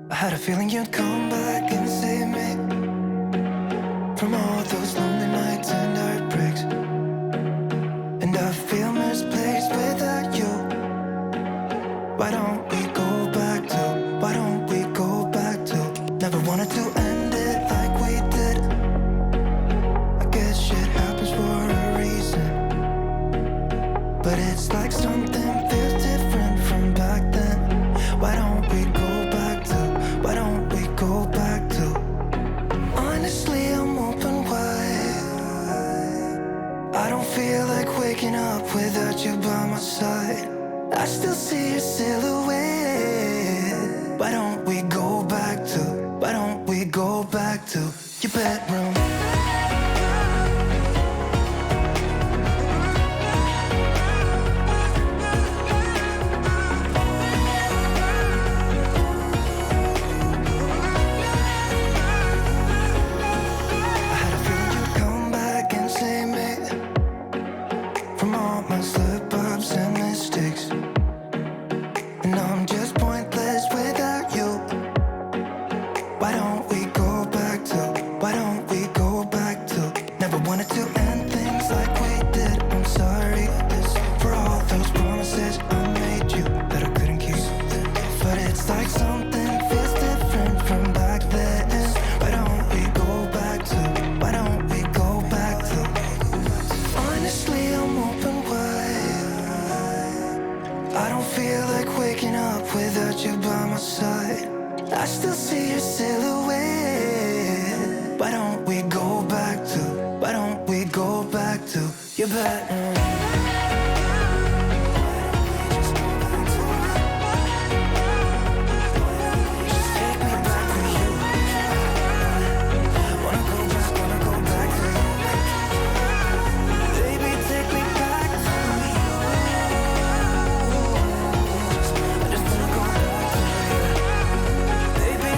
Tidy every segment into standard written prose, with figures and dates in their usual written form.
I had a feeling you'd come back and save me from all those lonely nights and heartbreaks. And I feel misplaced without you. Why don't we go back to, why don't we go back to? Never wanted to end it like we did. I guess shit happens for a reason, but it's like something feels different from back then. Why don't we go back to, why don't we go back to? Honestly, I'm open wide. I don't feel like waking up without you by my side. I still see your silhouette. Why don't we go back to, why don't we go back to your bedroom? I had a feeling you'd come back and save me from all my slip-ups and mistakes. And I'm just pointless without you. Why don't we go back to, why don't we go back to? Never wanted to end things like we did. I'm sorry for all those promises I made you that I couldn't keep. But it's like something feels different from back then. Why don't we go back to, why don't we go back to? Honestly, I'm open wide. I don't feel like waking up without you by my side. I still see your silhouette. Why don't we go back to, why don't we go back to your bedroom? Just take me back to you. Wanna go back to you. Baby, take me back to you. I just wanna go back to you. Baby,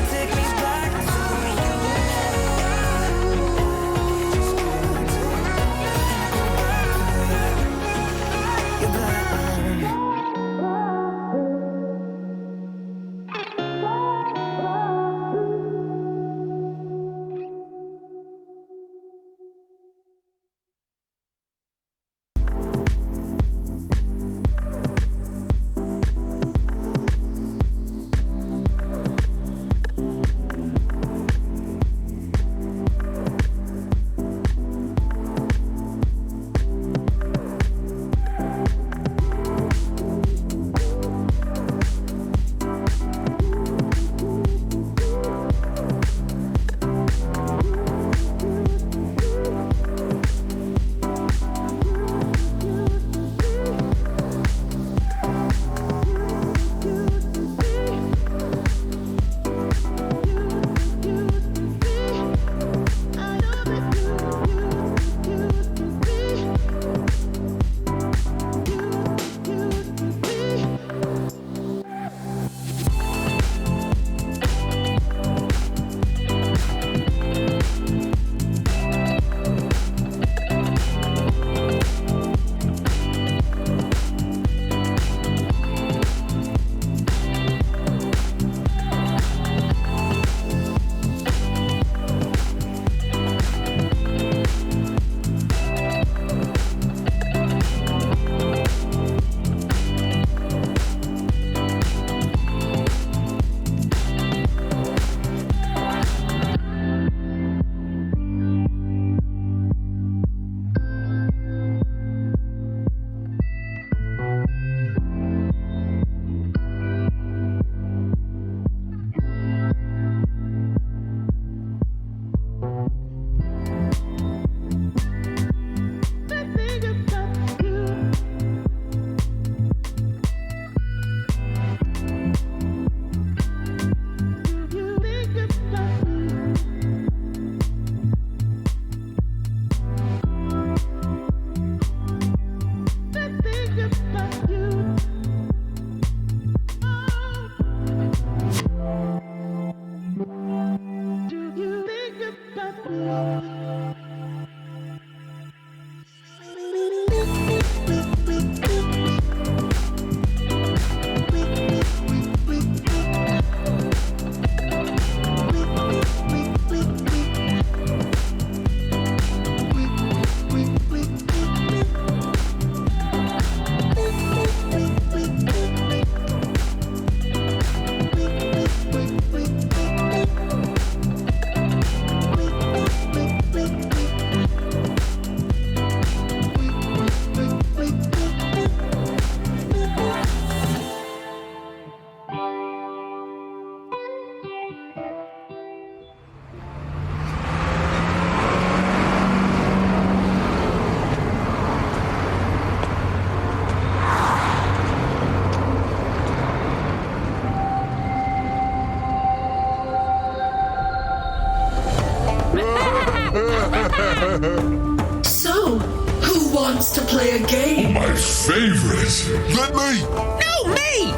So, who wants to play a game? My favorite. Let me. No, me!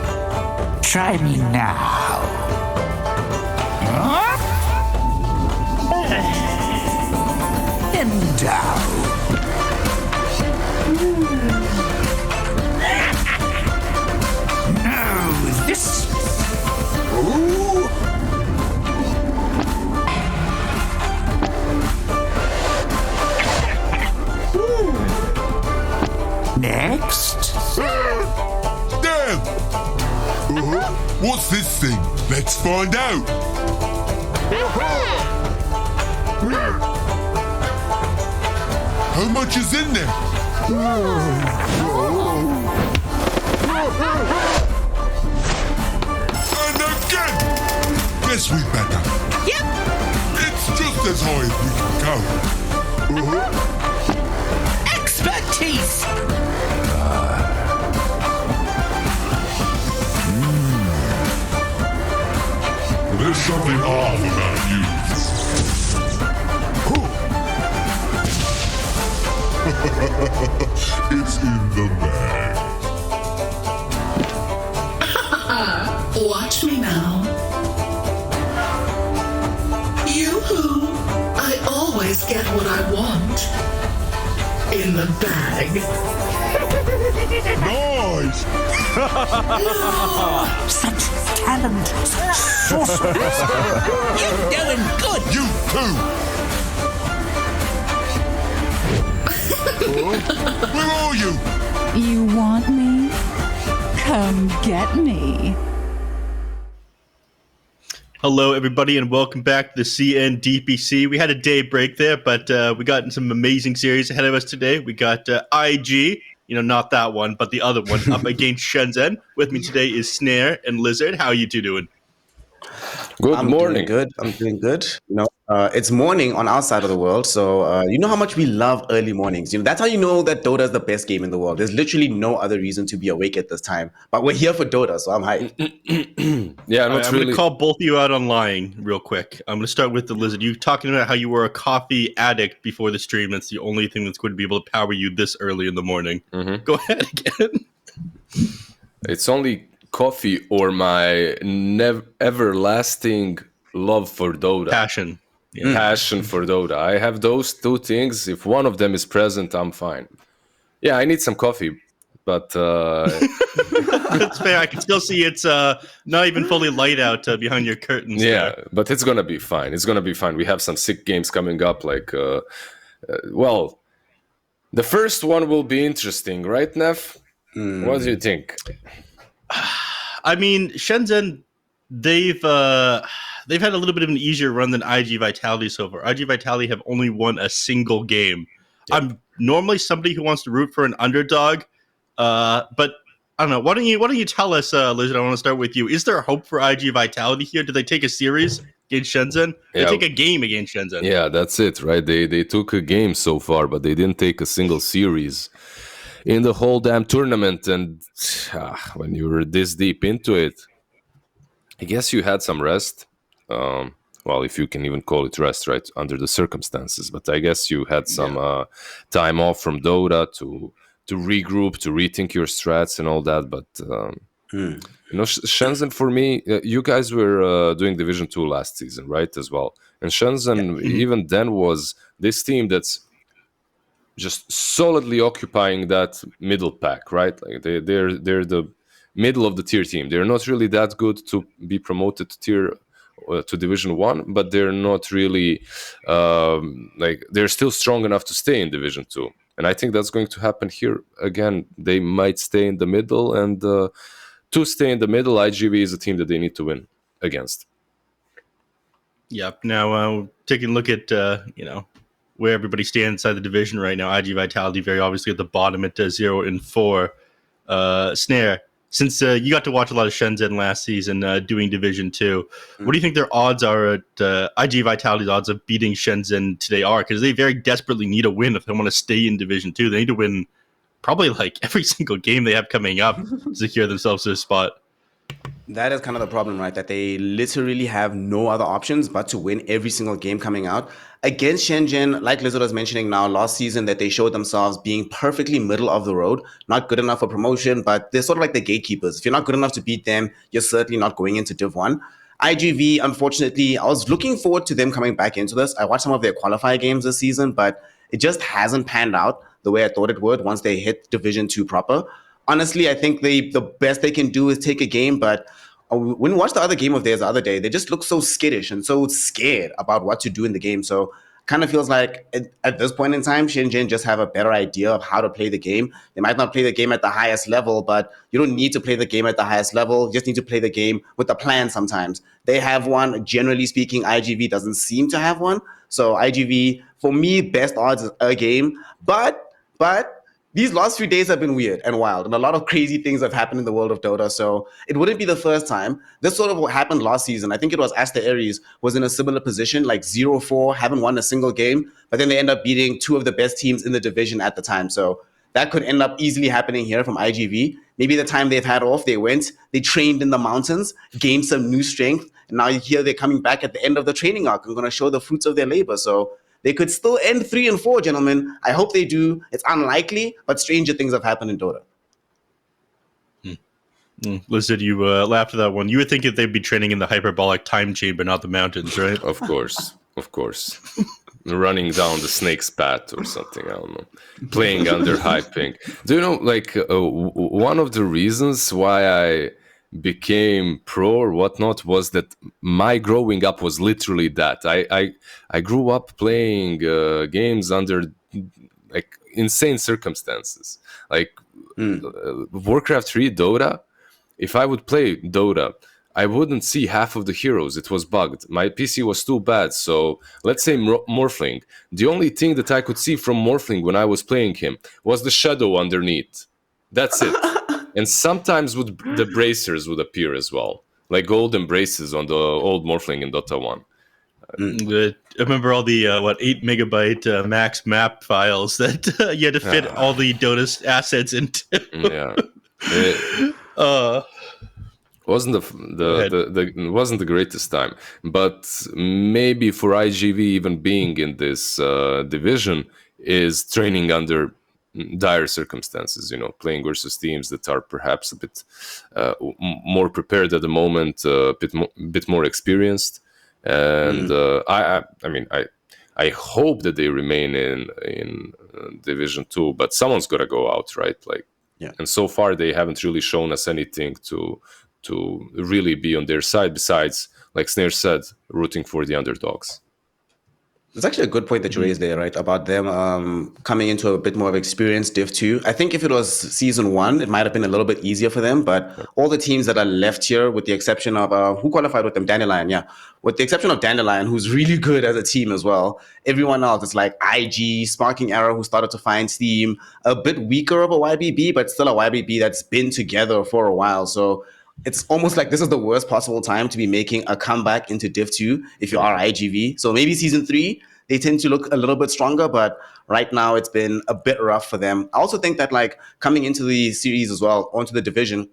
Try me now. And down. No, this. Ooh. Next. Damn. What's this thing? Let's find out. How much is in there? And again! Guess we better. Yep. It's just as high as we can go. Expertise! There's something off about you. It's in the bag. Watch me now. Yoo-hoo! I always get what I want. In the bag. Nice! Such talent, such sorcerers. You're doing good! You too! Where are you? You want me? Come get me. Hello, everybody, and welcome back to the DPC. We had a day break there, but we got some amazing series ahead of us today. We got IG, not that one, but the other one, up against Shenzhen. With me today is Snare and Lizard. How are you two doing? Good morning. I'm doing good. It's morning on our side of the world, so you know how much we love early mornings. That's how you know that Dota is the best game in the world. There's literally no other reason to be awake at this time, but we're here for Dota, so I'm hyped. Yeah, I'm going to call both of you out on lying real quick. I'm going to start with the Lizard. You talking about how you were a coffee addict before the stream. That's the only thing that's going to be able to power you this early in the morning. Mm-hmm. Go ahead again. It's only coffee or my everlasting love for Dota. Passion. Yeah. Passion for Dota. I have those two things. If one of them is present, I'm fine. Yeah, I need some coffee, but... That's fair. I can still see it's not even fully light out behind your curtains. Yeah, there. But it's going to be fine. It's going to be fine. We have some sick games coming up. The first one will be interesting, right, Neff? What do you think? I mean, Shenzhen, they've had a little bit of an easier run than IG Vitality so far. IG Vitality have only won a single game. Yeah. I'm normally somebody who wants to root for an underdog, but I don't know. Why don't you tell us, Lizard? I want to start with you. Is there hope for IG Vitality here? Did they take a series against Shenzhen? They take a game against Shenzhen. Yeah, that's it, right? They took a game so far, but they didn't take a single series in the whole damn tournament. And when you were this deep into it, I guess you had some rest. Well, if you can even call it rest, right, under the circumstances. But I guess you had some time off from Dota to regroup, to rethink your strats and all that. But, Shenzhen, for me, you guys were doing Division 2 last season, right, as well. And Shenzhen, even then, was this team that's just solidly occupying that middle pack, right? Like they're the middle of the tier team. They're not really that good to be promoted to Division 1, but they're not really they're still strong enough to stay in Division 2. And I think that's going to happen here again. They might stay in the middle, and to stay in the middle, iG.V is a team that they need to win against. Yep. Now taking a look at where everybody stands inside the division right now. IG Vitality very obviously at the bottom at 0-4. Snare, since you got to watch a lot of Shenzhen last season doing Division 2, what do you think their odds are at IG Vitality's odds of beating Shenzhen today are? Because they very desperately need a win if they want to stay in Division 2. They need to win probably like every single game they have coming up to secure themselves a spot. That is kind of the problem, right? That they literally have no other options but to win every single game coming out. Against Shenzhen, like Lizard was mentioning now, last season that they showed themselves being perfectly middle of the road, not good enough for promotion, but they're sort of like the gatekeepers. If you're not good enough to beat them, you're certainly not going into Div 1. iG.V, unfortunately, I was looking forward to them coming back into this. I watched some of their qualifier games this season, but it just hasn't panned out the way I thought it would once they hit Division 2 proper. Honestly, I think the best they can do is take a game, but when we watched the other game of theirs the other day, they just look so skittish and so scared about what to do in the game. So kind of feels like at this point in time, Shenzhen just have a better idea of how to play the game. They might not play the game at the highest level, but you don't need to play the game at the highest level. You just need to play the game with a plan sometimes. They have one. Generally speaking, iG.V doesn't seem to have one. So iG.V, for me, best odds is a game. But these last few days have been weird and wild, and a lot of crazy things have happened in the world of Dota. So it wouldn't be the first time. This sort of what happened last season. I think it was Aster Aries was in a similar position, like 0-4, haven't won a single game, but then they end up beating two of the best teams in the division at the time. So that could end up easily happening here from iG.V. Maybe the time they've had off, they trained in the mountains, gained some new strength, and now here they're coming back at the end of the training arc and going to show the fruits of their labor. So they could still end 3-4, gentlemen. I hope they do. It's unlikely, but stranger things have happened in Dota. Lizard, you laughed at that one. You would think that they'd be training in the hyperbolic time chamber, not the mountains, right? Of course. Running down the snake's path or something, I don't know. Playing under high ping. Do you know, like, one of the reasons why I became pro or whatnot was that my growing up was literally that. I grew up playing games under like insane circumstances. Like Warcraft 3, Dota. If I would play Dota, I wouldn't see half of the heroes. It was bugged. My PC was too bad. So let's say Morphling. The only thing that I could see from Morphling when I was playing him was the shadow underneath. That's it. And sometimes the bracers would appear as well, like golden braces on the old Morphling in Dota 1. I remember all the 8 megabyte max map files that you had to fit all the Dota assets into. Yeah, it wasn't wasn't the greatest time, but maybe for iG.V even being in this division is training under dire circumstances, playing versus teams that are perhaps a bit more prepared at the moment, a bit more experienced, and I hope that they remain in Division 2, but someone's got to go out, right? And so far they haven't really shown us anything to really be on their side besides, like Snare said, rooting for the underdogs. It's actually a good point that you raised there, right? About them coming into a bit more of experience, Div 2. I think if it was Season 1, it might have been a little bit easier for them. But all the teams that are left here, with the exception of, who qualified with them? Dandelion, yeah. With the exception of Dandelion, who's really good as a team as well. Everyone else is like IG, Sparking Arrow, who started to find steam. A bit weaker of a YBB, but still a YBB that's been together for a while. So it's almost like this is the worst possible time to be making a comeback into Div 2 if you are iG.V. So maybe Season 3, they tend to look a little bit stronger, but right now it's been a bit rough for them. I also think that coming into the series as well, onto the division,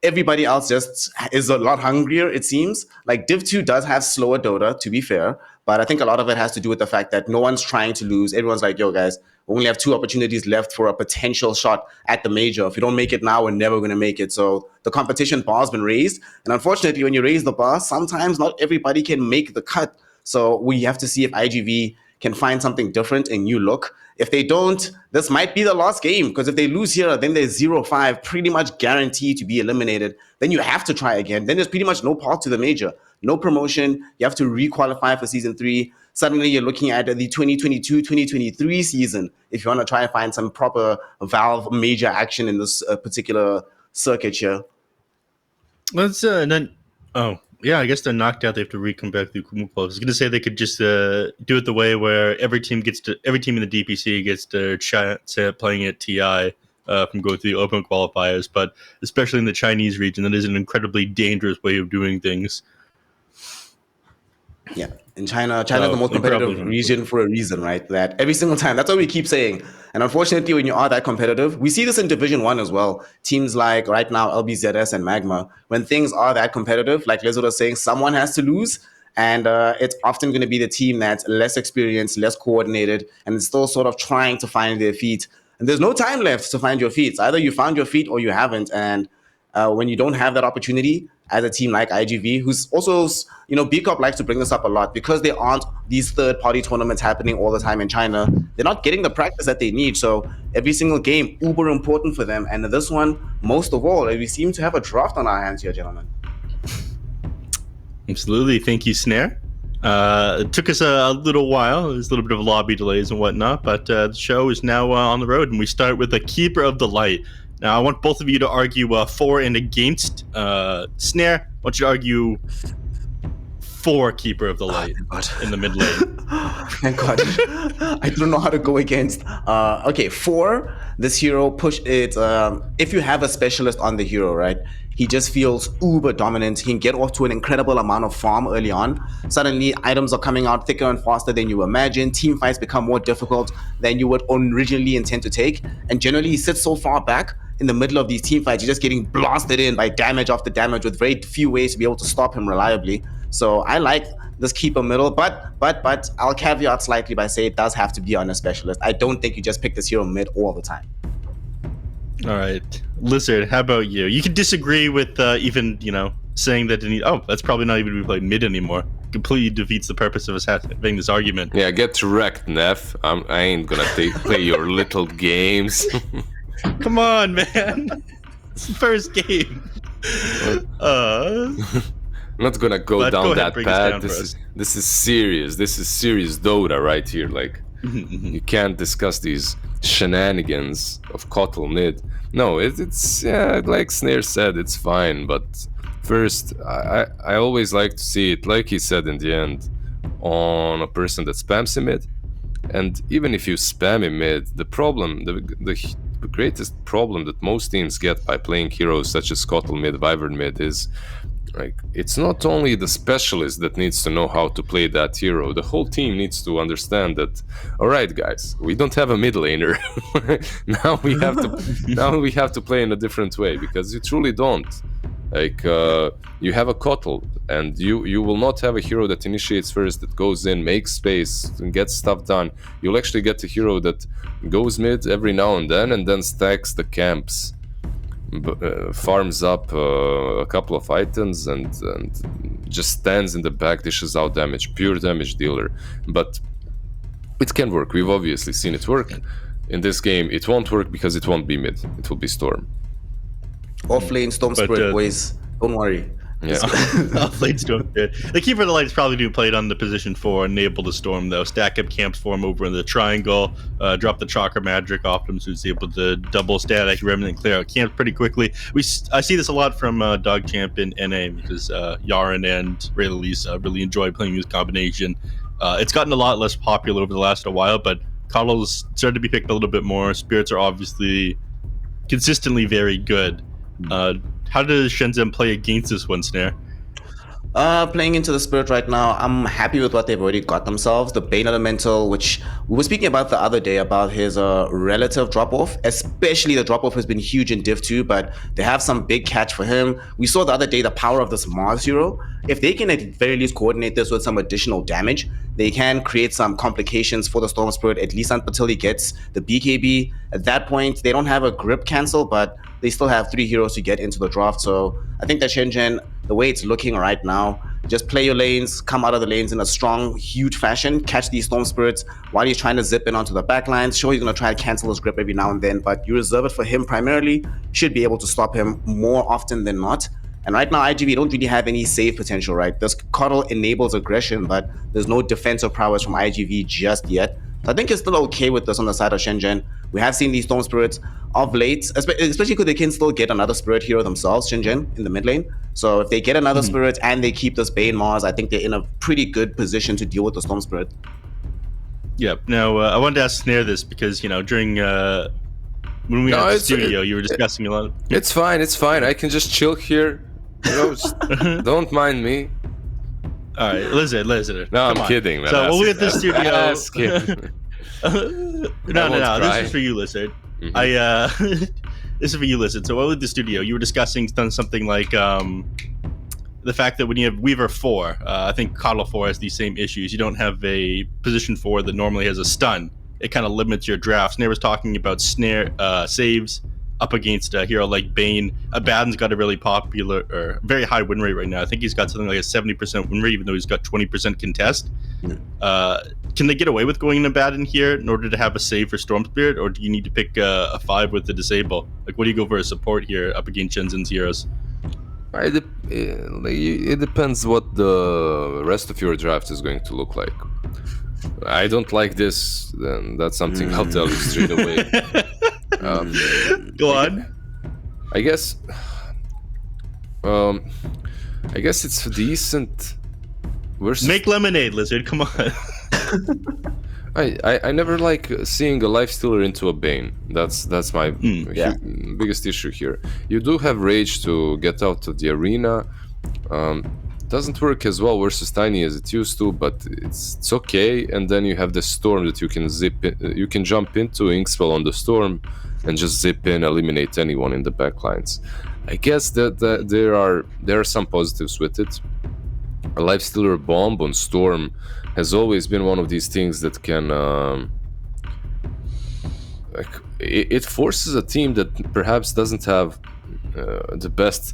everybody else just is a lot hungrier, it seems. Like Div 2 does have slower Dota, to be fair, but I think a lot of it has to do with the fact that no one's trying to lose. Everyone's like, yo, guys, we only have 2 opportunities left for a potential shot at the major. If you don't make it now, we're never going to make it. So the competition bar has been raised. And unfortunately, when you raise the bar, sometimes not everybody can make the cut. So we have to see if iG.V can find something different, a new look. If they don't, this might be the last game, because if they lose here, then they're 0-5, pretty much guaranteed to be eliminated. Then you have to try again. Then there's pretty much no path to the major, no promotion. You have to re-qualify for Season 3. Suddenly you're looking at the 2022-2023 season if you want to try and find some proper Valve major action in this particular circuit here. Let's I guess they're knocked out. They have to re-come back through Kumu. I was going to say they could just do it the way where every team in the DPC gets to chance at playing at TI from going through the open qualifiers, but especially in the Chinese region, that is an incredibly dangerous way of doing things. Yeah, in China is the most they probably competitive don't. region for a reason, right? That every single time, that's what we keep saying. And unfortunately, when you are that competitive, we see this in Division One as well. Teams like right now LBZS and Magma, when things are that competitive, like Lizard was saying, someone has to lose, and it's often going to be the team that's less experienced, less coordinated, and is still sort of trying to find their feet. And there's no time left to find your feet. It's either you found your feet or you haven't. And when you don't have that opportunity as a team like iG.V, who's also, BCOP likes to bring this up a lot because there aren't these third-party tournaments happening all the time in China. They're not getting the practice that they need. So every single game, uber important for them. And this one, most of all, we seem to have a draft on our hands here, gentlemen. Absolutely. Thank you, Snare. It took us a little while. There's a little bit of lobby delays and whatnot, but the show is now on the road, and we start with a Keeper of the Light. Now, I want both of you to argue for and against. Snare, I want you to argue for Keeper of the Light in the mid lane. Thank God. I don't know how to go against. Okay, for this hero, push it. If you have a specialist on the hero, right? He just feels uber dominant. He can get off to an incredible amount of farm early on. Suddenly, items are coming out thicker and faster than you imagine. Team fights become more difficult than you would originally intend to take. And generally, he sits so far back in the middle of these team fights, you're just getting blasted in by damage after damage with very few ways to be able to stop him reliably. So I like this keeper middle, but I'll caveat slightly by saying it does have to be on a specialist. I don't think you just pick this hero mid all the time. All right, Lizard, how about you? You can disagree with even saying that that's probably not even to be played mid anymore. Completely defeats the purpose of us having this argument. Yeah, get wrecked, Neff. I ain't gonna play your little games. Come on, man. It's the first game. I'm not gonna go down that path. This is serious. This is serious Dota right here. Like, you can't discuss these shenanigans of Kotal mid. No, it's like Snare said, it's fine. But first, I always like to see it, like he said in the end, on a person that spams him mid. And even if you spam him mid, the problem, the greatest problem that most teams get by playing heroes such as Kotal mid, Wyvern mid is, like, it's not only the specialist that needs to know how to play that hero. The whole team needs to understand that, all right, guys, we don't have a mid laner. now we have to play in a different way, because you truly don't. Like, you have a Kotal, and you will not have a hero that initiates first, that goes in, makes space, and gets stuff done. You'll actually get a hero that goes mid every now and then stacks the camps, farms up a couple of items, and just stands in the back, dishes out damage, pure damage dealer. But it can work. We've obviously seen it work. In this game, it won't work because it won't be mid. It will be Storm. Off lane Storm Spirit, boys. Don't worry. Yeah. Off lane Storm Spirit. The Keeper of the Light is probably doing played on the position 4, enable the Storm though. Stack up camps for him over in the triangle. Drop the Chakra Magic off him, so he's able to double static Remnant, clear out camps pretty quickly. I see this a lot from Dog Champ in NA, because Yaren and Rayleigh really enjoy playing this combination. It's gotten a lot less popular over the last while, but Kotal's started to be picked a little bit more. Spirits are obviously consistently very good. How does Shenzhen play against this one, Snare? Playing into the Spirit right now, I'm happy with what they've already got themselves. The Bane Elemental, which we were speaking about the other day, about his relative drop-off, especially the drop-off has been huge in Div 2, but they have some big catch for him. We saw the other day the power of this Mars hero. If they can at very least coordinate this with some additional damage, they can create some complications for the Storm Spirit, at least until he gets the BKB. At that point, they don't have a grip cancel, but they still have 3 heroes to get into the draft. So I think that Shenzhen, the way it's looking right now, just play your lanes, come out of the lanes in a strong, huge fashion, catch these Storm Spirits while he's trying to zip in onto the backlines. Sure, he's going to try to cancel his grip every now and then, but you reserve it for him primarily. Should be able to stop him more often than not. And right now, iG.V don't really have any save potential, right? This Kotal enables aggression, but there's no defensive prowess from iG.V just yet. So I think it's still okay with this on the side of Shenzhen. We have seen these Storm Spirits of late, especially because they can still get another Spirit hero themselves, Shenzhen, in the mid lane. So if they get another Spirit and they keep this Bane Mars, I think they're in a pretty good position to deal with the Storm Spirit. Yep. Now, I wanted to ask Snare this because, during when we were at the studio, you were discussing a lot of... It's fine. I can just chill here. Just don't mind me. All right, listen. No, Come I'm on. kidding, man. So when we at the studio, Ask him. no. This cry. is for you, Lizard. Mhm. This is for you, Lizard. So while we at the studio, you were discussing something like the fact that when you have Weaver 4, I think Coddle 4 has these same issues. You don't have a position 4 that normally has a stun. It kind of limits your draft. Snare was talking about saves up against a hero like Bane. Abaddon's got a really popular or very high win rate right now. I think he's got something like a 70% win rate, even though he's got 20% contest. Can they get away with going in Abaddon here in order to have a save for Storm Spirit, or do you need to pick a 5 with the disable? Like, what do you go for a support here up against Shenzhen's heroes? It depends what the rest of your draft is going to look like. I don't like this, then that's something I'll tell you straight away. Go on. I guess it's decent. Make lemonade, Lizard. Come on. I never like seeing a lifestealer into a Bane. That's my biggest issue here. You do have Rage to get out of the arena. Doesn't work as well versus Tiny as it used to, but it's okay. And then you have the Storm that you can you can jump into Inkspell on the Storm and just zip in, eliminate anyone in the backlines. I guess that there are some positives with it. A Lifestealer Bomb on Storm has always been one of these things that can it forces a team that perhaps doesn't have the best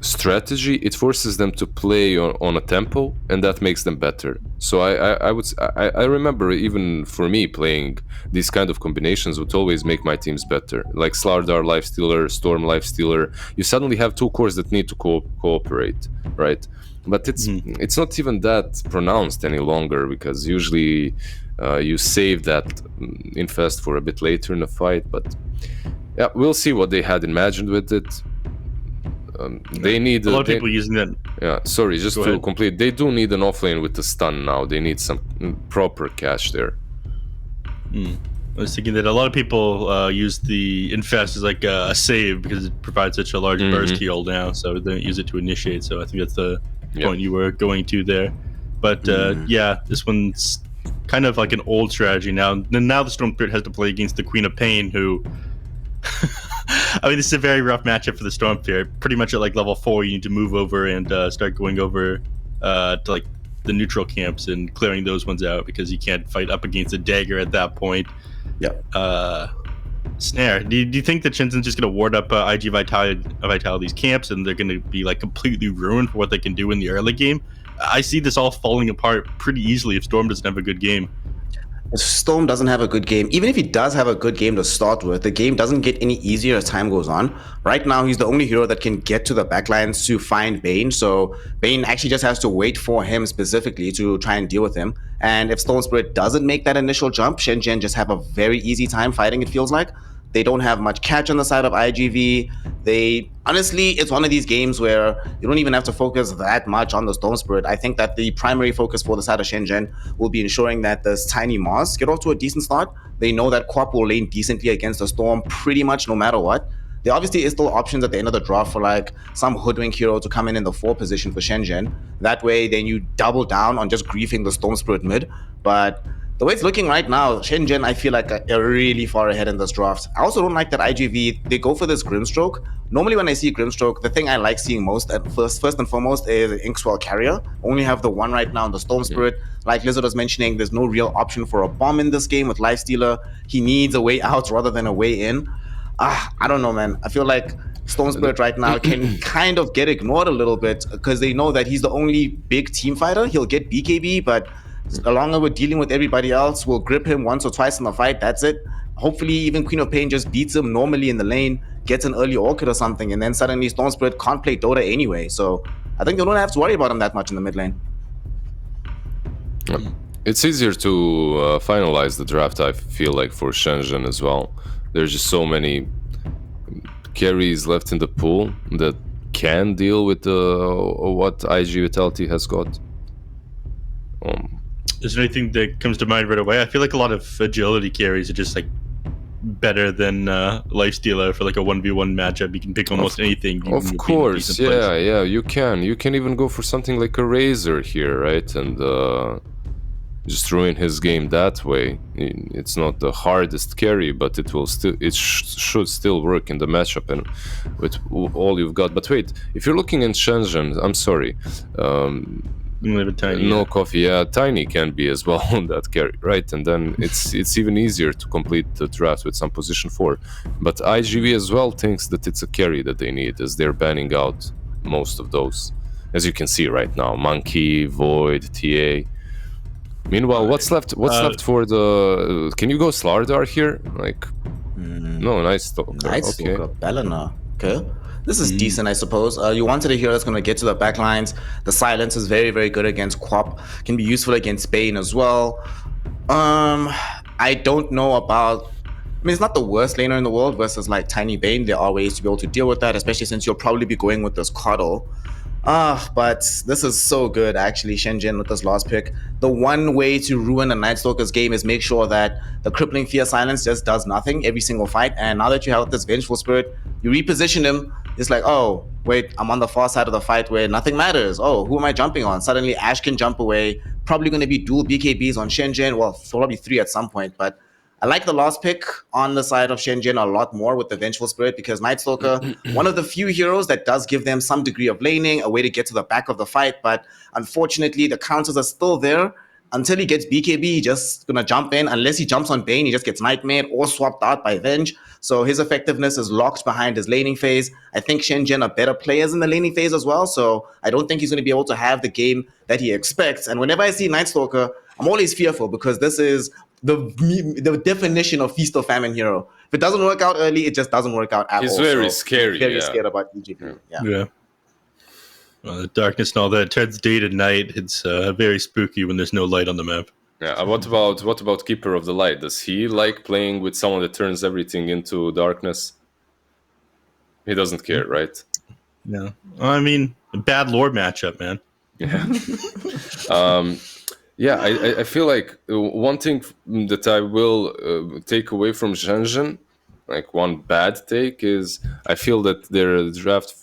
strategy. It forces them to play on a tempo, and that makes them better. So I remember, even for me, playing these kind of combinations would always make my teams better. Like Slardar Lifestealer, Storm Lifestealer. You suddenly have two cores that need to cooperate, right? But it's not even that pronounced any longer, because usually you save that infest for a bit later in the fight. But yeah, we'll see what they had imagined with it. They need a lot of people using that. Yeah, sorry, just to complete, they do need an offlane with the stun now. They need some proper cash there. I was thinking that a lot of people use the infest as like a save because it provides such a large burst heal now, so they don't use it to initiate. So I think that's the point you were going to there. But yeah, this one's kind of like an old strategy now. Now the Storm Spirit has to play against the Queen of Pain, who I mean, this is a very rough matchup for the Storm Spirit. Pretty much at like level 4, you need to move over and start going over to like the neutral camps and clearing those ones out, because you can't fight up against a dagger at that point. Snare, do you think that Shenzhen's just going to ward up IG Vitality's camps and they're going to be like completely ruined for what they can do in the early game? I see this all falling apart pretty easily if Storm doesn't have a good game. Storm doesn't have a good game. Even if he does have a good game to start with, the game doesn't get any easier as time goes on. Right now, he's the only hero that can get to the backlines to find Bane. So Bane actually just has to wait for him specifically to try and deal with him. And if Storm Spirit doesn't make that initial jump, Shenzhen just have a very easy time fighting, it feels like. They don't have much catch on the side of iG.V. Honestly, it's one of these games where you don't even have to focus that much on the Storm Spirit. I think that the primary focus for the side of Shenzhen will be ensuring that this Tiny Moss get off to a decent start. They know that Quap will lane decently against the Storm pretty much no matter what. There obviously is still options at the end of the draft for like some hoodwink hero to come in the 4 position for Shenzhen. That way, then you double down on just griefing the Storm Spirit mid. But the way it's looking right now, Shenzhen, I feel like are really far ahead in this draft. I also don't like that iG.V, they go for this Grimstroke. Normally when I see Grimstroke, the thing I like seeing most, and first and foremost, is Inkswell Carrier. Only have the one right now in the Storm Spirit. Like Lizard was mentioning, there's no real option for a bomb in this game with Lifestealer. He needs a way out rather than a way in. I don't know, man. I feel like Storm Spirit right now can kind of get ignored a little bit because they know that he's the only big team fighter. He'll get BKB, but along with dealing with everybody else, we'll grip him once or twice in the fight. That's it. Hopefully, even Queen of Pain just beats him normally in the lane, gets an early Orchid or something, and then suddenly Storm Spirit can't play Dota anyway. So I think they don't have to worry about him that much in the mid lane. It's easier to finalize the draft, I feel like, for Shenzhen as well. There's just so many carries left in the pool that can deal with what IG Vitality has got. Is there anything that comes to mind right away? I feel like a lot of agility carries are just like better than Lifestealer for like a 1v1 matchup. You can pick almost anything. even Of if you're in a course, decent place. yeah, you can. You can even go for something like a Razor here, right? And just ruin his game that way. It's not the hardest carry, but it will still, should still work in the matchup and with all you've got. But wait, if you're looking in Shenzhen, I'm sorry, Tiny, no coffee. Yeah, Tiny can be as well on that carry, right? And then it's even easier to complete the draft with some position 4. But iG.V as well thinks that it's a carry that they need, as they're banning out most of those, as you can see right now. Monkey, Void, TA. Meanwhile, what's left? What's left for the? Can you go Slardar here? Like, no, nice Stalker. Nice Stalker, Belena. Okay. This is decent, I suppose. You wanted a hero that's going to get to the back lines. The silence is very, very good against Quap. Can be useful against Bane as well. I don't know about... I mean, it's not the worst laner in the world versus like Tiny Bane. There are ways to be able to deal with that, especially since you'll probably be going with this Coddle. But this is so good, actually, Shenzhen, with this last pick. The one way to ruin a Night Stalker's game is make sure that the Crippling Fear Silence just does nothing every single fight. And now that you have this Vengeful Spirit, you reposition him. It's like, oh, wait, I'm on the far side of the fight where nothing matters. Oh, who am I jumping on? Suddenly, Ash can jump away. Probably going to be dual BKBs on Shenzhen. Well, probably 3 at some point, but I like the last pick on the side of Shenzhen a lot more with the Vengeful Spirit, because Night Stalker, one of the few heroes that does give them some degree of laning, a way to get to the back of the fight, but unfortunately the counters are still there. Until he gets BKB, he's just gonna jump in. Unless he jumps on Bane, he just gets Nightmare or swapped out by Venge. So his effectiveness is locked behind his laning phase. I think Shenzhen are better players in the laning phase as well, so I don't think he's gonna be able to have the game that he expects. And whenever I see Night Stalker, I'm always fearful, because this is the definition of feast or famine hero. If it doesn't work out early, it just doesn't work out at all. He's very scary. Very scared about iG.V. Yeah. Well, the darkness and all that, it turns day to night. It's very spooky when there's no light on the map. Yeah. What about Keeper of the Light? Does he like playing with someone that turns everything into darkness? He doesn't care, right? No. I mean, a bad lore matchup, man. Yeah. Yeah, I feel like one thing that I will take away from Shenzhen, like one bad take, is I feel that their draft...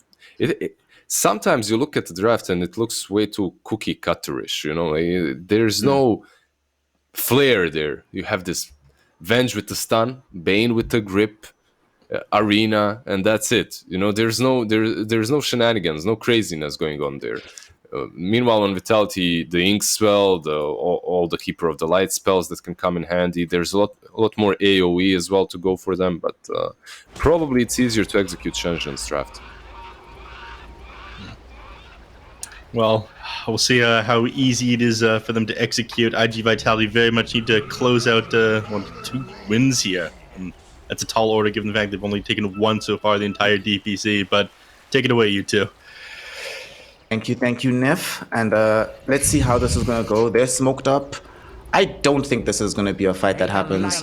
sometimes you look at the draft and it looks way too cookie cutterish, you know? There's no flair there. You have this Venge with the stun, Bane with the grip, Arena, and that's it. You know, there's no shenanigans, no craziness going on there. Meanwhile, on Vitality, the Ink Spell, all the Keeper of the Light spells that can come in handy. There's a lot more AoE as well to go for them, but probably it's easier to execute Shenzhen's draft. Well, we'll see how easy it is for them to execute. IG Vitality very much need to close out 2 wins here. And that's a tall order given the fact they've only taken 1 so far the entire DPC, but take it away, you two. Thank you, Neff. And let's see how this is going to go. They're smoked up. I don't think this is going to be a fight that happens.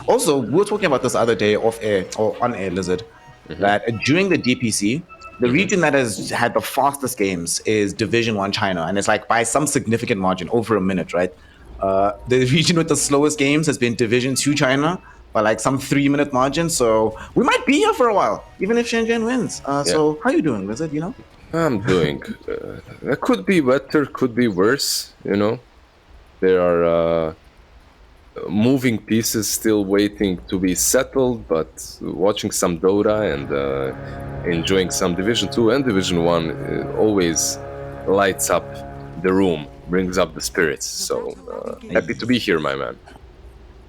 Also, we were talking about this other day off air, or on air, Lizard, that during the DPC, the region that has had the fastest games is Division 1 China. And it's like by some significant margin, over a minute, right? The region with the slowest games has been Division 2 China, by like some 3-minute margin. So we might be here for a while, even if Shenzhen wins. So how you doing, Lizard, you know? I'm doing. It could be better, could be worse. You know, there are moving pieces still waiting to be settled. But watching some Dota and enjoying some Division 2 and Division 1 always lights up the room, brings up the spirits. So happy to be here, my man.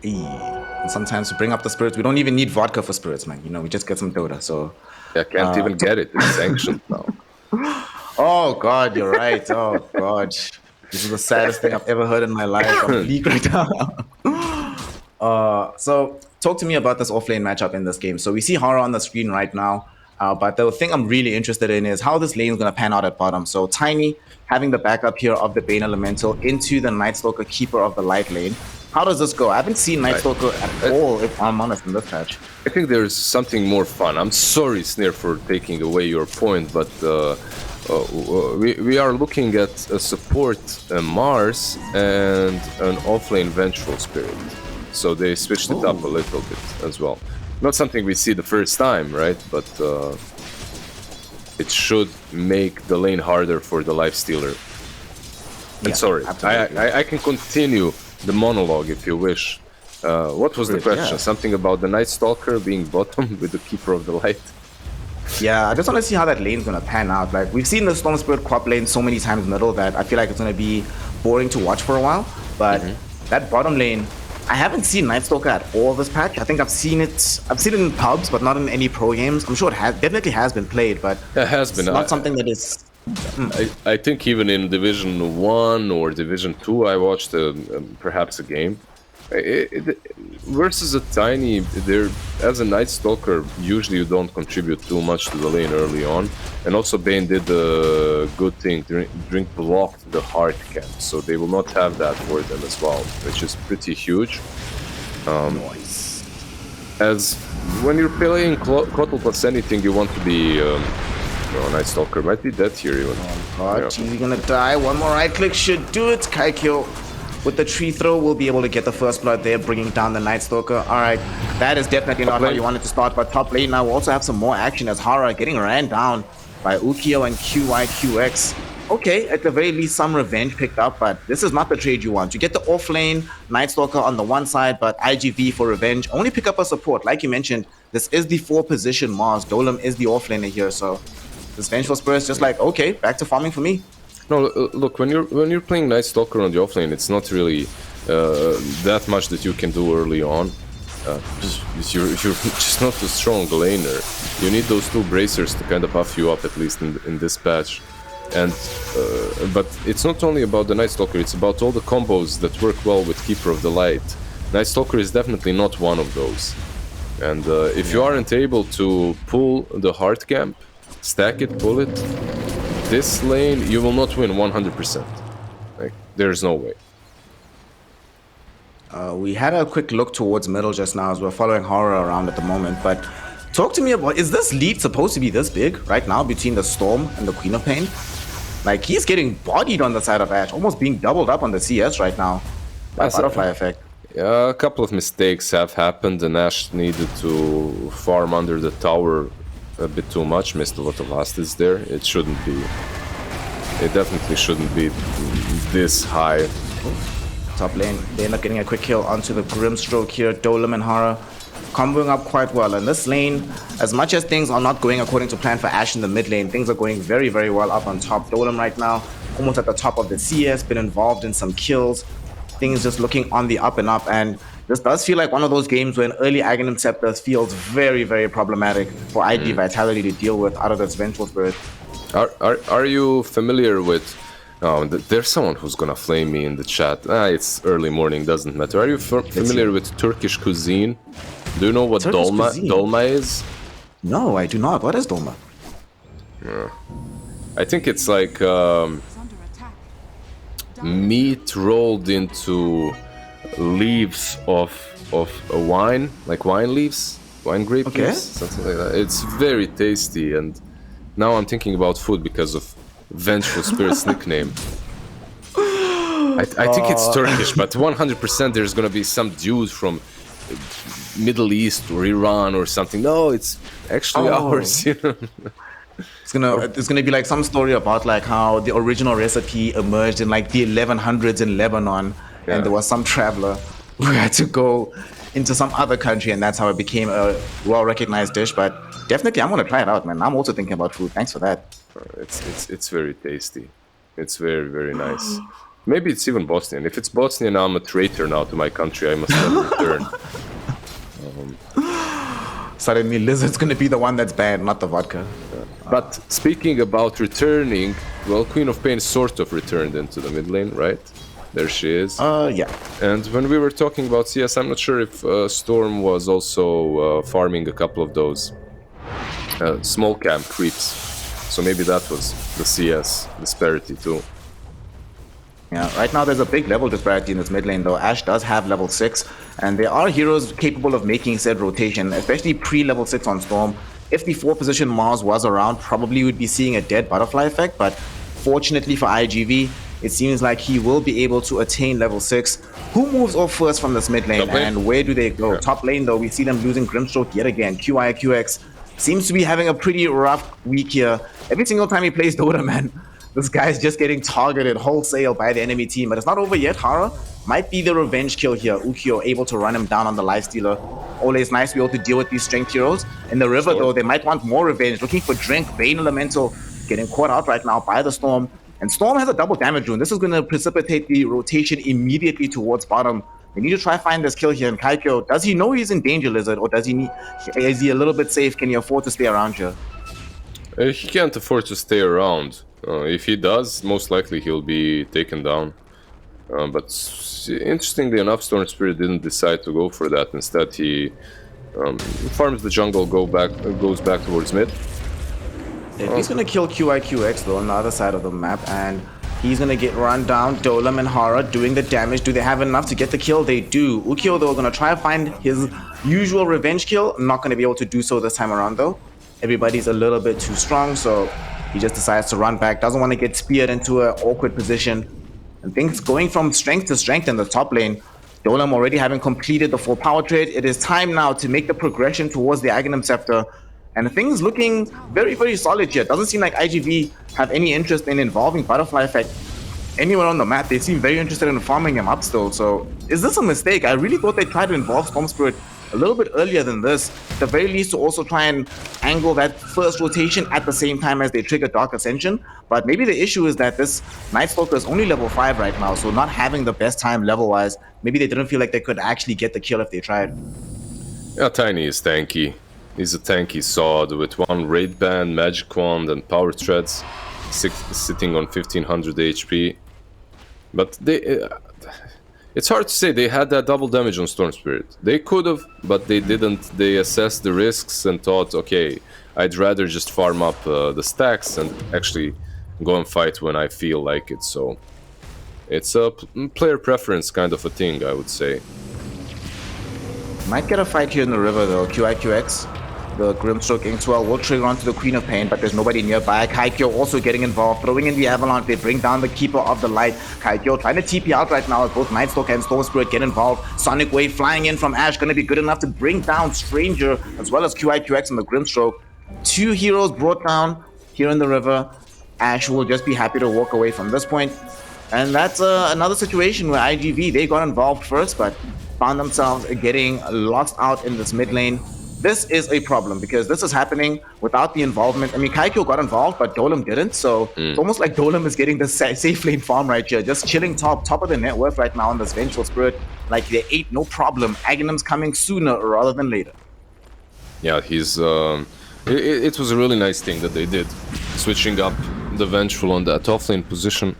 And sometimes to bring up the spirits, we don't even need vodka for spirits, man. You know, we just get some Dota. So I can't even get it. It's sanctioned now. Oh God, you're right. Oh God, this is the saddest thing I've ever heard in my life. I'm bleak right now. So talk to me about this offlane matchup in this game. So we see Horror on the screen right now, but the thing I'm really interested in is how this lane is going to pan out at bottom. So Tiny having the backup here of the Bane Elemental into the Night Stalker Keeper of the Light lane. How does this go? I haven't seen Night Stalker at all, if I'm honest, in this patch. I think there's something more fun. I'm sorry, Snare, for taking away your point, but we are looking at a support Mars and an offlane Vengeful Spirit. so they switched it up a little bit as well. Not something we see the first time, right? But it should make the lane harder for the lifestealer. And sorry, I can continue the monologue if you wish. What was the question? Yeah. Something about the Night Stalker being bottom with the Keeper of the Light? Yeah, I just want to see how that lane's gonna pan out. Like, we've seen the Storm Spirit crop lane so many times middle that I feel like it's gonna be boring to watch for a while. But that bottom lane, I haven't seen Night Stalker at all this patch. I think I've seen it in pubs, but not in any pro games. I'm sure it definitely has been played, but it has been. It's not something that is. I think even in Division 1 or Division 2, I watched perhaps a game. Versus a Tiny, as a Night Stalker, usually you don't contribute too much to the lane early on. And also Bane did a good thing, Drink blocked the hard camp, so they will not have that for them as well, which is pretty huge. As when you're playing Kotl plus anything, you want to be... Night Stalker might be dead here even. God, he's gonna die. One more right click should do it. Kaikyo with the tree throw will be able to get the first blood there, bringing down the Night Stalker. Alright, that is definitely not how you wanted to start, but top lane now will also have some more action as Hara getting ran down by Ukyo and QYQX. Okay, at the very least some revenge picked up, but this is not the trade you want. You get the off lane, Night Stalker on the one side, but iG.V for revenge. Only pick up a support. Like you mentioned, this is the 4 position Mars. Dolem is the off laner here, so this Vengeful Spirit is just like, okay, back to farming for me. No, look, when you're playing Night Stalker on the offlane, it's not really that much that you can do early on. You're just not a strong laner. You need those 2 bracers to kind of buff you up, at least in this patch. And but it's not only about the Night Stalker; it's about all the combos that work well with Keeper of the Light. Night Stalker is definitely not one of those. And if you aren't able to pull the hard camp, stack it, pull it, this lane, you will not win 100%. Like, there's no way. We had a quick look towards middle just now as we're following Horror around at the moment, but talk to me about, is this lead supposed to be this big right now between the Storm and the Queen of Pain? Like, he's getting bodied on the side of Ash, almost being doubled up on the CS right now by Butterfly Effect. Yeah, a couple of mistakes have happened, and Ash needed to farm under the tower a bit too much, missed a lot of lasters there. It shouldn't be. It definitely shouldn't be this high. Top lane, they end up getting a quick kill onto the Grimstroke here. Dolem and Hara comboing up quite well. And this lane, as much as things are not going according to plan for Ash in the mid lane, things are going very, very well up on top. Dolem right now, almost at the top of the CS, been involved in some kills. Things just looking on the up and up, and this does feel like one of those games when early Aghanim Scepter feels very, very problematic for iG Vitality to deal with out of this Vengeful Spirit. Are you familiar with... Oh, there's someone who's gonna flame me in the chat. It's early morning, doesn't matter. Are you familiar with Turkish cuisine? Do you know what dolma is? No, I do not. What is dolma? I think it's like meat rolled into leaves of a wine, like wine leaves, wine grape leaves, something like that. It's very tasty, and now I'm thinking about food because of Vengeful Spirit's nickname. I think it's Turkish, but 100% there's gonna be some dude from Middle East or Iran or something. No, it's actually ours. You know? It's gonna be like some story about like how the original recipe emerged in like the 1100s in Lebanon, and there was some traveler who had to go into some other country, and that's how it became a well-recognized dish. But definitely, I'm gonna try it out, man. I'm also thinking about food. Thanks for that. It's very tasty. It's very, very nice. Maybe it's even Bosnian. If it's Bosnian, I'm a traitor now to my country. I must never return. Suddenly, Lizard's gonna be the one that's bad, not the vodka. But speaking about returning, well, Queen of Pain sort of returned into the mid lane, right? There she is. Yeah. And when we were talking about CS, I'm not sure if Storm was also farming a couple of those small camp creeps. So maybe that was the CS disparity too. Yeah, right now there's a big level disparity in this mid lane though. Ash does have level 6, and there are heroes capable of making said rotation, especially pre-level 6 on Storm. If the 4 position Mars was around, probably we'd be seeing a dead Butterfly Effect, but fortunately for iG.V, it seems like he will be able to attain level 6. Who moves off first from this mid lane, Top lane. and where do they go? Yeah. Top lane, though, we see them losing Grimstroke yet again. QIQX seems to be having a pretty rough week here. Every single time he plays Dota, man, this guy's just getting targeted wholesale by the enemy team. But it's not over yet. Hara might be the revenge kill here. Ukyo able to run him down on the lifestealer. Always nice to be able to deal with these strength heroes. In the river, though, they might want more revenge. Looking for Drink. Bane Elemental getting caught out right now by the Storm. And Storm has a double damage rune. This is going to precipitate the rotation immediately towards bottom. They need to try find this kill here. And Kaikyo, does he know he's in danger, Lizard? Or does he need, is he a little bit safe? Can he afford to stay around here? He can't afford to stay around. If he does, most likely he'll be taken down. But interestingly enough, Storm Spirit didn't decide to go for that. Instead, he farms the jungle, goes back towards mid. He's going to kill QIQX, though, on the other side of the map. And he's going to get run down. Dolam and Hara doing the damage. Do they have enough to get the kill? They do. Ukyo, though, going to try to find his usual revenge kill. Not going to be able to do so this time around, though. Everybody's a little bit too strong, so he just decides to run back. Doesn't want to get speared into an awkward position. And things going from strength to strength in the top lane. Dolam already having completed the full power trade. It is time now to make the progression towards the Aghanim Scepter. And things looking very, very solid here. Doesn't seem like iG.V have any interest in involving Butterfly Effect anywhere on the map. They seem very interested in farming him up still. So is this a mistake? I really thought they tried to involve Storm Spirit a little bit earlier than this. At the very least, to also try and angle that first rotation at the same time as they trigger Dark Ascension. But maybe the issue is that this Night Stalker is only level 5 right now, so not having the best time level-wise. Maybe they didn't feel like they could actually get the kill if they tried. Yeah, Tiny is tanky. He's a tanky sword with one Raid Band, Magic Wand, and Power Threads, sitting on 1500 HP. But they... it's hard to say. They had that double damage on Storm Spirit. They could have, but they didn't. They assessed the risks and thought, okay, I'd rather just farm up the stacks and actually go and fight when I feel like it. So it's a player preference kind of a thing, I would say. Might get a fight here in the river, though. QIQX. The Grimstroke Inkswell will trigger onto the Queen of Pain, but there's nobody nearby. Kaikyo also getting involved, throwing in the Avalanche. They bring down the Keeper of the Light. Kaikyo trying to TP out right now as both Nightstalker and Storm Spirit get involved. Sonic Wave flying in from Ash, going to be good enough to bring down Stranger as well as QIQX and the Grimstroke. Two heroes brought down here in the river. Ash will just be happy to walk away from this point. And that's another situation where iG.V, they got involved first, but found themselves getting lost out in this mid lane. This is a problem because this is happening without the involvement. I mean, Kaikyo got involved, but Dolam didn't. So it's almost like Dolam is getting the safe lane farm right here. Just chilling top of the net worth right now on this Vengeful Spirit. Like, they ate no problem. Aghanim's coming sooner rather than later. Yeah, he's... it was a really nice thing that they did. Switching up the Vengeful on that offlane position.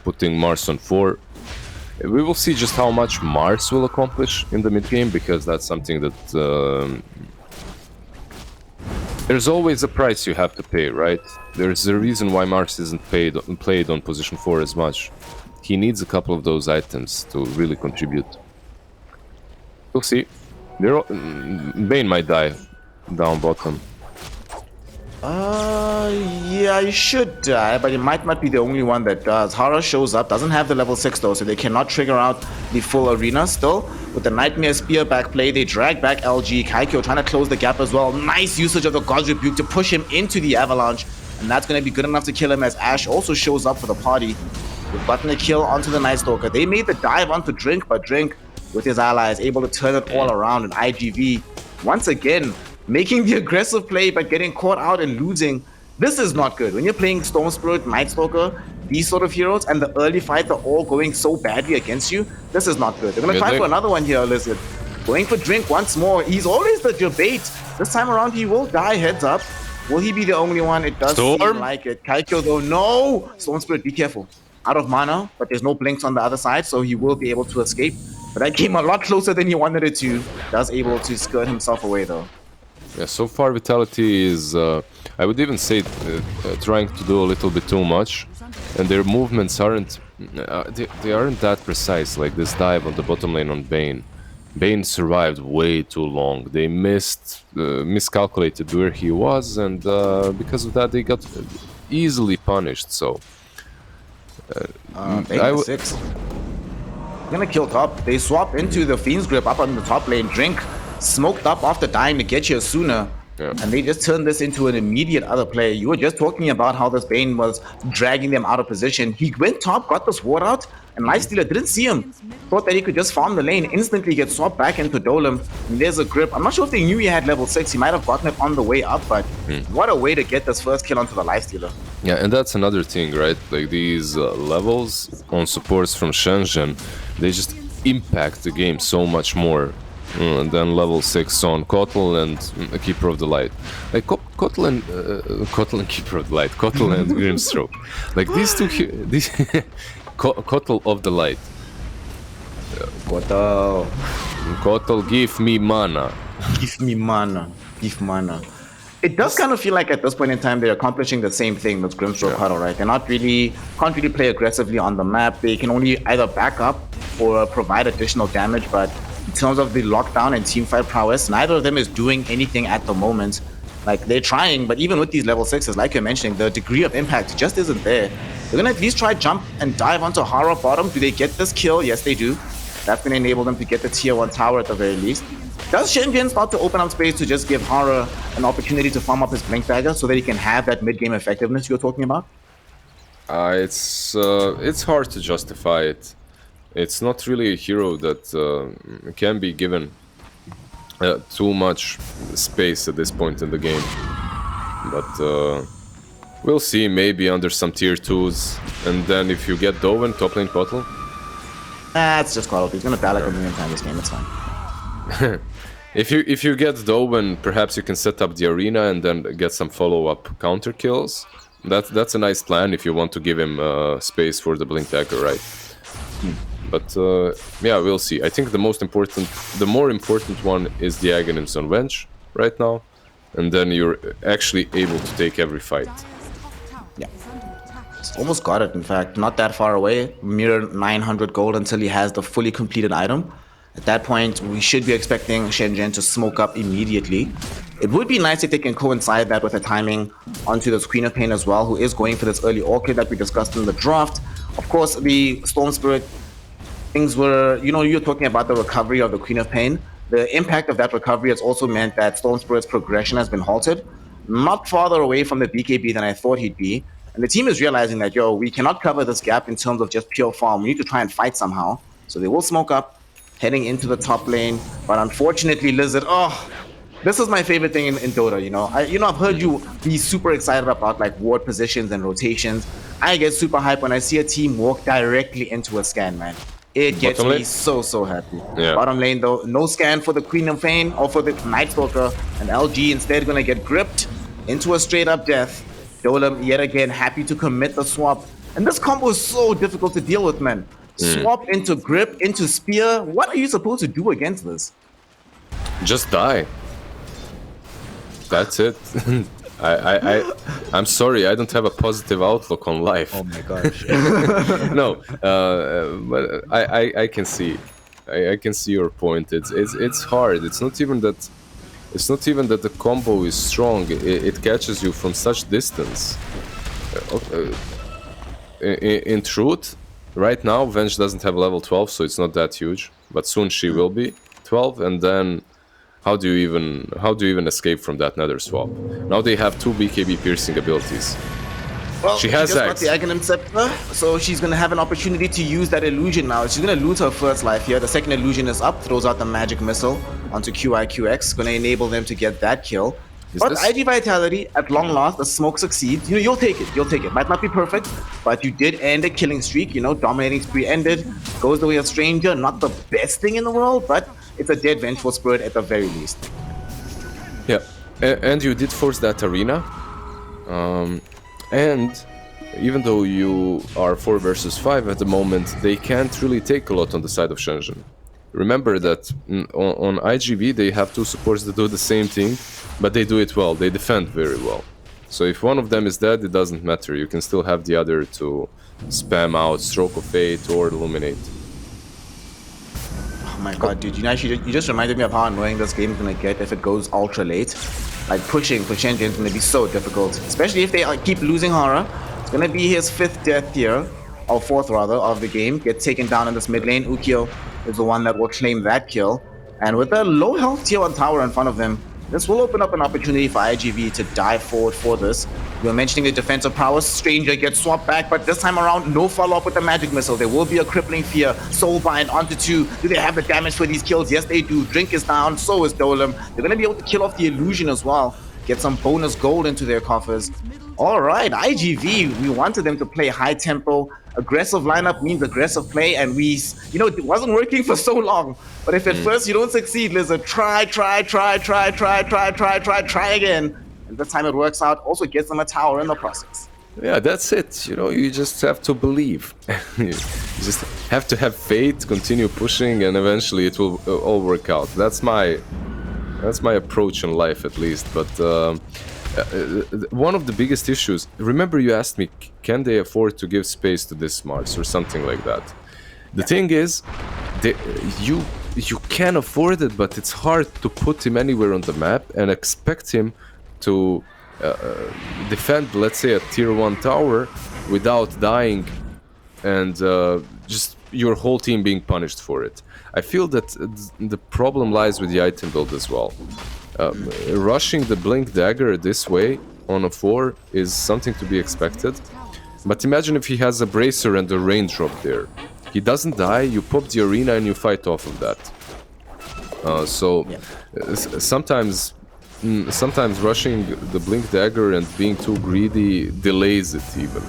Putting Mars on 4. We will see just how much Mars will accomplish in the mid-game, because that's something that... there's always a price you have to pay, right? There's a reason why Mars isn't played on position 4 as much. He needs a couple of those items to really contribute. We'll see. Bane might die down bottom. Yeah, he should die, but he might not be the only one that does. Hara shows up, doesn't have the level 6 though, so they cannot trigger out the full arena still. With the Nightmare Spear back play, they drag back LG. Kaikyo trying to close the gap as well. Nice usage of the God's Rebuke to push him into the Avalanche, and that's going to be good enough to kill him as Ash also shows up for the party. With button a kill onto the Night Stalker. They made the dive onto Drink, but Drink, with his allies, able to turn it all around, and iG.V, once again, making the aggressive play but getting caught out and losing. This is not good. When you're playing Storm Spirit, Night Stalker, these sort of heroes, and the early fights are all going so badly against you, this is not good. They're going to try for another one here, Lizard. Going for Drink once more. He's always the debate. This time around, he will die, heads up. Will he be the only one? It does seem like it. Kaikyo, though, no! Storm Spirit, be careful. Out of mana, but there's no blinks on the other side, so he will be able to escape. But that came a lot closer than he wanted it to. Does able to skirt himself away, though. Yeah, so far Vitality is, I would even say, trying to do a little bit too much, and their movements aren't, they aren't that precise. Like this dive on the bottom lane on Bane. Bane survived way too long. They miscalculated where he was, and because of that they got easily punished. So Bait 6. Gonna kill top. They swap into the Fiend's Grip up on the top lane. Drink smoked up after dying to get here sooner. Yeah. And they just turned this into an immediate other play. You were just talking about how this Bane was dragging them out of position. He went top, got this ward out, and Lifestealer didn't see him. Thought that he could just farm the lane, instantly get swapped back into Dolem. And there's a grip. I'm not sure if they knew he had level 6. He might have gotten it on the way up, but what a way to get this first kill onto the Lifestealer. Yeah, and that's another thing, right? Like these levels on supports from Shenzhen, they just impact the game so much more than level 6 on Kotal and Keeper of the Light. Like Kotal and Keeper of the Light, Kotal and Grimstroke. Like these two, these Kotal of the Light. Kotal, give me mana. Give me mana. Give mana. It does kind of feel like at this point in time they're accomplishing the same thing with Grimstroke Huddle, right? They're can't really play aggressively on the map. They can only either back up or provide additional damage, but in terms of the lockdown and teamfight prowess, neither of them is doing anything at the moment. Like, they're trying, but even with these level 6s, like you're mentioning, the degree of impact just isn't there. They're gonna at least try jump and dive onto Hara bottom. Do they get this kill? Yes, they do. That's gonna enable them to get the tier 1 tower at the very least. Does Shenzhen start to open up space to just give Hara an opportunity to farm up his Blink Dagger so that he can have that mid-game effectiveness you're talking about? It's hard to justify it. It's not really a hero that can be given too much space at this point in the game. But we'll see, maybe under some tier 2s. And then if you get Doven, top lane Kotal. It's just Kotal. He's gonna die like a million times this game, it's fine. If you get Doven, perhaps you can set up the arena and then get some follow-up counter kills. That's a nice plan if you want to give him space for the Blink Dagger, right? But yeah, we'll see. I think the more important one is the Aghanims on Venge right now, and then you're actually able to take every fight. Yeah, almost got it. In fact, not that far away. Mere 900 gold until he has the fully completed item. At that point, we should be expecting Shenzhen to smoke up immediately. It would be nice if they can coincide that with a timing onto this Queen of Pain as well, who is going for this early Orchid that we discussed in the draft. Of course, the Storm Spirit things were, you're talking about the recovery of the Queen of Pain. The impact of that recovery has also meant that Storm Spirit's progression has been halted. Not farther away from the BKB than I thought he'd be. And the team is realizing that, we cannot cover this gap in terms of just pure farm. We need to try and fight somehow. So they will smoke up, heading into the top lane. But unfortunately, Lizard, this is my favorite thing in Dota, I've heard you be super excited about like ward positions and rotations. I get super hyped when I see a team walk directly into a scan, man. It gets me so happy. Yeah. Bottom lane though, no scan for the Queen of Pain or for the Night Stalker, and LG instead gonna get gripped into a straight up death. Dolem yet again happy to commit the swap. And this combo is so difficult to deal with, man. Swap into grip, into spear. What are you supposed to do against this? Just die. That's it. I'm sorry, I don't have a positive outlook on life. Oh my gosh. No, but I can see, I can see your point. It's hard. It's not even that the combo is strong. It catches you from such distance. In truth, right now Venge doesn't have level 12, so it's not that huge. But soon she will be 12, and then how do you even escape from that nether swap? Now they have 2 BKB piercing abilities. Well, she has just got the Aghanim Scepter, so she's gonna have an opportunity to use that illusion now. She's gonna lose her first life here. The second illusion is up, throws out the magic missile onto QIQX, gonna enable them to get that kill. But IG Vitality, at long last, the smoke succeeds. You'll take it. Might not be perfect, but you did end a killing streak. Dominating spree ended. Goes the way of Stranger. Not the best thing in the world, but it's a dead Vengeful Spirit at the very least. Yeah, and you did force that arena. And even though you are 4 versus 5 at the moment, they can't really take a lot on the side of Shenzhen. Remember that on iG.V they have 2 supports that do the same thing, but they do it well. They defend very well. So if one of them is dead, it doesn't matter. You can still have the other to spam out Stroke of Fate or Illuminate. Oh my god, dude, you just reminded me of how annoying this game is gonna get if it goes ultra late. Like, pushing for Shenzhen is gonna be so difficult, especially if they keep losing Hara. It's gonna be his 5th death here. or fourth rather, of the game, gets taken down in this mid lane. Ukyo is the one that will claim that kill. And with a low health tier 1 tower in front of him, this will open up an opportunity for iG.V to dive forward for this. We were mentioning the defensive prowess. Stranger gets swapped back, but this time around, no follow-up with the magic missile. There will be a crippling fear. Soulbind onto 2. Do they have the damage for these kills? Yes, they do. Drink is down, so is Dolem. They're going to be able to kill off the illusion as well. Get some bonus gold into their coffers. All right, iG.V, we wanted them to play high tempo. Aggressive lineup means aggressive play, and it wasn't working for so long. But if at first you don't succeed, Lizard, try again. And this time it works out. Also gets them a tower in the process. Yeah, that's it. You just have to believe. You just have to have faith, continue pushing, and eventually it will all work out. That's my approach in life, at least. But one of the biggest issues, remember you asked me, can they afford to give space to this Mars or something like that? The thing is, you can afford it, but it's hard to put him anywhere on the map and expect him to defend, let's say, a tier 1 tower without dying and just your whole team being punished for it. I feel that the problem lies with the item build as well. Rushing the Blink Dagger this way on a 4 is something to be expected. But imagine if he has a Bracer and a Raindrop there. He doesn't die, you pop the arena and you fight off of that. Sometimes rushing the Blink Dagger and being too greedy delays it even.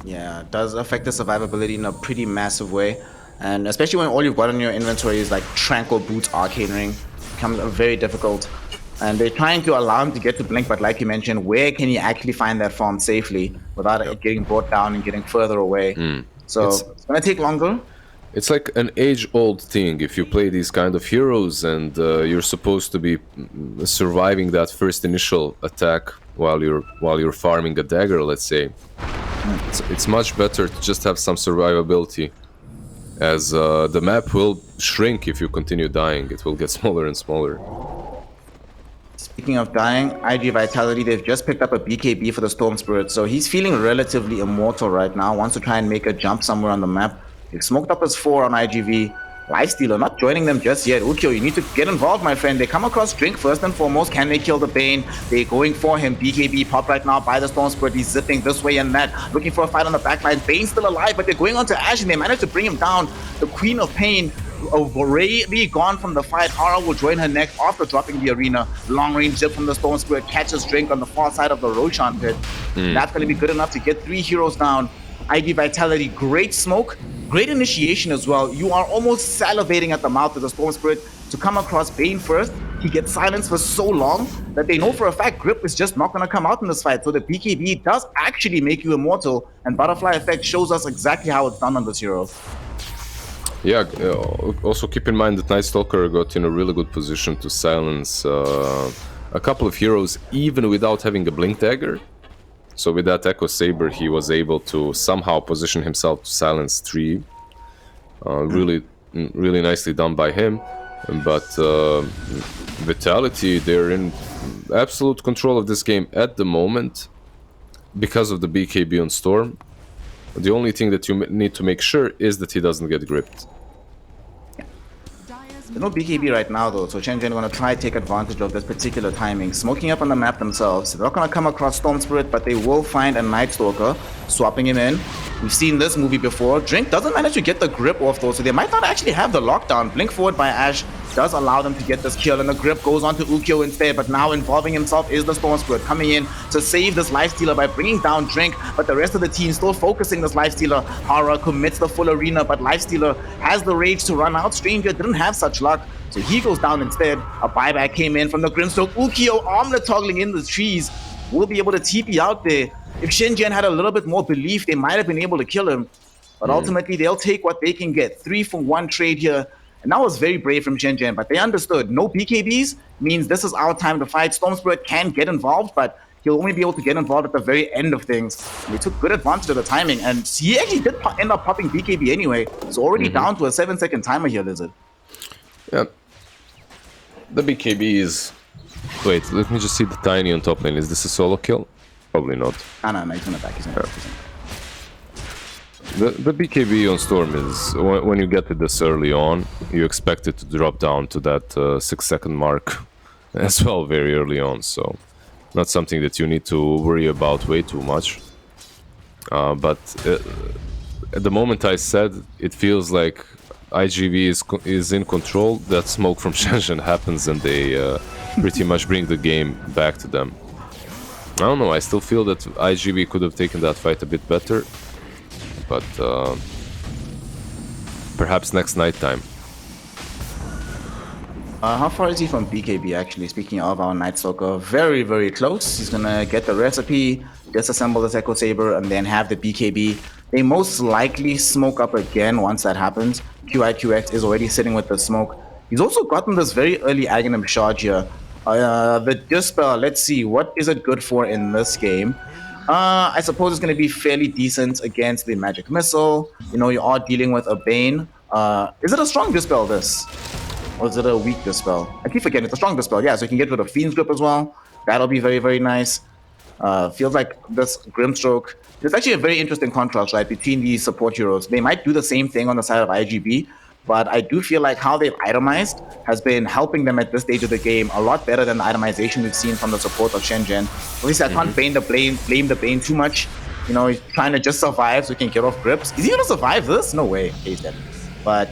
Yeah, it does affect the survivability in a pretty massive way. And especially when all you've got in your inventory is like Tranquil Boots, Arcane Ring, becomes very difficult. And they're trying to allow him to get to Blink, but like you mentioned, where can he actually find that farm safely without it getting brought down and getting further away? So it's going to take longer. It's like an age-old thing. If you play these kind of heroes and you're supposed to be surviving that first initial attack while you're farming a dagger, let's say, it's much better to just have some survivability, as the map will shrink if you continue dying. It will get smaller and smaller. Speaking of dying, iG Vitality, they've just picked up a BKB for the Storm Spirit, so he's feeling relatively immortal right now, wants to try and make a jump somewhere on the map. They've smoked up his 4 on iG.V. Lifestealer not joining them just yet. Ukyo, you need to get involved, my friend. They come across Drink first and foremost. Can they kill the Bane? They're going for him. BKB pop right now by the Storm Spirit. He's zipping this way and that, looking for a fight on the backline. Bane's still alive, but they're going on to Ash, and they manage to bring him down. The Queen of Pain already gone from the fight. Hara will join her next after dropping the arena. Long range zip from the Storm Spirit, catches Drink on the far side of the Roshan pit. That's going to be good enough to get 3 heroes down. iG Vitality, great smoke, great initiation as well. You are almost salivating at the mouth of the Storm Spirit to come across Bane first. He gets silenced for so long that they know for a fact Grip is just not going to come out in this fight. So the BKB does actually make you immortal, and Butterfly Effect shows us exactly how it's done on this hero. Yeah, also keep in mind that Night Stalker got in a really good position to silence a couple of heroes even without having a Blink Dagger. So with that Echo Saber, he was able to somehow position himself to silence 3. Really nicely done by him. But Vitality, they're in absolute control of this game at the moment because of the BKB on Storm. The only thing that you need to make sure is that he doesn't get gripped. There's no BKB right now though, so Shenzhen are going to try to take advantage of this particular timing. Smoking up on the map themselves. They're not going to come across Storm Spirit, but they will find a Night Stalker, swapping him in. We've seen this movie before. Drink doesn't manage to get the grip off though, so they might not actually have the lockdown. Blink forward by Ash does allow them to get this kill, and the grip goes on to Ukyo instead, but now involving himself is the Storm Spirit, coming in to save this Lifestealer by bringing down Drink, but the rest of the team still focusing this Lifestealer. Hara commits the full arena, but Lifestealer has the rage to run out. Stranger didn't have such luck, so he goes down instead. A buyback came in from the Grimstroke. Ukyo armlet toggling in the trees, will be able to TP out there. If Shenzhen had a little bit more belief, they might have been able to kill him, but ultimately they'll take what they can get. 3-for-1 trade here. And that was very brave from Shenzhen, but they understood no BKBs means this is our time to fight. Storm Spirit can get involved, but he'll only be able to get involved at the very end of things. And they took good advantage of the timing, and he actually did end up popping BKB anyway. So already down to a 7-second timer here, Lizard. Yeah. The BKB is... Wait, let me just see the Tiny on top lane. Is this a solo kill? Probably not. No, he's gonna back. He's gonna back. The BKB on Storm is when you get it this early on, you expect it to drop down to that 6-second mark as well very early on. So not something that you need to worry about way too much. But at the moment I said, it feels like iG.V is in control. That smoke from Shenzhen happens and they pretty much bring the game back to them. I don't know, I still feel that iG.V could have taken that fight a bit better. But perhaps next night time. How far is he from BKB actually? Speaking of our Night Stalker, very, very close. He's gonna get the recipe, disassemble the Echo Saber, and then have the BKB. They most likely smoke up again once that happens. QIQX is already sitting with the smoke. He's also gotten this very early Aghanim charge here. The Dispel, let's see, what is it good for in this game? I suppose it's going to be fairly decent against the Magic Missile. You know, you are dealing with a Bane. Is it a strong Dispel, this? Or is it a weak Dispel? I keep forgetting, it's a strong Dispel. Yeah, so you can get rid of Fiend's Grip as well. That'll be very, very nice. Feels like this Grimstroke. There's actually a very interesting contrast, right, between these support heroes. They might do the same thing on the side of iG.V, but I do feel like how they've itemized has been helping them at this stage of the game a lot better than the itemization we've seen from the support of Shenzhen. At least I can't blame the Bane too much. You know, he's trying to just survive so he can get off grips. Is he going to survive this? No way. Okay, he's dead. But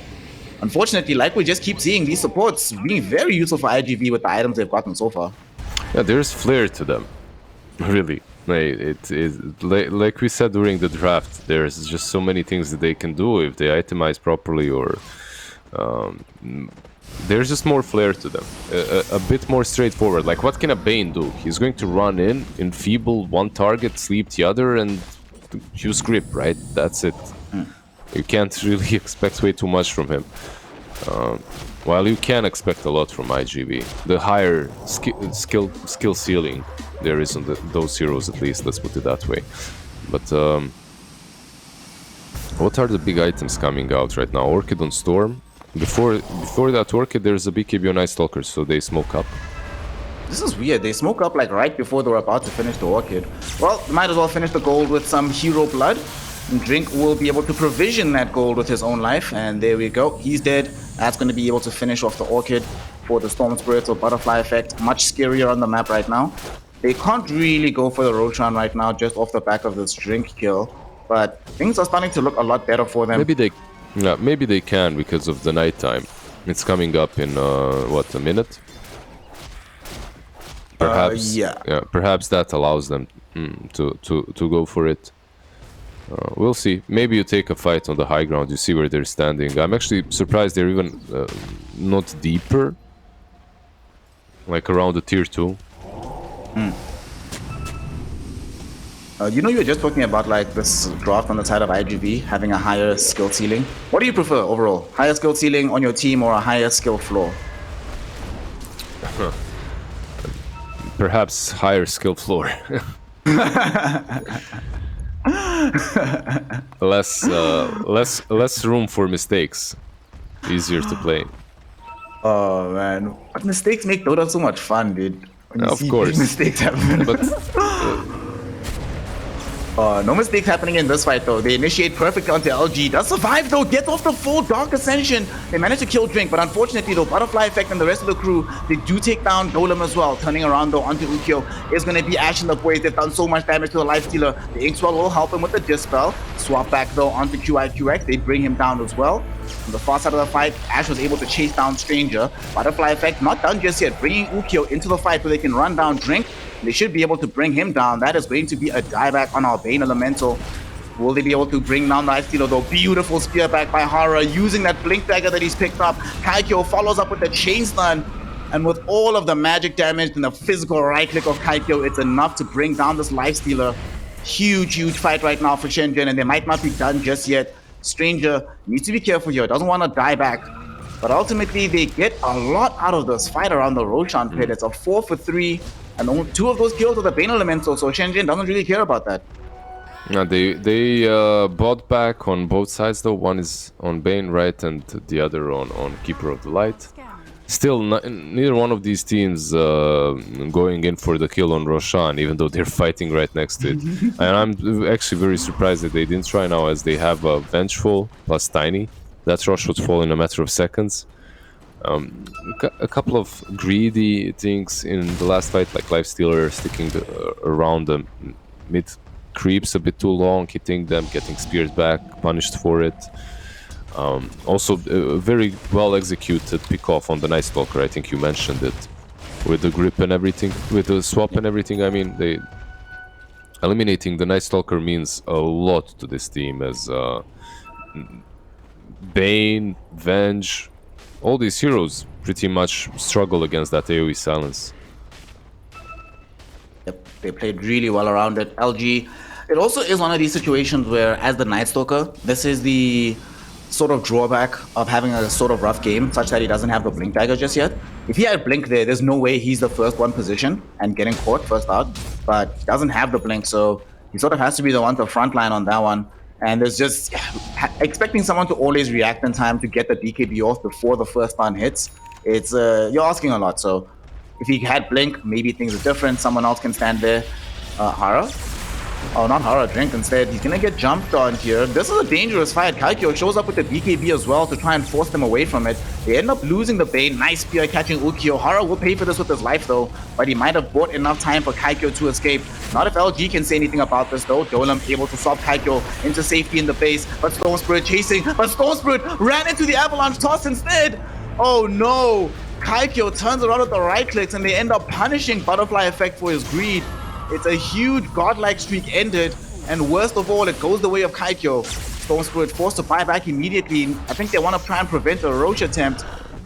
unfortunately, like we just keep seeing, these supports being very useful for iG.V with the items they've gotten so far. Yeah, there's flair to them. Really. It is like we said during the draft, there's just so many things that they can do if they itemize properly, or there's just more flair to them, a bit more straightforward. Like, what can a Bane do? He's going to run in, enfeeble one target, sleep the other, and use grip, right? That's it. You can't really expect way too much from him. While you can expect a lot from iG.V, the higher skill ceiling there is on those heroes, at least, let's put it that way. But what are the big items coming out right now? Orchid on Storm. Before that Orchid, there's a BKB on Night Stalker, so they smoke up. This is weird. They smoke up like right before they were about to finish the Orchid. Well, they might as well finish the gold with some hero blood. And Drink will be able to provision that gold with his own life, and there we go. He's dead. That's going to be able to finish off the Orchid for the Storm Spirits or Butterfly effect. Much scarier on the map right now. They can't really go for the Roshan right now just off the back of this Drink kill, but things are starting to look a lot better for them. Maybe they can because of the nighttime. It's coming up in what, a minute? Perhaps. Yeah. Perhaps that allows them to go for it. We'll see. Maybe you take a fight on the high ground. You see where they're standing. I'm actually surprised they're even not deeper, like around the tier 2. You know, you were just talking about like this draft on the side of iG.V having a higher skill ceiling. What do you prefer overall? Higher skill ceiling on your team or a higher skill floor? Perhaps higher skill floor. less room for mistakes. Easier to play. Oh man, but mistakes make Dota so much fun, dude. Of course. Mistakes happen. But no mistakes happening in this fight though. They initiate perfect onto LG. Does survive though, gets off the full Dark Ascension. They manage to kill Drink, but unfortunately though, Butterfly Effect and the rest of the crew, they do take down Golem as well. Turning around though onto Ukyo is going to be Ash and the boys. They've done so much damage to the Lifestealer. The Inkswell will help him with the Dispel. Swap back though onto QIQX. They bring him down as well. On the far side of the fight, Ash was able to chase down Stranger. Butterfly Effect not done just yet, bringing Ukyo into the fight so they can run down Drink. They should be able to bring him down. That is going to be a dieback on our Bane Elemental. Will they be able to bring down the Lifestealer though? Beautiful spear back by Hara using that Blink Dagger that he's picked up. Kaikyo follows up with the Chain Stun. And with all of the magic damage and the physical right click of Kaikyo, it's enough to bring down this Lifestealer. Huge, huge fight right now for Shenzhen, and they might not be done just yet. Stranger needs to be careful here. Doesn't want to die back. But ultimately, they get a lot out of this fight around the Roshan pit. It's a 4 for 3. And only 2 of those kills are the Bane Elemental, so Shenzhen doesn't really care about that. Yeah, they bought back on both sides though. One is on Bane, right, and the other on Keeper of the Light. still, neither one of these teams going in for the kill on Roshan, even though they're fighting right next to it. And I'm actually very surprised that they didn't try now, as they have a Vengeful plus Tiny. That rush would fall in a matter of seconds. A couple of greedy things in the last fight, like Lifestealer sticking around the mid creeps a bit too long, hitting them, getting speared back, punished for it. Also, a very well executed pick off on the Night Stalker. I think you mentioned it, with the grip and everything, with the swap and everything. I mean, they eliminating the Night Stalker means a lot to this team, as Bane, Venge, all these heroes pretty much struggle against that AoE silence. Yep, they played really well around it. LG, it also is one of these situations where, as the Night Stalker, this is the sort of drawback of having a sort of rough game, such that he doesn't have the Blink Dagger just yet. If he had Blink there's no way he's the first one position and getting caught first out, but he doesn't have the Blink, so he sort of has to be the one to frontline on that one. And there's just expecting someone to always react in time to get the DKB off before the first stun hits. It's you're asking a lot. So if he had Blink, maybe things are different. Someone else can stand there. Hara? Oh, not Hara, Drink instead. He's gonna get jumped on here. This is a dangerous fight. Kaikyo shows up with the BKB as well to try and force them away from it. They end up losing the Bane. Nice spear catching Ukyo. Hara will pay for this with his life though, but he might have bought enough time for Kaikyo to escape. Not if LG can say anything about this though. Dolam able to swap Kaikyo into safety in the base, but Storm Spirit chasing. But Storm Spirit ran into the Avalanche toss instead. Oh no! Kaikyo turns around with the right clicks and they end up punishing Butterfly Effect for his greed. It's a huge godlike streak ended, and worst of all, it goes the way of Kaikyo. Storm Spirit forced to buy back immediately. I think they want to try and prevent a Roche attempt.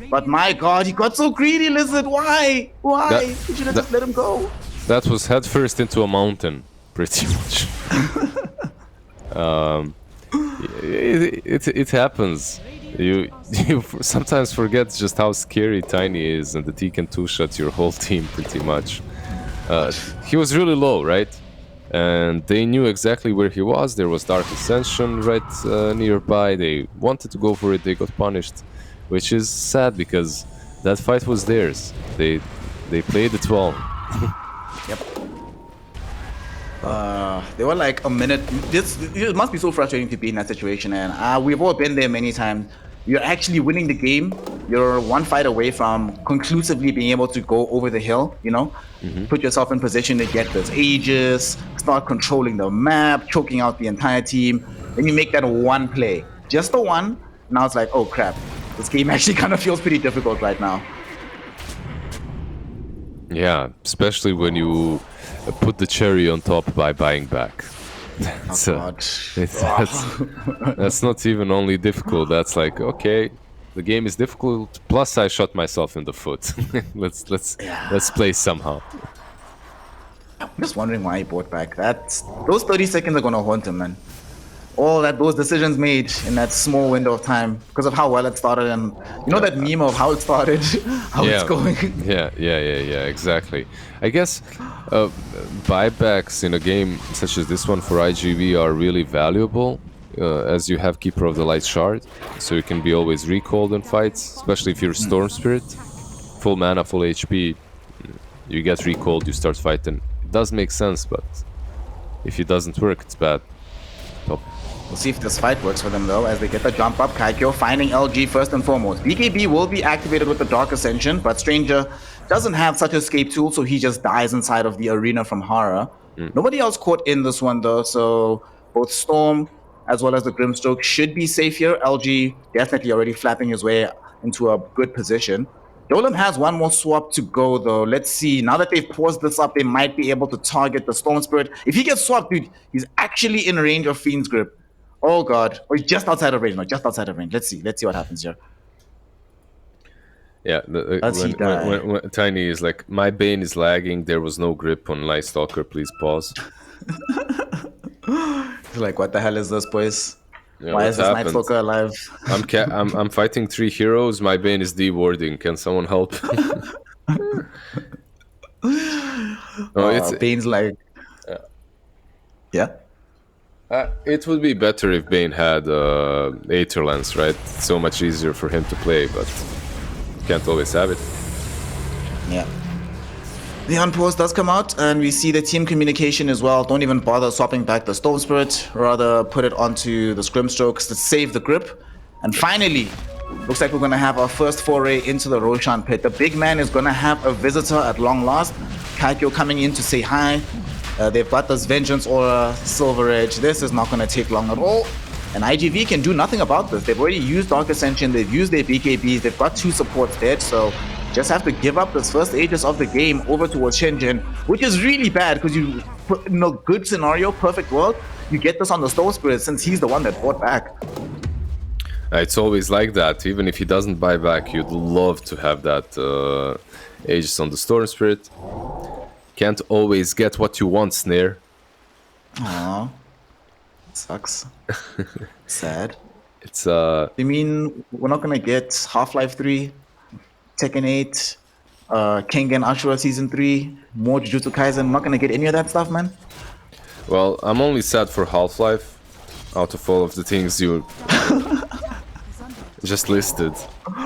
But my god, he got so greedy, Lizard. Why? Why? You should have just let him go. That was head first into a mountain, pretty much. It happens. You sometimes forget just how scary Tiny is, and that he can two-shot your whole team pretty much. He was really low, right? And they knew exactly where he was. There was Dark Ascension right nearby. They wanted to go for it. They got punished, which is sad because that fight was theirs. They played it well. Yep. They were like a minute. It must be so frustrating to be in that situation, and we've all been there many times. You're actually winning the game. You're one fight away from conclusively being able to go over the hill, you know? Put yourself in position to get this Aegis, start controlling the map, choking out the entire team. Then you make that one play. Just the one. Now it's like, oh crap. This game actually kind of feels pretty difficult right now. Yeah, especially when you put the cherry on top by buying back. That's not even only difficult. That's like, okay, the game is difficult. Plus, I shot myself in the foot. let's play somehow. I'm just wondering why he bought back. Those 30 seconds are gonna haunt him, man. All those decisions made in that small window of time because of how well it started, and you know that meme of how it started, how it's going. Yeah, exactly. I guess buybacks in a game such as this one for iG.V are really valuable, as you have Keeper of the Light Shard, so you can be always recalled in fights, especially if you're Storm Spirit. Full mana, full HP, you get recalled, you start fighting. It does make sense, but if it doesn't work, it's bad. Top. We'll see if this fight works for them though, as they get the jump up. Kaikyo finding LG first and foremost. BKB will be activated with the Dark Ascension, but Stranger doesn't have such escape tool, so he just dies inside of the arena from Hara. Nobody else caught in this one though, so both Storm as well as the Grimstroke should be safe here. LG definitely already flapping his way into a good position. Dolam has one more swap to go though. Let's see. Now that they've paused this up, they might be able to target the Storm Spirit. If he gets swapped, dude, he's actually in range of Fiend's Grip. Oh god. Or he's just outside of range. No, just outside of range. Let's see what happens here. Yeah, when Tiny is like, my Bane is lagging, there was no grip on Night Stalker, please pause. He's like, what the hell is this, boys? Yeah, why is this Night Stalker alive? I'm fighting 3 heroes, my Bane is dewarding, can someone help? Bane's like... Yeah? It would be better if Bane had Aether Lance, right? It's so much easier for him to play, but can't always have it. Yeah. The unpause does come out, and we see the team communication as well. Don't even bother swapping back the Storm Spirit, rather put it onto the Scrim Strokes to save the grip. And finally, looks like we're going to have our first foray into the Roshan pit. The big man is going to have a visitor at long last. Kaikyo coming in to say hi. They've got this Vengeance Aura, Silver Edge. This is not going to take long at all. And iG.V can do nothing about this. They've already used Dark Ascension. They've used their BKBs. They've got 2 supports dead. So just have to give up this first Aegis of the game over towards Shenzhen, which is really bad because you put in a good scenario, perfect world, you get this on the Storm Spirit since he's the one that bought back. It's always like that. Even if he doesn't buy back, you'd love to have that Aegis on the Storm Spirit. Can't always get what you want, Snare. Aww. Sucks. Sad. It's You mean we're not gonna get Half-Life 3, Tekken 8, Kengan Ashura Season 3, more Jujutsu Kaisen? I'm not gonna get any of that stuff, man. well, I'm only sad for Half-Life out of all of the things you just listed.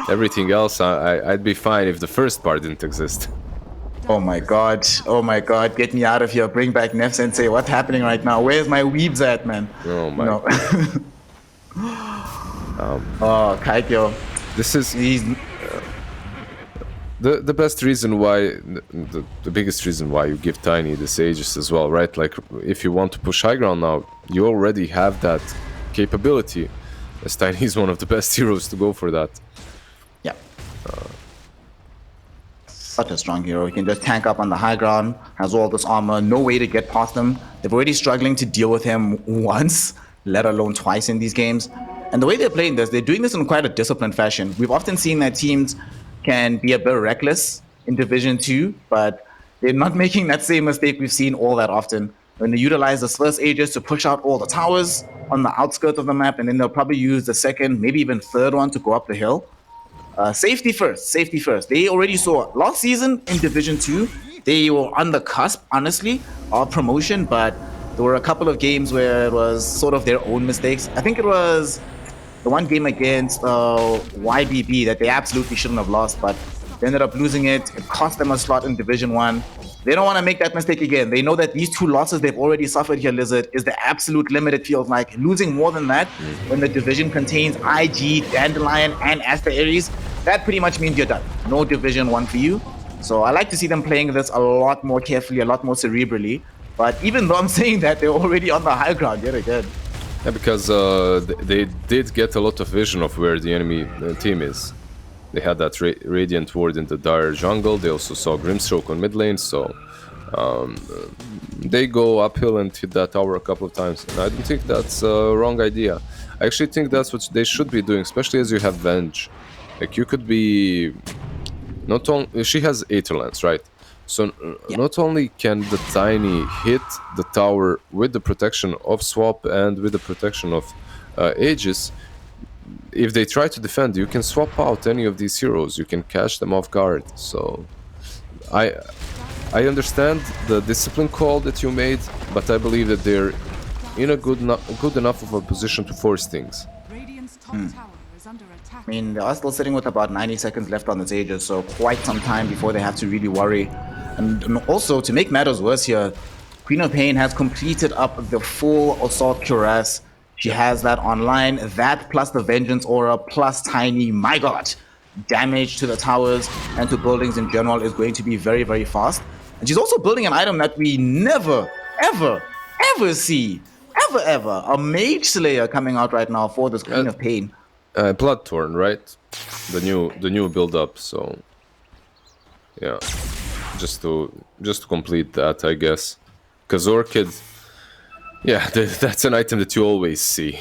Everything else, I'd be fine if the first part didn't exist. Oh my god, get me out of here. Bring back Nef Sensei. What's happening right now? Where's my weebs at, man? Oh my. No. Oh, Kaikyo. This is He's the best reason why, the biggest reason why you give Tiny this Aegis as well, right? Like, if you want to push high ground now, you already have that capability, as Tiny is one of the best heroes to go for that. yeah. Such a strong hero. He can just tank up on the high ground, has all this armor, no way to get past him. They're already struggling to deal with him once, let alone twice in these games. And the way they're playing this, they're doing this in quite a disciplined fashion. We've often seen that teams can be a bit reckless in Division 2, but they're not making that same mistake we've seen all that often. When they utilize this first Aegis to push out all the towers on the outskirts of the map, and then they'll probably use the second, maybe even third one to go up the hill. Safety first, safety first. They already saw last season in Division 2, they were on the cusp, honestly, of promotion, but there were a couple of games where it was sort of their own mistakes. I think it was the one game against YBB that they absolutely shouldn't have lost, but they ended up losing it. It cost them a slot in Division 1. They don't want to make that mistake again. They know that these 2 losses they've already suffered here, Lizard, is the absolute limit, it feels like. Losing more than that when the division contains IG, Dandelion, and Aster Ares, that pretty much means you're done. No Division 1 for you. So I like to see them playing this a lot more carefully, a lot more cerebrally. But even though I'm saying that, they're already on the high ground yet again. Yeah, because they did get a lot of vision of where the enemy team is. They had that Radiant Ward in the Dire jungle. They also saw Grimstroke on mid lane, so they go uphill and hit that tower a couple of times. And I don't think that's a wrong idea. I actually think that's what they should be doing, especially as you have Venge. Like, you could be... Not only... She has Aetherlands, right? So not only can the Tiny hit the tower with the protection of Swap and with the protection of Aegis, if they try to defend, you can swap out any of these heroes. You can catch them off guard. So I understand the discipline call that you made, but I believe that they're in a good enough of a position to force things. I mean, they are still sitting with about 90 seconds left on this Aegis, so quite some time before they have to really worry. And also, to make matters worse here, Queen of Pain has completed up the full Assault Cuirass. She has that online, that plus the Vengeance Aura, plus Tiny. My god! Damage to the towers and to buildings in general is going to be very, very fast. And she's also building an item that we never, ever, ever see. Ever. A Mage Slayer coming out right now for this Queen of Pain. Bloodthorn, right? The new build-up, so... Yeah. Just to complete that, I guess. Because Orchid... Yeah, that's an item that you always see.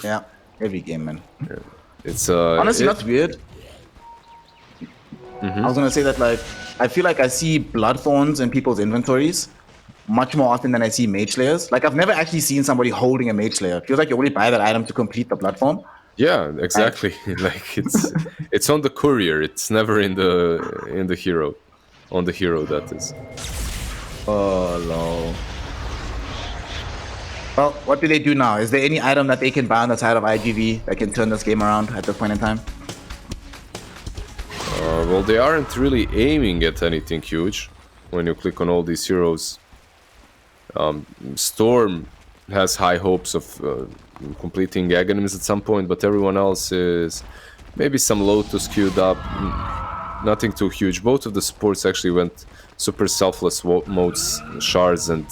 Yeah, every game, man. Yeah. It's honestly, that's weird. I was gonna say that, like, I feel like I see Bloodthorns in people's inventories much more often than I see Mage Slayers. Like, I've never actually seen somebody holding a Mage Slayer. It feels like you only buy that item to complete the blood form. Yeah, exactly. Like, it's on the courier. It's never in the hero. On the hero, that is. Oh no. Well, what do they do now? Is there any item that they can buy on the side of iG.V that can turn this game around at this point in time? Well, they aren't really aiming at anything huge when you click on all these heroes. Storm has high hopes of completing Aghanims at some point, but everyone else is maybe some Lotus queued up. Nothing too huge. Both of the supports actually went super selfless modes, shards, and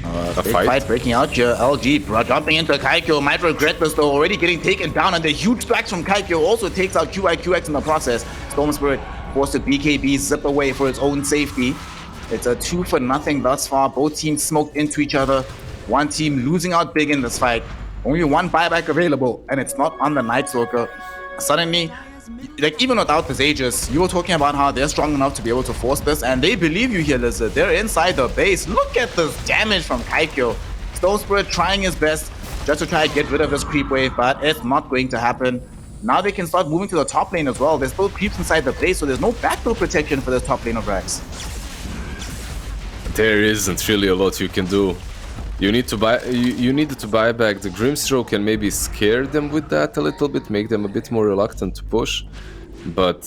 a Big fight breaking out here. LG jumping into Kaikyo. Might regret this though. Already getting taken down, and the huge strikes from Kaikyo also takes out QIQX in the process. Storm Spirit forced to BKB zip away for its own safety. It's a 2-0 thus far. Both teams smoked into each other. One team losing out big in this fight. Only one buyback available, and it's not on the Night Stalker. Suddenly, like even without this Aegis, you were talking about how they're strong enough to be able to force this, and they believe you here, Lizard. They're inside the base. Look at this damage from Kaikyo. Stone Spirit trying his best just to try to get rid of this creep wave, but it's not going to happen. Now they can start moving to the top lane as well. There's still creeps inside the base, so there's no backdoor protection for this top lane of Rax. There isn't really a lot you can do. You need to buy. You needed to buy back the Grimstroke and maybe scare them with that a little bit, make them a bit more reluctant to push. But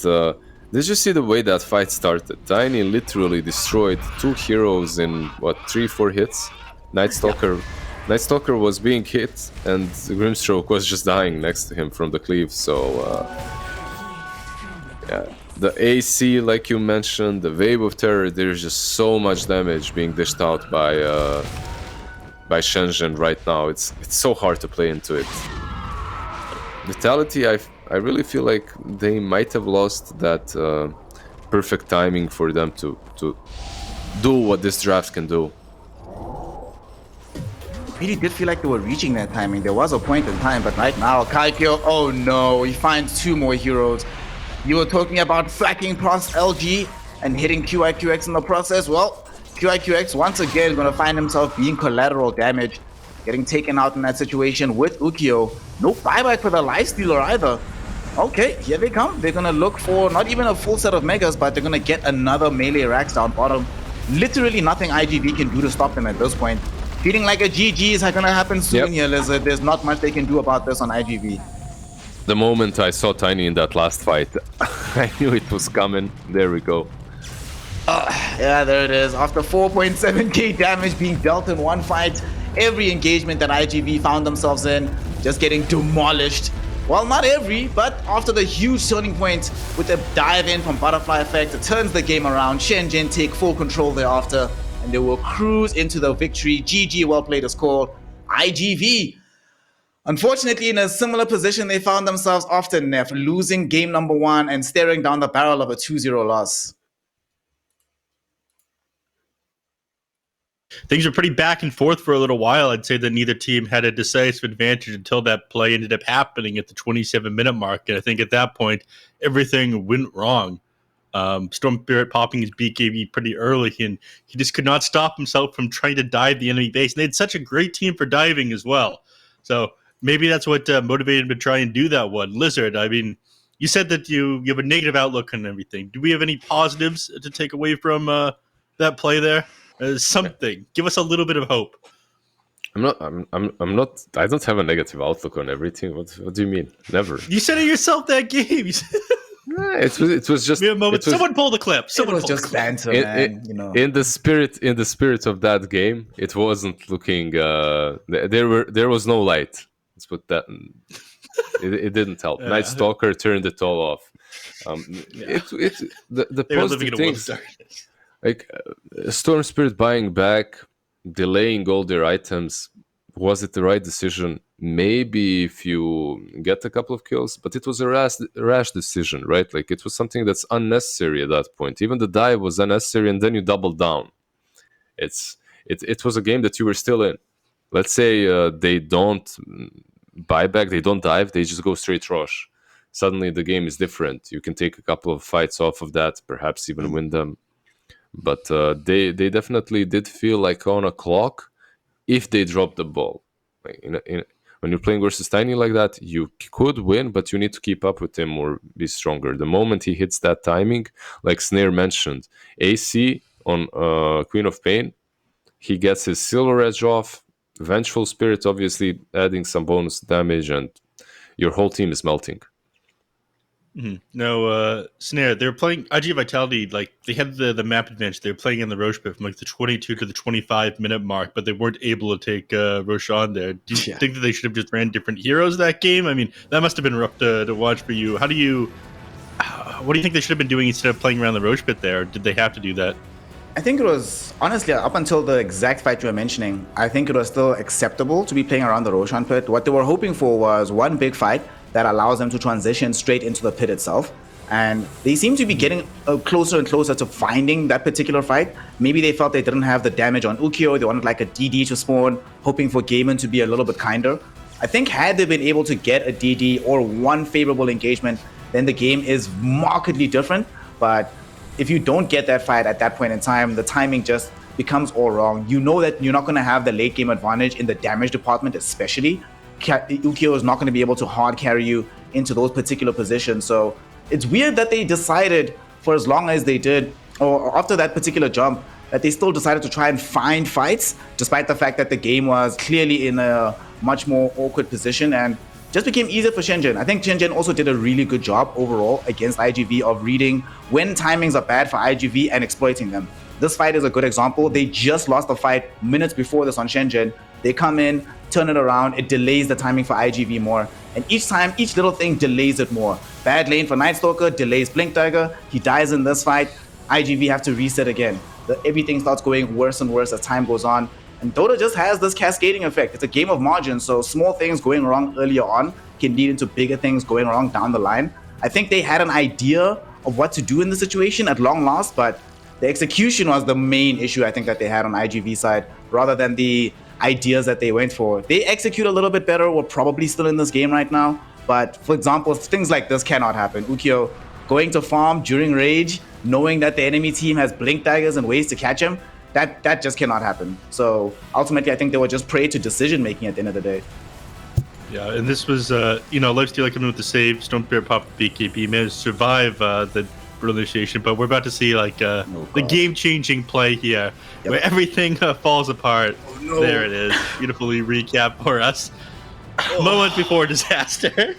did you see the way that fight started? Tiny literally destroyed 2 heroes in what 3-4 hits. Night Stalker was being hit, and the Grimstroke was just dying next to him from the cleave. So yeah. The AC, like you mentioned, the Wave of Terror, there's just so much damage being dished out by Shenzhen right now. It's so hard to play into it. Vitality, I really feel like they might have lost that perfect timing for them to do what this draft can do. Really did feel like they were reaching that timing. There was a point in time, but right now, Kaikyo, oh no, he finds 2 more heroes. You were talking about fracking past LG and hitting QIQX in the process. Well, QIQX once again going to find himself being collateral damage, getting taken out in that situation with Ukyo. No buyback for the Lifestealer either. Okay, here they come. They're going to look for not even a full set of megas, but they're going to get another melee Rax down bottom. Literally nothing iG.V can do to stop them at this point. Feeling like a GG is going to happen soon here, Lizard. There's not much they can do about this on iG.V. The moment I saw Tiny in that last fight, I knew it was coming. There we go. Yeah, there it is. After 4.7k damage being dealt in one fight, every engagement that iG.V found themselves in just getting demolished. Well, not every, but after the huge turning point with the dive in from Butterfly Effect, it turns the game around. Shenzhen take full control thereafter, and they will cruise into the victory. GG, well played is called. iG.V, unfortunately, in a similar position they found themselves after Nef, losing game number 1 and staring down the barrel of a 2-0 loss. Things were pretty back and forth for a little while. I'd say that neither team had a decisive advantage until that play ended up happening at the 27-minute mark. And I think at that point, everything went wrong. Storm Spirit popping his BKB pretty early, and he just could not stop himself from trying to dive the enemy base. And they had such a great team for diving as well. So maybe that's what motivated him to try and do that one. Lizard, I mean, you said that you have a negative outlook on everything. Do we have any positives to take away from that play there? Something. Give us a little bit of hope. I'm not. I don't have a negative outlook on everything. What do you mean? Never. You said it yourself that game. It was just. Someone pull the clip. Someone it was just banter, man. You know. In the spirit of that game, it wasn't looking. There was no light. Let's put that. It didn't help. Night Stalker turned it all off. The positive things. Like Storm Spirit buying back, delaying all their items, was it the right decision? Maybe if you get a couple of kills, but it was a rash decision, right? Like it was something that's unnecessary at that point. Even the dive was unnecessary, and then you doubled down. It was a game that you were still in. Let's say they don't buy back, they don't dive, they just go straight rush. Suddenly the game is different. You can take a couple of fights off of that, perhaps even win them. But they definitely did feel like on a clock if they dropped the ball. Like when you're playing versus Tiny like that, you could win, but you need to keep up with him or be stronger. The moment he hits that timing, like Snare mentioned, AC on Queen of Pain, he gets his Silver Edge off, Vengeful Spirit obviously adding some bonus damage, and your whole team is melting. No, Snare, they were playing IG Vitality, like, they had the map advantage. They were playing in the Roche pit from, like, the 22 to the 25-minute mark, but they weren't able to take Roche on there. Do you Yeah. think that they should have just ran different heroes that game? I mean, that must have been rough to watch for you. What do you think they should have been doing instead of playing around the Roche pit there? Or did they have to do that? I think it was, honestly, up until the exact fight you were mentioning, I think it was still acceptable to be playing around the Roshan pit. What they were hoping for was one big fight that allows them to transition straight into the pit itself. And they seem to be getting closer and closer to finding that particular fight. Maybe they felt they didn't have the damage on Ukyo. They wanted like a DD to spawn, hoping for Gaiman to be a little bit kinder. I think had they been able to get a DD or one favorable engagement, then the game is markedly different. But if you don't get that fight at that point in time, the timing just becomes all wrong. You know that you're not going to have the late game advantage in the damage department, especially. Ukyo is not going to be able to hard carry you into those particular positions. So it's weird that they decided, for as long as they did, or after that particular jump, that they still decided to try and find fights, despite the fact that the game was clearly in a much more awkward position and just became easier for Shenzhen. I think Shenzhen also did a really good job overall against iG.V of reading when timings are bad for iG.V and exploiting them. This fight is a good example. They just lost the fight minutes before this on Shenzhen. They come in, turn it around, it delays the timing for iG.V more. And each time, each little thing delays it more. Bad lane for Night Stalker, delays Blink Dagger, he dies in this fight, iG.V have to reset again. Everything starts going worse and worse as time goes on. And Dota just has this cascading effect. It's a game of margins, so small things going wrong earlier on can lead into bigger things going wrong down the line. I think they had an idea of what to do in the situation at long last, but the execution was the main issue I think that they had on iG.V side, rather than the ideas that they went for. They execute a little bit better, we're probably still in this game right now, but for example, things like this cannot happen. Ukyo going to farm during Rage, knowing that the enemy team has Blink Daggers and ways to catch him, that just cannot happen. So ultimately, I think they were just prey to decision making at the end of the day. Yeah, and this was, Lifestealer coming with the save, Stonebear pop BKB, managed to survive the brutal initiation, but we're about to see the game-changing play here, where everything falls apart. Oh, no. There it is, beautifully recap for us. Moment before disaster.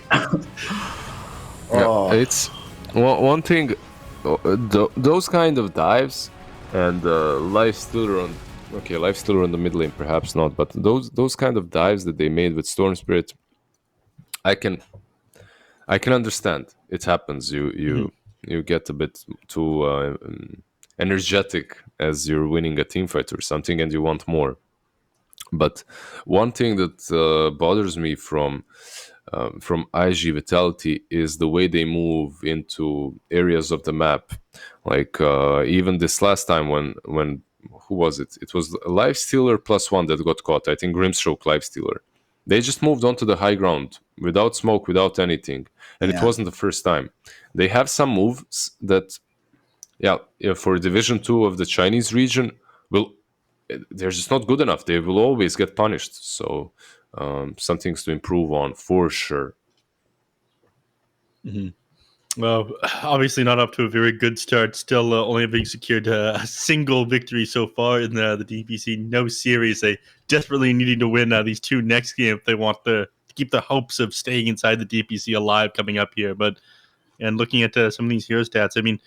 Yeah, it's one thing. Those kind of dives and Lifestealer on the mid lane perhaps not, but those kind of dives that they made with Storm Spirit, I can understand. It happens. You get a bit too energetic as you're winning a team fight or something, and you want more. But one thing that bothers me from IG Vitality is the way they move into areas of the map. Like even this last time when who was it? It was Lifestealer +1 that got caught. I think Grimstroke Lifestealer. They just moved onto the high ground without smoke, without anything, and it wasn't the first time. They have some moves that, for Division 2 of the Chinese region, they're just not good enough. They will always get punished. So some things to improve on for sure. Mm-hmm. Well, obviously not up to a very good start. Still only having secured a single victory so far in the DPC. No series. They desperately needing to win these two next games if they want to keep the hopes of staying inside the DPC alive coming up here. And looking at some of these hero stats, I mean,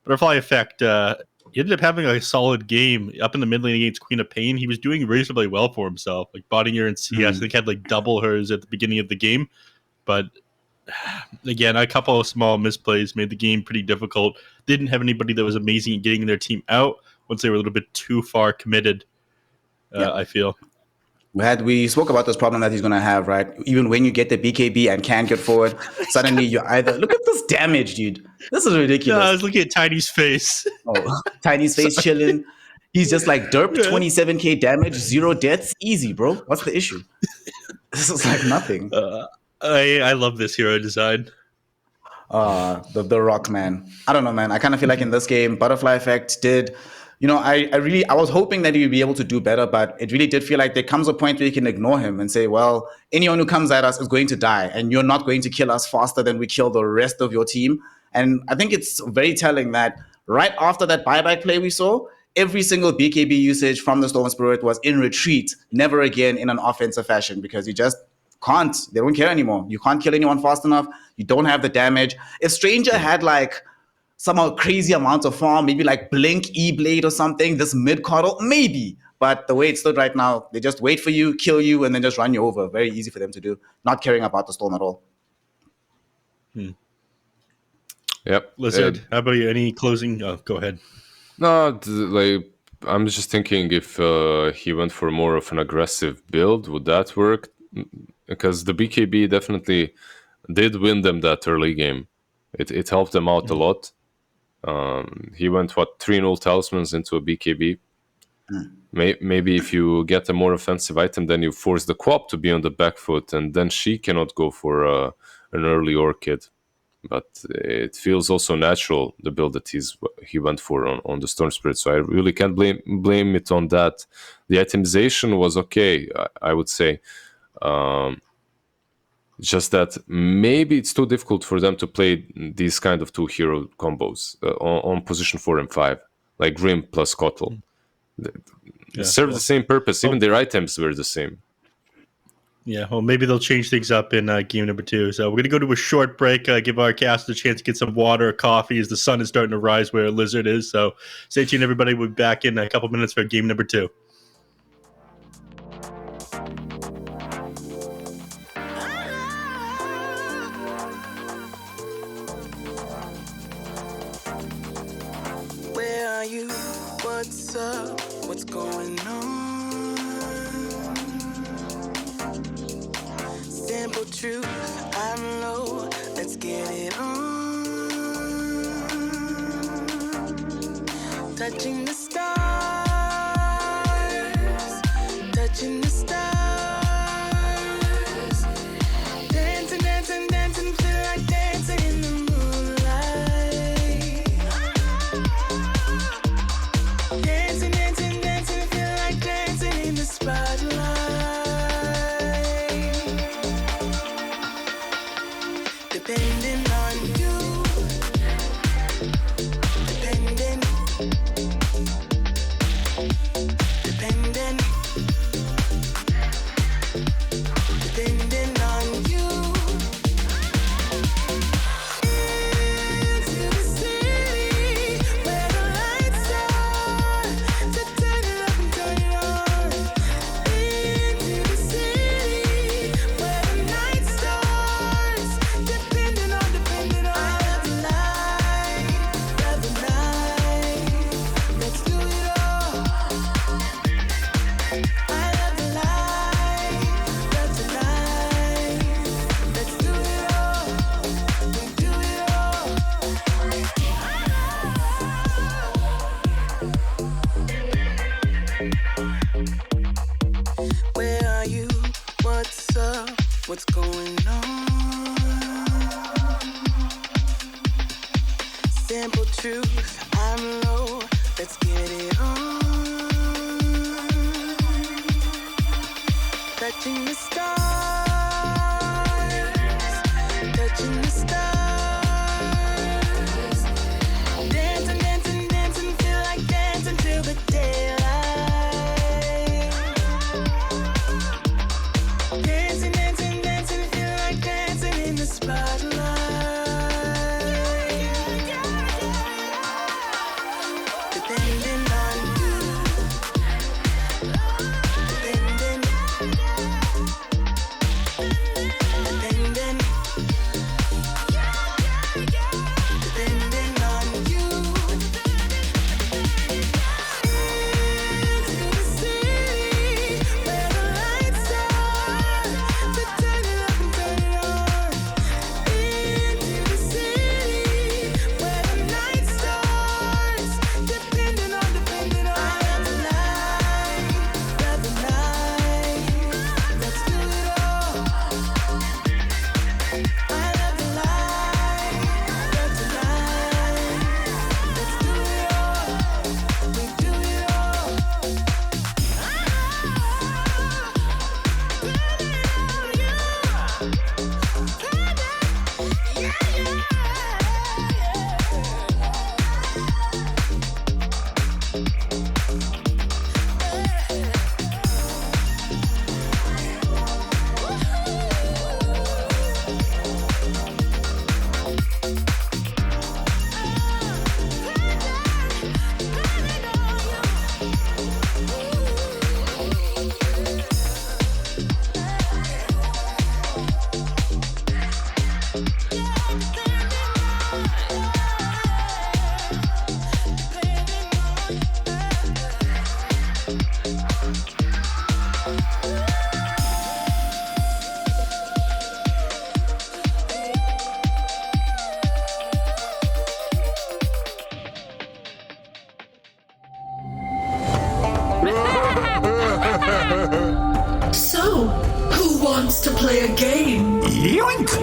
Butterfly Effect, he ended up having a solid game up in the mid lane against Queen of Pain. He was doing reasonably well for himself. Like botting her in CS, I think had double hers at the beginning of the game. But again, a couple of small misplays made the game pretty difficult. Didn't have anybody that was amazing at getting their team out once they were a little bit too far committed, I feel. We spoke about this problem that he's going to have, right? Even when you get the BKB and can't get forward, suddenly you either... Look at this damage, dude. This is ridiculous. I was looking at Tiny's face. Oh, Tiny's face chilling. He's just like, derp, 27k damage, 0 deaths. Easy, bro. What's the issue? This is like nothing. I love this hero design. The Rock, man. I don't know, man. I kind of feel like in this game, Butterfly Effect did... I was hoping that he would be able to do better, but it really did feel like there comes a point where you can ignore him and say, well, anyone who comes at us is going to die, and you're not going to kill us faster than we kill the rest of your team. And I think it's very telling that right after that buyback play we saw, every single BKB usage from the Storm Spirit was in retreat, never again in an offensive fashion, because he just can't. They don't care anymore. You can't kill anyone fast enough. You don't have the damage. If Stranger had like somehow crazy amounts of farm, maybe like Blink, E-Blade or something, this mid-coddle, maybe. But the way it stood right now, they just wait for you, kill you, and then just run you over. Very easy for them to do. Not caring about the storm at all. Yep. Lizard, how about you? Any closing? Oh, go ahead. No, like I'm just thinking if he went for more of an aggressive build, would that work? Because the BKB definitely did win them that early game. It helped them out a lot. He went 3-0 talismans into a BKB. Maybe if you get a more offensive item, then you force the co-op to be on the back foot, and then she cannot go for an early Orchid. But it feels also natural, the build that he went for on the Storm Spirit. So I really can't blame it on that. The itemization was okay, I would say. Just that maybe it's too difficult for them to play these kind of 2 hero combos on position 4 and 5, like Grim plus Kotl. Serve the same purpose. Even their items were the same. Yeah, well, maybe they'll change things up in game number 2. So we're going to go to a short break, give our cast a chance to get some water or coffee as the sun is starting to rise where Lizard is. So stay tuned, everybody. We'll be back in a couple minutes for game number 2. Where are you? What's up? What's going on? Simple truth, I'm low, let's get it on. Touching the stars, touching the stars. Dancing, dancing, dancing, feel like dancing in the moonlight. Dancing, dancing, dancing, feel like dancing in the spotlight. Depending on you, depending, depending, depending on you. Into the city where the lights are, to turn it up and turn it on. Into the city where the night starts, depending on. I love the night, let's do it all. I love the night, let's do it all. We do it all. Where are you? What's up? What's going on? Simple truth, I'm low, let's get it on. Touching the stars, touching the stars. Dancing, dancing, dancing, feel like dancing till the daylight. Dancing, dancing, dancing, feel like dancing in the spotlight. Depending on you, depending, depending, depending on you. Into the city where the lights are, to turn it up and turn it on.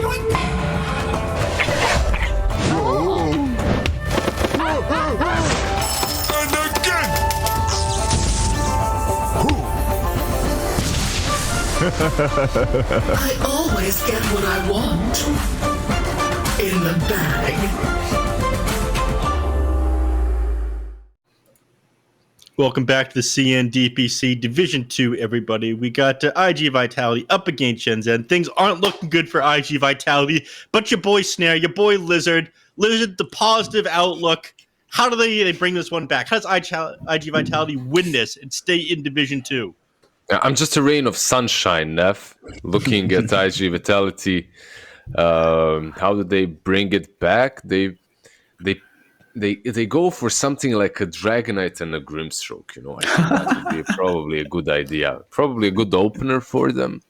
And again! I always get what I want. In the bag. Welcome back to the CN/DPC Division 2, everybody. We got IG Vitality up against Shenzhen. Things aren't looking good for IG Vitality, but your boy Snare, your boy Lizard, the positive outlook. How do they bring this one back? How does IG Vitality win this and stay in Division 2? I'm just a rain of sunshine, Neff, looking at IG Vitality. How do they bring it back? They go for something like a Dragonite and a Grimstroke. You know, I think that would be probably a good idea. Probably a good opener for them.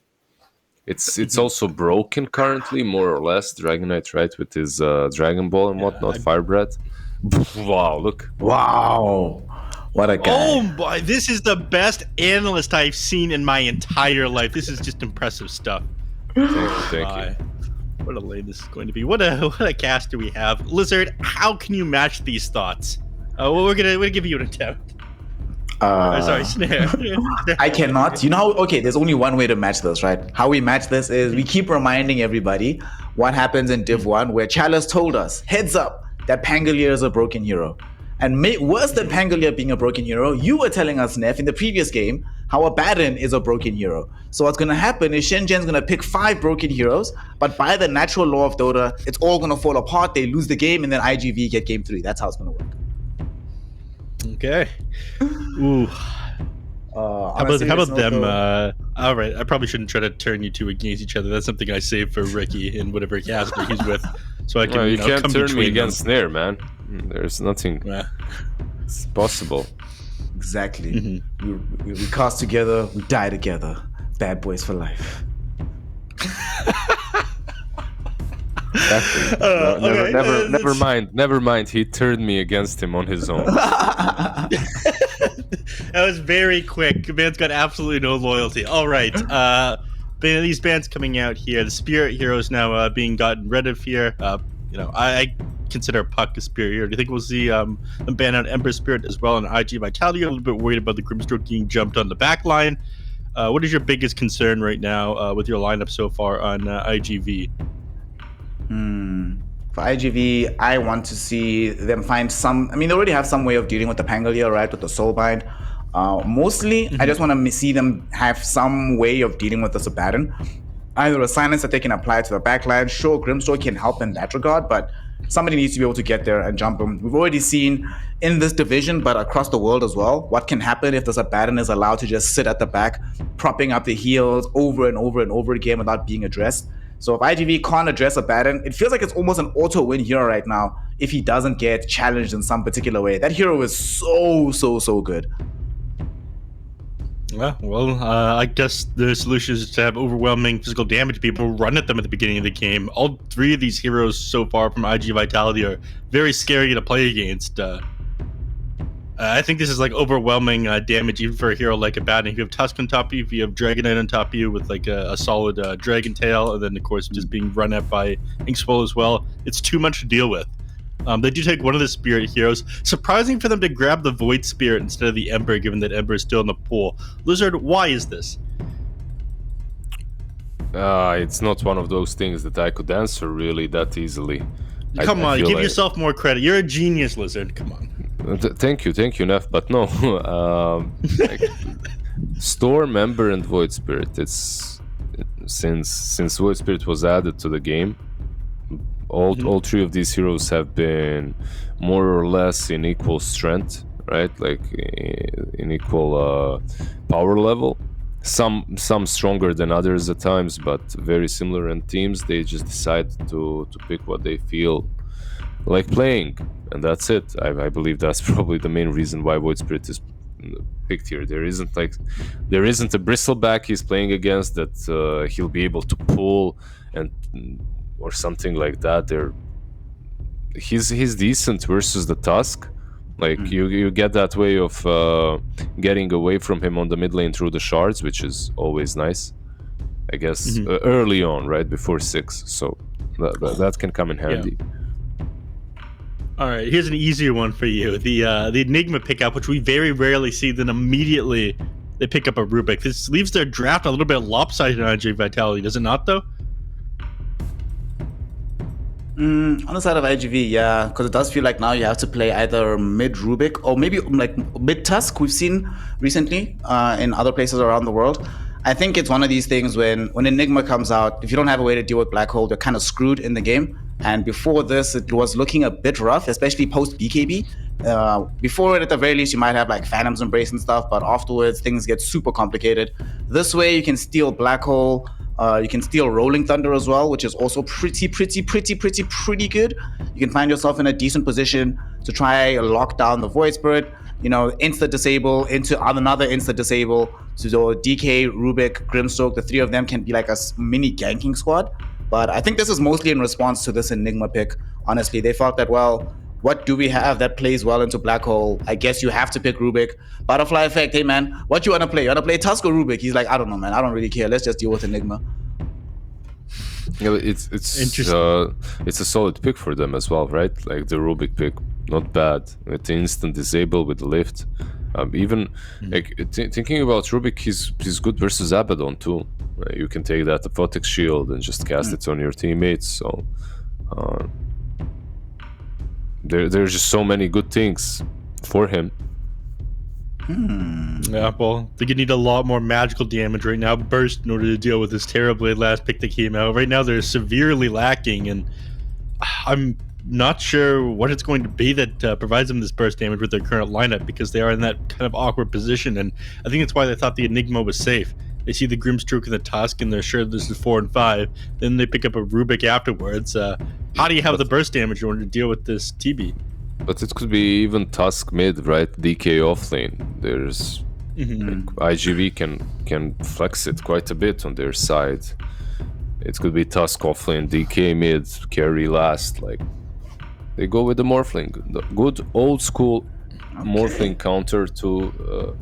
It's also broken currently, more or less. Dragonite, right, with his Dragon Ball and whatnot, Fire Breath. Wow, look. Wow. What a guy. Oh boy, this is the best analyst I've seen in my entire life. This is just impressive stuff. Thank you. What a lane this is going to be. What a caster we have. Lizard, how can you match these thoughts? Well, we're gonna give you an attempt. Sorry, Snare. I cannot. You know how, okay, there's only one way to match this, right? How we match this is we keep reminding everybody what happens in Div 1, where Chalice told us, heads up, that Pangolier is a broken hero. And worse than Pangolier being a broken hero, you were telling us, Neff, in the previous game, how a Baron is a broken hero. So what's going to happen is Shenzhen's going to pick 5 broken heroes, but by the natural law of Dota, it's all going to fall apart, they lose the game, and then iG.V get game 3. That's how it's going to work. Okay. Ooh. How about them? All right, I probably shouldn't try to turn you two against each other. That's something I save for Ricky and whatever caster he's with, so I can. No, you can't come turn me against them. Snare, man. There's nothing. It's possible. Exactly. We cast together, we die together. Bad boys for life. Exactly. Never mind. He turned me against him on his own. That was very quick. Man's got absolutely no loyalty. All right. These bands coming out here. The Spirit Heroes now being gotten rid of here. I consider Puck a Spirit Hero. Do you think we'll see them ban out Ember Spirit as well? And IG Vitality, a little bit worried about the Grimstroke getting jumped on the back line. What is your biggest concern right now with your lineup so far on iG.V? For iG.V, I want to see them find some. I mean, they already have some way of dealing with the Pangolier, right? With the Soulbind. Mostly, I just want to see them have some way of dealing with the Sabaton. Either a silence that they can apply to the backline. Sure, Grimstroke can help in that regard, but somebody needs to be able to get there and jump them. We've already seen in this division, but across the world as well, what can happen if the Sabaton is allowed to just sit at the back, propping up the heals over and over and over again without being addressed. So if iG.V can't address a Baron, it feels like it's almost an auto-win hero right now if he doesn't get challenged in some particular way. That hero is so good. Yeah, well, I guess the solution is to have overwhelming physical damage. People run at them at the beginning of the game. All 3 of these heroes so far from IG Vitality are very scary to play against. I think this is like overwhelming damage even for a hero like a Baton. If you have Tusk on top of you, if you have Dragonite on top of you with like a solid Dragon Tail, and then of course just being run at by Inkswell as well, it's too much to deal with. They do take one of the Spirit Heroes. Surprising for them to grab the Void Spirit instead of the Ember, given that Ember is still in the pool. Lizard, why is this? It's not one of those things that I could answer really that easily. Come on, give yourself more credit. You're a genius, Lizard. Come on. Thank you, Neff. But no, Storm, Ember, and Void Spirit. It's since Void Spirit was added to the game, all 3 of these heroes have been more or less in equal strength, right? Like in equal power level. Some stronger than others at times, but very similar in teams. They just decide to pick what they feel like playing, and that's it. I believe that's probably the main reason why Void Spirit is picked here. There isn't a bristleback he's playing against that he'll be able to pull and or something like that. He's decent versus the Tusk. Like you get that way of getting away from him on the mid lane through the shards, which is always nice. I guess, early on, right before 6. So that can come in handy. All right, here's an easier one for you. The Enigma pickup, which we very rarely see, then immediately they pick up a Rubik. This leaves their draft a little bit lopsided on IG Vitality, does it not, though? On the side of iG.V, yeah, because it does feel like now you have to play either mid Rubik or maybe like mid Tusk. We've seen recently in other places around the world. I think it's one of these things when Enigma comes out, if you don't have a way to deal with Black Hole, you're kind of screwed in the game. And before this, it was looking a bit rough, especially post BKB. Before it, at the very least, you might have like Phantom's Embrace and stuff, but afterwards, things get super complicated. This way, you can steal Black Hole. You can steal Rolling Thunder as well, which is also pretty good. You can find yourself in a decent position to try lock down the Void Spirit, insta disable into another insta disable. So DK, Rubik, Grimstroke, the three of them can be like a mini ganking squad. But I think this is mostly in response to this Enigma pick. Honestly, they felt that, well, what do we have that plays well into Black Hole? I guess you have to pick Rubik. Butterfly Effect, hey man, what you want to play? You want to play Tusk or Rubik? He's like, I don't know, man. I don't really care. Let's just deal with Enigma. Yeah, it's a solid pick for them as well, right? Like the Rubik pick, not bad. With the instant disable with the lift. Even thinking about Rubik, he's good versus Abaddon too. You can take that Aphotic Shield and just cast it on your teammates. So there's just so many good things for him. Yeah, well, they could need a lot more magical damage right now, burst, in order to deal with this Terrorblade last pick that came out. Right now, they're severely lacking, and I'm not sure what it's going to be that provides them this burst damage with their current lineup, because they are in that kind of awkward position, and I think that's why they thought the Enigma was safe. They see the Grimstroke and the Tusk, and they're sure this is 4 and 5. Then they pick up a Rubik afterwards. How do you have the burst damage in order to deal with this TB? But it could be even Tusk mid, right? DK offlane. There's iG.V can flex it quite a bit on their side. It could be Tusk offlane, DK mid, carry last. Like they go with the Morphling, the good old school Morphling counter to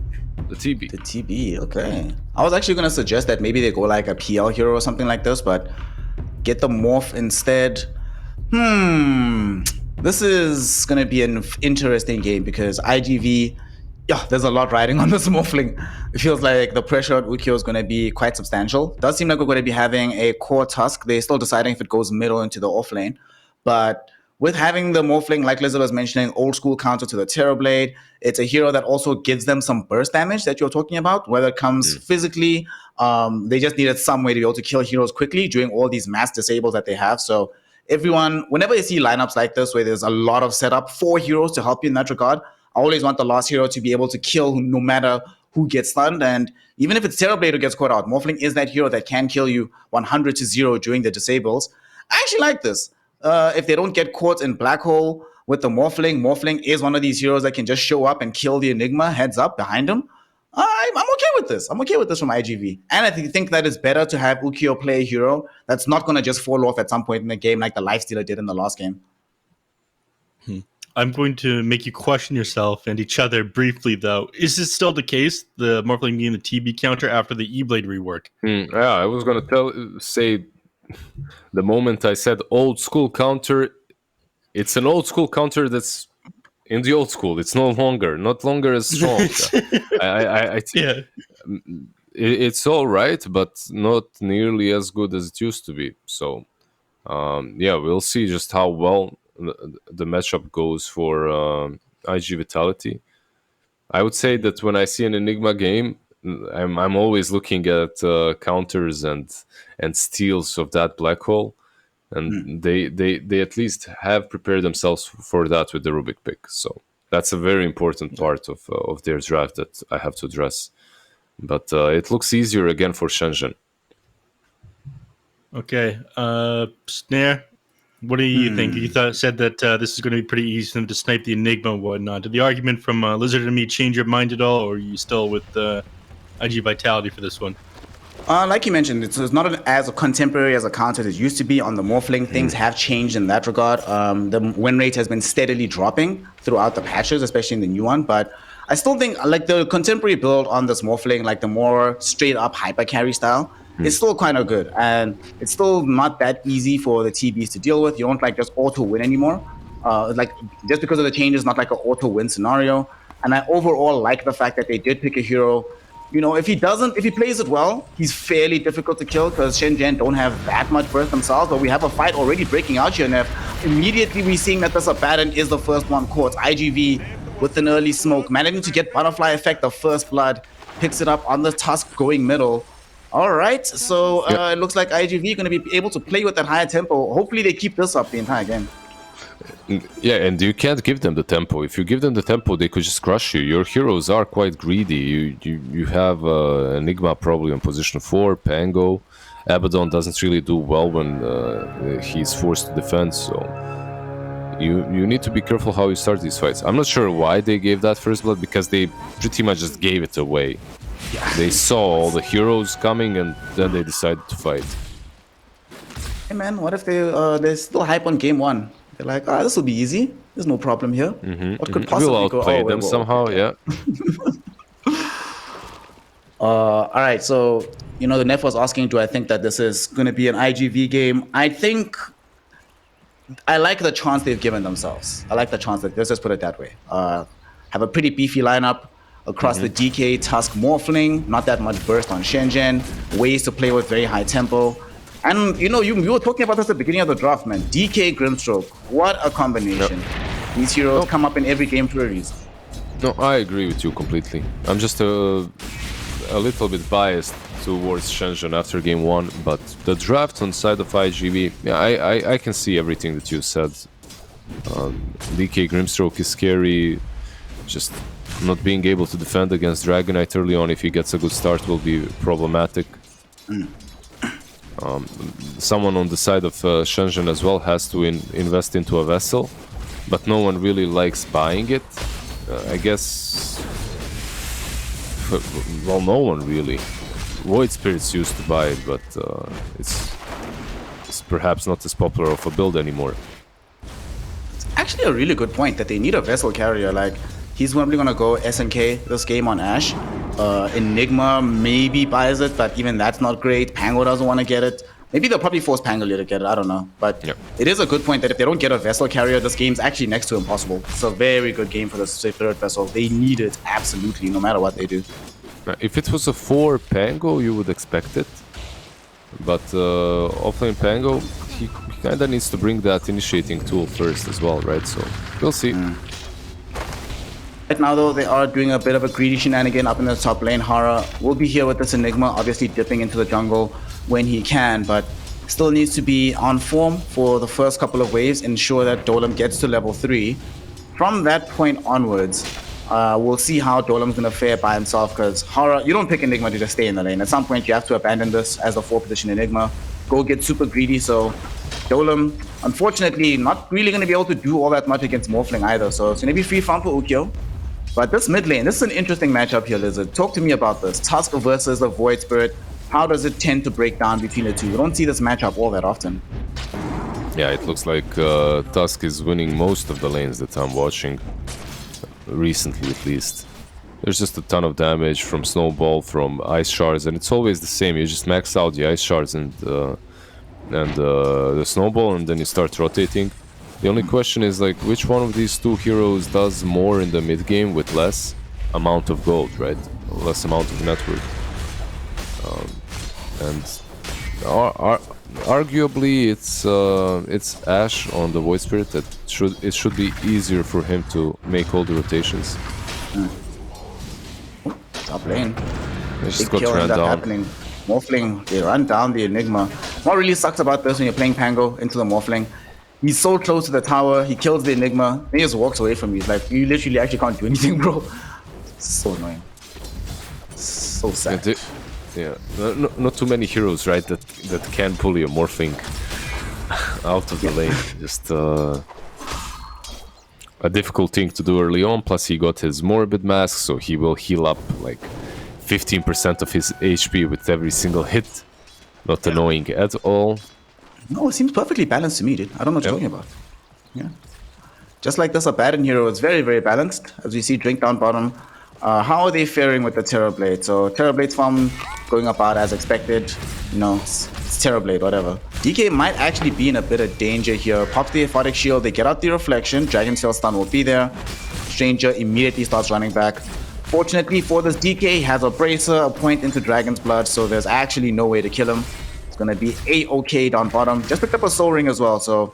the TB. The TB, okay. I was actually gonna suggest that maybe they go like a PL hero or something like this, but get the Morph instead. This is going to be an interesting game because iG.V, there's a lot riding on this Morphling. It feels like the pressure on Ukyo is going to be quite substantial. Does seem like we're going to be having a core Tusk. They're still deciding if it goes middle into the offlane. But with having the Morphling, like Lizard was mentioning, old school counter to the Terrorblade, it's a hero that also gives them some burst damage that you're talking about, whether it comes physically. They just needed some way to be able to kill heroes quickly during all these mass disables that they have. So everyone, whenever you see lineups like this where there's a lot of setup for heroes to help you in that regard, I always want the last hero to be able to kill no matter who gets stunned. And even if it's Terrorblade who gets caught out, Morphling is that hero that can kill you 100-0 during the disables. I actually like this. If they don't get caught in Black Hole with the Morphling is one of these heroes that can just show up and kill the Enigma heads up behind him. I'm okay with this. I'm okay with this from iG.V. And I think that it's better to have Ukyo play a hero that's not going to just fall off at some point in the game like the Lifestealer did in the last game. I'm going to make you question yourself and each other briefly, though. Is this still the case, the Morphling being the TB counter after the E-Blade rework? Yeah, I was going to say the moment I said old school counter, it's an old school counter that's in the old school. It's not longer as strong. It's all right, but not nearly as good as it used to be. So, we'll see just how well the matchup goes for IG Vitality. I would say that when I see an Enigma game, I'm always looking at counters and steals of that Black Hole. And they at least have prepared themselves for that with the Rubik pick. So that's a very important part of their draft that I have to address. But it looks easier again for Shenzhen. Okay. Snare, what do you think? You said that this is going to be pretty easy for them to snipe the Enigma and whatnot. Did the argument from Lizard and me change your mind at all, or are you still with IG Vitality for this one? Like you mentioned, it's not as contemporary as a counter as it used to be on the Morphling. Things have changed in that regard. The win rate has been steadily dropping throughout the patches, especially in the new one. But I still think like the contemporary build on this Morphling, like the more straight up hyper carry style, is still kind of good. And it's still not that easy for the TBs to deal with. You don't like just auto win anymore. Like just because of the changes, not like an auto win scenario. And I overall like the fact that they did pick a hero. You know, if he plays it well, he's fairly difficult to kill because Shenzhen don't have that much burst themselves. But we have a fight already breaking out here, and immediately we're seeing that this Abaddon is the first one caught. iG.V with an early smoke, managing to get butterfly effect of first blood, picks it up on the Tusk going middle. All right, so it looks like iG.V going to be able to play with that higher tempo. Hopefully they keep this up the entire game. Yeah, and you can't give them the tempo. If you give them the tempo, they could just crush you. Your heroes are quite greedy. You have Enigma probably on position 4, Pango. Abaddon doesn't really do well when he's forced to defend, so you need to be careful how you start these fights. I'm not sure why they gave that first blood, because they pretty much just gave it away. They saw all the heroes coming and then they decided to fight. Hey man, what if they're still hype on game 1? They're like, this will be easy. There's no problem here. What could possibly we'll go? outplay them somehow, yeah. All right, so, you know, the Nef was asking, do I think that this is going to be an iG.V game? I think I like the chance they've given themselves. I like the chance let's just put it that way. Have a pretty beefy lineup across the DK, Tusk, Morphling, not that much burst on Shenzhen, ways to play with very high tempo. And, you know, you were talking about this at the beginning of the draft, man. DK, Grimstroke, what a combination. Yep. These heroes come up in every game for a reason. No, I agree with you completely. I'm just a little bit biased towards Shenzhen after game 1, but the draft on side of iG.V, yeah, I can see everything that you said. DK Grimstroke is scary. Just not being able to defend against Dragonite early on, if he gets a good start, will be problematic. Someone on the side of Shenzhen as well has to invest into a vessel, but no one really likes buying it. I guess, well, no one really. Void Spirits used to buy it, but it's perhaps not as popular of a build anymore. It's actually a really good point that they need a vessel carrier. Like, he's probably gonna go SNK this game on Ash. Enigma maybe buys it, but even that's not great. Pango doesn't want to get it. Maybe they'll probably force Pangolier to get it, I don't know. But it is a good point that if they don't get a vessel carrier, this game's actually next to impossible. It's a very good game for the third vessel. They need it, absolutely, no matter what they do. If it was a 4 Pango, you would expect it. But offlane Pango, he kind of needs to bring that initiating tool first as well, right? So we'll see. Right now, though, they are doing a bit of a greedy shenanigan up in the top lane. Hara will be here with this Enigma, obviously dipping into the jungle when he can, but still needs to be on form for the first couple of waves, ensure that Dolam gets to level 3. From that point onwards, we'll see how Dolam's going to fare by himself, because Hara, you don't pick Enigma to just stay in the lane. At some point, you have to abandon this as the 4th position Enigma, go get super greedy, so Dolam, unfortunately, not really going to be able to do all that much against Morphling either, so it's going to be free farm for Ukyo. But this mid lane, this is an interesting matchup here, Lizard. Talk to me about this. Tusk versus the Void Spirit. How does it tend to break down between the two? We don't see this matchup all that often. Yeah, it looks like Tusk is winning most of the lanes that I'm watching. Recently, at least. There's just a ton of damage from Snowball, from Ice Shards, and it's always the same. You just max out the Ice Shards and the Snowball, and then you start rotating. The only question is, like, which one of these two heroes does more in the mid game with less amount of gold, right? Less amount of network. Arguably, it's Ash on the Void Spirit that it should be easier for him to make all the rotations. Top lane. They just got ran down. Happening. Morphling, they run down the Enigma. What really sucks about this when you're playing Pango into the Morphling, he's so close to the tower, he kills the Enigma, then he just walks away from you. It's like, you literally actually can't do anything, bro. It's so annoying. So sad. Yeah, not too many heroes, right, that can pull your Morphing out of the lane. Just a difficult thing to do early on, plus he got his Morbid Mask, so he will heal up like 15% of his HP with every single hit. Not annoying at all. No, it seems perfectly balanced to me, dude. I don't know what you're talking about. Yeah. Just like this Abaddon hero, it's very, very balanced. As we see, Drink down bottom. How are they faring with the Terrorblade? So Terrorblade's farm going about as expected. You know, it's Terrorblade, whatever. DK might actually be in a bit of danger here. Pops the Aphotic Shield, they get out the Reflection. Dragon Tail stun will be there. Stranger immediately starts running back. Fortunately for this, DK has a Bracer, a point into Dragon's Blood, so there's actually no way to kill him. It's going to be A-OK down bottom. Just picked up a Soul Ring as well, so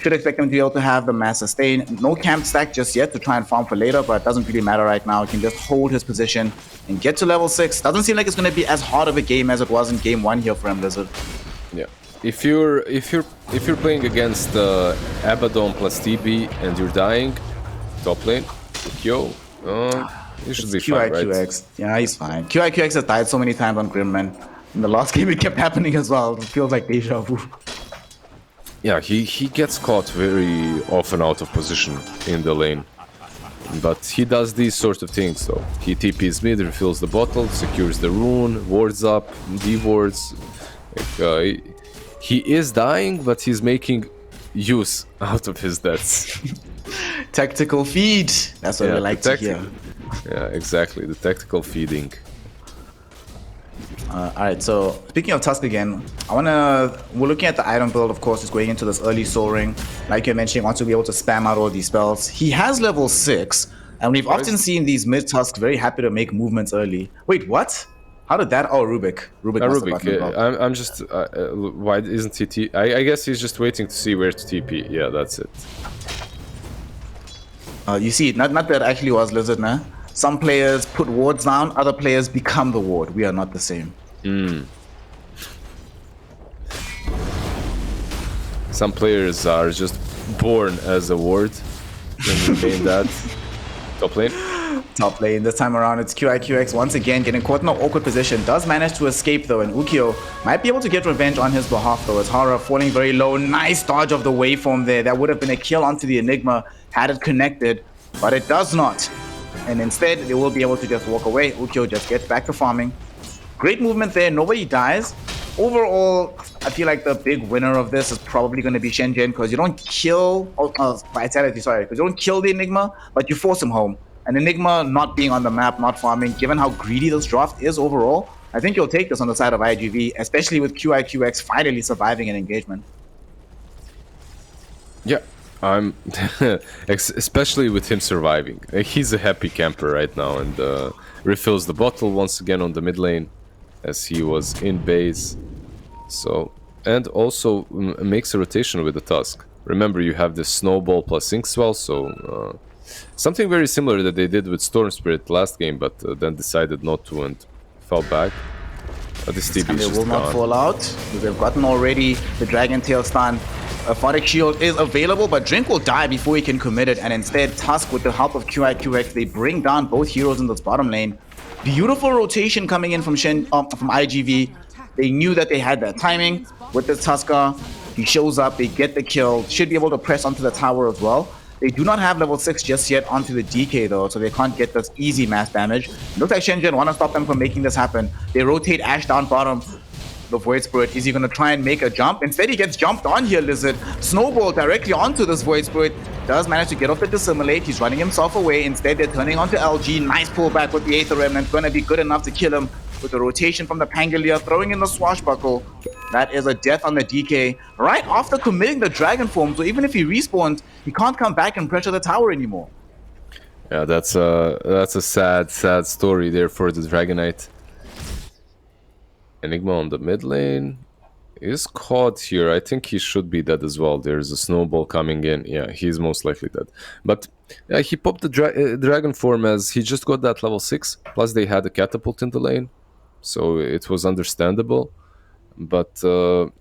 should expect him to be able to have the mass sustain. No camp stack just yet to try and farm for later, but it doesn't really matter right now. He can just hold his position and get to level 6. Doesn't seem like it's going to be as hard of a game as it was in game 1 here for him, Lizard. Yeah. If you're playing against Abaddon plus TB and you're dying, top lane, yo, you should be fine, right? QIQX. Yeah, he's fine. QIQX has died so many times on Grimman. In the last game, it kept happening as well. It feels like deja vu. Yeah, he gets caught very often out of position in the lane. But he does these sort of things, though. He TPs mid, refills the bottle, secures the rune, wards up, D-wards. Like, he is dying, but he's making use out of his deaths. Tactical feed. That's what we like to hear. Yeah, exactly. The tactical feeding. Alright, so speaking of Tusk again, we're looking at the item build, of course, is going into this early Soul Ring. Like you're mentioning, wants to be able to spam out all these spells. He has level 6, and we've often seen these mid-Tusks very happy to make movements early. Wait, what? How did that? Oh, Rubik. Rubik, I'm just... why isn't he I guess he's just waiting to see where to TP. Yeah, that's it. You see, not that actually was Lizard, nah? Some players put wards down, other players become the ward. We are not the same. Some players are just born as a ward. When you gain that. Top lane. Top lane. This time around, it's QIQX once again getting caught in an awkward position. Does manage to escape though, and Ukyo might be able to get revenge on his behalf though, as Hara falling very low. Nice dodge of the waveform there. That would have been a kill onto the Enigma had it connected, but it does not. And instead, they will be able to just walk away. Ukyo just gets back to farming. Great movement there. Nobody dies. Overall, I feel like the big winner of this is probably going to be Shenzhen, because you don't kill Vitality, sorry, because you don't kill the Enigma, but you force him home. And Enigma not being on the map, not farming, given how greedy this draft is overall, I think you'll take this on the side of iG.V, especially with QIQX finally surviving an engagement. Yeah. I'm especially with him surviving. He's a happy camper right now, and refills the bottle once again on the mid lane as he was in base. So, and also makes a rotation with the Tusk. Remember, you have this snowball plus Inkswell, so something very similar that they did with Storm Spirit last game, but then decided not to and fell back. This TB is just will not fall out. They've gotten already the Dragon Tail stun. Aphotic Shield is available, but Drink will die before he can commit it, and instead Tusk, with the help of QIQX, they bring down both heroes in this bottom lane. Beautiful rotation coming in from iG.V. They knew that they had that timing with the Tusker. He shows up, they get the kill, should be able to press onto the tower as well. They do not have level 6 just yet onto the DK though, so they can't get this easy mass damage. Looks like Shenzhen want to stop them from making this happen. They rotate Ashe down bottom. The Void Spirit, is he going to try and make a jump? Instead, he gets jumped on here, Lizard. Snowball directly onto this Void Spirit. Does manage to get off the Dissimilate. He's running himself away. Instead, they're turning onto LG. Nice pullback with the Aether Remnant. Going to be good enough to kill him with the rotation from the Pangolier. Throwing in the Swashbuckle. That is a death on the DK. Right after committing the Dragon Form. So even if he respawns, he can't come back and pressure the tower anymore. Yeah, that's a sad story there for the Dragonite. Enigma on the mid lane is caught here. I think he should be dead as well. There's a snowball coming in. Yeah, he's most likely dead. But yeah, he popped the dragon form as he just got that level 6. Plus they had a catapult in the lane, so it was understandable. But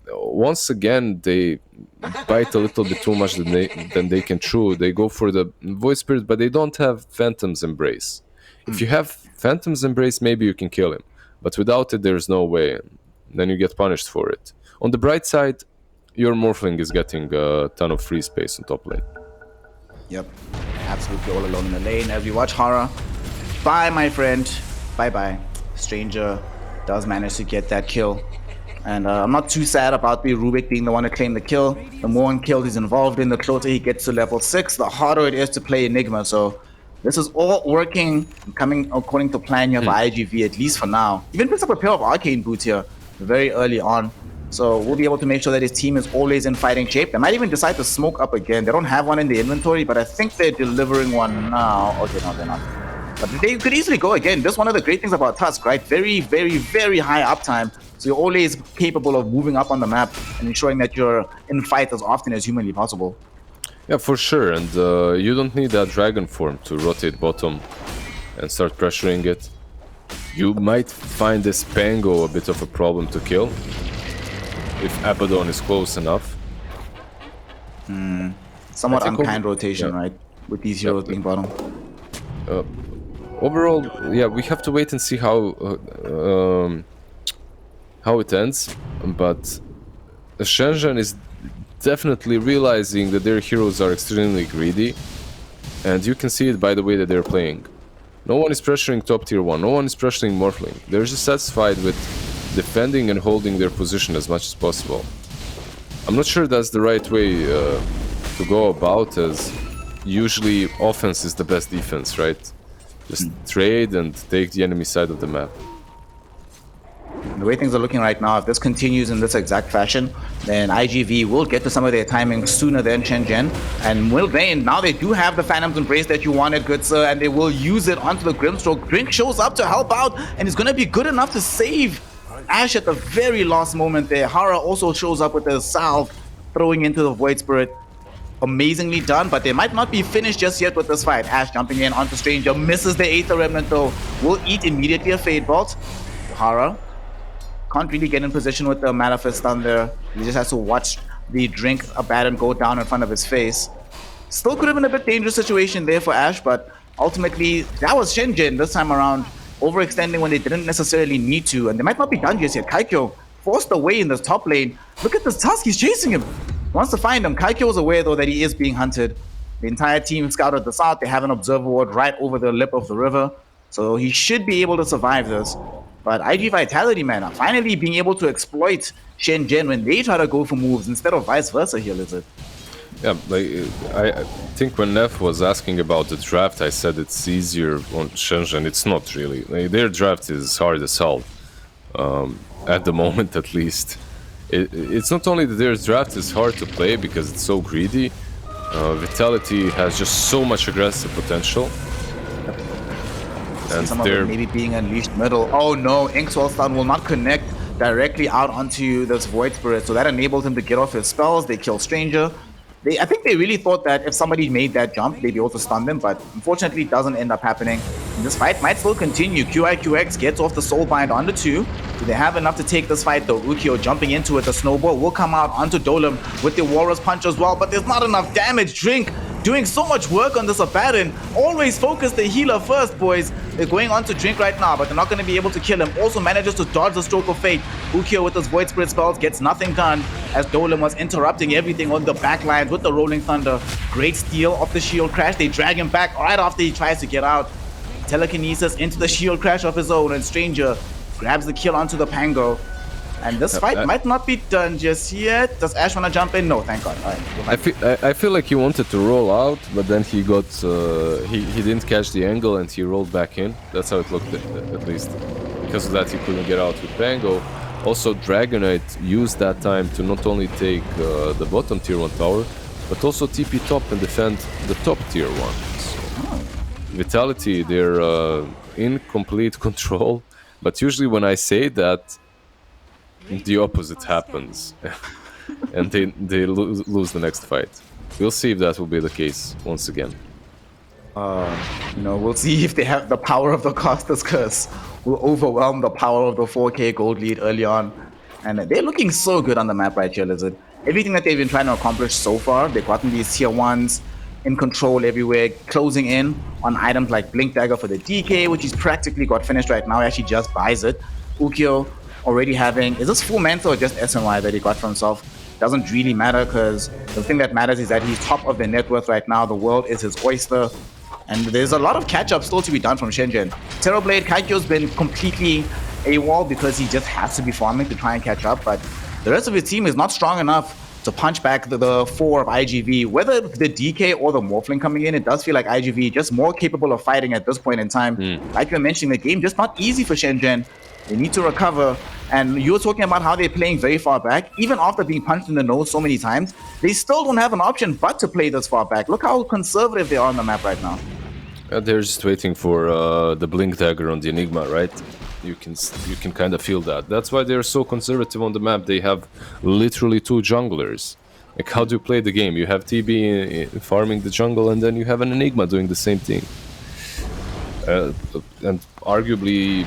once again, they bite a little bit too much than they can chew. They go for the Void Spirit, but they don't have Phantom's Embrace. If you have Phantom's Embrace, maybe you can kill him. But without it, there's no way. Then you get punished for it. On the bright side, your Morphling is getting a ton of free space on top lane. Yep, absolutely all alone in the lane. As we watch Hara, bye my friend, bye-bye. Stranger does manage to get that kill. And I'm not too sad about the Rubik being the one to claim the kill. The more kills he's involved in, the closer he gets to level 6, the harder it is to play Enigma. So This is all working, coming according to plan here for iG.V, at least for now. Even picks up a pair of arcane boots here very early on. So we'll be able to make sure that his team is always in fighting shape. They might even decide to smoke up again. They don't have one in the inventory, but I think they're delivering one now. Okay, no, they're not. But they could easily go again. That's one of the great things about Tusk, right? Very, very, very high uptime. So you're always capable of moving up on the map and ensuring that you're in fight as often as humanly possible. Yeah, for sure. And you don't need that dragon form to rotate bottom and start pressuring it. You might find this Pango a bit of a problem to kill if Abaddon is close enough. Somewhat unkind rotation, right? With these heroes being bottom. Overall, yeah, we have to wait and see how it ends. But Shenzhen is definitely realizing that their heroes are extremely greedy, and you can see it by the way that they're playing. No one is pressuring top tier 1, no one is pressuring Morphling. They're just satisfied with defending and holding their position as much as possible. I'm not sure that's the right way to go about, as usually offense is the best defense, right? Just trade and take the enemy side of the map. The way things are looking right now, if this continues in this exact fashion, then iG.V will get to some of their timing sooner than Shenzhen. And will gain. Now they do have the Phantom's Embrace that you wanted, good sir, and they will use it onto the Grimstroke. Drink shows up to help out, and is going to be good enough to save Ash at the very last moment there. Hara also shows up with the salve, throwing into the Void Spirit. Amazingly done, but they might not be finished just yet with this fight. Ash jumping in onto Stranger, misses the Aether Remnant though. Will eat immediately a Fade Bolt. Hara can't really get in position with the Manifest Thunder. He just has to watch the Drink Abaddon go down in front of his face. Still could have been a bit dangerous situation there for Ash, but ultimately that was Shenzhen this time around, overextending when they didn't necessarily need to, and they might not be done just yet. Kaikyo forced away in this top lane. Look at this Tusk, he's chasing him. Wants to find him. Kaikyo is aware though that he is being hunted. The entire team scouted this out. They have an observer ward right over the lip of the river, so he should be able to survive this. But iG Vitality, man, are finally being able to exploit Shenzhen when they try to go for moves instead of vice versa here, Lizard. Yeah, like, I think when Neff was asking about the draft, I said it's easier on Shenzhen. It's not really. Like, their draft is hard as hell, at the moment at least. It's not only that their draft is hard to play because it's so greedy, Vitality has just so much aggressive potential. And some of it maybe being unleashed middle. Oh no, Inkswell stun will not connect directly out onto this Void Spirit, so that enables him to get off his spells. They kill Stranger. I think they really thought that if somebody made that jump, they'd be able to stun them, but unfortunately it doesn't end up happening. And this fight might still continue. QIQX gets off the Soulbind onto 2. Do they have enough to take this fight though? Ukyo jumping into it. The Snowball will come out onto Dolem with the Walrus Punch as well, but there's not enough damage. Drink doing so much work on this Abaddon. Always focus the healer first, boys. They're going on to Drink right now, but they're not going to be able to kill him. Also manages to dodge the Stroke of Fate. Ukyo with his Void Spirit spells gets nothing done, as Dolem was interrupting everything on the backlines with the Rolling Thunder. Great steal of the Shield Crash. They drag him back right after he tries to get out. Telekinesis into the Shield Crash of his own, and Stranger grabs the kill onto the Pango. And this fight might not be done just yet. Does Ash want to jump in? No, thank God. All right, I feel like he wanted to roll out, but then he got he didn't catch the angle and he rolled back in. That's how it looked at least. Because of that, he couldn't get out with Pango. Also, Dragonite used that time to not only take the bottom tier 1 tower, but also TP top and defend the top tier 1. So, Vitality, they're in complete control. But usually when I say that, the opposite happens, and they lose the next fight. We'll see if that will be the case once again. We'll see if they have the power of the Caster's Curse. Will overwhelm the power of the 4K gold lead early on. And they're looking so good on the map right here, Lizard. Everything that they've been trying to accomplish so far, they've gotten these tier 1s in control everywhere, closing in on items like Blink Dagger for the DK, which he's practically got finished right now. He actually just buys it. Ukyo already having, is this full Manta or just SNY that he got for himself? Doesn't really matter, because the thing that matters is that he's top of their net worth right now. The world is his oyster, and there's a lot of catch-up still to be done from Shenzhen. Terrorblade, Kaikyo's been completely AWOL because he just has to be farming to try and catch up, but the rest of his team is not strong enough to punch back the 4 of iG.V. Whether the DK or the Morphling coming in, it does feel like iG.V just more capable of fighting at this point in time. Like you're mentioning, the game just not easy for Shenzhen. They need to recover. And you're talking about how they're playing very far back. Even after being punched in the nose so many times, they still don't have an option but to play this far back. Look how conservative they are on the map right now. They're just waiting for the blink dagger on the Enigma, right? You can kind of feel that. That's why they're so conservative on the map. They have literally 2 junglers. Like, how do you play the game? You have TB farming the jungle, and then you have an Enigma doing the same thing. And arguably,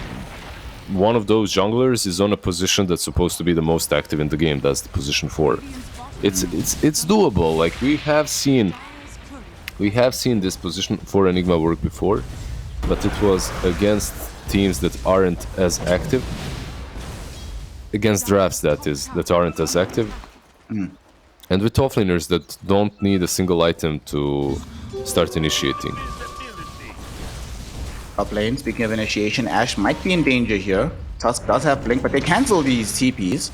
one of those junglers is on a position that's supposed to be the most active in the game. That's the position 4. It's doable. Like, we have seen this position 4 Enigma work before, but it was against teams that aren't as active, against drafts that aren't as active, and with top laners that don't need a single item to start initiating. Top lane, speaking of initiation, Ashe might be in danger here. Tusk does have blink, but they cancel these TPs.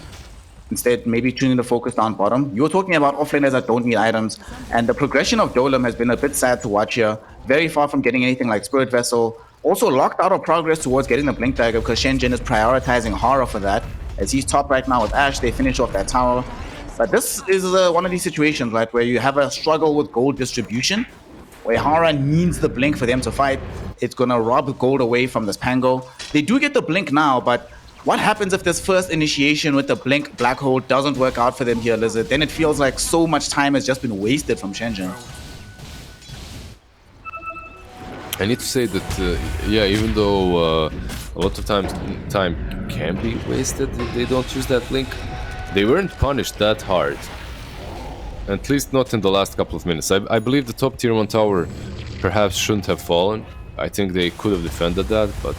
Instead, maybe tuning the focus down bottom. You were talking about offlaners that don't need items, and the progression of Dolem has been a bit sad to watch here. Very far from getting anything like Spirit Vessel. Also locked out of progress towards getting the Blink Dagger because Shenzhen is prioritizing Horror for that. As he's top right now with Ashe, they finish off that tower. But this is one of these situations, right, where you have a struggle with gold distribution, where Horror needs the Blink for them to fight. It's going to rob gold away from this Pango. They do get the Blink now, but what happens if this first initiation with the Blink Black Hole doesn't work out for them here, Lizard? Then it feels like so much time has just been wasted from Shenzhen. I need to say that, yeah, even though a lot of time can be wasted if they don't use that blink, they weren't punished that hard. At least not in the last couple of minutes. I believe the top tier 1 tower perhaps shouldn't have fallen. I think they could have defended that, but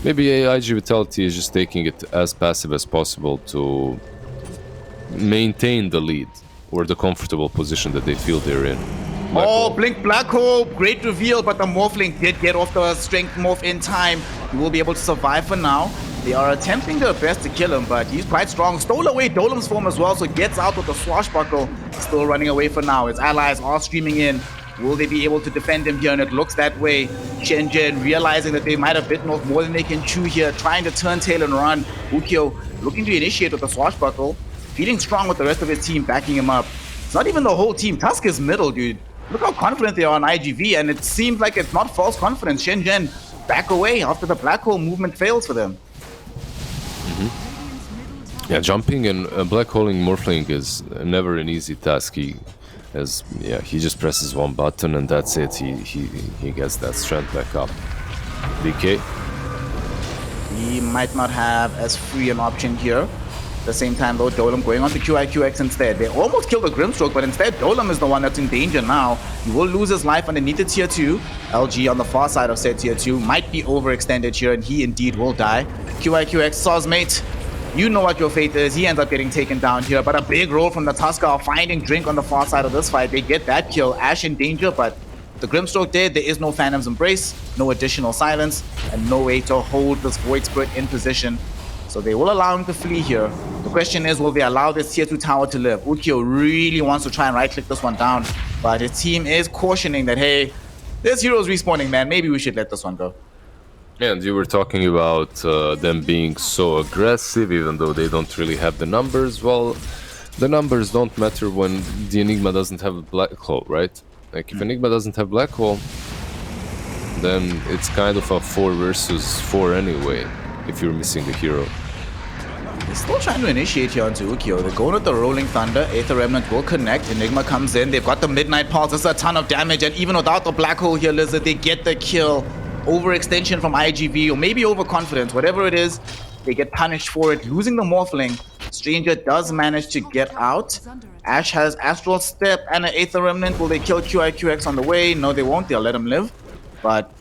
maybe iG Vitality is just taking it as passive as possible to maintain the lead or the comfortable position that they feel they're in. Blink Black Hole, great reveal, but the Morphling did get off the strength morph in time. He will be able to survive for now. They are attempting their best to kill him, but he's quite strong. Stole away Dolem's form as well, so gets out with the swashbuckle. Still running away for now. His allies are streaming in. Will they be able to defend him here? And it looks that way. Shenzhen realizing that they might have bitten off more than they can chew here, trying to turn tail and run. Ukyo looking to initiate with the swashbuckle, feeling strong with the rest of his team backing him up. It's not even the whole team. Tusk is middle, dude. Look how confident they are on iG.V, and it seems like it's not false confidence. Shenzhen back away after the black hole movement fails for them. Yeah, jumping and black holing Morphling is never an easy task. He just presses one button and that's it. He gets that strength back up. DK. He might not have as free an option here. At the same time though, Dolem going on to QIQX instead. They almost killed the Grimstroke, but instead Dolem is the one that's in danger now. He will lose his life underneath the tier 2. LG on the far side of said tier 2 might be overextended here, and he indeed will die. QIQX saw his mate. You know what your fate is. He ends up getting taken down here, but a big roll from the Tusker, finding Drink on the far side of this fight. They get that kill. Ashe in danger, but the Grimstroke dead. There is no Phantom's Embrace, no additional silence, and no way to hold this Void Spirit in position. So they will allow him to flee here. The question is, will they allow this tier 2 tower to live? Ukyo really wants to try and right-click this one down, but his team is cautioning that, hey, there's heroes respawning, man. Maybe we should let this one go. And you were talking about them being so aggressive, even though they don't really have the numbers. Well, the numbers don't matter when the Enigma doesn't have a black hole, right? Like, if Enigma doesn't have black hole, then it's kind of a 4 versus 4 anyway, if you're missing a hero. They're still trying to initiate here onto Ukyo. They're going with the Rolling Thunder. Aether Remnant will connect. Enigma comes in. They've got the Midnight Pulse. That's a ton of damage, and even without the black hole here, Lizard, they get the kill. Overextension from iG.V, or maybe overconfidence, whatever it is, they get punished for it, losing the Morphling. Stranger does manage to get out. Ashe has Astral Step and an Aether Remnant. Will they kill QIQX on the way? No, they won't. They'll let him live. But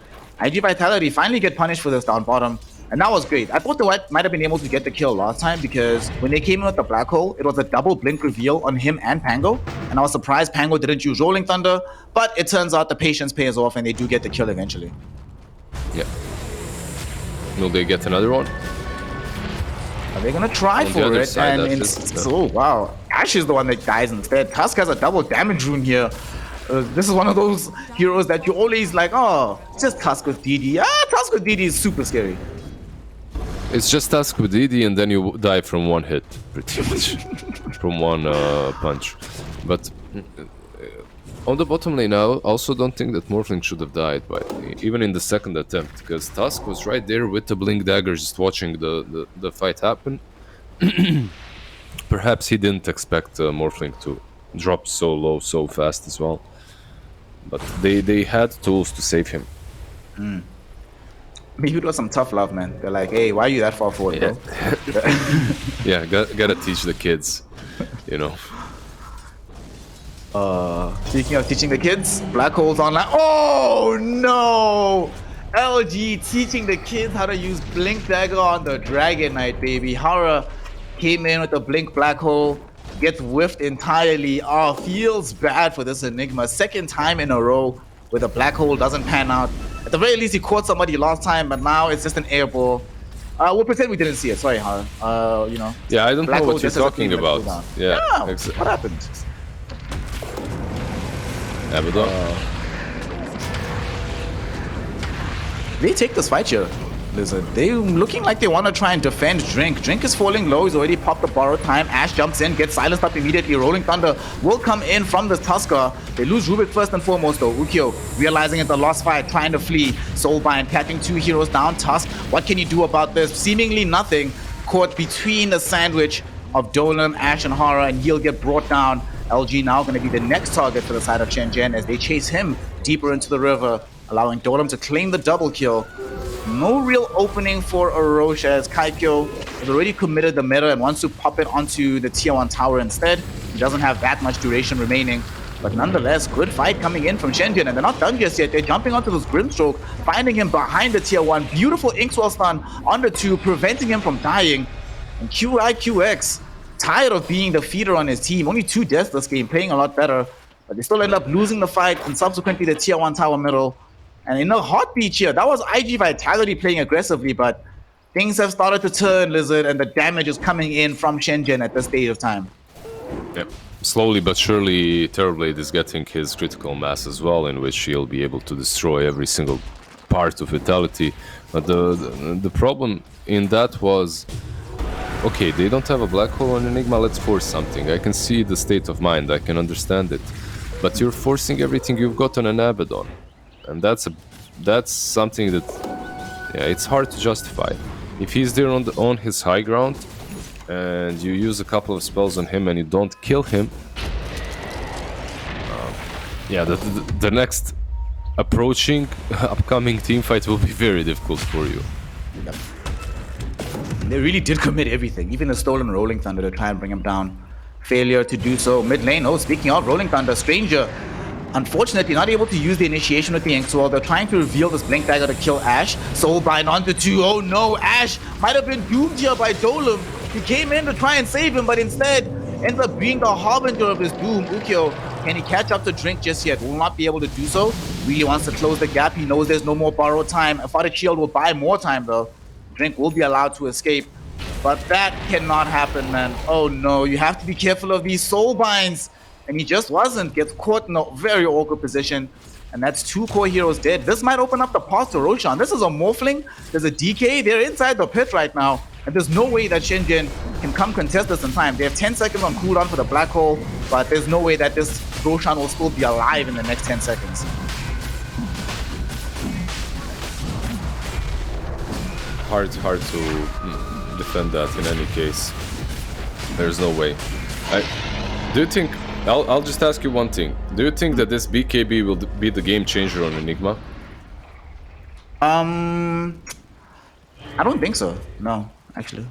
iG Vitality finally get punished for this down bottom, and that was great. I thought they might have been able to get the kill last time, because when they came in with the black hole, it was a double blink reveal on him and Pango, and I was surprised Pango didn't use Rolling Thunder, but it turns out the patience pays off and they do get the kill eventually. Yeah. Will they get another one? Are they gonna try for it? And it's, oh wow, Ash is the one that dies instead. Tusk has a double damage rune here. This is one of those heroes that you always like, oh, just Tusk with DD. Tusk with DD is super scary. It's just Tusk with DD and then you die from one hit, pretty much. From one punch. But on the bottom lane now, I also don't think that Morphling should have died, even in the second attempt, because Tusk was right there with the Blink Dagger just watching the fight happen. Perhaps he didn't expect Morphling to drop so low so fast as well. But they had tools to save him. Maybe it was some tough love, man. They're like, hey, why are you that far forward, bro? Yeah, gotta teach the kids, you know. Speaking of teaching the kids, Black Hole's online. Oh no! LG teaching the kids how to use Blink Dagger on the Dragon Knight, baby. Hara came in with the Blink Black Hole, gets whiffed entirely. Oh, feels bad for this Enigma. Second time in a row where the Black Hole doesn't pan out. At the very least, he caught somebody last time, but now it's just an air ball. We'll pretend we didn't see it. Sorry, Hara. You know. Yeah, I don't Black know Hole what you're just has a talking 3-minute about. cooldown. Yeah, What happened? Abaddon. They take this fight here, Lizard. They looking like they want to try and defend Drink. Drink is falling low. He's already popped the borrowed time. Ash jumps in, gets silenced up immediately. Rolling Thunder will come in from the Tusker. They lose Rubik first and foremost, though. Ukyo realizing it's a lost fight, trying to flee. Soulbind catching 2 heroes down. Tusk, what can you do about this? Seemingly nothing. Caught between the sandwich of Dolan, Ash, and Hara, and he'll get brought down. LG now going to be the next target for the side of Shenzhen as they chase him deeper into the river, allowing Dolan to claim the double kill. No real opening for Orochi as Kaikyo has already committed the meta and wants to pop it onto the tier 1 tower instead. He doesn't have that much duration remaining. But nonetheless, good fight coming in from Shenzhen, and they're not done just yet. They're jumping onto this Grimstroke, finding him behind the tier 1. Beautiful Inkswell stun on the 2, preventing him from dying. And QIQX, tired of being the feeder on his team. Only 2 deaths this game, playing a lot better. But they still end up losing the fight and subsequently the tier 1 tower middle. And in a heartbeat here, that was IG Vitality playing aggressively, but things have started to turn, Lizard, and the damage is coming in from Shenzhen at this stage of time. Yep. Slowly but surely, Terrorblade is getting his critical mass as well, in which he'll be able to destroy every single part of Vitality. But the problem in that was, okay, they don't have a Black Hole on Enigma, let's force something. I can see the state of mind, I can understand it. But you're forcing everything you've got on an Abaddon. And that's something that, yeah, it's hard to justify. If he's there on his high ground, and you use a couple of spells on him and you don't kill him, yeah, the next upcoming team fight will be very difficult for you. Yep. They really did commit everything, even the stolen Rolling Thunder to try and bring him down. Failure to do so. Mid lane, oh, speaking of Rolling Thunder, Stranger, unfortunately not able to use the initiation with the Inkswell. They're trying to reveal this Blink Dagger to kill Ash. Soulbind onto 2. Oh no, Ash might have been doomed here by Dolan. He came in to try and save him, but instead ends up being the harbinger of his doom. Ukyo, can he catch up to Drink just yet? Will not be able to do so. Really wants to close the gap. He knows there's no more borrowed time. A Father Shield will buy more time though. Drink will be allowed to escape. But that cannot happen, man. Oh no, you have to be careful of these soul binds. And he just wasn't. Gets caught in a very awkward position. And that's 2 core heroes dead. This might open up the path to Roshan. This is a Morphling. There's a DK. They're inside the pit right now. And there's no way that Shenzhen can come contest this in time. They have 10 seconds on cooldown for the Black Hole. But there's no way that this Roshan will still be alive in the next 10 seconds. Hard to defend that in any case. There's no way. Do you think... I'll just ask you one thing. Do you think that this BKB will be the game changer on Enigma? I don't think so. No, actually.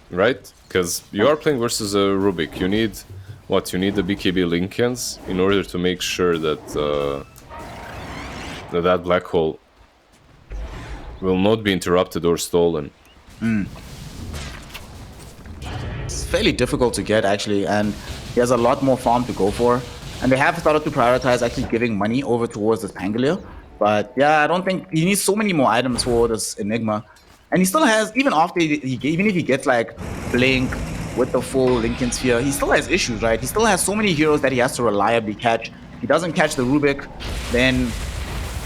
Right? Because you are playing versus a Rubik. You need... What? You need the BKB Lincolns in order to make sure that that Black Hole will not be interrupted or stolen. It's fairly difficult to get, actually, and he has a lot more farm to go for. And they have started to prioritize actually giving money over towards this Pangolier. But yeah, I don't think he needs so many more items for this Enigma. And he still has, even after even if he gets like Blink, with the full Lincoln Sphere. He still has issues, right? He still has so many heroes that he has to reliably catch. If he doesn't catch the Rubik, then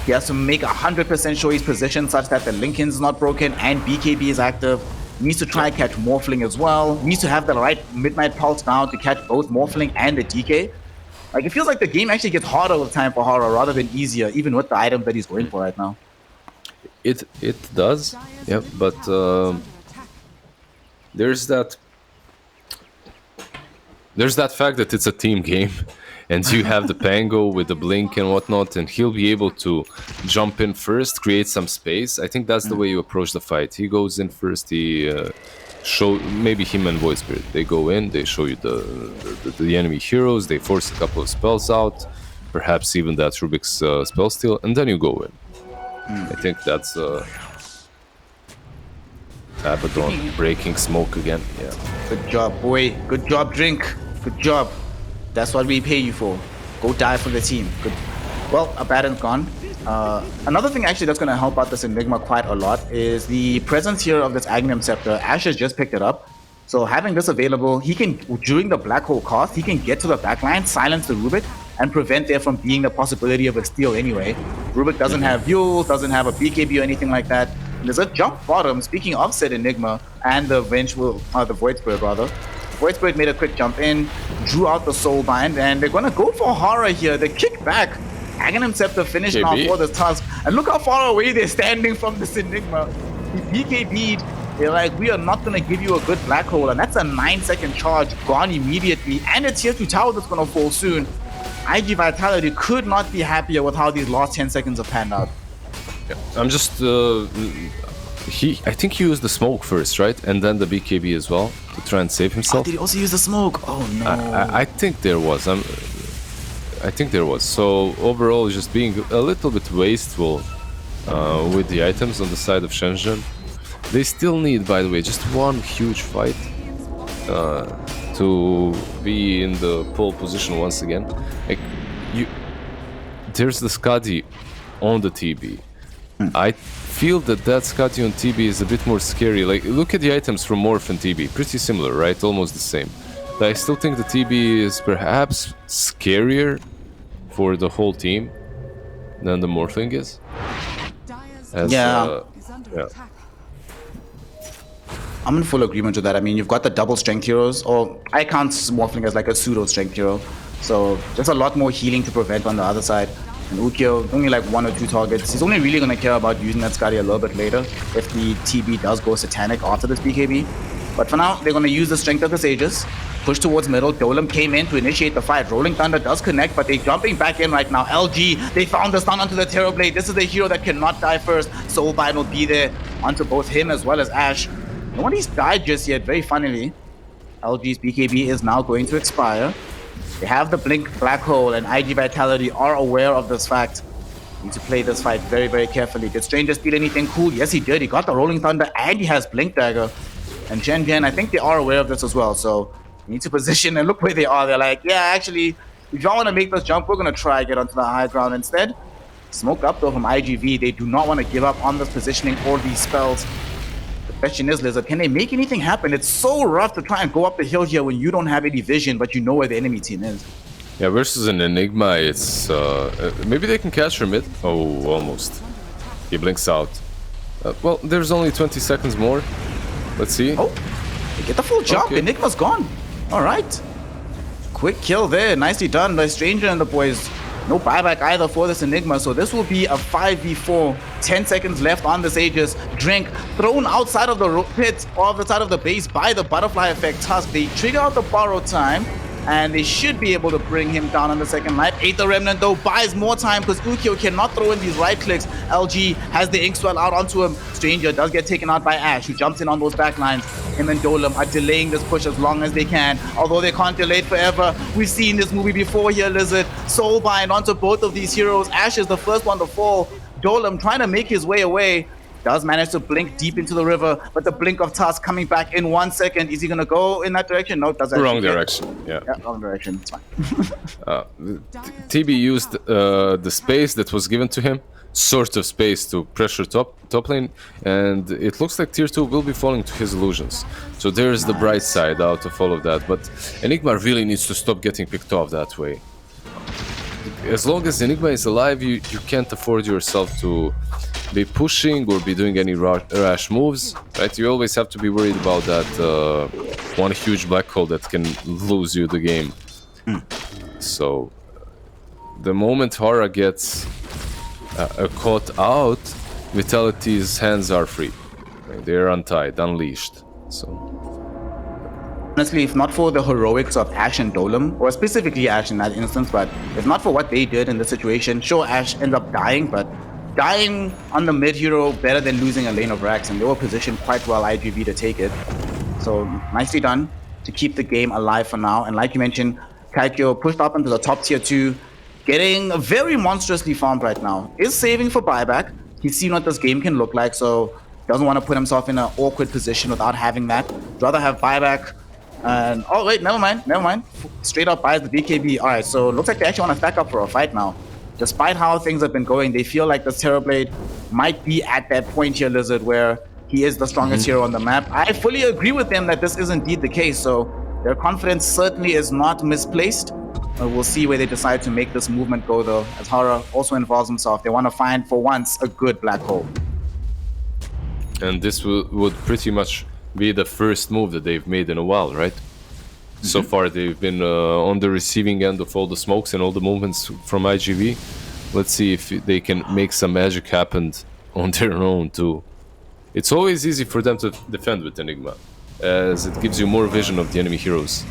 he has to make 100% sure he's positioned such that the Lincoln's not broken and BKB is active. He needs to try and catch Morphling as well. He needs to have the right Midnight Pulse down to catch both Morphling and the DK. Like, it feels like the game actually gets harder with time for Horror rather than easier, even with the items that he's going for right now. It does, yeah, but there's that fact that it's a team game, and you have the Pango with the blink and whatnot, and he'll be able to jump in first, create some space. I think that's the way you approach the fight. He goes in first, he show maybe him and Void Spirit. They go in, they show you the enemy heroes, they force a couple of spells out, perhaps even that Rubik's spell steal, and then you go in. I think that's Abaddon breaking smoke again. Yeah. Good job, boy. Good job, Drink. Good job. That's what we pay you for. Go die for the team. Good. Well, Abaddon's gone. Another thing actually that's going to help out this Enigma quite a lot is the presence here of this Agnium Scepter. Ash has just picked it up. So having this available, he can, during the Black Hole cast, he can get to the backline, silence the Rubik, and prevent there from being the possibility of a steal anyway. Rubik doesn't have Vuels, doesn't have a BKB or anything like that. And there's a jump bottom, speaking of said Enigma, and the the Void Spirit rather. Void Spirit made a quick jump in, drew out the Soulbind, and they're gonna go for Horror here. They kick back. Aghanim Scepter finished now for this task. And look how far away they're standing from this Enigma. He BKB'd. They're like, we are not gonna give you a good Black Hole, and that's a 9-second charge gone immediately, and a tier 2 tower that's gonna fall soon. IG Vitality could not be happier with how these last 10 seconds have panned out. Yeah. I'm just I think he used the smoke first, right? And then the BKB as well to try and save himself. Oh, did he also use the smoke? Oh no. I think there was. I think there was. So overall, just being a little bit wasteful with the items on the side of Shenzhen. They still need, by the way, just one huge fight to be in the pole position once again. Like there's the Skadi on the TB. I feel that Skadi on TB is a bit more scary. Like, look at the items from Morph and TB, pretty similar, right? Almost the same. But I still think the TB is perhaps scarier for the whole team than the Morphling is. Yeah. Yeah. I'm in full agreement with that. I mean, you've got the double strength heroes, or I count Morphling as like a pseudo strength hero. So there's a lot more healing to prevent on the other side. And Ukyo, only like 1 or 2 targets. He's only really going to care about using that Skadi a little bit later if the TB does go satanic after this BKB. But for now, they're going to use the strength of the Sages. Push towards middle. Golem came in to initiate the fight. Rolling Thunder does connect, but they're jumping back in right now. LG, they found the stun onto the Terrorblade. This is the hero that cannot die first. Soulbind will be there onto both him as well as Ash. Nobody's died just yet, very funnily. LG's BKB is now going to expire. They have the Blink Black Hole, and IG Vitality are aware of this fact. Need to play this fight very, very carefully. Did Stranger steal anything cool? Yes, he did. He got the Rolling Thunder, and he has Blink Dagger. And Shenzhen, I think they are aware of this as well, so need to position and look where they are. They're like, yeah, actually, if y'all want to make this jump, we're going to try get onto the high ground instead. Smoked up, though, from iG.V. They do not want to give up on this positioning or these spells. The question is, Lizard, can they make anything happen? It's so rough to try and go up the hill here when you don't have any vision, but you know where the enemy team is. Yeah, versus an Enigma, it's... maybe they can catch her mid. Oh, almost. He blinks out. Well, there's only 20 seconds more. Let's see. Oh, they get the full jump. Okay. Enigma's gone. All right. Quick kill there. Nicely done by Stranger and the boys. No buyback either for this Enigma, so this will be a 5v4. 10 seconds left on this Aegis. Drink thrown outside of the pit or outside of the base by the Butterfly Effect Tusk. They trigger out the borrow time, and they should be able to bring him down on the second life. Aether Remnant, though, buys more time because Ukyo cannot throw in these right clicks. LG has the Inkswell out onto him. Stranger does get taken out by Ash, who jumps in on those backlines. Him and Dolem are delaying this push as long as they can, although they can't delay it forever. We've seen this movie before here, Lizard. Soulbind onto both of these heroes. Ash is the first one to fall. Dolem trying to make his way away. Does manage to blink deep into the river, but the blink of Tusk coming back in 1 second. Is he gonna go in that direction? No, does wrong direction. Yeah, wrong direction. It's fine. TB used the space that was given to him sort of space to pressure top lane, and it looks like tier 2 will be falling to his illusions. So there's the bright side out of all of that, but Enigma really needs to stop getting picked off that way. As long as Enigma is alive, you can't afford yourself to be pushing or be doing any rash moves, right? You always have to be worried about that one huge black hole that can lose you the game. So the moment Hara gets caught out, Vitality's hands are free. Right? They're untied, unleashed. So honestly, if not for the heroics of Ashe and Dolem, or specifically Ashe in that instance, but if not for what they did in the situation, sure, Ashe ended up dying, but dying on the mid hero better than losing a lane of Rax, and they were positioned quite well, iG.V, to take it. So nicely done to keep the game alive for now. And like you mentioned, Kaikyo pushed up into the top tier 2, getting very monstrously farmed right now. Is saving for buyback. He's seen what this game can look like, so doesn't want to put himself in an awkward position without having that. Rather have buyback. And oh wait, never mind. Straight up buys the BKB. All right, so looks like they actually want to stack up for a fight now. Despite how things have been going, they feel like this Terrorblade might be at that point here, Lizard, where he is the strongest hero on the map. I fully agree with them that this is indeed the case, so their confidence certainly is not misplaced. We'll see where they decide to make this movement go, though, as Hara also involves himself. They want to find, for once, a good black hole. And this would pretty much be the first move that they've made in a while, right? So far, they've been on the receiving end of all the smokes and all the movements from iG.V. Let's see if they can make some magic happen on their own, too. It's always easy for them to defend with Enigma, as it gives you more vision of the enemy heroes.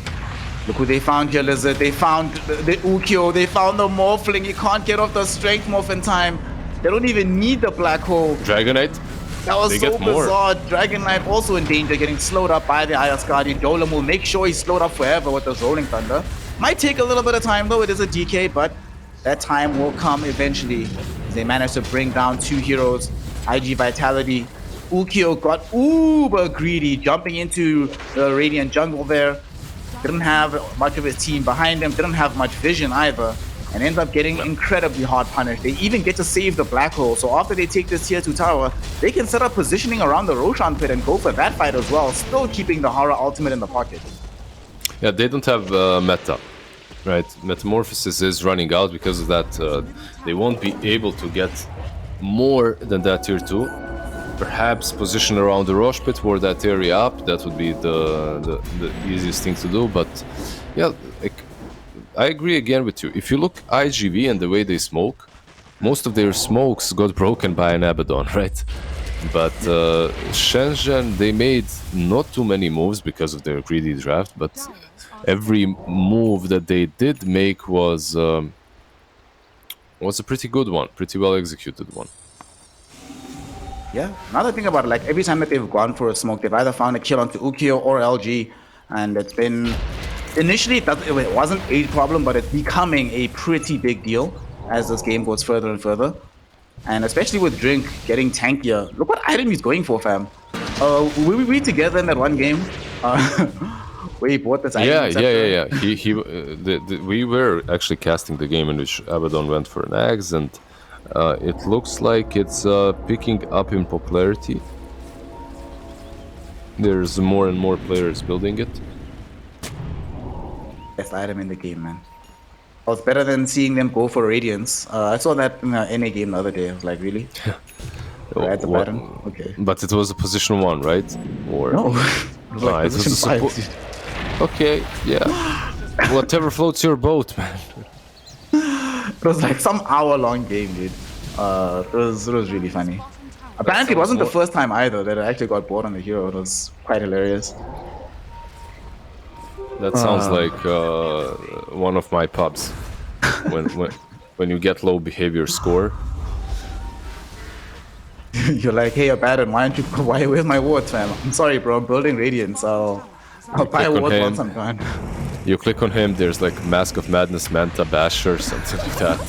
Look who they found here, Lizard. They found the Ukyo. They found the Morphling. You can't get off the Strength Morph in time. They don't even need the black hole. Dragonite? That was so bizarre. Dragon Knight also in danger, getting slowed up by the Ayaskadi. Dolem will make sure he's slowed up forever with this Rolling Thunder. Might take a little bit of time, though. It is a DK, but that time will come eventually. They managed to bring down 2 heroes. IG Vitality. Ukyo got uber greedy, jumping into the Radiant jungle there. Didn't have much of his team behind him. Didn't have much vision either. And ends up getting incredibly hard punished. They even get to save the black hole. So after they take this tier 2 tower, they can set up positioning around the Roshan pit and go for that fight as well, still keeping the Hara ultimate in the pocket. Yeah, they don't have meta, right? Metamorphosis is running out because of that. They won't be able to get more than that tier 2. Perhaps position around the Rosh pit, ward that area up. That would be the easiest thing to do. But yeah, I agree again with you. If you look iG.V and the way they smoke, most of their smokes got broken by an Abaddon, right? But Shenzhen, they made not too many moves because of their greedy draft, but every move that they did make was a pretty good one, pretty well executed one. Yeah, another thing about it, like every time that they've gone for a smoke, they've either found a kill onto Ukyo or LG, and it's been... Initially, it wasn't a problem, but it's becoming a pretty big deal as this game goes further and further. And especially with Drink getting tankier. Look what item he's going for, fam. We were together in that one game where he bought this item. Yeah. We were actually casting the game in which Abaddon went for an axe, and it looks like it's picking up in popularity. There's more and more players building it. Best item in the game, man. Oh, it's better than seeing them go for Radiance. I saw that in a game the other day. I was like, really? Right, the pattern? Okay. But it was a position 1, right? Or no. It was like position 5. Okay, yeah. Whatever floats your boat, man. It was like some hour-long game, dude. It was really funny. Apparently, it wasn't the first time either that I actually got bored on the hero. It was quite hilarious. That sounds like one of my pubs. When you get low behavior score. You're like, hey, Abaddon, where's my wards, fam? I'm sorry, bro, I'm building Radiance. I'll buy a ward once I'm done. You click on him, there's like Mask of Madness, Manta, Basher, something like that.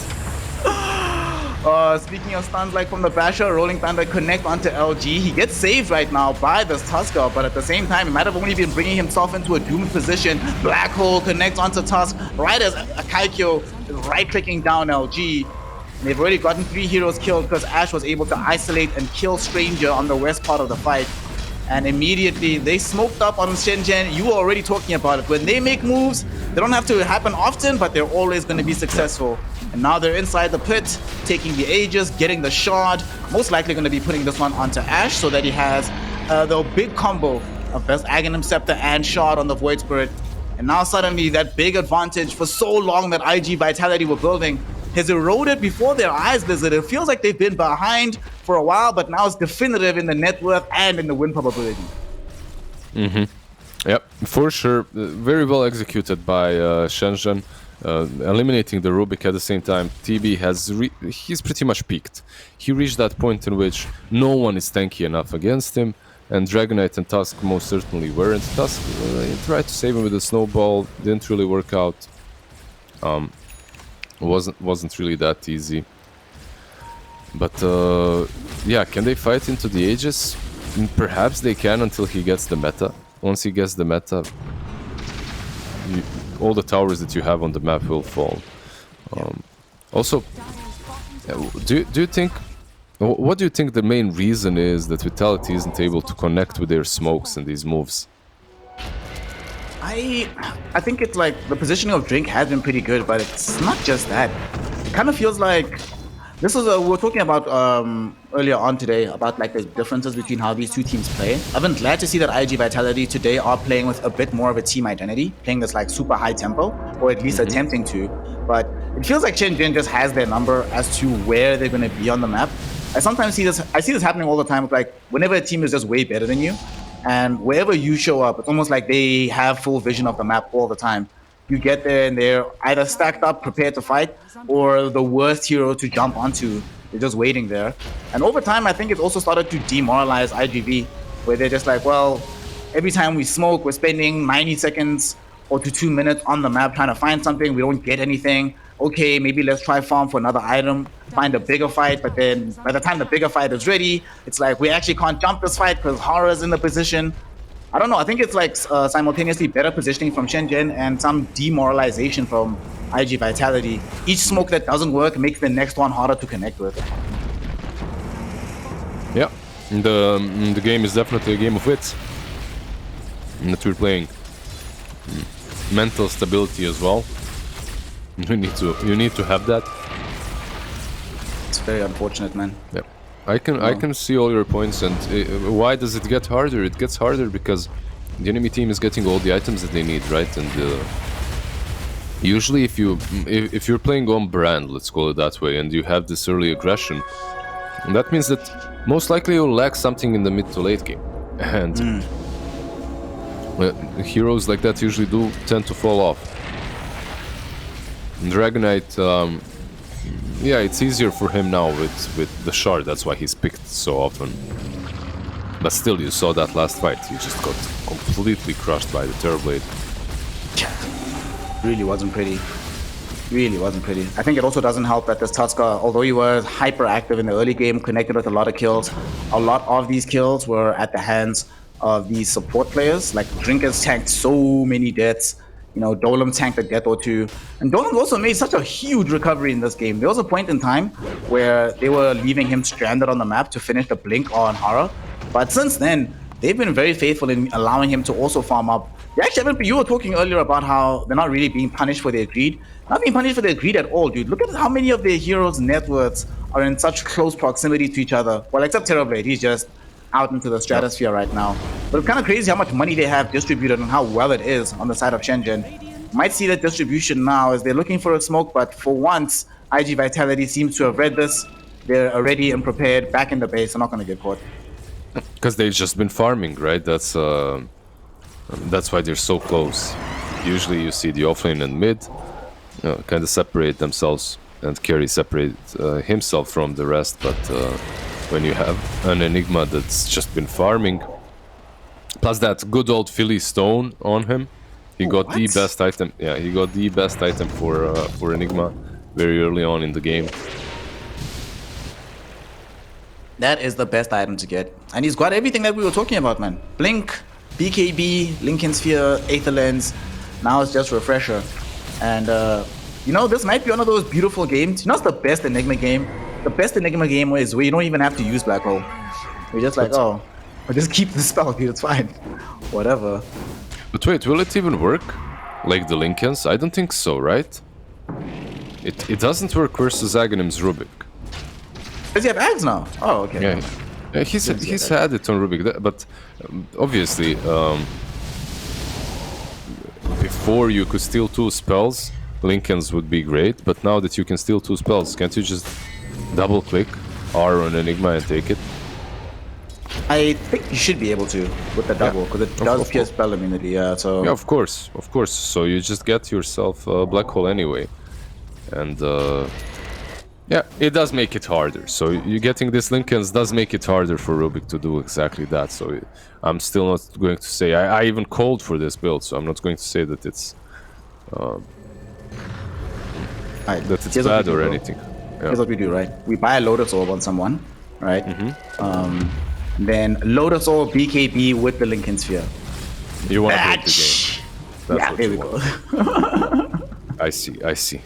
Speaking of stuns, like from the Basher, Rolling Thunder connect onto LG. He gets saved right now by this Tusker, but at the same time, he might have only been bringing himself into a doomed position. Black Hole connects onto Tusk right as Kaikyo is right-clicking down LG. And they've already gotten 3 heroes killed because Ash was able to isolate and kill Stranger on the west part of the fight. And immediately they smoked up on Shenzhen. You were already talking about it. When they make moves, they don't have to happen often, but they're always going to be successful. And now they're inside the pit, taking the Aegis, getting the shard. Most likely going to be putting this one onto Ash so that he has the big combo of best Aghanim Scepter and shard on the Void Spirit. And now suddenly that big advantage for so long that IG Vitality were building has eroded before their eyes, Blizzard. It feels like they've been behind for a while, but now it's definitive in the net worth and in the win probability. Yep, for sure. Very well executed by Shenzhen, eliminating the Rubik at the same time. TB has he's pretty much peaked. He reached that point in which no one is tanky enough against him, and Dragonite and Tusk most certainly weren't. Tusk tried to save him with a snowball, didn't really work out. Wasn't really that easy. But yeah, can they fight into the Aegis? Perhaps they can until he gets the meta. Once he gets the meta, all the towers that you have on the map will fall. Also, do you think? What do you think the main reason is that Vitality isn't able to connect with their smokes and these moves? I think it's like the positioning of Drink has been pretty good, but it's not just that. It kind of feels like this is we were talking about earlier on today about like the differences between how these two teams play. I've been glad to see that IG Vitality today are playing with a bit more of a team identity, playing this like super high tempo, or at least attempting to. But it feels like Shenzhen just has their number as to where they're going to be on the map. I sometimes see this. I see this happening all the time. With like whenever a team is just way better than you, and wherever you show up, it's almost like they have full vision of the map all the time. You get there and they're either stacked up, prepared to fight, or the worst hero to jump onto. They're just waiting there. And over time, I think it's also started to demoralize iG.V, where they're just like, well, every time we smoke, we're spending 90 seconds or to 2 minutes on the map trying to find something. We don't get anything. Okay, maybe let's try farm for another item, find a bigger fight, but then by the time the bigger fight is ready, it's like we actually can't jump this fight because Horror's in the position. I don't know, I think it's like simultaneously better positioning from Shenzhen and some demoralization from IG Vitality. Each smoke that doesn't work makes the next one harder to connect with. Yeah, the game is definitely a game of wits that we're playing. Mental stability as well. You need to have that. It's very unfortunate, man. Yeah, I can see all your points. And why does it get harder? It gets harder because the enemy team is getting all the items that they need, right? And usually, if you're playing on brand, let's call it that way, and you have this early aggression, that means that most likely you'll lack something in the mid to late game, and heroes like that usually do tend to fall off. Dragonite, yeah, it's easier for him now with the shard. That's why he's picked so often. But still, you saw that last fight. He just got completely crushed by the Terrorblade. Really wasn't pretty. Really wasn't pretty. I think it also doesn't help that this Tusker, although he was hyper active in the early game, connected with a lot of kills, a lot of these kills were at the hands of these support players. Like Drinkers tanked so many deaths. You know, Dolam tanked a death or two. And Dolam also made such a huge recovery in this game. There was a point in time where they were leaving him stranded on the map to finish the blink on Horror. But since then, they've been very faithful in allowing him to also farm up. They actually haven't, you were talking earlier about how they're not really being punished for their greed. Not being punished for their greed at all, dude. Look at how many of their heroes' net worths are in such close proximity to each other. Well, except Terrorblade, he's just out into the stratosphere right now. But it's kind of crazy how much money they have distributed and how well it is on the side of Shenzhen. Might see that distribution now as they're looking for a smoke, but for once, IG Vitality seems to have read this. They're already and prepared, back in the base. They're not going to get caught. Because they've just been farming, right? That's why they're so close. Usually you see the offlane and mid kind of separate themselves, and Carry separate himself from the rest, but when you have an Enigma that's just been farming, plus that good old Philly Stone on him, he got the best item. Yeah, he got the best item for Enigma very early on in the game. That is the best item to get. And he's got everything that we were talking about, man. Blink, BKB, Lincoln Sphere, Aether Lens. Now it's just Refresher. And You know, this might be one of those beautiful games. You know, it's the best Enigma game. The best Enigma game is where you don't even have to use Black Hole. You're just like, oh, I'll just keep the spell, dude. It's fine. Whatever. But wait, will it even work? Like the Lincolns? I don't think so, right? It doesn't work versus Aghanim's Rubik. Does he have Ags now? Oh, okay. Yeah, he's had it on Rubik, but obviously, before you could steal 2 spells, Lincolns would be great, but now that you can steal 2 spells, can't you just double-click R on Enigma and take it? I think you should be able to with the double, because it does pierce spell immunity, yeah, so... Yeah, of course. So you just get yourself a Black Hole anyway. And, yeah, it does make it harder. So you getting this Lincolns does make it harder for Rubik to do exactly that. So I'm still not going to say... I even called for this build, so I'm not going to say that it's... that it's bad or anything. Yeah. Here's what we do, right? We buy a Lotus Orb on someone, right? Then Lotus Orb BKB with the Lincoln Sphere. You want to break the game. Yeah, there we go. I see.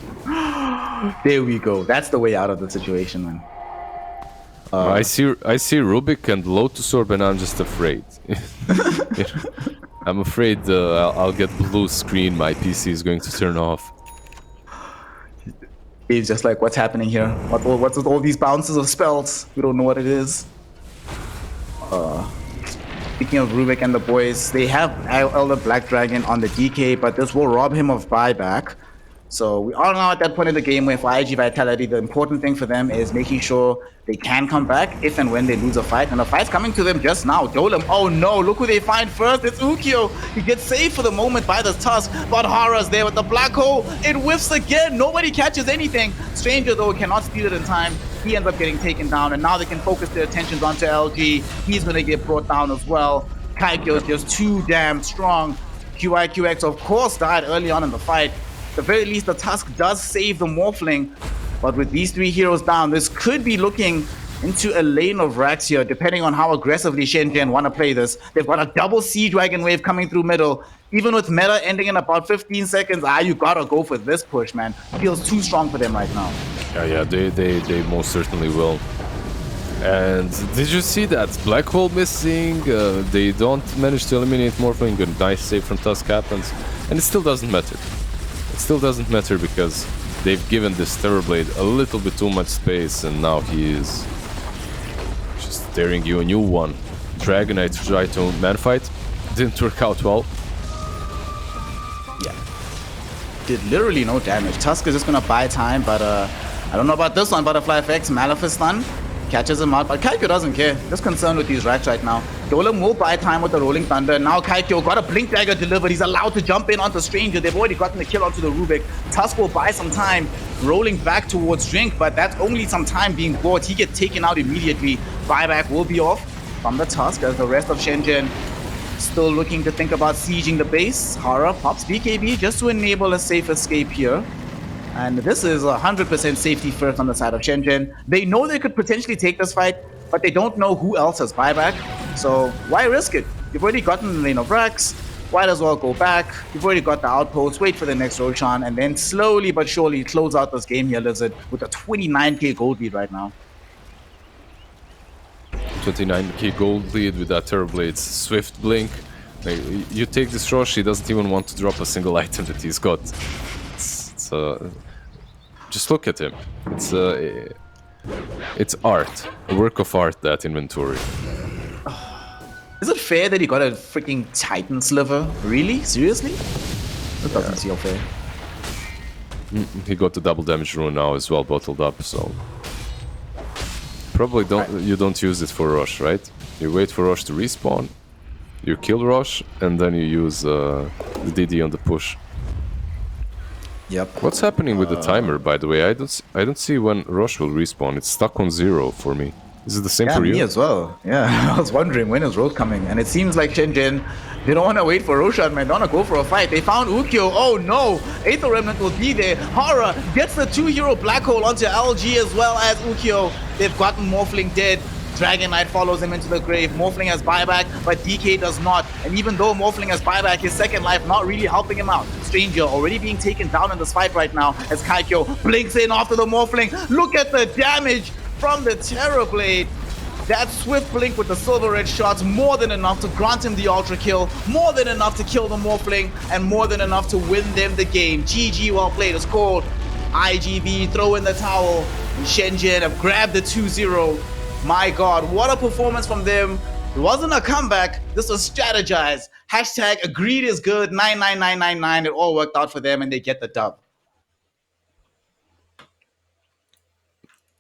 There we go. That's the way out of the situation, man. I see Rubik and Lotus Orb, and I'm just afraid. I'm afraid I'll get blue screen. My PC is going to turn off. He's just like, what's happening here? What's with all these bounces of spells? We don't know what it is. Speaking of Rubik and the boys, they have Elder Black Dragon on the DK, but this will rob him of buyback. So we are now at that point in the game where for IG Vitality, the important thing for them is making sure they can come back if and when they lose a fight. And the fight's coming to them just now. Golem, oh no, look who they find first. It's Ukyo. He gets saved for the moment by the Tusk, but Hara's there with the Black Hole. It whiffs again. Nobody catches anything. Stranger, though, cannot steal it in time. He ends up getting taken down, and now they can focus their attentions onto LG. He's going to get brought down as well. Kaikyo is just too damn strong. QIQX, of course, died early on in the fight. At the very least, the Tusk does save the Morphling. But with these 3 heroes down, this could be looking into a lane of racks here, depending on how aggressively Shenzhen want to play this. They've got a double Sea Dragon wave coming through middle. Even with meta ending in about 15 seconds, you gotta go for this push, man. Feels too strong for them right now. Yeah, they most certainly will. And did you see that Black Hole missing? They don't manage to eliminate Morphling. A nice save from Tusk happens, and it still doesn't matter. It still doesn't matter because they've given this Terrorblade a little bit too much space, and now he is just staring you a new one. Dragonite tried to manfight, didn't work out well. Yeah, did literally no damage. Tusk is just gonna buy time, but I don't know about this one. Butterfly FX, Malefice stun, catches him out, but Kaikyo doesn't care. Just concerned with these racks right now. Golem will buy time with the Rolling Thunder. Now Kaikyo got a Blink Dagger delivered. He's allowed to jump in onto Stranger. They've already gotten the kill onto the Rubik. Tusk will buy some time, rolling back towards Drink, but that's only some time being bought. He gets taken out immediately. Buyback will be off from the Tusk as the rest of Shenzhen still looking to think about sieging the base. Hara pops BKB just to enable a safe escape here. And this is 100% safety first on the side of Shenzhen. They know they could potentially take this fight, but they don't know who else has buyback. So why risk it? You've already gotten the lane of racks. Might as well go back. You've already got the outpost. Wait for the next Roshan, and then slowly but surely close out this game here, Lizard, with a 29k gold lead right now. 29k gold lead with that Terrorblade's Swift Blink. Like, you take this Rosh, he doesn't even want to drop a single item that he's got. Just look at him. It's art, a work of art, that inventory. Is it fair that he got a freaking Titan Sliver? Really? Seriously? That doesn't feel fair. He got the double damage rune now as well, bottled up, so... Probably you don't use it for Rosh, right? You wait for Rosh to respawn, you kill Rosh, and then you use the DD on the push. Yep. What's happening with the timer, by the way? I don't see when Rosh will respawn. It's stuck on 0 for me. Is it the same for you? Me as well. Yeah, I was wondering when is Rosh coming, and it seems like Shenzhen, they don't want to wait for Roshan, man. They want to go for a fight. They found Ukyo. Oh no, Aether Remnant will be there. Hara gets the 2-hero black hole onto LG as well as Ukyo. They've gotten Morphling dead. Dragon Knight follows him into the grave. Morphling has buyback, but DK does not. And even though Morphling has buyback, his second life not really helping him out. Stranger already being taken down in this fight right now as Kaikyo blinks in after the Morphling. Look at the damage from the Terrorblade. That swift blink with the silver red shots, more than enough to grant him the ultra kill, more than enough to kill the Morphling, and more than enough to win them the game. GG, well played. It's called iG.V, throw in the towel. Shenzhen have grabbed the 2-0. My God, what a performance from them. It wasn't a comeback, this was strategized. Hashtag agreed is good, 99999. It all worked out for them and they get the dub.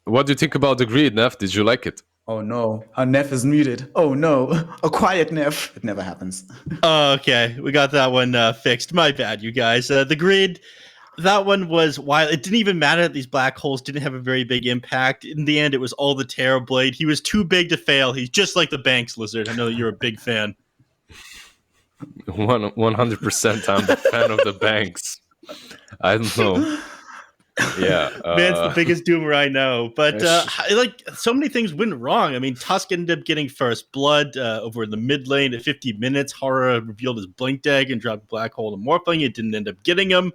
What do you think about the greed, Neff? Did you like it? Oh no, our Neff is muted. Oh no, a quiet Neff. It never happens. Okay, we got that one fixed. My bad, you guys. The grid, that one was wild. It didn't even matter that these black holes didn't have a very big impact. In the end, it was all the Terrorblade. He was too big to fail. He's just like the Banks Lizard. I know that you're a big fan. 100% I'm the fan of the Banks. I don't know. Yeah, Man's the biggest doomer I know. But like so many things went wrong. I mean, Tusk ended up getting first blood over in the mid lane at 50 minutes. Horror revealed his blink egg and dropped Black Hole to Morphling. It didn't end up getting him.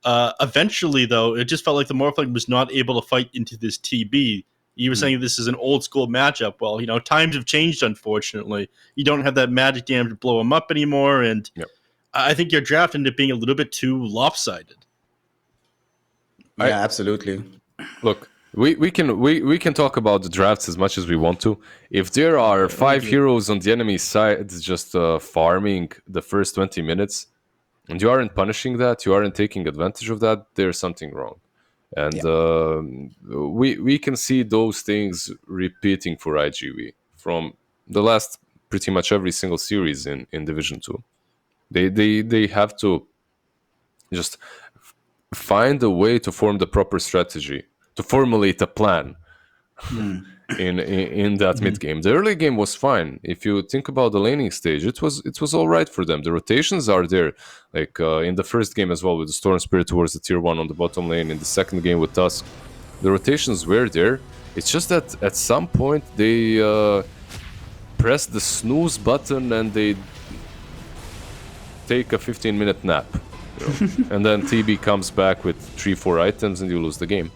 Eventually, though, it just felt like the Morphling was not able to fight into this TB. You were saying this is an old school matchup. Well, you know, times have changed, unfortunately. You don't have that magic damage to blow him up anymore. And I think your draft ended up being a little bit too lopsided. Yeah, absolutely. Look, we can talk about the drafts as much as we want to. If there are 5 heroes on the enemy side just farming the first 20 minutes, and you aren't punishing that, you aren't taking advantage of that, there's something wrong. And we can see those things repeating for iG.V from the last pretty much every single series in Division 2. They have to just find a way to form the proper strategy, to formulate a plan in that mid game. The early game was fine. If you think about the laning stage, it was all right for them. The rotations are there, like in the first game as well with the Storm Spirit towards the tier 1 on the bottom lane. In the second game with Tusk, the rotations were there. It's just that at some point they press the snooze button and they take a 15-minute nap. You know? And then TB comes back with 3-4 items and you lose the game.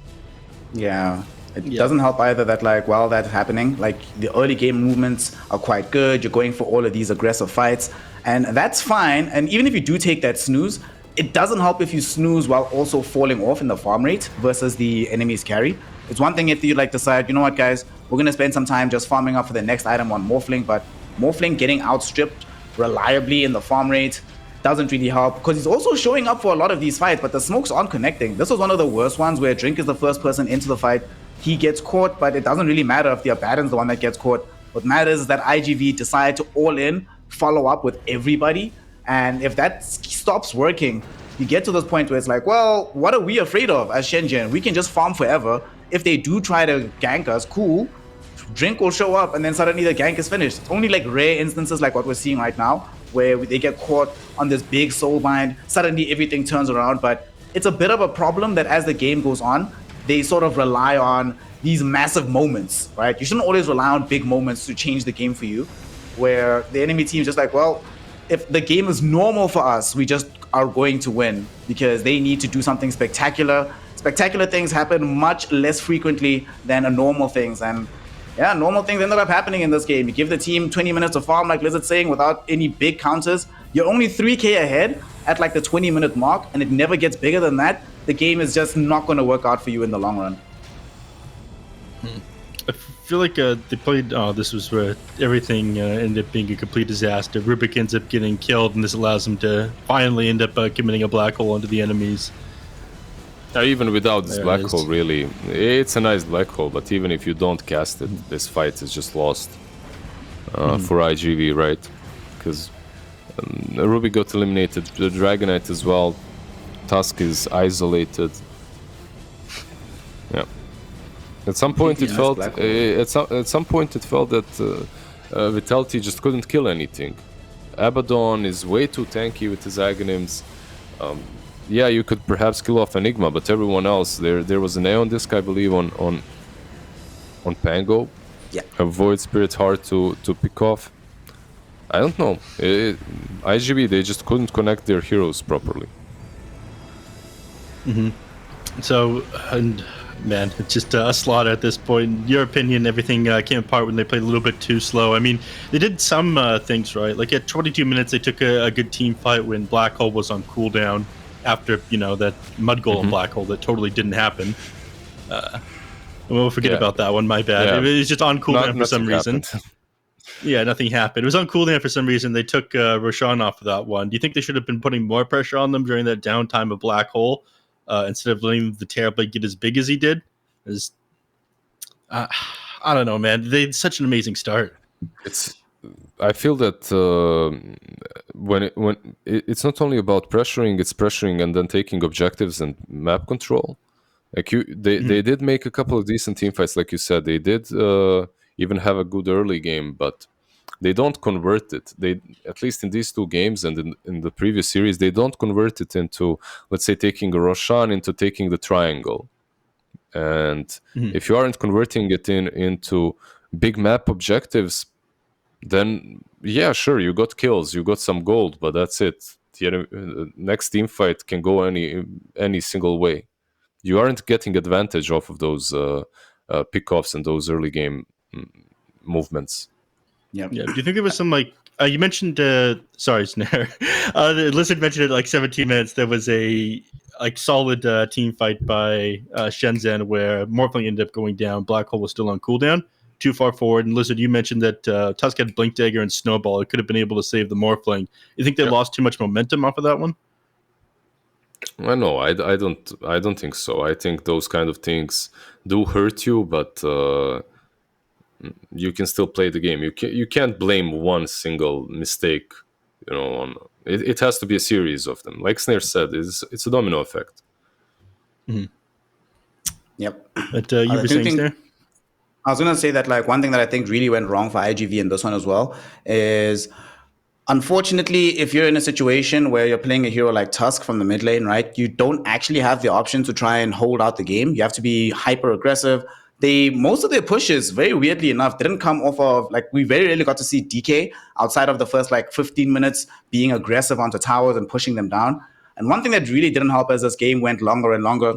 Yeah. It doesn't help either that, like, while that's happening, like, the early game movements are quite good. You're going for all of these aggressive fights, and that's fine. And even if you do take that snooze, it doesn't help if you snooze while also falling off in the farm rate versus the enemy's carry. It's one thing if you, like, decide, you know what, guys, we're going to spend some time just farming up for the next item on Morphling, but Morphling getting outstripped reliably in the farm rate doesn't really help, because he's also showing up for a lot of these fights, but the smokes aren't connecting. This was one of the worst ones where Drink is the first person into the fight. He gets caught, but it doesn't really matter if the Abaddon's the one that gets caught. What matters is that iG.V decide to all in, follow up with everybody, and if that stops working, you get to this point where it's like, well, what are we afraid of as Shenzhen? We can just farm forever. If they do try to gank us, cool. Drink will show up, and then suddenly the gank is finished. It's only like rare instances like what we're seeing right now, where they get caught on this big soul bind, suddenly everything turns around. But it's a bit of a problem that as the game goes on, they sort of rely on these massive moments, right? You shouldn't always rely on big moments to change the game for you, where the enemy team is just like, well, if the game is normal for us, we just are going to win, because they need to do something spectacular. Spectacular things happen much less frequently than normal things, and yeah, normal things ended up happening in this game. You give the team 20 minutes to farm, like Lizard's saying, without any big counters. You're only 3k ahead at like the 20-minute mark, and it never gets bigger than that. The game is just not going to work out for you in the long run. I feel like they played. Oh, this was where everything ended up being a complete disaster. Rubik ends up getting killed, and this allows him to finally end up committing a black hole into the enemies. Even without this black hole, really, it's a nice black hole, but even if you don't cast it, this fight is just lost for iG.V, right? Because Ruby got eliminated, the Dragon Knight as well, Tusk is isolated. Yeah. At some point it felt at some point it felt that Vitality just couldn't kill anything. Abaddon is way too tanky with his Aghanims. Yeah, you could perhaps kill off Enigma, but everyone else, there was an Aeon disc, I believe, on Pango. Avoid Spirit hard to pick off. I don't know. iG.V, they just couldn't connect their heroes properly. So, and man, it's just a slaughter at this point. In your opinion, everything came apart when they played a little bit too slow. I mean, they did some things right. Like at 22 minutes, they took a good team fight when Black Hole was on cooldown after, that mud goal in Black Hole that totally didn't happen. We'll forget about that one. My bad. Yeah. It was just on cooldown for some reason. Yeah, nothing happened. It was on cooldown for some reason. They took Roshan off of that one. Do you think they should have been putting more pressure on them during that downtime of Black Hole instead of letting the Terrorblade get as big as he did? I don't know, man. They had such an amazing start. I feel that when it's not only about pressuring, it's pressuring and then taking objectives and map control. Like they did make a couple of decent team fights, like you said. They did even have a good early game, but they don't convert it. They, at least in these two games and in the previous series, they don't convert it into, let's say, taking a Roshan into taking the triangle. And if you aren't converting it into big map objectives, then yeah, sure, you got kills, you got some gold, but that's it. The next team fight can go any single way. You aren't getting advantage off of those pickoffs and those early game movements. Yep. Yeah. Do you think there was some you mentioned? Sorry, Snare. The Lizard mentioned it like 17 minutes. There was a solid team fight by Shenzhen where Morphling ended up going down. Black Hole was still on cooldown, too far forward. And Lizard, you mentioned that Tusk had Blink Dagger and Snowball. It could have been able to save the Morphling. You think they lost too much momentum off of that one? I know. I don't think so. I think those kind of things do hurt you, but you can still play the game. You can't blame one single mistake. On it has to be a series of them. Like Snare said, it's a domino effect. Yep. But you were saying, Snare? I was going to say that one thing that I think really went wrong for iG.V in this one as well is, unfortunately, if you're in a situation where you're playing a hero like Tusk from the mid lane, right, you don't actually have the option to try and hold out the game. You have to be hyper aggressive. Most of their pushes, very weirdly enough, didn't come off of, we very rarely got to see DK outside of the first 15 minutes being aggressive onto towers and pushing them down. And one thing that really didn't help as this game went longer and longer,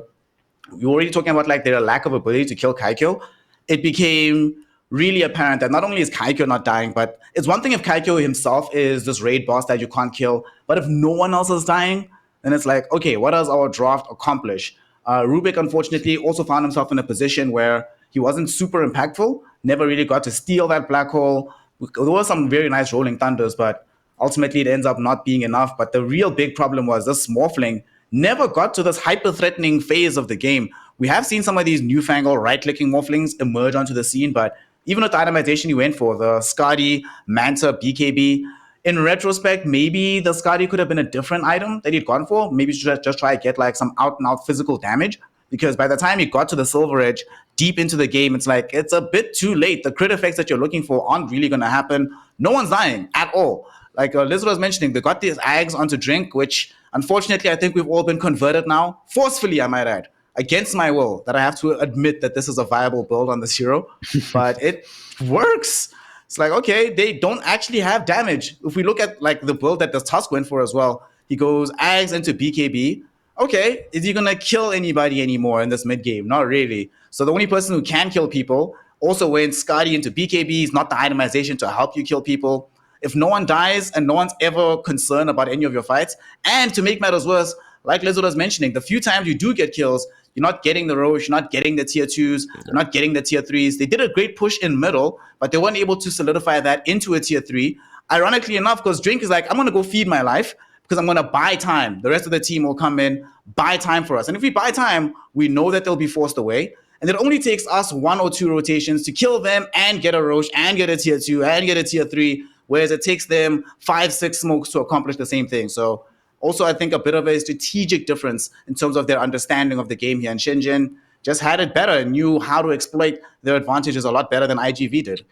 we were already talking about their lack of ability to kill Kaikyo. It became really apparent that not only is Kaikyo not dying, but it's one thing if Kaikyo himself is this raid boss that you can't kill, but if no one else is dying, then it's okay, what does our draft accomplish? Rubik, unfortunately, also found himself in a position where he wasn't super impactful, never really got to steal that Black Hole. There were some very nice rolling thunders, but ultimately it ends up not being enough. But the real big problem was this Morphling never got to this hyper-threatening phase of the game. We have seen some of these newfangled right-clicking Morphlings emerge onto the scene, but even with the itemization he went for, the Skadi, Manta, BKB, in retrospect, maybe the Skadi could have been a different item that he'd gone for. Maybe he should just try to get some out-and-out physical damage, because by the time he got to the Silver Edge, deep into the game, it's it's a bit too late. The crit effects that you're looking for aren't really going to happen. No one's dying at all. Liz was mentioning, they got these Ags onto Drink, which unfortunately I think we've all been converted now, forcefully I might add, against my will, that I have to admit that this is a viable build on this hero, but it works. It's okay, they don't actually have damage. If we look at the build that the Tusk went for as well, he goes Ags into BKB. Okay, is he gonna kill anybody anymore in this mid game? Not really. So the only person who can kill people also went Skadi into BKB. Is not the itemization to help you kill people. If no one dies and no one's ever concerned about any of your fights, and to make matters worse, like Lizzo was mentioning, the few times you do get kills, you're not getting the Roche, you're not getting the tier 2s, you're not getting the tier 3s. They did a great push in middle, but they weren't able to solidify that into a tier 3. Ironically enough, because Drink is I'm going to go feed my life because I'm going to buy time. The rest of the team will come in, buy time for us. And if we buy time, we know that they'll be forced away. And it only takes us 1 or 2 rotations to kill them and get a Roche and get a tier 2 and get a tier 3, whereas it takes them 5, 6 smokes to accomplish the same thing. So also, I think a bit of a strategic difference in terms of their understanding of the game here. And Shenzhen just had it better and knew how to exploit their advantages a lot better than iG.V did.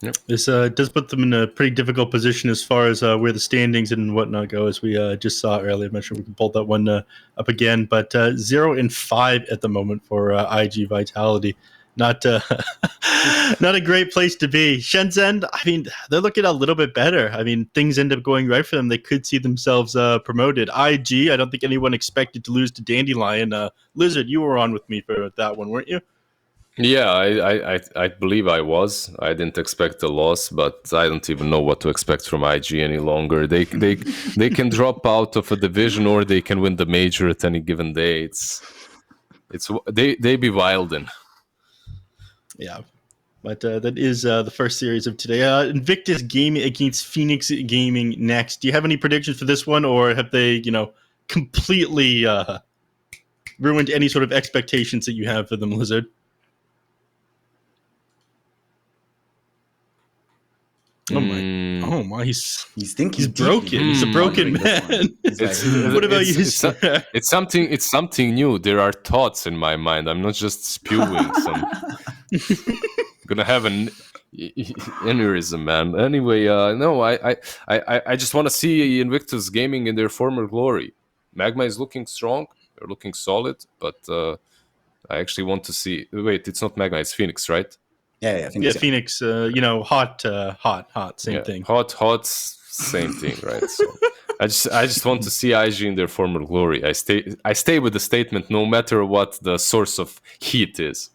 Yep. This does put them in a pretty difficult position as far as where the standings and whatnot go, as we just saw earlier. I'm not sure we can pull that one up again, but 0-5 at the moment for iG Vitality. not not a great place to be. Shenzhen, I mean, they're looking a little bit better. I mean, things end up going right for them. They could see themselves promoted. IG, I don't think anyone expected to lose to Dandelion. Lizard, you were on with me for that one, weren't you? Yeah, I believe I was. I didn't expect a loss, but I don't even know what to expect from IG any longer. They can drop out of a division or they can win the major at any given day. They be wildin'. Yeah. But that is the first series of today. Invictus Gaming against Phoenix Gaming next. Do you have any predictions for this one, or have they, completely ruined any sort of expectations that you have for them, Lizard? Oh my! He's broken. He's a broken man. What about you? It's something new. There are thoughts in my mind. I'm not just spewing some. Gonna have an aneurysm, man. Anyway, no, I just want to see Invictus Gaming in their former glory. Magma is looking strong. They're looking solid, but I actually want to see. Wait, it's not Magma. It's Phoenix, right? Yeah, Phoenix. Hot, same thing. Hot, same thing, right? So I just want to see IG in their former glory. I stay with the statement, no matter what the source of heat is.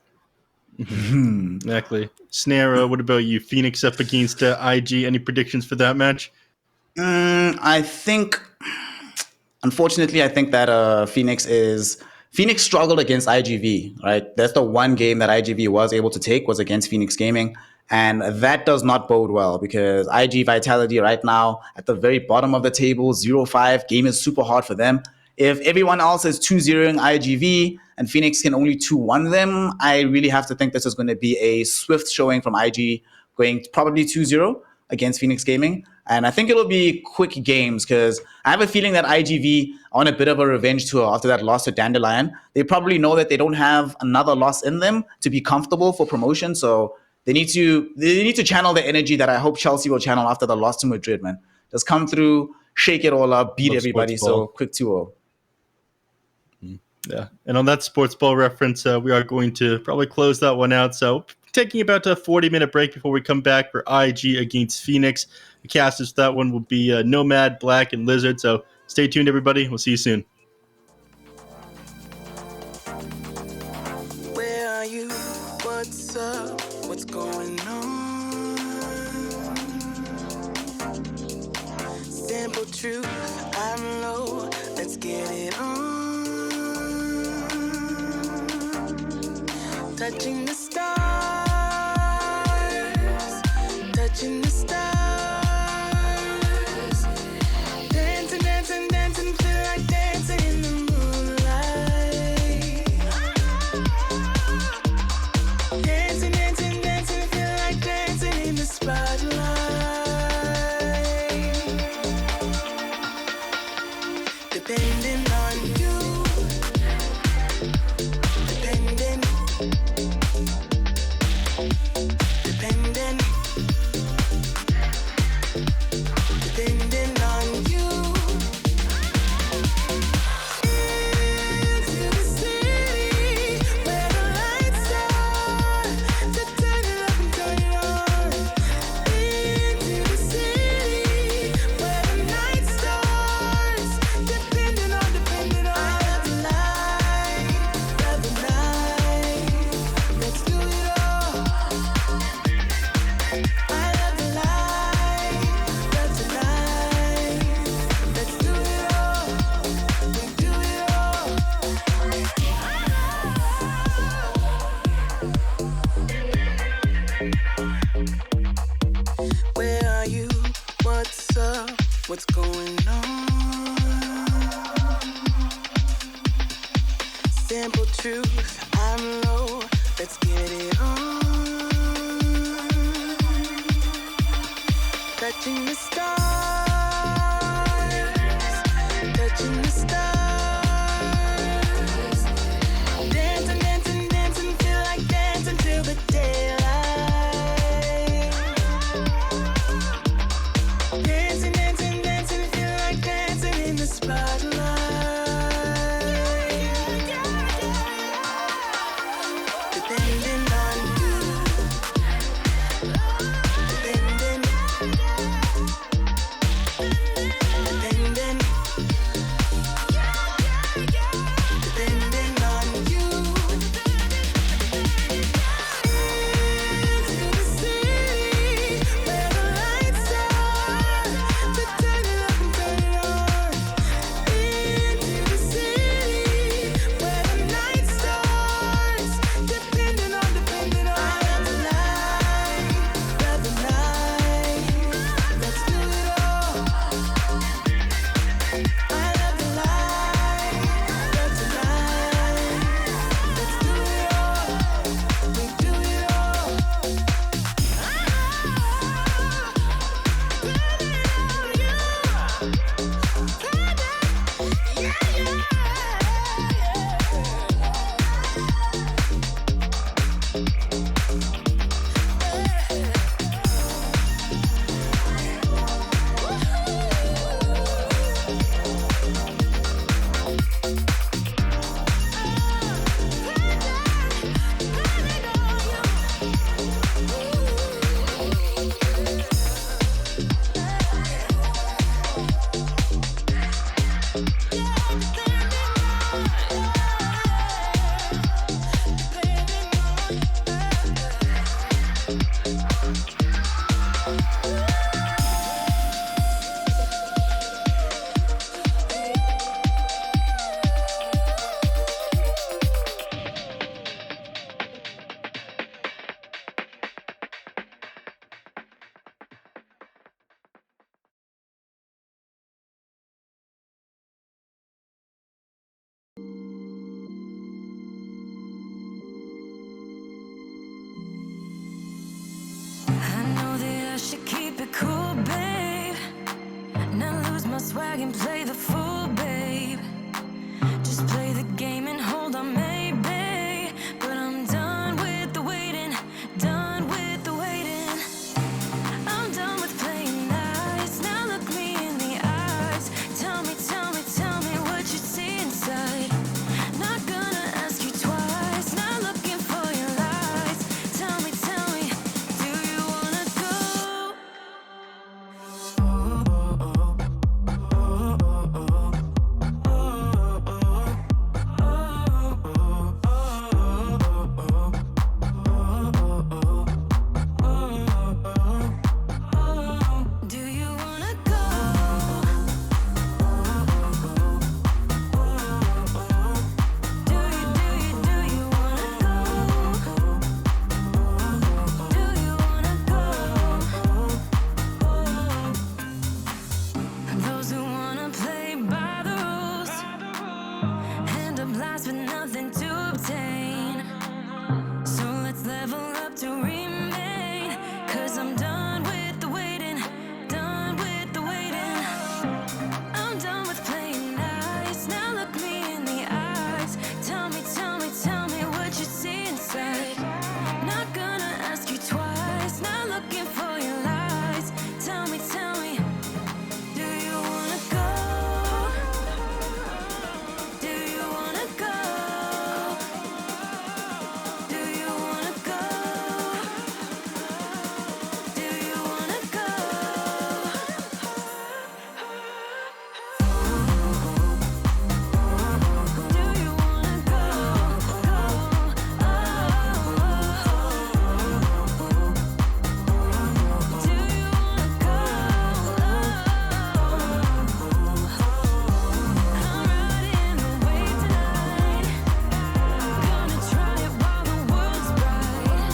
Exactly. Snare, what about you? Phoenix up against IG. Any predictions for that match? I think, unfortunately, that Phoenix struggled against iG.V, right? That's the one game that iG.V was able to take, was against Phoenix Gaming. And that does not bode well because IG Vitality right now at the very bottom of the table, 0-5. Game is super hard for them. If everyone else is 2-0ing iG.V and Phoenix can only 2-1 them, I really have to think this is going to be a swift showing from IG, going probably 2-0 against Phoenix Gaming. And I think it'll be quick games because I have a feeling that iG.V on a bit of a revenge tour after that loss to Dandelion. They probably know that they don't have another loss in them to be comfortable for promotion. So they need to channel the energy that I hope Chelsea will channel after the loss to Madrid, man. Just come through, shake it all up, beat everybody. So quick 2-0. Yeah. And on that sports ball reference, we are going to probably close that one out. So taking about a 40-minute break before we come back for IG against Phoenix. The casters for that one will be Nomad, Black, and Lizard. So stay tuned, everybody. We'll see you soon. Where are you? What's up? What's going on? Simple truth, I'm low. Let's get it on. Touching the stars. Touching the stars. Dancing, dancing, dancing, feel like dancing in the moonlight. Dancing, dancing, dancing, feel like dancing in the spotlight. Depending on you. Depending. Depending. Depending on you. Into the city where the lights are, to turn it up and turn it on. Into the city where the night starts, depending on. I love the light, love the night. Let's do it all. I love the light, love the night. Let's do it all. We do it all. Where are you? What's up? What's going on? Simple truth, I'm low. Let's get it on. Touching the stars. Touching the stars. Dancing, dancing, dancing, feel like dancing till the daylight. Dancing, dancing, dancing, feel like dancing in the spotlight. Depending on my swag and play the fool, babe. Just play the game and hold on, maybe. But I'm done with the waiting, done with the waiting. I'm done with playing nice. Now look me in the eyes. Tell me, tell me, tell me what you see inside. Not gonna ask you twice. Not looking for your lies. Tell me, do you wanna go? Do you wanna go? Do you wanna go? Do you wanna go? Those who wanna play by the rules end up last with nothing to obtain. So let's level up to remain. 'Cause I'm done with the waiting, done with the waiting. I'm done with playing nice. Now look me in the eyes. Tell me, tell me what you see inside. Not gonna ask you twice. Not looking for your lies. Tell me, do you wanna go? Do you wanna go? Do you wanna go? Do you wanna go? Do you wanna go? Do you wanna go? I'm riding the wave tonight. Gonna try it while the world's bright.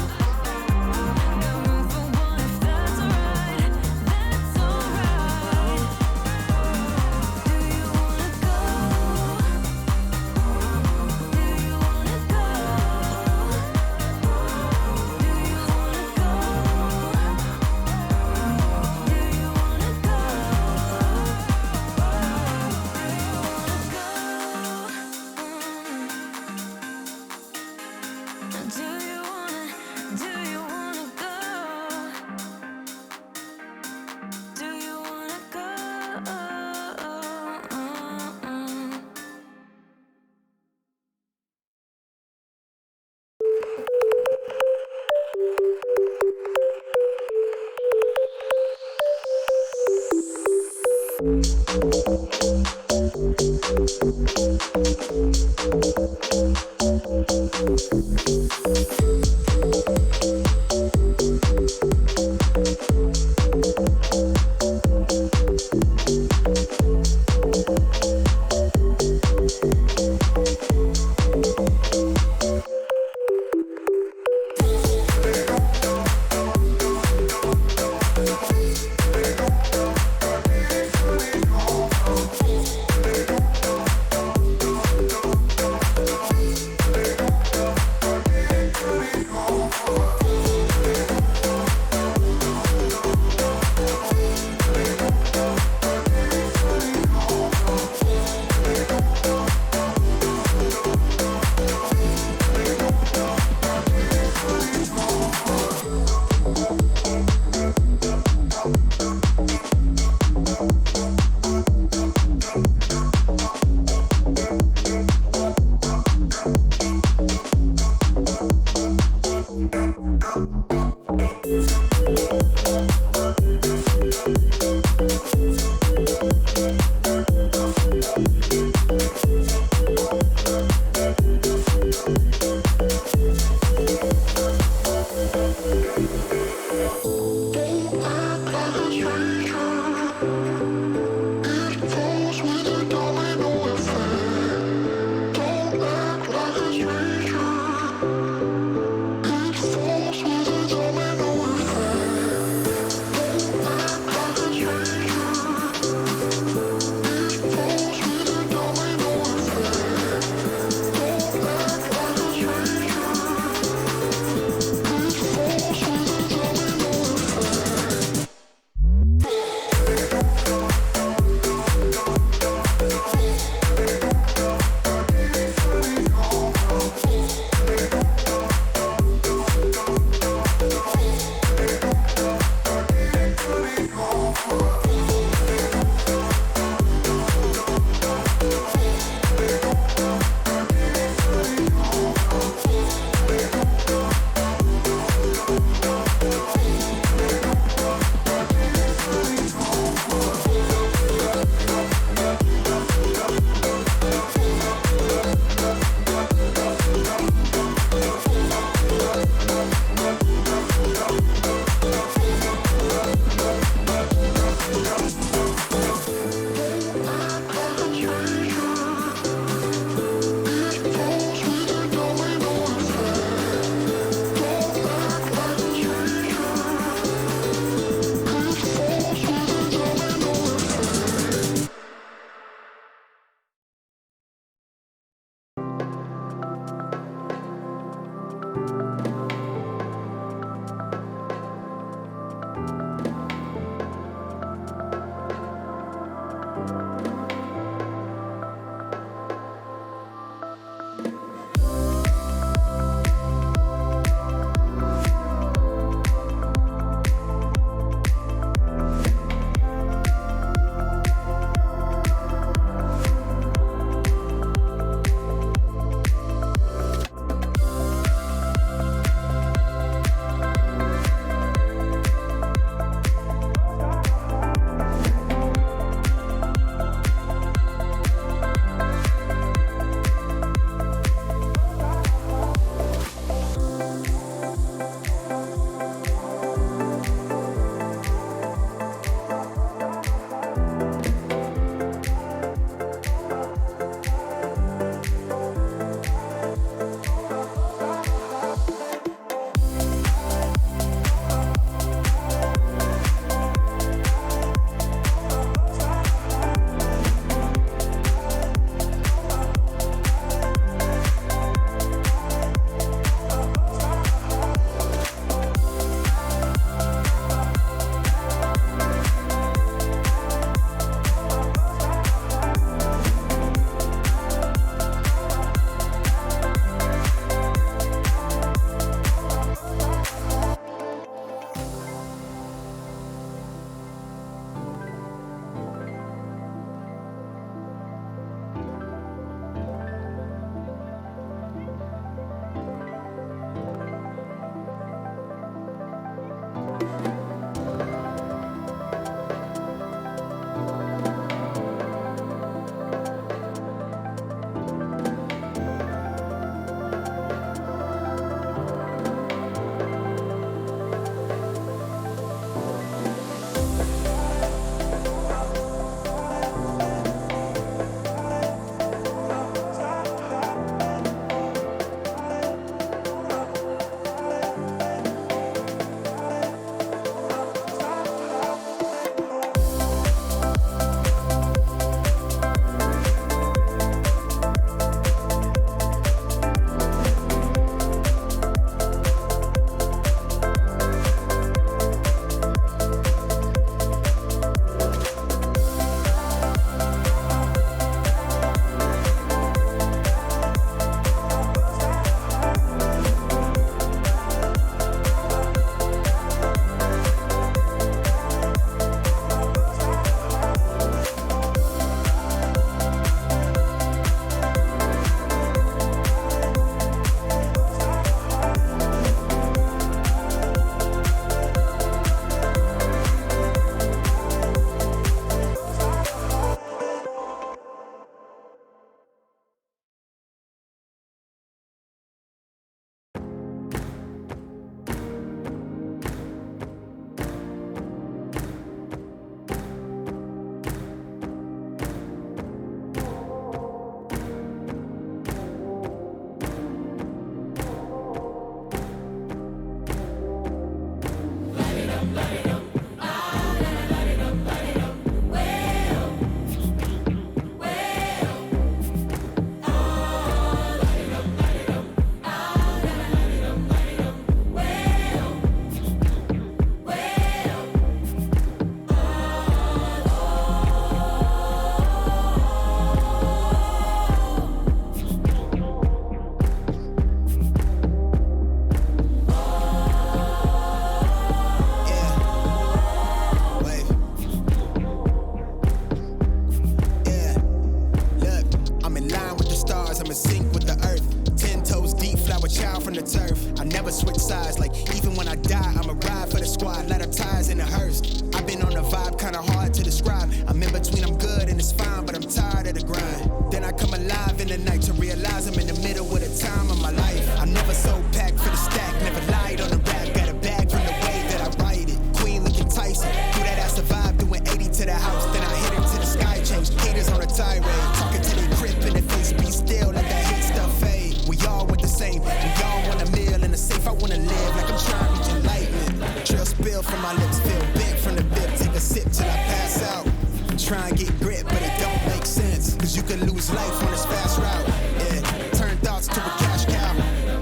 Got room for one if that's alright. That's alright. Do you wanna go? Do you wanna go? Do you wanna go? Do you wanna go? Do you wanna go? Do you wanna go? from the turf. I never switch sides, like even when I die, I'ma ride for the squad. Let her ties in the hearse. I've been on the vibe, kinda hard to describe. I'm in between, I'm good and it's fine, but I'm tired of the grind. Then I come alive in the night to realize I'm in the middle of the time of my life. I'm never so packed for the stack, never lied on the rap. Got a bag from the way that I write it. Queen looking Tyson, do that ass survive, doing 80 to the house. Then I hit it to the sky, change haters on a tirade. Talking to their crib in the face, be still, let that hate stuff fade. We all want the same, we all want a meal in the safe. I wanna live like I'm trying to reach enlightenment. Trail spill from my lips, feel big from the bib. Take a sip till I pass out. Try and get grit, but it don't make sense. Cause you can lose life on this fast route. Yeah, turn thoughts to a cash cow.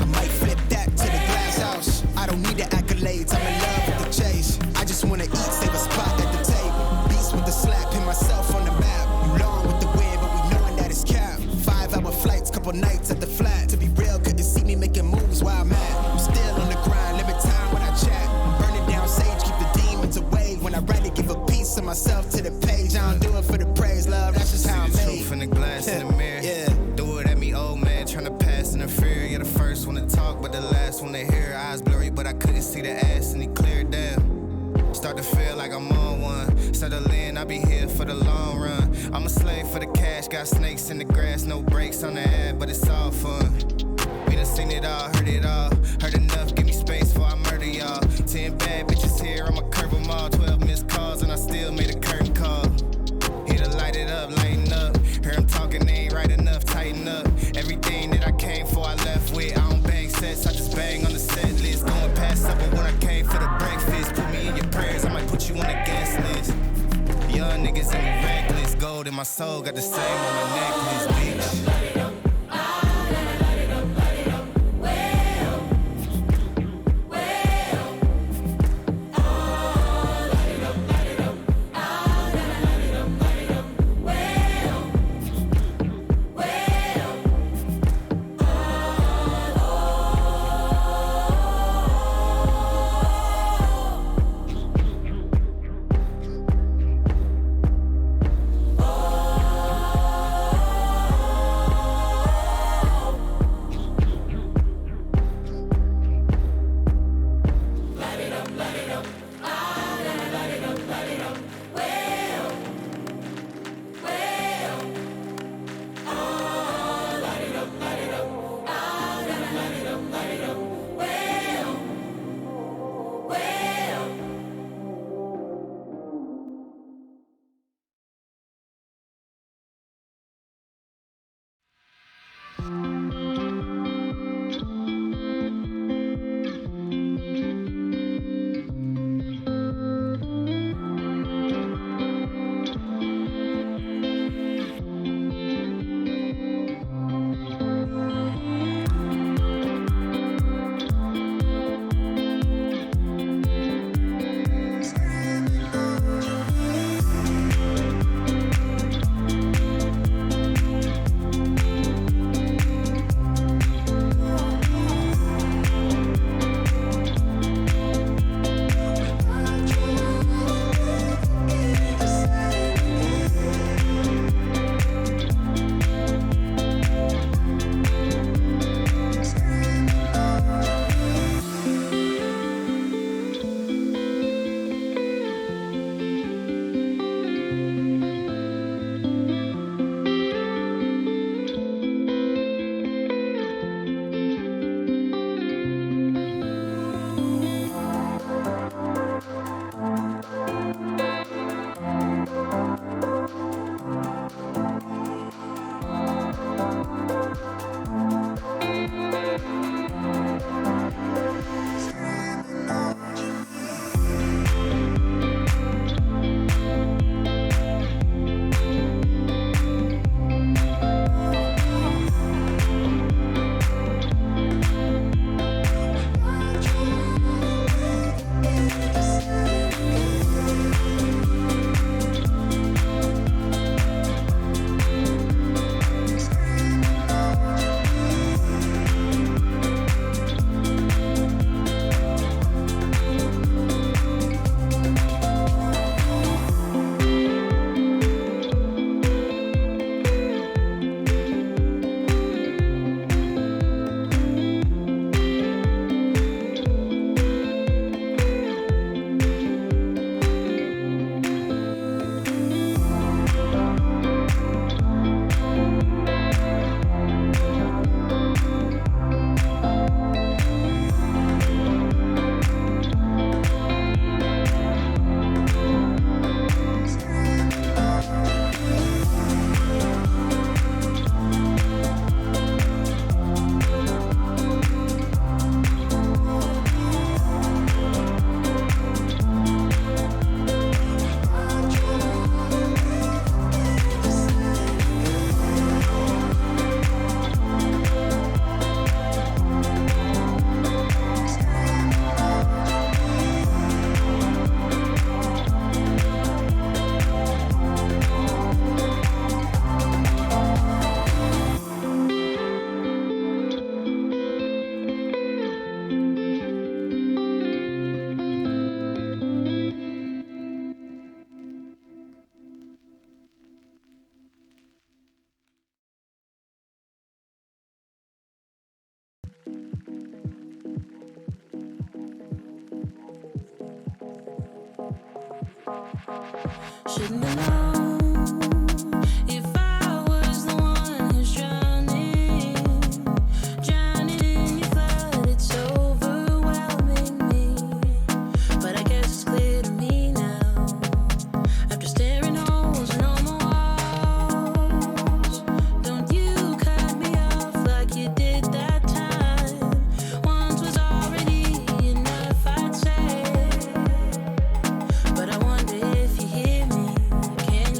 I might flip that to the glass house. I don't need the accolades, I'm in love with the chase. I just wanna eat, save a spot at the table. Beast with the slap, pin myself on the map. You long with the wind, but we knowing that it's cap. 5-hour flights, couple nights at the flat. To be real, couldn't see me making moves while I'm at. I'm still on the grind, limit time when I chat. I'm burning down sage, keep the demons away. When I write it, give a piece of myself to the page. I don't do it for the praise, love, that's just how I'm made. Truth in the glass in the mirror. Yeah. Do it at me, old man, tryna pass in the fear. You're the first one to talk, but the last one to hear. Eyes blurry, but I couldn't see the ass, and he cleared down. Start to feel like I'm on one. Settle in, I'll be here for the long run. I'm a slave for the cash, got snakes in the grass, no brakes on the ad, but it's all fun. We done seen it all, heard it all. Heard enough, give me space before I murder y'all. 10 bad bitches here, I'ma curve them all. 12 missed calls, and I still made a curtain call. Here to light it up, lighten up. Hear him talking, they ain't right enough, tighten up. Everything that I came for, I left with. I don't bang sets, I just bang on the set list. Going past supper when I came for the breakfast. Put me in your prayers, I might put you on the guest list. Young niggas and me reckless. Gold in my soul, got the same on my necklace, bitch. Shouldn't have known if I was the one who's drowning in your flood. It's overwhelming me, but I guess it's clear to me now. After staring holes in all my walls, don't you cut me off like you did that time. Once was already enough, I'd say. But I wonder if you hear me. Can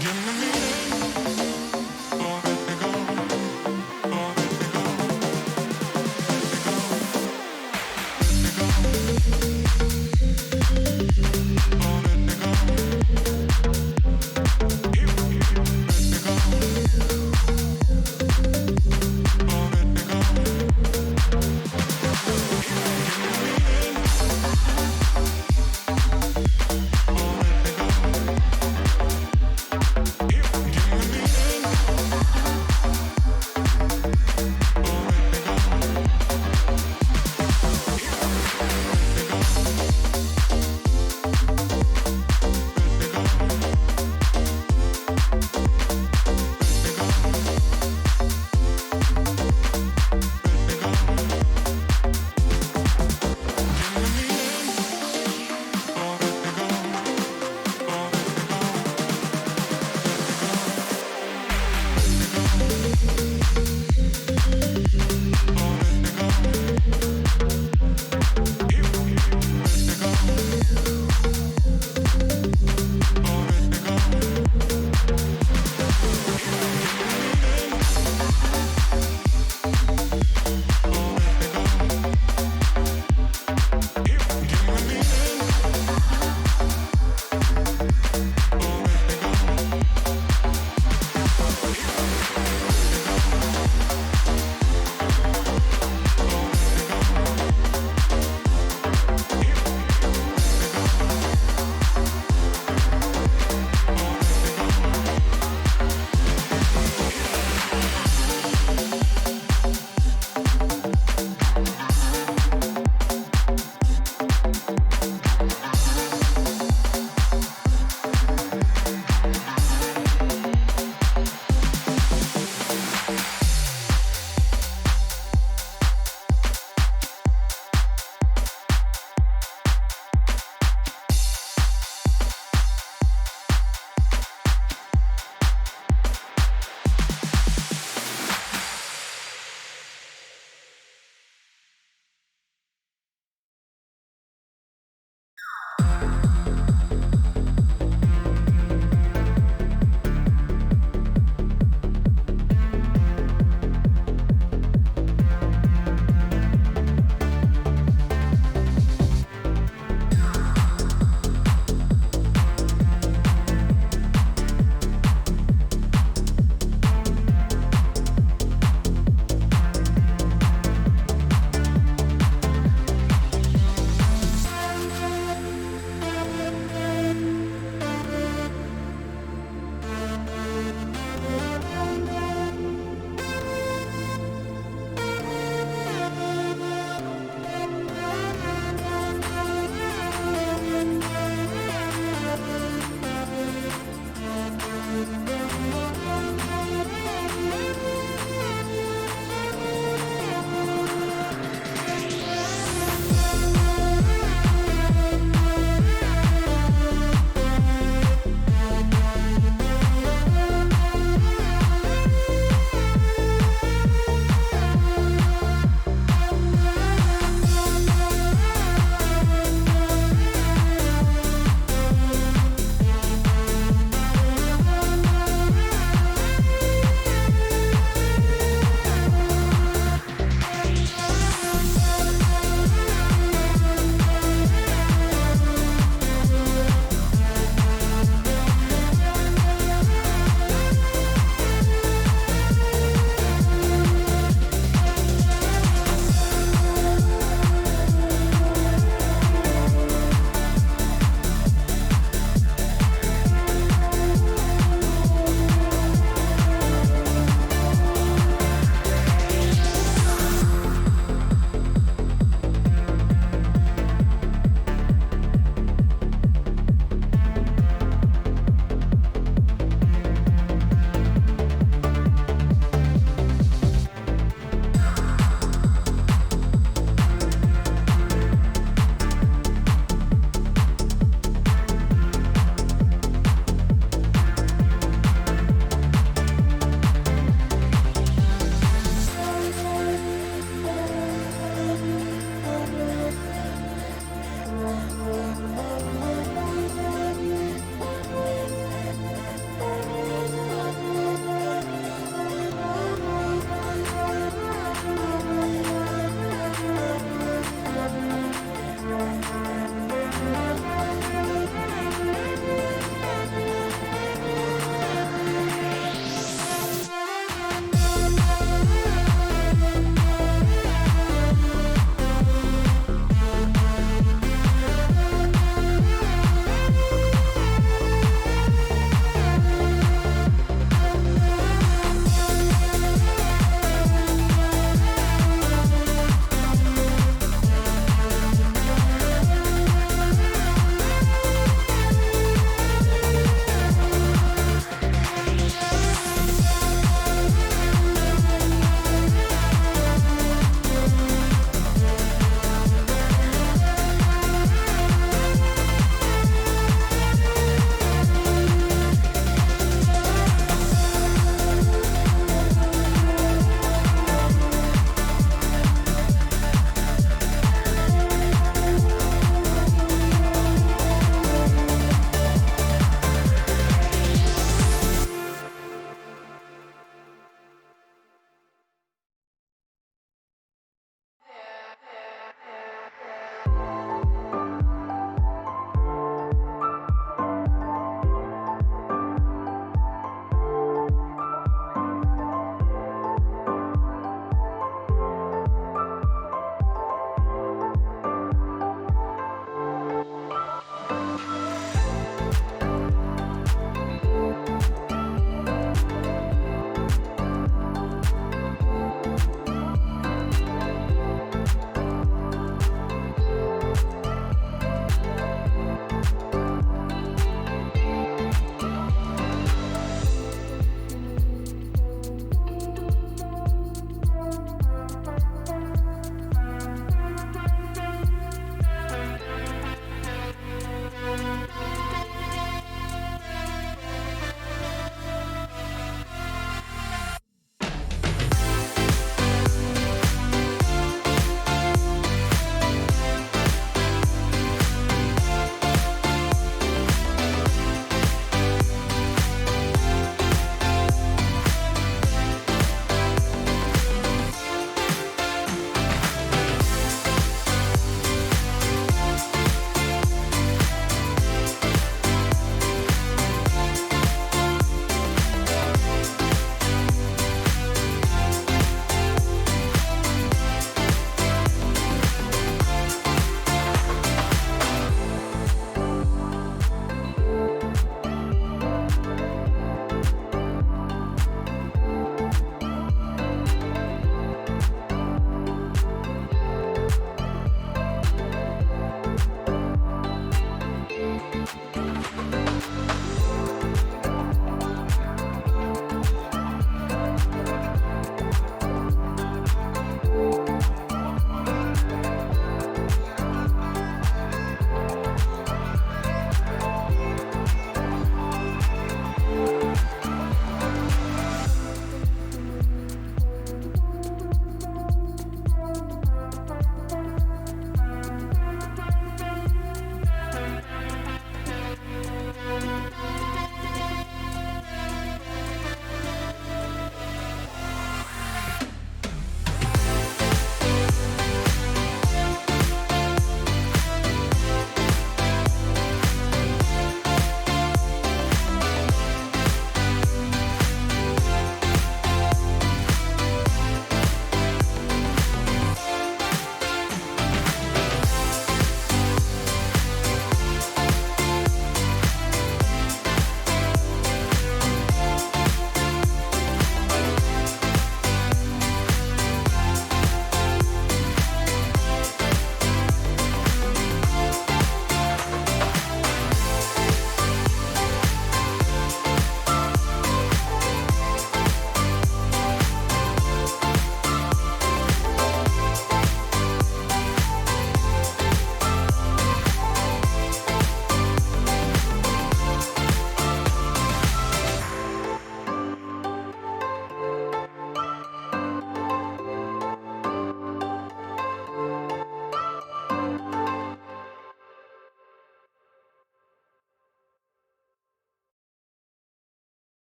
Here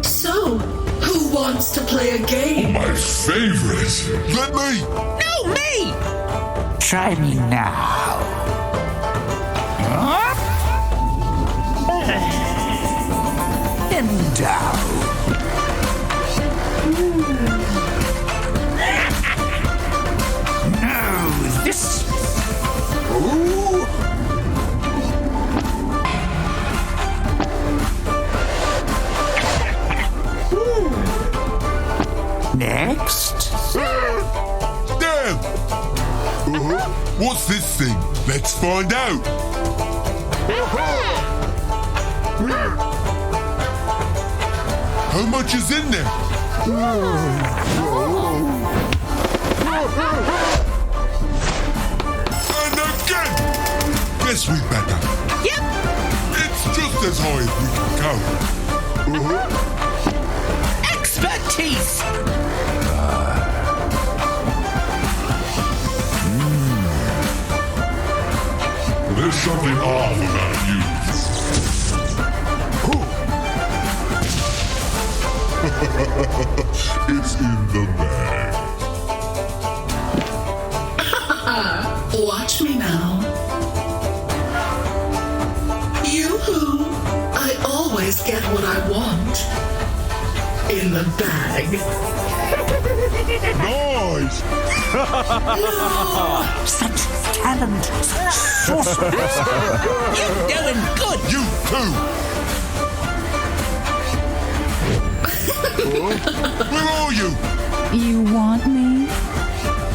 So, who wants to play a game? My favorite. Let me. No, me! Try me now. Up. And down. No, this. Ooh. Next. Damn! What's this thing? Let's find out. How much is in there? And again! Guess we better. Yep. It's just as high as we can go. Expertise! There's something off about you. It's in the bag. Watch me now. Yoo-hoo! I always get what I want. In the bag. Nice! Such talent, such sorcery. You're doing good! You too! Where are you? You want me?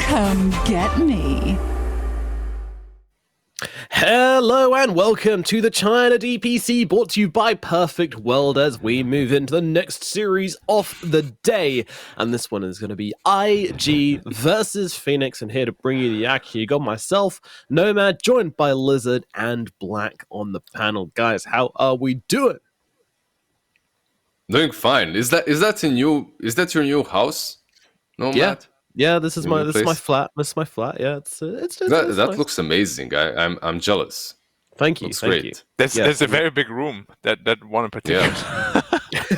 Come get me. Hello and welcome to the China DPC, brought to you by Perfect World as we move into the next series of the day. And this one is going to be IG versus Phoenix. And here to bring you the action, you got myself, Nomad, joined by Lizard and Black on the panel. Guys, how are we doing? Doing fine. Is that your new house? Nomad? Yeah, this is my flat. This is my flat. Yeah, it's that nice. looks amazing. I'm jealous. Thank you. Looks Thank great. you. There's a very big room, that one in particular.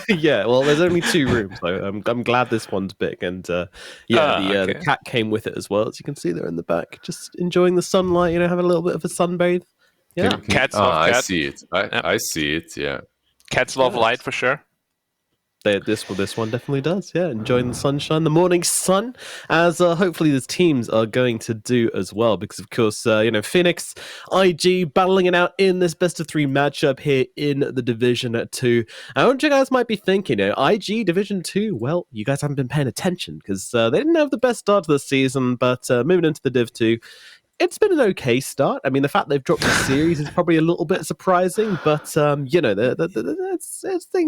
Yeah, well, there's only 2 rooms, so I'm glad this one's big. And the cat came with it as well, as you can see there in the back, just enjoying the sunlight. Having a little bit of a sunbathe. Yeah, Cats love cat. I see it. I see it. Yeah, cats love light for sure. This one definitely does. Yeah, enjoying the sunshine, the morning sun, as hopefully the teams are going to do as well. Because of course, Phoenix, IG battling it out in this best of 3 matchup here in the Division 2. I want you guys might be thinking, IG Division 2. Well, you guys haven't been paying attention because they didn't have the best start to the season. But moving into the Div 2. It's been an okay start. I mean, the fact they've dropped the series is probably a little bit surprising, but things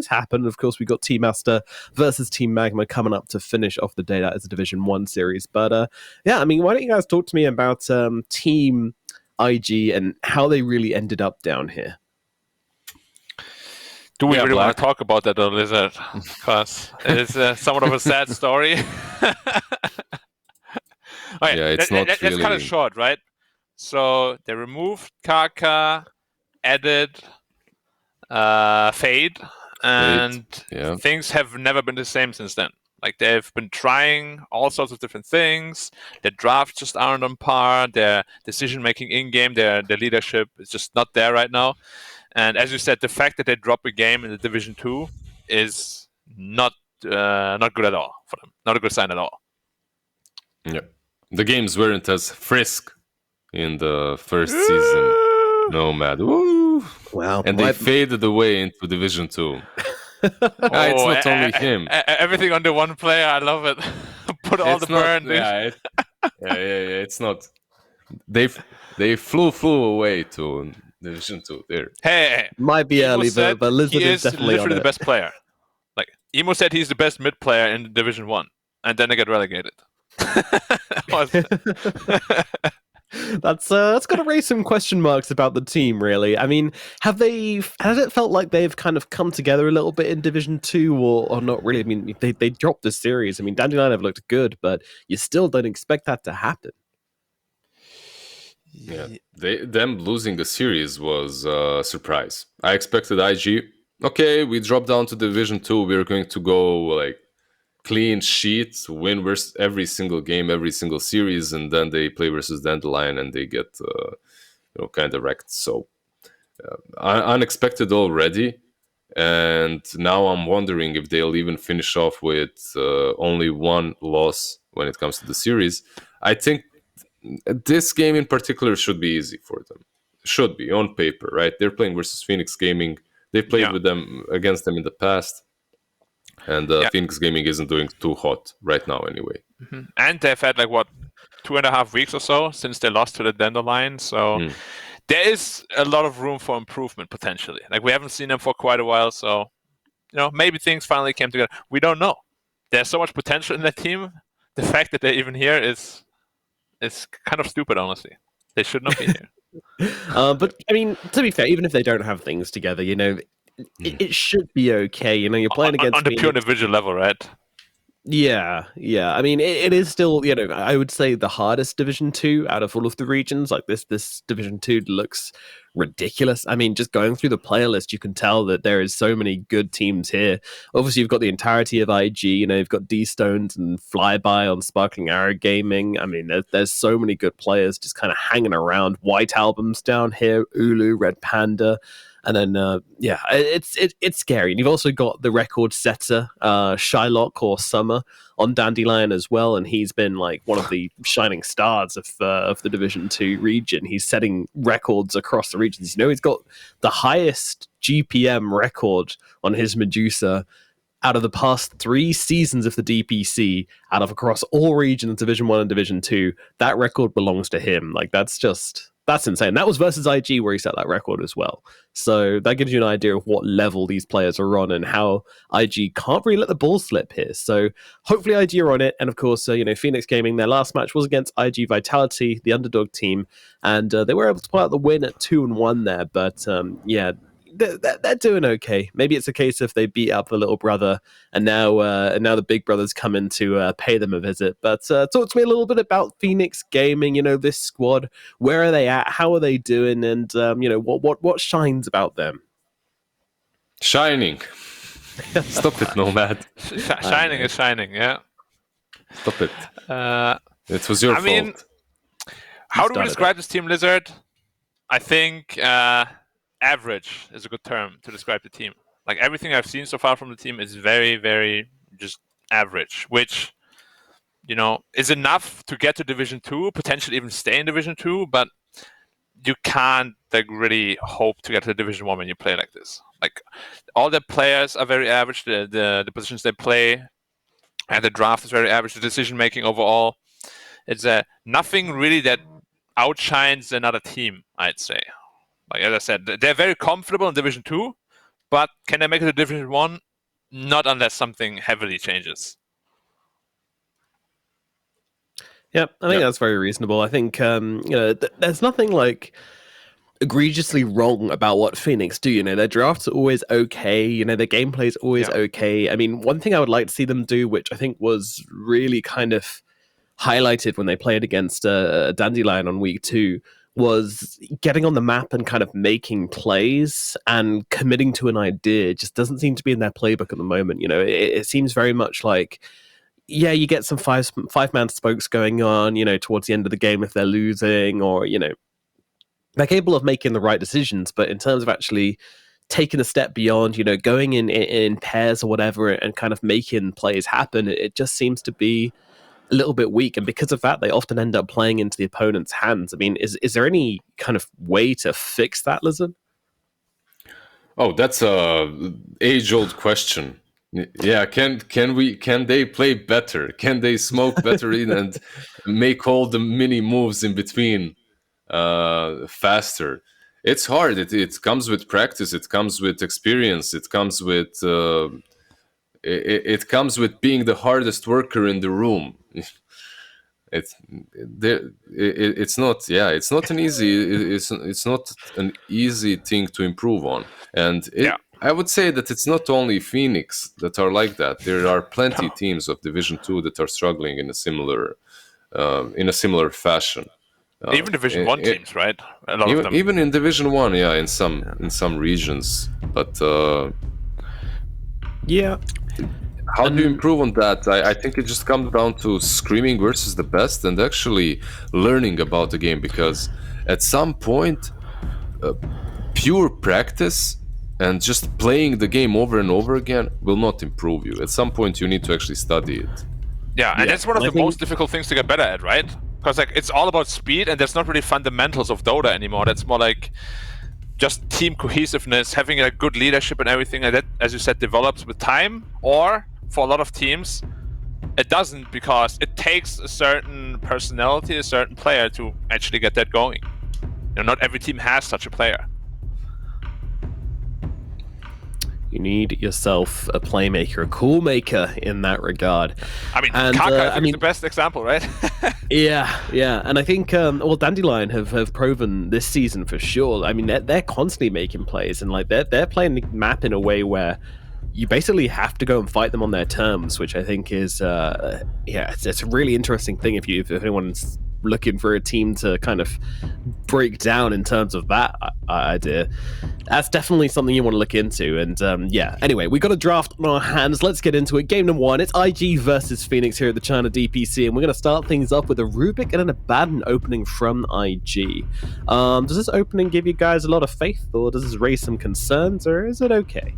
happen. Of course, we got Team Aster versus Team Magma coming up to finish off the day. That is a Division 1 series. But I mean, why don't you guys talk to me about Team IG and how they really ended up down here? Do we really want to talk about that, though, Lizard? Because it's somewhat of a sad story. Okay, yeah, it's not really... That's kind of short, right? So they removed Kaka, added Fade, and things have never been the same since then. Like, they've been trying all sorts of different things. Their drafts just aren't on par. Their decision-making in-game, their leadership is just not there right now. And as you said, the fact that they drop a game in the Division 2 is not good at all for them. Not a good sign at all. Yeah. The games weren't as frisk in the first season. Nomad. Woo! Wow. And they faded away into Division 2. It's not only him. Everything under one player, I love it. Put all the burn. Yeah, it's not. They flew away to Division 2. There. Hey, might be early, but Lizard is definitely literally the best player. Like, Emo said he's the best mid player in Division 1, and then they get relegated. That's got to raise some question marks about the team, really. I mean, has it felt like they've kind of come together a little bit in Division 2 or not really? I mean, they dropped the series. I mean, Dandelion have looked good, but you still don't expect that to happen. Yeah, them losing the series was a surprise. I expected IG. Okay, we dropped down to Division 2. We're going to go like clean sheet, win versus every single game, every single series, and then they play versus Dandelion and they get kind of wrecked. So unexpected already, and now I'm wondering if they'll even finish off with only 1 loss when it comes to the series. I think this game in particular should be easy for them. Should be on paper, right? They're playing versus Phoenix Gaming. They played with them against them in the past. And Phoenix Gaming isn't doing too hot right now anyway. Mm-hmm. And they've had 2.5 weeks or so since they lost to the Dandelion. So there is a lot of room for improvement potentially. Like, we haven't seen them for quite a while. So, maybe things finally came together. We don't know. There's so much potential in that team. The fact that they're even here is kind of stupid, honestly. They should not be here. But, I mean, to be fair, even if they don't have things together, it should be okay. You're playing against on the pure individual level, right? Yeah. I mean, it is still, I would say the hardest Division 2 out of all of the regions. Like, this Division 2 looks ridiculous. I mean, just going through the player list, you can tell that there is so many good teams here. Obviously, you've got the entirety of IG. You've got D-Stones and Flyby on Sparkling Arrow Gaming. I mean, there's so many good players just kind of hanging around. White Album's down here, Ulu, Red Panda. And then, it's scary. And you've also got the record setter, Shylock or Summer, on Dandelion as well. And he's been like one of the shining stars of the Division 2 region. He's setting records across the regions. He's got the highest GPM record on his Medusa out of the past 3 seasons of the DPC, out of across all regions, Division 1 and Division 2, that record belongs to him. Like, that's insane. That was versus IG where he set that record as well. So that gives you an idea of what level these players are on and how IG can't really let the ball slip here. So hopefully IG are on it. And of course, Phoenix Gaming, their last match was against IG Vitality, the underdog team. And they were able to pull out the win at 2-1 there. But they're doing okay. Maybe it's a case if they beat up the little brother, and now the big brother's coming to pay them a visit. But talk to me a little bit about Phoenix Gaming. This squad. Where are they at? How are they doing? And what shines about them? Shining. Stop it, Nomad. Shining is shining. Yeah. Stop it. It was your fault. Mean, how do we describe this team, Lizard? I think. Average is a good term to describe the team. Like, everything I've seen so far from the team is very, very just average, which, is enough to get to Division 2, potentially even stay in Division 2, but you can't really hope to get to Division 1 when you play like this. Like, all the players are very average, the positions they play, and the draft is very average, the decision-making overall. It's nothing really that outshines another team, I'd say. Like, as I said, they're very comfortable in Division 2, but can they make it to Division 1? Not unless something heavily changes. Yep, I think that's very reasonable. I think there's nothing like egregiously wrong about what Phoenix do. Their drafts are always okay. Their gameplay is always okay. I mean, one thing I would like to see them do, which I think was really kind of highlighted when they played against Dandelion on week 2, was getting on the map and kind of making plays and committing to an idea. Just doesn't seem to be in their playbook at the moment. It seems very much like, you get some five-man spokes going on, towards the end of the game if they're losing, or, they're capable of making the right decisions. But in terms of actually taking a step beyond, going in pairs or whatever and kind of making plays happen, it just seems to be a little bit weak, and because of that, they often end up playing into the opponent's hands. I mean, is there any kind of way to fix that, Lizard? Oh, that's a age-old question. Yeah, can they play better? Can they smoke better in and make all the mini moves in between faster? It's hard. It comes with practice. It comes with experience. It comes with it comes with being the hardest worker in the room. It's not an easy thing to improve on, and I would say that it's not only Phoenix that are like that. There are plenty teams of Division 2 that are struggling in a similar fashion. Even Division 1 teams, right? A lot of them. Even in Division 1, in some regions, but how do you improve on that? I think it just comes down to screaming versus the best and actually learning about the game, because at some point, pure practice and just playing the game over and over again will not improve you. At some point, you need to actually study it. Yeah, and that's one of the most difficult things to get better at, right? Because it's all about speed, and that's not really fundamentals of Dota anymore. That's more like just team cohesiveness, having a good leadership and everything, and that, as you said, develops with time. Or for a lot of teams, it doesn't, because it takes a certain personality, a certain player to actually get that going. Not every team has such a player. You need yourself a playmaker, a cool maker in that regard. I mean, Kaka is the best example, right? Yeah. And I think, Dandelion have proven this season for sure. I mean, they're constantly making plays, and like they're playing the map in a way where you basically have to go and fight them on their terms, which I think is, it's a really interesting thing if anyone's looking for a team to kind of break down in terms of that idea. That's definitely something you want to look into. And anyway, we got a draft on our hands. Let's get into it. Game number 1, it's IG versus Phoenix here at the China DPC, and we're going to start things off with a Rubik and an Abaddon opening from IG. Does this opening give you guys a lot of faith, or does this raise some concerns, or is it okay?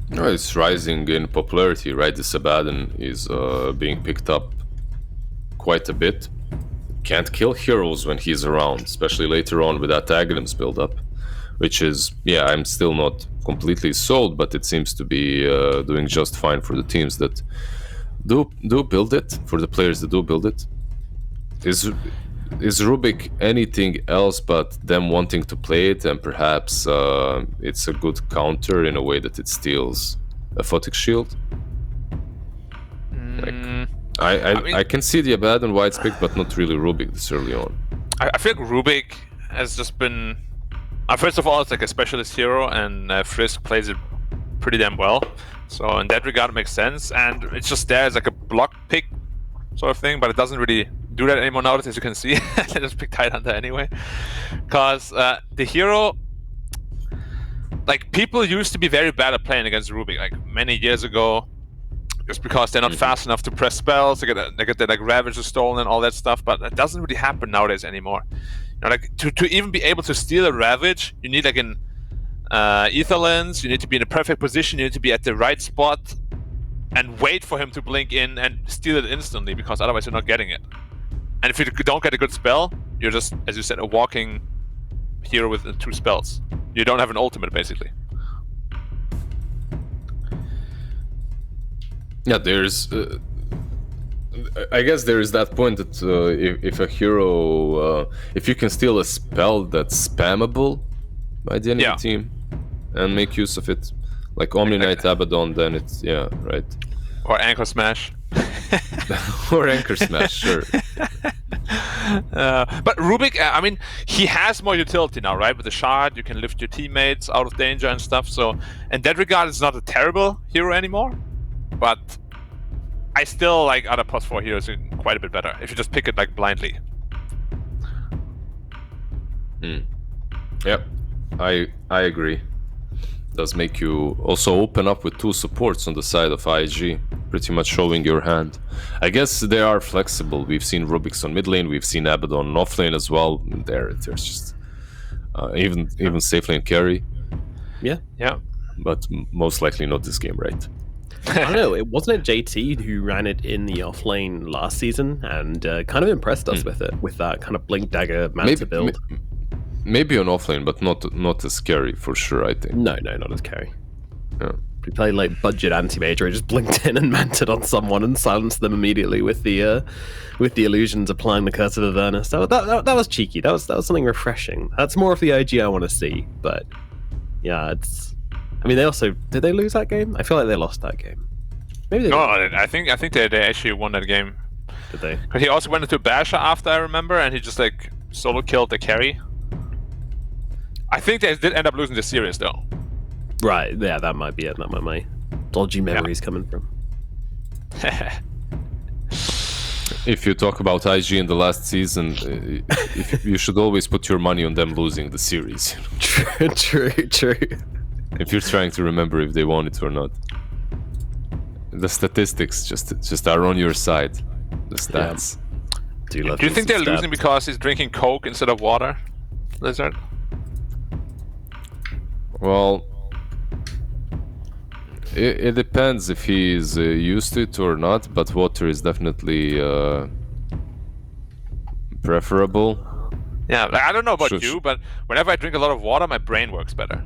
No, it's rising in popularity, right? This Abaddon is being picked up quite a bit. Can't kill heroes when he's around, especially later on with that Aghanim's build-up. which is, yeah, I'm still not completely sold, but it seems to be doing just fine for the teams that do build it, for the players that do build it. Is Rubik anything else but them wanting to play it, and perhaps it's a good counter in a way that it steals a Photic Shield? I can see the Abaddon White's pick, but not really Rubik this early on. I feel like Rubik has just been... first of all, it's like a specialist hero, and Frisk plays it pretty damn well. So in that regard, it makes sense. And it's just there as like a block pick sort of thing, but it doesn't really do that anymore nowadays, as you can see. They just pick Tidehunter anyway. Because the hero... Like, people used to be very bad at playing against Rubik, like many years ago. Just because they're not fast enough to press spells, they get their like Ravages stolen and all that stuff, but that doesn't really happen nowadays anymore. You know, like to even be able to steal a Ravage, you need like an Ether Lens, you need to be in a perfect position, you need to be at the right spot and wait for him to blink in and steal it instantly, because otherwise you're not getting it. And if you don't get a good spell, you're just, as you said, a walking hero with 2 spells. You don't have an ultimate, basically. Yeah, there's... I guess there is that point that if a hero... if you can steal a spell that's spammable by the enemy team and make use of it, like Omni Knight Abaddon, then it's... Yeah, right. Or Anchor Smash. Or Anchor Smash, sure. But Rubik, I mean, he has more utility now, right? With the shard, you can lift your teammates out of danger and stuff. So in that regard, it's not a terrible hero anymore. But I still like other +4 heroes quite a bit better if you just pick it like blindly. Yep, I agree. Does make you also open up with 2 supports on the side of IG, pretty much showing your hand. I guess they are flexible. We've seen Rubik's on mid lane, we've seen Abaddon on off lane as well. There's just even safe lane carry. Yeah. But most likely not this game, right? I don't know. It wasn't it JT who ran it in the off lane last season and kind of impressed us with it, with that kind of Blink Dagger Manta build. Maybe on off lane, but not as scary for sure, I think. No, not as scary. Yeah. We played like budget anti-mage where he just blinked in and manted on someone and silenced them immediately with the illusions, applying the Curse of Avernus. That was cheeky. That was something refreshing. That's more of the IG I want to see. But yeah, it's... I mean, they also... Did they lose that game? I feel like they lost that game. Maybe they didn't. I think they actually won that game. Did they? Because he also went into Basha after, I remember, and he just like solo killed the carry. I think they did end up losing the series though. Right, yeah, that might be it. That might be my dodgy memories coming from. If you talk about IG in the last season, you should always put your money on them losing the series. True. If you're trying to remember if they won it or not. The statistics just are on your side. The stats. Yeah. Do you think they're losing because he's drinking Coke instead of water, Lizard? Well, it depends if he's used to it or not, but water is definitely preferable. Yeah, I don't know about you, but whenever I drink a lot of water, my brain works better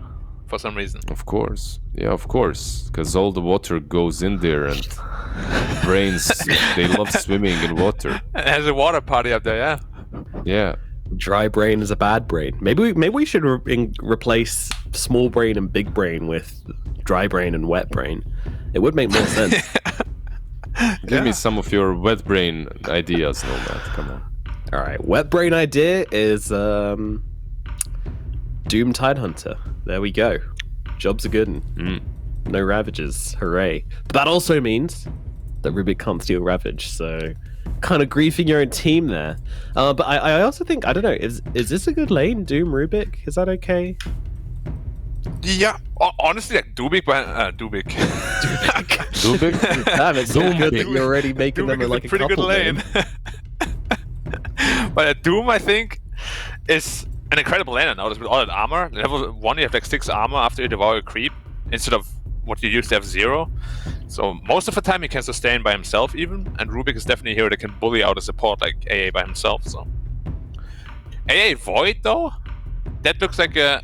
for some reason. Of course. Yeah, of course. Because all the water goes in there and brains, they love swimming in water. It has a water party up there, yeah. Yeah. Dry brain is a bad brain. Maybe we should replace small brain and big brain with dry brain and wet brain. It would make more sense. Give me some of your wet brain ideas, Nomad. Come on. All right, wet brain idea is Doom Tidehunter. There we go. Jobs are good. No Ravages. Hooray. But that also means that Rubik can't steal Ravage, so kind of griefing your own team there. But I also think, I don't know, is this a good lane, Doom Rubik? Is that okay? Yeah, honestly, like Dubik. Damn, it's so good that you're already making them like a pretty good couple lane. But Doom, I think, is an incredible lane. I noticed with all that armor. Level 1, you have like 6 armor after you devour a creep, instead of what you used to have 0. So most of the time he can sustain by himself even, and Rubik is definitely a hero that can bully out a support like AA by himself. So AA Void though, that looks like a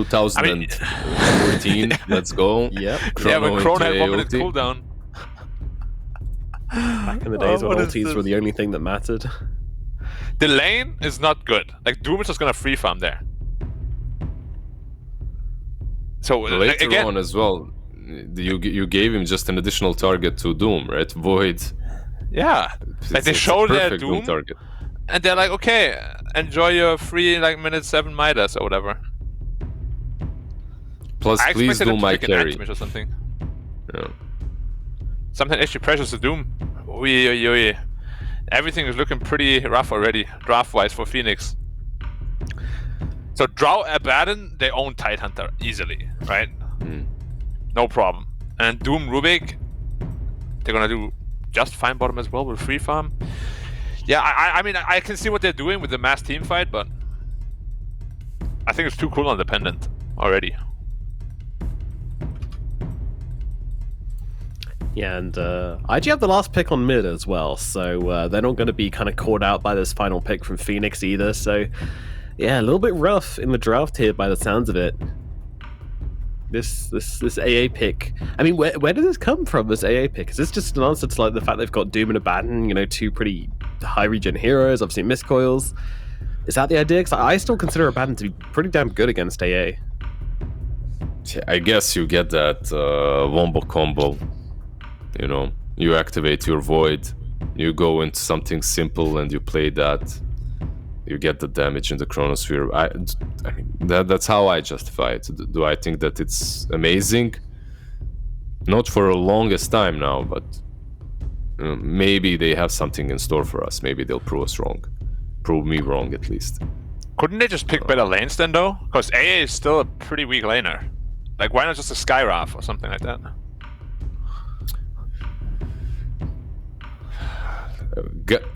2014. Let's go. Yep. When Chrono had 1 minute AOT. cooldown. Back in the days when what is ultis were this? the only thing that mattered. The lane is not good. Like, Doom is just gonna free farm there. So Later again, on as well, you gave him just an additional target to Doom, right? Void. yeah, like they It's a showed their perfect Doom, target. and they're like, okay, enjoy your free like minute 7 Midas or whatever. Plus, I please expected do it to my take an carry. Actimate or something. Yeah. Something actually pressures the Doom. Oy, oy, oy. Everything is looking pretty rough already, draft-wise for Phoenix. So Drow Abaddon, they own Tidehunter easily, right? No problem. And Doom Rubik, they're gonna do just fine bottom as well with free farm. Yeah, I mean, I can see what they're doing with the mass team fight, but I think it's too cooldown dependent already. Yeah, and IG have the last pick on mid as well, so they're not going to be kind of caught out by this final pick from Phoenix either. So, yeah, a little bit rough in the draft here by the sounds of it. This AA pick. I mean, where did this come from? This AA pick? Is this just an answer to like the fact they've got Doom and Abaddon? You know, two pretty high regen heroes. Obviously, Miscoils. Is that the idea? Because I still consider Abaddon to be pretty damn good against AA. I guess you get that wombo combo. You know, you activate your Void, you go into something simple, and you play that. You get the damage in the Chronosphere. I mean, that's how I justify it. Do I think that it's amazing? Not for the longest time now, but maybe they have something in store for us. Maybe they'll prove us wrong. Prove me wrong, at least. Couldn't they just pick better lanes then, though? Because AA is still a pretty weak laner. Like, why not just a Skywrath or something like that?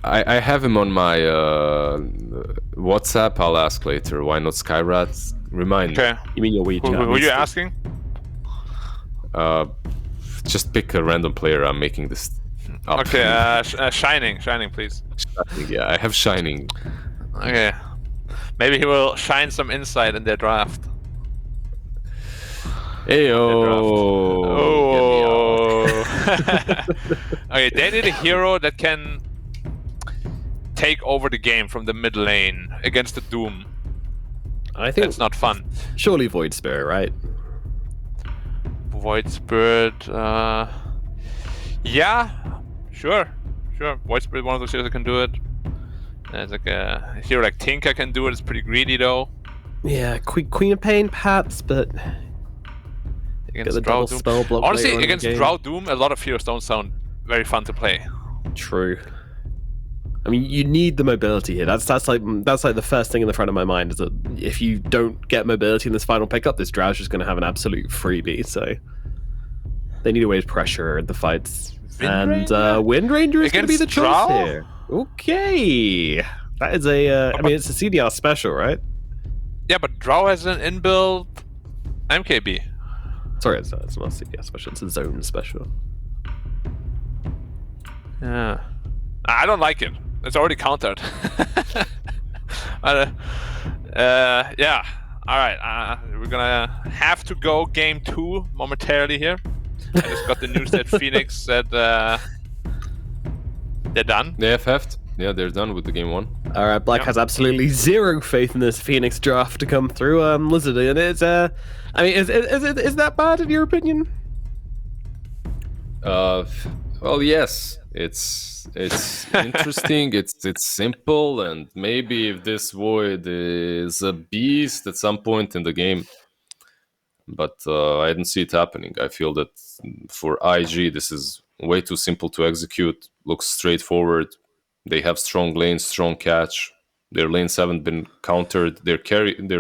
I have him on my WhatsApp. I'll ask later. Why not Skyrat? Remind me. Okay. You mean your Wii chat? Who are you asking? Just pick a random player. I'm making this up. Okay, Shining, please. Shining, yeah, I have Shining. Okay. Maybe he will shine some insight in their draft. Heyo. Okay, they need a hero that can take over the game from the mid lane against the Doom. I think it's not fun. Surely Void Spirit, right? Void Spirit, yeah, sure. Void Spirit, one of those heroes that can do it. There's like a hero like Tinka can do it. It's pretty greedy though. Yeah, Queen of Pain, perhaps, but against the Drow double Doom. spell block. Honestly, against Drow Doom, a lot of heroes don't sound very fun to play. True. I mean, you need the mobility here. That's like the first thing in the front of my mind is that if you don't get mobility in this final pickup, this Drow's just going to have an absolute freebie. So they need a way to pressure the fights. Wind Ranger is going to be the choice Drow? here. Okay, that is a. I mean, it's a CDR special, right? Yeah, but Drow has an inbuilt MKB. Sorry, it's not a CDR special. It's a zone special. Yeah, I don't like it. It's already countered. Yeah. All right. We're gonna have to go game 2 momentarily here. I just got the news that Phoenix said they're done. They have heft. Yeah, they're done with the game 1. All right, Black has absolutely zero faith in this Phoenix draft to come through. Lizard, and it's I mean, is that bad in your opinion? Well, yes. It's interesting. It's simple, and maybe if this Void is a beast at some point in the game, but I didn't see it happening. I feel that for IG, this is way too simple to execute. Looks straightforward. They have strong lanes, strong catch. Their lanes haven't been countered. Their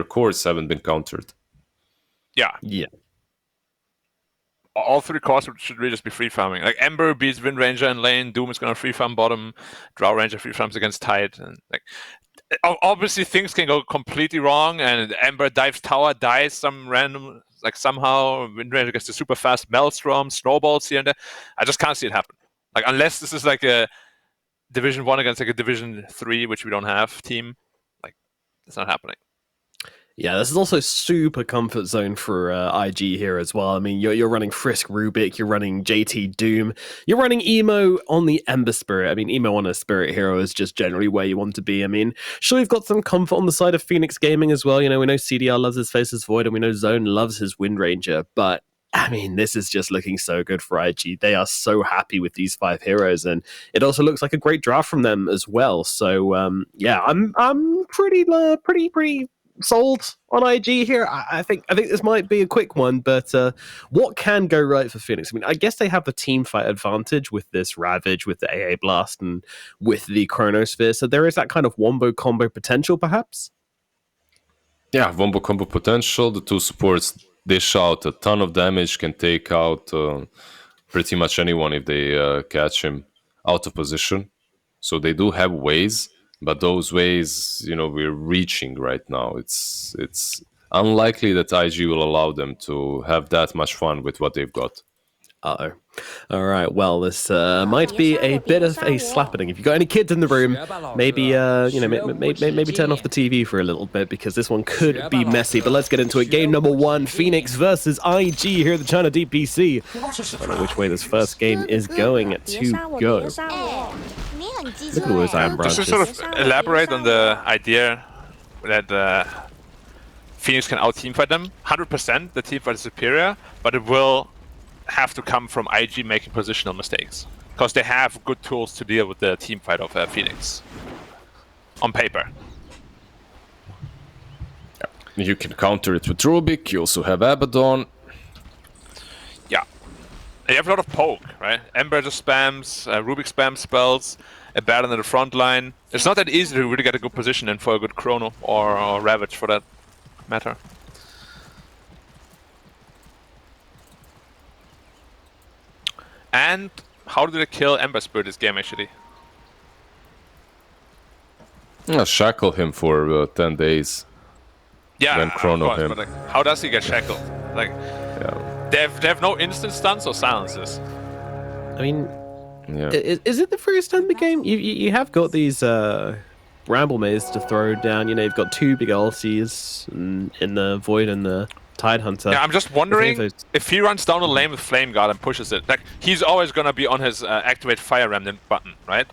cores haven't been countered. Yeah. All 3 cores should really just be free farming. Like Ember beats Wind Ranger in lane, Doom is gonna free farm bottom, Drow Ranger free farms against Tide, and like obviously things can go completely wrong, and Ember dives tower, dies some random, like somehow Wind Ranger gets the super fast Maelstrom, snowballs here and there. I just can't see it happen. Like unless this is like a Division 1 against like a Division 3, which we don't have team, like it's not happening. Yeah, this is also super comfort zone for IG here as well. I mean, you're running Frisk Rubik, you're running JT Doom, you're running Emo on the Ember Spirit. I mean, Emo on a Spirit Hero is just generally where you want to be. I mean, sure, you've got some comfort on the side of Phoenix Gaming as well. You know, we know CDR loves his Faceless Void, and we know Zone loves his Wind Ranger, but I mean, this is just looking so good for IG. They are so happy with these 5 heroes, and it also looks like a great draft from them as well. So, yeah, I'm pretty sold on IG here. I think this might be a quick one, but what can go right for Phoenix? I mean, I guess they have the team fight advantage with this Ravage, with the AA Blast, and with the Chronosphere. So there is that kind of wombo combo potential, perhaps. Yeah, wombo combo potential. The 2 supports dish out a ton of damage, can take out pretty much anyone if they catch him out of position. So they do have ways. But those ways, you know, we're reaching right now. It's unlikely that IG will allow them to have that much fun with what they've got. Uh-oh. All right, well, this might be a bit of a slappening. If you've got any kids in the room, maybe, maybe turn off the TV for a little bit, because this one could be messy. But let's get into it. Game number 1, Phoenix versus IG here at the China DPC. I don't know which way this first game is going to go. Look at all those iron branches. Just to sort of elaborate on the idea that Phoenix can out-teamfight them, 100% the teamfight is superior, but it will have to come from IG making positional mistakes, because they have good tools to deal with the teamfight of Phoenix on paper. Yeah. You can counter it with Rubik, you also have Abaddon. Yeah. And you have a lot of poke, right? Ember just spams, Rubik spams spells, a Baron in the front line. It's not that easy to really get a good position in for a good Chrono or Ravage for that matter. And how did they kill Ember Spirit this game, actually? Shackle him for 10 days. Yeah, then Chrono of course, him. but like, how does he get shackled? Like, yeah. they have no instant stuns or silences. I mean, yeah. Is it the first Ember game? You have got these Bramble Maze to throw down. You know, you've got 2 big ultis in the Void and the Tide Hunter. Yeah, I'm just wondering if he runs down the lane with Flame Guard and pushes it. Like, he's always gonna be on his activate Fire Remnant button, right?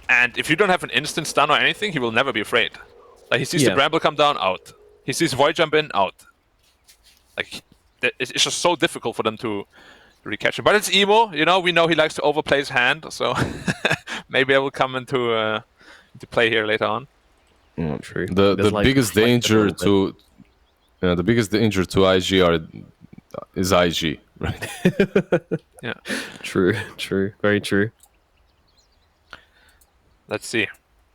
And if you don't have an instant stun or anything, he will never be afraid. Like, he sees the Bramble come down, out. He sees Void jump in, out. Like, it's just so difficult for them to recatch him. But it's Emo, you know. We know he likes to overplay his hand, so maybe I will come into play here later on. True. The biggest danger to the biggest danger to IG is IG, right? Yeah. True. Very true. Let's see.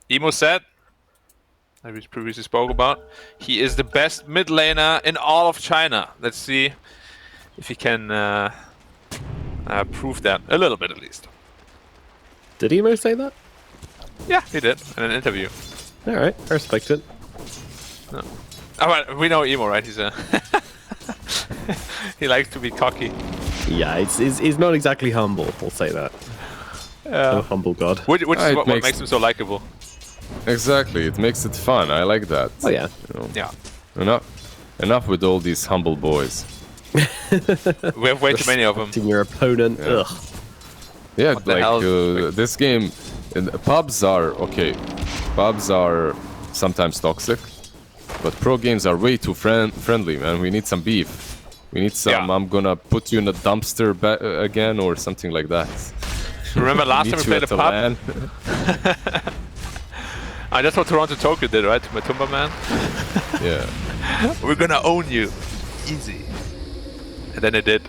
Emo said, like we previously spoke about, he is the best mid laner in all of China. Let's see if he can prove that a little bit at least. Did Emo say that? Yeah, he did in an interview. All right, I respect it. No. Oh, well, we know Emo, right? He's a he likes to be cocky. Yeah, he's not exactly humble. We'll say that. A humble god. Which is what makes him so likable. Exactly, it makes it fun. I like that. Oh yeah. You know, yeah. Enough with all these humble boys. We have way too many of them. Your opponent. Yeah. Ugh. Yeah, like this game, pubs are okay. Pubs are sometimes toxic, but pro games are way too friendly, man. We need some beef. We need some. Yeah. I'm gonna put you in a dumpster again, or something like that. Remember last time we played a pub? That's what Toronto Tokyo did, right? Matumba Man. Yeah. We're gonna own you, easy. And then it did.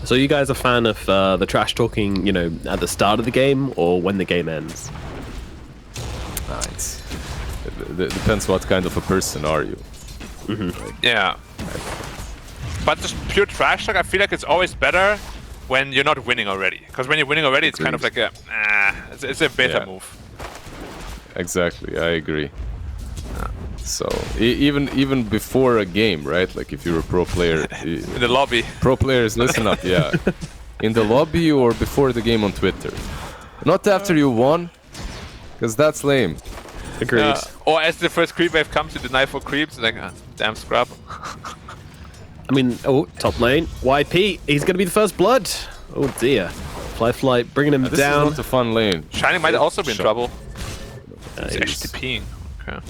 So you guys are a fan of the trash talking, you know, at the start of the game or when the game ends? It depends what kind of a person are you. Mm-hmm. Yeah. But just pure trash talk, I feel like it's always better when you're not winning already. Because when you're winning already, it's kind of like a, it's a beta move. Exactly, I agree. So even before a game, right? Like if you're a pro player in the lobby. Pro players, listen up, yeah. In the lobby or before the game on Twitter. Not after you won. Because that's lame. Agreed. Or as the first creep wave comes, you deny for creeps, like, damn scrub. I mean, top lane, YP, he's going to be the first blood. Oh dear. Fly bringing him This down. is not a fun lane. Shiny might also be in trouble. He's He's- actually TPing. Okay.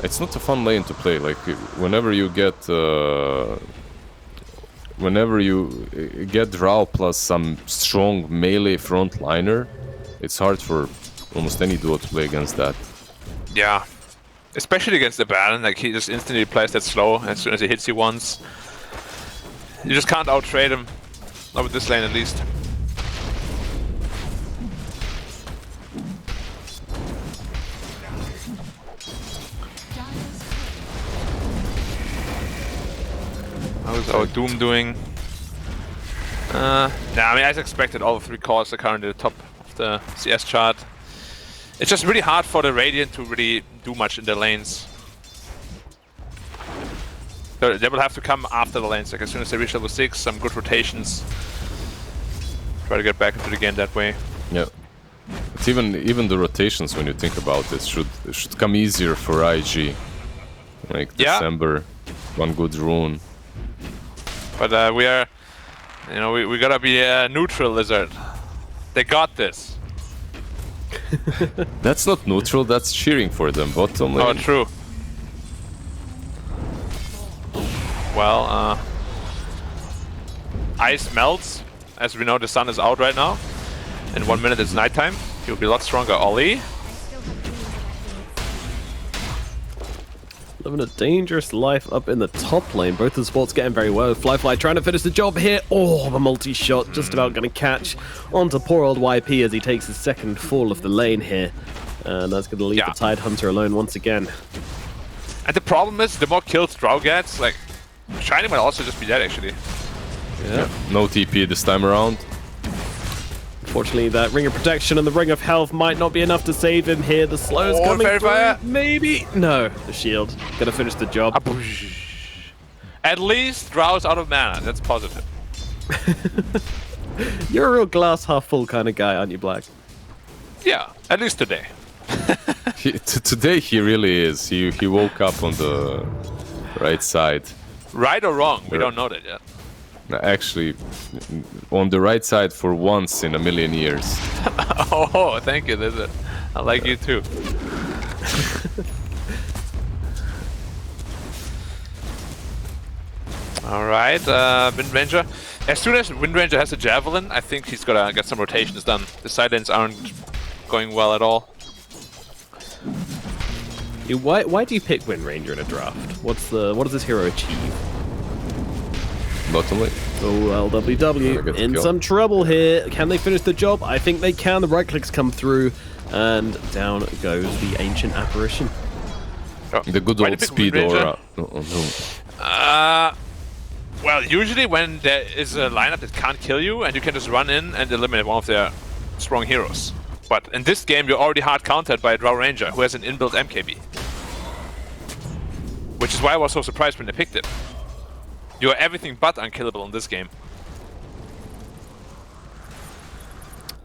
It's not a fun lane to play. Like whenever you get Drow plus some strong melee frontliner, it's hard for almost any duo to play against that. Yeah. Especially against the Baron, like he just instantly plays that slow as soon as he hits you once. You just can't out-trade him. Not with this lane at least. How's our Doom doing? Yeah, I mean, as expected, all 3 cores are currently at the top of the CS chart. It's just really hard for the Radiant to really do much in the lanes. So they will have to come after the lanes, like as soon as they reach level 6, some good rotations. Try to get back into the game that way. Yeah. It's even the rotations, when you think about it, should come easier for IG. Like December, one good rune. But we are, you know, we gotta be a neutral lizard. They got this. That's not neutral, that's cheering for them. Bottom lane. Oh, true. Well, ice melts. As we know, the sun is out right now. In 1 minute, it's nighttime. He'll be a lot stronger. Ollie. Living a dangerous life up in the top lane. Both of the sports getting very well. Fly trying to finish the job here. Oh, the multi-shot just about going to catch onto poor old YP as he takes his second fall of the lane here. And that's going to leave the Tide Hunter alone once again. And the problem is, the more kills Drow gets, like, Shiny might also just be dead, actually. Yeah. No TP this time around. Unfortunately, that Ring of Protection and the Ring of Health might not be enough to save him here. The slow's coming through. Maybe. No, the shield. Gonna finish the job. At least Drow's out of mana. That's positive. You're a real glass half full kind of guy, aren't you, Black? Yeah, at least today. Today he really is. He woke up on the right side. Right or wrong? We don't know that yet. Actually, on the right side for once in a million years. Oh, thank you, Lizard. I like you too. Alright, Wind Ranger. As soon as Wind Ranger has a Javelin, I think he's gonna get some rotations done. The side lanes aren't going well at all. Why do you pick Wind Ranger in a draft? What does this hero achieve? Bottom lane. Oh, LWW in some trouble here. Can they finish the job? I think they can. The right clicks come through, and down goes the Ancient Apparition. Oh, the good old speed aura. Well, usually when there is a lineup that can't kill you, and you can just run in and eliminate one of their strong heroes. But in this game, you're already hard countered by a Drow Ranger who has an inbuilt MKB. Which is why I was so surprised when they picked it. You're everything but unkillable in this game.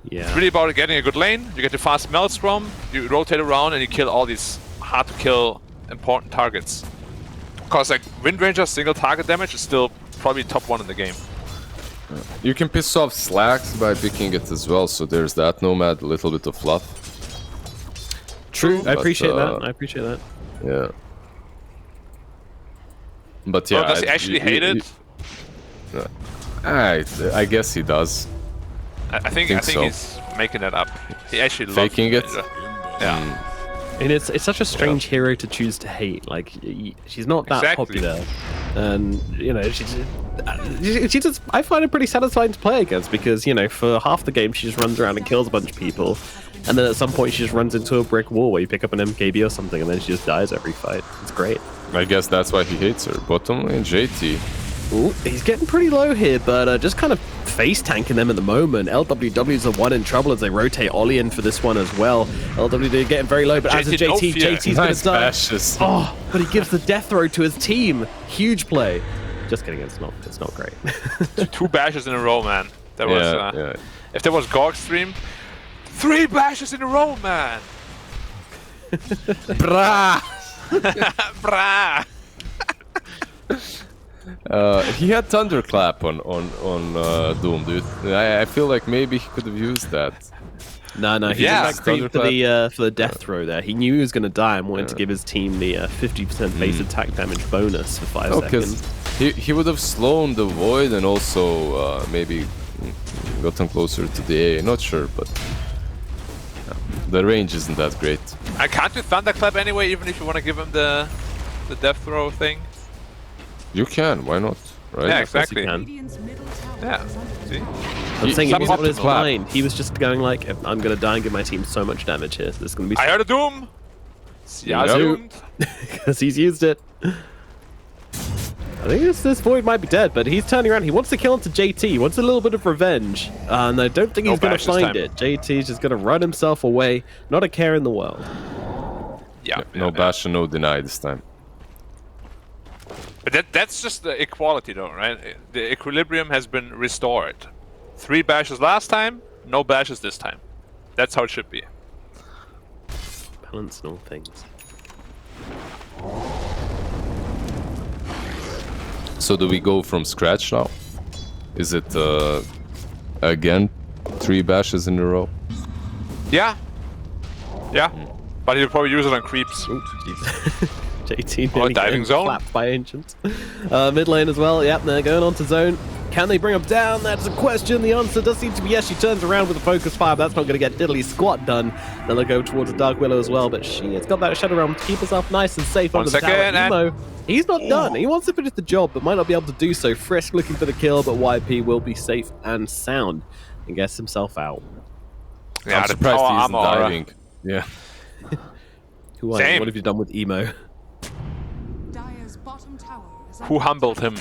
Yeah. It's really about getting a good lane, you get the fast Maelstrom, you rotate around and you kill all these hard to kill important targets. Because like Wind Ranger's single target damage is still probably top 1 in the game. You can piss off Slacks by picking it as well, so there's that Nomad, a little bit of fluff. True, I appreciate that. I appreciate that. Yeah. But yeah, oh, does he actually hate it? I guess he does. I think so. he's making it up. He actually loves faking it. Yeah. And it's such a strange hero to choose to hate. Like she's not that popular, and you know she's just. I find it pretty satisfying to play against because you know for half the game she just runs around and kills a bunch of people, and then at some point she just runs into a brick wall where you pick up an MKB or something, and then she just dies every fight. It's great. I guess that's why he hates her. Bottom lane, JT. Ooh, he's getting pretty low here, but just kind of face tanking them at the moment. LWW's the one in trouble as they rotate Ollie in for this one as well. LWW getting very low, but as a JT, JT's going to die. Oh, but he gives the death throw to his team. Huge play. Just kidding, it's not great. 2 bashes in a row, man. That was if there was Gorg stream, 3 bashes in a row, man. Brah! Brah! He had Thunderclap on Doom, dude. I feel like maybe he could have used that. No, he Yeah. just creep for the death throw there. He knew he was going to die and wanted to give his team the 50% base attack damage bonus for 5 seconds. He would have slowed the Void and also maybe gotten closer to the A. Not sure, but the range isn't that great. I can't do Thunderclap anyway, even if you want to give him the death throw thing. You can, why not? Right? Yeah, exactly. Can. Yeah. See? I'm saying it Some was on his clap. mind. He was just going like, I'm going to die and give my team so much damage here. There's going to be. I heard a Doom. Yeah, zoomed. Because he's used it. I think this Void might be dead, but he's turning around. He wants to kill into JT. He wants a little bit of revenge. And I don't think he's going to find it. JT's just going to run himself away. Not a care in the world. Yeah. No bash and no deny this time. But that's just the equality, though, right? The equilibrium has been restored. 3 bashes last time, no bashes this time. That's how it should be. Balance in all things. So do we go from scratch now? Is it again 3 bashes in a row? Yeah. Yeah. But he'll probably use it on creeps. Ooh, JT Oh, diving zone. Clapped by Ancient. Mid lane as well. Yep, they're going on to zone. Can they bring him down? That's a question. The answer does seem to be yes. She turns around with a focus fire, but that's not going to get diddly squat done. Then they'll go towards the Dark Willow as well, but she has got that Shadow Realm to keep herself nice and safe under the tower. Emo, he's not done. He wants to finish the job, but might not be able to do so. Frisk looking for the kill, but YP will be safe and sound and gets himself out. Yeah, I'm surprised he isn't diving. Yeah. What have you done with Emo? Who humbled him?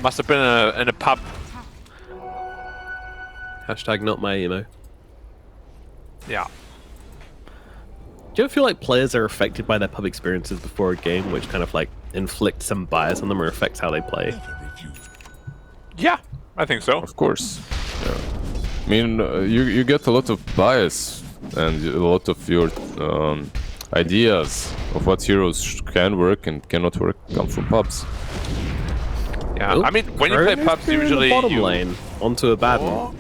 Must have been in a pub. Hashtag not my Emo. Yeah. Do you ever feel like players are affected by their pub experiences before a game, which kind of like inflicts some bias on them or affects how they play? Yeah, I think so. Of course. Yeah. I mean, you get a lot of bias and a lot of your ideas of what heroes can work and cannot work come from pubs. Yeah, I mean, when you play pubs, usually bottom lane onto a bad one.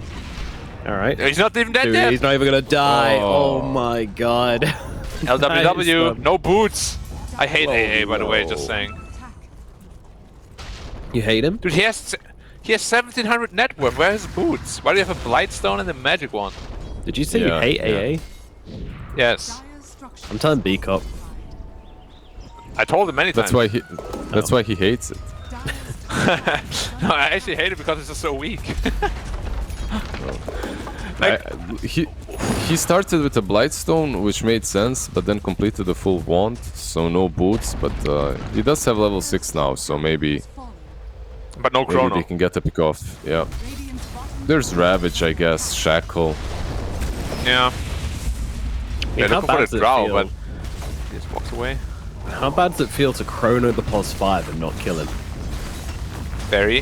All right. He's not even dead Dude, yet. he's not even gonna die. Oh my god. LWW, no boots. I hate AA, by the way, just saying. You hate him? Dude, he has 1700 net worth. Where is boots? Why do you have a Blightstone and a magic one? Did you say you hate AA? Yes. I'm telling B-Cop. I told him many times. That's why he hates it. No, I actually hate it because it's just so weak. He started with a Blightstone, which made sense, but then completed the full wand, so no boots. But he does have level 6 now, so maybe. But no chrono. Maybe they can get a pick off. Yeah. There's Ravage, I guess. Shackle. Yeah. They're how looking bad for does the it draw, feel? but he just walks away. How bad does it feel to chrono the +5 and not kill him? Very.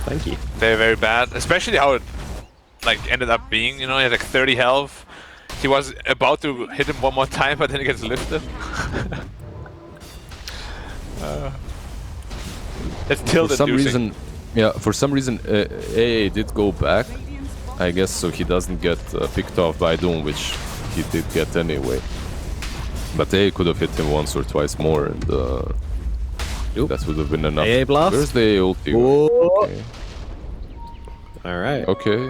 Thank you. Very, very bad. Especially how it ended up being, you know, he had like 30 health. He was about to hit him one more time, but then he gets lifted. That's tilted. For some reason, AA did go back. I guess so he doesn't get picked off by Doom, which he did get anyway. But AA could have hit him once or twice more, and that would have been enough. AA blast? Where's the AA ulti? Okay. Alright. Okay.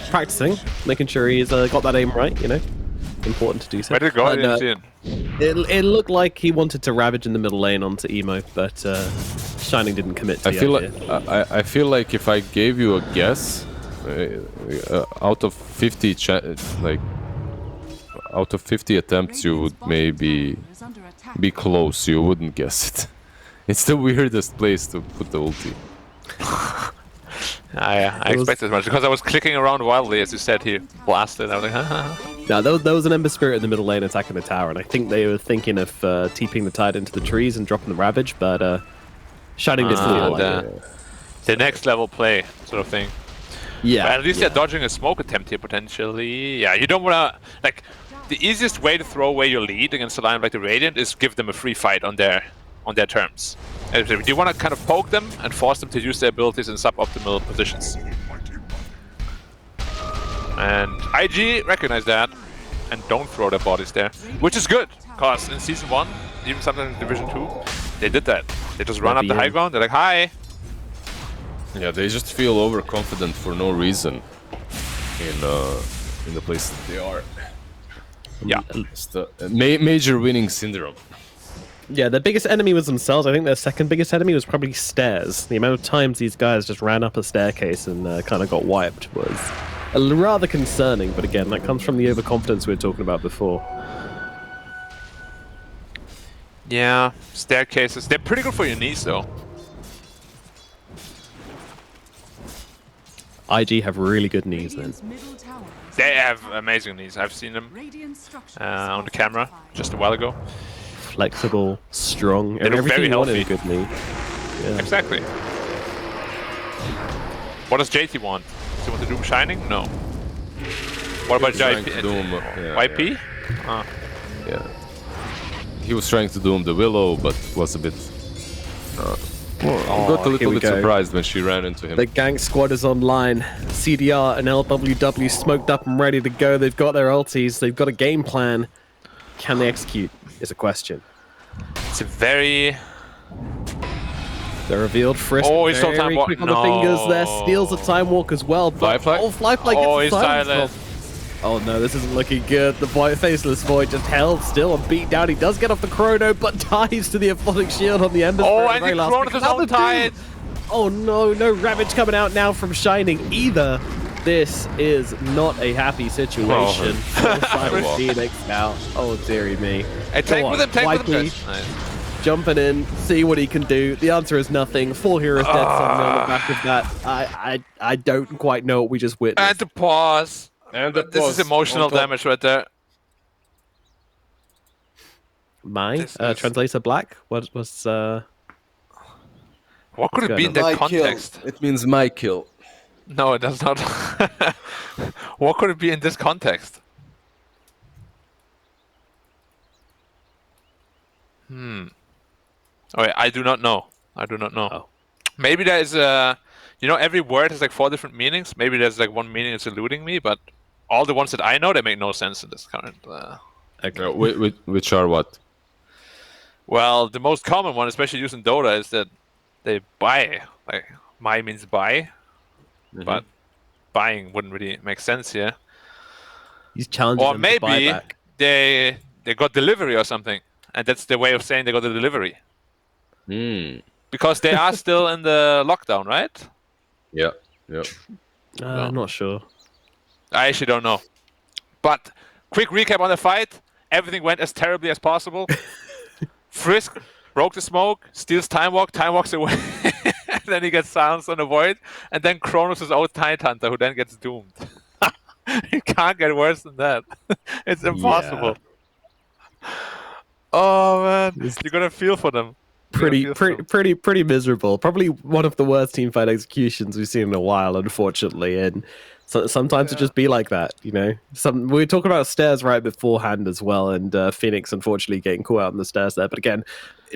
Practicing, making sure he's got that aim right, you know. Important to do so. Where did it go? I didn't see it. It looked like he wanted to ravage in the middle lane onto Emo, but Shining didn't commit to the idea. I feel like if I gave you a guess, out of 50 out of 50 attempts, you would maybe be close. You wouldn't guess it. It's the weirdest place to put the ulti. I expected as much because I was clicking around wildly as you said he blasted. I was like, haha. No, there was an Ember Spirit in the middle lane attacking the tower, and I think they were thinking of TPing the Tide into the trees and dropping the Ravage, but Shining didn't feel like it. The next level play sort of thing. Yeah. But at least they're dodging a smoke attempt here potentially. Yeah, you don't want to like. The easiest way to throw away your lead against a line like the Radiant is give them a free fight on their terms. And if you want to kind of poke them and force them to use their abilities in suboptimal positions. And IG recognize that and don't throw their bodies there, which is good, because in Season 1, even sometimes in Division 2, they did that. They just run up the high ground, they're like, hi! Yeah, they just feel overconfident for no reason in the place that they are. Yeah. It's the major winning syndrome. Yeah, their biggest enemy was themselves. I think their second biggest enemy was probably stairs. The amount of times these guys just ran up a staircase and kind of got wiped was rather concerning, but again, that comes from the overconfidence we were talking about before. Yeah, staircases. They're pretty good for your knees, though. IG have really good knees, then. They have amazing knees. I've seen them on the camera just a while ago. Flexible, strong. They look very healthy. A good knee. Yeah. Exactly. What does JT want? Does he want to Doom Shining? No. What about YP? Yeah. He was trying to Doom the Willow, but was a bit... got a little bit surprised when she ran into him. The gank squad is online. CDR and LWW smoked up and ready to go. They've got their ultis. They've got a game plan. Can they execute? Is a question. It's a very... The revealed Frisk. Oh, he's still time walk. Quick on the fingers there. Steals the time walk as well. Fly flag? Oh, fly flag gets oh, the he's silence. silent. Oh no, this isn't looking good. The faceless void just held still and beat down. He does get off the chrono, but dies to the Aphotic Shield on the end of Oh, and he thrown his own tide. Oh no, no Ravage coming out now from Shining either. This is not a happy situation. Oh. Phoenix now. Oh dearie me. Hey, take with him, take with him. Nice. Jumping in, see what he can do. The answer is nothing. 4 heroes dead suddenly on the back of that. I don't quite know what we just witnessed. And to pause. This is emotional damage right there. Translator Black? What was What could it be in that context? It means my kill. No, it does not. What could it be in this context? Oh, wait, I do not know. I do not know. Oh. Maybe there is a... You know, every word has like 4 different meanings. Maybe there's like one meaning that's eluding me, but all the ones that I know, they make no sense in this current... Which are what? Well, the most common one, especially used in Dota, is that they buy. Like, Mai means buy, but buying wouldn't really make sense here. He's challenging or maybe they got delivery or something, and that's the way of saying they got the delivery. Because they are still in the lockdown, right? Yeah. Yeah. I'm not sure. I actually don't know. But quick recap on the fight. Everything went as terribly as possible. Frisk broke the smoke, steals time walks away, and then he gets silenced on the void, and then Kronos is out Tide Hunter, who then gets doomed. It can't get worse than that. It's impossible. Yeah. Oh man, you're gonna feel for them. Pretty miserable. Probably one of the worst teamfight executions we've seen in a while, unfortunately. And so sometimes it just be like that, you know. We were talking about stairs right beforehand as well, and Phoenix unfortunately getting caught out on the stairs there. But again,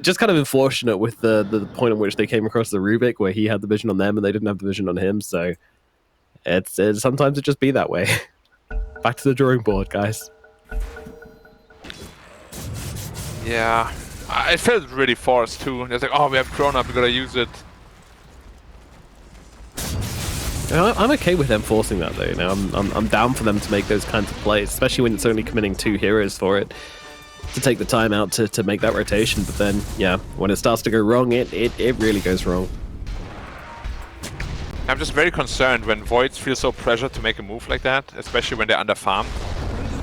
just kind of unfortunate with the point in which they came across the Rubik, where he had the vision on them and they didn't have the vision on him. So it's sometimes it just be that way. Back to the drawing board, guys. Yeah. It felt really forced too. It's like, oh, we have Chrono, we gotta use it. I'm okay with them forcing that though. You know, I'm down for them to make those kinds of plays, especially when it's only committing 2 heroes for it, to take the time out to make that rotation. But then, yeah, when it starts to go wrong, it really goes wrong. I'm just very concerned when Voids feel so pressured to make a move like that, especially when they're under farmed.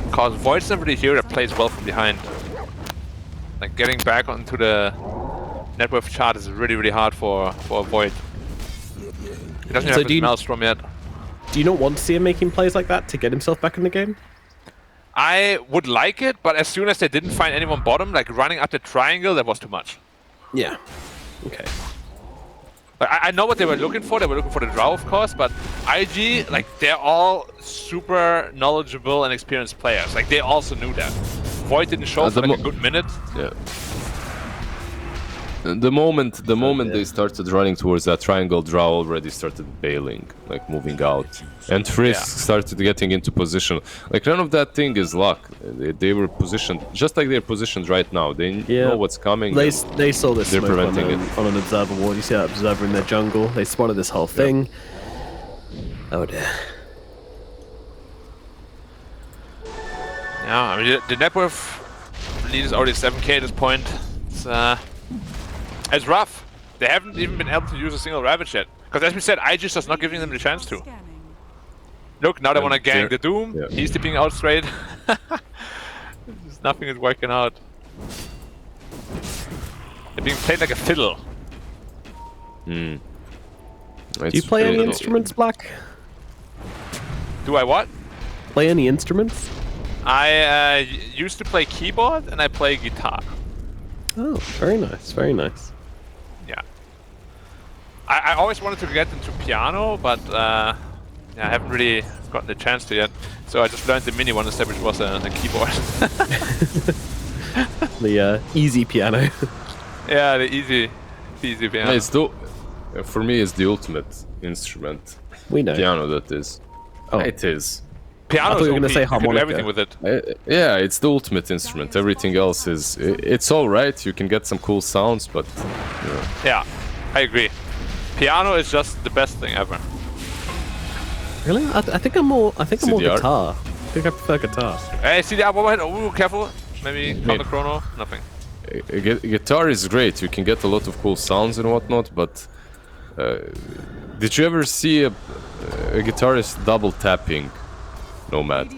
Because Void's never really a hero that plays well from behind. Like, getting back onto the net worth chart is really, really hard for a Void. He doesn't have his Maelstrom yet. Do you not want to see him making plays like that to get himself back in the game? I would like it, but as soon as they didn't find anyone bottom, like running up the triangle, that was too much. Yeah. Okay. Like, I know what they were looking for. They were looking for the draw, of course, but IG, like, they're all super knowledgeable and experienced players. Like, they also knew that. Void didn't show for like a good minute. Yeah. The moment they started running towards that triangle, Drow already started bailing, like moving out, and Frisk started getting into position. Like none of that thing is luck. They were positioned just like they're positioned right now. They know what's coming. They saw this they're smoke preventing on an observer ward. You see that observer in their jungle. They spotted this whole thing. Oh dear. Yeah, I mean the net worth lead is already 7k at this point. It's rough. They haven't even been able to use a single Ravage yet. Because as we said, iG just not giving them the chance to. Look, now they want to gang the Doom. Yeah. He's tipping out straight. Nothing is working out. They're being played like a fiddle. Do you play any instruments, Black? Do I what? Play any instruments? I used to play keyboard and I play guitar. Oh, very nice, very nice. Yeah. I always wanted to get into piano, but yeah, I haven't really gotten the chance to yet. So I just learned the mini one instead, which was a keyboard. The easy piano. Yeah, the easy piano. It's for me, it's the ultimate instrument. We know. Piano, that is. Oh. It is. Piano. I thought you were going to say harmonica. Everything with it. Yeah, it's the ultimate instrument. Everything else is... It's alright, you can get some cool sounds, but... Yeah, I agree. Piano is just the best thing ever. Really? I think I'm more guitar. I think I prefer guitar. Hey, CDR, go ahead. Ooh, careful. Maybe counter chrono. Nothing. Guitar is great. You can get a lot of cool sounds and whatnot, but... did you ever see a guitarist double tapping Nomad?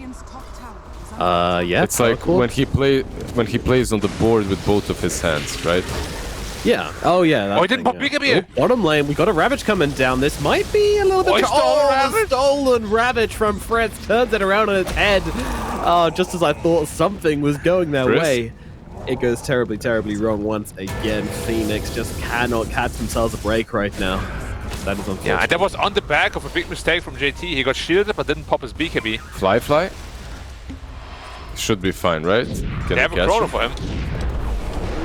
Yeah. It's like when he plays on the board with both of his hands, right? Yeah. Oh yeah. Oh, he didn't pop Bigamy. Bottom lane, we got a Ravage coming down. This might be a little bit. Stolen Ravage from Fred turns it around on its head. Just as I thought something was going their way, it goes terribly, terribly wrong once again. Phoenix just cannot catch themselves a break right now. That is unfortunate. Yeah, that was on the back of a big mistake from JT. He got shielded but didn't pop his BKB. Fly? Should be fine, right? They have a chrono for him.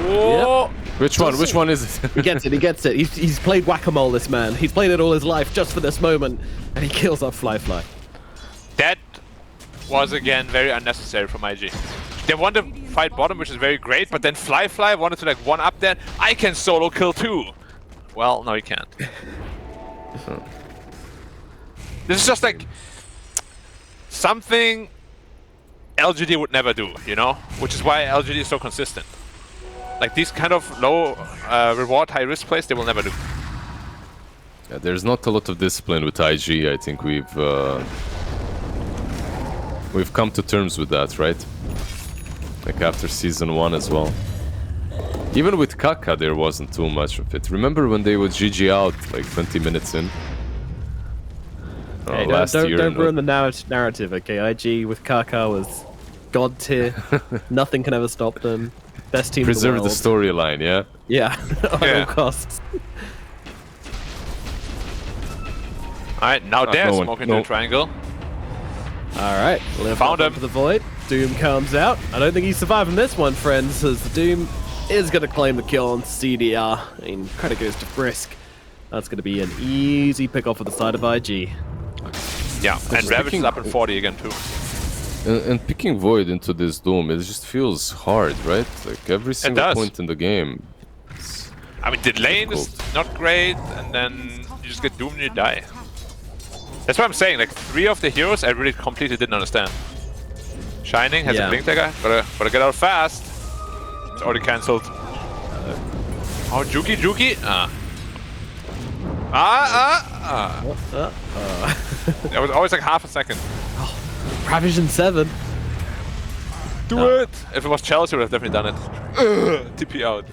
Whoa! Yep. Which one is it? He gets it. He's played whack-a-mole, this man. He's played it all his life just for this moment, and he kills off Fly. That was, again, very unnecessary from iG. They want to fight bottom, which is very great, but then Fly wanted to, like, one-up that. I can solo kill too! Well, no, he can't. This is just, like, something LGD would never do, you know? Which is why LGD is so consistent. Like, these kind of low reward, high risk plays, they will never do. Yeah, there's not a lot of discipline with iG. I think we've come to terms with that, right? Like after season 1 as well. Even with Kaka, there wasn't too much of it. Remember when they would GG out like 20 minutes in? Hey, don't ruin the narrative, okay? iG with Kaka was god tier. Nothing can ever stop them. Best team Preserve in the the world. storyline, yeah? Yeah, at all costs. Alright, now they're smoking the triangle. Alright, found him. To the void. Doom comes out. I don't think he's surviving this one, friends, as the Doom is going to claim the kill on CDR. I mean, credit goes to Frisk. That's going to be an easy pick-off for the side of IG. Yeah, and Ravage is up in 40 again, too. And picking Void into this Doom, it just feels hard, right? Like every single point in the game. I mean, the lane is not great, and then you just get Doomed and you die. That's what I'm saying, like 3 of the heroes I really completely didn't understand. Shining has a blink dagger, gotta get out fast. It's already cancelled. Oh, Juki! That was always like half a second. Provision 7. Do it! If it was Chelsea, we would have definitely done it. TP out.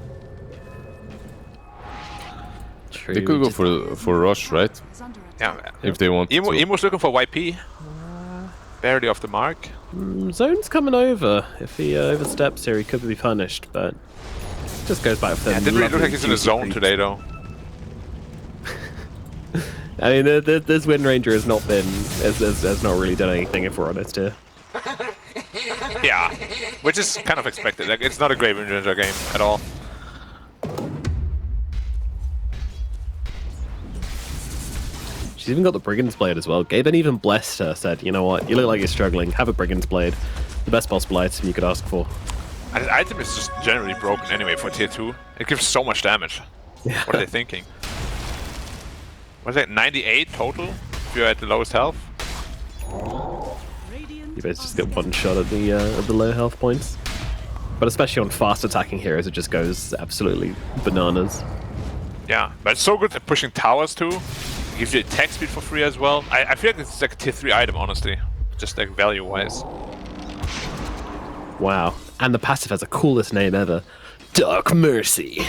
True. They could go for Rush, right? Yeah. If they want to. Emo's looking for YP. Barely off the mark. Zone's coming over. If he oversteps here, he could be punished, but just goes back for it didn't really look like he's in a zone today, though. I mean, this Wind Ranger has not been, has not really done anything, if we're honest here. Yeah, which is kind of expected. Like, it's not a great Wind Ranger game at all. She's even got the Brigand's Blade as well. Gaben even blessed her, said, you know what, you look like you're struggling, have a Brigand's Blade. The best possible item you could ask for. And the item is just generally broken anyway for tier 2. It gives so much damage. Yeah. What are they thinking? What is it, 98 total if you're at the lowest health? You guys just get one shot at the low health points. But especially on fast attacking heroes, it just goes absolutely bananas. Yeah, but it's so good at pushing towers too. It gives you attack speed for free as well. I feel like it's like a tier 3 item, honestly. Just like value-wise. Wow. And the passive has the coolest name ever. Dark Mercy.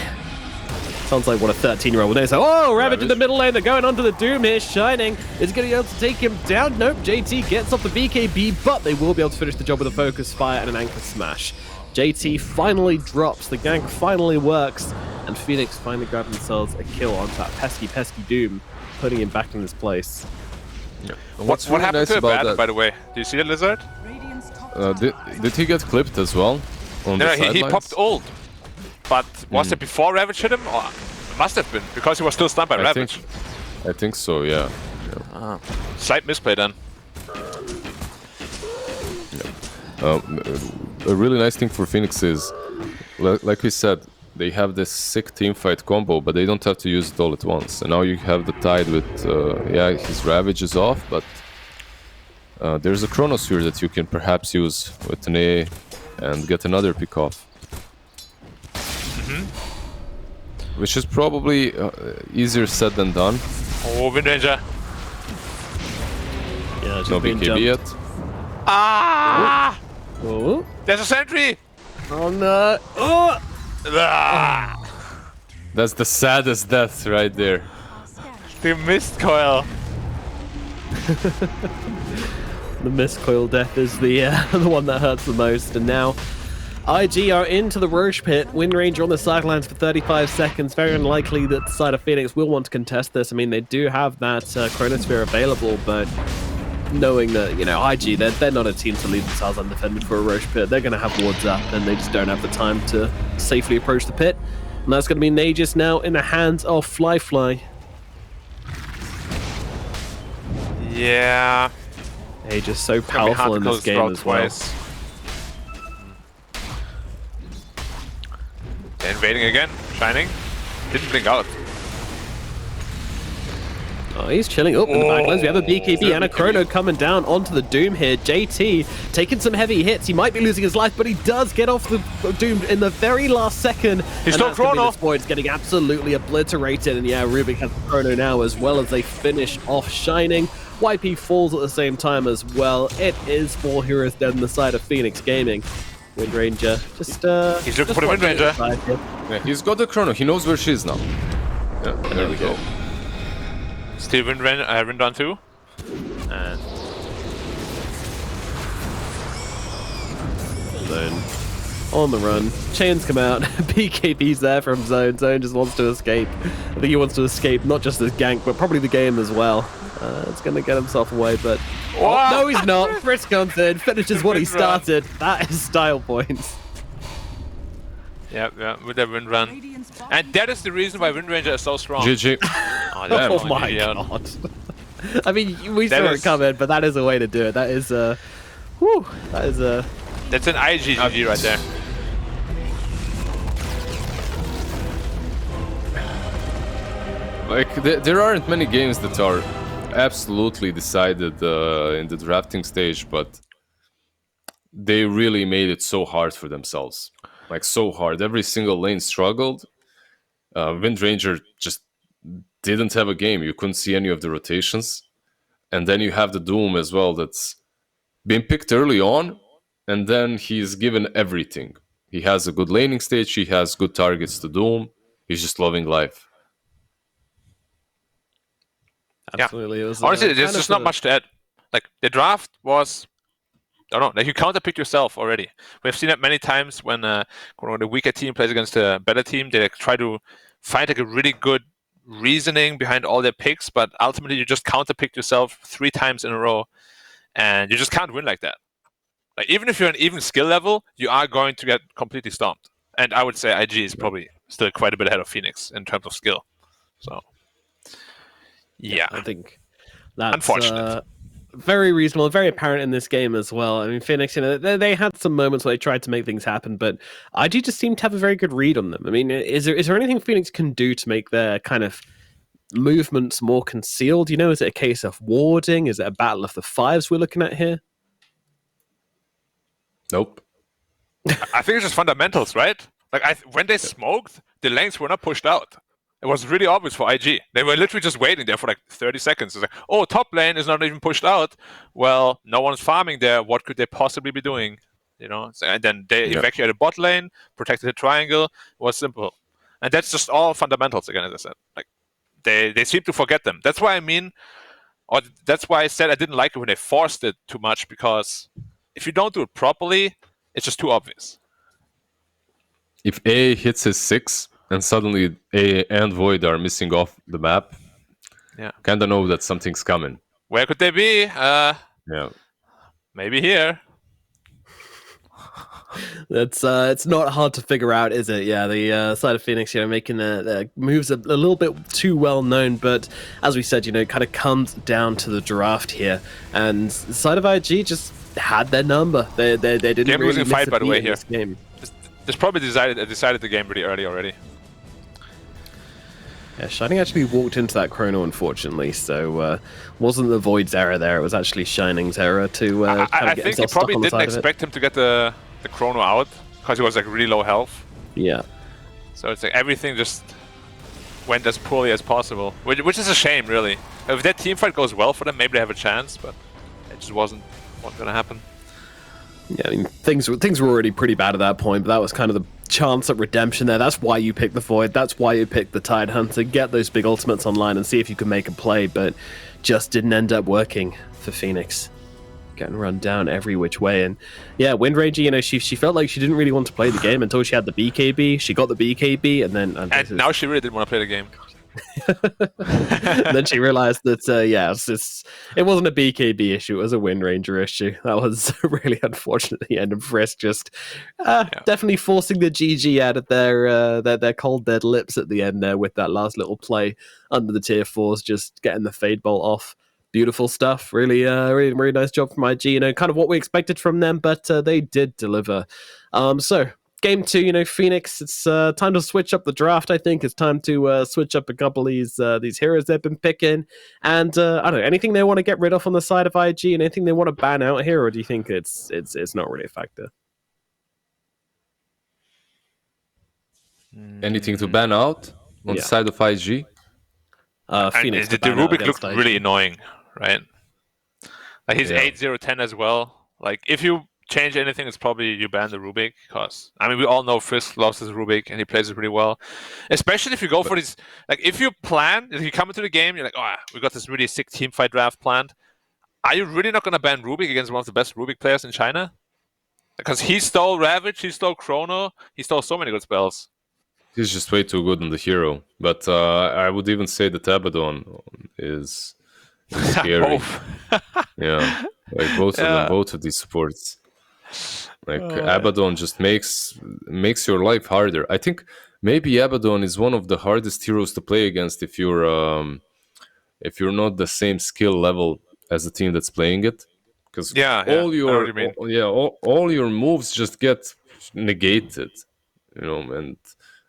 Sounds like what a 13-year-old would know. So, oh, Ravage in the middle lane. They're going onto the Doom here. Shining is going to be able to take him down. Nope, JT gets off the BKB, but they will be able to finish the job with a Focus Fire and an Anchor Smash. JT finally drops. The gank finally works. And Phoenix finally grab themselves a kill onto that pesky Doom, putting him back in his place. Yeah. What happened to Bad, by the way? Do you see the Lizard? Did he get clipped as well? On the he popped ult. But was it before Ravage hit him? Or it must have been, because he was still stunned by Ravage. I think so, yeah. Slight misplay then. A really nice thing for Phoenix is, like we said, they have this sick teamfight combo, but they don't have to use it all at once. And now you have the Tide with, his Ravage is off, but there's a Chronosphere that you can perhaps use with an A and get another pick off. Which is probably easier said than done. Oh, Wind Ranger. Yeah, just no BKB yet. Ah! Oh. There's a sentry! Oh no! Oh! Ah! That's the saddest death right there. The mist coil. The mist coil death is the the one that hurts the most, and now IG are into the Roche pit. Wind Ranger on the sidelines for 35 seconds. Very unlikely that the side of Phoenix will want to contest this. I mean, they do have that Chronosphere available, but knowing that, you know, IG, they're not a team to leave themselves undefended for a Roche pit. They're going to have wards up, and they just don't have the time to safely approach the pit. And that's going to be Nagus now in the hands of Fly. Yeah. Aegis so powerful in this game as well. They're invading again. Shining. Didn't blink out. Oh, he's chilling up in the backlines. We have a BKB and a Chrono coming down onto the Doom here. JT taking some heavy hits. He might be losing his life, but he does get off the Doom in the very last second. He's still Chrono. It's getting absolutely obliterated. And yeah, Rubik has the Chrono now as well as they finish off Shining. YP falls at the same time as well. It is 4 heroes dead on the side of Phoenix Gaming. Wind Ranger just he's looking for the Wind Ranger. Yeah, he's got the Chrono. He knows where she is now. Yeah, there we go. Still Wind Run 2. And Zone on the run. Chains come out. BKB's there from Zone. Zone just wants to escape. I think he wants to escape not just this gank, but probably the game as well. It's going to get himself away, but no, he's not. Frisk comes in, finishes what he started. That is style points. Yeah, with the Wind Run. And that is the reason why Wind Ranger is so strong. GG. Oh my god. I mean, we saw it coming, but that is a way to do it. That is That's an iG.V right there. Like, there aren't many games that are absolutely decided in the drafting stage, but they really made it so hard for themselves. Like, so hard. Every single lane struggled. Wind Ranger just didn't have a game. You couldn't see any of the rotations. And then you have the Doom as well that's been picked early on, and then he's given everything. He has a good laning stage, he has good targets to Doom, he's just loving life. Absolutely. Yeah. It was, honestly, there's just not much to add. Like, the draft was, I don't know, like, you counterpicked yourself already. We've seen it many times when the weaker team plays against a better team. They like, try to find like a really good reasoning behind all their picks, but ultimately you just counterpicked yourself 3 times in a row, and you just can't win like that. Like, even if you're an even skill level, you are going to get completely stomped. And I would say IG is probably still quite a bit ahead of Phoenix in terms of skill. So, yeah. I think that's unfortunate. Very reasonable, very apparent in this game as well. I mean, Phoenix, they had some moments where they tried to make things happen, but IG just seemed to have a very good read on them. I mean, is there anything Phoenix can do to make their kind of movements more concealed? Is it a case of warding? Is it a battle of the fives we're looking at here? Nope. I think it's just fundamentals, right? Like, when they smoked, the lanes were not pushed out. It was really obvious for IG. They were literally just waiting there for like 30 seconds. It's like, oh, top lane is not even pushed out. Well, no one's farming there. What could they possibly be doing? And then they evacuated bot lane, protected the triangle. It was simple. And that's just all fundamentals again, as I said. Like, they seem to forget them. That's why that's why I said I didn't like it when they forced it too much, because if you don't do it properly, it's just too obvious. If A hits his 6 and suddenly A and Void are missing off the map, kind of know that something's coming. Where could they be? Maybe here. That's it's not hard to figure out, is it? Yeah, the side of Phoenix, making the moves a little bit too well known, but as we said, it kind of comes down to the draft here, and the side of IG just had their number. They didn't game really losing miss fight, a by the beat way, in here. This game. This probably decided the game pretty early already. Yeah, Shining actually walked into that chrono, unfortunately, so wasn't the Void's error there. It was actually Shining's error to I think he probably didn't expect him to get the chrono out, because he was like really low health. Yeah. So it's like everything just went as poorly as possible, which is a shame, really. If that team fight goes well for them, maybe they have a chance, but it just wasn't going to happen. Yeah, I mean, things were already pretty bad at that point, but that was kind of the chance at redemption there. That's why you picked the Void. That's why you picked the Tide Hunter. Get those big ultimates online and see if you can make a play, but just didn't end up working for Phoenix. Getting run down every which way. And yeah, Windranger, she felt like she didn't really want to play the game until she had the BKB. She got the BKB, and then... And now she really didn't want to play the game. Then she realized that it wasn't a BKB issue, it was a Windranger issue. That was really unfortunate at the end, and Frisk just definitely forcing the GG out of their cold dead lips at the end there with that last little play under the tier 4s, just getting the Fade Bolt off. Beautiful stuff. Really nice job from IG. Kind of what we expected from them, but they did deliver. So Game 2, Phoenix, it's time to switch up the draft, I think. It's time to switch up a couple of these heroes they've been picking. And, I don't know, anything they want to get rid of on the side of IG, and anything they want to ban out here, or do you think it's not really a factor? Anything to ban out on the side of IG? Phoenix. The Rubik looked really annoying, right? Like, he's 8-0-10 as well. Like, if you change anything, it's probably you ban the Rubik, because we all know Frisk loves his Rubik and he plays it pretty well. Especially if you go for these, like, if you plan, if you come into the game, you're like, oh, we got this really sick team fight draft planned. Are you really not going to ban Rubik against one of the best Rubik players in China? Because he stole Ravage, he stole Chrono, he stole so many good spells. He's just way too good on the hero. But I would even say that Abaddon is scary. Yeah, like both of them, both of these supports. Like Abaddon just makes your life harder. I think maybe Abaddon is one of the hardest heroes to play against if you're not the same skill level as the team that's playing it, because all your moves just get negated, and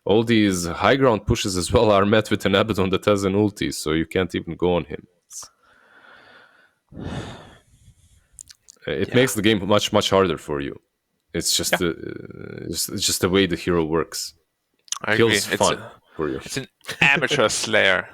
all these high ground pushes as well are met with an Abaddon that has an ulti, so you can't even go on him. It makes the game much harder for you. It's just just the way the hero works. I Feels agree. fun for you. It's an amateur slayer.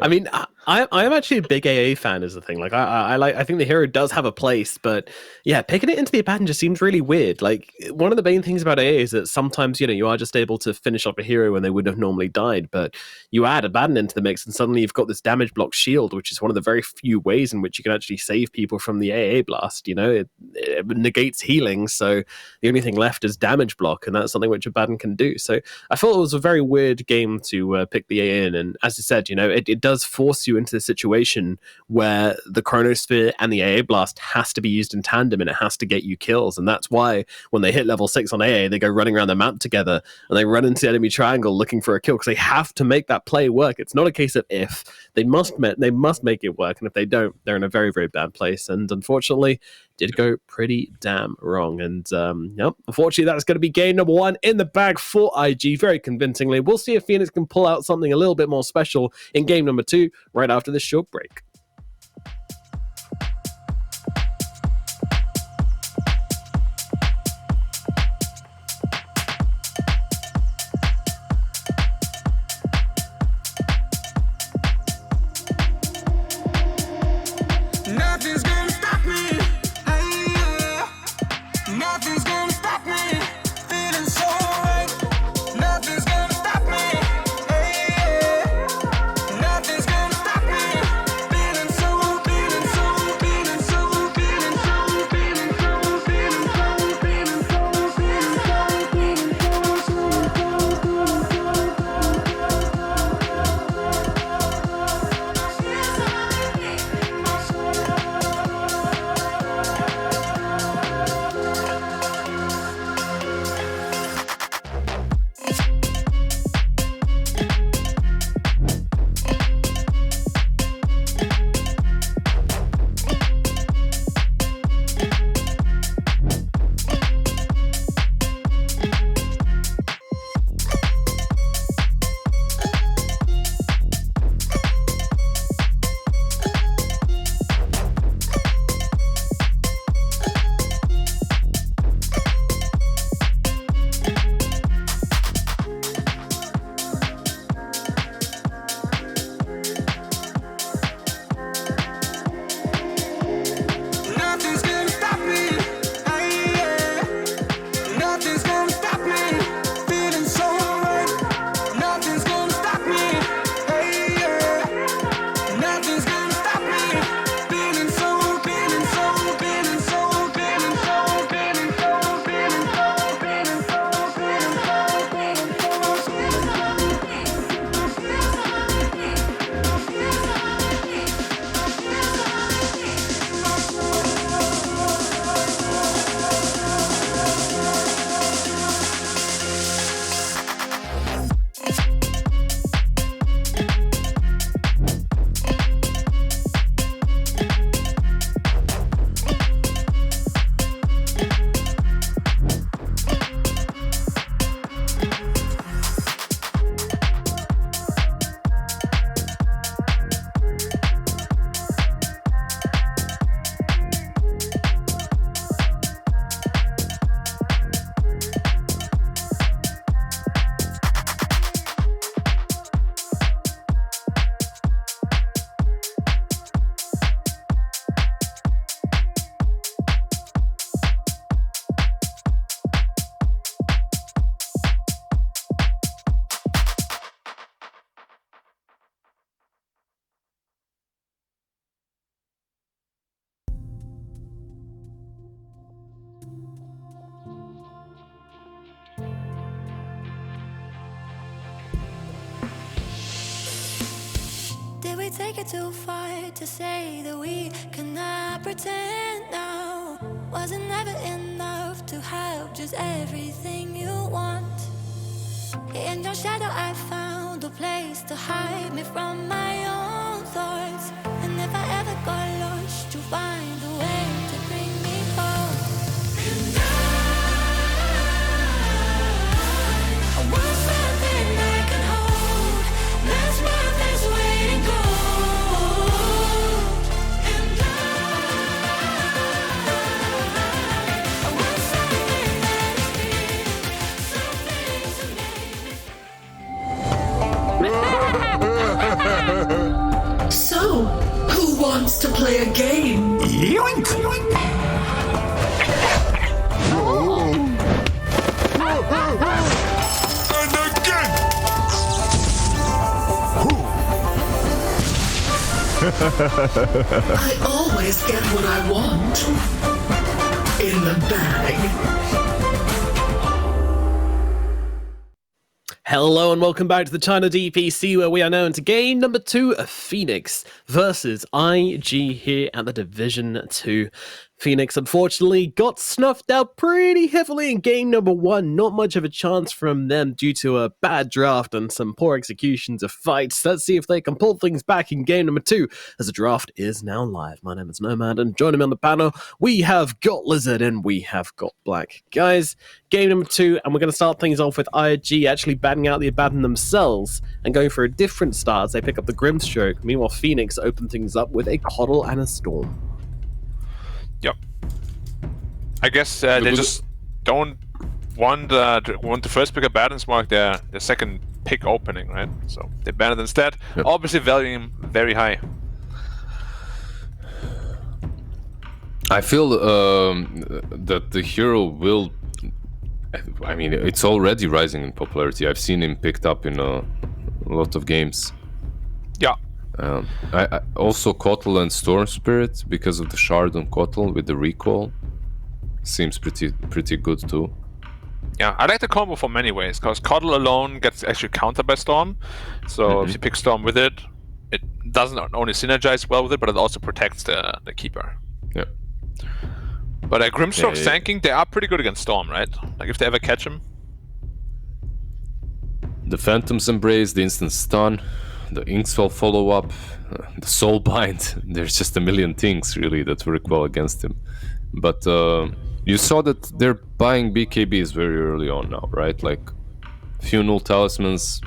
I mean, I am actually a big AA fan, is the thing. Like, I think the hero does have a place, but yeah, picking it into the Abaddon just seems really weird. Like, one of the main things about AA is that sometimes, you are just able to finish off a hero when they would have normally died, but you add Abaddon into the mix and suddenly you've got this damage block shield, which is one of the very few ways in which you can actually save people from the AA blast. It negates healing, so the only thing left is damage block, and that's something which Abaddon can do. So I thought it was a very weird game to pick the AA in, and as I said, it does force you into the situation where the Chronosphere and the AA blast has to be used in tandem, and it has to get you kills. And that's why when they hit level 6 on AA, they go running around the map together and they run into the enemy triangle looking for a kill, because they have to make that play work. It's not a case of if. They must make it work, and if they don't, they're in a very, very bad place. And unfortunately, did go pretty damn wrong. And unfortunately, that's going to be game number 1 in the bag for IG very convincingly. We'll see if Phoenix can pull out something a little bit more special in game number 2 right after this short break. Nothing's gonna stop me. Nothing's gonna stop me. Feeling so right. Nothing's gonna stop me. Nothing's gonna stop me. Feeling so, feeling so, feeling so, feeling so, feeling so, feeling so, feeling take it too far to say that we cannot pretend now? Was it never enough to have just everything you want? In your shadow I found a place to hide me from my own thoughts. And if I ever got lost, you'll find a way to bring me home. And I want something I can hold. That's why this waiting gold. And I want something that is real, something to make me So wants to play a game? Yoink! And again! I always get what I want. In the bag. Hello and welcome back to the China DPC, where we are now into game number 2 of Phoenix versus IG here at the Division 2. Phoenix, unfortunately, got snuffed out pretty heavily in game number 1. Not much of a chance from them due to a bad draft and some poor executions of fights. Let's see if they can pull things back in game number 2, as the draft is now live. My name is Nomad, and joining me on the panel, we have got Lizard and we have got Black. Guys, game number 2, and we're going to start things off with IG actually batting out the Abaddon themselves and going for a different start as they pick up the Grimstroke. Meanwhile, Phoenix open things up with a Coddle and a Storm. Yep. I guess they just don't want the first pick of Abaddon's mark their second pick opening, right? So they ban it instead. Yep. Obviously valuing him very high. I feel that the hero will... I mean, it's already rising in popularity. I've seen him picked up in a lot of games. Yeah. I also Kotl and Storm Spirit, because of the shard on Kotl with the recall, seems pretty good too. Yeah, I like the combo for many ways, because Kotl alone gets actually countered by Storm. So if you pick Storm with it, it doesn't only synergize well with it, but it also protects the Keeper. Yeah. But Grimstroke tanking, they are pretty good against Storm, right? Like if they ever catch him. The Phantom's Embrace, the instant stun, the Inkswell follow-up, the Soulbind. There's just a million things, really, that work well against him. But you saw that they're buying BKBs very early on now, right? Like, few null talismans,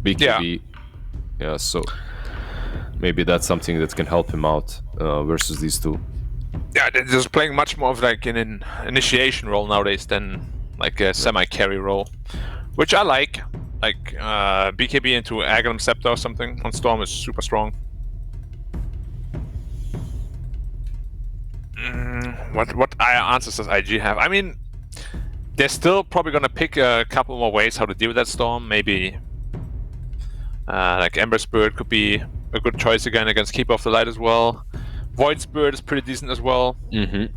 BKB. Yeah, so maybe that's something that can help him out versus these two. Yeah, they're just playing much more of like an initiation role nowadays than like a semi-carry role, which I like. Like BKB into Aghanim Scepter or something on Storm is super strong. What answers does IG have? I mean, they're still probably gonna pick a couple more ways how to deal with that Storm. Maybe like Ember Spirit could be a good choice again against Keeper of the Light as well. Void Spirit is pretty decent as well. And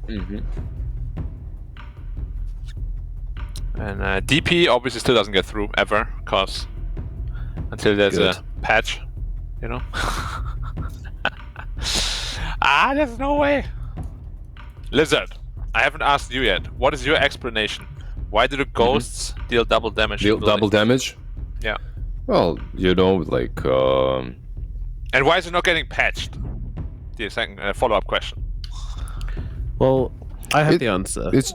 DP obviously still doesn't get through ever, cause until there's a patch, you know. There's no way. Lizard, I haven't asked you yet. What is your explanation? Why do the ghosts deal double damage? Deal double damage? Yeah. Well, you know, like. And why is it not getting patched? The second follow-up question. Well, I have the answer. It's.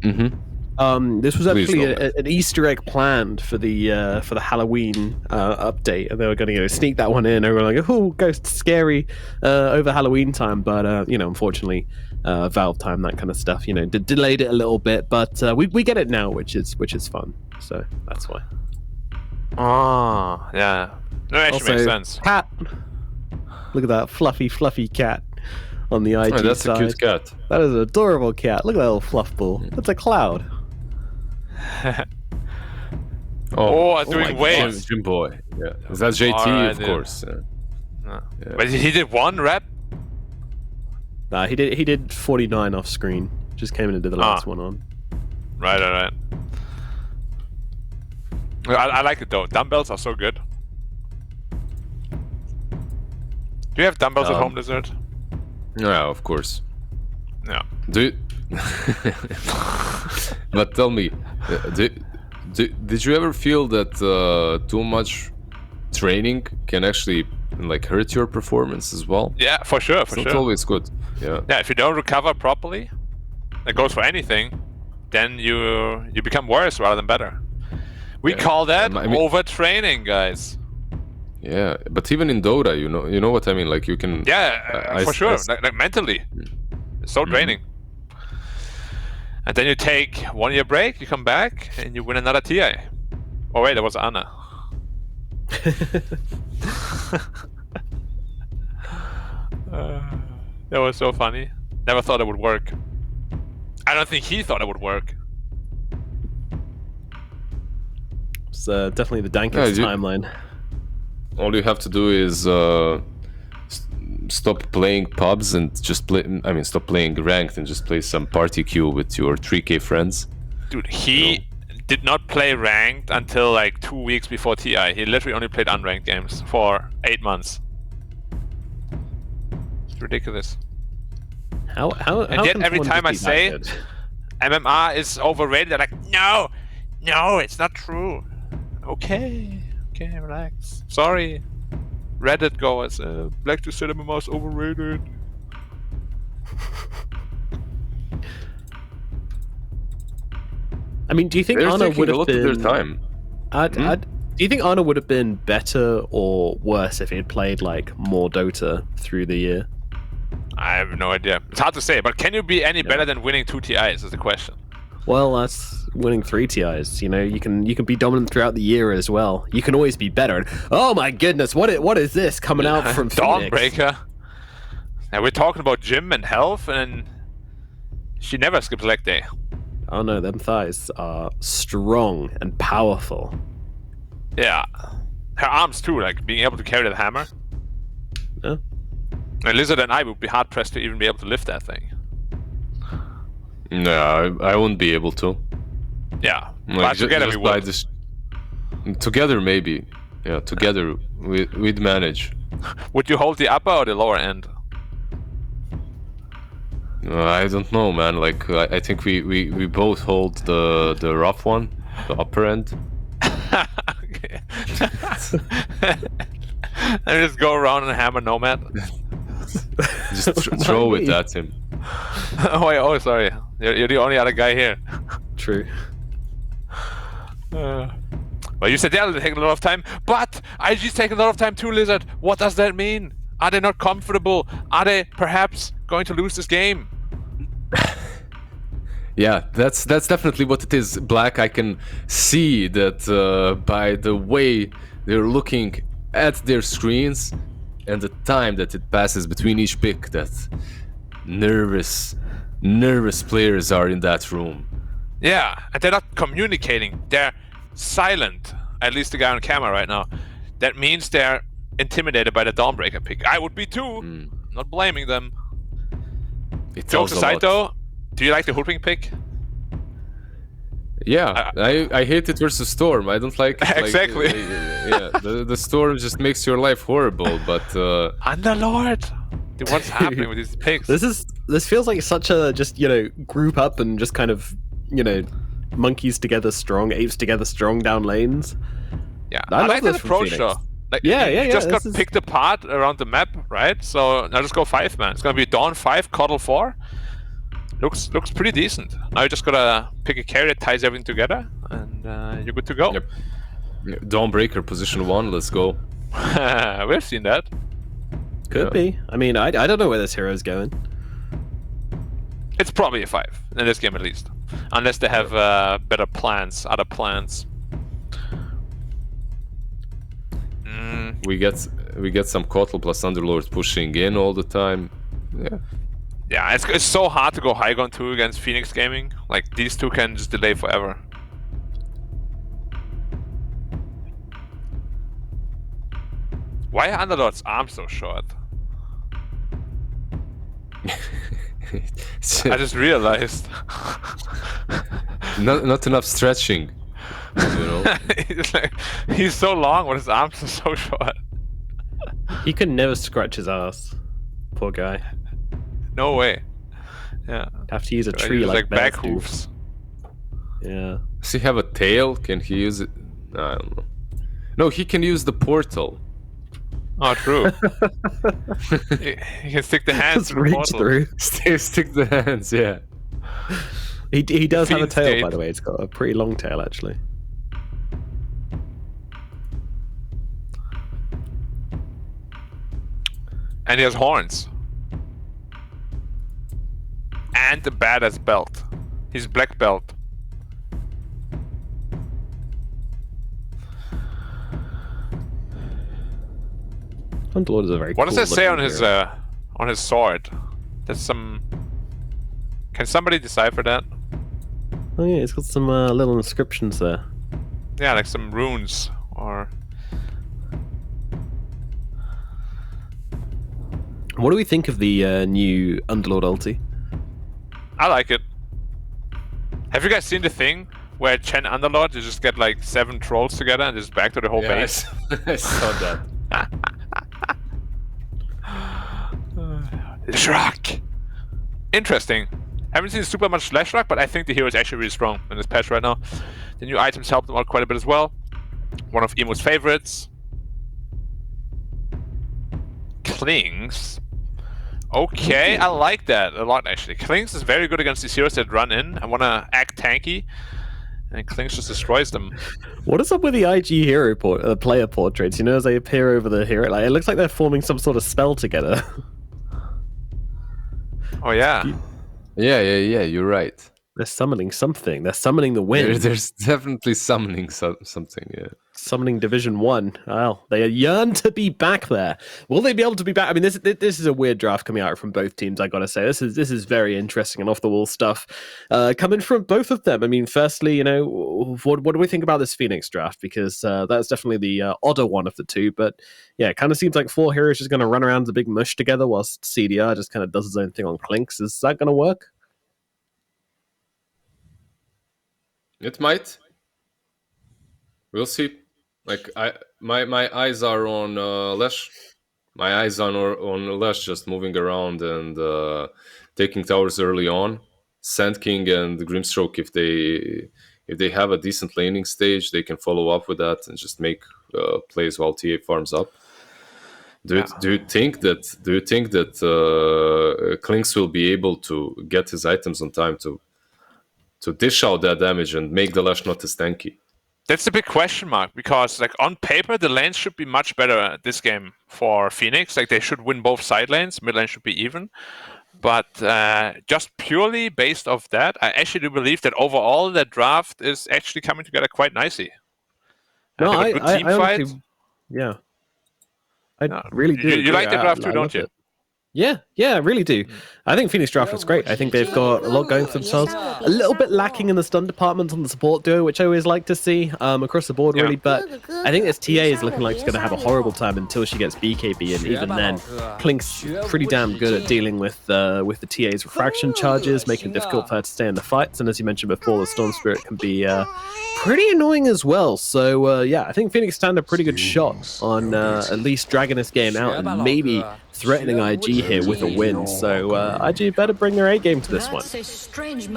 This was actually an Easter egg planned for the Halloween update, and they were going to sneak that one in. They were like, "Oh, ghost scary over Halloween time," but unfortunately, Valve time, that kind of stuff, delayed it a little bit. But we get it now, which is fun. So that's why. Oh, yeah. No, it actually makes sense. Cat. Look at that fluffy cat on the IG side. That's a cute cat. That is an adorable cat. Look at that little fluff ball. That's a cloud. Doing waves. Jim Boy. Yeah. Is that JT? Of course. Yeah. But he did one rep? Nah, he did 49 off screen. Just came in and did the last one on. Right. I like it though. Dumbbells are so good. Do you have dumbbells at home, Lizard? Yeah, of course. Yeah. Do you... But tell me, did you ever feel that too much training can actually hurt your performance as well? Yeah, for sure. It's not always good. Yeah. Yeah, if you don't recover properly, that goes for anything, then you become worse rather than better. We call that overtraining, guys. Yeah, but even in Dota, you know what I mean. Like you can. Yeah, for sure. Like mentally, it's so draining. And then you take 1 year break, you come back, and you win another TI. Oh wait, that was Anna. That was so funny. Never thought it would work. I don't think he thought it would work. It's definitely the dankest timeline. All you have to do is stop playing pubs and just play. I mean, stop playing ranked and just play some party queue with your 3K friends. Dude, he did not play ranked until like 2 weeks before TI. He literally only played unranked games for 8 months. It's ridiculous. And yet every time I say MMR is overrated, they're like, no, it's not true. Okay, relax. Sorry, Reddit goers. Black to say MMR is overrated. I mean, do you think Ana would have been? Do you think Ana would have been better or worse if he had played like more Dota through the year? I have no idea. It's hard to say, but can you be any better than winning 2 TIs is the question. Well, that's winning 3 TIs. You know, you can be dominant throughout the year as well. You can always be better. And, oh my goodness, what is this coming out from Dawnbreaker? Now we're talking about gym and health, and she never skips leg day. Oh no, them thighs are strong and powerful. Yeah, her arms too, like being able to carry the hammer. Yeah. And Lizard and I would be hard pressed to even be able to lift that thing. No, I wouldn't be able to. Yeah, like, but together we would. Together maybe. Yeah, together we'd manage. Would you hold the upper or the lower end? I don't know, man. Like I think we both hold the rough one, the upper end. Okay. And just go around and hammer Nomad. Just throw it at him. Oh, sorry. You're the only other guy here. True. Well, you said they're taking a lot of time, but IG's taking a lot of time too, Lizard. What does that mean? Are they not comfortable? Are they perhaps going to lose this game? Yeah, that's definitely what it is, Black. I can see that by the way they're looking at their screens and the time that it passes between each pick, that nervous players are in that room. Yeah, and they're not communicating. They're silent. At least the guy on camera right now. That means they're intimidated by the Dawnbreaker pick. I would be too. Not blaming them. Jokes aside though, do you like the Hooping pick? Yeah, I hate it versus Storm. I don't like it. Exactly. Yeah, the Storm just makes your life horrible, but Underlord! Dude, what's happening with these picks? This feels like such a just, group up and just kind of, monkeys together strong, apes together strong down lanes. Yeah, I like that approach though. Like, you just got picked apart around the map, right? So now just go 5-man. It's gonna be Dawn 5, Coddle 4. Looks pretty decent. Now you just gotta pick a carry that ties everything together, and you're good to go. Yep. Dawnbreaker position 1. Let's go. We've seen that. Could be. I mean, I don't know where this hero's going. It's probably a 5 in this game at least, unless they have better plans, other plans. We get some Kotal plus Underlord pushing in all the time. Yeah, it's so hard to go Hygon 2 against Phoenix Gaming. Like, these two can just delay forever. Why are Underlord's arms so short? I just realized. not enough stretching. He's so long, but his arms are so short. He can never scratch his ass. Poor guy. No way. Yeah. Have to use a tree like back hoofs. Yeah. Does he have a tail? Can he use it? I don't know. No, he can use the portal. Oh, true. He can stick the hands through the portal. Through. Stick the hands, yeah. He does have a tail, by the way. It's got a pretty long tail, actually. And he has horns. And a badass belt. He's black belt. Underlord is a very What does that say on his on his sword. There's some... Can somebody decipher that? Oh yeah, it's got some little inscriptions there. Yeah, like some runes or... What do we think of the new Underlord ulti? I like it. Have you guys seen the thing where Chen Underlord, you just get like 7 trolls together and just back to the whole base? I saw that. Leshrac! Interesting. Haven't seen super much Leshrac, but I think the hero is actually really strong in this patch right now. The new items help them out quite a bit as well. One of Emo's favorites. Klings. Okay, I like that a lot actually. Klings is very good against these heroes that run in and want to act tanky. And Klings just destroys them. What is up with the IG hero player portraits? You know, as they appear over the hero, like it looks like they're forming some sort of spell together. Oh yeah. Yeah, you're right. They're summoning something. They're summoning the wind. There's definitely summoning something, yeah. Summoning Division 1. Well, they yearn to be back there. Will they be able to be back? I mean, this is a weird draft coming out from both teams, I gotta say. This is very interesting and off-the-wall stuff coming from both of them. I mean, firstly, you know, what do we think about this Phoenix draft? Because that's definitely the odder one of the two. But yeah, it kind of seems like 4 heroes just going to run around as a big mush together whilst CDR just kind of does his own thing on Clinks. Is that going to work? It might. We'll see. Like my eyes are on Lesh. My eyes are on Lesh, just moving around and taking towers early on. Sand King and Grimstroke, if they have a decent laning stage, they can follow up with that and just make plays while TA farms up. Do you think that Klinks will be able to get his items on time to dish out that damage and make the Lash not as tanky? That's a big question mark, because like on paper the lanes should be much better this game for Phoenix. Like they should win both side lanes, mid lane should be even. But just purely based off that, I actually do believe that overall that draft is actually coming together quite nicely. No, I think a good team fight. honestly, yeah. I really do. You like the draft too, don't you? Yeah, I really do. I think Phoenix draft was great. I think they've got a lot going for themselves. A little bit lacking in the stun department on the support duo, which I always like to see across the board, really. But I think this TA is looking like she's going to have a horrible time until she gets BKB, and even then, Klink's pretty damn good at dealing with the TA's refraction charges, making it difficult for her to stay in the fights. And as you mentioned before, the Storm Spirit can be pretty annoying as well. So yeah, I think Phoenix stand a pretty good shot on at least dragging this game out and maybe threatening IG here with a win. So IG better bring their A game to this one.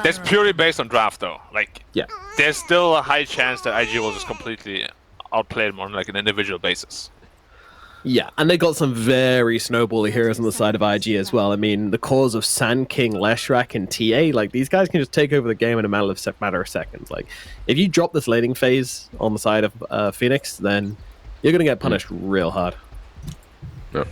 That's purely based on draft though. Like, yeah, there's still a high chance that IG will just completely outplay them on like an individual basis. Yeah, and they got some very snowbally heroes on the side of IG as well. I mean, the cause of Sand King, Leshrac, and TA, like these guys can just take over the game in a matter of seconds. Like, if you drop this laning phase on the side of Phoenix, then you're going to get punished real hard. Yeah.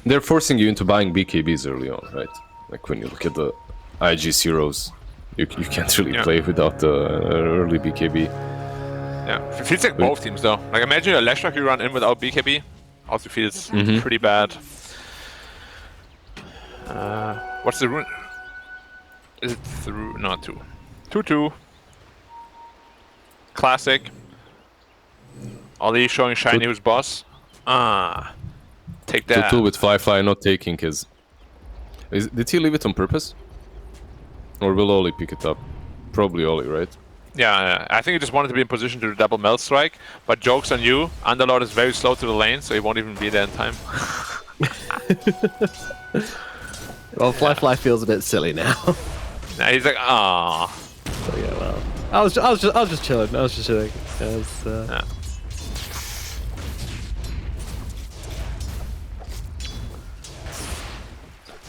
They're forcing you into buying BKBs early on, right? Like when you look at the IG heroes, you can't really play without the early BKB. Yeah, it feels like both teams though. Like imagine a Leshrac you run in without BKB. Also feels pretty bad. What's the rune? Is it through? No, 2. 2-2. Classic. Ollie showing shiny who's boss. Take that. 2-2 with Fly not taking his... Did he leave it on purpose? Or will Ollie pick it up? Probably Ollie, right? Yeah, I think he just wanted to be in position to do double melt strike, but joke's on you, Underlord is very slow to the lane, so he won't even be there in time. Well, Fly feels a bit silly now. Nah, he's like, ah. So yeah, well, I was just chilling. Yeah.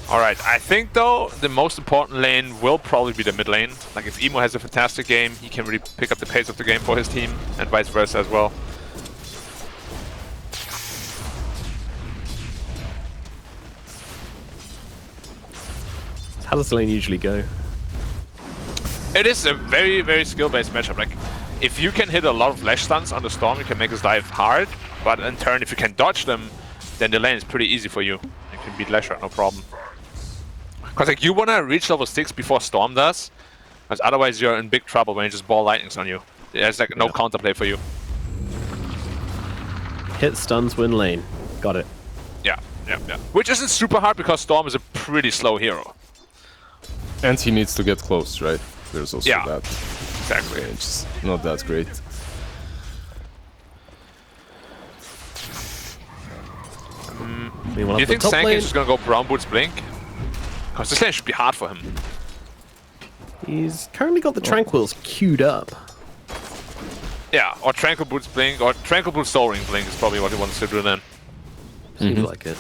Alright, I think though the most important lane will probably be the mid lane. Like if Emo has a fantastic game, he can really pick up the pace of the game for his team, and vice versa as well. How does the lane usually go? It is a very, very skill-based matchup. Like, if you can hit a lot of flash stuns on the Storm, you can make his life hard. But in turn, if you can dodge them, then the lane is pretty easy for you. You can beat Leshrac, no problem. Because like you want to reach level 6 before Storm does, because otherwise you're in big trouble when you just ball lightnings on you. There's like no counterplay for you. Hit stuns, win lane. Got it. Yeah. Which isn't super hard because Storm is a pretty slow hero. And he needs to get close, right? There's also that. Exactly. It's not that great. Do you think Sank is just gonna go Brown Boots Blink? Because this lane should be hard for him. He's currently got the Tranquils queued up. Yeah, or Tranquil Boots Blink, or Tranquil Boots Soul Ring Blink is probably what he wants to do then. Seems like it.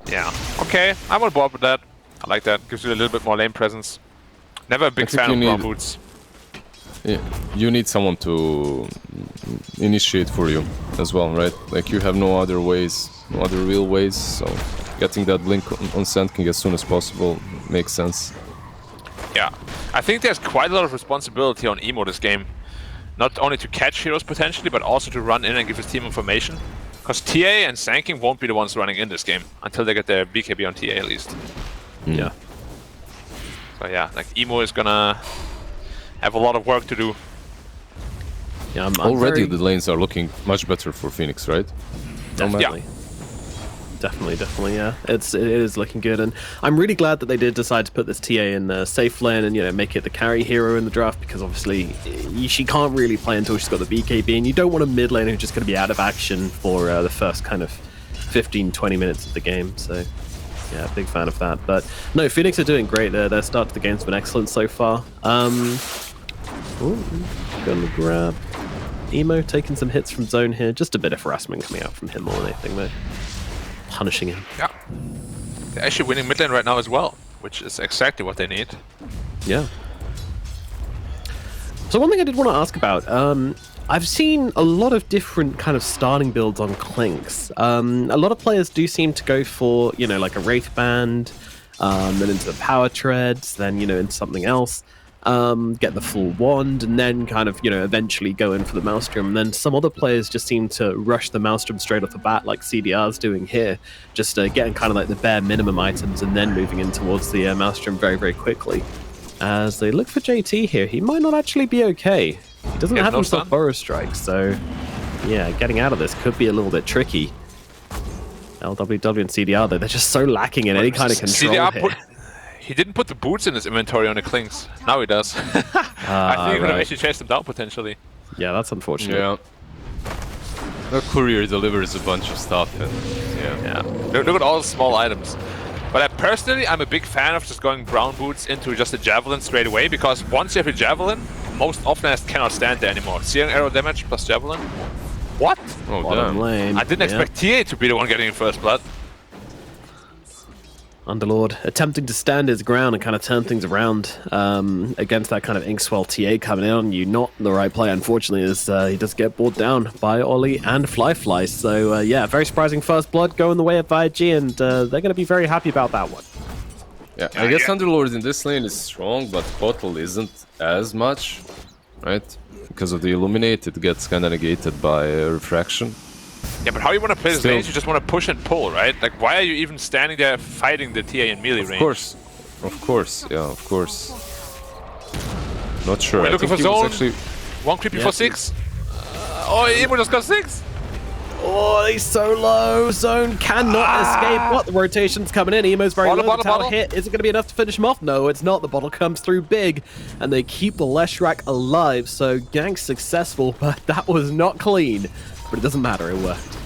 Yeah. Okay, I'm on board with that. I like that. Gives you a little bit more lane presence. Never a big fan of Brown Boots. Yeah, you need someone to initiate for you as well, right? Like you have no other ways, no other real ways, so getting that blink on Sand King as soon as possible makes sense. Yeah, I think there's quite a lot of responsibility on Emo this game. Not only to catch heroes potentially, but also to run in and give his team information. Because TA and Sand King won't be the ones running in this game, until they get their BKB on TA at least. Yeah. So yeah, like Emo is gonna have a lot of work to do. Yeah, I'm already the lanes are looking much better for Phoenix, right? Definitely. Definitely, yeah. It is looking good, and I'm really glad that they did decide to put this TA in the safe lane and make it the carry hero in the draft, because obviously she can't really play until she's got the BKB, and you don't want a mid laner who's just going to be out of action for the first kind of 15-20 minutes of the game. So yeah, big fan of that. But no, Phoenix are doing great. Their start to the game's been excellent so far. Gonna grab Emo, taking some hits from zone here. Just a bit of harassment coming out from him more than anything, though. Punishing him. Yeah. They're actually winning mid lane right now as well, which is exactly what they need. Yeah. So one thing I did want to ask about, I've seen a lot of different kind of starting builds on Clinks. A lot of players do seem to go for, like a Wraith Band, then into the Power Treads, then, into something else. Get the full wand, and then kind of, eventually go in for the Maelstrom. And then some other players just seem to rush the Maelstrom straight off the bat, like CDR's doing here, just getting kind of like the bare minimum items and then moving in towards the Maelstrom very, very quickly. As they look for JT here, he might not actually be okay. He doesn't have himself Burrow Strike, so yeah, getting out of this could be a little bit tricky. LWW and CDR, though, they're just so lacking in any kind of control CDR here. He didn't put the boots in his inventory on the Clinks. Now he does. I think he would have actually chased him down potentially. Yeah, that's unfortunate. Yeah. The courier delivers a bunch of stuff. And, yeah. Look at all the small items. But personally, I'm a big fan of just going brown boots into just a javelin straight away, because once you have a javelin, most offlaners cannot stand there anymore. Searing arrow damage plus javelin. What? Oh, Bottom lane. I didn't expect TA to be the one getting first blood. Underlord attempting to stand his ground and kind of turn things around against that kind of Inkswell TA coming in on you. Not the right play, unfortunately, as he does get brought down by Ollie and Fly. So yeah, very surprising first blood going the way of iG, and they're going to be very happy about that one. Yeah, I guess Underlord in this lane is strong, but Bottle isn't as much, right? Because of the Illuminate, it gets kind of negated by Refraction. Yeah, but how you want to play this lane? You just want to push and pull, right? Like, why are you even standing there fighting the TA in melee range? Of course, yeah, of course. Not sure. We're looking for zone. One creepy for 6. Oh, Emo just got 6. Oh, he's so low. Zone cannot escape. What? The rotation's coming in. Emo's very low. The tower hit. Is it going to be enough to finish him off? No, it's not. The bottle comes through big, and they keep the Leshrac alive. So gank successful, but that was not clean. But it doesn't matter. It worked.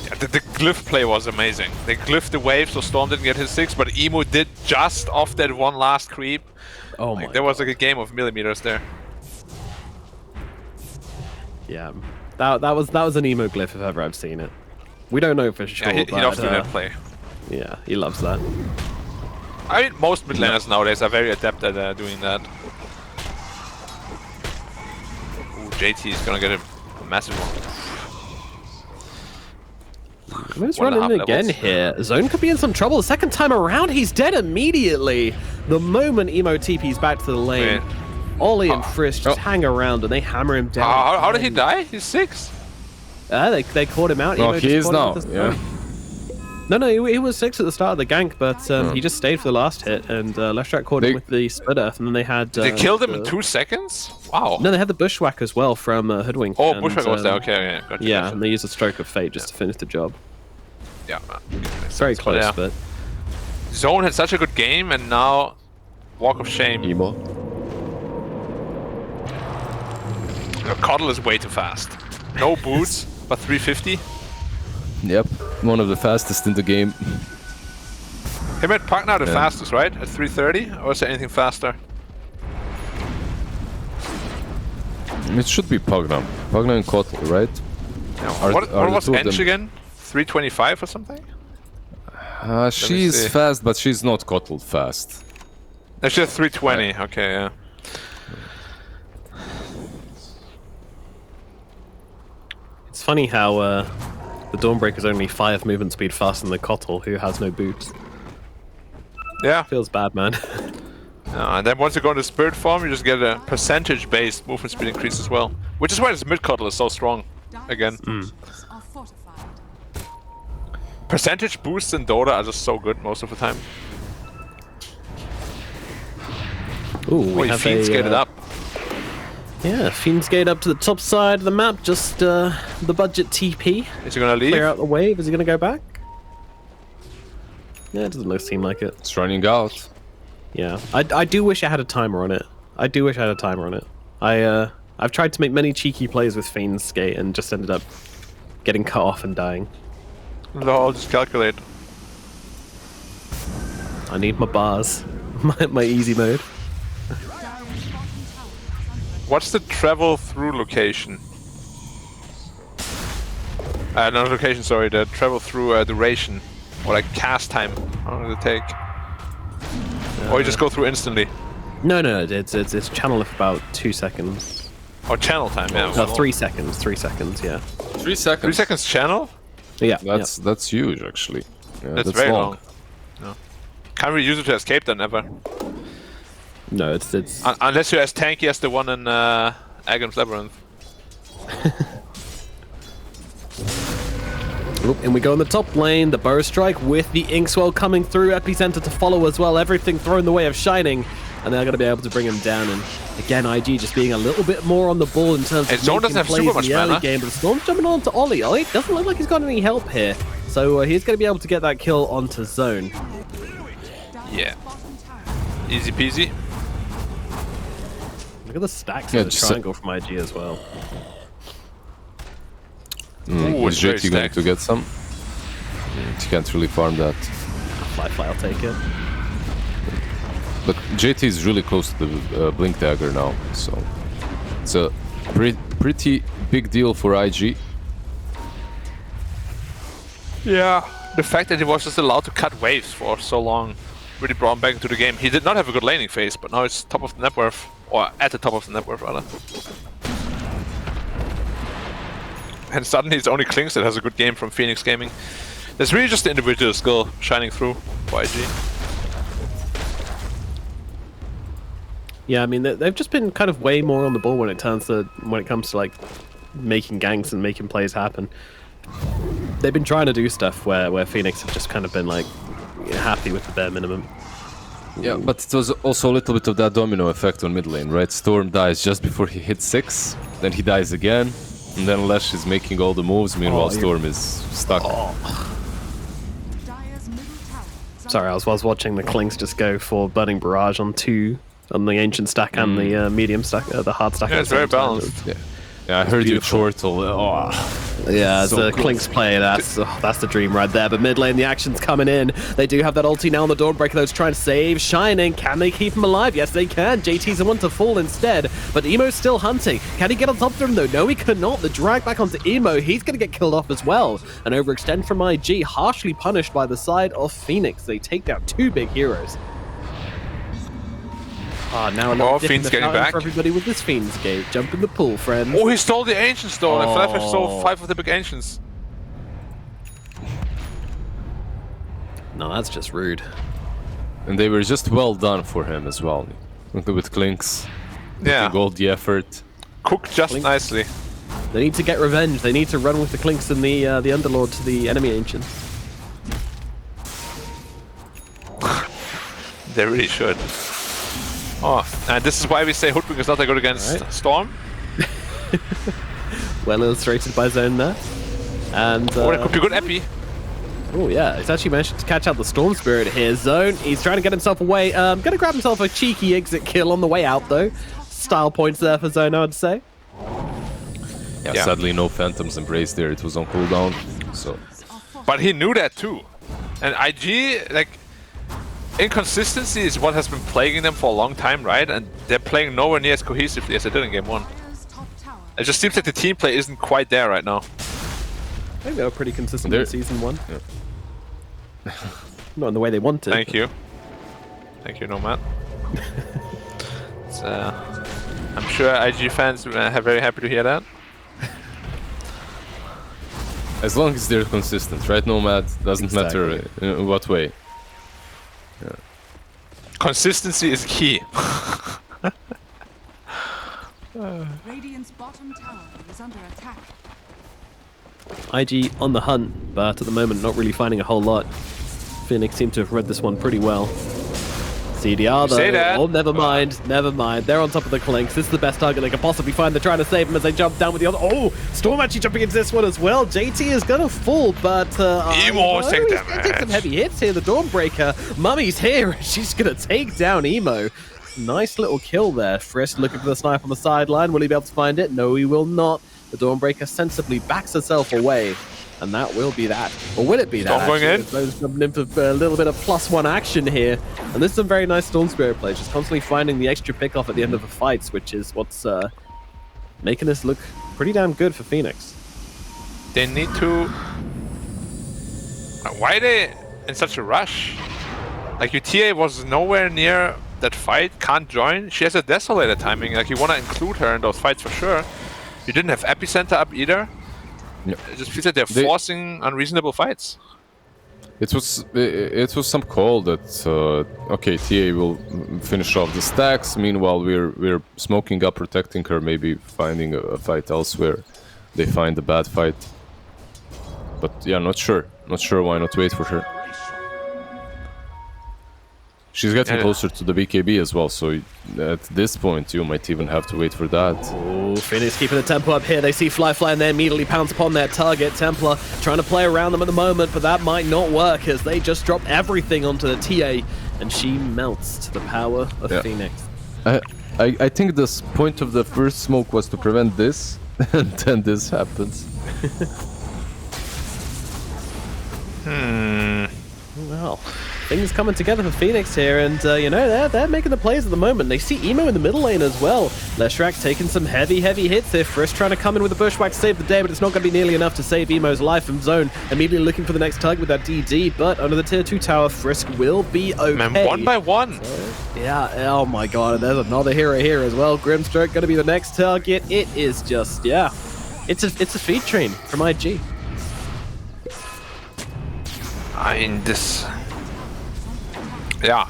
Yeah, the glyph play was amazing. They glyphed the wave, so Storm didn't get his 6, but Emo did just off that one last creep. Oh my! There was like a game of millimeters there. Yeah. That was an Emo glyph if ever I've seen it. We don't know for sure. Yeah, he loves doing that play. Yeah, he loves that. I mean, most mid laners nowadays are very adept at doing that. Ooh, JT is gonna get a massive one. Let's run in again here. Zone could be in some trouble. The second time around, he's dead immediately. The moment Emo TP's back to the lane. Wait. Ollie and Frisk just hang around and they hammer him down. How did he die? He's 6. They caught him out. Well, he is now. Yeah. No, he was 6 at the start of the gank, but he just stayed for the last hit, and Leshrac caught him with the split earth, and then they had... they killed him in 2 seconds? Wow. No, they had the bushwhack as well from Hoodwink. Oh, bushwhack was there, okay, gotcha. Yeah, and they used a stroke of fate just to finish the job. Yeah, it's very close, but... Zone had such a good game, and now... Walk of Shame. Emo. Coddle is way too fast. No boots, but 350. Yep, one of the fastest in the game. Him and Puck now the fastest, right? At 330? Or is there anything faster? It should be Pugna. Pugna and Kotl, right? Yeah. What was Ench again? 325 or something? She's fast, but she's not Kotl fast. She's at 320, okay, yeah. It's funny how the Dawnbreaker's only 5 movement speed faster than the Kotl, who has no boots. Yeah. Feels bad, man. And then once you go into Spirit form, you just get a percentage-based movement speed increase as well. Which is why this mid-Kotl is so strong, again. Percentage boosts in Dota are just so good most of the time. Ooh, we have Fiends skated up. Yeah, Fiends gate up to the top side of the map, just the budget TP. Is he gonna leave? Clear out the wave, is he gonna go back? Yeah, it doesn't seem like it. It's running out. Yeah, I do wish I had a timer on it. I've tried to make many cheeky plays with Fiends skate and just ended up getting cut off and dying. No, I'll just calculate. I need my bars. my easy mode. What's the travel through location? Not location, sorry, the travel through duration. Or like cast time. How long does it take? Or you just go through instantly? No, it's channel of about 2 seconds. Oh, channel time, yeah. No, 3 seconds, 3 seconds, yeah. 3 seconds? 3 seconds channel? Yeah. That's huge, actually. Yeah, that's very long. No. Can't really use it to escape then, ever. No, it's... Unless you're as tanky as the one in Agam's Labyrinth. Oop, and we go in the top lane, the Burrow Strike with the Inkswell coming through, Epicenter to follow as well, everything thrown the way of Shining, and they're going to be able to bring him down. And again, IG just being a little bit more on the ball in terms of Zone doesn't have super much mana. Game, but Storm's jumping on to Ollie. Ollie doesn't look like he's got any help here, so he's going to be able to get that kill onto Zone. Yeah. Easy peasy. Look at the stacks of the triangle from IG as well. Is JT going to get some? He can't really farm that. Fly, I'll take it. But JT is really close to the Blink Dagger now, so it's a pretty big deal for IG. Yeah, the fact that he was just allowed to cut waves for so long really brought him back into the game. He did not have a good laning phase, but now it's top of the net worth, or at the top of the net worth rather. And suddenly it's only Klinks that has a good game from Phoenix Gaming. There's really just the individual skill shining through for IG. Yeah, I mean they've just been kind of way more on the ball when it comes to like making ganks and making plays happen. They've been trying to do stuff where Phoenix have just kind of been like happy with the bare minimum. Yeah, but it was also a little bit of that domino effect on mid lane, right? Storm dies just before he hits 6, then he dies again. And then Lesh is making all the moves, meanwhile Storm is stuck. Sorry, I was watching the Klinks just go for Burning Barrage on the Ancient stack and the medium stack, the hard stack. Yeah, it's very balanced. Yeah, I heard you chortle. Yeah, as so a Klinks player, that's the dream right there. But mid lane, the action's coming in. They do have that ulti now on the Dawnbreaker, though, to try and save Shining. Can they keep him alive? Yes, they can. JT's the one to fall instead. But Emo's still hunting. Can he get on top of him, though? No, he cannot. The drag back onto Emo. He's going to get killed off as well. An overextend from IG, harshly punished by the side of Phoenix. They take down 2 big heroes. Now another Fiend's getting back for everybody with this Fiend's Gate. Jump in the pool, friends. Oh, he stole the Ancient Stone. I feel like I stole 5 of the big Ancients. No, that's just rude. And they were just well done for him as well. With Klinks. Yeah. All the effort. Cooked just nicely. They need to get revenge. They need to run with the Klinks and the Underlord to the enemy Ancients. They really should. Oh, and this is why we say Hoodwink is not that good against Storm. Well illustrated by Zone there. And it could be good epi. Oh yeah, he's actually managed to catch out the Storm Spirit here. Zone, he's trying to get himself away. Gonna grab himself a cheeky exit kill on the way out though. Style points there for Zone, I would say. Yeah, sadly no Phantom's Embrace there. It was on cooldown. So, but he knew that too. And IG, like, inconsistency is what has been plaguing them for a long time, right? And they're playing nowhere near as cohesively as they did in Game 1. It just seems like the team play isn't quite there right now. I think they were pretty consistent in Season 1. Yeah. Not in the way they wanted. Thank you. Thank you, Nomad. I'm sure IG fans are very happy to hear that. As long as they're consistent, right, Nomad? Doesn't matter in what way. Yeah. Consistency is key. Radiant's bottom tower is under attack. IG on the hunt, but at the moment not really finding a whole lot. Phoenix seem to have read this one pretty well. CDR though, oh never mind, they're on top of the Clinks. This is the best target they can possibly find. They're trying to save him as they jump down with the other. Oh, Storm actually jumping into this one as well. JT is gonna fall, but Emo's taking damage. Some heavy hits here. The Dawnbreaker, Mummy's here, she's gonna take down Emo. Nice little kill there. Frisk looking for the snipe on the sideline. Will he be able to find it? No, he will not. The Dawnbreaker sensibly backs herself away. And that will be that. Or will it be that? Going in. Those jumping in for a little bit of +1 action here. And this is some very nice Storm Spirit play. Just constantly finding the extra pick off at the end of the fights, which is what's making this look pretty damn good for Phoenix. They need to... Why are they in such a rush? Like, your TA was nowhere near that fight, can't join. She has a Desolator timing. Like, you want to include her in those fights for sure. You didn't have Epicenter up either. Yep. It just feels like they're forcing unreasonable fights. It was some call that okay, TA will finish off the stacks. Meanwhile, we're smoking up, protecting her, maybe finding a fight elsewhere. They find a bad fight, but yeah, not sure why not wait for her. She's getting closer to the BKB as well, so at this point you might even have to wait for that. Oh, Phoenix keeping the tempo up here. They see Fly and they immediately pounce upon their target. Templar trying to play around them at the moment, but that might not work as they just drop everything onto the TA and she melts to the power of Phoenix. I think the point of the first smoke was to prevent this, and then this happens. Well, things coming together for Phoenix here, and you know, they're making the plays at the moment. They see Emo in the middle lane as well. Leshrac taking some heavy hits here. Frisk trying to come in with a bushwhack to save the day, but it's not going to be nearly enough to save Emo's life from Zone. Immediately looking for the next target with that DD, but under the tier 2 tower, Frisk will be okay. Man, 1 by 1. So, yeah, oh my god, and there's another hero here as well. Grimstroke going to be the next target. It is just, yeah, it's a feed train from IG. I mean, this... Yeah,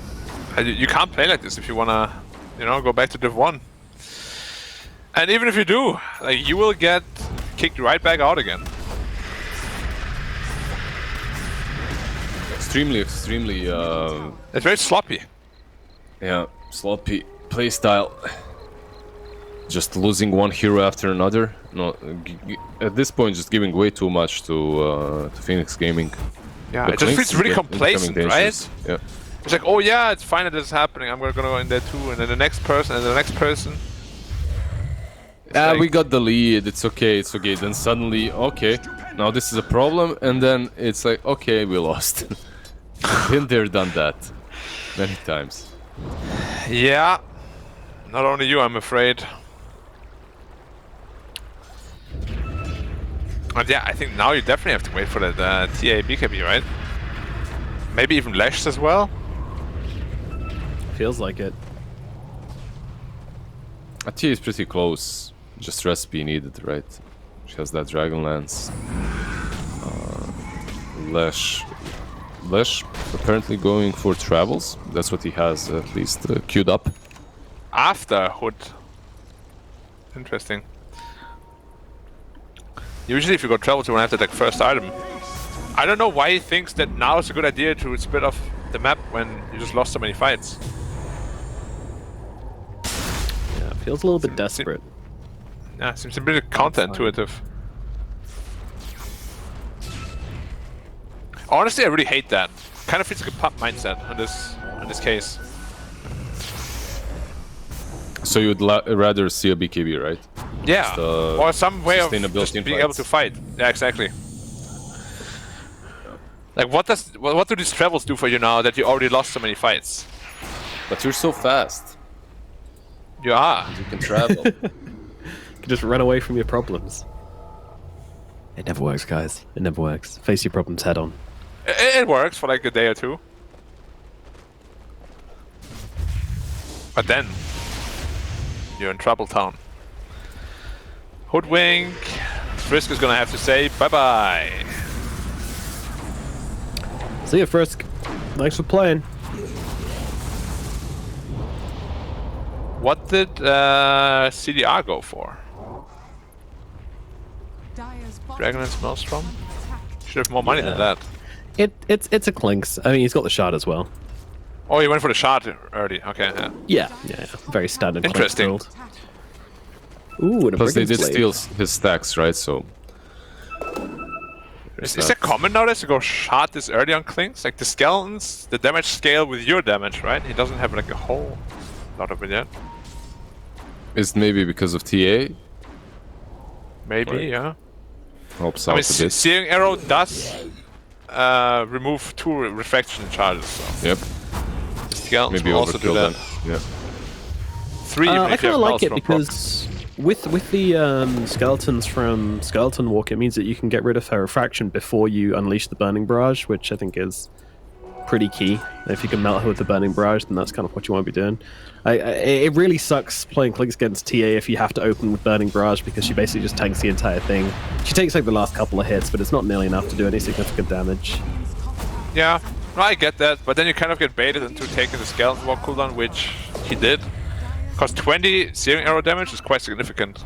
you can't play like this if you wanna, you know, go back to Div 1. And even if you do, like, you will get kicked right back out again. Extremely. It's very sloppy. Yeah, sloppy playstyle. Just losing one hero after another. No, at this point, just giving way too much to Phoenix Gaming. Yeah, it just feels really complacent, right? Yeah. It's like, oh yeah, it's fine that this is happening. I'm gonna go in there too, and then the next person, and the next person. Like, we got the lead. It's okay. Then suddenly, okay, now this is a problem, and then it's like, okay, we lost. Been there, done that, many times. Yeah, not only you, I'm afraid. And yeah, I think now you definitely have to wait for that TA BKB, right? Maybe even Lesh as well. Feels like it. TA is pretty close. Just recipe needed, right? She has that Dragonlance. Lesh apparently going for travels. That's what he has at least queued up. After Hood. Interesting. Usually if you go travel to one after like first item. I don't know why he thinks that now is a good idea to split off the map when you just lost so many fights. Yeah, it feels a little bit desperate. Yeah, seems a bit counterintuitive. Honestly, I really hate that. Kind of feels like a pup mindset in this case. So you would rather see a BKB, right? Yeah, or some way of just being able to fight. Yeah, exactly. Like, what do these travels do for you now that you already lost so many fights? But you're so fast. You are. You can travel. You can just run away from your problems. It never works, guys. It never works. Face your problems head on. It works for like a day or two. But then, you're in trouble town. Hoodwink. Frisk is gonna have to say bye-bye. See you, Frisk. Thanks for playing. What did CDR go for? Dragonlance Maelstrom? Should have more money than that. It's a Clinks. I mean, he's got the shard as well. Oh, he went for the shard early. Okay, yeah. Yeah. Very standard. Interesting. Clinks build. Ooh, and a Plus they Brigand's did Blade. steal his stacks, right? So... Is it common nowadays to go shard this early on Clinks? Like the skeletons, the damage scale with your damage, right? He doesn't have like a whole lot of it yet. Is it maybe because of TA? Maybe, Right. yeah. Helps I out mean, a bit. Searing Arrow does remove 2 refraction charges. So. Yep. The skeletons Maybe will also do overkill that. then. Yeah. 3 even I if you kind have of like it Maelstrom because with the skeletons from Skeleton Walk, it means that you can get rid of her refraction before you unleash the Burning Barrage, which I think is pretty key. If you can melt her with the Burning Barrage, then that's kind of what you want to be doing. It really sucks playing Clinks against TA if you have to open with Burning Barrage because she basically just tanks the entire thing. She takes like the last couple of hits, but it's not nearly enough to do any significant damage. Yeah, no, I get that, but then you kind of get baited into taking the Skeleton Walk cooldown, which he did. Because 20 Searing Arrow damage is quite significant.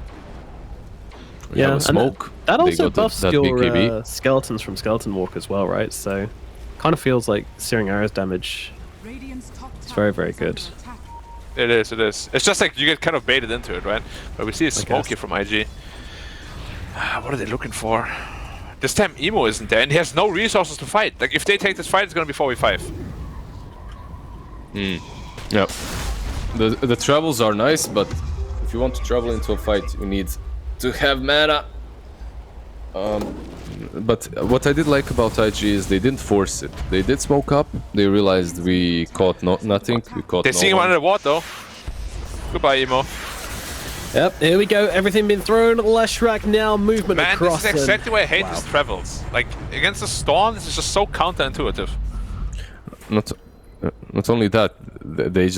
Yeah, and smoke. that They also got buffs that your BKB. skeletons from Skeleton Walk as well, right? So, kind of feels like Searing Arrow's damage. It's very, very good. It is. It's just like you get kind of baited into it, right? But we see a smoke here from IG. What are they looking for? This time Emo isn't there, and he has no resources to fight. Like, if they take this fight, it's gonna be 4v5. Yep. The travels are nice, but if you want to travel into a fight, you need to have mana. But what I did like about IG is they didn't force it. They did smoke up. They realized we caught nothing. We caught. They're seeing him under the ward though. Goodbye, Emo. Yep, here we go. Everything been thrown. Leshrac now movement Man, across. this is exactly why I hate his travels. Like, against the Storm, this is just so counterintuitive. Not only that, they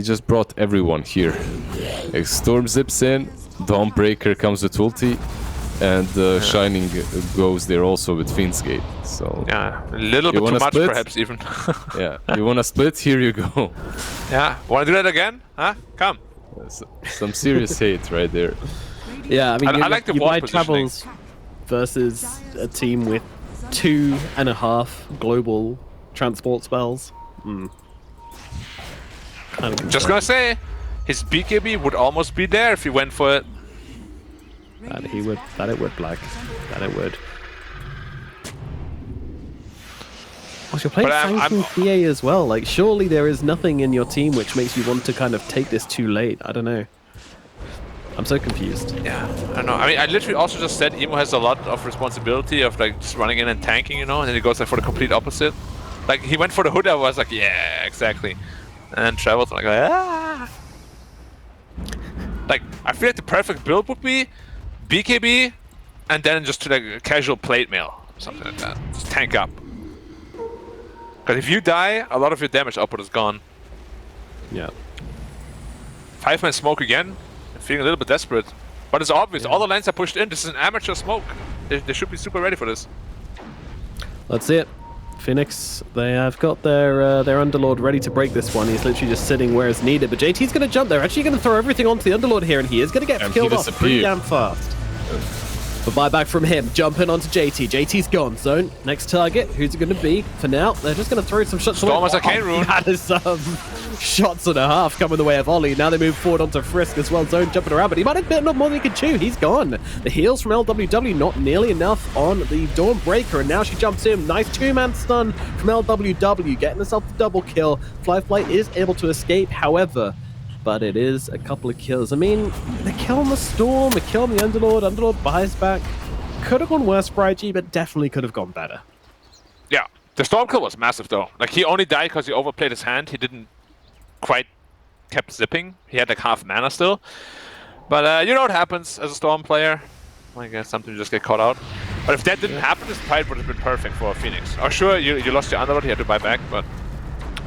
just brought everyone here. Like Storm zips in, Dawnbreaker comes with ulti, and Shining goes there also with Fiend's Gate. So yeah, a little bit too much, split? perhaps even. Yeah, you wanna split? Here you go. Yeah, wanna do that again? Huh? Come. Some serious hate right there. Yeah, I mean, I like the you ward buy positioning. travels versus a team with 2.5 global transport spells. Just gonna say, his BKB would almost be there if he went for it. That it would, Black. That it would. Well, you're playing Flanking PA as well. Like, surely there is nothing in your team which makes you want to kind of take this too late. I don't know. I'm so confused. Yeah, I don't know. I mean, I literally also just said Emo has a lot of responsibility of like just running in and tanking, you know, and then he goes like for the complete opposite. Like, he went for the hood, I was like, yeah, exactly. And then travels, I'm like, ah. Like, I feel like the perfect build would be BKB, and then just to like a casual plate mail, something like that. Just tank up. Because if you die, a lot of your damage output is gone. Yeah. 5-man smoke again. I'm feeling a little bit desperate. But it's obvious, all the lanes are pushed in. This is an amateur smoke. They should be super ready for this. Let's see it. Phoenix, they have got their Underlord ready to break this one. He's literally just sitting where it's needed. But JT's going to jump there. Actually going to throw everything onto the Underlord here, and he is going to get killed off pretty damn fast. The buyback from him, jumping onto JT. JT's gone. Zone, next target. Who's it going to be? For now, they're just going to throw some shots. Storm has a cane rune. That is shots and a half coming the way of Ollie. Now they move forward onto Frisk as well. Zone jumping around, but he might have bitten up more than he could chew. He's gone. The heals from LWW not nearly enough on the Dawnbreaker, and now she jumps in. Nice two-man stun from LWW, getting herself the double kill. Flyfly is able to escape, however, but it is a couple of kills. I mean, the kill on the Storm, the kill on the Underlord. Underlord buys back. Could have gone worse for IG, but definitely could have gone better. Yeah, the Storm kill was massive though. Like, he only died because he overplayed his hand. He didn't quite kept zipping. He had like half mana still. But you know what happens as a Storm player. I guess something just get caught out. But if that didn't happen, this fight would have been perfect for Phoenix. Oh, sure, you lost your Underlord, you had to buy back, but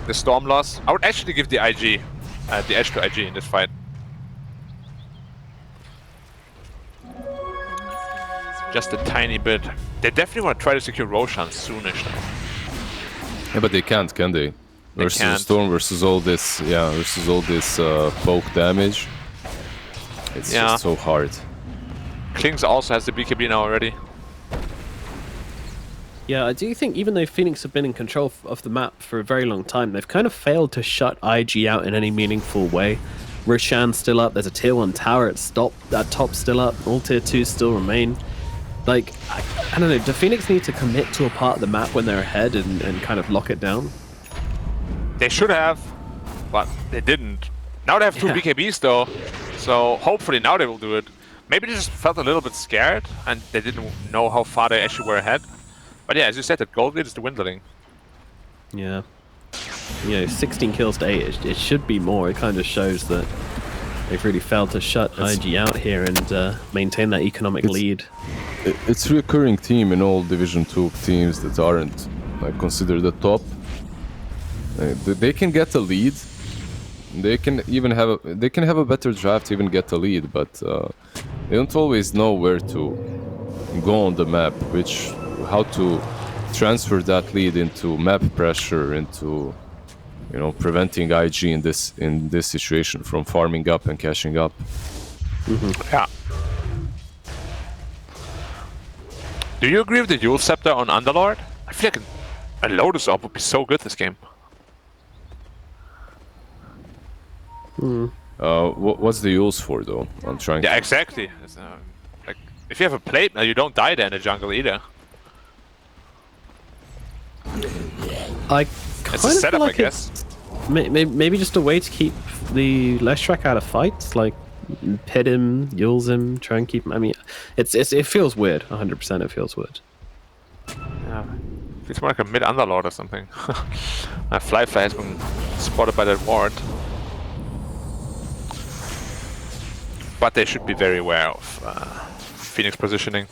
the Storm loss, I would actually give the IG, the edge to IG in this fight. Just a tiny bit. They definitely want to try to secure Roshan soonish though. Yeah, but they can't, can they? Versus Storm, versus all this, poke damage. It's just so hard. Klings also has the BKB now already. Yeah, I do think even though Phoenix have been in control of the map for a very long time, they've kind of failed to shut IG out in any meaningful way. Roshan's still up, there's a tier 1 tower at top still up, all tier 2s still remain. Like, I don't know, do Phoenix need to commit to a part of the map when they're ahead and kind of lock it down? They should have, but they didn't. Now they have 2 BKBs though, so hopefully now they will do it. Maybe they just felt a little bit scared and they didn't know how far they actually were ahead. But yeah, as you said, that gold lead is dwindling. Yeah. You know, 16 kills to 8, it should be more. It kind of shows that they've really failed to shut IG out here and maintain that economic lead. It's a recurring theme in all Division 2 teams that aren't considered the top. They can get a lead. They can even have a better draft to even get a lead, but they don't always know where to go on the map, how to transfer that lead into map pressure, into preventing IG in this situation from farming up and cashing up. Yeah. Do you agree with the Yule Scepter on Underlord? I feel like a Lotus Orb would be so good this game. What's the use for though? I'm trying. Yeah, exactly. Like, if you have a plate, you don't die there in the jungle either. It's a setup, I guess. Maybe just a way to keep the Leshrac out of fights, like pit him, Yules him, try and keep him. I mean, it feels weird. 100%, it feels weird. Yeah, it's more like a mid Underlord or something. Flyfly has been spotted by that ward. But they should be very aware of Phoenix positioning.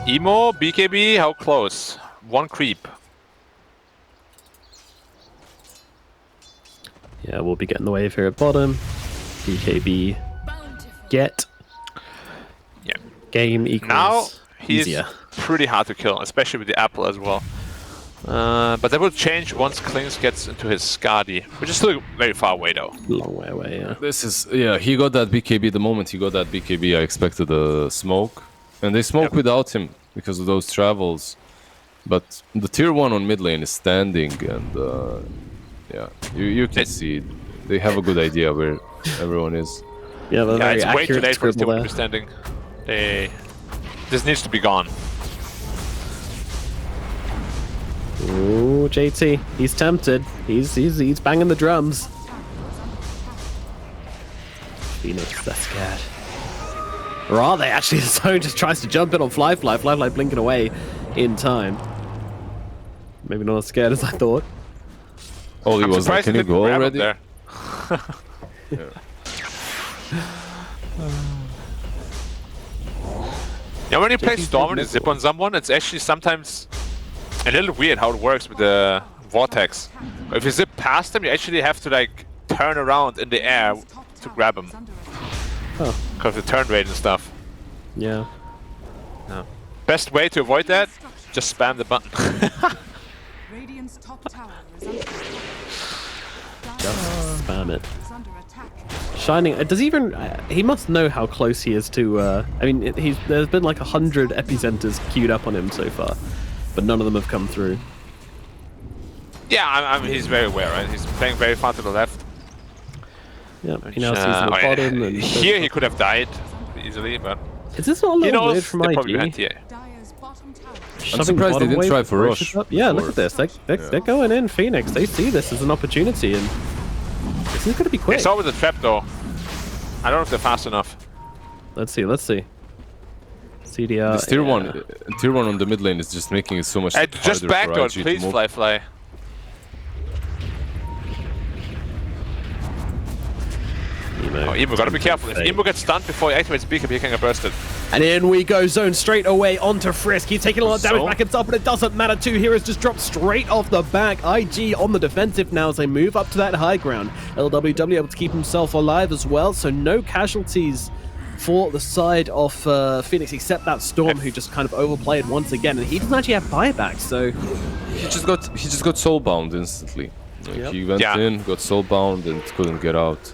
Emo, BKB, how close? 1 creep. Yeah, we'll be getting the wave here at bottom. BKB, get. Yeah. Game equals now he's easier. Pretty hard to kill, especially with the apple as well. But that will change once Klings gets into his Skadi, which is still very far away though. Long way away, yeah. He got that BKB. The moment he got that BKB, I expected a smoke. And they smoke without him because of those travels. But the tier 1 on mid lane is standing, and yeah, you can see they have a good idea where everyone is. Yeah, it's way too late for this tier 1 to be standing. This needs to be gone. Ooh, JT, he's tempted. He's banging the drums. Phoenix, they're scared. Or are they actually? The zone just tries to jump in on Flyfly. Flyfly blinking away in time. Maybe not as scared as I thought. Oh, he was like, can you go already? There. Yeah, when you play Storm and you zip on someone, it's actually sometimes a little weird how it works with the Vortex. If you zip past them, you actually have to like turn around in the air to grab them. Oh. Because of the turn rate and stuff. Yeah. No. Best way to avoid that, just spam the button. Radiant's top tower is under Just spam it. Shining. Does he even? He must know how close he is to. I mean, there's been like 100 epicenters queued up on him so far, but none of them have come through. Yeah, I mean, he's very aware, right? He's playing very far to the left. Yeah, he now sees the bottom. And here he could have died easily, but is this not a little weird from IG? I'm surprised they didn't try for Rush. Yeah, look at this. They're going in Phoenix. They see this as an opportunity, and this is going to be quick. They saw with the trap though. I don't know if they're fast enough. Let's see. CDR. This tier one on the mid lane is just making it so much harder just backdoor, for IG please, to move. fly. Emo, gotta be careful. If Emo gets stunned before he activates BKB, he can get bursted. And in we go, zone straight away onto Frisk. He's taking a lot of damage back himself, but it doesn't matter. 2 heroes just dropped straight off the back. IG on the defensive now as they move up to that high ground. LWW able to keep himself alive as well, so no casualties for the side of Phoenix, except that Storm who just kind of overplayed once again, and he doesn't actually have buyback, so he just got soulbound instantly. Like, he went in, got soulbound, and couldn't get out.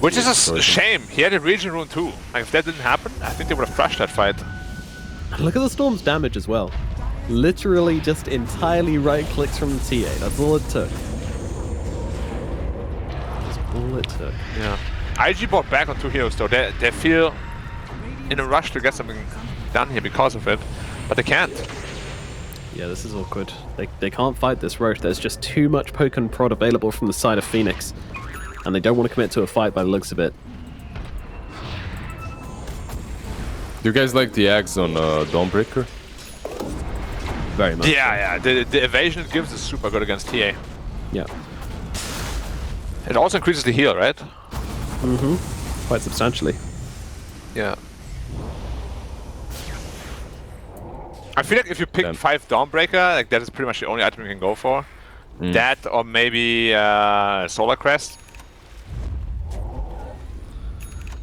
Which is a shame. He had a region rune too. Like, if that didn't happen, I think they would have crushed that fight. Look at the Storm's damage as well. Literally just entirely right clicks from the TA. That's all it took. That's all it took. Yeah. IG bought back on 2 heroes though. They feel in a rush to get something done here because of it, but they can't. Yeah, this is awkward. They can't fight this Roche. There's just too much poke and prod available from the side of Phoenix. And they don't want to commit to a fight by the looks of it. Do you guys like the axe on Dawnbreaker? Very much. Yeah. The evasion it gives is super good against TA. Yeah. It also increases the heal, right? Mm-hmm. Quite substantially. Yeah. I feel like if you pick 5 Dawnbreaker, like that is pretty much the only item you can go for. That or maybe Solar Crest.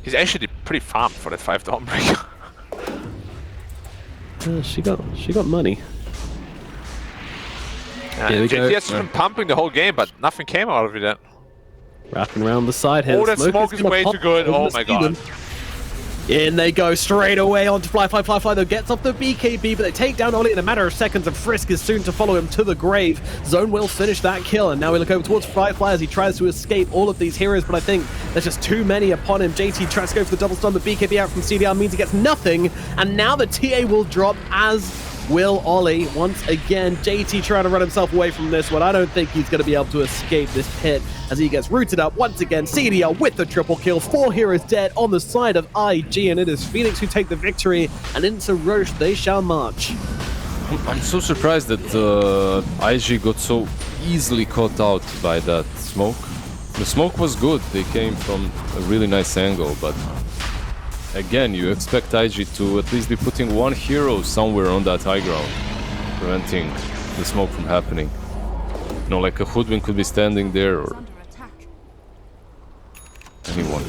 He's actually pretty farmed for that 5 Dawnbreaker. She got money. JT has been pumping the whole game, but nothing came out of it. Wrapping around the side here. Oh, that smoke is way too good. Oh my god. In they go straight away onto Fly. Though gets off the BKB, but they take down Ollie in a matter of seconds, and Frisk is soon to follow him to the grave. Zone will finish that kill, and now we look over towards Fly as he tries to escape all of these heroes, but I think there's just too many upon him. JT tries to go for the double stun, but BKB out from CDR means he gets nothing, and now the TA will drop, as will Ollie. Once again, JT trying to run himself away from this one. I don't think he's going to be able to escape this pit as he gets rooted up once again. CDR with the triple kill. 4 heroes dead on the side of IG, and it is Phoenix who take the victory, and into Roche they shall march. I'm so surprised that IG got so easily caught out by that smoke. The smoke was good. They came from a really nice angle, but again, you expect IG to at least be putting 1 hero somewhere on that high ground, preventing the smoke from happening. You know, like a Hoodwink could be standing there, or anyone.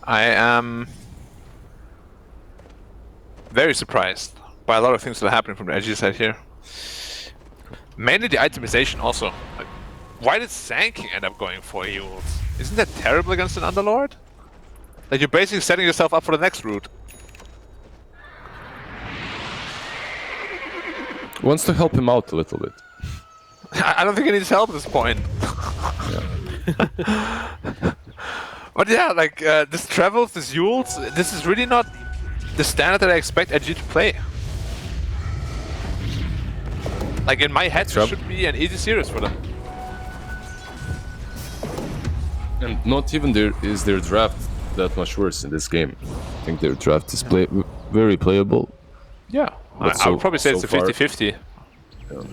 I am very surprised by a lot of things that are happening from the IG side here. Mainly the itemization also. Like, why did Sanking end up going for heals? Isn't that terrible against an Underlord? Like, you're basically setting yourself up for the next route. Wants to help him out a little bit. I don't think he needs help at this point. But yeah, like, this Travels, this Yules, this is really not the standard that I expect IG to play. Like, in my head, it should be an easy series for them. And not even is their draft that much worse in this game. I think their draft is very playable. Yeah, I would probably say it's a 50-50. Yeah.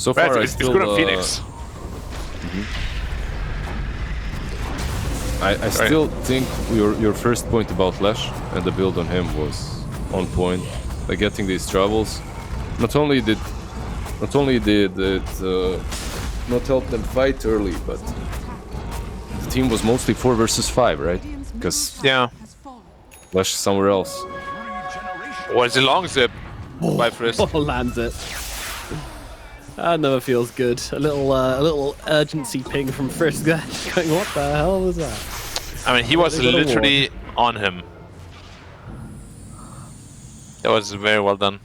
So far, it's good on Phoenix. I still think your first point about Lash and the build on him was on point. Like, getting these travels, not only did it not help them fight early, but the team was mostly 4 versus 5, right? Because Lash is somewhere else. Or it's a long zip by Frisk. Lands it. That never feels good. A little urgency ping from Frisk there. Just going, what the hell was that? I mean, he was literally on him. That was very well done.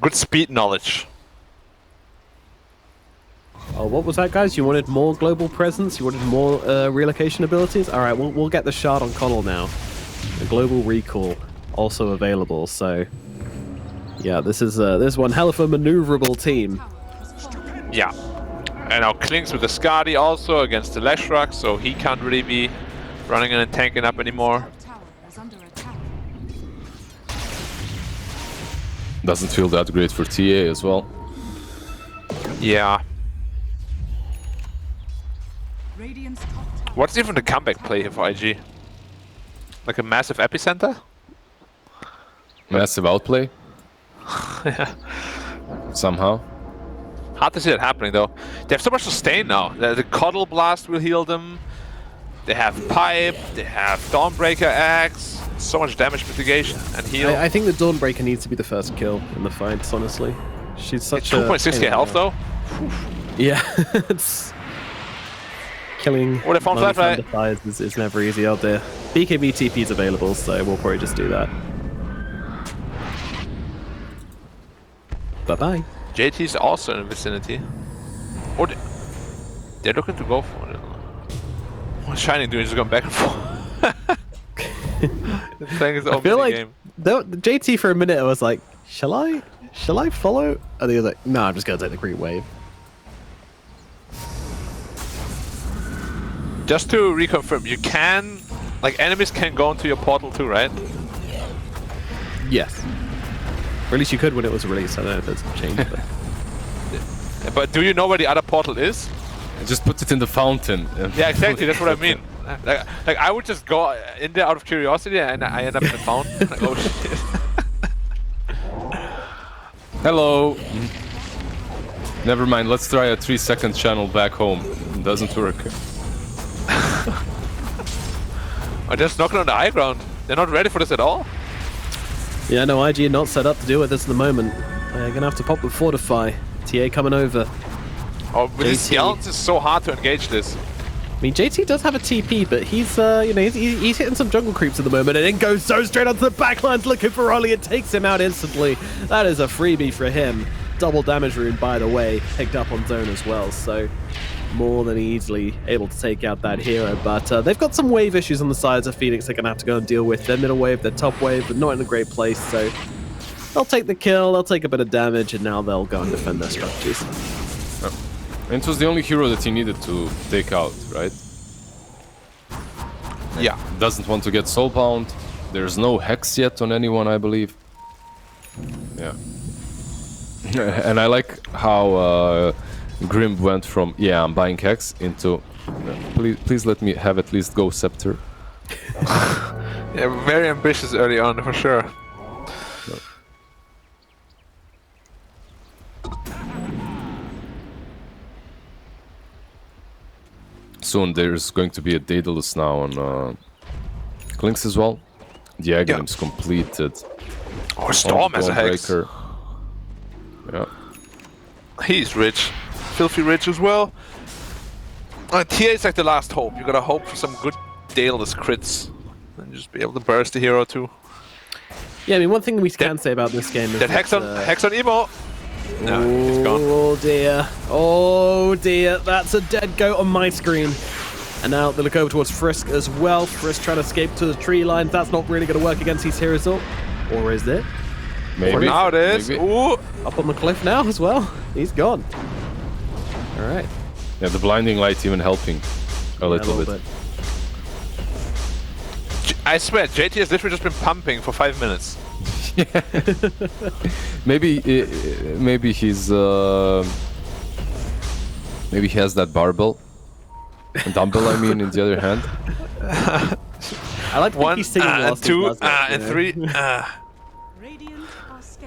Good speed knowledge. Oh, what was that, guys? You wanted more global presence? You wanted more relocation abilities? All right, we'll get the shard on Connell now. The global recall also available. So, yeah, this is one hell of a maneuverable team. Yeah, and now Klings with the Skadi also against the Leshrac, so he can't really be running in and tanking up anymore. Doesn't feel that great for TA as well. Yeah. What's even the comeback play here for IG? Like a massive epicenter? Massive outplay? Yeah. Somehow. Hard to see that happening though. They have so much sustain now. The Cuddle Blast will heal them. They have Pipe, they have Dawnbreaker Axe, so much damage mitigation and heal. I think the Dawnbreaker needs to be the first kill in the fights, honestly. She's such 2.6k health though? Yeah, it's... Killing What if on Fly is never easy out there. BKB TP is available, so we'll probably just do that. Bye-bye. JT's also in the vicinity. Or they're looking to go for it. What's Shining doing? Just going back and forth. Playing his own I feel like game. the JT for a minute I was like, shall I follow? And he was like, no, I'm just gonna take the green wave. Just to reconfirm, you can, like, enemies can go into your portal too, right? Yes. Or at least you could when it was released. I don't know if it's changed. But do you know where the other portal is? Just put it in the fountain. Yeah, exactly. That's what I mean. Like I would just go in there out of curiosity, and I end up in the fountain. Like, oh shit. Hello. Never mind. Let's try a 3-second channel back home. It doesn't work. I'm just knocking on the high ground. They're not ready for this at all. Yeah, no, IG are not set up to deal with this at the moment. They're gonna have to pop with Fortify. TA coming over. Oh, with his skeletons, it's so hard to engage this. I mean, JT does have a TP, but he's, you know, he's hitting some jungle creeps at the moment, and then goes so straight onto the backlines looking for Ollie and takes him out instantly. That is a freebie for him. Double damage rune, by the way, picked up on zone as well, so more than easily able to take out that hero. But they've got some wave issues on the sides of Phoenix they're going to have to go and deal with. Their middle wave, their top wave, but not in a great place, so they'll take the kill, they'll take a bit of damage, and now they'll go and defend their structures. And it was the only hero that he needed to take out, right? Yeah. Doesn't want to get soulbound. There's no hex yet on anyone, I believe. Yeah. And I like how Grim went from, yeah, I'm buying hex, into, please let me have at least Go Scepter. Yeah, very ambitious early on, for sure. Soon there's going to be a Daedalus now on Clinks as well. The Aghanim's completed. Oh, Storm has a hex. Yeah. He's rich. Filthy rich as well. TA is like the last hope. You gotta hope for some good Daedalus crits. And just be able to burst the hero too. Yeah, I mean, one thing we can say about this game is that hex on Emo. No, it's gone. Oh dear. Oh dear. That's a dead goat on my screen. And now they look over towards Frisk as well. Frisk trying to escape to the tree line. That's not really going to work against these heroes. Or is it? Maybe. For now it is. Ooh. Up on the cliff now as well. He's gone. Alright. Yeah, the blinding light even helping a little bit. I swear, JT has literally just been pumping for 5 minutes. Maybe he's maybe he has that barbell, dumbbell. I mean, in the other hand. I like one, he's singing and two, and three.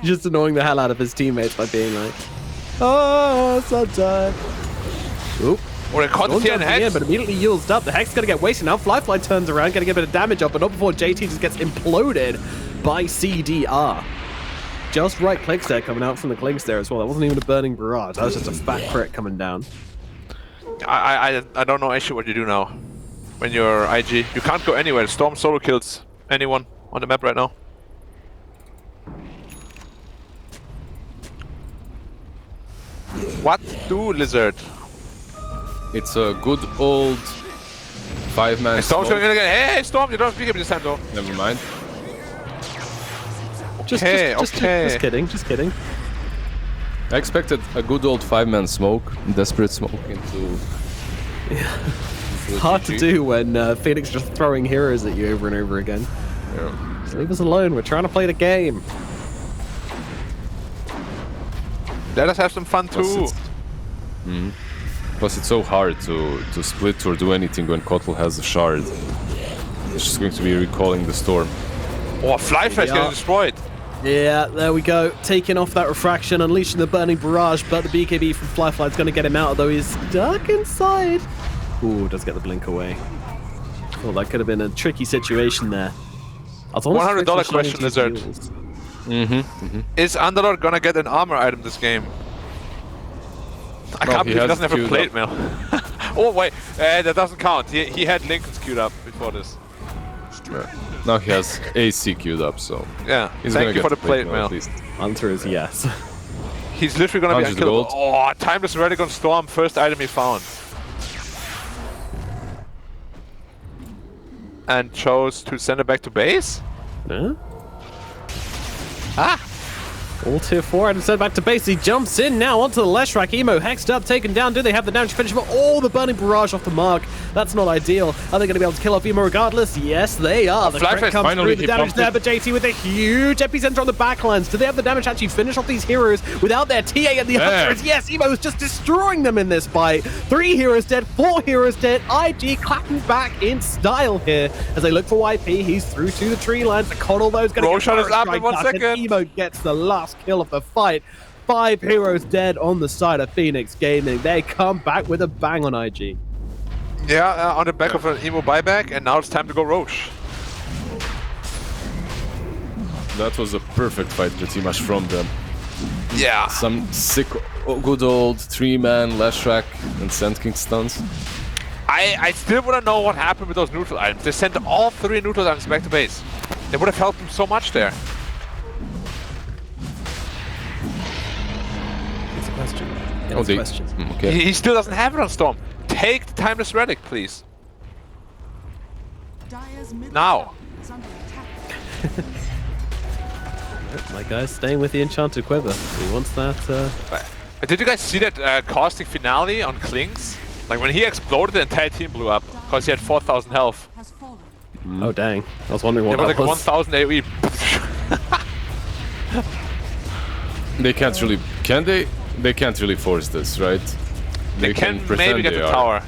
Just annoying the hell out of his teammates by being like, "Oh, sometime." Oop. Or a content hex. But immediately yields up. The hex is gonna get wasted now. Fly turns around, gonna get a bit of damage up, but not before JT just gets imploded by CDR. just right clicks there coming out from the clinks there as well. That wasn't even a burning barrage. That was just a fat crit coming down. I don't know actually what you do now. When you're IG, you can't go anywhere. Storm solo kills anyone on the map right now. What do Lizard? It's a good old 5-man. Hey, Storm's going in again. Hey, Storm, you don't speak up this time though. Never mind. Just kidding, just kidding. I expected a good old 5-man smoke, desperate smoke into. Hard to do when Phoenix just throwing heroes at you over and over again. Yeah. Just leave us alone. We're trying to play the game. Let us have some fun too. Plus, it's so hard to split or do anything when Kotl has a shard. It's just going to be recalling the storm. Oh, Flyfest getting destroyed. Yeah, there we go. Taking off that refraction, unleashing the burning barrage, but the BKB from Flyfly's going to get him out, although he's stuck inside. Ooh, does get the blink away. Oh, that could have been a tricky situation there. $100 question, Lizard. Is Underlord gonna get an armor item this game? I can't believe he doesn't have a plate mail. Oh wait, that doesn't count. He had Lincoln's queued up before this. Now he has AC queued up, so yeah. He's Thank gonna you get for the plate mail. at least. Answer is yes. He's literally gonna be 100 unkillable. gold. Oh, Timeless Relic on Storm, first item he found. And chose to send it back to base? Huh? Ah! All tier 4 and sent back to base. He jumps in now onto the Leshrac. Emo hexed up, taken down. Do they have the damage to finish him? All the burning barrage off the mark. That's not ideal. Are they going to be able to kill off Emo regardless? Yes, they are. The crit comes through, the damage there, but JT with a huge epicenter on the backlines. Do they have the damage to actually finish off these heroes without their TA? And the answer is yes. Emo is just destroying them in this fight. 3 heroes dead, 4 heroes dead. IG clapping back in style here as they look for YP. He's through to the tree lines. The Coddle though is going to Roshan is up in 1 second. Emo gets the last kill of the fight. 5 heroes dead on the side of Phoenix Gaming. They come back with a bang on IG. Yeah, on the back of an Emo buyback, and now it's time to go Roche. That was a perfect fight pretty much from them. Yeah. Some sick, good old 3-man Leshrac and Sand King stuns. I still want to know what happened with those neutral items. They sent all 3 neutral items back to base. They would have helped him so much there. That's a question. That's a question. Okay. He still doesn't have it on Storm. Take the Timeless Relic, please. Now. My guy's staying with the Enchanted Quiver. He wants that. Did you guys see that caustic finale on Klings? Like when he exploded, the entire team blew up because he had 4,000 health. Oh dang! I was wondering what that was. Like 1,000 AOE. They can't really, can they? They can't really force this, right? They can maybe get the tower.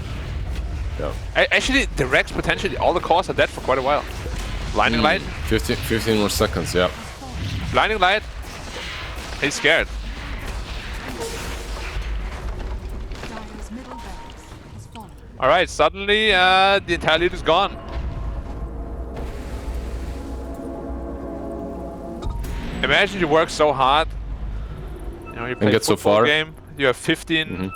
Yeah. Actually, the Rex potentially, all the cores are dead for quite a while. Blinding Light. 15 more seconds, yeah. Blinding Light. He's scared. Alright, suddenly the entire lead is gone. Imagine you work so hard. You know, you play get so far. Game. You have 15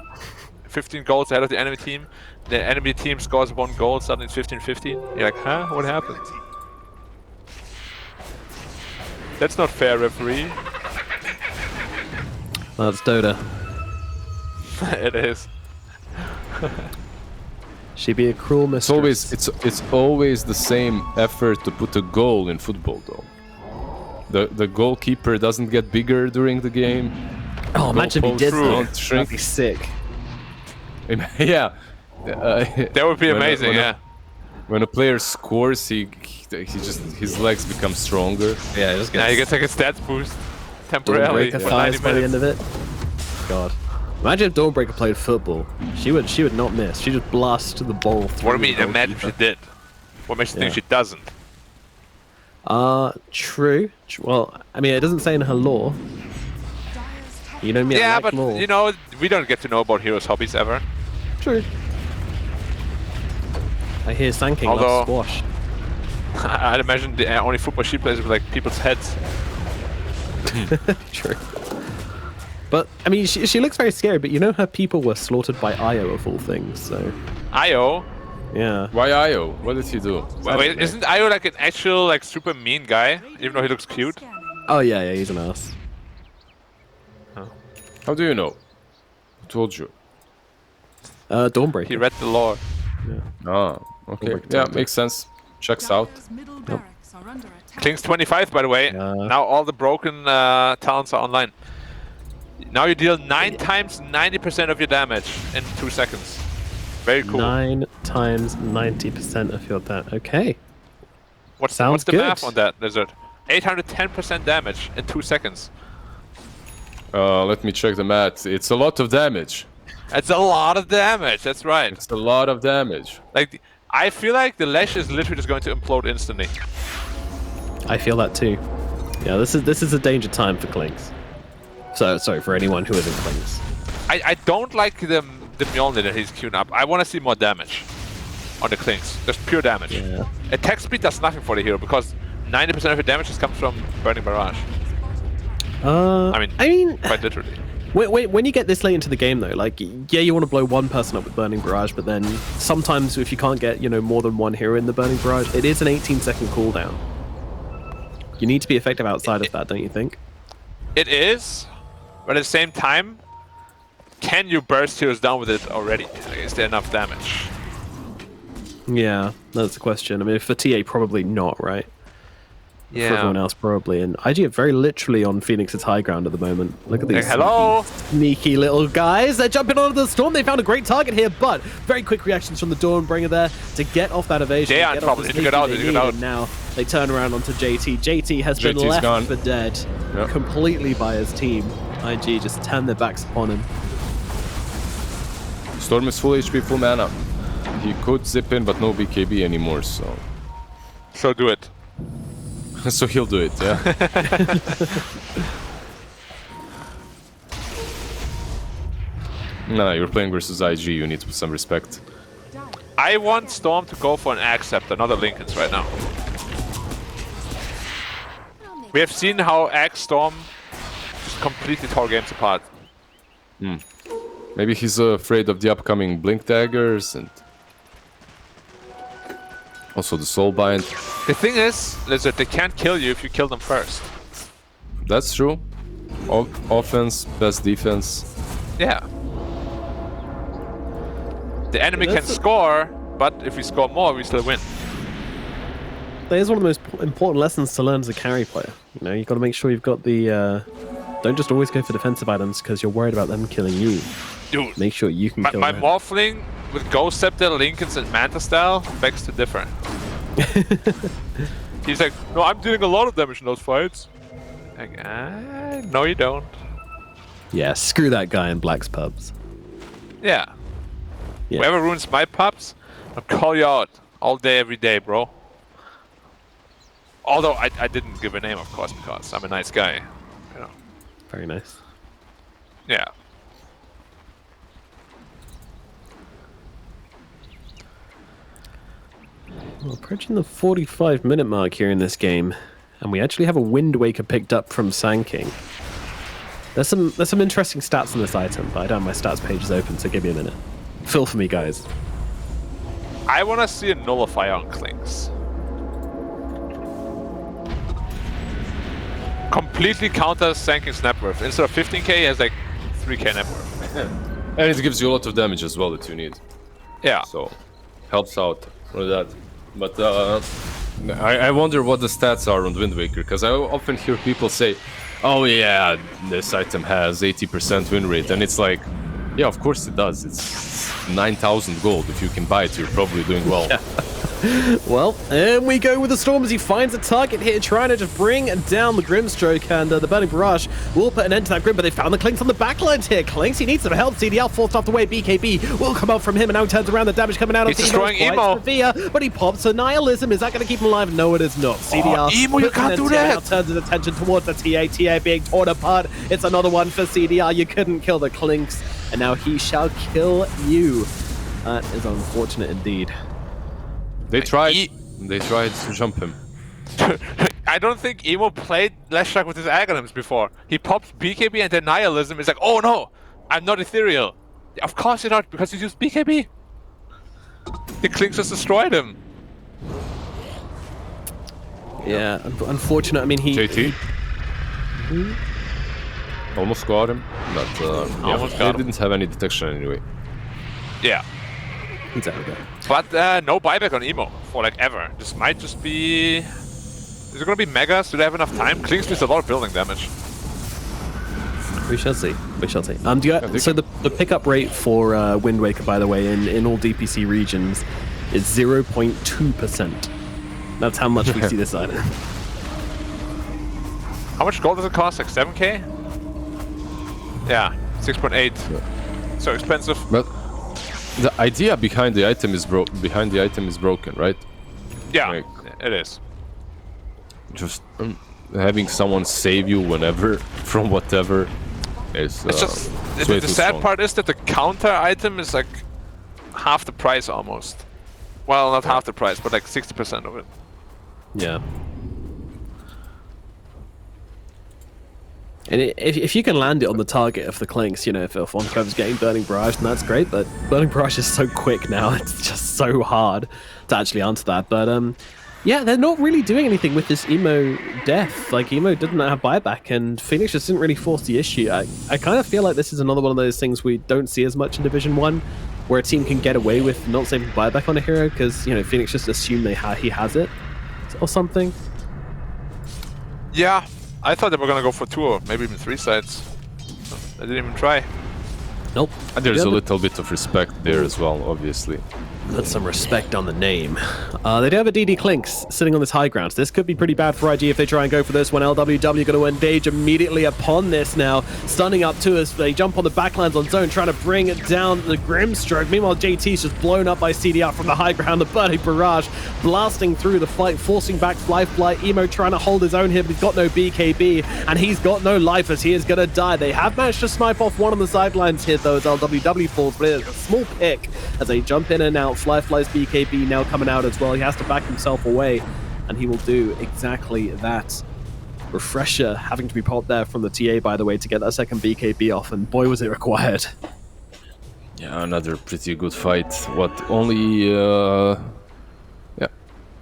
goals ahead of the enemy team. The enemy team scores 1 goal, suddenly it's 15-15. You're like, huh? What happened? That's not fair, referee. That's Dota. It is. She'd be a cruel mistress. It's always the same effort to put a goal in football, though. The goalkeeper doesn't get bigger during the game. Oh, imagine if he did that. That'd be sick. Yeah. That would be amazing, yeah. When a player scores, his legs become stronger. Yeah, he gets like a stats boost temporarily. Dawnbreaker thighs by the end of it. God. Imagine if Dawnbreaker played football. She would not miss. She just blast the ball through. What do you mean? Imagine she did. What makes you think she doesn't? True. Well, I mean, it doesn't say in her lore. You know me. Yeah, like but lore. you know, we don't get to know about heroes' hobbies ever. True. I hear Sand King loves squash. I'd imagine the only football she plays with like people's heads. True. But, I mean, she looks very scary, but you know her people were slaughtered by Io of all things, so... Io? Yeah. Why Io? What did he do? Wait, isn't Io like an actual, like, super mean guy, even though he looks cute? Oh, yeah, he's an ass. Huh. How do you know? Who told you? Dawnbreaker. He read the lore. Yeah. Ah, okay. Yeah, makes sense. Checks out. Yep. Kling's 25, by the way. Now all the broken talents are online. Now you deal 9 times 90% of your damage in 2 seconds. Very cool. 9 times 90% of your damage. Okay. What's Sounds the good. math on that, Lizard? 810% damage in 2 seconds. Let me check the math. It's a lot of damage. That's a lot of damage, that's right. It's a lot of damage. Like, I feel like the Lash is literally just going to implode instantly. I feel that too. Yeah, this is a danger time for Clinks. So, sorry, for anyone who isn't Clinks. I don't like the Mjolnir that he's queuing up. I want to see more damage on the Clinks. Just pure damage. Yeah. Attack speed does nothing for the hero because 90% of your damage just comes from Burning Barrage. I mean, quite literally. When you get this late into the game, though, like, yeah, you want to blow one person up with Burning Barrage, but then sometimes if you can't get, more than one hero in the Burning Barrage, it is an 18-second cooldown. You need to be effective outside of that, don't you think? It is, but at the same time, can you burst heroes down with it already? Like, is there enough damage? Yeah, that's the question. I mean, for TA, probably not, right? Yeah. For everyone else, probably. And IG are very literally on Phoenix's high ground at the moment. Look at these sneaky little guys. They're jumping onto the storm. They found a great target here, but very quick reactions from the Dawnbringer there to get off that evasion. They are in trouble. They need to get out. And now they turn around onto JT. JT has been left for dead completely by his team. IG just turned their backs upon him. Storm is full HP, full mana. He could zip in, but no BKB anymore, so... So do it. So he'll do it, yeah. No, you're playing versus IG, you need some respect. I want Storm to go for an Acceptor, not a Linken's right now. We have seen how Axe Storm just completely tore games apart. Maybe he's afraid of the upcoming Blink Daggers and... also the Soulbind. The thing is, Lizard, they can't kill you if you kill them first. That's true. Offense, best defense. Yeah. The enemy can score, but if we score more, we still win. That is one of the most important lessons to learn as a carry player. You've got to make sure you've got the... don't just always go for defensive items because you're worried about them killing you. Dude, make sure you can kill my them. Morphling with Ghost Scepter, Linken's, and Manta style begs to differ. He's like, no, I'm doing a lot of damage in those fights. Like, no, you don't. Yeah, screw that guy in Black's pubs. Yeah. Whoever ruins my pubs, I'll call you out all day, every day, bro. Although I didn't give a name, of course, because I'm a nice guy. Very nice. Yeah. We're approaching the 45-minute mark here in this game, and we actually have a Wind Waker picked up from Sand King. There's some interesting stats on this item, but I don't have my stats pages open, so give me a minute. Fill for me, guys. I want to see a Nullifier on Clinks. Completely counters Sand King's net worth. Instead of 15k, he has like 3k net worth. And it gives you a lot of damage as well that you need. Yeah. So, helps out with that. But I wonder what the stats are on Wind Waker, because I often hear people say, oh yeah, this item has 80% win rate, and it's like, yeah, of course it does. It's 9,000 gold. If you can buy it, you're probably doing well. Yeah. Well, and we go with the Storm as he finds a target here, trying to just bring down the Grimstroke, and the Burning Barrage will put an end to that Grim, but they found the Clinks on the backlines here. Clinks, he needs some help. CDL forced off the way. BKB will come out from him, and now he turns around. The damage coming out of He's destroying Emo. Severe, but he pops a Nihilism. Is that going to keep him alive? No, it is not. CDR Emo, you can't do that. Now turns his attention towards the TA being torn apart. It's another one for CDR. You couldn't kill the Clinks, and now he shall kill you. That is unfortunate indeed. They tried to jump him. I don't think Emo played Leshrac with his Aghanims before. He pops BKB and then Nihilism. It's like, oh no, I'm not ethereal. Of course you're not, because you used BKB. The Clinks just destroyed him. Yeah, unfortunate. I mean, JT. Almost got him, but they didn't have any detection anyway. Yeah. Exactly. But no buyback on Emo for like ever. This might just be... Is it going to be Megas? Do they have enough time? Clinks does a lot of building damage. We shall see. We shall see. So the pickup rate for Wind Waker, by the way, in all DPC regions is 0.2%. That's how much we see this item. How much gold does it cost? Like 7k? Yeah, 6.8. So expensive. But the idea behind the item is broken, right? Yeah, like, it is. Just having someone save you whenever from whatever is. It's just the sad part is that the counter item is like half the price almost. Well, not half the price, but like 60% of it. Yeah. And if you can land it on the target of the Clinks, you know, if Onco's getting Burning Barrage, then that's great, but Burning Barrage is so quick now, it's just so hard to actually answer that. But yeah, they're not really doing anything with this Emo death. Like, Emo didn't have buyback, and Phoenix just didn't really force the issue. I kind of feel like this is another one of those things we don't see as much in Division 1, where a team can get away with not saving buyback on a hero, because, you know, Phoenix just assume he has it, or something. Yeah. I thought they were gonna go for 2 or maybe even 3 sides. I didn't even try. Nope. And there's a little bit of respect there as well, obviously. Put some respect on the name. They do have a DD Clinks sitting on this high ground. So this could be pretty bad for IG if they try and go for this one. LWW going to engage immediately upon this now. Stunning up to us. They jump on the backlands on zone, trying to bring it down the Grimstroke. Meanwhile, JT's just blown up by CDR from the high ground. The Burning Barrage blasting through the fight, forcing back Fly. Emo trying to hold his own here, but he's got no BKB, and he's got no life as he is going to die. They have managed to snipe off one on the sidelines here, though, as LWW falls, but it's a small pick as they jump in and out. Fly's BKB now coming out as well. He has to back himself away, and he will do exactly that. Refresher having to be popped there from the TA, by the way, to get that second BKB off, and boy, was it required. Yeah, another pretty good fight. What, only the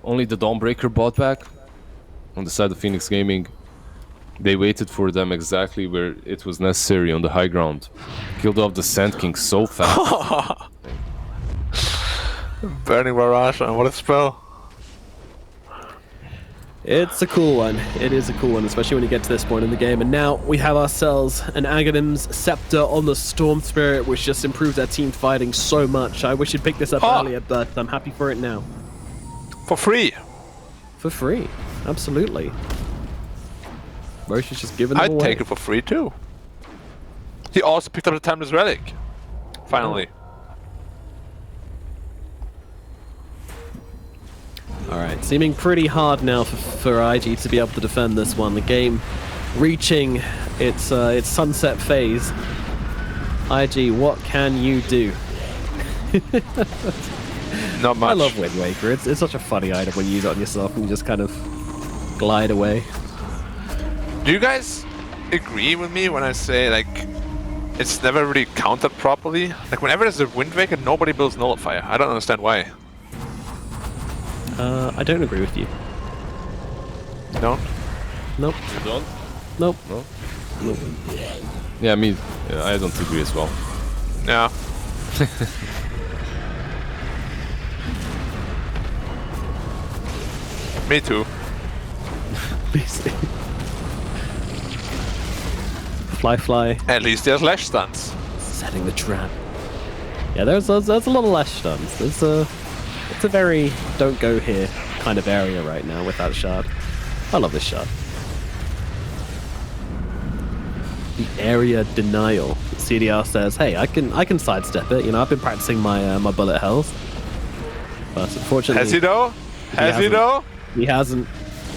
Dawnbreaker bought back on the side of Phoenix Gaming. They waited for them exactly where it was necessary on the high ground. Killed off the Sand King so fast. Burning Barrage, and what a spell. It's a cool one. It is a cool one, especially when you get to this point in the game. And now we have ourselves an Aghanim's Scepter on the Storm Spirit, which just improves our team fighting so much. I wish you'd picked this up earlier, but I'm happy for it now. For free. For free. Absolutely. Moshe's just giving them away. I'd take it for free too. He also picked up the Timeless Relic. Finally. Alright, seeming pretty hard now for IG to be able to defend this one. The game reaching its sunset phase. IG, what can you do? Not much. I love Wind Waker. It's such a funny item when you use it on yourself and you just kind of glide away. Do you guys agree with me when I say, like, it's never really countered properly? Like, whenever there's a Wind Waker, nobody builds Nullifier. I don't understand why. I don't agree with you. You don't? Nope. You don't? Nope. No? Nope. Yeah, I mean, I don't agree as well. Yeah. Me too. Fly. At least there's Lash Stunts. Setting the trap. Yeah, there's a lot of Lash Stunts. It's a very don't go here kind of area right now with that shard. I love this shard. The area denial. CDR says, "Hey, I can sidestep it. You know, I've been practicing my my bullet hells." But unfortunately, has he though? Has he though? He hasn't.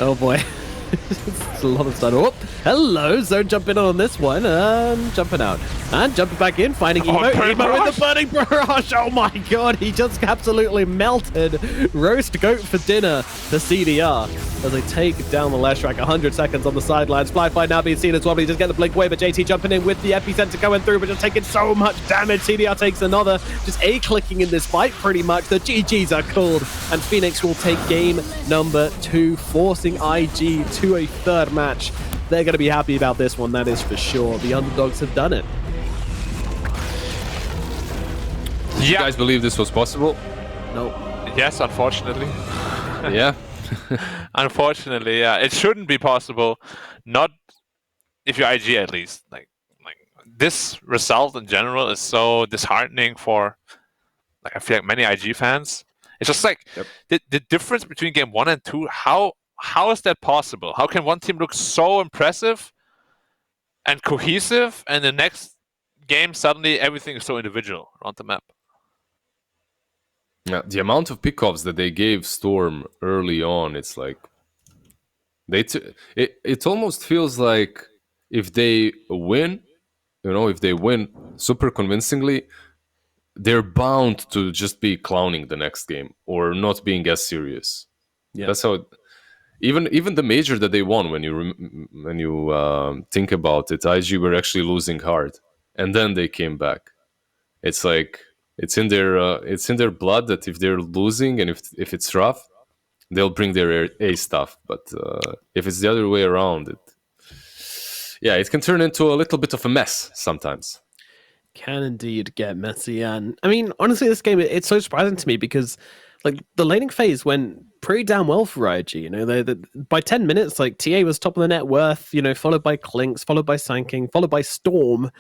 Oh boy. It's a lot of stun. Oh, hello, Zone jumping on this one and jumping out. And jumping back in, finding Emo. Emo with the burning barrage. Oh my god, he just absolutely melted. Roast goat for dinner, the CDR. As they take down the Leshrac, 100 seconds on the sidelines. Flyby now being seen as well, but he just get the blink away, but JT jumping in with the epicenter going through, but just taking so much damage. CDR takes another, just A-clicking in this fight pretty much. The GGs are called, and Phoenix will take game number 2, forcing IG to a third match. They're going to be happy about this one, that is for sure. The underdogs have done it. Did you guys believe this was possible? No. Yes, unfortunately. Yeah. Unfortunately, yeah. It shouldn't be possible. Not if you're IG, at least. Like this result in general is so disheartening for, like, I feel like many IG fans. It's just like the difference between game 1 and 2. How is that possible? How can one team look so impressive and cohesive, and the next game suddenly everything is so individual around the map? Yeah, the amount of pickoffs that they gave Storm early on, it's like it almost feels like if they win, if they win super convincingly, they're bound to just be clowning the next game or not being as serious. Yeah. That's how. Even the major that they won, when you think about it, IG were actually losing hard, and then they came back. It's like it's in their blood that if they're losing and if it's rough, they'll bring their A stuff. But if it's the other way around, it can turn into a little bit of a mess sometimes. Can indeed get messy, and I mean, honestly, this game, it's so surprising to me because, like, the laning phase went pretty damn well for IG. By 10 minutes, like, TA was top of the net worth, followed by Clinks, followed by Sanking, followed by Storm,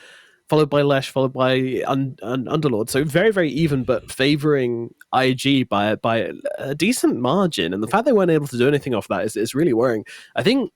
followed by Lesh, followed by Underlord. So very, very even, but favoring IG by a decent margin. And the fact they weren't able to do anything off that is really worrying. I think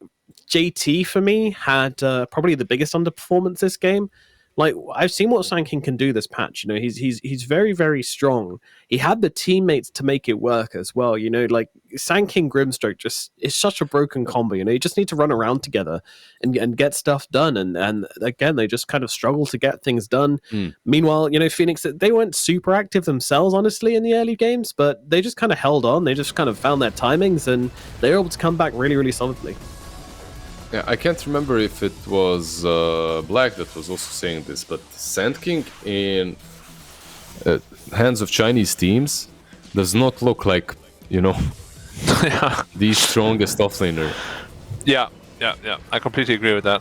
JT, for me, had probably the biggest underperformance this game. Like, I've seen what Sanking can do this patch. He's very, very strong. He had the teammates to make it work as well. Like, Sanking Grimstroke just is such a broken combo. You just need to run around together and get stuff done. And again, they just kind of struggle to get things done. Meanwhile, Phoenix, they weren't super active themselves, honestly, in the early games, but they just kind of held on. They just kind of found their timings, and they were able to come back really, really solidly. Yeah, I can't remember if it was Black that was also saying this, but Sand King in hands of Chinese teams does not look like, the strongest offlaner. Yeah. I completely agree with that.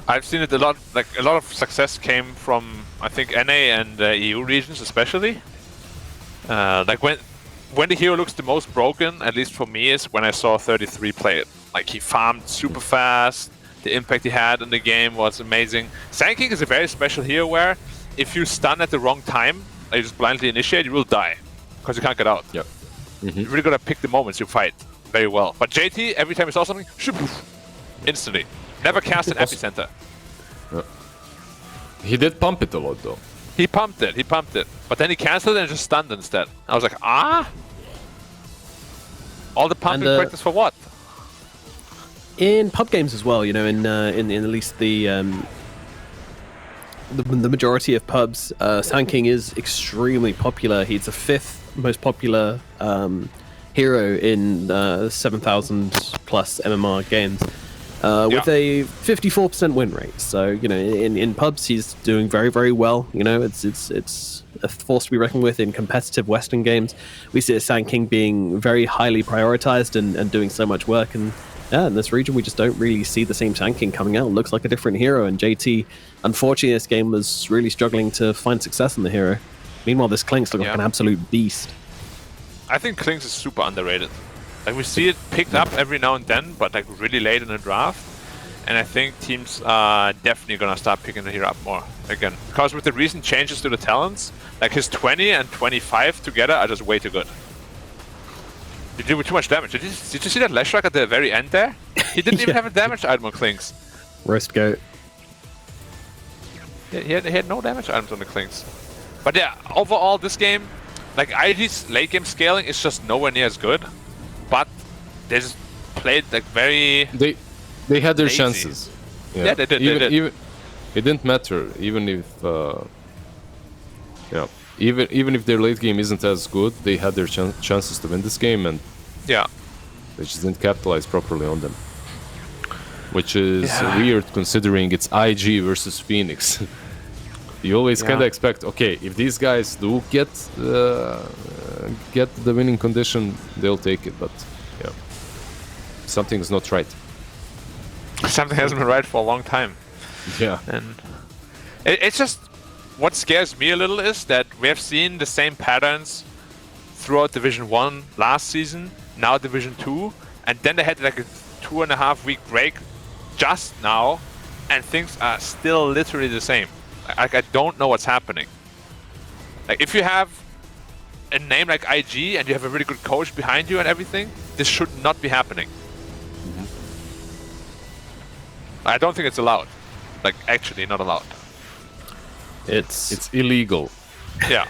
I've seen it a lot. Like, a lot of success came from, I think, NA and EU regions especially. Like, when the hero looks the most broken, at least for me, is when I saw 33 play it. Like, he farmed super fast, the impact he had in the game was amazing. Sand King is a very special hero where if you stun at the wrong time, like you just blindly initiate, you will die, because you can't get out. Yep. You really gotta pick the moments you fight very well. But JT, every time he saw something, instantly. Never cast an epicenter. He did pump it a lot, though. He pumped it. But then he cancelled it and just stunned instead. I was like, all the pumping practice for what? In pub games as well, in at least the majority of pubs, Sand King is extremely popular. He's the 5th most popular hero in 7,000 plus MMR games, with a 54% win rate. So in pubs, he's doing very, very well. It's a force to be reckoned with in competitive Western games. We see Sand King being very highly prioritized and doing so much work. And in this region, we just don't really see the same Sand King coming out. It looks like a different hero, and JT, unfortunately, this game was really struggling to find success in the hero. Meanwhile, this Clinks looks like an absolute beast. I think Clinks is super underrated. Like, we see it picked up every now and then, but like really late in the draft. And I think teams are definitely gonna start picking the hero up more again. Because with the recent changes to the talents, like his 20 and 25 together are just way too good. He did too much damage. Did you see that Leshrac at the very end there? He didn't even have a damage item on Clinks. Roast goat. He had no damage items on the Clinks. But yeah, overall this game, like IG's late game scaling is just nowhere near as good. But played like very. They had their lazy. chances. Yeah, they did. Even it didn't matter. Even if even if their late game isn't as good, they had their chances to win this game, and yeah, they just didn't capitalize properly on them. Which is weird considering it's IG versus Phoenix. You always kind of expect, okay, if these guys do get the winning condition, they'll take it. But yeah, something's not right. Something hasn't been right for a long time. Yeah, and it's just what scares me a little is that we have seen the same patterns throughout Division 1 last season, now Division 2, and then they had like a 2.5 week break just now, and things are still literally the same. Like I don't know what's happening. Like if you have a name like IG and you have a really good coach behind you and everything, this should not be happening. I don't think it's allowed. Like actually not allowed. It's illegal. Yeah.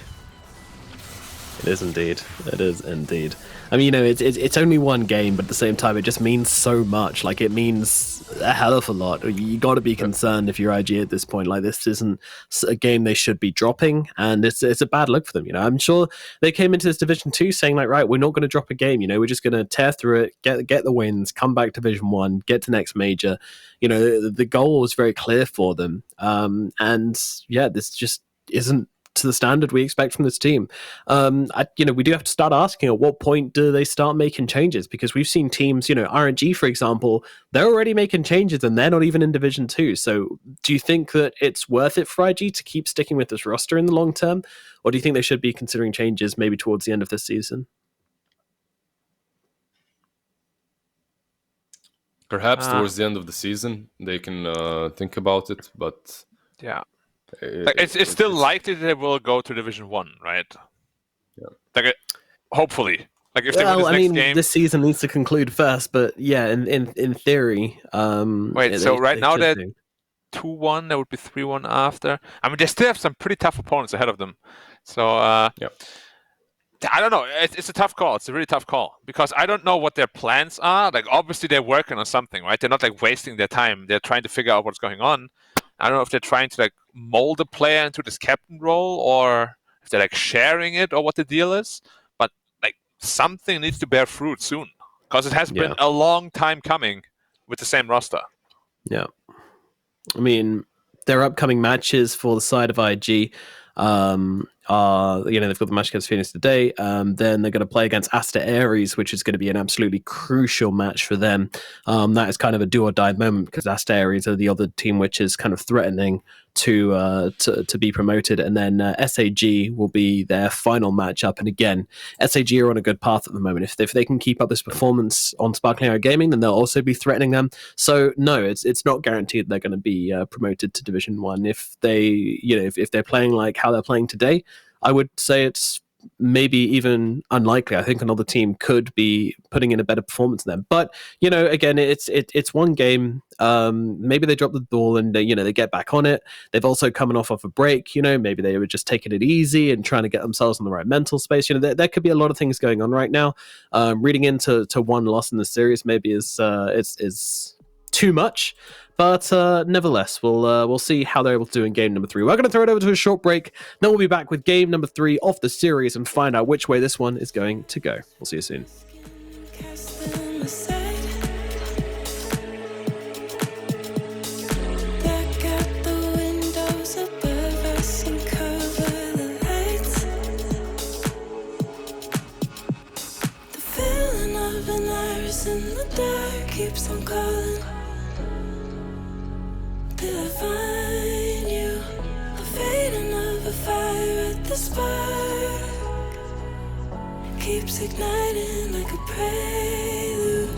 It is indeed. It is indeed. I mean, it's only one game, but at the same time, it just means so much. Like, it means a hell of a lot. You got to be concerned if you're IG at this point. Like, this isn't a game they should be dropping, and it's a bad look for them. I'm sure they came into this Division 2 saying, like, right, we're not going to drop a game. We're just going to tear through it, get the wins, come back to Division 1, get to next major. The goal was very clear for them. And yeah, this just isn't to the standard we expect from this team. We do have to start asking at what point do they start making changes, because we've seen teams, RNG, for example, they're already making changes and they're not even in Division 2. So do you think that it's worth it for IG to keep sticking with this roster in the long term? Or do you think they should be considering changes maybe towards the end of this season? Perhaps towards the end of the season they can think about it, but yeah. It's still likely that they will go to Division 1, right? Yeah. Like, hopefully. Like if they win this next game. This season needs to conclude first, but yeah, in theory. Wait, so right now they're 2-1. There would be 3-1 after. I mean, they still have some pretty tough opponents ahead of them. So I don't know. It's a tough call. It's a really tough call because I don't know what their plans are. Like, obviously they're working on something, right? They're not like wasting their time. They're trying to figure out what's going on. I don't know if they're trying to like mold a player into this captain role, or if they're like sharing it, or what the deal is. But like something needs to bear fruit soon, because it has been a long time coming with the same roster. Yeah, I mean, their upcoming matches for the side of IG they've got the match against Phoenix today. Then they're going to play against Aster Aries, which is going to be an absolutely crucial match for them. That is kind of a do or die moment, because Aster Aries are the other team which is kind of threatening to be promoted, and then SAG will be their final matchup. And again, SAG are on a good path at the moment. If they can keep up this performance on Sparkling Arrow Gaming, then they'll also be threatening them. So no, it's not guaranteed they're going to be promoted to Division 1. If they, if they're playing like how they're playing today, I would say it's maybe even unlikely. I think another team could be putting in a better performance than them. But, again, it's one game. Maybe they drop the ball and they get back on it. They've also coming off a break. Maybe they were just taking it easy and trying to get themselves in the right mental space. There could be a lot of things going on right now. Reading into one loss in the series maybe is too much. But nevertheless, we'll see how they're able to do in game number 3. We're going to throw it over to a short break. Then we'll be back with game number 3 of the series and find out which way this one is going to go. We'll see you soon. Keeps on calling. Did I find you? A fading of a fire at the spark keeps igniting like a prelude.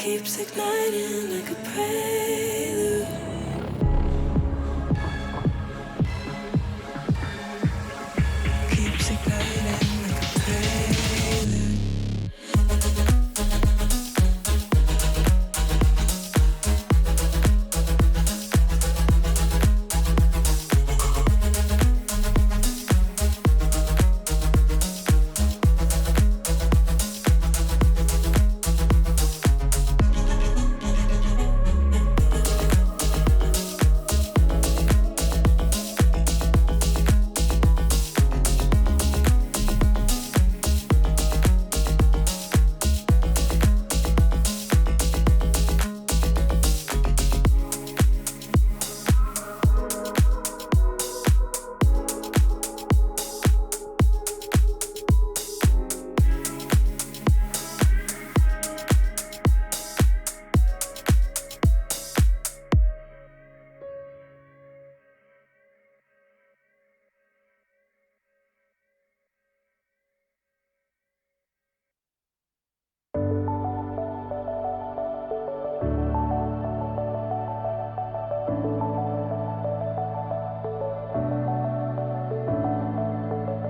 keeps igniting like a prelude. Keeps igniting like a prelude.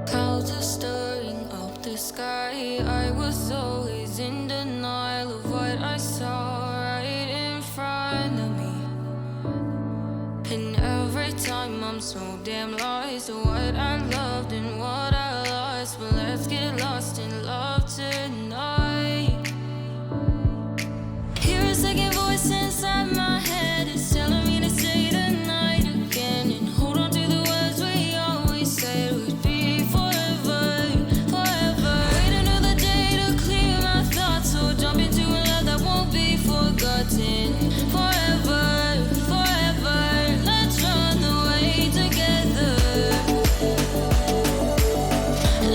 Clouds are stirring up the sky. I was always in denial of what I saw right in front of me. And every time I'm so damn lost to what I loved and what I lost. But let's get lost in love tonight. Hear a second voice inside my head. It's telling me to say the night again and hold on to the words we always said would be forever, forever. Wait another day to clear my thoughts, so jump into a love that won't be forgotten. Forever, forever. Let's run away together.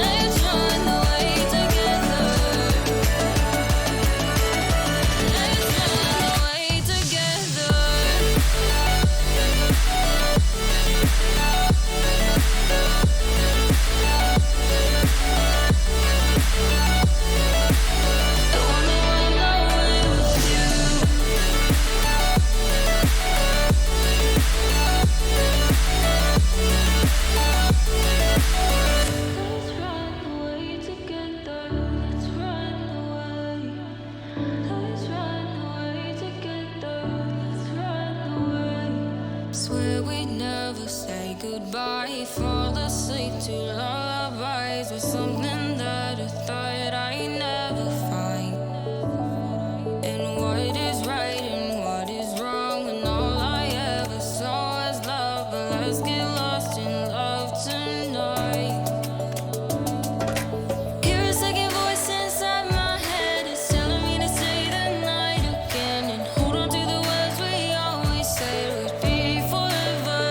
Let's run away together. Let's run away together. I wanna run away with you. Let's run away together. Let's run away. Let's run away together. Let's run away. Swear we'd never say goodbye. Fall asleep to lullabies with something that I thought I'd never find. And what is right and what is wrong, and all I ever saw was love. But let's get lost in love tonight. Hear a second voice inside my head. It's telling me to say the night again and hold on to the words we always said would be forever,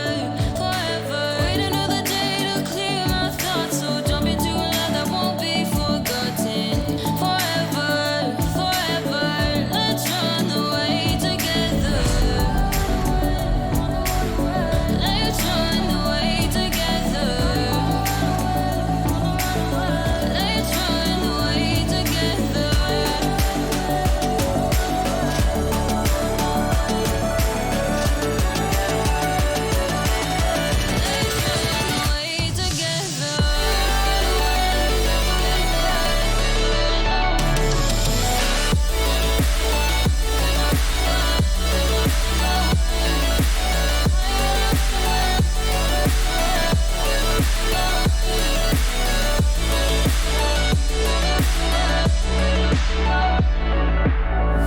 forever. Wait another day to clear my thoughts, so jump into a love that won't be forgotten. Forever, forever. Let's run away together. Let's run away together. Let's run away together. Let's run away together.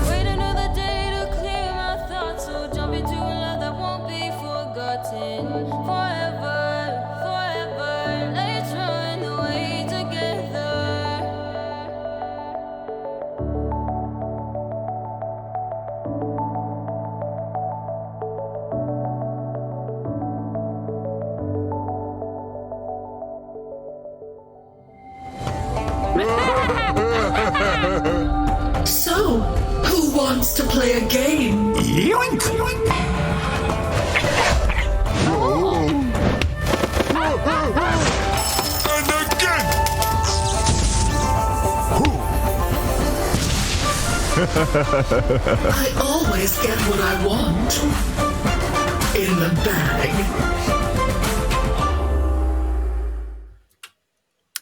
Wait another day to clear my thoughts, so jump into a love that won't be forgotten. Forever, forever. Let's run away together. So, who wants to play a game? Yoink! And again! I always get what I want. In the bag.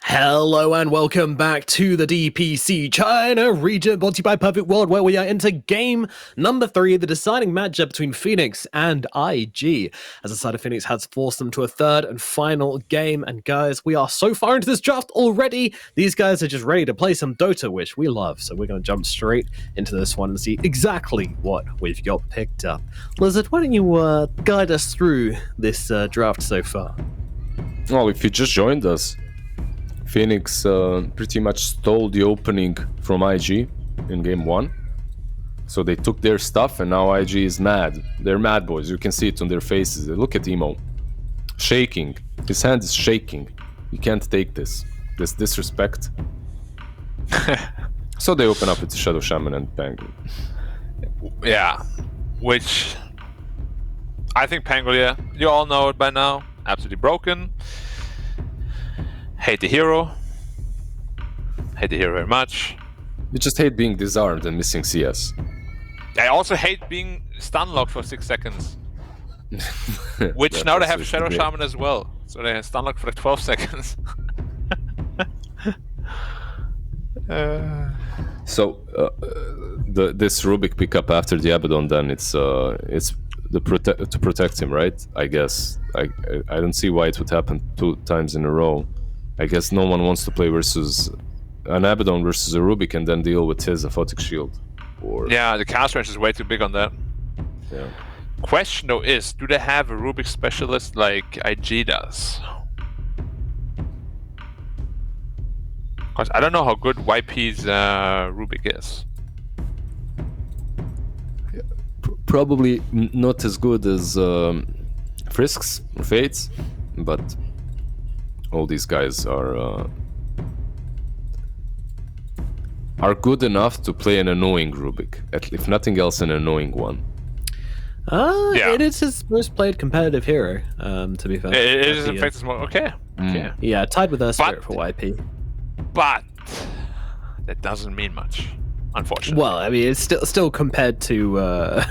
Hello and welcome back to the DPC China region, brought to you by Perfect World, where we are into game number 3, the deciding matchup between Phoenix and IG, as the side of Phoenix has forced them to a third and final game. And guys, we are so far into this draft already. These guys are just ready to play some Dota, which we love. So we're going to jump straight into this one and see exactly what we've got picked up. Lizard, why don't you guide us through this draft so far? Well, if you just joined us, Phoenix pretty much stole the opening from IG in game 1. So they took their stuff and now IG is mad. They're mad boys. You can see it on their faces. Look at Emo. Shaking. His hand is shaking. You can't take this. This disrespect. So they open up with Shadow Shaman and Penguin. Yeah. Which I think Pangolier, you all know it by now. Absolutely broken. Hate the hero. Hate the hero very much. You just hate being disarmed and missing CS. I also hate being stun locked for 6 seconds. Which now they have Shadow Shaman as well. So they have stun locked for like 12 seconds. So this Rubik pickup after the Abaddon, then it's to protect him, right? I guess. I don't see why it would happen 2 times in a row. I guess no one wants to play versus an Abaddon versus a Rubik and then deal with his Aphotic Shield. Or yeah, the cast range is way too big on that. Yeah. Question though is, do they have a Rubik specialist like IG does? Because I don't know how good YP's Rubik is. Probably not as good as Frisk's or Fates, but all these guys are good enough to play an annoying Rubik. If nothing else, an annoying one. Yeah. It is his most played competitive hero, to be fair. It is in fact more okay. Okay. Yeah, tied with Spirit for YP. But that doesn't mean much, unfortunately. Well, I mean, it's still compared to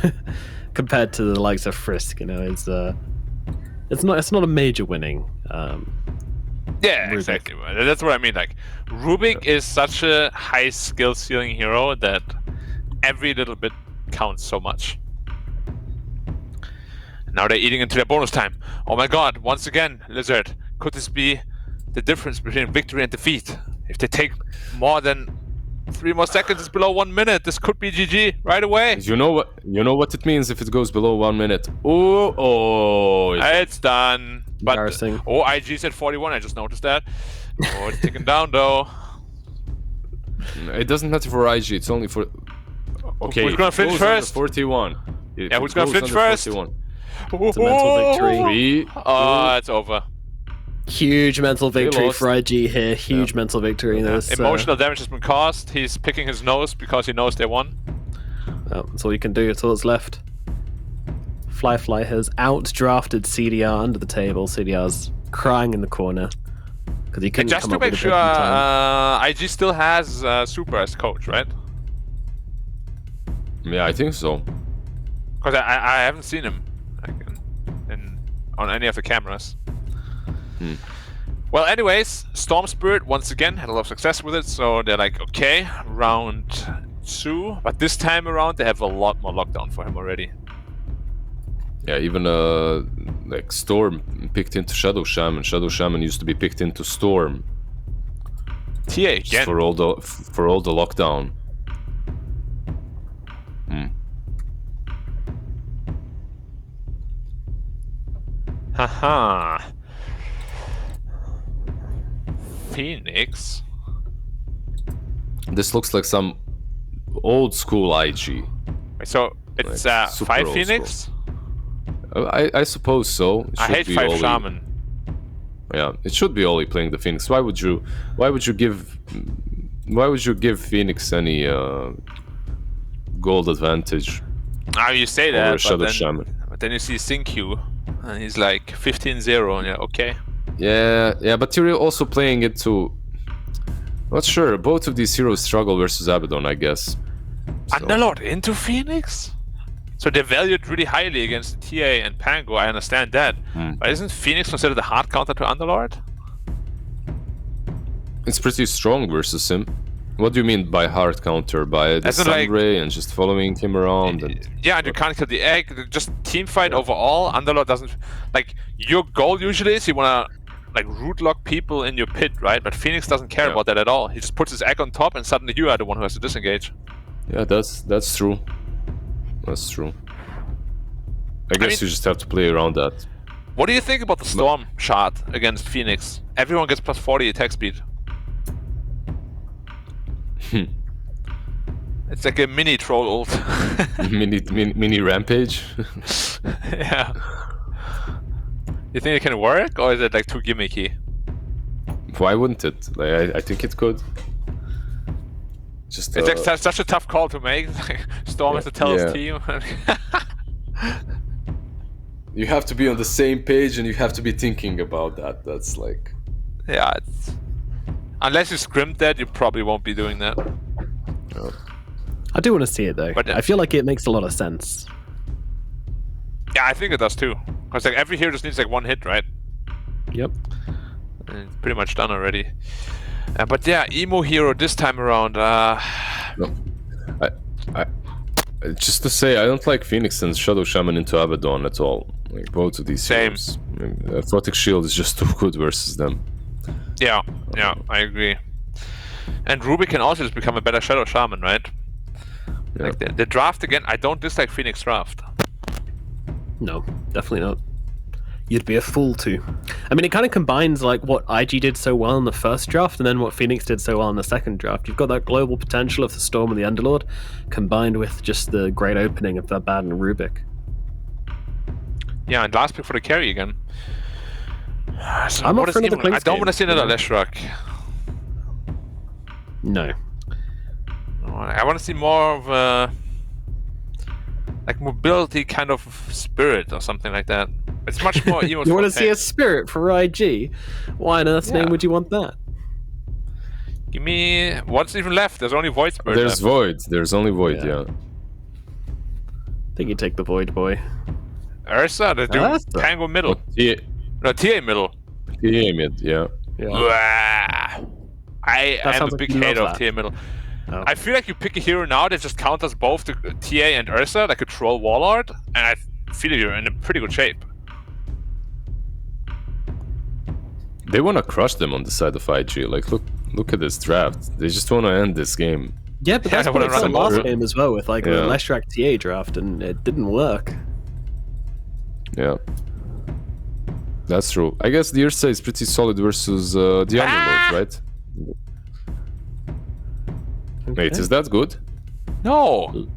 compared to the likes of Frisk, you know, it's not a major winning. Yeah, Rubik. Exactly. That's what I mean. Like, Rubik is such a high skill ceiling hero that every little bit counts so much. Now they're eating into their bonus time. Oh my god, once again, Lizard. Could this be the difference between victory and defeat? If they take more than 3 more seconds, it's below 1 minute. This could be GG right away. You know what it means if it goes below 1 minute. Oh, it's done. But IG said 41. I just noticed that. Oh, it's ticking down though. It doesn't matter for IG. It's only for. Okay, who's gonna flinch first? 41. Yeah, who's gonna flinch first? 41. It's a mental victory. It's over. Huge mental victory for IG here. Huge mental victory. Emotional damage has been caused. He's picking his nose because he knows they won. That's all you can do. It's all that's left. Fly has outdrafted CDR under the table. CDR's crying in the corner because he couldn't just come to up make with sure, IG still has Super as coach, right? Yeah, I think so. Because I haven't seen him on any of the cameras. Well, anyways, Storm Spirit once again had a lot of success with it, so they're like, okay, round 2, but this time around they have a lot more lockdown for him already. Yeah, even like Storm picked into Shadow Shaman. Shadow Shaman used to be picked into Storm. TA again for all the lockdown. Haha. Phoenix. This looks like some old school IG. So it's like 5 Phoenix? I suppose so. I hate 5 Shaman. Yeah, it should be Oli playing the Phoenix. Why would you give Phoenix any gold advantage? You say that, but then you see Syncue and he's like 15-0 and you're okay. Yeah, but you're also playing it to. Not sure. Both of these heroes struggle versus Abaddon, I guess. Underlord into Phoenix? So they're valued really highly against TA and Pango, I understand that. But isn't Phoenix considered a hard counter to Underlord? It's pretty strong versus him. What do you mean by hard counter? By the Sunray and just following him around? And Yeah, and you can't kill the egg. Just team fight overall. Underlord doesn't... Like, your goal usually is you want to like root lock people in your pit, right? But Phoenix doesn't care about that at all. He just puts his egg on top and suddenly you are the one who has to disengage. Yeah, that's true. That's true. I guess you just have to play around that. What do you think about the Storm shot against Phoenix? Everyone gets plus 40 attack speed. It's like a mini troll ult. mini rampage. Yeah. You think it can work, or is it like too gimmicky? Why wouldn't it? Like, I think it could. Just it's like such a tough call to make. Storm has to tell his team. You have to be on the same page and you have to be thinking about that. That's like... Yeah, it's... Unless you scrimmed that, you probably won't be doing that. No. I do want to see it though. But, I feel like it makes a lot of sense. Yeah, I think it does too. Because like every hero just needs like one hit, right? Yep. And it's pretty much done already. But yeah, emo hero this time around. No. I just to say, I don't like Phoenix and Shadow Shaman into Abaddon at all. Like both of these heroes. I mean, Photic Shield is just too good versus them. Yeah, I agree. And Ruby can also just become a better Shadow Shaman, right? Yeah. Like the draft again, I don't dislike Phoenix draft. No, definitely not. You'd be a fool to. I mean, it kind of combines like what IG did so well in the first draft and then what Phoenix did so well in the second draft. You've got that global potential of the Storm and the Underlord combined with just the great opening of Verbad and Rubik. Yeah, and last pick for the carry again. So I'm not for another Clinks I don't want to see another Leshrac. No. I want to see more of a like mobility kind of spirit or something like that. It's much more emo. You want to see a spirit for IG? Why on earth's name would you want that? Give me what's even left. There's only Void Spirit. There's Void. There's only Void. Yeah. I think you take the Void boy. Ursa, the dude, Pango middle. No, TA middle. TA mid. Yeah. I am a big hater of TA middle. Oh. I feel like you pick a hero now that just counters both the TA and Ursa, like a troll warlord, and I feel you're in a pretty good shape. They want to crush them on the side of IG. Like, look at this draft. They just want to end this game. Yeah, but that's what I did last game as well with like the Leshrac TA draft, and it didn't work. Yeah. That's true. I guess the Ursa is pretty solid versus the Underlord, right? Okay. Wait, is that good? No!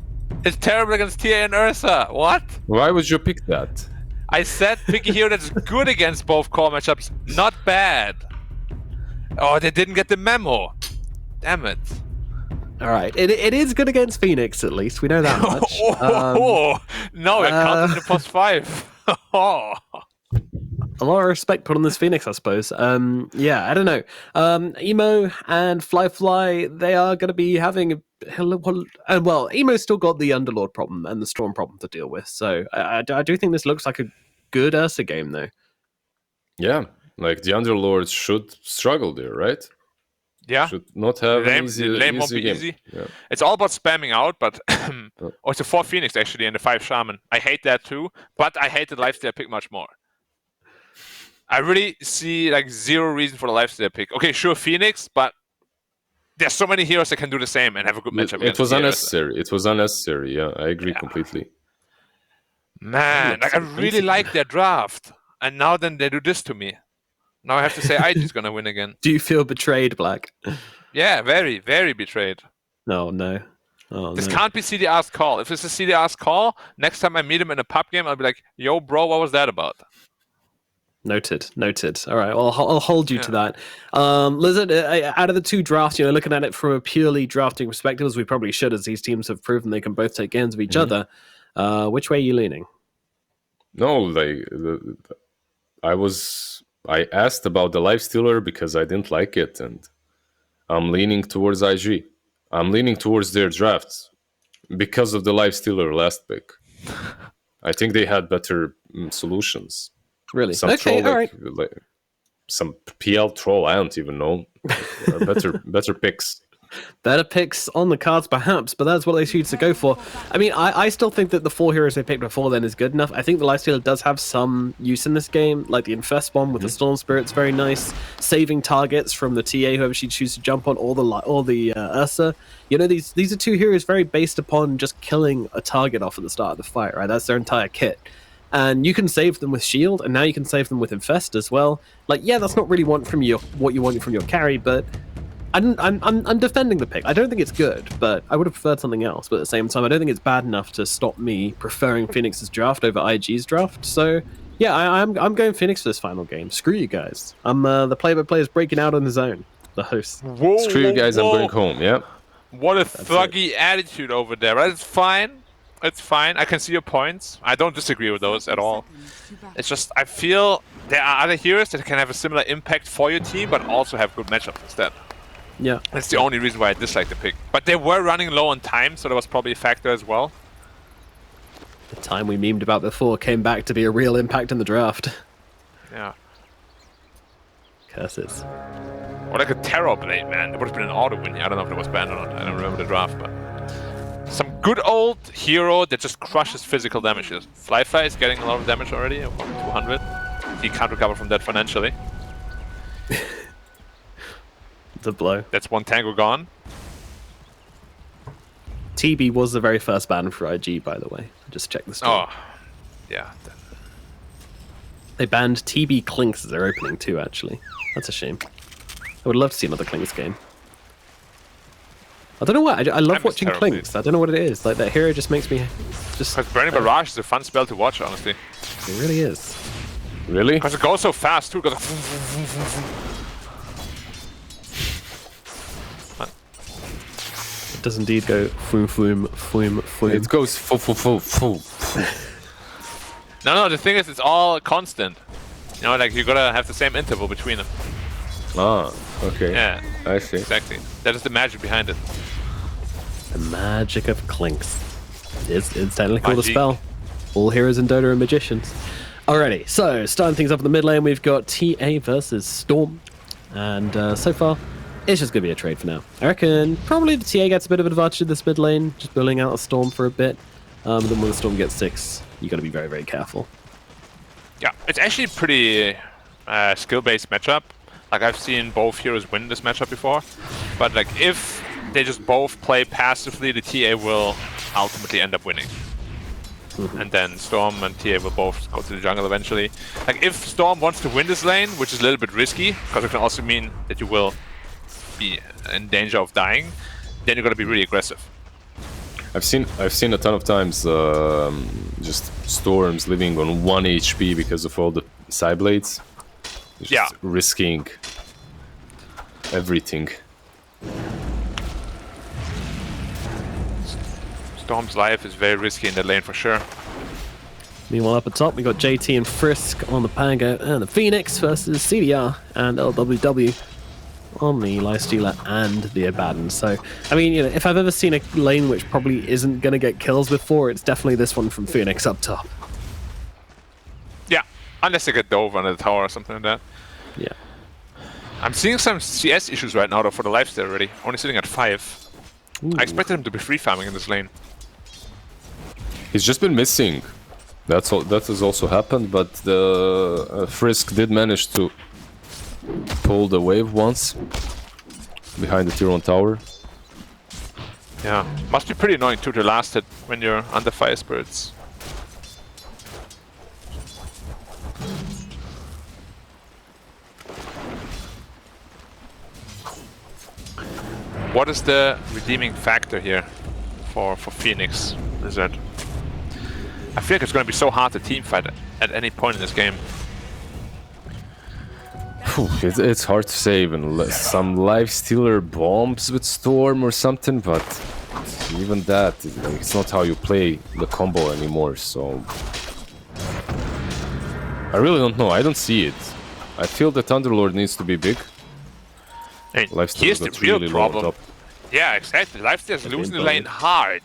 It's terrible against TA and Ursa. What? Why would you pick that? I said pick a hero that's good against both core matchups, not bad. Oh, they didn't get the memo. Damn it. Alright, it is good against Phoenix, at least. We know that much. No, it counted the plus 5. A lot of respect put on this Phoenix, I suppose. Yeah, I don't know. Emo and Fly, they are going to be having well, Emo's still got the Underlord problem and the Storm problem to deal with. So I do think this looks like a good Ursa game, though. Yeah, like the Underlords should struggle there, right? Yeah. Should not have an easy game. Easy. Yeah. It's all about spamming out, but it's a 4 Phoenix actually and the 5 Shaman. I hate that too, but I hate the lifesteal pick much more. I really see like zero reason for the lifesteal pick. Okay, sure, Phoenix, but there's so many heroes that can do the same and have a good matchup. It was unnecessary. It was unnecessary. Yeah, I agree completely. Man, like I really like their draft, and now then they do this to me. Now I have to say iG's gonna win again. Do you feel betrayed, Black? Yeah, very, very betrayed. Oh no. This can't be CDR's call. If it's a CDR's call, next time I meet him in a pub game, I'll be like, yo, bro, what was that about? Noted. All right, well, I'll hold you to that. Lizard, out of the two drafts, looking at it from a purely drafting perspective, as we probably should, as these teams have proven they can both take games of each other, which way are you leaning? No, I asked about the Lifestealer because I didn't like it, and I'm leaning towards IG. I'm leaning towards their drafts. because of the Lifestealer last pick. I think they had better solutions. Really? Some Okay, troll, all right. like some PL troll. I don't even know. better picks. Better picks on the cards, perhaps, but that's what they choose to go for. I mean, I still think that the 4 heroes they picked before then is good enough. I think the Lifestealer does have some use in this game, like the Infest bomb with the Storm Spirit's very nice, saving targets from the TA, whoever she chooses to jump on, or the Aster. You know, these are 2 heroes very based upon just killing a target off at the start of the fight, right? That's their entire kit. And you can save them with Shield, and now you can save them with Infest as well. Like, yeah, that's not really what you want from your carry, but I'm defending the pick. I don't think it's good, but I would have preferred something else. But at the same time, I don't think it's bad enough to stop me preferring Phoenix's draft over iG's draft. So yeah, I'm going Phoenix for this final game. Screw you guys. I'm the play-by-play is breaking out on his own. The host. Whoa, Screw you guys. whoa. I'm going home. Yeah. What a thuggy attitude over there. Right? It's fine. It's fine. I can see your points. I don't disagree with those at all. It's just I feel there are other heroes that can have a similar impact for your team, but also have good matchups instead. Yeah. That's the only reason why I dislike the pick. But they were running low on time, so that was probably a factor as well. The time we memed about before came back to be a real impact in the draft. Yeah. Curses. Or like a Terror Blade, man. It would have been an auto win here. I don't know if it was banned or not. I don't remember the draft, but... Some good old hero that just crushes physical damages. Fly is getting a lot of damage already, about 200. He can't recover from that financially. The blow. That's 1 tango gone. TB was the very first ban for IG, by the way. Just check the story. Oh, yeah. They banned TB Clinks as their opening too, actually. That's a shame. I would love to see another Clinks game. I don't know why. I love watching Clinks. I don't know what it is. Like, that hero just makes me... Because Burning Barrage is a fun spell to watch, honestly. It really is. Really? Because it goes so fast, too. It goes... It does indeed go foom, foom, foom, foom. It goes foo, foo, foo, foo. No, the thing is, it's all constant. You know, like, you gotta have the same interval between them. Ah, okay. Yeah. I see. Exactly. That is the magic behind it. The magic of Clinks. It's technically called a spell. All heroes in Dota are magicians. Alrighty, so starting things up in the mid lane, we've got TA versus Storm. And so far, it's just going to be a trade for now. I reckon probably the TA gets a bit of advantage in this mid lane, just building out a Storm for a bit. Then when the Storm gets 6, you got to be very, very careful. Yeah, it's actually a pretty skill-based matchup. Like, I've seen both heroes win this matchup before. But, like, if they just both play passively, the TA will ultimately end up winning. And then Storm and TA will both go to the jungle eventually. Like, if Storm wants to win this lane, which is a little bit risky, because it can also mean that you will be in danger of dying, then you're going to be really aggressive. I've seen a ton of times just Storms living on 1 HP because of all the side blades. Just risking everything. Storm's life is very risky in the lane for sure. Meanwhile, up at top, we got JT and Frisk on the Pango, and the Phoenix versus CDR and LWW on the Lifestealer and the Abaddon. So, I mean, you know, if I've ever seen a lane which probably isn't going to get kills before, it's definitely this one from Phoenix up top. Yeah, unless they get dove under the tower or something like that. Yeah. I'm seeing some CS issues right now though for the Lifestealer already. Only sitting at 5. Ooh. I expected him to be free farming in this lane. He's just been missing. That has also happened, but the Frisk did manage to pull the wave once behind the tier 1 tower. Yeah, must be pretty annoying too to last it when you're under Fire Spirits. What is the redeeming factor here for Phoenix Blizzard? I feel like it's going to be so hard to teamfight at any point in this game. It's hard to say, even some Lifestealer bombs with Storm or something, but even that, it's not how you play the combo anymore, so... I really don't know, I don't see it. I feel that Thunderlord needs to be big. Here's the real problem. Yeah, exactly. Lifestealer's losing the lane hard.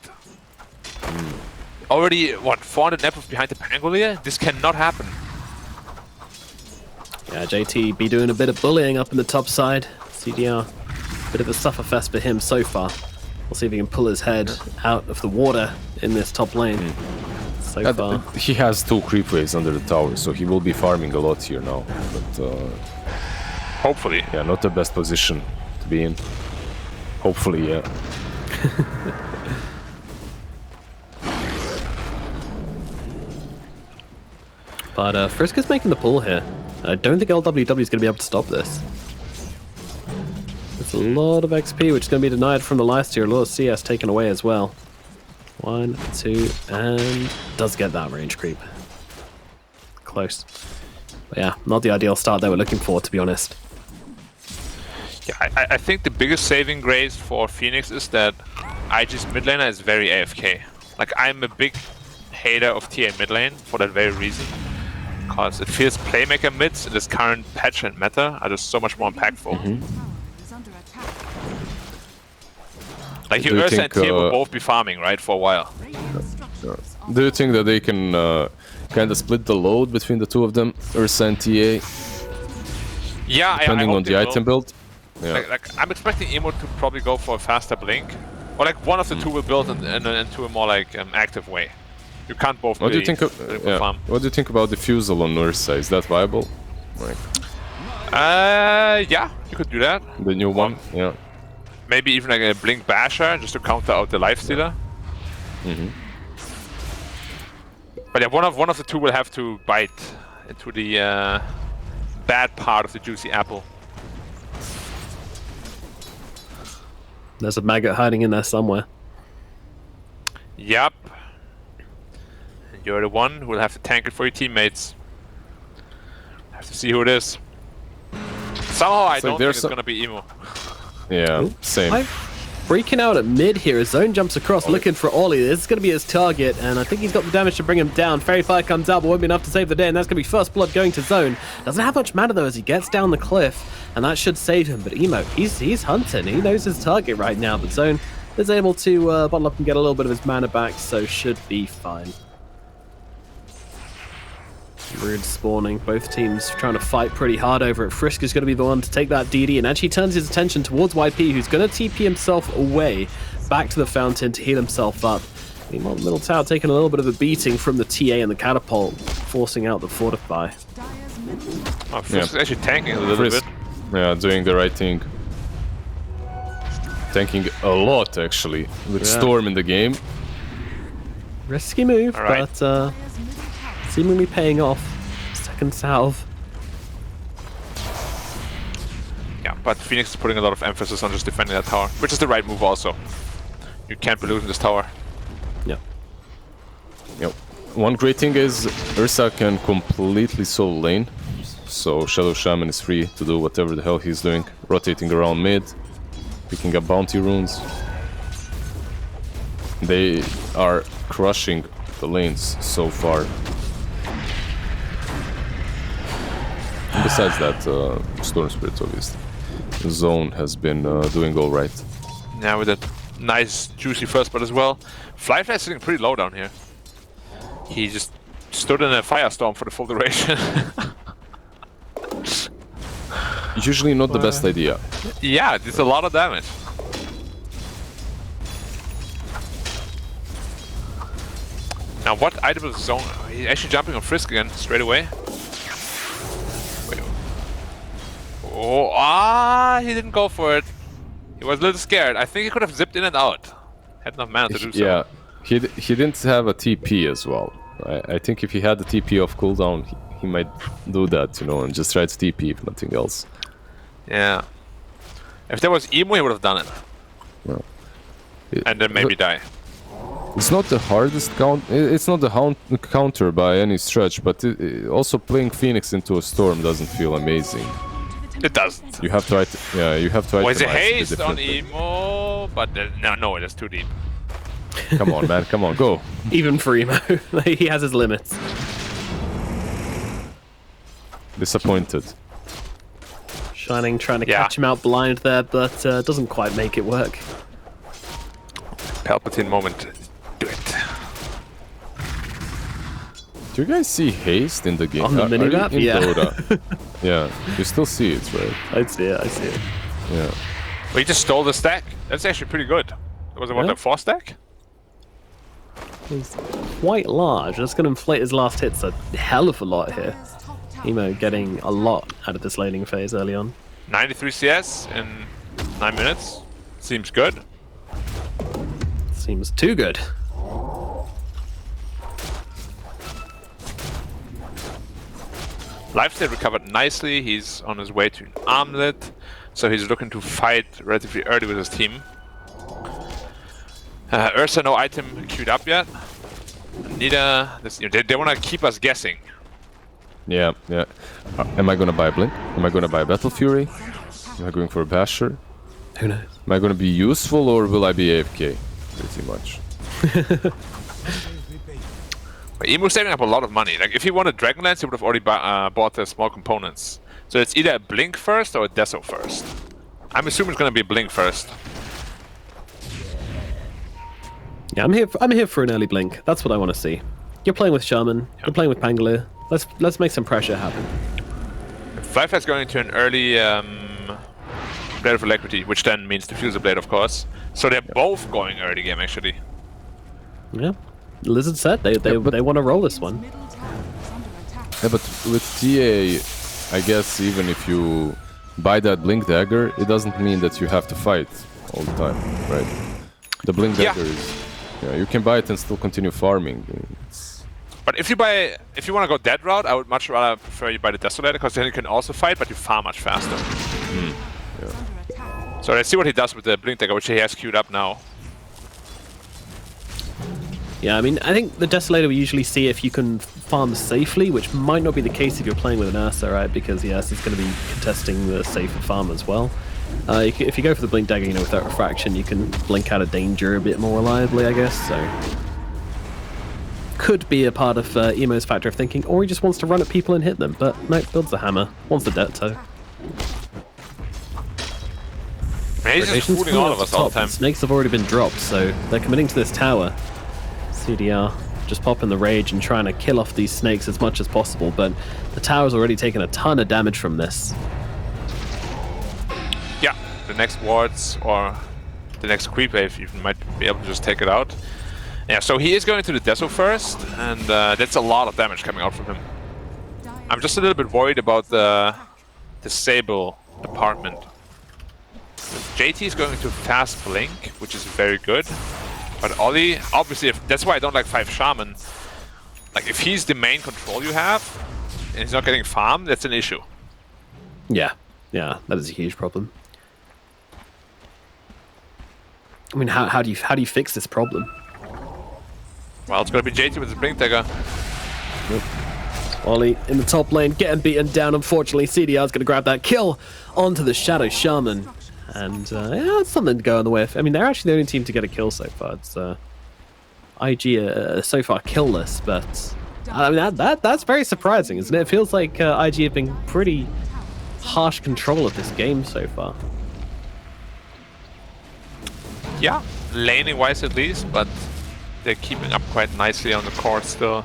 already, what, 400 nepals behind the Pangolier? This cannot happen. Yeah, JT be doing a bit of bullying up in the top side. CDR, bit of a sufferfest for him so far. We'll see if he can pull his head out of the water in this top lane. So far. He has 2 creep waves under the tower, so he will be farming a lot here now. But hopefully. Yeah, not the best position to be in. Hopefully, yeah. But Friska's making the pull here. I don't think LWW is going to be able to stop this. There's a lot of XP which is going to be denied from the lifesteal. A lot of CS taken away as well. 1, 2, and does get that range creep. Close. But yeah, not the ideal start they were looking for, to be honest. Yeah, I think the biggest saving grace for Phoenix is that iG's mid laner is very AFK. Like, I'm a big hater of TA mid lane for that very reason. Because it feels playmaker mids in this current patch and meta are just so much more impactful. Like, you Ursa and Tia will both be farming, right, for a while. Do you think that they can kind of split the load between the two of them, Ursa and TA? Yeah, depending on the item build. Yeah. Like, I'm expecting Emo to probably go for a faster blink, or like one of the two will build into a more like active way. You can't both. What do you think? What do you think about Diffusal on Ursa? Is that viable? Like, yeah, you could do that. The new one, yeah. Maybe even like a blink basher just to counter out the lifestealer. But yeah, one of the two will have to bite into the bad part of the juicy apple. There's a maggot hiding in there somewhere. Yup. And you're the one who will have to tank it for your teammates. Have to see who it is. Somehow I don't think it's gonna be Emo. Yeah, same. Freaking out at mid here. His Zone jumps across looking for Ollie. This is going to be his target, and I think he's got the damage to bring him down. Fairy Fire comes out, but won't be enough to save the day, and that's going to be first blood going to Zone. Doesn't have much mana, though, as he gets down the cliff, and that should save him. But Emo, he's hunting. He knows his target right now, but Zone is able to bottle up and get a little bit of his mana back, so should be fine. Rude spawning, both teams trying to fight pretty hard over it. Friska's going to be the one to take that DD and actually turns his attention towards YP, who's going to TP himself away back to the fountain to heal himself up. Meanwhile, the middle tower taking a little bit of a beating from the TA and the catapult, forcing out the fortify. Oh, Friska's actually tanking a little bit. Yeah, doing the right thing. Tanking a lot, actually, with Storm in the game. Risky move, but seemingly paying off. Second salve. Yeah, but Phoenix is putting a lot of emphasis on just defending that tower, which is the right move also. You can't be losing this tower. Yep. One great thing is Ursa can completely solo lane, so Shadow Shaman is free to do whatever the hell he's doing, rotating around mid, picking up bounty runes. They are crushing the lanes so far. And besides that, Storm Spirit, obviously. Zone has been doing all right. Yeah, with a nice, juicy first blood as well. Flyfly is sitting pretty low down here. He just stood in a firestorm for the full duration. Usually not the best idea. Yeah, it's a lot of damage. Now, what item is Zone? He's actually jumping on Frisk again, straight away. Wait. Oh, he didn't go for it. He was a little scared. I think he could have zipped in and out. Had enough mana to do so. Yeah, he didn't have a TP as well. I think if he had the TP off cooldown, he might do that, you know, and just try to TP if nothing else. Yeah. If there was Emo, he would have done it. Well, and then maybe die. It's not the hardest it's not the counter by any stretch, but also playing Phoenix into a storm doesn't feel amazing. It doesn't. You have to, you have to. Was a haste on Emo, but no, it is too deep. Come on, man, come on, go. Even for Emo, he has his limits. Disappointed. Shining trying to catch him out blind there, but doesn't quite make it work. Palpatine moment. Do it. Do you guys see haste in the game? On the minimap? In Yeah. Dota? Yeah, you still see it, right? I see it. Yeah. But he just stole the stack. That's actually pretty good. Was it what, Yeah. like 4 stack? He's quite large. That's going to inflate his last hits a hell of a lot here. Emo getting a lot out of this laning phase early on. 93 CS in 9 minutes. Seems good. Seems too good. Lifesteal recovered nicely. He's on his way to an armlet, so he's looking to fight relatively early with his team. Ursa, no item queued up yet. Neither. They want to keep us guessing. Yeah. Am I gonna buy Blink? Am I gonna buy Battle Fury? Am I going for a Basher? Who knows? Am I gonna be useful or will I be AFK? Pretty much. But Emu's saving up a lot of money. Like if he wanted Dragonlance, he would have already bought the small components. So it's either a Blink first or a Deso first. I'm assuming it's gonna be a Blink first. Yeah, I'm here for an early blink. That's what I want to see. You're playing with Shaman. You're playing with Pangolier. Let's make some pressure happen. Firefly's going into an early Blade of Alacrity, which then means Diffuser Blade, of course. So they're both going early game, actually. Yeah. Lizard said they want to roll this one. Yeah, but with TA, I guess even if you buy that Blink Dagger, it doesn't mean that you have to fight all the time, right? The Blink Dagger is... Yeah, you can buy it and still continue farming. But if you want to go that route, I would much rather prefer you buy the Desolator, because then you can also fight, but you farm much faster. Yeah. So let's see what he does with the Blink Dagger, which he has queued up now. Yeah, I mean, I think the Desolator we usually see if you can farm safely, which might not be the case if you're playing with an Aster, right? Because the Aster's going to be contesting the safer farm as well. If you go for the Blink Dagger, without refraction, you can blink out of danger a bit more reliably, I guess. So could be a part of Emo's factor of thinking, or he just wants to run at people and hit them. But no, builds the hammer, wants the Detto. He's just fooling all of us all the time. Snakes have already been dropped, so they're committing to this tower. CDR just popping the rage and trying to kill off these snakes as much as possible, but the tower's already taken a ton of damage from this. Yeah, the next wards or the next creep wave, you might be able to just take it out. Yeah, so he is going to the Deso first, and that's a lot of damage coming out from him. I'm just a little bit worried about the Sable department. JT is going to fast blink, which is very good. But Ollie, obviously, that's why I don't like 5 Shaman. Like, if he's the main control you have, and he's not getting farmed, that's an issue. Yeah, that is a huge problem. I mean, how do you fix this problem? Well, it's going to be JT with his Blink Dagger. Yep. Ollie in the top lane, getting beaten down. Unfortunately, CDR's going to grab that kill onto the Shadow Shaman. And yeah, it's something to go on the way. I mean, they're actually the only team to get a kill so far. It's IG so far killless, but I mean that's very surprising, isn't it? It feels like IG have been pretty harsh control of this game so far. Yeah, laning wise at least, but they're keeping up quite nicely on the core still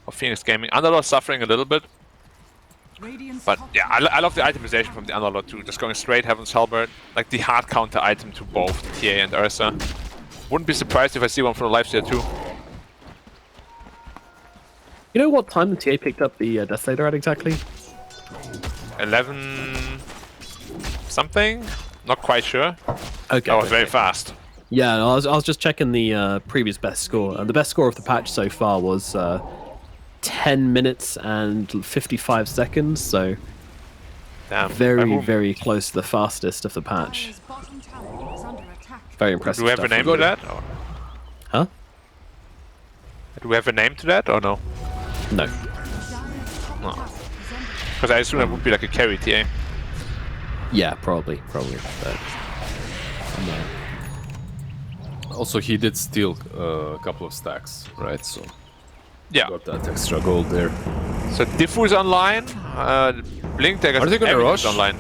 of Phoenix Gaming. Underlord suffering a little bit. But yeah, I love the itemization from the Underlord too. Just going straight Heaven's Halberd, like the hard counter item to both TA and Ursa. Wouldn't be surprised if I see one from the Lifesteal too. You know what time the TA picked up the Desolator at exactly? 11 something? Not quite sure. Okay. That was very fast. Yeah, no, I was just checking the previous best score, and the best score of the patch so far was 10 minutes and 55 seconds, so damn, very close to the fastest of the patch. Very impressive. Do we have a name to that? Or? Huh? Do we have a name to that or no? No. Because I assume it would be like a carry TA. Yeah, probably. But no. Also, he did steal a couple of stacks, right? So yeah, got that extra gold there. So Diffus online, Blink Dagger. Are they gonna rush? Online.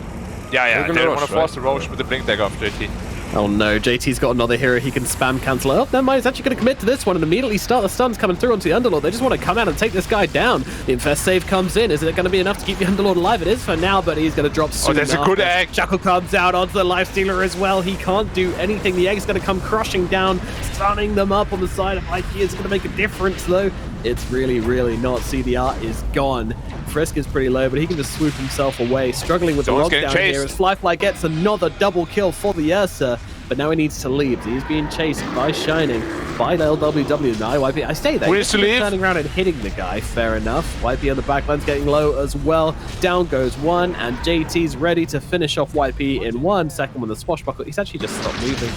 Yeah, they want to force the rush with the Blink Dagger of JT. Oh no, JT's got another hero he can spam cancel. Oh, never mind, he's actually going to commit to this one and immediately start the stuns coming through onto the Underlord. They just want to come out and take this guy down. The Infest save comes in. Is it going to be enough to keep the Underlord alive? It is for now, but he's going to drop soon. Oh, there's a good egg. Shackle comes out onto the Lifestealer as well. He can't do anything. The egg's going to come crushing down, stunning them up on the side of iG. Is going to make a difference, though. It's really, really not. CDR is gone. Frisk is pretty low, but he can just swoop himself away. Struggling with the lockdown here as Flyfly gets another double kill for the Aster. But now he needs to leave. He's being chased by Shining, by LWW. Now YP, I say that. He's turning around and hitting the guy. Fair enough. YP on the backline's getting low as well. Down goes one, and JT's ready to finish off YP in 1 second with the swashbuckle. He's actually just stopped moving.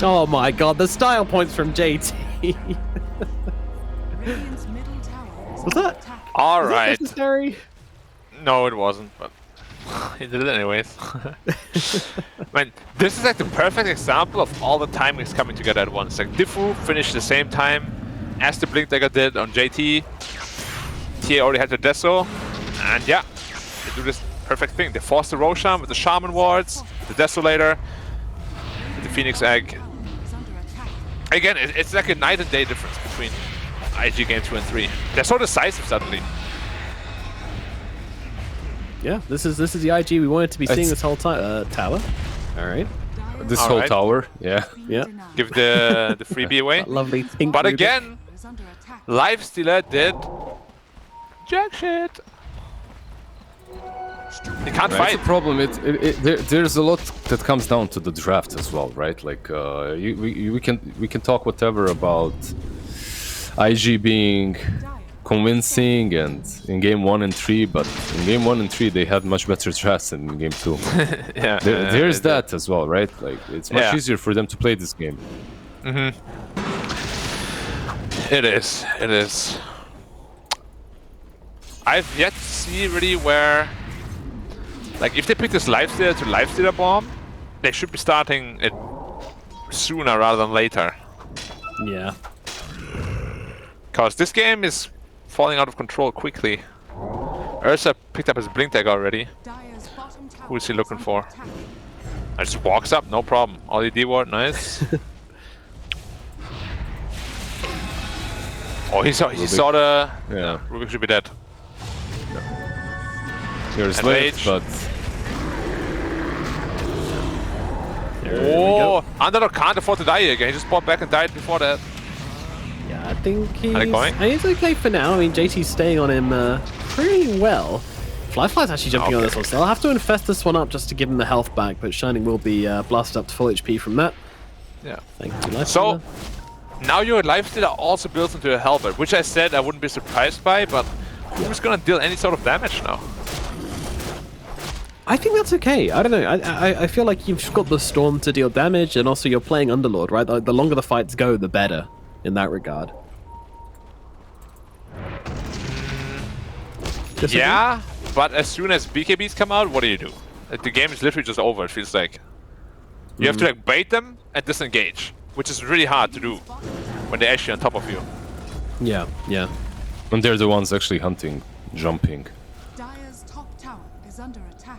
Oh my god, the style points from JT. Was that? All right. Was that necessary? No, it wasn't, but he did it anyways. Man, this is like the perfect example of all the timings coming together at once. Like Diffu finished the same time as the Blink Dagger did on JT. TA already had the Deso, and yeah, they do this perfect thing. They force the Roshan with the Shaman wards, the Desolator, the Phoenix Egg. Again, it's like a night and day difference between iG game 2 and 3. They're so decisive suddenly. Yeah, this is the iG we wanted to be seeing this whole time. Tower. All right. This whole tower, yeah. Yeah. Give the freebie away. Lovely thing. But again, Lifestealer did jack shit. He can't fight. That's the problem. There's a lot that comes down to the draft as well, right? Like we can talk whatever about iG being convincing and in game 1 and 3, but in game 1 and 3 they had much better drafts than in game 2. Yeah, there's that as well, right? Like it's much easier for them to play this game. It is. I've yet to see really where, like, if they pick this Lifestealer to Lifestealer bomb, they should be starting it sooner rather than later. Yeah. Because this game is falling out of control quickly. Ursa picked up his Blink Dagger already. Who is he looking for? I just walks up, no problem. LED ward, nice. Oh, he saw the... Yeah. Rubik should be dead. Here's late, but... Oh, Underdog can't afford to die again. He just bought back and died before that. Yeah, I think he's okay for now. I mean, JT's staying on him pretty well. Flyfly's actually jumping on this one, so I'll have to infest this one up just to give him the health back, but Shining will be blasted up to full HP from that. Yeah. Thank you, Lifestealer. So, now your Lifestealer also builds into a Halberd, which I said I wouldn't be surprised by, but who's gonna deal any sort of damage now? I think that's okay. I don't know. I feel like you've got the Storm to deal damage, and also you're playing Underlord, right? The longer the fights go, the better in that regard. Yeah, but as soon as BKBs come out, what do you do? Like, the game is literally just over, it feels like. You have to like bait them and disengage, which is really hard to do when they're actually on top of you. Yeah, yeah. And they're the ones actually hunting, jumping.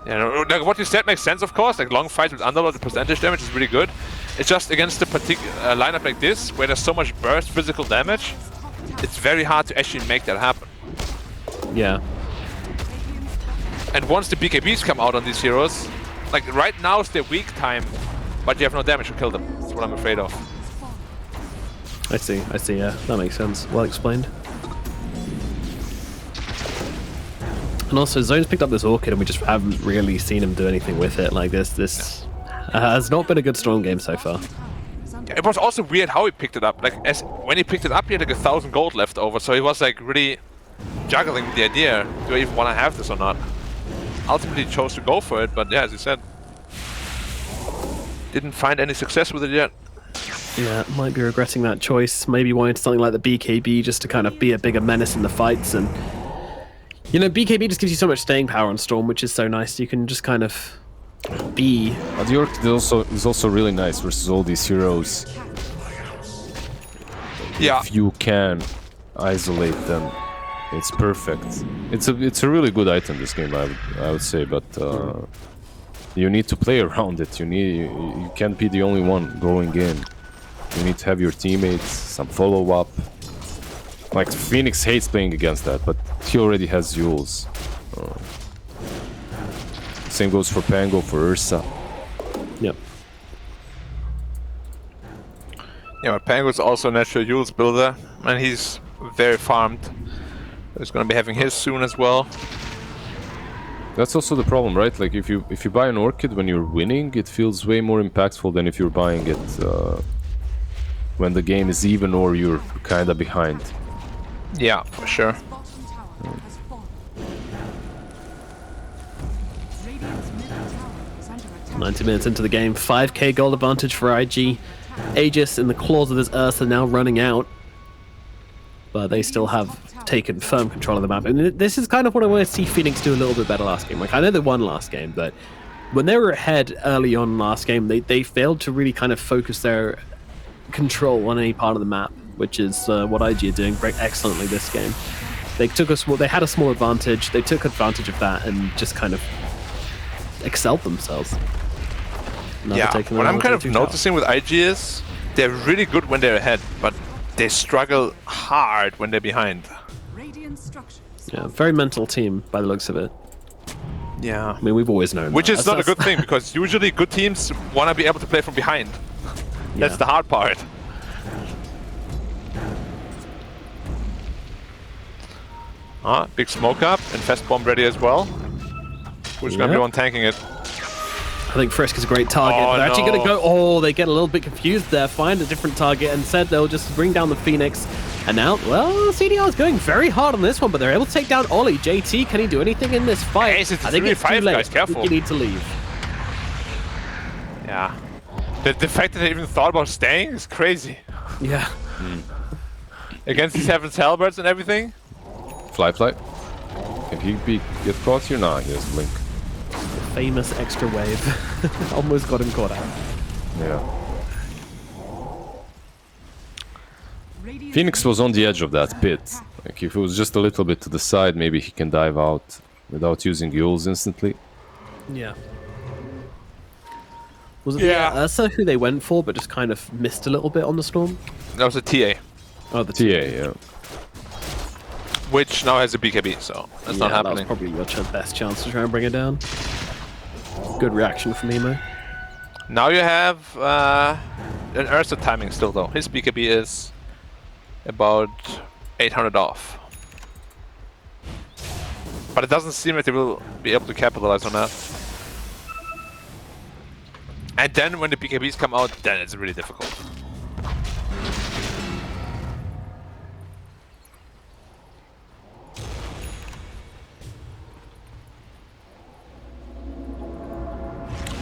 Yeah, like what you said makes sense, of course. Like long fights with Underlord, the percentage damage is really good. It's just against a particular lineup like this, where there's so much burst physical damage, it's very hard to actually make that happen. Yeah. And once the BKBs come out on these heroes, like right now is their weak time, but you have no damage to kill them. That's what I'm afraid of. I see, yeah. That makes sense. Well explained. And also, Zone's picked up this Orchid and we just haven't really seen him do anything with it. Like this has not been a good Storm game so far. Yeah, it was also weird how he picked it up. Like when he picked it up, he had like 1,000 gold left over, so he was like really juggling with the idea, do I even want to have this or not? Ultimately chose to go for it, but yeah, as you said, didn't find any success with it yet. Yeah, might be regretting that choice. Maybe wanting something like the BKB just to kind of be a bigger menace in the fights. And you know, BKB just gives you so much staying power on Storm, which is so nice. You can just kind of be... The Orchid is also really nice versus all these heroes. Yeah. If you can isolate them, it's perfect. It's a really good item this game, I would say, but You need to play around it. You can't be the only one going in. You need to have your teammates, some follow-up. Like, Phoenix hates playing against that, but he already has Jules. Same goes for Pango, for Ursa. Yep. Yeah, but Pango's also a natural Jules builder, and he's very farmed. He's gonna be having his soon as well. That's also the problem, right? Like, if you buy an Orchid when you're winning, it feels way more impactful than if you're buying it when the game is even or you're kinda behind. Yeah, for sure. 90 minutes into the game, 5k gold advantage for IG. Aegis in the claws of this Ursa now running out. But they still have taken firm control of the map. And this is kind of what I want to see Phoenix do a little bit better last game. Like, I know they won last game, but when they were ahead early on last game, they failed to really kind of focus their control on any part of the map, which is what IG are doing very excellently this game. They had a small advantage, they took advantage of that and just kind of excelled themselves. Yeah, what I'm kind of noticing with IG is they're really good when they're ahead, but they struggle hard when they're behind. Yeah, very mental team by the looks of it. Yeah. I mean, we've always known Which that. is not a good thing, because usually good teams want to be able to play from behind. That's the hard part. Big smoke up, and fast bomb ready as well. Who's going to be one tanking it? I think Frisk is a great target. Oh, They're actually no. going to go... Oh, they get a little bit confused there. Find a different target and said they'll just bring down the Phoenix. And now, well, CDR is going very hard on this one, but they're able to take down Ollie. JT, can he do anything in this fight? Ace, it's I think really it's too five late. guys, careful. I think you need to leave. Yeah. The fact that they even thought about staying is crazy. Yeah. Against these Heaven's Halberds and everything. Fly. Can he get caught here? Nah, he has Blink. Famous extra wave. Almost got him caught out. Yeah. Phoenix was on the edge of that pit. Like, if it was just a little bit to the side, maybe he can dive out without using Yules instantly. Yeah. Was it the Ursa who they went for, but just kind of missed a little bit on the storm? That was a TA. Oh, the TA, yeah. Which now has a BKB, so that's not happening. That's probably your best chance to try and bring it down. Good reaction from Emo. Now you have an Ursa timing still, though. His BKB is about 800 off. But it doesn't seem like they will be able to capitalize on that. And then when the BKBs come out, then it's really difficult.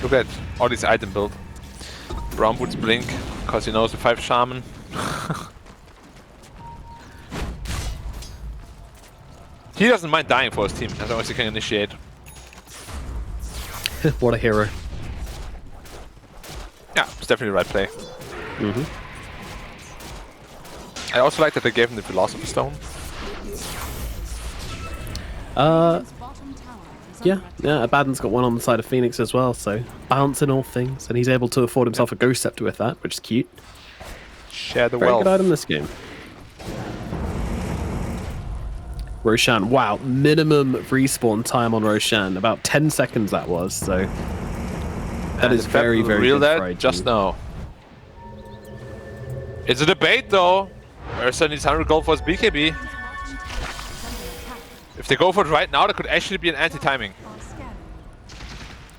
Look at all these item build. Brown Boots blink, because he knows the 5 Shaman. He doesn't mind dying for his team, as long as he can initiate. What a hero. Yeah, it's definitely the right play. I also like that they gave him the Philosopher's Stone. Yeah, Abaddon's got one on the side of Phoenix as well, so balancing all things, and he's able to afford himself a Ghost Scepter with that, which is cute. Share the Very wealth. good item this game. Roshan, wow, minimum respawn time on Roshan, about 10 seconds that was, so that is very, very real good for that IG. just now. It's a debate though. Ursa needs 100 gold for his BKB. If they go for it right now, there could actually be an anti-timing.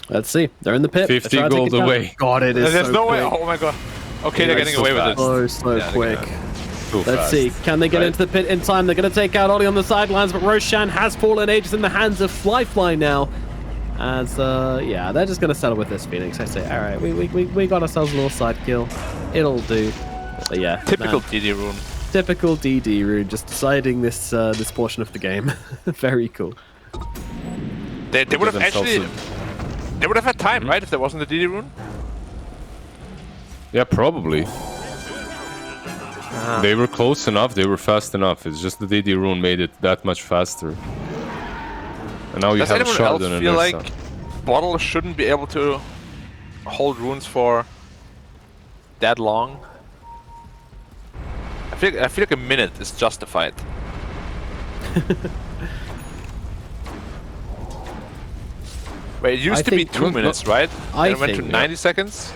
Let's see. They're in the pit. 50 They're trying to take gold it down. away. God, it is There's so no way. quick. Oh my god. Okay, they're getting away with it. So Yeah, quick. Too Let's fast. see. Can they get into the pit in time? They're going to take out Ollie on the sidelines, but Roshan has fallen. Aegis in the hands of Fly now. As, yeah, they're just going to settle with this Phoenix. I say, all right, we got ourselves a little side kill. It'll do. But yeah. Typical man. DD rune. Typical DD rune, just deciding this this portion of the game. Very cool. They would have Give actually... themselves They would have had time, right, if there wasn't the DD rune? Yeah, probably. They were close enough, they were fast enough. It's just the DD rune made it that much faster. And now you Does have anyone Shard else and an feel Ursa. like bottle shouldn't be able to hold runes for that long. I feel like a minute is justified. Wait, it used to be 2 minutes, right? I Then it went to think, 90 seconds.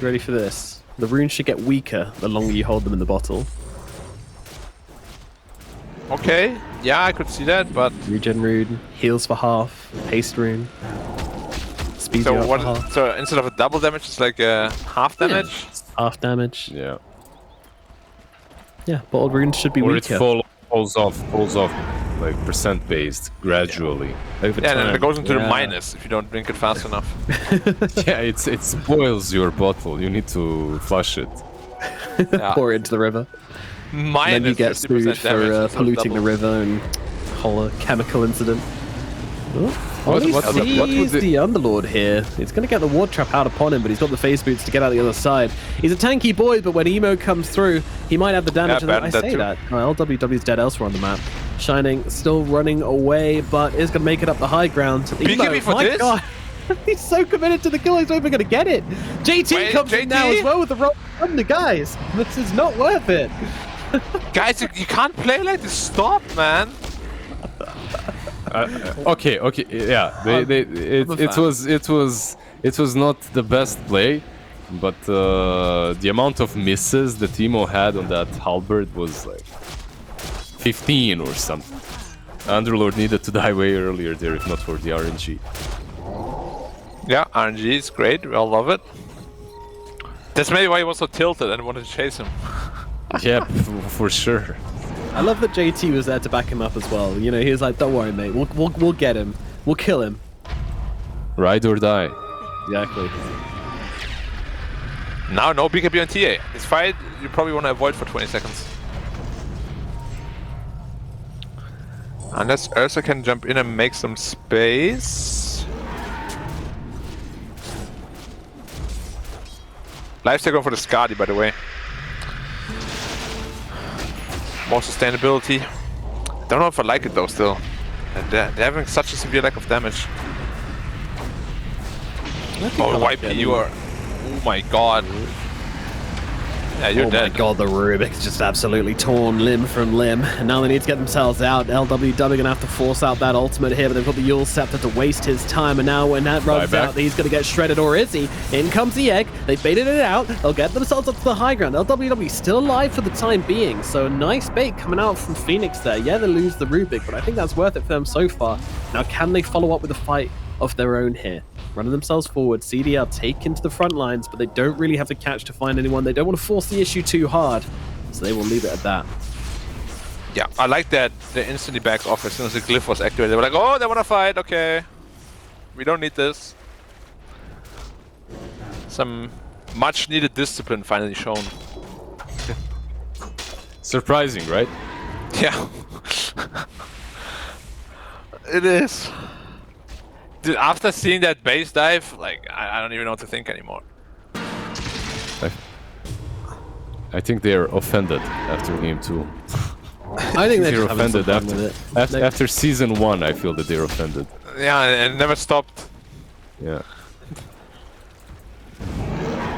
Ready for this? The runes should get weaker the longer you hold them in the bottle. Okay, yeah, I could see that, but Regen rune, heals for half, haste rune, speeds you so up what? for half. So instead of a double damage, it's like a half damage. Half damage. Yeah. Yeah, bottled runes should be Or weaker. it falls off, like percent based gradually over Yeah, time. and then it goes into the Yeah. minus if you don't drink it fast enough. Yeah, it spoils your bottle. You need to flush it. Yeah. Pour it into the river. And then you get 50% sued for damage instead of polluting the double. river and whole chemical incident. What He would sees the- the Underlord here. He's going to get the ward trap out upon him, but he's got the phase boots to get out the other side. He's a tanky boy, but when Emo comes through, he might have the damage. Yeah, and I that say too. that. Oh, LWW's dead elsewhere on the map. Shining still running away, but is going to make it up the high ground. BKB for my this? God. He's so committed to the kill, he's not even going to get it. JT Wait, comes in now JT? as well with the roll thunder, guys. This is not worth it. Guys, you can't play like this. Stop, man. Okay, yeah. It was not the best play, but the amount of misses that Timo had on that halberd was like 15 or something. Underlord needed to die way earlier there, if not for the RNG. Yeah, RNG is great. We all love it. That's maybe why he was so tilted and wanted to chase him. Yeah, for sure. I love that JT was there to back him up as well. You know, he was like, "Don't worry, mate. We'll get him. We'll kill him." Ride or die. Exactly. Now, no BKB on TA. This fight you probably want to avoid for 20 seconds. Unless Ursa can jump in and make some space. Lifesteal going for the Skadi, by the way. More sustainability. Don't know if I like it though still. They're having such a severe lack of damage. Oh, YP, you are... Oh my god. Yeah, you're dead. Oh my god, the Rubik's just absolutely torn limb from limb. And now they need to get themselves out. LWW gonna have to force out that ultimate here, but they've got the Yule Scepter to waste his time. And now when that runs out, he's gonna get shredded, or is he? In comes the egg. They've baited it out. They'll get themselves up to the high ground. LWW still alive for the time being. So nice bait coming out from Phoenix there. Yeah, they lose the Rubik, but I think that's worth it for them so far. Now, can they follow up with a fight of their own here? Running themselves forward, CDR taken to the front lines, but they don't really have the catch to find anyone. They don't want to force the issue too hard, so they will leave it at that. Yeah, I like that they instantly backed off as soon as the glyph was activated. They were like, oh, they want to fight, okay. We don't need this. Some much needed discipline finally shown. Surprising, right? Yeah. It is. Dude, after seeing that base dive, like, I don't even know what to think anymore. I think they're offended after game 2. I think they're offended after after season 1. I feel that they're offended. Yeah, and it never stopped. Yeah.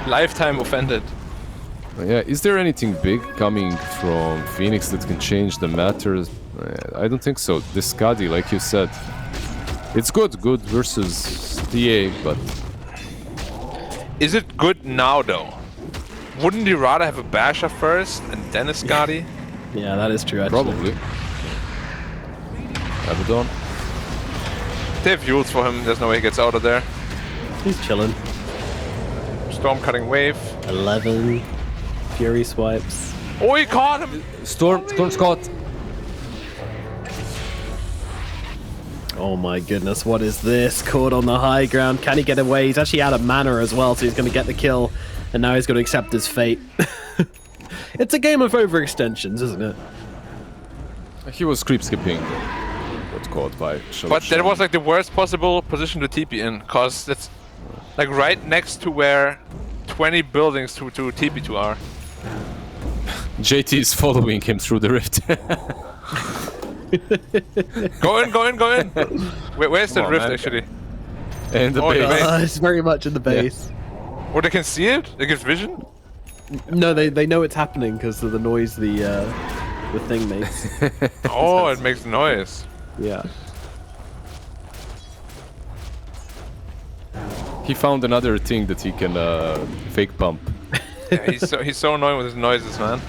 Lifetime offended. Yeah. Is there anything big coming from Phoenix that can change the matter? I don't think so. This Skadi, like you said, it's good versus TA, but is it good now though? Wouldn't you rather have a Basher first and then a Skadi? Yeah, that is true, actually. Probably. Abaddon. They have Yules for him, there's no way he gets out of there. He's chilling. Storm cutting wave. 11. Fury swipes. Oh, he caught him! Storm Scott. Oh my goodness, what is this? Caught on the high ground. Can he get away? He's actually out of mana as well, so he's going to get the kill. And now he's going to accept his fate. It's a game of overextensions, isn't it? He was creep skipping. Got caught by But that was like the worst possible position to TP in, cause that's like right next to where 20 buildings to TP to are. JT is following him through the rift. Go in! Where's the rift actually? In the Oh, base. base. It's very much in the base. Or they can see it? They get vision? No, they know it's happening because of the noise the thing makes. Oh, it makes noise. Yeah. He found another thing that he can fake pump. Yeah, he's so annoying with his noises, man.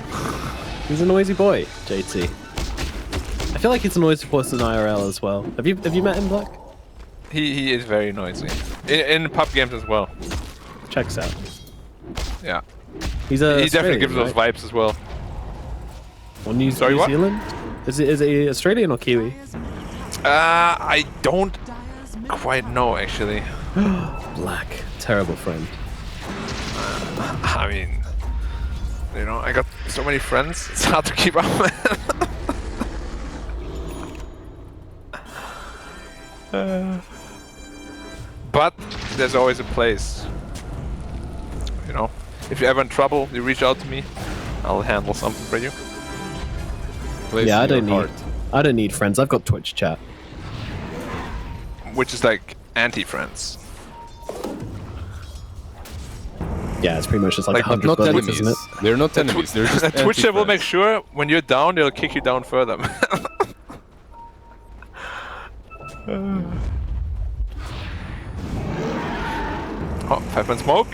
He's a noisy boy, JT. I feel like he's a noisy person in IRL as well. Have you met him, Black? He is very noisy. In pub games as well. Checks out. Yeah. He definitely gives those vibes as well. On New Zealand? Is it Australian or Kiwi? I don't quite know, actually. Black. Terrible friend. I mean, you know, I got so many friends, it's hard to keep up. But there's always a place. You know, if you're ever in trouble, you reach out to me. I'll handle something for you. Yeah, I don't need friends. I've got Twitch chat. Which is like anti-friends. Yeah, it's pretty much just like not bullets, enemies. isn't it? They're not enemies. They're just Twitch chat will anti-friends. make sure when you're down, they'll kick you down further. Oh, 5-man smoke.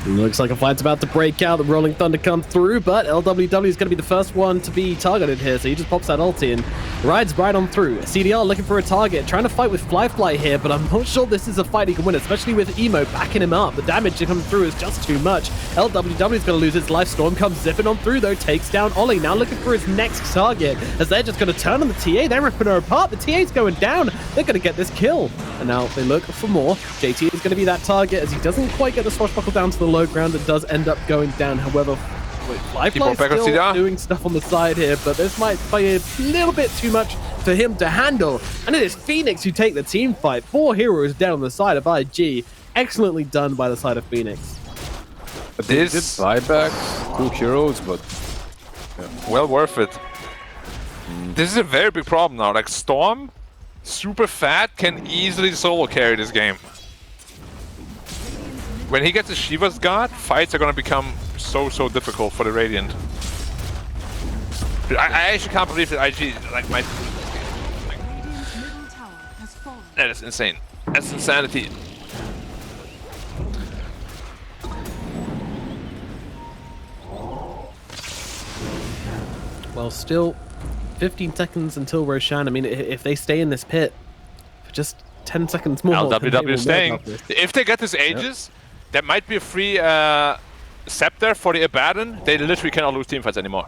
Looks like a fight's about to break out. The Rolling Thunder come through, but LWW is going to be the first one to be targeted here, so he just pops that ulti and rides right on through. CDR looking for a target, trying to fight with Fly here, but I'm not sure this is a fight he can win, especially with Emo backing him up. The damage to come through is just too much. LWW is going to lose its life. Storm comes zipping on through, though, takes down Ollie. Now looking for his next target, as they're just going to turn on the TA. They're ripping her apart. The TA's going down. They're going to get this kill. And now they look for more. JT is going to be that target, as he doesn't quite get the swashbuckle down to the low ground. It does end up going down. However, Flyfly's still doing stuff on the side here, but this might be a little bit too much for him to handle. And it is Phoenix who take the team fight. 4 heroes down on the side of IG. Excellently done by the side of Phoenix. But they did buyback 2 heroes, but well worth it. This is a very big problem now. Like Storm, super fat, can easily solo carry this game. When he gets a Shiva's God, fights are gonna become so difficult for the Radiant. I actually can't believe that IG like might lose this game. Like, that is insane. That's insanity. Well, still 15 seconds until Roshan. I mean, if they stay in this pit for just 10 seconds more... LWW is staying. If they get this Aegis, that might be a free Scepter for the Abaddon. They literally cannot lose teamfights anymore.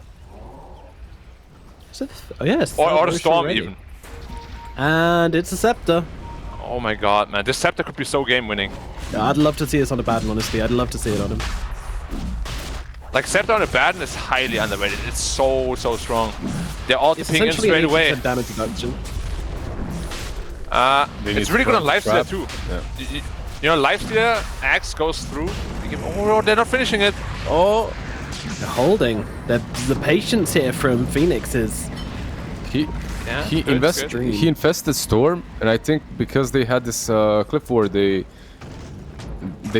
Oh, yes. Or the Storm, even. And it's a Scepter. Oh my god, man. This Scepter could be so game-winning. Yeah, I'd love to see this on Abaddon, honestly. I'd love to see it on him. Like, Scepter on Abaddon is highly underrated. It's so strong. They're all ping in straight away. Damage reduction. It's really good on Lifestealer too. Yeah. You know, Lifestealer, Axe goes through. Oh, they're not finishing it. Oh, they're holding. The patience here from Phoenix is... He infested Storm, and I think because they had this cliff ward, they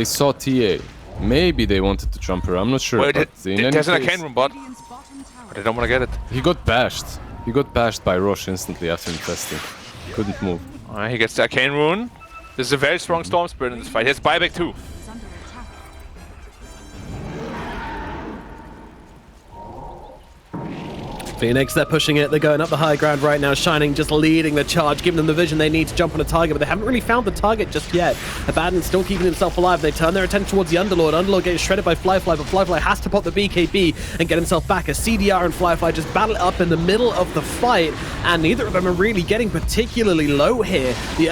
saw TA. Maybe they wanted to jump her. I'm not sure. Well, but there's an arcane room bot, but they don't want to get it. He got bashed. He got bashed by Roche instantly after infesting. Couldn't move. Alright, he gets the arcane rune. This is a very strong Storm Spirit in this fight. He has buyback too. Phoenix, they're pushing it. They're going up the high ground right now. Shining just leading the charge, giving them the vision they need to jump on a target, but they haven't really found the target just yet. Abaddon still keeping himself alive. They turn their attention towards the Underlord. Underlord gets shredded by Flyfly, but Flyfly has to pop the BKB and get himself back as CDR and Flyfly just battle it up in the middle of the fight, and neither of them are really getting particularly low here. The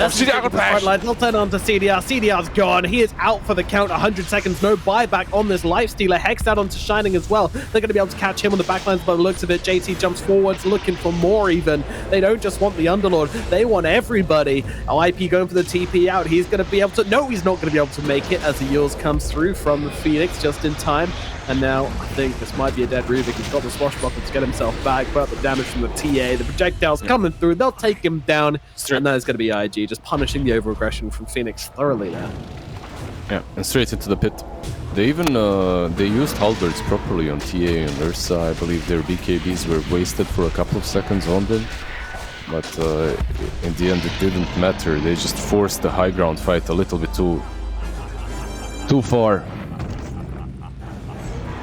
front line, they'll turn on to CDR. CDR's gone. He is out for the count. 100 seconds. No buyback on this Lifestealer. Hexed out onto Shining as well. They're going to be able to catch him on the backlines by the looks of it. JT jumps forwards, looking for more even. They don't just want the Underlord, they want everybody. IP going for the TP out. He's going to be able to... No, he's not going to be able to make it as the Eul's comes through from the Phoenix just in time. And now I think this might be a dead Rubik. He's got the swashbuckle to get himself back, but the damage from the TA, the projectiles coming through, they'll take him down. And that is going to be IG, just punishing the over-aggression from Phoenix thoroughly there. Yeah, and straight into the pit. They even they used halberds properly on TA and Ursa. I believe their BKBs were wasted for a couple of seconds on them. But in the end, it didn't matter. They just forced the high ground fight a little bit too far.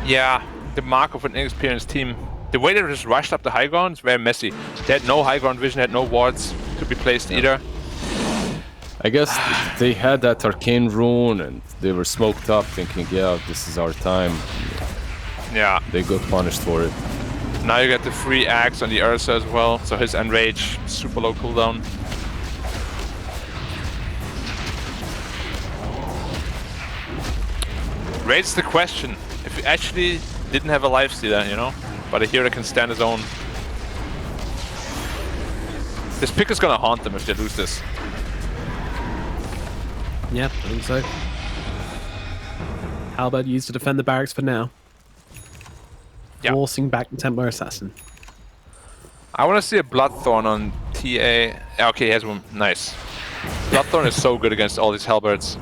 Yeah, the mark of an inexperienced team. The way they just rushed up the high ground is very messy. They had no high ground vision, had no wards to be placed either. I guess they had that arcane rune and they were smoked up thinking, yeah, this is our time. Yeah. They got punished for it. Now you get the free axe on the Ursa as well, so his enrage, super low cooldown. Raises the question, if he actually didn't have a lifestealer, you know, but a hero can stand his own. This pick is gonna haunt them if they lose this. Yeah, I think so. Halberd used to defend the barracks for now. Yeah. Forcing back the Templar Assassin. I want to see a Bloodthorn on TA. Okay, he has one. Nice. Bloodthorn is so good against all these halberds.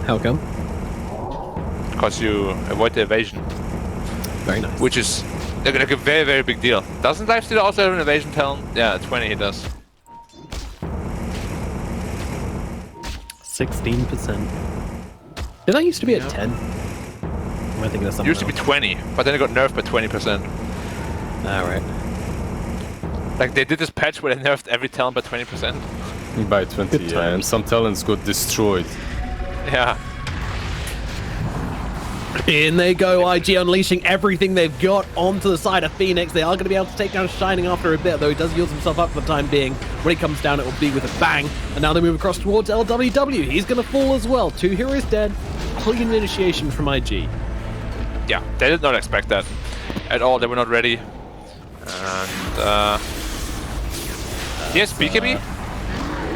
How come? Because you avoid the evasion. Very nice. Which is like a very, very big deal. Doesn't Lifestealer also have an evasion talent? Yeah, 20 he does. 16%. Did that used to be at 10? Am I thinking of something Used to be 20, but then it got nerfed by 20%. Alright. Like they did this patch where they nerfed every talent by 20%. By 20, yeah, and some talents got destroyed. Yeah. In they go, IG unleashing everything they've got onto the side of Phoenix. They are going to be able to take down Shining after a bit, though he does yield himself up for the time being. When he comes down, it will be with a bang. And now they move across towards LWW. He's going to fall as well. 2 heroes dead. Clean initiation from IG. Yeah, they did not expect that at all. They were not ready. And yes, BKB.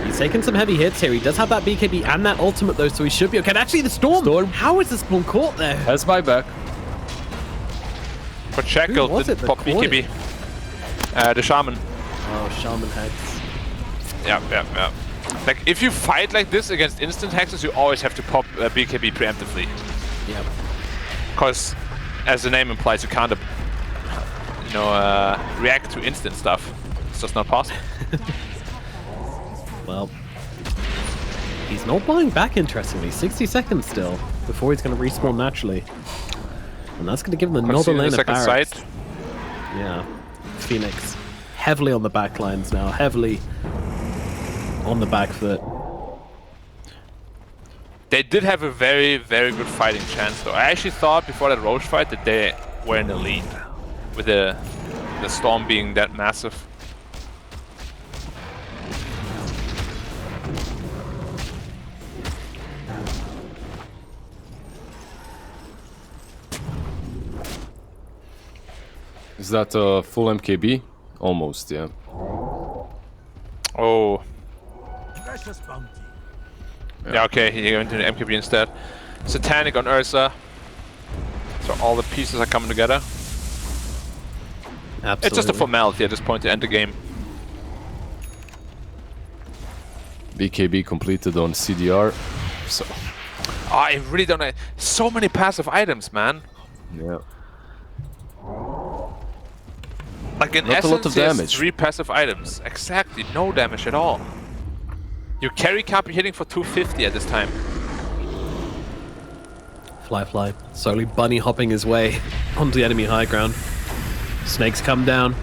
He's taking some heavy hits here. He does have that BKB and that ultimate though, so he should be okay. And actually, the Storm. How is the Storm caught there? Has my back. But Shackle didn't pop BKB. The Shaman. Oh, Shaman Hex. Yeah. Like, if you fight like this against instant hexes, you always have to pop BKB preemptively. Yeah. Because, as the name implies, you can't, react to instant stuff. It's just not possible. Well, he's not buying back, interestingly. 60 seconds still before he's going to respawn naturally. And that's going to give him another lane of barracks. Site. Yeah. Phoenix heavily on the back lines now, heavily on the back foot. They did have a very, very good fighting chance, though. I actually thought before that Roche fight that they were in the lead, with the Storm being that massive. Is that a full MKB? Almost, yeah. Oh. Precious bounty. Yeah, okay, he went into MKB instead. Satanic on Ursa. So all the pieces are coming together. Absolutely. It's just a formality at this point to end the game. BKB completed on CDR. So. Oh, I really don't know. So many passive items, man. Yeah. Like in Not a lot of damage. 3 passive items. Exactly, no damage at all. Your carry can't be hitting for 250 at this time. Fly, slowly bunny hopping his way onto the enemy high ground. Snakes come down,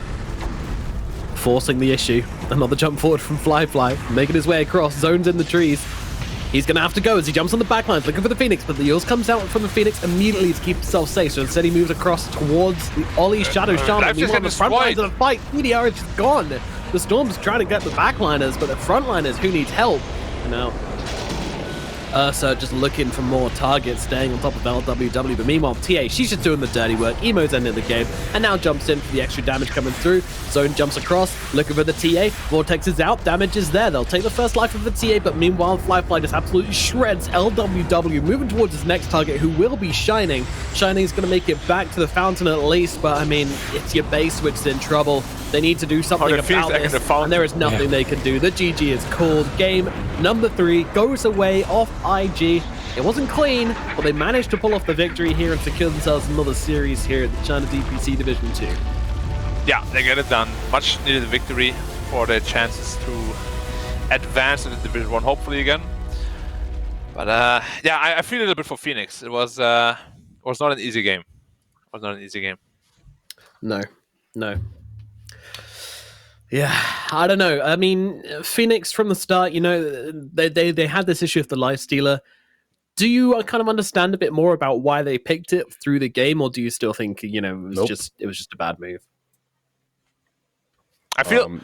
forcing the issue. Another jump forward from Fly, making his way across, zones in the trees. He's going to have to go as he jumps on the backlines, looking for the Phoenix, but the Eul's comes out from the Phoenix immediately to keep himself safe. So instead he moves across towards the Ollie Shadow Shaman. Meanwhile, the front lines of the fight, PDR is just gone. The Storm's trying to get the backliners, but the frontliners who needs help. And now Ursa just looking for more targets, staying on top of LWW. But meanwhile, TA, she's just doing the dirty work. Emo's ending the game, and now jumps in for the extra damage coming through. Zone jumps across, looking for the TA. Vortex is out, damage is there. They'll take the first life of the TA, but meanwhile, Flyfly just absolutely shreds LWW, moving towards his next target, who will be Shining. Shining's going to make it back to the fountain at least, but I mean, it's your base which is in trouble. They need to do something about this, and there is nothing they can do. The GG is called. Game number 3 goes away off IG. It wasn't clean, but they managed to pull off the victory here and secure themselves another series here at the China DPC Division 2. Yeah, they get it done. Much needed victory for their chances to advance into Division 1, hopefully again. But yeah, I feel a little bit for Phoenix. It was not an easy game. It was not an easy game. No. Yeah, I don't know. I mean, Phoenix from the start, you know, they had this issue with the life stealer. Do you kind of understand a bit more about why they picked it through the game, or do you still think, you know, it was just a bad move? I feel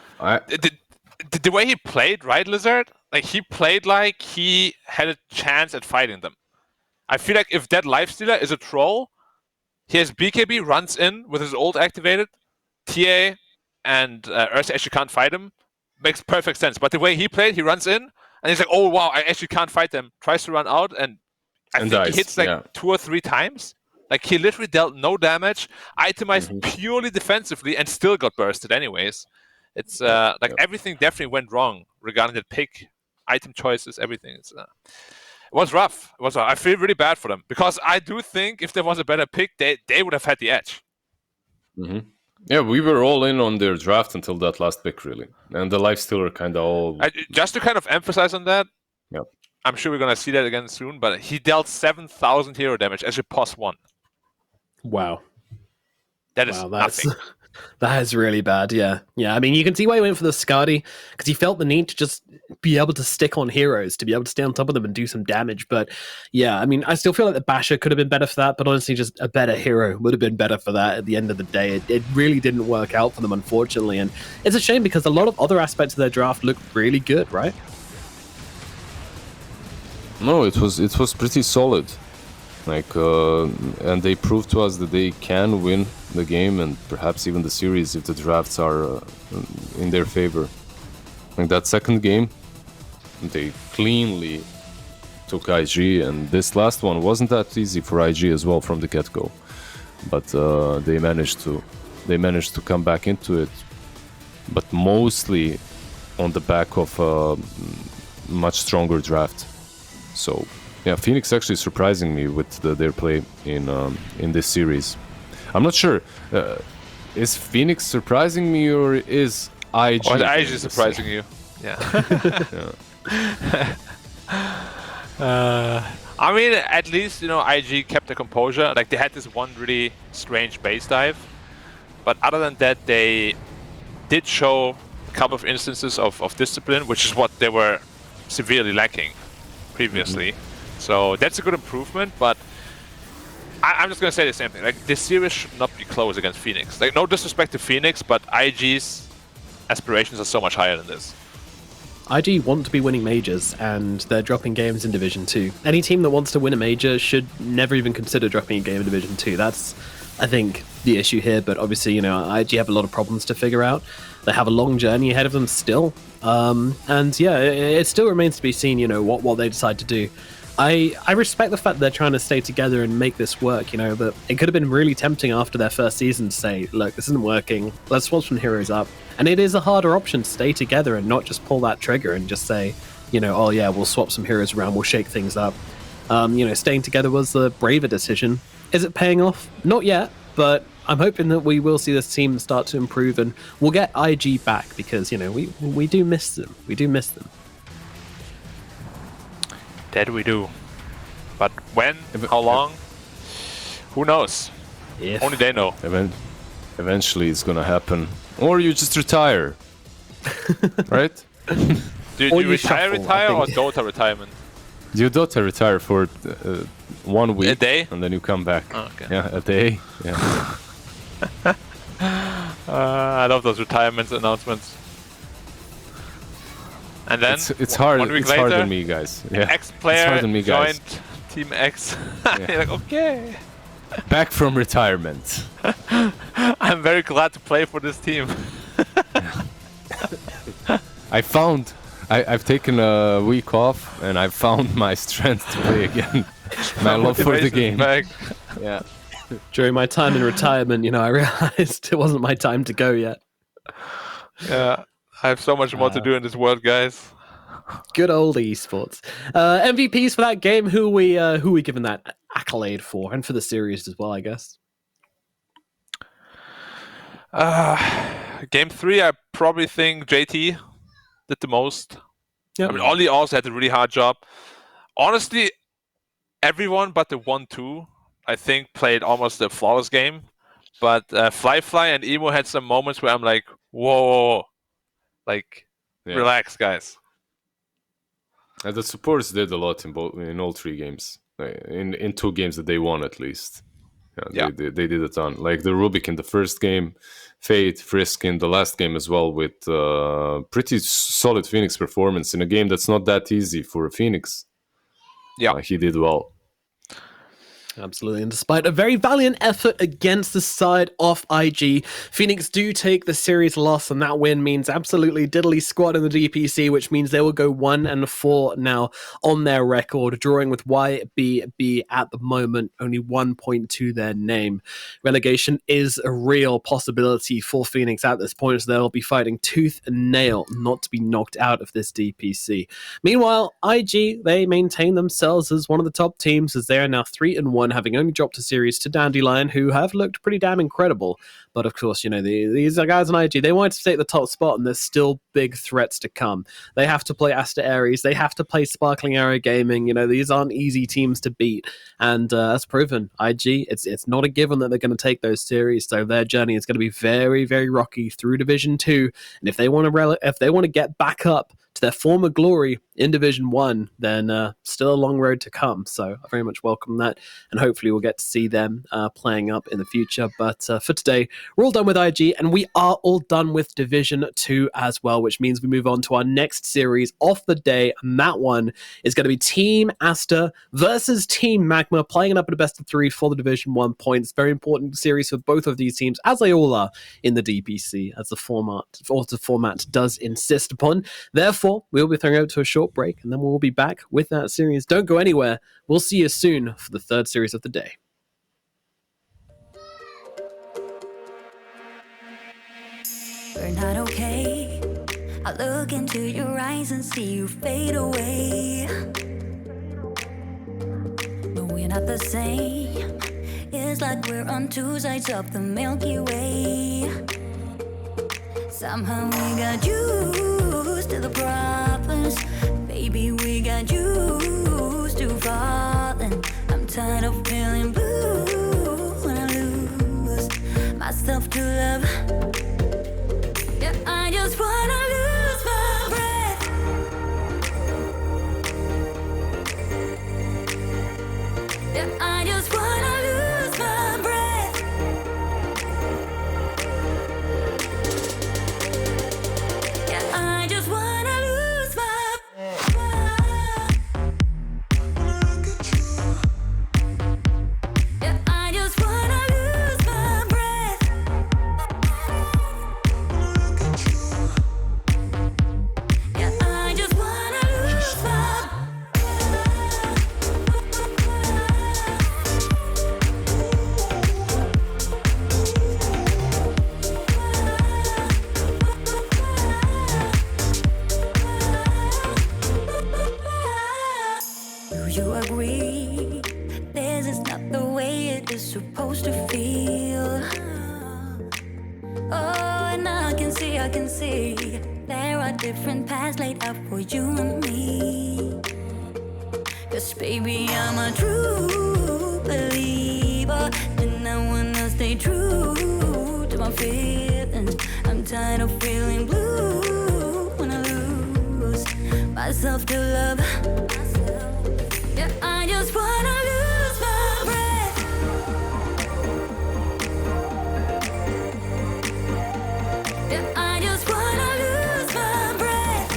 the way he played, right, Lizard? Like, he played like he had a chance at fighting them. I feel like if that life stealer is a troll, he has BKB, runs in with his ult activated, TA and Ursa actually can't fight him. Makes perfect sense. But the way he played, he runs in and he's like, oh wow, I actually can't fight them. Tries to run out and I think dies. He hits like 2 or 3 times. Like, he literally dealt no damage, itemized purely defensively, and still got bursted anyways. It's everything definitely went wrong regarding the pick, item choices, everything. It was rough. I feel really bad for them because I do think if there was a better pick, they would have had the edge. Yeah, we were all in on their draft until that last pick, really. And the life stealer kind of all... Just to kind of emphasize on that, yeah, I'm sure we're going to see that again soon, but he dealt 7,000 hero damage as a +1. Wow. That is nothing. That is really bad, yeah. I mean, you can see why he went for the Skadi, because he felt the need to just be able to stick on heroes, to be able to stay on top of them and do some damage. But yeah, I mean, I still feel like the Basher could have been better for that, but honestly, just a better hero would have been better for that at the end of the day. It really didn't work out for them, unfortunately. And it's a shame because a lot of other aspects of their draft look really good, right? No, it was pretty solid. Like, and they proved to us that they can win the game and perhaps even the series if the drafts are in their favor. Like that second game, they cleanly took IG, and this last one wasn't that easy for IG as well from the get-go. But they managed to come back into it, but mostly on the back of a much stronger draft. So. Yeah, Phoenix actually surprising me with their play in this series. I'm not sure. Is Phoenix surprising me or is IG? Or is IG surprising you? Yeah. I mean, at least, you know, IG kept the composure. Like, they had this one really strange base dive, but other than that, they did show a couple of instances of discipline, which is what they were severely lacking previously. So that's a good improvement, but I'm just going to say the same thing. Like, this series should not be close against Phoenix. Like, no disrespect to Phoenix, but IG's aspirations are so much higher than this. IG want to be winning majors, and they're dropping games in Division 2. Any team that wants to win a major should never even consider dropping a game in Division 2. That's, I think, the issue here, but obviously, you know, IG have a lot of problems to figure out. They have a long journey ahead of them still. And yeah, it still remains to be seen, you know, what they decide to do. I respect the fact that they're trying to stay together and make this work, you know, but it could have been really tempting after their first season to say, look, this isn't working, let's swap some heroes up. And it is a harder option to stay together and not just pull that trigger and just say, you know, oh yeah, we'll swap some heroes around, we'll shake things up. You know, staying together was the braver decision. Is it paying off? Not yet, but I'm hoping that we will see this team start to improve and we'll get IG back because, you know, we do miss them. We do miss them. That we do. But when? How long? Who knows? Only they know. Eventually it's gonna happen. Or you just retire. Right? Do you retire or Dota retirement? You Dota retire for 1 week. A day? And then you come back. Oh, okay. Yeah, a day. Yeah. I love those retirement announcements. And then it's hard. 1 week it's later, hard than me, guys. Yeah, X it's player hard than me, guys. joined Team X. You're like, okay. Back from retirement. I'm very glad to play for this team. I've taken a week off and I've found my strength to play again. My love for the game. Yeah. During my time in retirement, I realized it wasn't my time to go yet. Yeah, I have so much more to do in this world, guys. Good old esports. MVPs for that game. Who we giving that accolade for, and for the series as well, I guess. Game 3, I probably think JT did the most. Yep. I mean, Ollie also had a really hard job. Honestly, everyone but the 1-2, I think, played almost a flawless game. But Fly and Emo had some moments where I'm like, whoa. Like, relax, guys. The supports did a lot in all 3 games. In 2 games that they won, at least. They did a ton. Like the Rubik in the first game, Fate, Frisk in the last game as well, with pretty solid Phoenix performance in a game that's not that easy for a Phoenix. Yeah, he did well. Absolutely, and despite a very valiant effort against the side of IG, Phoenix do take the series loss, and that win means absolutely diddly squat in the DPC, which means they will go 1-4 now on their record, drawing with YBB at the moment, only 1 point to their name. Relegation is a real possibility for Phoenix at this point, so they'll be fighting tooth and nail not to be knocked out of this DPC. Meanwhile, IG, they maintain themselves as one of the top teams, as they are now 3-1, having only dropped a series to Dandelion, who have looked pretty damn incredible. But of course, these are guys on IG, they wanted to take the top spot, and there's still big threats to come. They have to play Aster Aries, they have to play Sparkling Arrow Gaming. These aren't easy teams to beat, and as proven, IG, it's not a given that they're going to take those series, so their journey is going to be very, very rocky through Division 2, and if they want to get back up to their former glory in Division 1, then still a long road to come. So I very much welcome that, and hopefully we'll get to see them playing up in the future. But for today, we're all done with IG, and we are all done with Division 2 as well, which means we move on to our next series of the day, and that one is going to be Team Aster versus Team Magma, playing it up at a best of 3 for the Division 1 points. Very important series for both of these teams, as they all are in the DPC, as the format does insist upon. Therefore, we'll be throwing out to a short break, and then we'll be back with that series. Don't go anywhere. We'll see you soon for the third series of the day. We're not okay. I look into your eyes and see you fade away. But we're not the same. It's like we're on 2 sides of the Milky Way. Somehow we got used to the problems. Baby, we got used to falling. I'm tired of feeling blue when I lose myself to love. Yeah, I just wanna lose my breath. Yeah, I just wanna lose my breath. Yeah, I just wanna lose my Yeah, I just wanna lose my breath. Yeah, I just wanna lose my Do you agree? This is not the way it is supposed to feel. Oh, and I can see there are different paths laid out for you and me. 'Cause baby, I'm a true believer, and I wanna stay true to my feelings. I'm tired of feeling blue when I lose myself to love. Yeah, I just wanna lose my breath. Yeah, I just wanna lose my breath.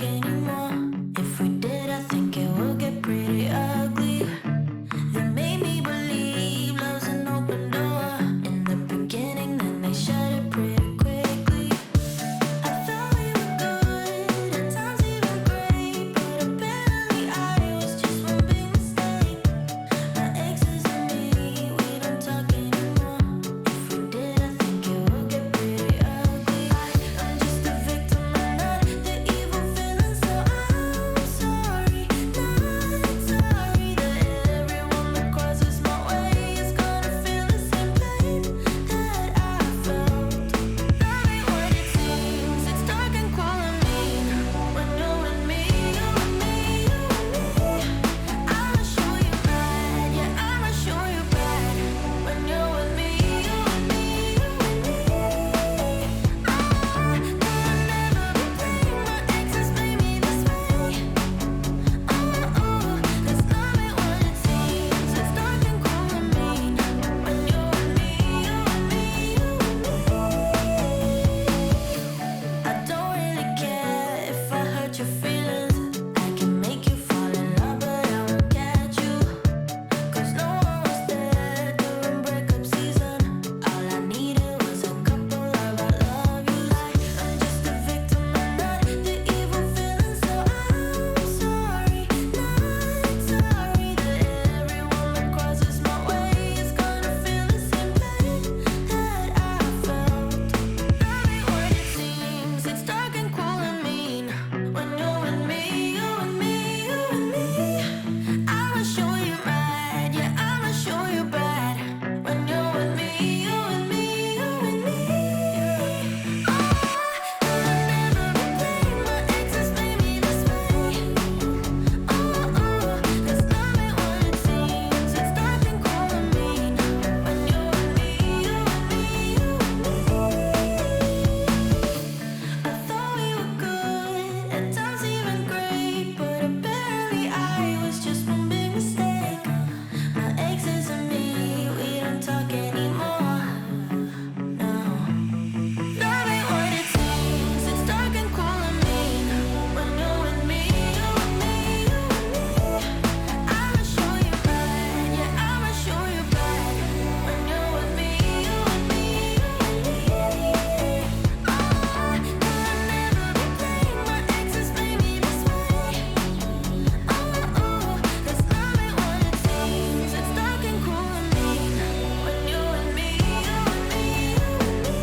talk anymore. If we did, I think it would get pretty ugly. They made me believe love's an open door in the beginning, then they shut it pretty quickly. I thought we were good, at times even great, but apparently I was just one big mistake. My exes and me, we don't talk anymore. If we did, I think it would get pretty ugly. I'm just a victim and not the evil villain, so I'm sorry, not sorry that everyone that crosses my way is gonna feel the same pain that I felt. That ain't what it seems. It's dark and cold and mean when you're with me, you and me, you and me. I'ma show you bad, yeah, I'ma show you bad when you're with me, you and me, you and me. I'll never be brave. My exes made me this way. That's not what it seems. It's dark and cold and mean when you're with me, you and me, you and me. I don't really care if I hurt your feelings. I can make you fall in love, but I won't catch you. 'Cause no one was there during breakup season. All I needed was a couple of I love yous. I'm just a victim and not the evil villain, so I'm sorry, not sorry that everyone that crosses my way is gonna feel the same pain that I felt. That ain't what it seems. It's dark and cold and mean when you're with me, you and me, you and me. I'ma show you mad, yeah, I'ma show you bad when you're with me, you and me, you and me. I'll never be brave. My exes made me this way. That's not what it seems. It's dark and cold and mean when you're with me, you and me, you and me. I thought we were good, at times even great, but apparently I was just one big mistake. My exes and me, we don't talk anymore. No, that ain't what it seems. It's dark and cold and mean when you're with me, you and me, you and me. I'ma show you bad, yeah, I'ma show you bad when you're with me, you and me, you and me. I'll never be brave. My exes made me this way. That's not what it seems. It's dark and cold and mean when you're with me, you and me, you and me.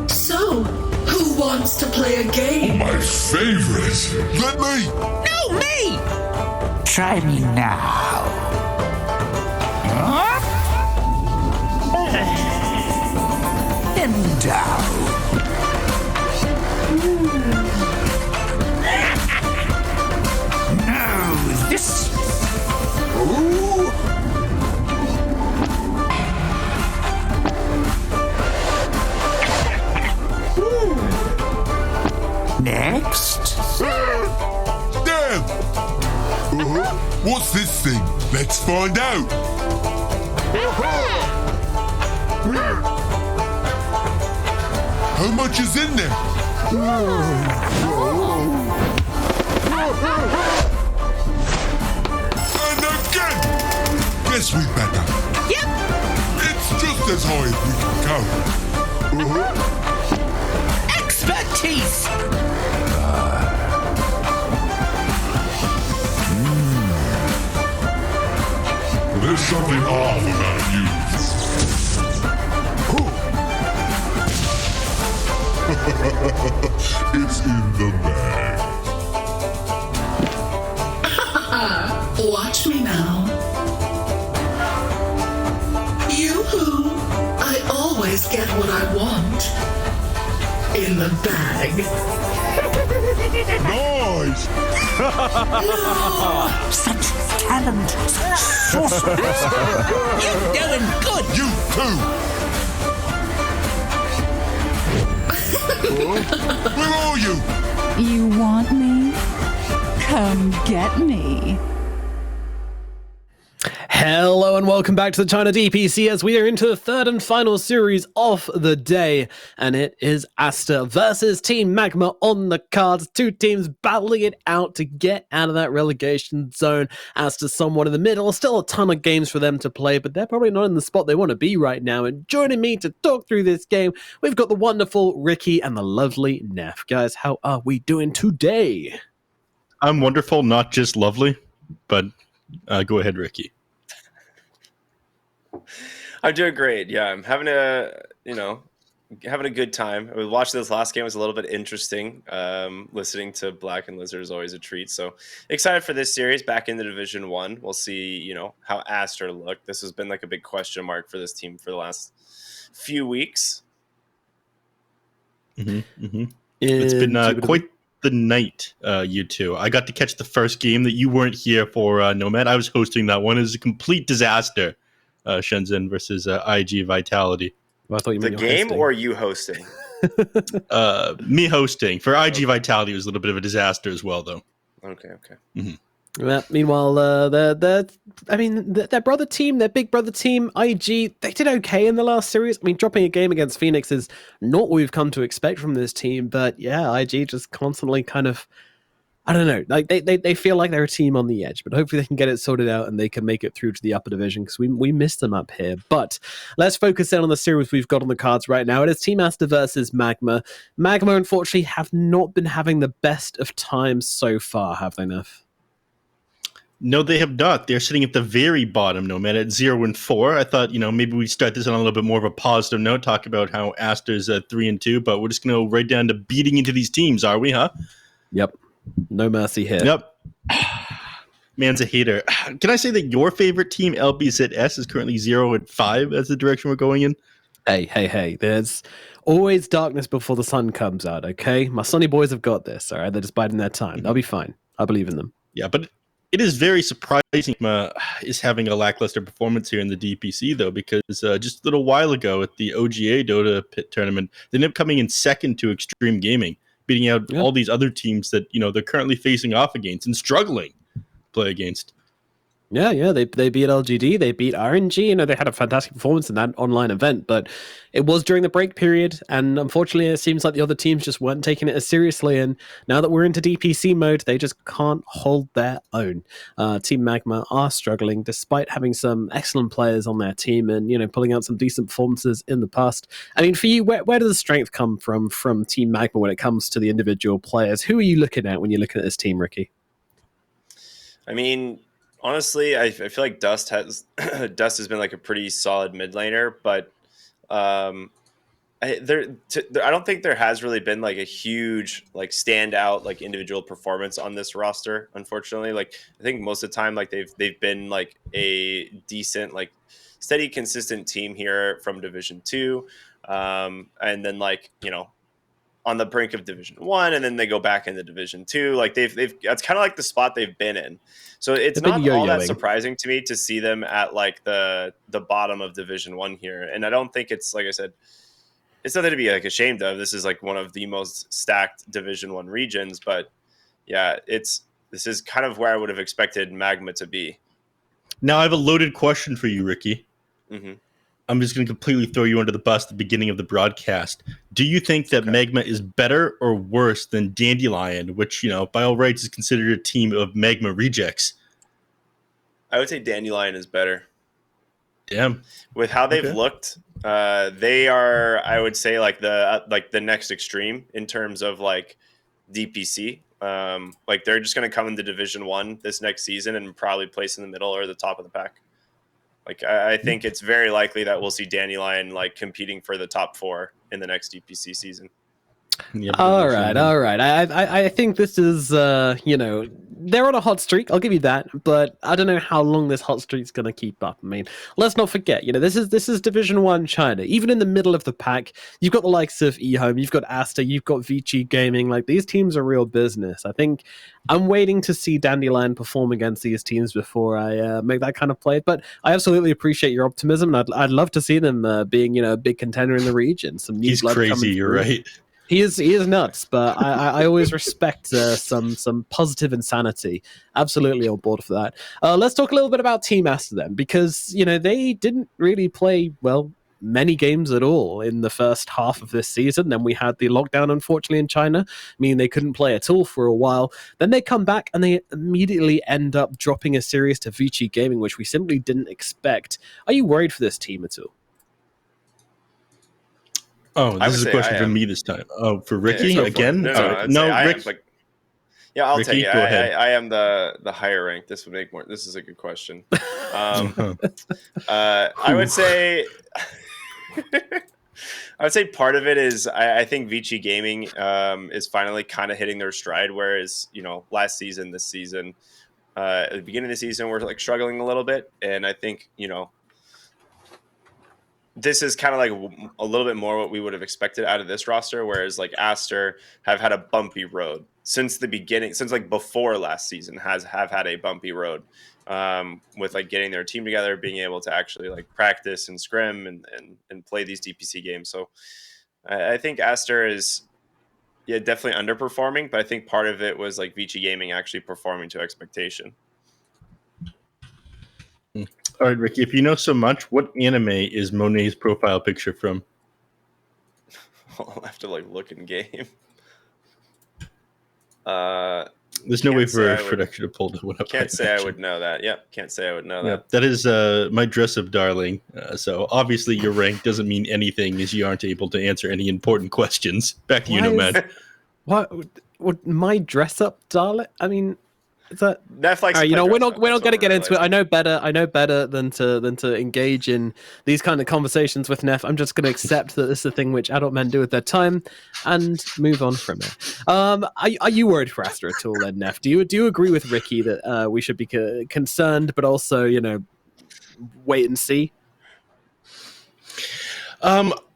So, who wants to play a game? My favorite. Let me. No, me! Try me now. And down. No, this. Ooh. Next. Damn! What's this thing? Let's find out. How much is in there? And again! Guess we better. Yep. It's just as high as we can go. Expertise! There's something off about you. It's in the bag. Watch me now. Yoo-hoo! I always get what I want. In the bag. Nice! No! Such talent. Sorceress. You're doing good! You too! Where are you? You want me? Come get me. Hello and welcome back to the China DPC as we are into the third and final series of the day, and it is Aster versus Team Magma on the cards. Two teams battling it out to get out of that relegation zone. Aster somewhat in the middle, still a ton of games for them to play, but they're probably not in the spot they want to be right now. And joining me to talk through this game, we've got the wonderful Ricky and the lovely Neff. Guys, how are we doing today? I'm wonderful, not just lovely, but go ahead, Ricky. I'm doing great. Yeah, I'm having a good time. Watching this last game was a little bit interesting. Listening to Black and Lizard is always a treat. So excited for this series back in the Division 1. We'll see, how Aster look. This has been like a big question mark for this team for the last few weeks. It's been quite the night, you two. I got to catch the first game that you weren't here for, Nomad. I was hosting that one. It was a complete disaster. Shenzhen versus iG Vitality. Well, I thought you the meant game hosting. or you hosting? Me hosting. For iG Vitality, it was a little bit of a disaster as well, though. Okay. Well, meanwhile, their brother team, their big brother team, iG, they did okay in the last series. I mean, dropping a game against Phoenix is not what we've come to expect from this team, but yeah, iG just constantly kind of, I don't know, like they feel like they're a team on the edge, but hopefully they can get it sorted out and they can make it through to the upper division because we missed them up here. But let's focus in on the series we've got on the cards right now. It is Team Aster versus Magma. Magma, unfortunately, have not been having the best of times so far, have they, Neff? No, they have not. They're sitting at the very bottom, no man, at 0-4. I thought, maybe we'd start this on a little bit more of a positive note, talk about how Aster's at 3-2, but we're just going to go right down to beating into these teams, are we, huh? Yep. No mercy here. Yep. Man's a hater. Can I say that your favorite team, LBZS, is currently 0-5 as the direction we're going in? Hey. There's always darkness before the sun comes out, okay? My sunny boys have got this, all right? They're just biding their time. They'll be fine. I believe in them. Yeah, but it is very surprising is having a lackluster performance here in the DPC, though, because just a little while ago at the OGA Dota Pit tournament, they ended up coming in second to Extreme Gaming, beating out all these other teams that, they're currently facing off against and struggling to play against. Yeah, they beat LGD, they beat RNG, they had a fantastic performance in that online event, but it was during the break period, and unfortunately it seems like the other teams just weren't taking it as seriously, and now that we're into DPC mode, they just can't hold their own. Team Magma are struggling, despite having some excellent players on their team and, pulling out some decent performances in the past. I mean, for you, where does the strength come from Team Magma when it comes to the individual players? Who are you looking at when you're looking at this team, Ricky? I mean, honestly, I feel like Dust has been like a pretty solid mid laner, but I don't think there has really been like a huge like standout like individual performance on this roster. Unfortunately, like I think most of the time like they've been like a decent like steady consistent team here from Division 2, and then like on the brink of Division 1, and then they go back into Division 2. Like they've that's kind of like the spot they've been in. So it's not all that surprising to me to see them at like the bottom of Division 1 here. And I don't think it's, like I said, it's nothing to be like ashamed of. This is like one of the most stacked Division 1 regions, but yeah, this is kind of where I would have expected Magma to be. Now I have a loaded question for you, Ricky. Mm-hmm. I'm just going to completely throw you under the bus at the beginning of the broadcast. Do you think that Magma is better or worse than Dandelion, which, by all rights is considered a team of Magma rejects? I would say Dandelion is better. Damn. With how they've looked, they are, I would say, like the next extreme in terms of like DPC. Like they're just going to come into Division 1 this next season and probably place in the middle or the top of the pack. Like I think it's very likely that we'll see Dandelion like competing for the top 4 in the next DPC season. Yeah, all right. I think this is, they're on a hot streak. I'll give you that, but I don't know how long this hot streak's going to keep up. I mean, let's not forget, this is Division 1 China. Even in the middle of the pack, you've got the likes of eHome, you've got Aster, you've got VG Gaming. Like these teams are real business. I think I'm waiting to see Dandelion perform against these teams before I make that kind of play. But I absolutely appreciate your optimism, and I'd love to see them being, a big contender in the region. Some new He's blood crazy. coming You're through. right. He is nuts, but I always respect some positive insanity. Absolutely on board for that. Let's talk a little bit about Team Aster then, because they didn't really play many games at all in the first half of this season. Then we had the lockdown, unfortunately, in China, meaning they couldn't play at all for a while. Then they come back and they immediately end up dropping a series to VG Gaming, which we simply didn't expect. Are you worried for this team at all? Oh, this is a question for me this time. Oh, for Ricky again? No, Rick. I'll Ricky, take it. go ahead. I am the higher rank. This would make more. This is a good question. I would say. I would say part of it is I think VG Gaming is finally kind of hitting their stride, whereas last season, this season, at the beginning of the season, we're like struggling a little bit, and I think this is kind of like a little bit more what we would have expected out of this roster, whereas like Aster have had a bumpy road since the beginning, since like before last season have had a bumpy road with like getting their team together, being able to actually like practice and scrim and play these DPC games. So I think Aster is definitely underperforming, but I think part of it was like VG Gaming actually performing to expectation. All right, Ricky, if you know so much, what anime is Monet's profile picture from? I'll have to like look in game. There's no way for production to pull it up. Can't say I would know that. Yep, can't say I would know that. That is my dress up, darling. So obviously your rank doesn't mean anything as you aren't able to answer any important questions. Back to you, Nomad. What my dress up, darling? I mean, is that Netflix? We're not going to get into it. I know better than to engage in these kind of conversations with Neff. I'm just going to accept that this is a thing which adult men do with their time and move on from it. Are you worried for Aster at all, then, Neff? Do you agree with Ricky that we should be concerned, but also wait and see?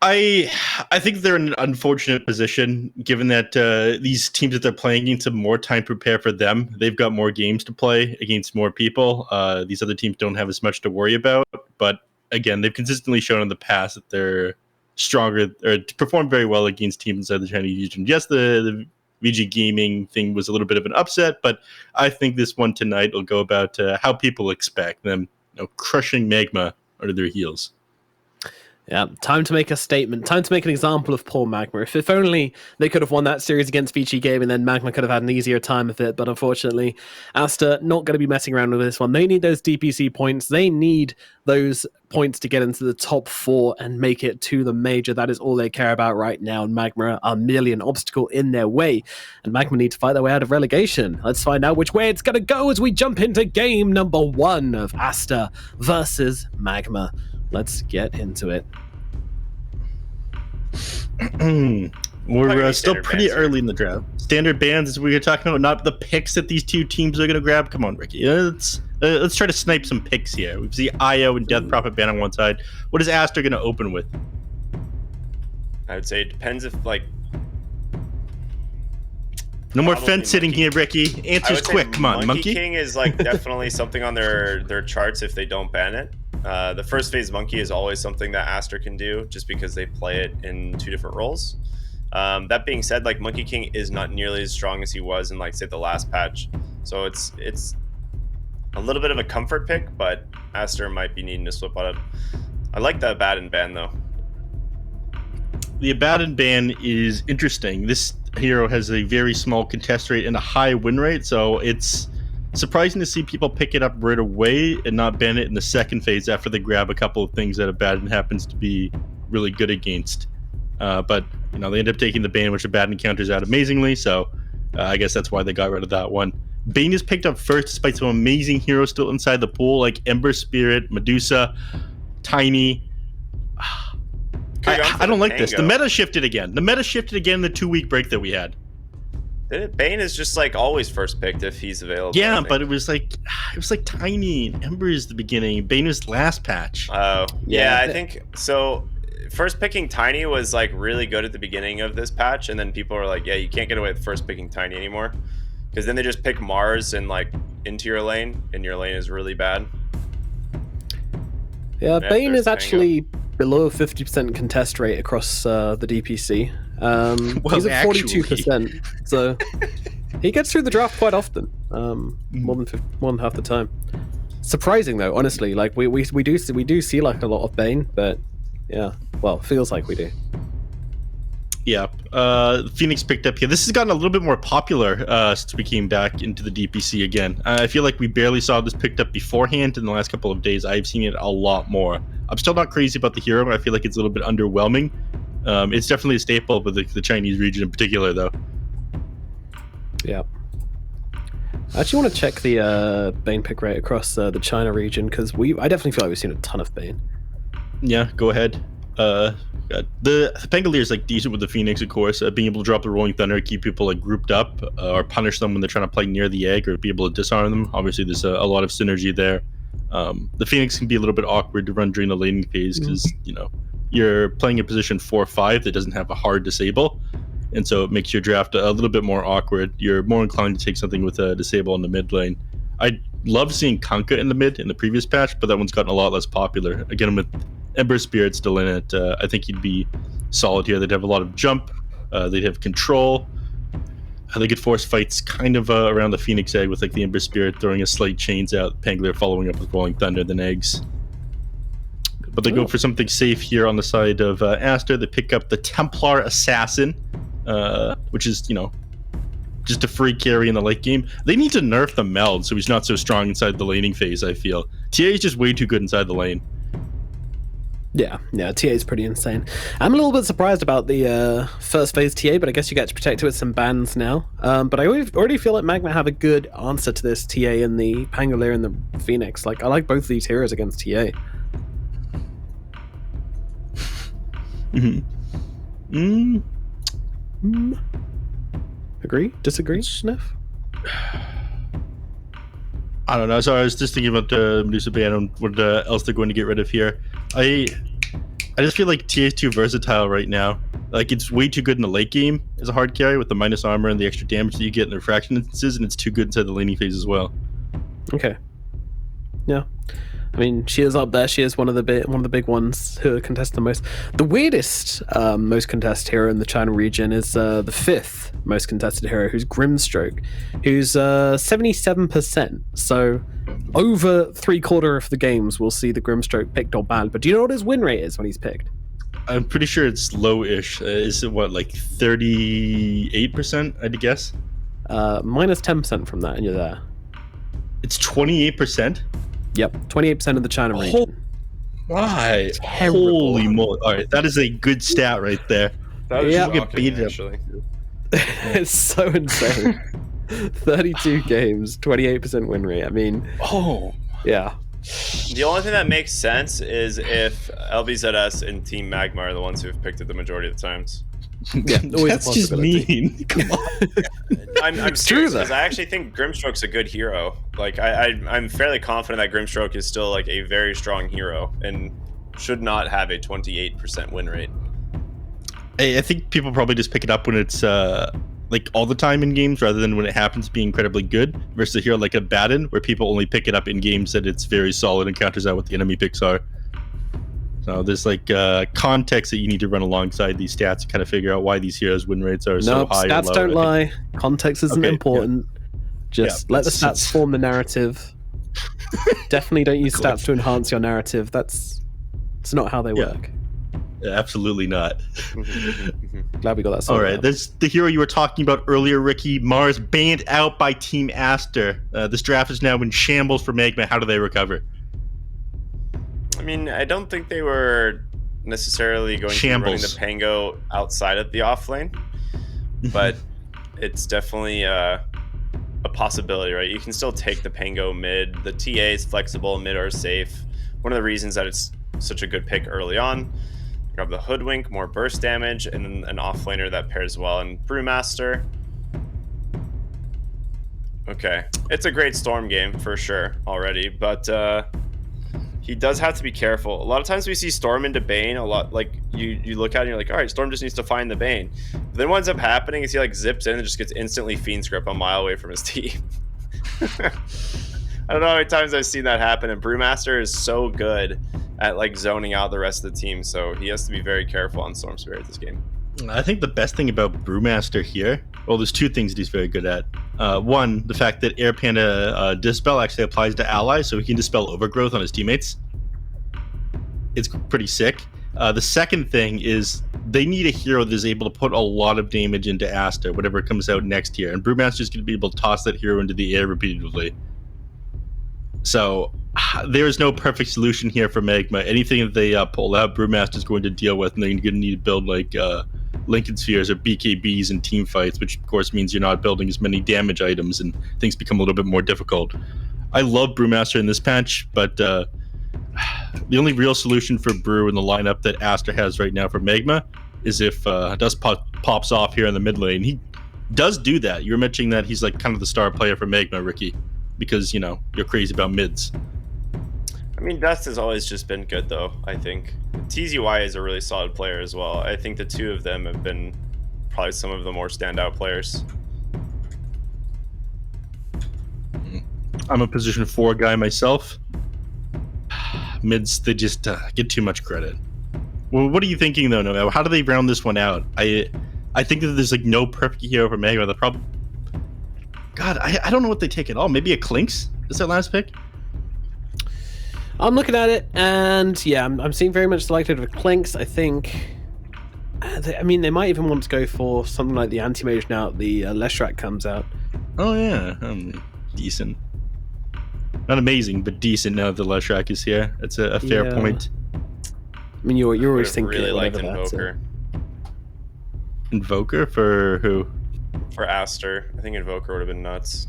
I think they're in an unfortunate position, given that these teams that they're playing against have more time to prepare for them. They've got more games to play against more people. These other teams don't have as much to worry about. But again, they've consistently shown in the past that they're stronger or perform very well against teams inside the Chinese region. Yes, the VG Gaming thing was a little bit of an upset, but I think this one tonight will go about how people expect them, crushing Magma under their heels. Yeah, time to make a statement. Time to make an example of poor Magma. If only they could have won that series against VG Game, and then Magma could have had an easier time with it. But unfortunately, Aster not going to be messing around with this one. They need those DPC points. They need those points to get into the top 4 and make it to the major. That is all they care about right now. And Magma are merely an obstacle in their way. And Magma need to fight their way out of relegation. Let's find out which way it's going to go as we jump into game number 1 of Aster versus Magma. Let's get into it. We're still pretty early in the draft. Standard bans is what we're talking about, not the picks that these two teams are going to grab. Come on, Ricky. Let's try to snipe some picks here. We see IO and Death Prophet ban on one side. What is Aster going to open with? I would say it depends if, like... No more fence sitting here, Ricky. Answers quick. Come on, Monkey King is like definitely something on their charts if they don't ban it. The first phase Monkey is always something that Aster can do just because they play it in 2 different roles. That being said, like Monkey King is not nearly as strong as he was in like say the last patch. So it's a little bit of a comfort pick, but Aster might be needing to slip out of. I like the Abaddon ban though. The Abaddon ban is interesting. This hero has a very small contest rate and a high win rate, so it's surprising to see people pick it up right away and not ban it in the second phase after they grab a couple of things that Abaddon happens to be really good against. But you know, they end up taking the Bane, which Abaddon counters out amazingly, so I guess that's why they got rid of that one. Bane is picked up first despite some amazing heroes still inside the pool, like Ember Spirit, Medusa, Tiny. I don't like this. The meta shifted again. The meta shifted again in the 2-week break that we had. Bane is just like always first picked if he's available. Yeah, but it was like Tiny and Ember is the beginning. Bane was last patch. Oh, yeah, I think so. First picking Tiny was like really good at the beginning of this patch, and then people were like, "Yeah, you can't get away with first picking Tiny anymore," because then they just pick Mars and like into your lane, and your lane is really bad. Yeah, Bane is actually below 50% contest rate across the DPC. He's at 42%, so he gets through the draft quite often, more than half the time. Surprising though, honestly. Like we do see like a lot of Bane, but yeah, well, feels like we do. Yeah, Phoenix picked up here. This has gotten a little bit more popular since we came back into the DPC again. I feel like we barely saw this picked up beforehand. In the last couple of days, I've seen it a lot more. I'm still not crazy about the hero. I feel like it's a little bit underwhelming. It's definitely a staple with the Chinese region in particular, though. Yeah. I actually want to check the Bane pick rate across the China region, because I definitely feel like we've seen a ton of Bane. Yeah, go ahead. The Pangolier is like decent with the Phoenix, of course. Being able to drop the Rolling Thunder, keep people like grouped up, or punish them when they're trying to play near the egg, or be able to disarm them. Obviously, there's a lot of synergy there. The Phoenix can be a little bit awkward to run during the laning phase because you know you're playing a position 4-5 that doesn't have a hard disable, and so it makes your draft a little bit more awkward. You're more inclined to take something with a disable in the mid lane. I love seeing Kanka in the mid in the previous patch, but that one's gotten a lot less popular. Again, with Ember Spirit still in it, I think he'd be solid here. They'd have a lot of jump, they'd have control. They could force fights kind of around the Phoenix egg with like the Ember Spirit throwing a slight chains out, Pangolier following up with Rolling Thunder, then eggs. But they go for something safe here on the side of Aster. They pick up the Templar Assassin, which is, you know, just a free carry in the late game. They need to nerf the Meld so he's not so strong inside the laning phase, I feel. TA is just way too good inside the lane. Yeah, TA is pretty insane. I'm a little bit surprised about the first phase TA, but I guess you get to protect it with some bans now. But I already feel like Magma have a good answer to this TA in the Pangolier and the Phoenix. Like, I like both of these heroes against TA. Agree? Disagree, Sniff? I don't know. So I was just thinking about the Medusa ban and what else they're going to get rid of here. I just feel like TA is too versatile right now. Like, it's way too good in the late game as a hard carry with the minus armor and the extra damage that you get in the refraction instances, and it's too good inside the laning phase as well. Okay. Yeah. I mean, she is up there. She is one of the big ones who contest the most. The weirdest most contested hero in the China region is the 5th most contested hero, who's Grimstroke, who's 77%. So over 3/4 of the games we'll see the Grimstroke picked or banned. But do you know what his win rate is when he's picked? I'm pretty sure it's low-ish. Is it what, like 38%? I'd guess. Minus 10% from that, and you're there. It's 28%. Yep, 28% of the China region. Why? Holy moly! All right, that is a good stat right there. That was shocking, actually. It's so insane. 32 games, 28% win rate. I mean, yeah. The only thing that makes sense is if LBZS and Team Magma are the ones who have picked it the majority of the times. Yeah, always That's a just possibility. mean. Come on. I'm serious because I actually think Grimstroke's a good hero. Like I'm fairly confident that Grimstroke is still like a very strong hero and should not have a 28% win rate. I think people probably just pick it up when it's like all the time in games rather than when it happens to be incredibly good versus a hero like a Baden where people only pick it up in games that it's very solid and counters out what the enemy picks are. So there's like context that you need to run alongside these stats to kind of figure out why these heroes' win rates are so high. Stats or low, don't lie. Context isn't important. Just let the stats form the narrative. Definitely don't use stats to enhance your narrative. It's not how they work. Yeah, absolutely not. Glad we got that All sorted right, out. that's the hero you were talking about earlier, Ricky. Mars banned out by Team Aster. This draft is now in shambles for Magma. How do they recover? I mean, I don't think they were necessarily going to be running the Pango outside of the off lane, but it's definitely a possibility, right? You can still take the Pango mid. The TA is flexible, mid are safe. One of the reasons that it's such a good pick early on. Grab the Hoodwink, more burst damage, and then an offlaner that pairs well. And Brewmaster. Okay. It's a great Storm game for sure already, but he does have to be careful. A lot of times we see Storm into Bane, a lot like you look at it and you're like, all right, Storm just needs to find the Bane. But then what ends up happening is he like zips in and just gets instantly Fiend Script a mile away from his team. I don't know how many times I've seen that happen, and Brewmaster is so good at like zoning out the rest of the team, so he has to be very careful on Storm Spirit this game. I think the best thing about Brewmaster here, well, there's two things that he's very good at. One, the fact that Air Panda Dispel actually applies to allies, so he can dispel overgrowth on his teammates. It's pretty sick. The second thing is they need a hero that is able to put a lot of damage into Aster, whatever comes out next year, and Brewmaster's going to be able to toss that hero into the air repeatedly. So there is no perfect solution here for Magma. Anything that they pull out, Brewmaster's going to deal with, and they're going to need to build like Lincoln Spheres or BKBs in team fights, which of course means you're not building as many damage items and things become a little bit more difficult. I love Brewmaster in this patch, but the only real solution for Brew in the lineup that Aster has right now for Magma is if Dust pops off here in the mid lane. He does do that. You were mentioning that he's like kind of the star player for Magma, Ricky, because, you know, you're crazy about mids. I mean, Dust has always just been good, though, I think. TZY is a really solid player as well. I think the two of them have been probably some of the more standout players. I'm a position 4 guy myself. Mids, they just get too much credit. Well, what are you thinking, though, Noel? How do they round this one out? I think that there's like no perfect hero for Magma. The problem... God, I don't know what they take at all. Maybe a Clinks is their last pick? I'm looking at it, and yeah, I'm seeing very much selected with Clinks. I think, I mean, they might even want to go for something like the Anti-Mage now that the Leshrac comes out. Oh yeah, decent. Not amazing, but decent now that the Leshrac is here. That's a fair point. I mean, you're always thinking really liked Invoker. Invoker for who? For Aster. I think Invoker would have been nuts.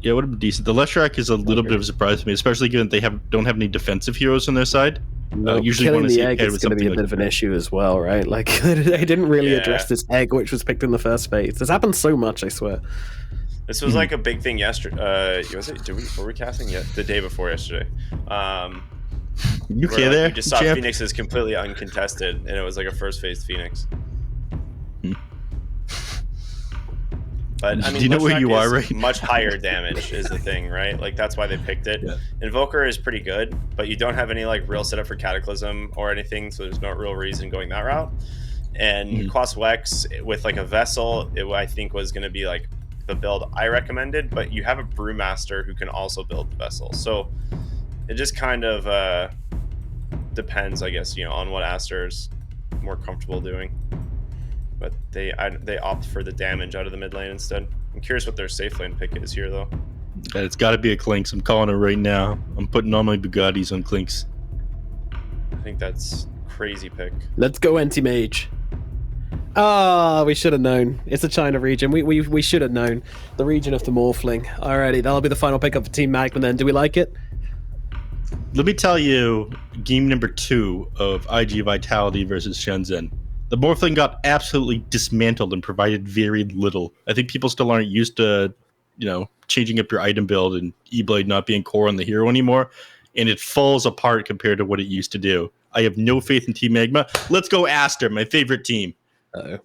Yeah, it would have been decent. The Leshrac is a little bit of a surprise to me, especially given they don't have any defensive heroes on their side. No, usually killing want to the see egg is going to be a bit of an issue as well, right? Like, they didn't really address this egg, which was picked in the first phase. This happens so much, I swear. This was like a big thing yesterday. Were we casting yet? The day before yesterday. You okay there? You just saw Phoenix is completely uncontested, and it was like a first phase Phoenix. But I mean, do you know where you are, right? Much higher damage is the thing, right? Like that's why they picked it. Yeah. Invoker is pretty good, but you don't have any like real setup for Cataclysm or anything, so there's no real reason going that route. And Quas Wex with like a Vessel, I think was going to be like the build I recommended. But you have a Brewmaster who can also build the Vessel, so it just kind of depends, I guess, on what Aster's more comfortable doing. But they opt for the damage out of the mid lane instead. I'm curious what their safe lane pick is here, though. It's got to be a Clinks. I'm calling it right now. I'm putting all my Bugattis on Clinks. I think that's crazy pick. Let's go Anti-Mage. We should have known. It's the China region. We should have known. The region of the Morphling. Alrighty, that'll be the final pickup for Team Magma then. Do we like it? Let me tell you, game number 2 of IG Vitality versus Shenzhen. The Morphling got absolutely dismantled and provided very little. I think people still aren't used to, changing up your item build and E-Blade not being core on the hero anymore, and it falls apart compared to what it used to do. I have no faith in Team Magma. Let's go Aster, my favorite team. Uh-oh.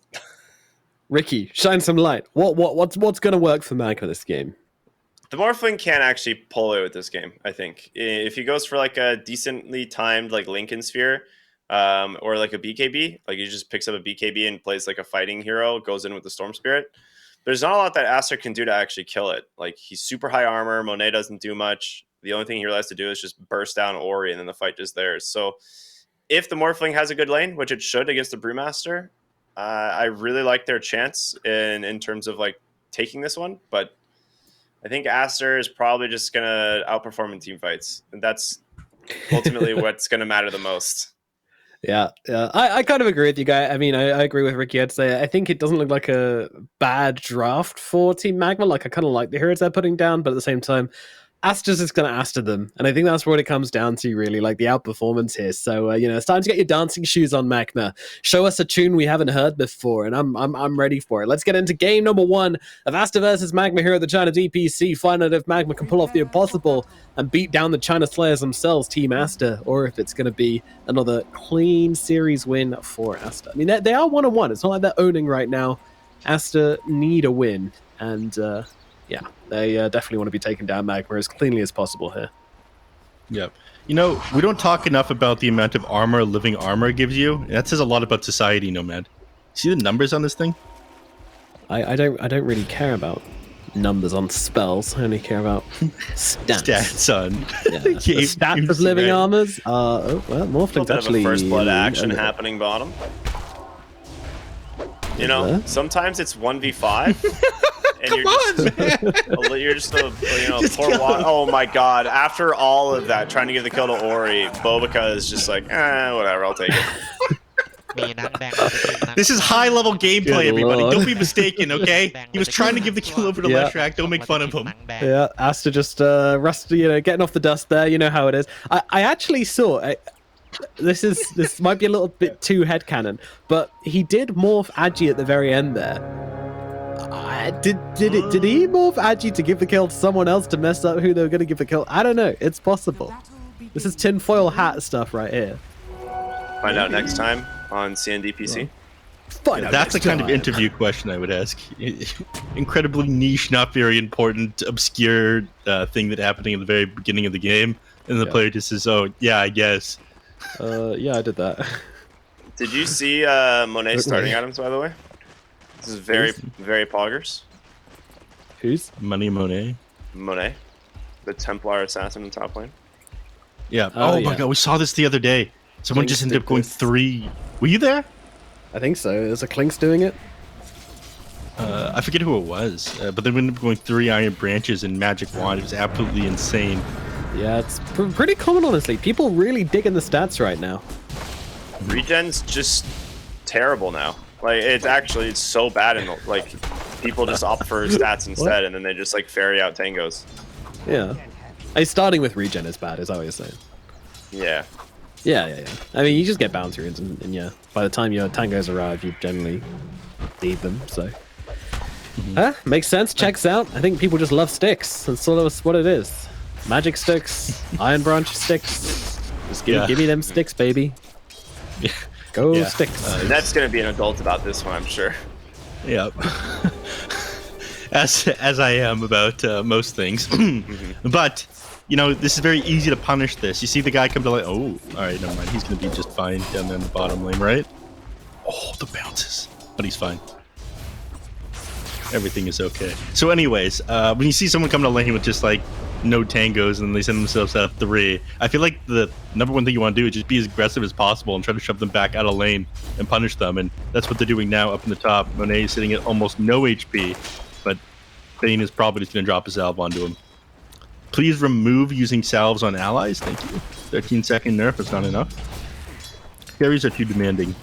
Ricky, shine some light. What's going to work for Magma this game? The Morphling can actually pull away with this game, I think. If he goes for like a decently timed like Lincoln Sphere, or like a BKB, like he just picks up a BKB and plays like a fighting hero, goes in with the Storm Spirit. There's not a lot that Aster can do to actually kill it. Like he's super high armor, Monet doesn't do much. The only thing he realized to do is just burst down Ori and then the fight is theirs. So if the Morphling has a good lane, which it should against the Brewmaster, I really like their chance in terms of like taking this one, but I think Aster is probably just going to outperform in team fights. And that's ultimately what's going to matter the most. Yeah. I kind of agree with you, guy. I mean, I agree with Ricky. I'd say I think it doesn't look like a bad draft for Team Magma. Like, I kind of like the heroes they're putting down, but at the same time, Aster's just going to Aster them. And I think that's what it comes down to, really, like the outperformance here. So, it's time to get your dancing shoes on, Magma. Show us a tune we haven't heard before, and I'm ready for it. Let's get into game number 1 of Aster versus Magma here at the China DPC. Find out if Magma can pull off the impossible and beat down the China Slayers themselves, Team Aster, or if it's going to be another clean series win for Aster. I mean, they are 1-1. It's not like they're owning right now. Aster need a win, and yeah, they definitely want to be taking down Magma as cleanly as possible here. Yep. We don't talk enough about the amount of armor living armor gives you. That says a lot about society, Nomad. See the numbers on this thing? I don't really care about numbers on spells. I only care about stats. Stats on stats of living armors. Morphling's actually a first blood action happening bottom. Sometimes it's 1v5. And you're just a poor oh my god. After all of that, trying to give the kill to Ori, Bobica is just like, whatever, I'll take it. This is high-level gameplay, everybody. Don't be mistaken, okay? He was trying to give the kill over to Leshrac. Don't make fun of him. Yeah, Aster just getting off the dust there. You know how it is. I actually saw... This might be a little bit too headcanon, but he did morph Agi at the very end there. Did he morph Agi to give the kill to someone else to mess up who they were going to give the kill? I don't know. It's possible. This is tinfoil hat stuff right here. Find out next time on CNDPC. That's the kind of interview question I would ask. Incredibly niche, not very important, obscure thing that happening at the very beginning of the game, and the player just says, "Oh, yeah, I guess." Yeah, I did that. Did you see Monet starting items, by the way? This is very, very poggers. Who's? Money Monet. Monet. The Templar assassin in top lane. Yeah. Oh my god, we saw this the other day. Someone just ended up going 3. Were you there? I think so. There's a Clinks doing it. I forget who it was, but they ended up going 3 Iron Branches and Magic Wand. It was absolutely insane. Yeah, it's pretty common, honestly. People really digging the stats right now. Regen's just terrible now. Like, it's so bad, and like people just opt for stats instead, and then they just like ferry out tangos. Yeah, starting with regen is bad, is that what you're saying? Yeah. Yeah. I mean, you just get bounty runes, and yeah, by the time your tangos arrive, you generally need them. So, makes sense. Checks out. I think people just love sticks. That's sort of what it is. Magic sticks, Iron Branch sticks. Just give me them sticks, baby. Go sticks. That's going to be an adult about this one, I'm sure. Yep. As I am about most things. But, this is very easy to punish this. You see the guy come to like, oh, all right, never mind. He's going to be just fine down there in the bottom lane, right? Oh, the bounces. But he's fine. Everything is okay. So anyways, when you see someone come to lane with just like no tangos and they send themselves out 3, I feel like the number one thing you want to do is just be as aggressive as possible and try to shove them back out of lane and punish them, and that's what they're doing now up in the top. Monet is sitting at almost no HP, but Bane is probably just going to drop a salve onto him. Please remove using salves on allies, thank you. 13-second nerf is not enough. Carries are too demanding.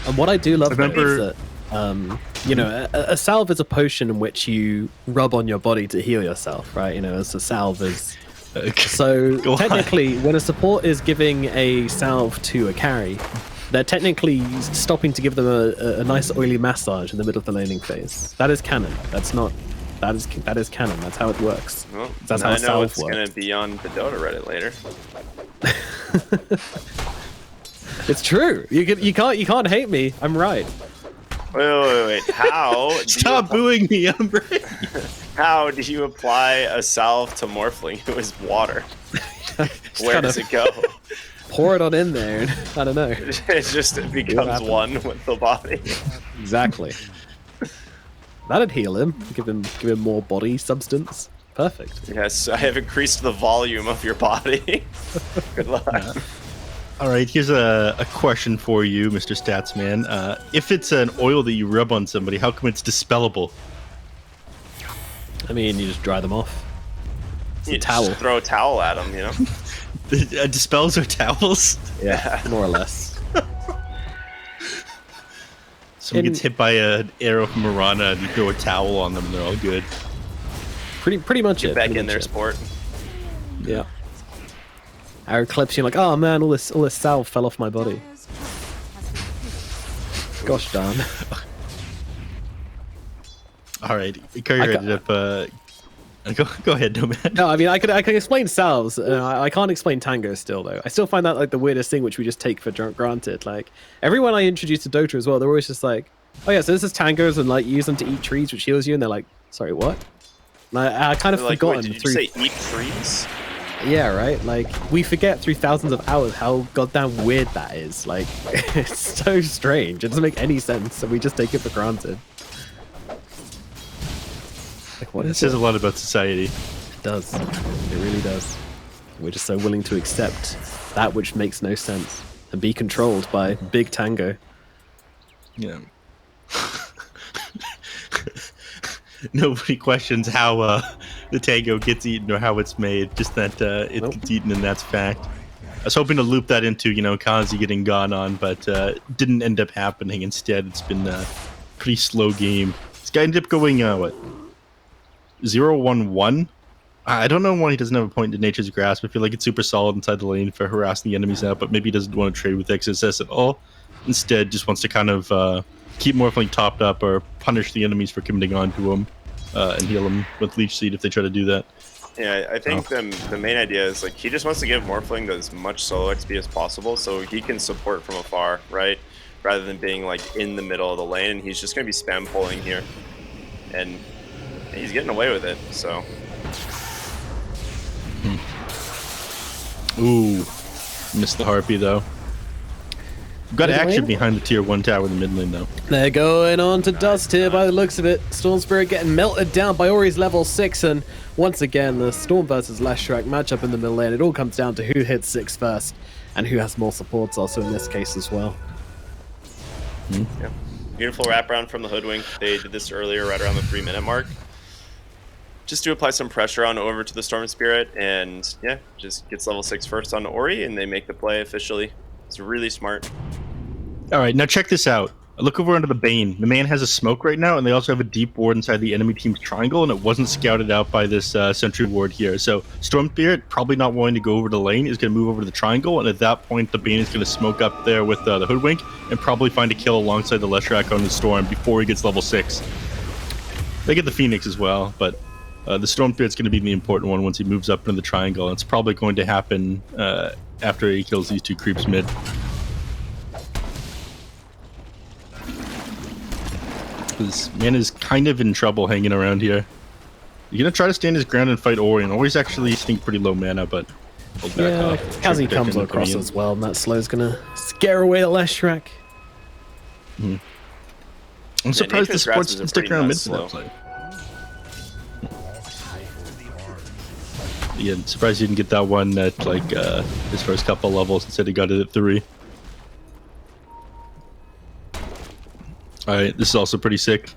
And what I do love about is that a salve is a potion in which you rub on your body to heal yourself, right? As a salve is. So technically, when a support is giving a salve to a carry, they're technically stopping to give them a nice oily massage in the middle of the laning phase. That is canon. That's not. That is canon. That's how it works. Well, that's how I know salve it's going to be on the Dota Reddit later. It's true. You can't hate me. I'm right. Wait. How? Stop booing me. I'm right. How do you apply a salve to Morphling? It was water. Where does it go? Pour it on in there. And, I don't know. It becomes one with the body. Exactly. That'd heal him. Give him more body substance. Perfect. Yes, I have increased the volume of your body. Good luck. Yeah. All right, here's a question for you, Mr. Statsman. If it's an oil that you rub on somebody, how come it's dispellable? I mean, you just dry them off. It's You a towel. just throw a towel at them, you know? Dispels are towels? Yeah, more or less. Someone gets hit by an arrow from Mirana and you throw a towel on them and they're all good. Pretty much Get it. back pretty in much their it. sport. Yeah. Arrow clips you like, oh man, all this salve fell off my body. Gosh darn. All right, carry it up. Go ahead, no man. No, I mean I can explain salves. I can't explain tango still though. I still find that like the weirdest thing, which we just take for granted. Like everyone I introduce to Dota as well, they're always just like, oh yeah, so this is tangos and like you use them to eat trees, which heals you, and they're like, sorry, what? And I kind of Like, forgotten. wait, did you say eat trees? Yeah, right. Like we forget through thousands of hours how goddamn weird that is. Like it's so strange. It doesn't make any sense, and we just take it for granted. Like what? It says a lot about society. It does. It really does. We're just so willing to accept that which makes no sense and be controlled by Big Tango. Yeah. Nobody questions how the tango gets eaten or how it's made. Just that it gets eaten, and that's fact. I was hoping to loop that into Kazi getting gone on, but didn't end up happening. Instead, it's been a pretty slow game. This guy ended up going what 0-1-1. I don't know why he doesn't have a point in Nature's Grasp. I feel like it's super solid inside the lane for harassing the enemies out, but maybe he doesn't want to trade with XSS at all. Instead, just wants to kind of keep Morphling topped up or punish the enemies for committing on to him and heal them with Leech Seed if they try to do that. Yeah, I think the main idea is like he just wants to give Morphling as much solo XP as possible so he can support from afar, right? Rather than being like in the middle of the lane, and he's just going to be spam pulling here. And he's getting away with it, so. Ooh, missed the Harpy though. Got action behind the tier 1 tower in the mid lane though. They're going on to dust here by the looks of it. Storm Spirit getting melted down by Ori's level 6, and once again the Storm versus Leshrac matchup in the middle lane. It all comes down to who hits 6 first and who has more supports also in this case as well. Yeah. Beautiful wraparound from the Hoodwink. They did this earlier right around the 3-minute mark. Just to apply some pressure on over to the Storm Spirit, and yeah, just gets level 6 first on Ori, and they make the play officially. It's really smart. All right, now check this out. Look over under the Bane. The man has a smoke right now, and they also have a deep ward inside the enemy team's triangle, and it wasn't scouted out by this sentry ward here. So Storm Spirit, probably not wanting to go over to lane, is going to move over to the triangle, and at that point, the Bane is going to smoke up there with the Hoodwink and probably find a kill alongside the Leshrac on the Storm before he gets level 6. They get the Phoenix as well, but the Storm Spirit's going to be the important one once he moves up into the triangle. It's probably going to happen after he kills these 2 creeps mid. This man is kind of in trouble hanging around here. You're going to try to stand his ground and fight Ori, and Ori's actually, I think, pretty low mana, but hold back off. Kazi comes across as well, and that slow's going to scare away the Leshrac. I'm surprised the sports didn't stick around mid for that play. Yeah, I'm surprised you didn't get that one at like his first couple levels. Instead, he got it at 3. Alright, this is also pretty sick.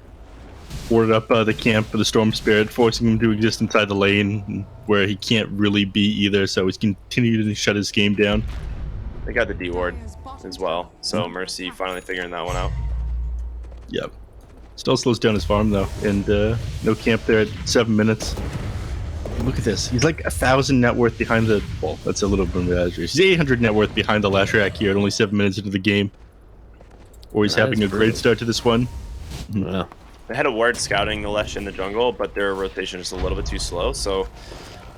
Warded up the camp for the Storm Spirit, forcing him to exist inside the lane where he can't really be either, so he's continuing to shut his game down. They got the D ward as well, so Mercy finally figuring that one out. Yep. Still slows down his farm though, and no camp there at 7 minutes. Look at this. He's like 1,000 net worth behind the... Well, that's a little bit of an exaggeration. He's 800 net worth behind the Leshrac here at only 7 minutes into the game. Or he's having a great start to this one. Yeah. They had a ward scouting the Lesh in the jungle, but their rotation is a little bit too slow. So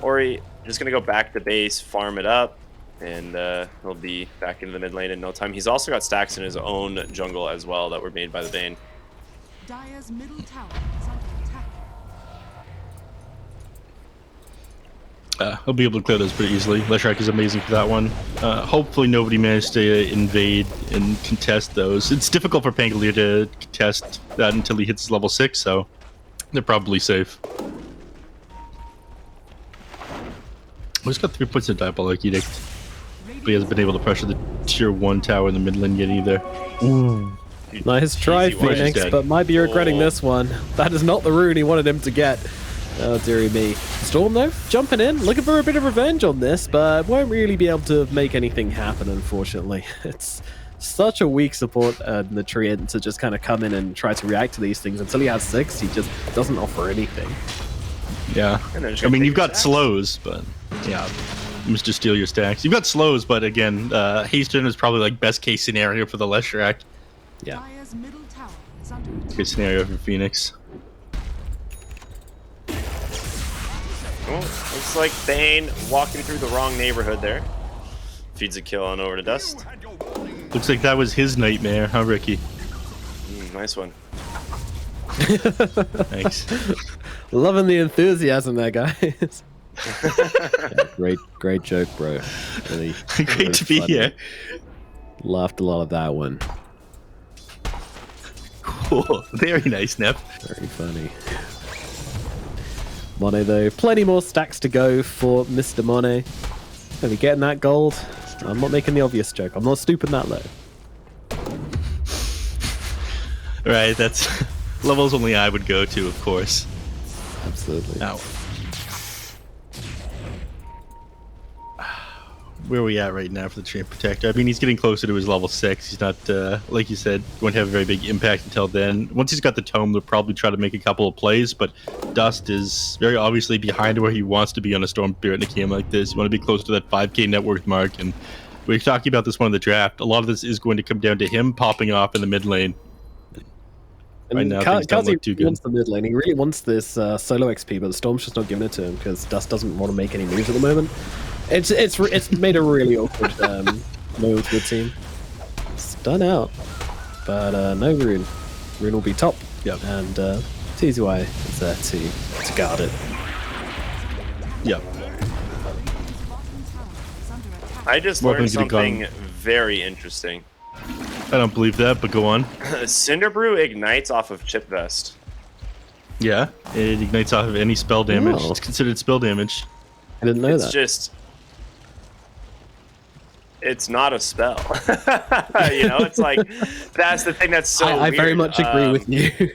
Ori just going to go back to base, farm it up, and he'll be back into the mid lane in no time. He's also got stacks in his own jungle as well that were made by the Bane. Dire's middle tower is under attack. He'll be able to clear those pretty easily. Leshrac is amazing for that one. Hopefully nobody managed to invade and contest those. It's difficult for Pangolier to contest that until he hits level 6, so they're probably safe. He's got 3 points of Diabolic Edict, but he hasn't been able to pressure the tier 1 tower in the mid lane yet either. Ooh. Nice try, Phoenix, but might be regretting this one. That is not the rune he wanted him to get. Oh, dearie me. Storm, though, jumping in, looking for a bit of revenge on this, but won't really be able to make anything happen, unfortunately. It's such a weak support in the Treant to just kind of come in and try to react to these things. Until he has 6, he just doesn't offer anything. Yeah. I mean, you've got slows, but yeah. Mr. Steal your stacks. You've got slows, but again, Hasten is probably like best case scenario for the Leshrac. Yeah. Good scenario for Phoenix. Oh, looks like Bane walking through the wrong neighborhood there. Feeds a kill on over to Dust. Looks like that was his nightmare, huh, Ricky? Nice one. Thanks. Loving the enthusiasm there, guys. Yeah, great joke, bro. Really, great to be here. Laughed a lot of that one. Cool. Very nice, Nep. Very funny. Monet, though, plenty more stacks to go for Mr. Monet. Are we getting that gold? I'm not making the obvious joke. I'm not stooping that low. Right, that's levels only I would go to, of course. Absolutely. Now, where are we at right now for the Treant Protector? I mean, he's getting closer to his level 6. He's not, like you said, going to have a very big impact until then. Once he's got the tome, they'll probably try to make a couple of plays, but Dust is very obviously behind where he wants to be on a Storm Spirit in a game like this. You want to be close to that 5k net worth mark, and we were talking about this one in the draft. A lot of this is going to come down to him popping off in the mid lane. Right now, things don't look too good. Wants the mid lane. He really wants this solo XP, but the Storm's just not giving it to him because Dust doesn't want to make any moves at the moment. It's made a really awkward moment for the team. It's done out, but no rune. Rune will be top. Yep. And TZY is there to guard it. Yep. I just learned something very interesting. I don't believe that, but go on. Cinderbrew ignites off of Chip Vest. Yeah, it ignites off of any spell damage. Oh. It's considered spell damage. I didn't know that. It's just... It's not a spell. You know, it's like... That's the thing that's so weird. I very much agree with you.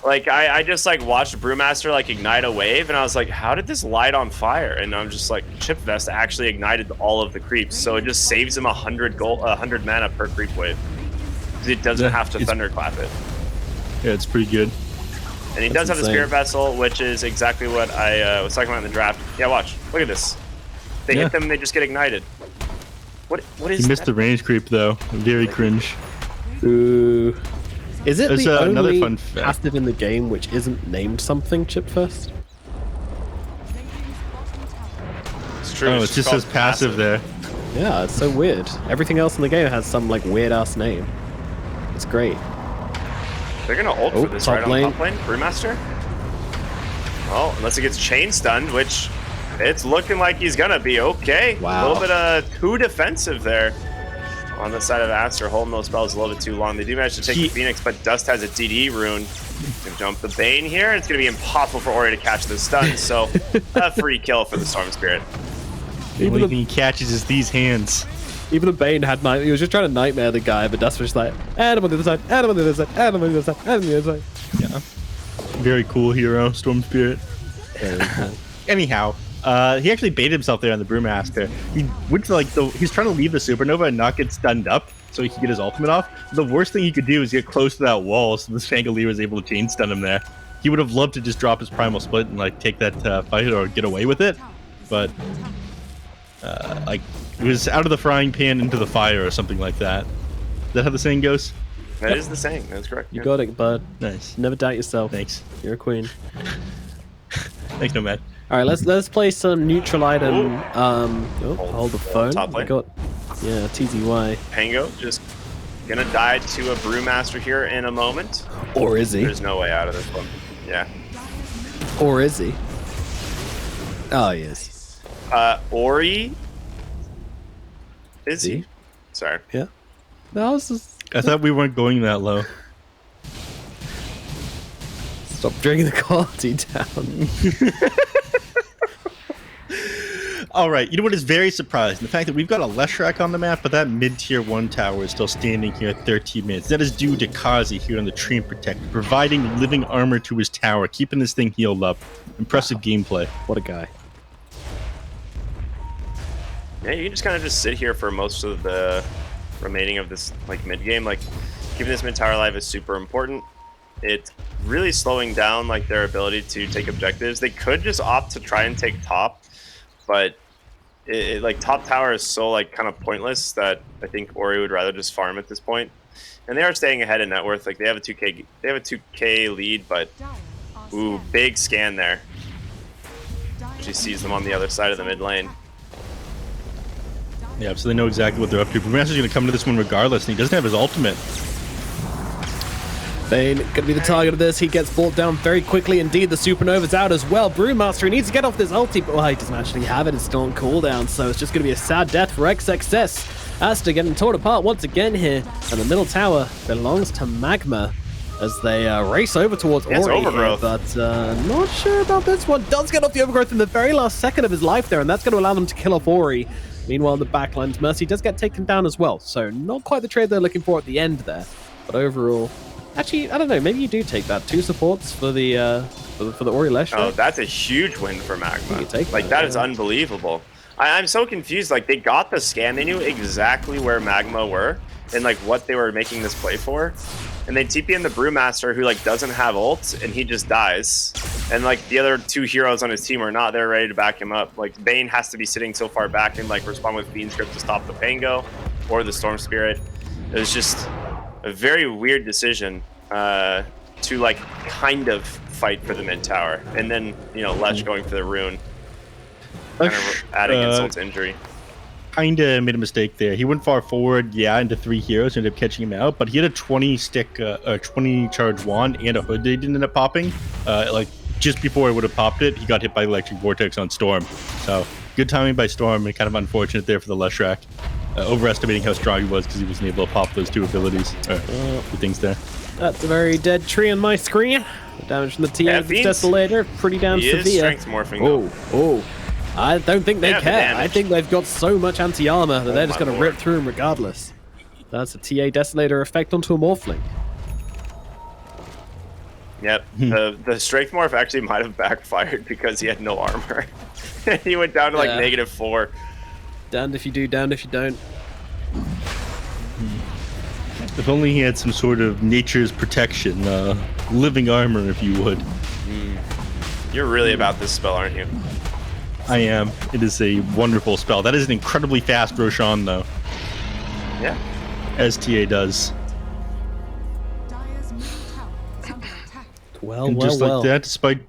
Like, I just, like, watched Brewmaster, like, ignite a wave, and I was like, how did this light on fire? And I'm just like, Chip Vest actually ignited all of the creeps, so it just saves him 100 mana per creep wave. Because it doesn't have to thunderclap it. Yeah, it's pretty good. And he does have the Spirit Vessel, which is exactly what I was talking about in the draft. Yeah, watch. Look at this. They hit them, and they just get ignited. What is He missed the range creep, though. Very cringe. Ooh. Is it There's the another only fun fact. passive in the game which isn't named something, Chip First? It's true. Oh, it just says passive there. Yeah, it's so weird. Everything else in the game has some like weird ass name. It's great. They're gonna ult for this, top right? lane. On top lane? Brewmaster? Well, unless he gets chain stunned, which it's looking like he's gonna be okay. Wow. A little bit of too defensive there on the side of Aster, holding those spells a little bit too long. They do manage to take the Phoenix, but Dust has a DD rune. Can jump the Bane here, and it's gonna be impossible for Ori to catch the stun, so a free kill for the Storm Spirit. The only thing he catches is these hands. Even the Bane had he was just trying to nightmare the guy, but Dust was just like, add him on the other side, add him on the other side, add him on the other side, add him on the other side. Yeah. Very cool hero, Storm Spirit. Anyhow, he actually baited himself there on the Brewmaster. He went to like he's trying to leave the Supernova and not get stunned up so he can get his ultimate off. The worst thing he could do is get close to that wall so the Fangolier was able to chain stun him there. he would have loved to just drop his primal split and like take that fight or get away with it, but like it was out of the frying pan into the fire or something like that. Is that how the saying goes? That is the saying. That's correct. You got it, bud. Nice. Never doubt yourself. Thanks. You're a queen. Thanks, Nomad. All right, let's play some neutral item. Hold the phone. Top lane. I got TZY. Pango just gonna die to a Brewmaster here in a moment. Or is he? There's no way out of this one. Yeah. Or is he? Oh, he is. Ori? Is he? Sorry. Yeah. That was just... I thought we weren't going that low. Stop dragging the quality down. All right, you know what is very surprising? The fact that we've got a Leshrac on the map, but that mid-tier 1 tower is still standing here at 13 minutes. That is due to Kazi here on the Tree and Protector, providing living armor to his tower, keeping this thing healed up. Impressive gameplay. What a guy. Yeah, you can just kind of just sit here for most of the remaining of this like mid game. Like keeping this mid tower alive is super important. It's really slowing down like their ability to take objectives. They could just opt to try and take top, but like top tower is so like kind of pointless that I think Ori would rather just farm at this point. And they are staying ahead in net worth. Like they have a 2k lead, but ooh, big scan there. She sees them on the other side of the mid lane. Yeah, so they know exactly what they're up to. Brewmaster's going to come to this one regardless, and he doesn't have his ultimate. Bane going to be the target of this. He gets brought down very quickly. Indeed, the Supernova's out as well. Brewmaster, he needs to get off this ulti, but well, he doesn't actually have it. It's still on cooldown, so it's just going to be a sad death for XXS. Aster getting torn apart once again here, and the middle tower belongs to Magma as they race over towards Ori Overgrowth. here, but not sure about this one. Does get off the Overgrowth in the very last second of his life there, and that's going to allow them to kill off Ori. Meanwhile, the backline's Mercy does get taken down as well, so not quite the trade they're looking for at the end there. But overall, actually, I don't know, maybe you do take that. 2 supports for the Ori Leshrac. Oh, that's a huge win for Magma. You take like that is unbelievable. I'm so confused. Like they got the scan, they knew exactly where Magma were and like what they were making this play for. And they TP in the Brewmaster who like doesn't have ult and he just dies. And like the other 2 heroes on his team are not there ready to back him up. Like Bane has to be sitting so far back and like respond with Fiend Script to stop the Pango or the Storm Spirit. It was just a very weird decision to like kind of fight for the mid tower. And then, you know, Lesh going for the rune. Kind of adding insult to injury. Kinda made a mistake there. He went far forward, yeah, into 3 heroes, ended up catching him out, but he had a 20 charge wand and a hood they didn't end up popping. Like just before it would have popped it, he got hit by Electric Vortex on Storm. So good timing by Storm, and kind of unfortunate there for the Leshrac. Overestimating how strong he was because he wasn't able to pop those 2 abilities. Two things there. That's a very dead tree on my screen. The damage from the TF Desolator, pretty damn severe. He is strength morphing Oh. I don't think they care. I think they've got so much anti-armor that they're just going to rip through him regardless. That's a TA Desolator effect onto a Morphling. Yep. The strength morph actually might have backfired because he had no armor. He went down to like -4. Damned if you do, damned if you don't. If only he had some sort of nature's protection, living armor, if you would. You're really about this spell, aren't you? I am. It is a wonderful spell. That is an incredibly fast Roshan, though. Yeah. As TA does. Well, and just like that, despite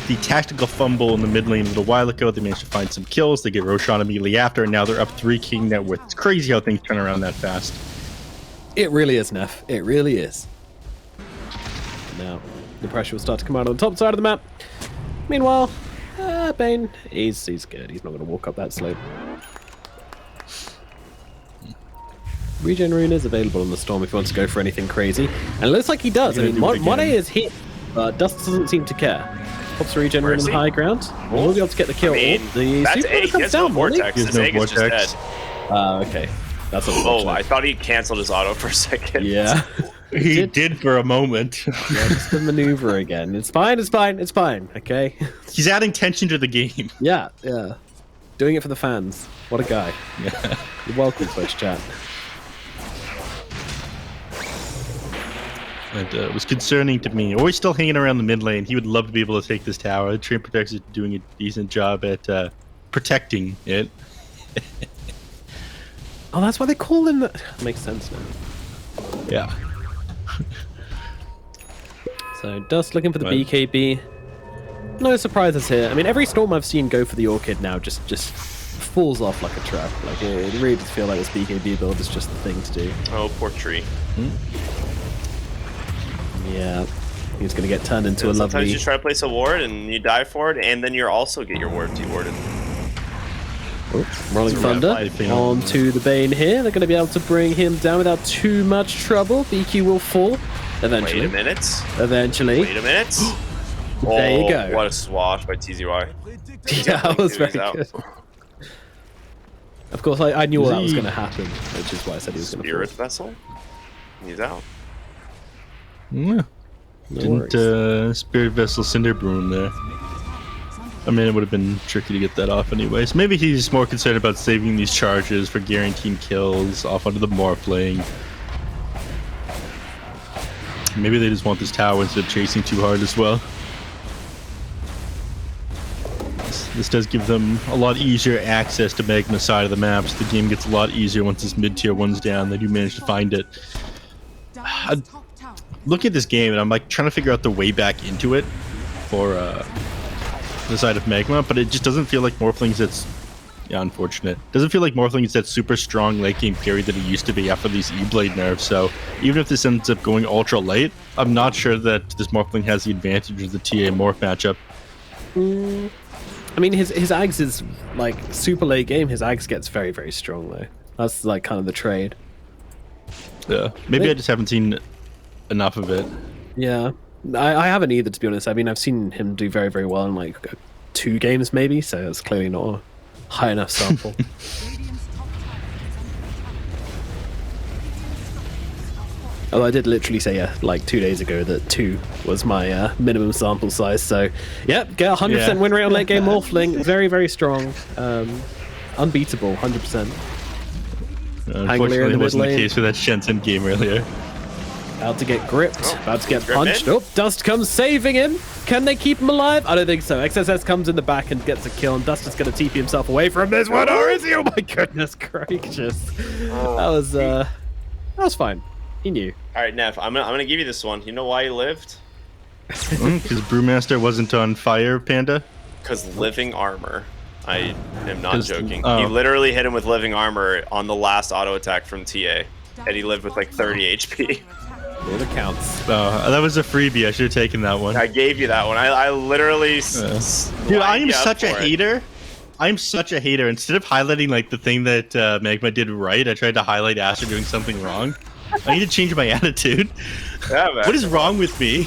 the tactical fumble in the mid lane a little while ago, they managed to find some kills. They get Roshan immediately after, and now they're up 3 king net worth. It's crazy how things turn around that fast. It really is, Neff. It really is. Now, the pressure will start to come out on the top side of the map. Meanwhile, Bane, he's good. He's not going to walk up that slope. Regen rune is available on the Storm if he wants to go for anything crazy. And it looks like he does. I mean, Monet is hit, but Dust doesn't seem to care. Pops a regen rune on the high ground. We'll be able to get the kill. The Super comes down, Vortex. His egg is just dead. Okay. That's unfortunate. Oh, I thought he canceled his auto for a second. Yeah. He did for a moment. Yeah, just the maneuver again. It's fine, okay? He's adding tension to the game. Yeah. Doing it for the fans. What a guy. Yeah. You're welcome, Twitch chat. And it was concerning to me. Always still hanging around the mid lane. He would love to be able to take this tower. The Train Protector is doing a decent job at protecting it. Oh, that's why they call him that. Makes sense now. Yeah. So Dust looking for the BKB. No surprises here. I mean, every Storm I've seen go for the Orchid now just falls off like a trap. Like it really does feel like this BKB build is just the thing to do. Oh, poor tree. Yeah, he's gonna get turned into a Sometimes lovely. you try to place a ward and you die for it, and then you also get your ward dewarded. Rolling Thunder onto the Bane here. They're going to be able to bring him down without too much trouble. BQ will fall eventually. Wait a minute. Eventually. Wait a minute. There you go. What a swash by TZY. Yeah, that was very good. Of course, I knew all that was going to happen, which is why I said he was going to fall. Spirit Vessel? He's out. Yeah. Didn't Spirit Vessel Cinder Broom there. I mean, it would have been tricky to get that off anyways. Maybe he's more concerned about saving these charges for guaranteed kills off onto the Morphling. Maybe they just want this tower instead of chasing too hard as well. This does give them a lot easier access to Magma side of the maps. The game gets a lot easier once this mid-tier one's down. They do manage to find it. I look at this game and I'm like trying to figure out the way back into it for the side of Magma, but it just doesn't feel like Morphling's that's unfortunate. Doesn't feel like Morphling's that super strong late game carry that it used to be after these E-Blade nerfs. So even if this ends up going ultra late, I'm not sure that this Morphling has the advantage of the TA Morph matchup. I mean, his Ags is like super late game. His Ags gets very, very strong though. That's like kind of the trade. Yeah, maybe I just haven't seen enough of it. Yeah, I haven't either, to be honest. I mean, I've seen him do very, very well in like 2 games maybe, so it's clearly not a high enough sample. Oh, I did literally say, yeah, like 2 days ago that 2 was my minimum sample size. So, yep, get 100% win rate on late game Morphling. Very, very strong. Unbeatable, 100%. Unfortunately, it wasn't the case for that Shenzhen game earlier. About to get gripped, about to get punched. Oh, Dust comes saving him. Can they keep him alive? I don't think so. XSS comes in the back and gets a kill, and Dust is going to TP himself away from this one. Or is he? Oh my goodness gracious. That was fine. He knew. All right, Nev, I'm gonna give you this one. You know why he lived? Because Brewmaster wasn't on fire, Panda? Because living armor. I am not joking. He literally hit him with living armor on the last auto attack from TA, and he lived with like 30 HP. It counts. That was a freebie. I should have taken that one. I gave you that one. I literally. Dude, I am such a hater. I'm such a hater. Instead of highlighting like the thing that Magma did right, I tried to highlight Aster doing something wrong. I need to change my attitude. Yeah, man. What is wrong with me?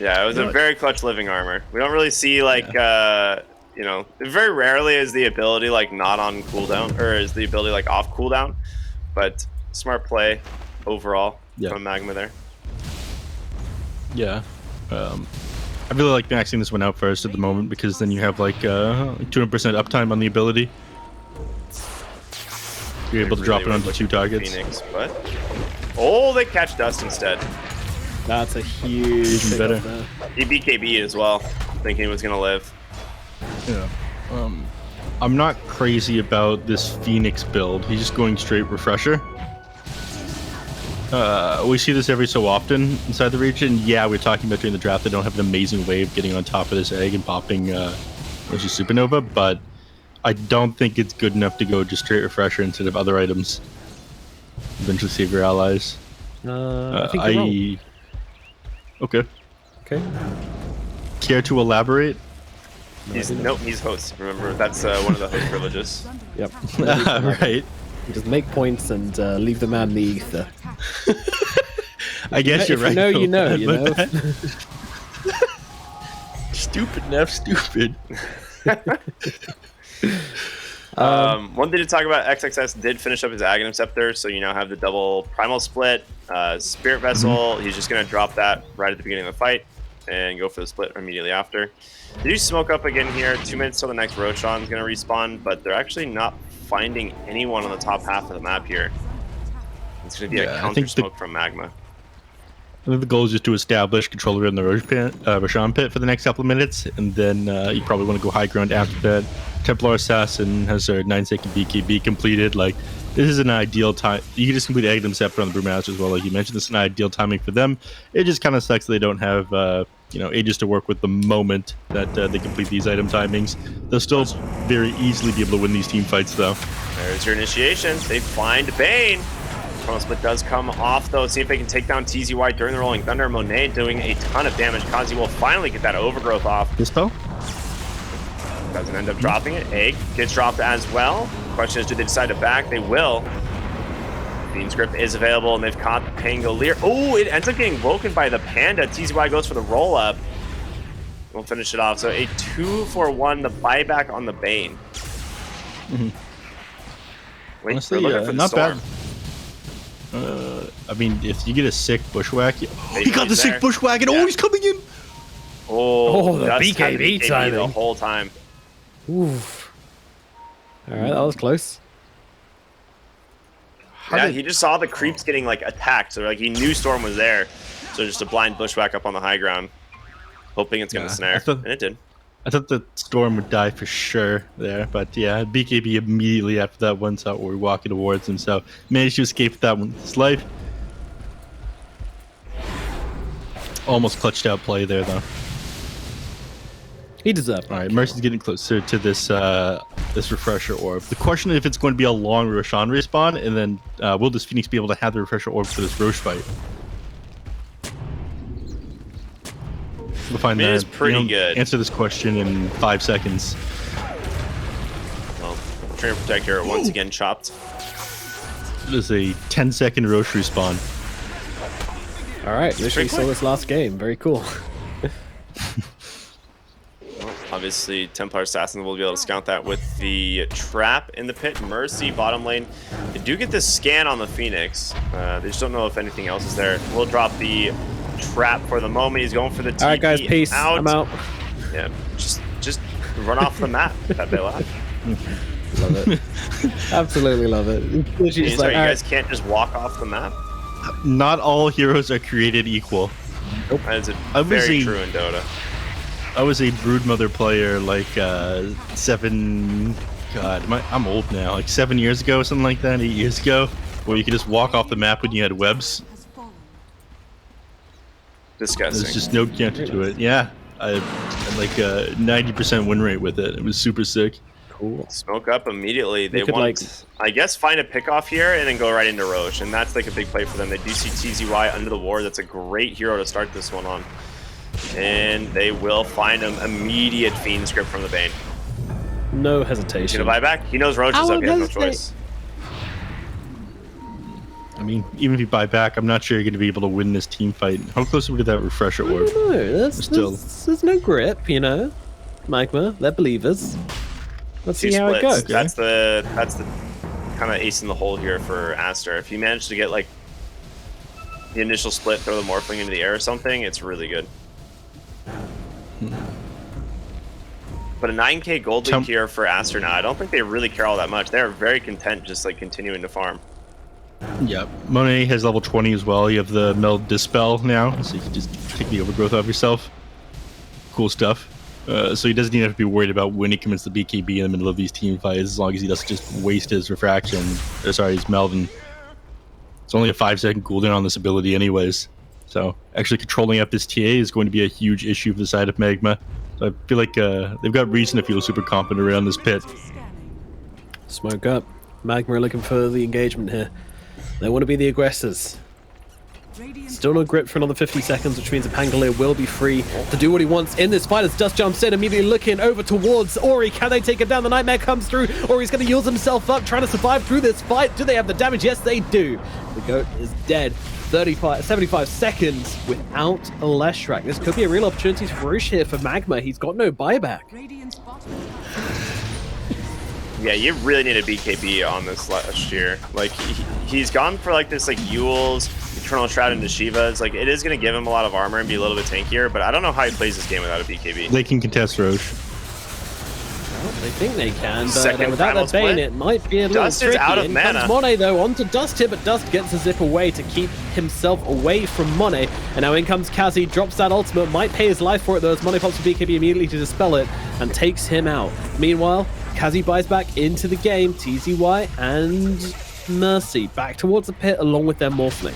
Yeah, it was a very clutch living armor. We don't really see like very rarely is the ability like not on cooldown, or is the ability like off cooldown. But smart play overall from Magma there. Yeah. I really like maxing this one out first at the moment, because then you have like 200% uptime on the ability. You're able to drop it onto 2 targets. Phoenix, but they catch Dust instead. That's a huge even better. He BKB as well, thinking he was gonna live. Yeah. I'm not crazy about this Phoenix build. He's just going straight refresher. We see this every so often inside the region. Yeah, we're talking about during the draft. They don't have an amazing way of getting on top of this egg and popping supernova, but I don't think it's good enough to go just straight refresher instead of other items. Eventually save your allies. I think you're wrong. Okay. Okay. Care to elaborate? He's host. Remember, that's one of the host privileges. Yep. Right. Just make points and leave the man in the ether. I guess you're right. You know, you know, you know. Stupid, Nev, stupid. One thing to talk about, XXS did finish up his Aghanim Scepter, so you now have the double Primal Split, Spirit Vessel. He's just going to drop that right at the beginning of the fight and go for the split immediately after. They do smoke up again here. 2 minutes till the next Roshan is going to respawn, but they're actually not finding anyone on the top half of the map here. It's going to be a I counter think smoke from Magma. I think the goal is just to establish control around the Roshan pit for the next couple of minutes, and then you probably want to go high ground after that. Templar Assassin has their 9-second BKB completed. Like, this is an ideal time. You can just complete item set on the Brewmaster as well, like you mentioned. This is an ideal timing for them. It just kind of sucks that they don't have ages to work with the moment that they complete these item timings. They'll still very easily be able to win these team fights, though. There's your initiations. They find Bane. Chrono Split does come off, though. See if they can take down TZY during the Rolling Thunder. Monet doing a ton of damage. Kazi will finally get that overgrowth off. Dispel? Doesn't end up dropping it. Egg gets dropped as well. Question is, do they decide to back? They will. Fiend's Grip is available, and they've caught the Pangolier. Oh, it ends up getting woken by the Panda. TZY goes for the roll-up. We'll finish it off. So a 2-for-1, the buyback on the Bane. Mm-hmm. Wait, honestly, we're looking for the not storm. bad. I mean, if you get a sick bushwhack, he got the sick bushwhack, and he's coming in. Oh, the just had BKB timing the whole time. Oof. All right, that was close. Yeah, he just saw the creeps getting like attacked, so like he knew Storm was there. So just a blind bushwhack up on the high ground, hoping it's gonna snare, and it did. I thought the Storm would die for sure there, but yeah, BKB immediately after that one shot where we're walking towards him, so managed to escape that one with his life. Almost clutched out play there, though. He deserved it. All right, Mercy's getting closer to this this refresher orb. The question is if it's going to be a long Roshan respawn, and then will this Phoenix be able to have the refresher orb for this Roche fight? We'll find It that. is pretty good. Answer this question in 5 seconds. Well, Trainer Protector once again chopped. It is a 10-second Roche respawn. All right, literally saw this last game. Very cool. Obviously, Templar Assassin will be able to scout that with the trap in the pit. Mercy, bottom lane. They do get this scan on the Phoenix. They just don't know if anything else is there. We'll drop the trap for the moment. He's going for the TP. All right, guys, peace. I'm out. Yeah, just run off the map. That they laugh. Love it. Absolutely love it. You guys can't just walk off the map. Not all heroes are created equal. Nope. That is very true in Dota. I was a Broodmother player like I'm old now, like 7 years ago, something like that, 8 years ago, where you could just walk off the map when you had webs. Disgusting. There's just no counter to it. Yeah, I had like a 90% win rate with it. It was super sick. Cool. Smoke up immediately. They could, want, I guess, find a pick off here and then go right into Roche, and that's like a big play for them. They do see TZY under the ward. That's a great hero to start this one on. And they will find him immediate Fiend script from the Bane. No hesitation. He's gonna buy back. He knows Roche is up. He has no choice. I mean, even if you buy back, I'm not sure you're going to be able to win this team fight. How close are we to that refresher orb? No, there's no grip, you know. Magma, they're believers. Let's see how it goes. Okay. That's the kind of ace in the hole here for Aster. If you manage to get like the initial split, throw the Morphling into the air or something, it's really good. But a 9k gold lead here for Aster now. I don't think they really care all that much. They're very content just like continuing to farm. Yeah, Monet has level 20 as well. You have the Meld Dispel now, so you can just take the overgrowth off yourself. Cool stuff. So he doesn't even have to be worried about when he commits the BKB in the middle of these team fights, as long as he doesn't just waste his refraction. His Meld. It's only a 5-second cooldown on this ability anyways. So actually controlling up this TA is going to be a huge issue for the side of Magma. So I feel like they've got reason to feel super confident around this pit. Smoke up. Magma are looking for the engagement here. They want to be the aggressors. Still no grip for another 50 seconds, which means the Pangolier will be free to do what he wants in this fight as Dust jumps in, immediately looking over towards Ori. Can they take him down? The Nightmare comes through. Ori's going to yield himself up, trying to survive through this fight. Do they have the damage? Yes, they do. The goat is dead. 75 seconds without a Leshrac. This could be a real opportunity for Roche here for Magma. He's got no buyback. Yeah, you really need a BKB on this last year. Like, he's gone for like this like Yule's, Eternal Shroud into Shiva's. Like, it is going to give him a lot of armor and be a little bit tankier, but I don't know how he plays this game without a BKB. They can contest Roche. They think they can, but Second without final their Bane, split. it might be a little Dust is tricky. out of In mana. comes Monet, though, onto Dust here, but Dust gets the zip away to keep himself away from Monet. And now in comes Kazi, drops that ultimate, might pay his life for it, though, as Monet pops for BKB immediately to dispel it and takes him out. Meanwhile, Kazi buys back into the game, TZY and Mercy back towards the pit along with their Morphling.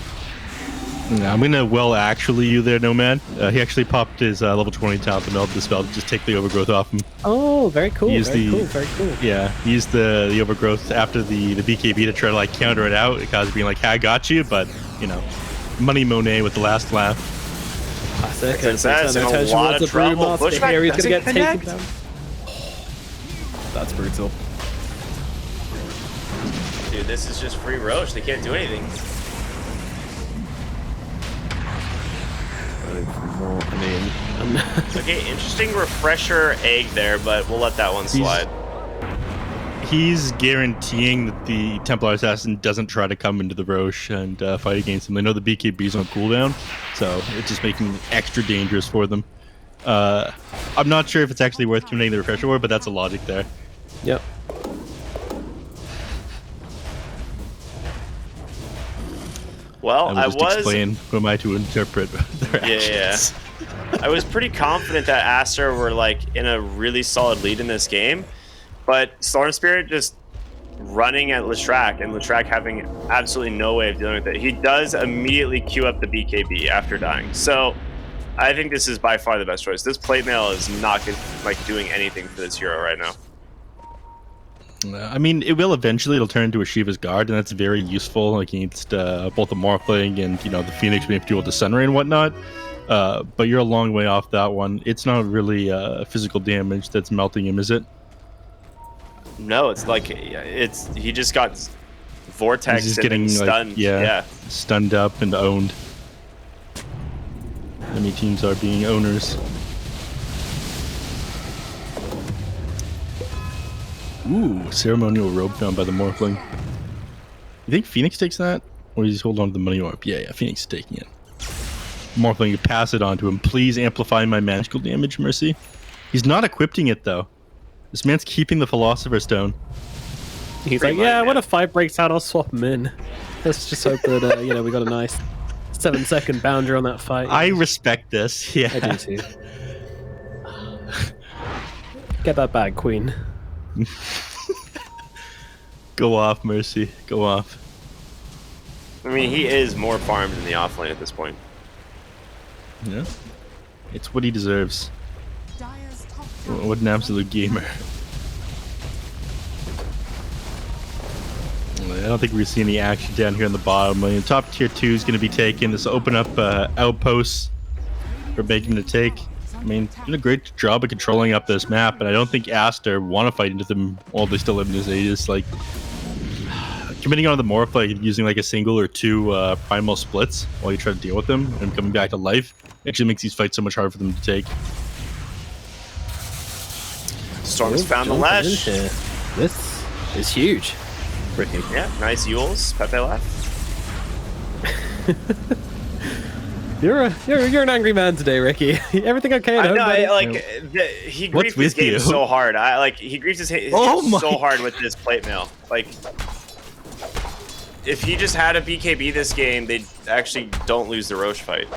Yeah, I'm gonna actually you there, Nomad. He actually popped his level 20 talent to melt the spell to just take the overgrowth off him. Oh, very cool, very cool. Yeah, he used the overgrowth after the BKB to try to like counter it out. Kazi being like, "Hey, I got you," but you know, Money Monet with the last laugh. Classic. That's in a lot of trouble. Bushback Here he's gonna get doesn't taken connect. down. That's brutal. Dude, this is just free Roche. They can't do anything. Okay, interesting refresher egg there, but we'll let that one slide. He's guaranteeing that the Templar Assassin doesn't try to come into the Roche and fight against him. They know the BKB's on cooldown, so it's just making it extra dangerous for them. I'm not sure if it's actually worth committing the refresher war, but that's a logic there. Yep. Well, I just was explain who am I to interpret their actions. I was pretty confident that Aster were like in a really solid lead in this game, but Storm Spirit just running at Leshrac and Leshrac having absolutely no way of dealing with it. He does immediately queue up the BKB after dying, so I think this is by far the best choice. This plate mail is not like doing anything for this hero right now. I mean, it'll turn into a Shiva's Guard, and that's very useful against both the Morphling and, you know, the Phoenix being able to deal with the Sunray and whatnot. But you're a long way off that one. It's not really physical damage that's melting him, is it? No, it's like he just got vortex He's just and getting stunned. like, stunned up and owned. Enemy teams are being owners. Ooh, ceremonial robe found by the Morphling. You think Phoenix takes that? Or does he hold on to the money orb? Yeah, Phoenix is taking it. Morphling, you pass it on to him. Please amplify my magical damage, Mercy. He's not equipping it, though. This man's keeping the Philosopher's Stone. He's like, yeah, when a fight breaks out, I'll swap him in. Let's just hope that, you know, we got a nice 7-second boundary on that fight. I respect this, yeah. I do too. Get that bag, Queen. Go off, Mercy. Go off. I mean, he is more farmed in the offlane at this point. Yeah. It's what he deserves. What an absolute gamer. I don't think we see any action down here on the bottom. I mean, top tier 2 is going to be taken. This will open up outposts for Bacon to take. I mean, doing a great job of controlling up this map, and I don't think Aster want to fight into them while they still live in this Aegis. Like, committing on the Morph, like using like a single or two primal splits while you try to deal with them and coming back to life actually makes these fights so much harder for them to take. Storm's found the Lash. This is huge. Ricky. Yeah, nice Yules. Pepe left. You're an angry man today, Ricky. Everything okay at home, buddy? He griefed his game so hard. He griefed his game so hard with this plate mail. Like, if he just had a BKB this game, they actually don't lose the Roche fight.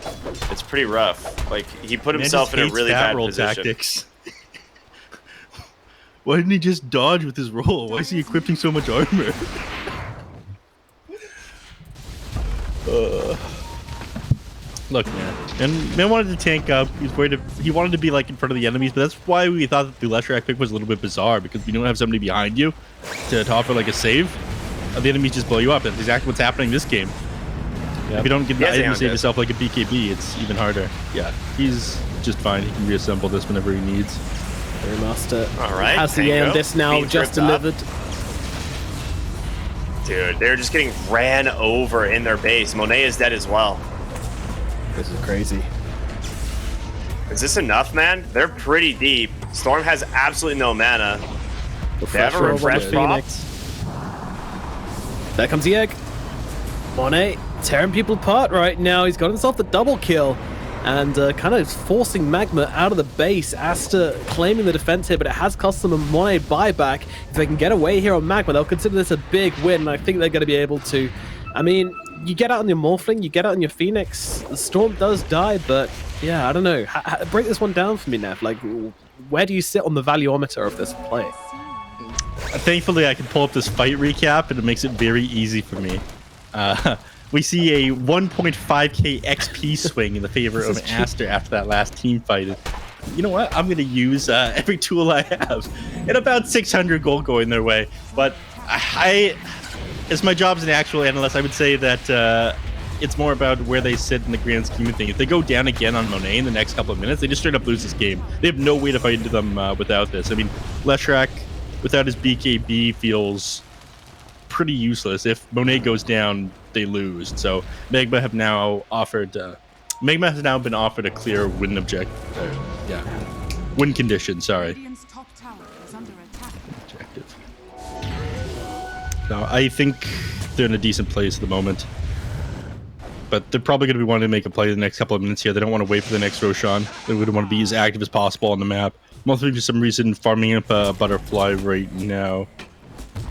It's pretty rough. Like, he put himself in a really bad position. Tactics. Why didn't he just dodge with his roll? Why is he equipping so much armor? Look, man wanted to tank up. He wanted to be like in front of the enemies, but that's why we thought that the Leshrac pick was a little bit bizarre, because we don't have somebody behind you to offer like a save. The enemies just blow you up. That's exactly what's happening this game. Yep. If you don't get the item to save yourself like a BKB, it's even harder. Yeah, he's just fine. He can reassemble this whenever he needs. Master. All right. Has the end this now Being just ripped delivered. Dude, they're just getting ran over in their base. Monet is dead as well. This is crazy. Is this enough, man? They're pretty deep. Storm has absolutely no mana. They have a refresh Phoenix. There comes the egg. Monet tearing people apart right now. He's got himself the double kill. and kind of forcing Magma out of the base. Aster claiming the defense here, but it has cost them a Monet buyback. If they can get away here on Magma, they'll consider this a big win, and I think they're going to be able to. I mean, you get out on your Morphling, you get out on your Phoenix, the Storm does die, but yeah, I don't know. Break this one down for me, Nev. Like, where do you sit on the valueometer of this play? Thankfully, I can pull up this fight recap, and it makes it very easy for me. We see a 1.5k XP swing in the favor of Aster after that last team fight. And you know what? I'm going to use every tool I have. And about 600 gold going their way. But as my job as an actual analyst, I would say that it's more about where they sit in the grand scheme of things. If they go down again on Monet in the next couple of minutes, they just straight up lose this game. They have no way to fight into them without this. I mean, Leshrac, without his BKB, feels pretty useless. If Monet goes down, they lose. So Magma have now offered. Magma has now been offered a clear win win condition. Sorry. Objective. Now I think they're in a decent place at the moment, but they're probably going to be wanting to make a play in the next couple of minutes here. They don't want to wait for the next Roshan. They would want to be as active as possible on the map. Mostly for some reason farming up a butterfly right now.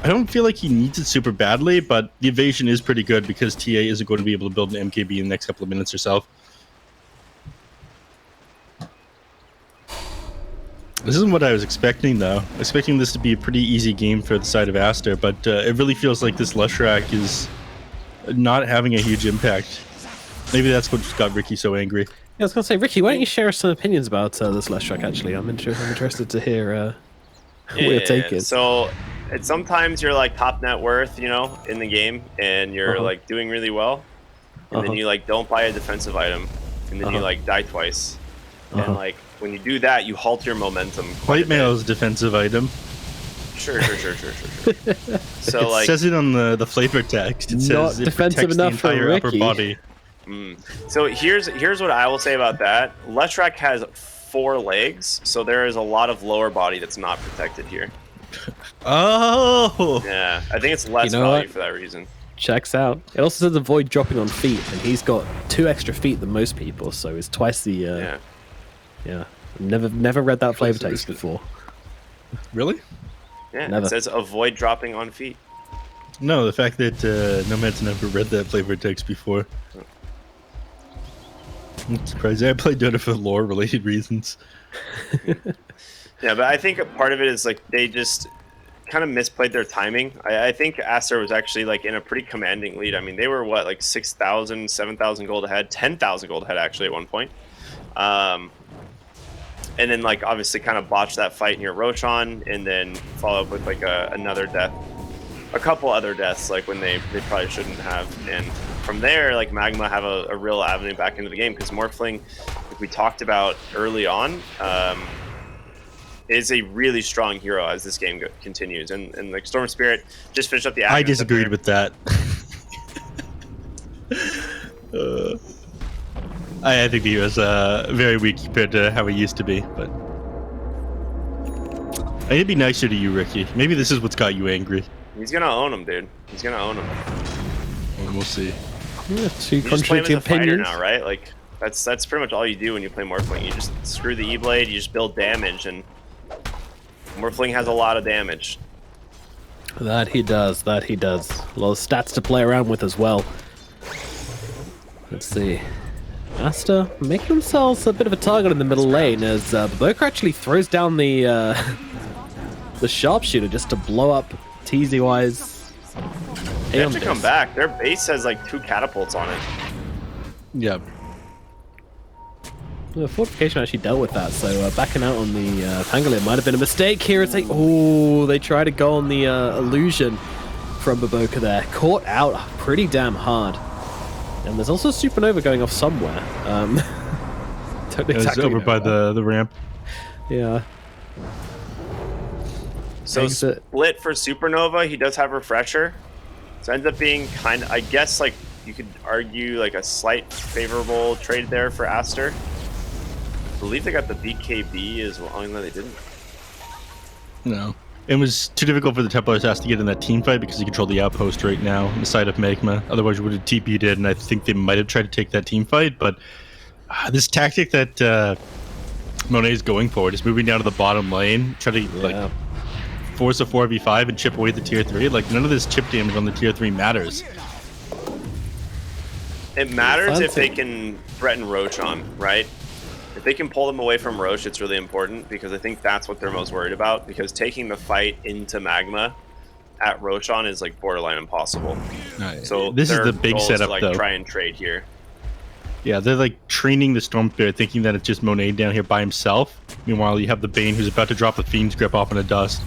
I don't feel like he needs it super badly, but the evasion is pretty good because TA isn't going to be able to build an MKB in the next couple of minutes herself. This isn't what I was expecting, though. Expecting this to be a pretty easy game for the side of Aster, but it really feels like this Leshrac is not having a huge impact. Maybe that's what got Ricky so angry. Yeah, I was going to say, Ricky, why don't you share some opinions about this Leshrac, actually? I'm interested to hear what your take is. So sometimes you're like top net worth, you know, in the game, and you're like doing really well, and then you like don't buy a defensive item, and then you like die twice, and like when you do that, you halt your momentum. White Mail's defensive item. Sure. So it says it on the flavor text. It says it defensive enough the entire for upper Ricky. body. So here's what I will say about that. Leshrac has 4 legs, so there is a lot of lower body that's not protected here. Oh! Yeah, I think it's less value for that reason. Checks out. It also says avoid dropping on feet, and he's got 2 extra feet than most people, so it's twice the. Yeah. Never read that flavor text before. Really? Yeah, Never. It says avoid dropping on feet. No, the fact that Nomad's never read that flavor text before. I'm surprised. I played Dota for lore-related reasons. Yeah, but I think a part of it is like they just kind of misplayed their timing. I think Aster was actually like in a pretty commanding lead. I mean, they were what, like 6,000, 7,000 gold ahead, 10,000 gold ahead actually at one point. And then like obviously kind of botched that fight near Roshan, and then follow up with like another death, a couple other deaths like when they probably shouldn't have. And from there, like Magma have a real avenue back into the game because Morphling, like we talked about early on, is a really strong hero as this game continues. And like Storm Spirit just finished up the. I disagreed with that. I think he was very weak compared to how he used to be, but I need to be nicer to you, Ricky. Maybe this is what's got you angry. He's gonna own him, dude. He's gonna own him. And we'll see. Yeah, 2 contradicting opinions now, right? Like that's pretty much all you do when you play Morphling. You just screw the E-Blade, you just build damage, and Morphling has a lot of damage. That he does. A lot of stats to play around with as well. Let's see. Aster making themselves a bit of a target in the middle lane as Baboka actually throws down the sharpshooter just to blow up TZY's. They have to come back. Their base has like 2 catapults on it. Yeah. The fortification actually dealt with that, so backing out on the Pangolier might have been a mistake here. It's like, oh, they try to go on the illusion from Baboka there. Caught out pretty damn hard. And there's also Supernova going off somewhere. Don't exactly over by the ramp. Yeah. So split for Supernova, he does have Refresher. So it ends up being kind of, I guess, like you could argue like a slight favorable trade there for Aster. I believe they got the BKB as well. Oh, no, they didn't. No. It was too difficult for the Templars to get in that team fight because he controlled the outpost right now on the side of Magma. Otherwise, you would have TP'd it, and I think they might have tried to take that team fight, but This tactic that Monet is going for, just moving down to the bottom lane, try to like force a 4v5 and chip away the tier 3. Like, none of this chip damage on the tier 3 matters. It matters if they can threaten Roche on, right? If they can pull them away from Roche, it's really important, because I think that's what they're most worried about, because taking the fight into Magma at Roshan is like borderline impossible. So this is the big goal is setup, to, like, though. try and trade here. Yeah, they're like training the Stormbear, thinking that it's just Monet down here by himself. Meanwhile, you have the Bane who's about to drop the Fiend's Grip off into dust.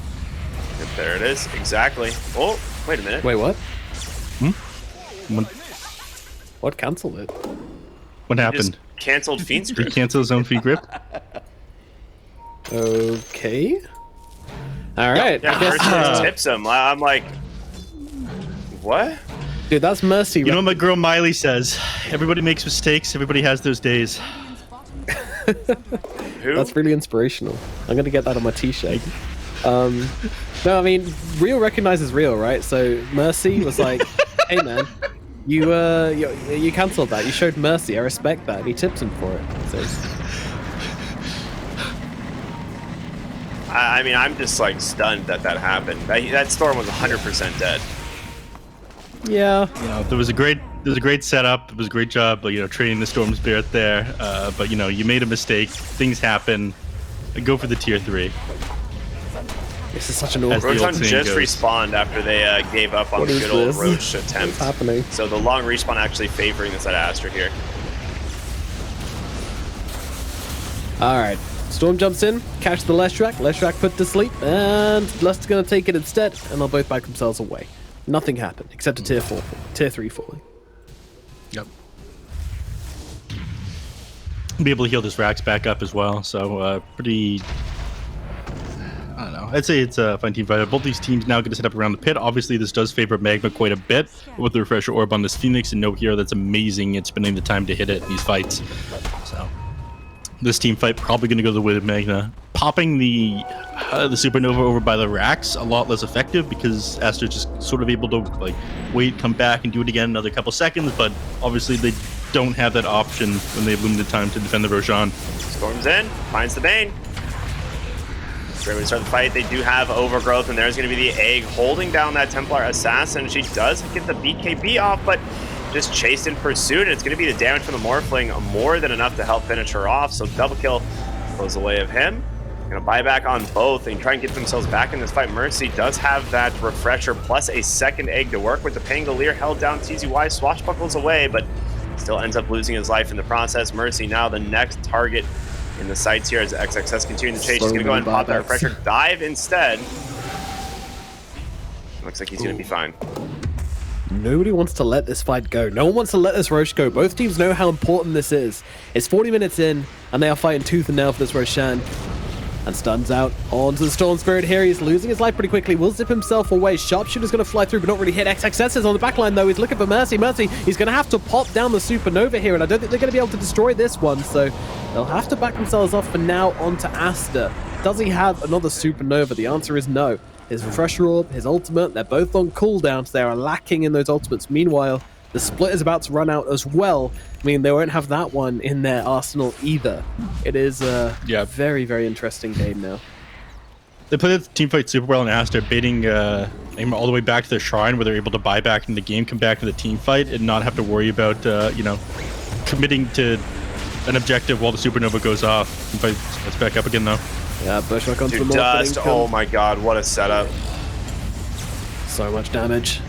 And there it is, exactly. Oh, wait a minute. Wait, what? What, what canceled it? what He happened? just canceled Fiend's He Grip. canceled his own Fiend Grip? Okay. All right. Yeah, I guess, Mercy just tips him. I'm like, what? dude, that's Mercy. You know what my girl Miley says? Everybody makes mistakes. Everybody has those days. Who? That's really inspirational. I'm gonna get that on my t-shirt. No, I mean, real recognizes real, right? So Mercy was like, "Hey man, you cancelled that. You showed mercy. I respect that." And he tips him for it. So I mean, I'm just like stunned that happened. That storm was 100% dead. yeah, You know, there was a great setup. It was a great job, training the Storm Spirit there. But you made a mistake. Things happen. Go for the tier 3. this is such an awful. Roshan just respawned after they gave up on What the is good old this? Roche attempt. What's happening? So the long respawn actually favoring the side of Aster here. All right. Storm jumps in, catch the Leshrac. Leshrac put to sleep, and Luster's gonna take it instead, and they'll both back themselves away. Nothing happened except a tier 3 falling. Yep. Be able to heal this Rax back up as well. So pretty. I don't know. I'd say it's a fun team fight. Both these teams now going to set up around the pit. Obviously, this does favor Magma quite a bit with the refresher orb on this Phoenix and no hero that's amazing at spending the time to hit it in these fights. So this team fight probably going to go the way of Magma. Popping the Supernova over by the Rax a lot less effective because Aster just sort of able to like wait, come back, and do it again another couple seconds. But obviously they don't have that option when they have limited time to defend the Roshan. Storms in, finds the Bane. Great way to start the fight. They do have Overgrowth, and there's going to be the Egg holding down that Templar Assassin. She does get the BKB off, but just chased in pursuit, and it's going to be the damage from the Morphling more than enough to help finish her off. So double kill goes the way of him. Going to buy back on both and try and get themselves back in this fight. Mercy does have that refresher plus a second egg to work with. The Pangolier held down TZY, swashbuckles away, but still ends up losing his life in the process. Mercy now the next target in the sights here as XXS continuing the chase. He's going to go ahead and pop that refresher dive instead. Looks like he's going to be fine. Nobody wants to let this fight go. No one wants to let this Roche go. Both teams know how important this is. It's 40 minutes in, and they are fighting tooth and nail for this Roshan. And stuns out onto the Storm Spirit here. He's losing his life pretty quickly. Will zip himself away. Sharpshooter's going to fly through, but not really hit. XXS is on the back line, though. He's looking for Mercy. Mercy, he's going to have to pop down the Supernova here, and I don't think they're going to be able to destroy this one, so they'll have to back themselves off for now onto Aster. Does he have another Supernova? The answer is no. His Refresher Orb, his ultimate, they're both on cooldowns. They are lacking in those ultimates. Meanwhile, the split is about to run out as well. I mean, they won't have that one in their arsenal either. It is a very, very interesting game now. They played the team fight super well in Aster, baiting Magma all the way back to their shrine where they're able to buy back in the game, come back to the team fight, and not have to worry about, committing to an objective while the Supernova goes off. Team fight gets back up again, though. Yeah, Bushwhack onto the Dust, oh my god, what a setup. So much damage.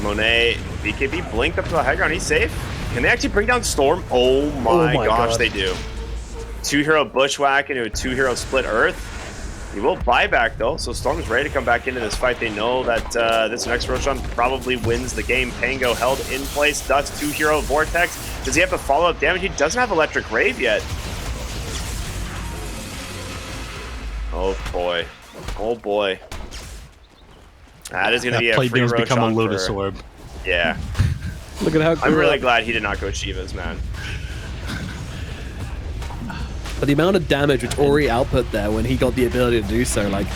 Monet, BKB blinked up to the high ground. He's safe. Can they actually bring down Storm? Oh my gosh, God. they do. 2-hero Bushwhack into a 2-hero Split Earth. He will buy back though, so Storm is ready to come back into this fight. They know that this next Roshan probably wins the game. Pango held in place. Dust 2-hero Vortex. Does he have to follow up damage? He doesn't have Electric Rave yet. Oh boy. Oh boy. That is going to be a free Playbeam's become a Roshan Lotus for- Orb. Yeah. Look at how I'm really corrupt. glad he did not go Shivas, man. But the amount of damage which Ori output there when he got the ability to do so, like,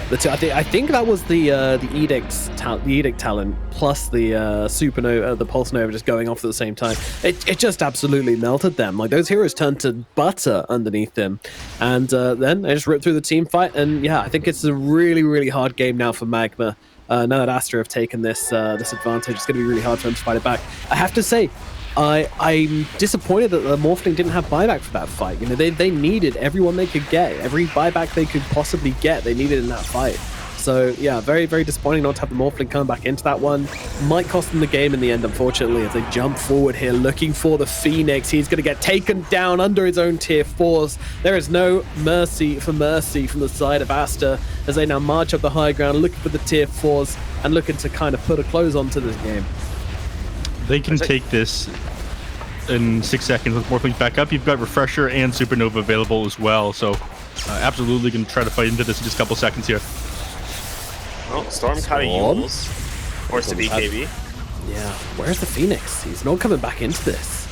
I think that was the Edict talent plus the Supernova, the Pulse Nova just going off at the same time. It just absolutely melted them. Like, those heroes turned to butter underneath them, and then they just ripped through the team fight. And yeah, I think it's a really, really hard game now for Magma. Now that Aster have taken this advantage, it's going to be really hard for them to fight it back. I have to say, I'm disappointed that the Morphling didn't have buyback for that fight. You know, they needed everyone they could get, every buyback they could possibly get. They needed in that fight. So yeah, very, very disappointing not to have the Morphling come back into that one. Might cost them the game in the end, unfortunately, as they jump forward here looking for the Phoenix. He's going to get taken down under his own tier 4s. There is no mercy from the side of Aster as they now march up the high ground looking for the tier 4s and looking to kind of put a close onto this game. They can take this in 6 seconds with Morphling back up. You've got Refresher and Supernova available as well, so absolutely going to try to fight into this in just a couple seconds here. Oh, Storm caught a Yules. Forced to BKB. Yeah, where's the Phoenix? He's not coming back into this.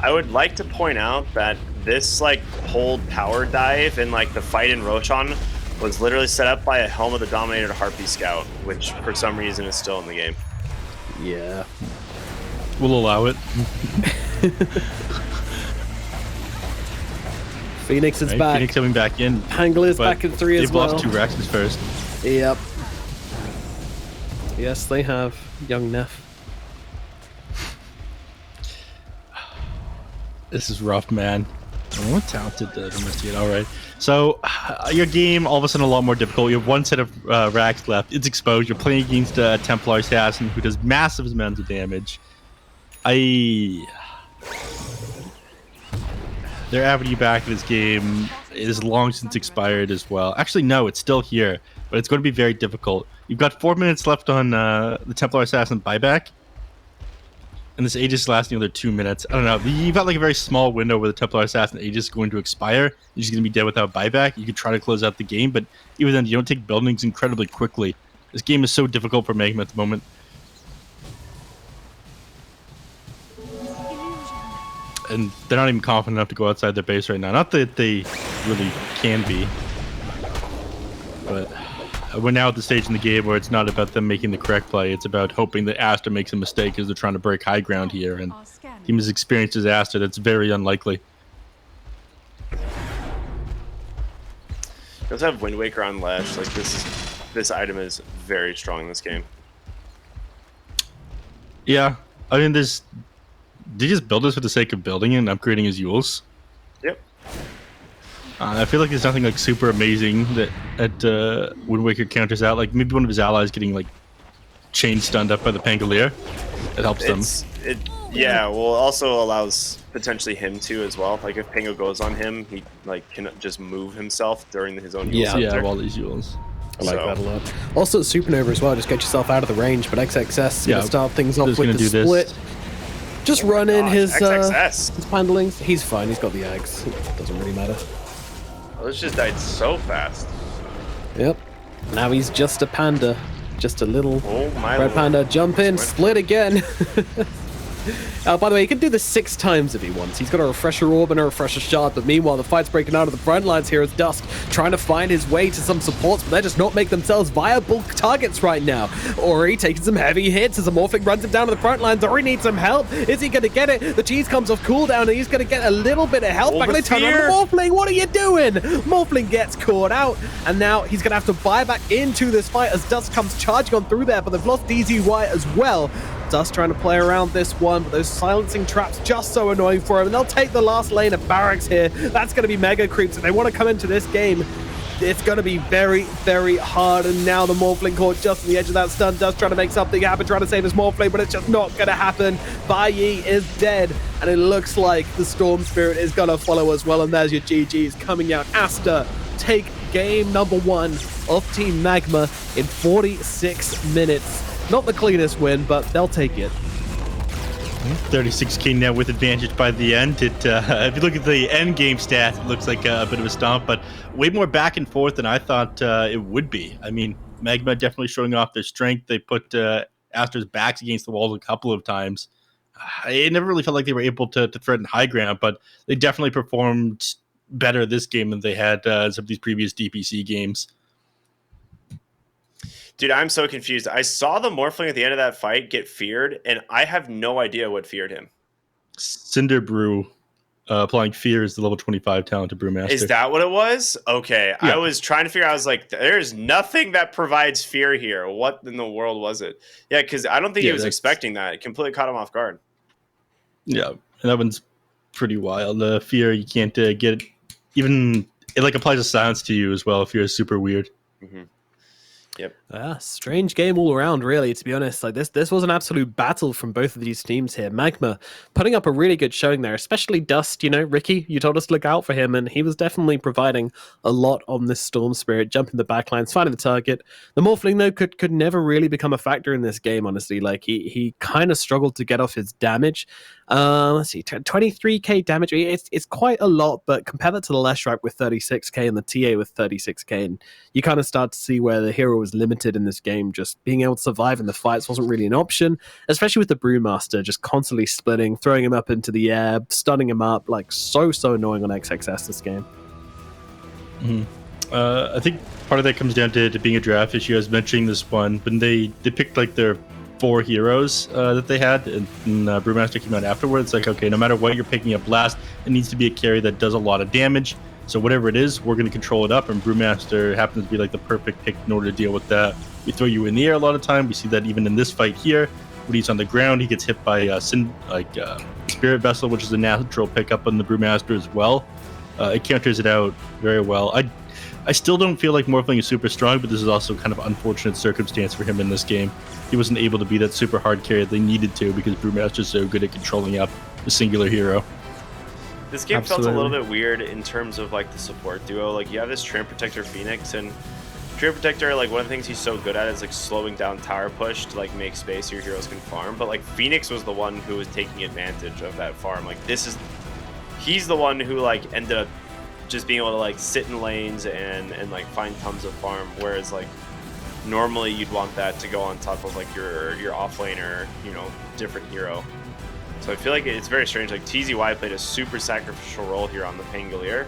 I would like to point out that this like hold power dive in like the fight in Roshan was literally set up by a Helm of the Dominator Harpy Scout, which for some reason is still in the game. Yeah. We'll allow it. Phoenix is back. Phoenix coming back in. Pangler is back in 3 as well. They've lost 2 Raxes first. Yep. Yes, they have. Young Neff. This is rough, man. Oh, talented domesticate. All right. So your game all of a sudden a lot more difficult. You have 1 set of racks left. It's exposed. You're playing against a Templar assassin who does massive amounts of damage. Their avenue back in this game is long since expired as well. Actually, no, it's still here, but it's going to be very difficult. You've got 4 minutes left on the Templar assassin buyback. And this Aegis is lasting another 2 minutes. I don't know. You've got like a very small window where the Templar Assassin Aegis is going to expire. You're just going to be dead without buyback. You could try to close out the game, but even then, you don't take buildings incredibly quickly. This game is so difficult for Magma at the moment. And they're not even confident enough to go outside their base right now. Not that they really can be. But we're now at the stage in the game where it's not about them making the correct play. It's about hoping that Aster makes a mistake as they're trying to break high ground here. And team as experienced as Aster, that's very unlikely. You also have Wind Waker on Lash. Like this item is very strong in this game. Yeah, I mean, did he just build this for the sake of building it and upgrading his Yules? Yep. I feel like there's nothing like super amazing that Wind Waker counters out. Like maybe one of his allies getting like chain stunned up by the Pangolier. It helps them. Yeah, well, it also allows potentially him to as well. Like if Pango goes on him, he like can just move himself during his own Yules. Yeah, while these Yules. I like that a lot. Also, Supernova as well. Just get yourself out of the range. But XXS gonna start things off with the split. Just run in his handlings. He's fine. He's got the eggs. It doesn't really matter. Oh, this just died so fast. Yep. Now he's just a panda. Just a little red Lord. panda. Jump in, split again. By the way, he can do this 6 times if he wants. He's got a refresher orb and a refresher shard, but meanwhile, the fight's breaking out of the front lines here as Dusk trying to find his way to some supports, but they're just not making themselves viable targets right now. Ori taking some heavy hits as the Morphic runs him down to the front lines. Ori needs some help. Is he going to get it? The cheese comes off cooldown, and he's going to get a little bit of help back. They turn on Morphling. What are you doing? Morphling gets caught out, and now he's going to have to buy back into this fight as Dusk comes charging on through there, but they've lost DZY as well. Dusk trying to play around this one, but those silencing traps just so annoying for him. And they'll take the last lane of barracks here. That's going to be mega creeps. If they want to come into this game, it's going to be very, very hard. And now the Morphling caught just on the edge of that stun. Dusk trying to make something happen, trying to save his Morphling, but it's just not going to happen. Bai Yi is dead, and it looks like the Storm Spirit is going to follow as well. And there's your GGs coming out. Aster take game number 1 of Team Magma in 46 minutes. Not the cleanest win, but they'll take it. 36k now with advantage by the end. If you look at the end game stats, it looks like a bit of a stomp, but way more back and forth than I thought it would be. I mean, Magma definitely showing off their strength. They put Aster's backs against the wall a couple of times. It never really felt like they were able to threaten high ground, but they definitely performed better this game than they had some of these previous DPC games. Dude, I'm so confused. I saw the Morphling at the end of that fight get feared, and I have no idea what feared him. Cinder Brew applying fear is the level 25 talent to Brewmaster. Is that what it was? Okay. Yeah. I was trying to figure out, I was like, there's nothing that provides fear here. What in the world was it? Yeah, because I don't think he was expecting that. It completely caught him off guard. Yeah, and that one's pretty wild. The fear, you can't get it. Even, it like applies a silence to you as well. Fear is super weird. Mm-hmm. Yep. Strange game all around, really, to be honest. Like this was an absolute battle from both of these teams here. Magma putting up a really good showing there, especially Dust, Ricky, you told us to look out for him, and he was definitely providing a lot on this Storm Spirit, jumping the backlines, finding the target. The Morphling, though, could never really become a factor in this game, honestly. Like, he kind of struggled to get off his damage. Let's see, 23k damage. It's quite a lot, but compare that to the Leshrac with 36k and the TA with 36k, and you kind of start to see where the hero was limited in this game. Just being able to survive in the fights wasn't really an option, especially with the Brewmaster just constantly splitting, throwing him up into the air, stunning him up. Like, so annoying on XXS this game. Mm-hmm. I think part of that comes down to being a draft issue. I was mentioning this one, but they picked like their 4 heroes that they had, and Brewmaster came out afterwards. Like, okay, no matter what you're picking up last, it needs to be a carry that does a lot of damage. So whatever it is, we're going to control it up, and Brewmaster happens to be like the perfect pick in order to deal with that. We throw you in the air a lot of time. We see that even in this fight here, when he's on the ground, he gets hit by Spirit Vessel, which is a natural pickup on the Brewmaster as well. It counters it out very well. I still don't feel like Morphling is super strong, but this is also kind of unfortunate circumstance for him in this game. He wasn't able to be that super hard carry that they needed to because Brewmaster is so good at controlling up a singular hero. This game felt a little bit weird in terms of like the support duo. Like, you have this Tram Protector Phoenix, and Tram Protector, like, one of the things he's so good at is like slowing down tower push to like make space so your heroes can farm. But like Phoenix was the one who was taking advantage of that farm. Like, he's the one who like ended up just being able to like sit in lanes and like find tons of farm, whereas like normally you'd want that to go on top of like your off laner, different hero. So I feel like it's very strange. Like, TZY played a super sacrificial role here on the Pangolier.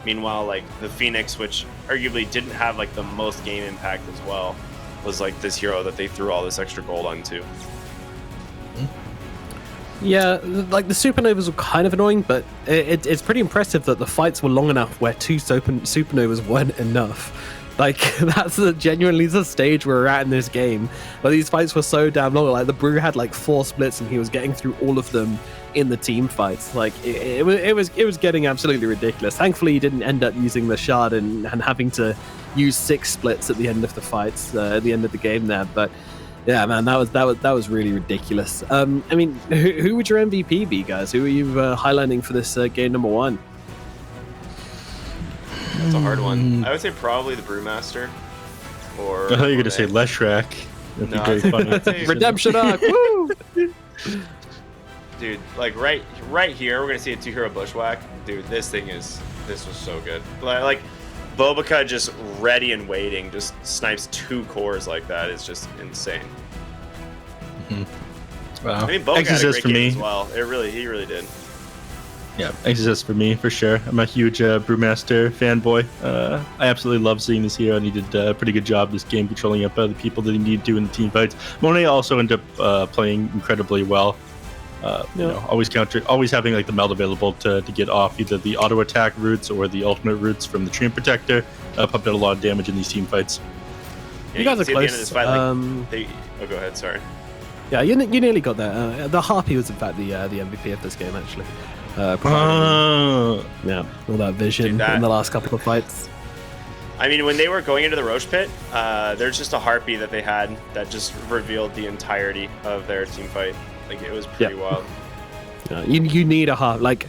Meanwhile, like the Phoenix, which arguably didn't have like the most game impact as well, was like this hero that they threw all this extra gold onto. Yeah, like the Supernovas were kind of annoying, but it's pretty impressive that the fights were long enough where 2 Supernovas weren't enough. Like, that's genuinely the stage where we're at in this game, where these fights were so damn long. Like, the Brew had like 4 splits, and he was getting through all of them in the team fights. Like, it was getting absolutely ridiculous. Thankfully, he didn't end up using the shard and having to use 6 splits at the end of the fights, at the end of the game there. But yeah, man, that was really ridiculous. I mean, who would your MVP be, guys? Who are you highlighting for this game number 1? That's a hard one. I would say probably the Brewmaster. Or I thought you were going to say Leshrac. That'd be very funny. Redemption arc, woo! Dude, like right here, we're gonna see a 2-hero bushwhack. Dude, this was so good. Like Bobica just ready and waiting, just snipes 2 cores like that is just insane. Mm-hmm. Wow. I mean, Bobica had a great game as well. He really did. Yeah, Exorcist for me, for sure. I'm a huge Brewmaster fanboy. I absolutely love seeing this hero, and he did a pretty good job this game controlling up the people that he needed to in the team fights. Monet also ended up playing incredibly well. Always having like the meld available to get off either the auto attack routes or the ultimate routes from the Tram Protector. Pumped out a lot of damage in these team fights. Yeah, you guys are close. At the end of this fight, go ahead. Sorry. Yeah, you nearly got there. The Harpy was in fact the MVP of this game, actually. Yeah, all that vision in the last couple of fights. I mean, when they were going into the Roche pit, there's just a Harpy that they had that just revealed the entirety of their team fight. Like, it was pretty wild. Yeah, you need a Harpy. Like,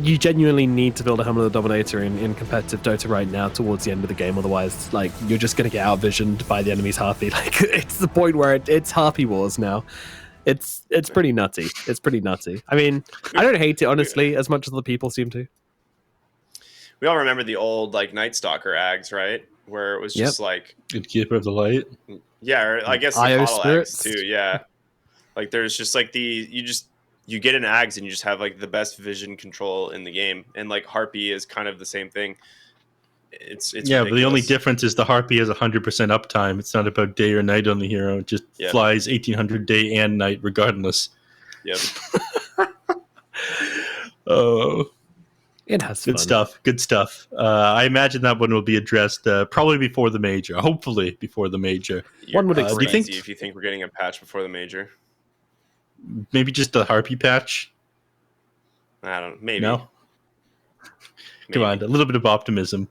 you genuinely need to build a Helmet of the Dominator in competitive Dota right now towards the end of the game. Otherwise, like, you're just going to get outvisioned by the enemy's Harpy. Like, it's the point where it's Harpy Wars now. It's pretty nutty. It's pretty nutty. I mean, I don't hate it, honestly, as much as the people seem to. We all remember the old, like, Night Stalker Ags, right? Where it was just, like... Good Keeper of the Light. Yeah, or I guess the IO Bottle Spirits. Ags, too, yeah. Like, there's just, like, you get an Ags and you just have, like, the best vision control in the game. And, like, Harpy is kind of the same thing. It's yeah, but the only ridiculous. difference is the Harpy has 100% uptime. It's not about day or night on the hero. It just flies 1800 day and night regardless. Yep. Oh, it has good fun. stuff. Good stuff. I imagine that one will be addressed probably before the major. Hopefully before the major. One would crazy do you think if you think we're getting a patch before the major? Maybe just the Harpy patch? I don't. Maybe. No. Come on, a little bit of optimism.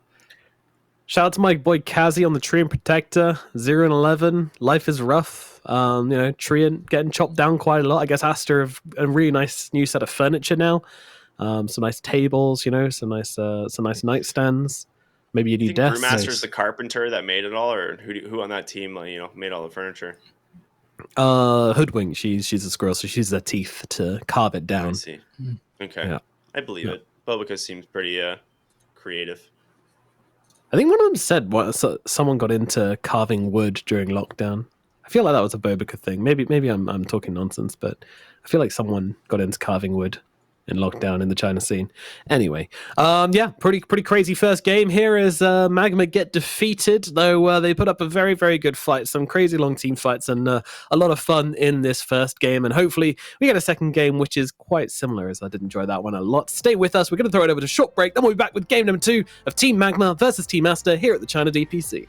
Shout out to my boy Kazi on the Treant Protector, 0 and 11. Life is rough. Treant getting chopped down quite a lot. I guess Aster have a really nice new set of furniture now. Some nice tables, some nice nightstands. Maybe you need desks. Brewmaster's the carpenter that made it all, or who on that team, made all the furniture? Hoodwink. She's a squirrel, so she's the teeth to carve it down. I see. Okay, Yeah. I believe it. Bobica seems pretty creative. I think one of them said someone got into carving wood during lockdown. I feel like that was a Bobica thing. Maybe I'm talking nonsense, but I feel like someone got into carving wood in lockdown in the China scene. Anyway, pretty crazy first game here as Magma get defeated, though they put up a very, very good fight, some crazy long team fights, and a lot of fun in this first game, and hopefully we get a second game which is quite similar, as I did enjoy that one a lot. Stay with us, we're going to throw it over to a short break, then we'll be back with game number 2 of Team Magma versus Team Aster here at the China DPC.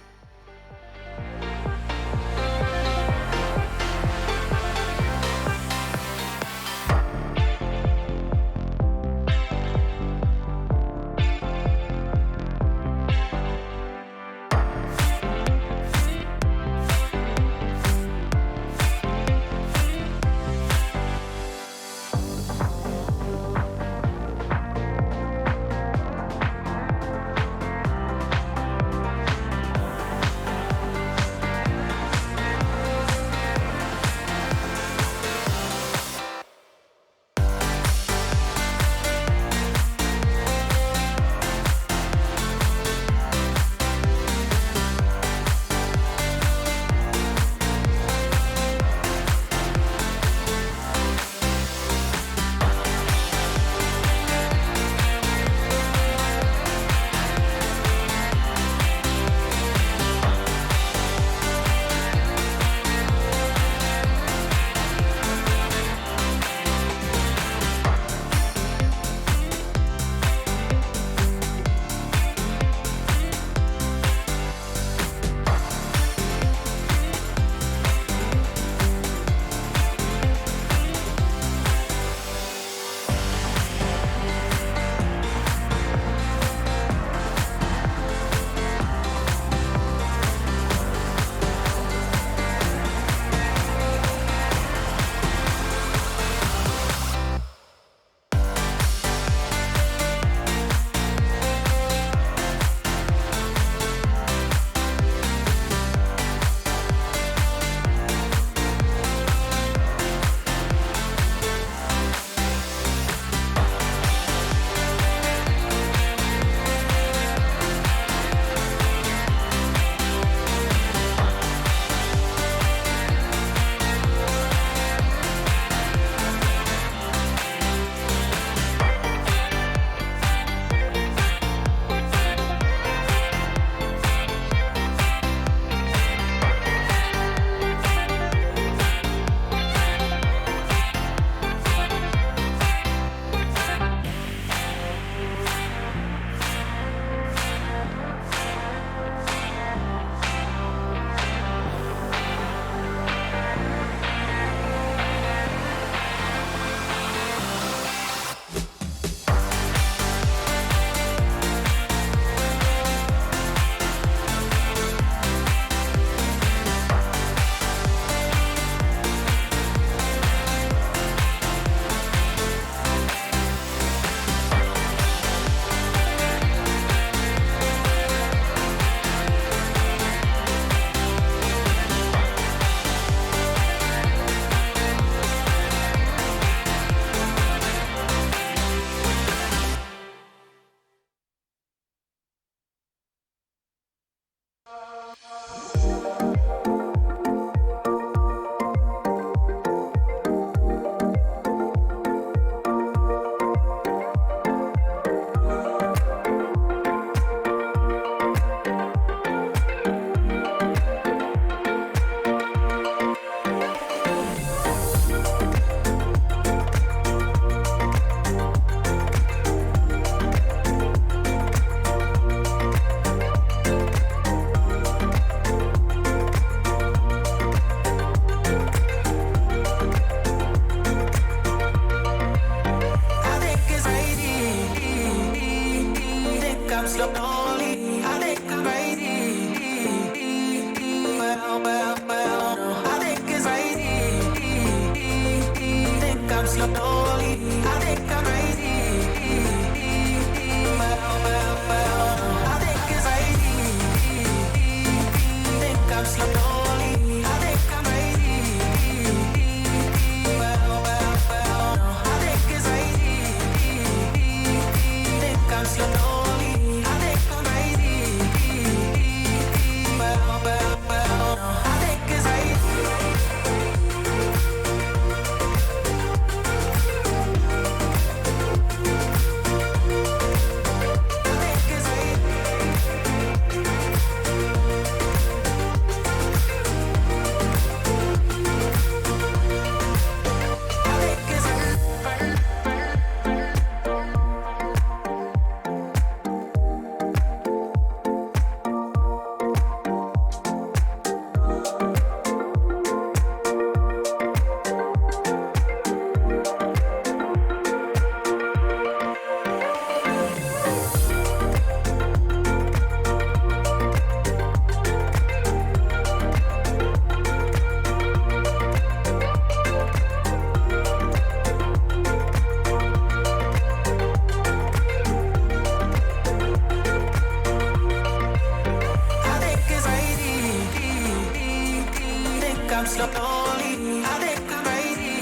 I'm slowly, I think I'm crazy.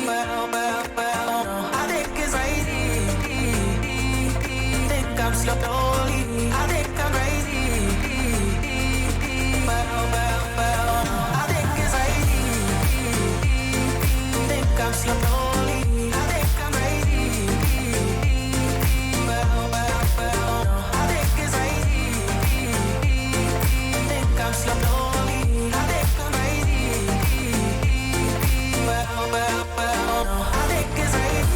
Well, I think it's crazy. Think I'm slowly, I think I'm crazy. Well, I think it's crazy. Think I'm slowly, I think I'm crazy. Well, I think it's crazy. Think I'm slowly, I think I'm crazy. Well, I think it's crazy.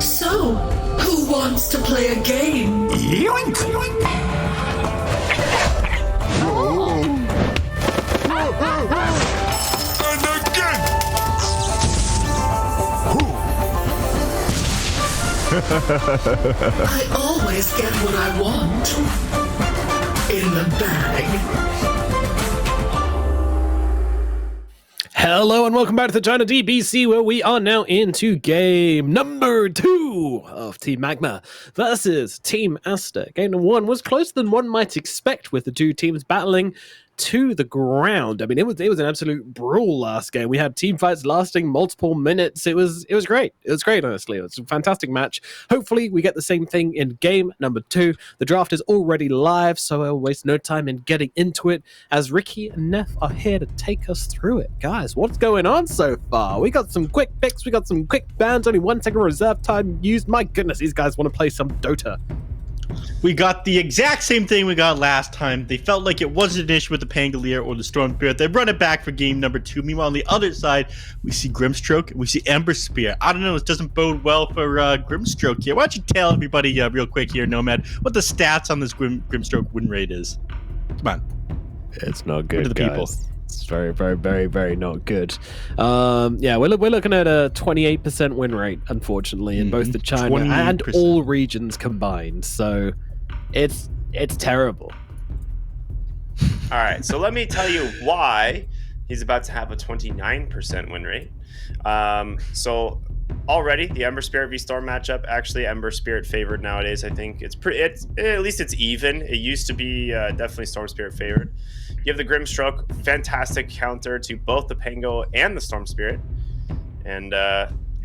So, who wants to play a game? Yoink! And again! I always get what I want. In the bag. Hello and welcome back to the China DPC, where we are now into game number 2 of Team Magma versus Team Aster. Game number 1 was closer than one might expect, with the two teams battling to the ground. I mean, it was an absolute brawl last game. We had team fights lasting multiple minutes. It was great. It was great, honestly. It was a fantastic match. Hopefully, we get the same thing in game number 2. The draft is already live, so I'll waste no time in getting into it, as Ricky and Neff are here to take us through it. Guys, what's going on so far? We got some quick picks. We got some quick bans. Only 1 second reserve time used. My goodness, these guys want to play some Dota. We got the exact same thing we got last time. They felt like it wasn't an issue with the Pangolier or the Storm Spirit. They run it back for game number 2. Meanwhile, on the other side, we see Grimstroke and we see Ember Spear. I don't know, this doesn't bode well for Grimstroke here. Why don't you tell everybody real quick here, Nomad, what the stats on this Grimstroke win rate is? Come on. It's not good, to the guys. people. It's very, very, very, very not good. Yeah, we're looking at a 28% win rate, unfortunately, in both the China 28%. and all regions combined. So it's terrible. All right, so let me tell you why he's about to have a 29% win rate. So already the Ember Spirit v Storm matchup, actually Ember Spirit favored nowadays. I think it's at least it's even. It used to be definitely Storm Spirit favored. You have the Grimstroke, fantastic counter to both the Pango and the Storm Spirit. And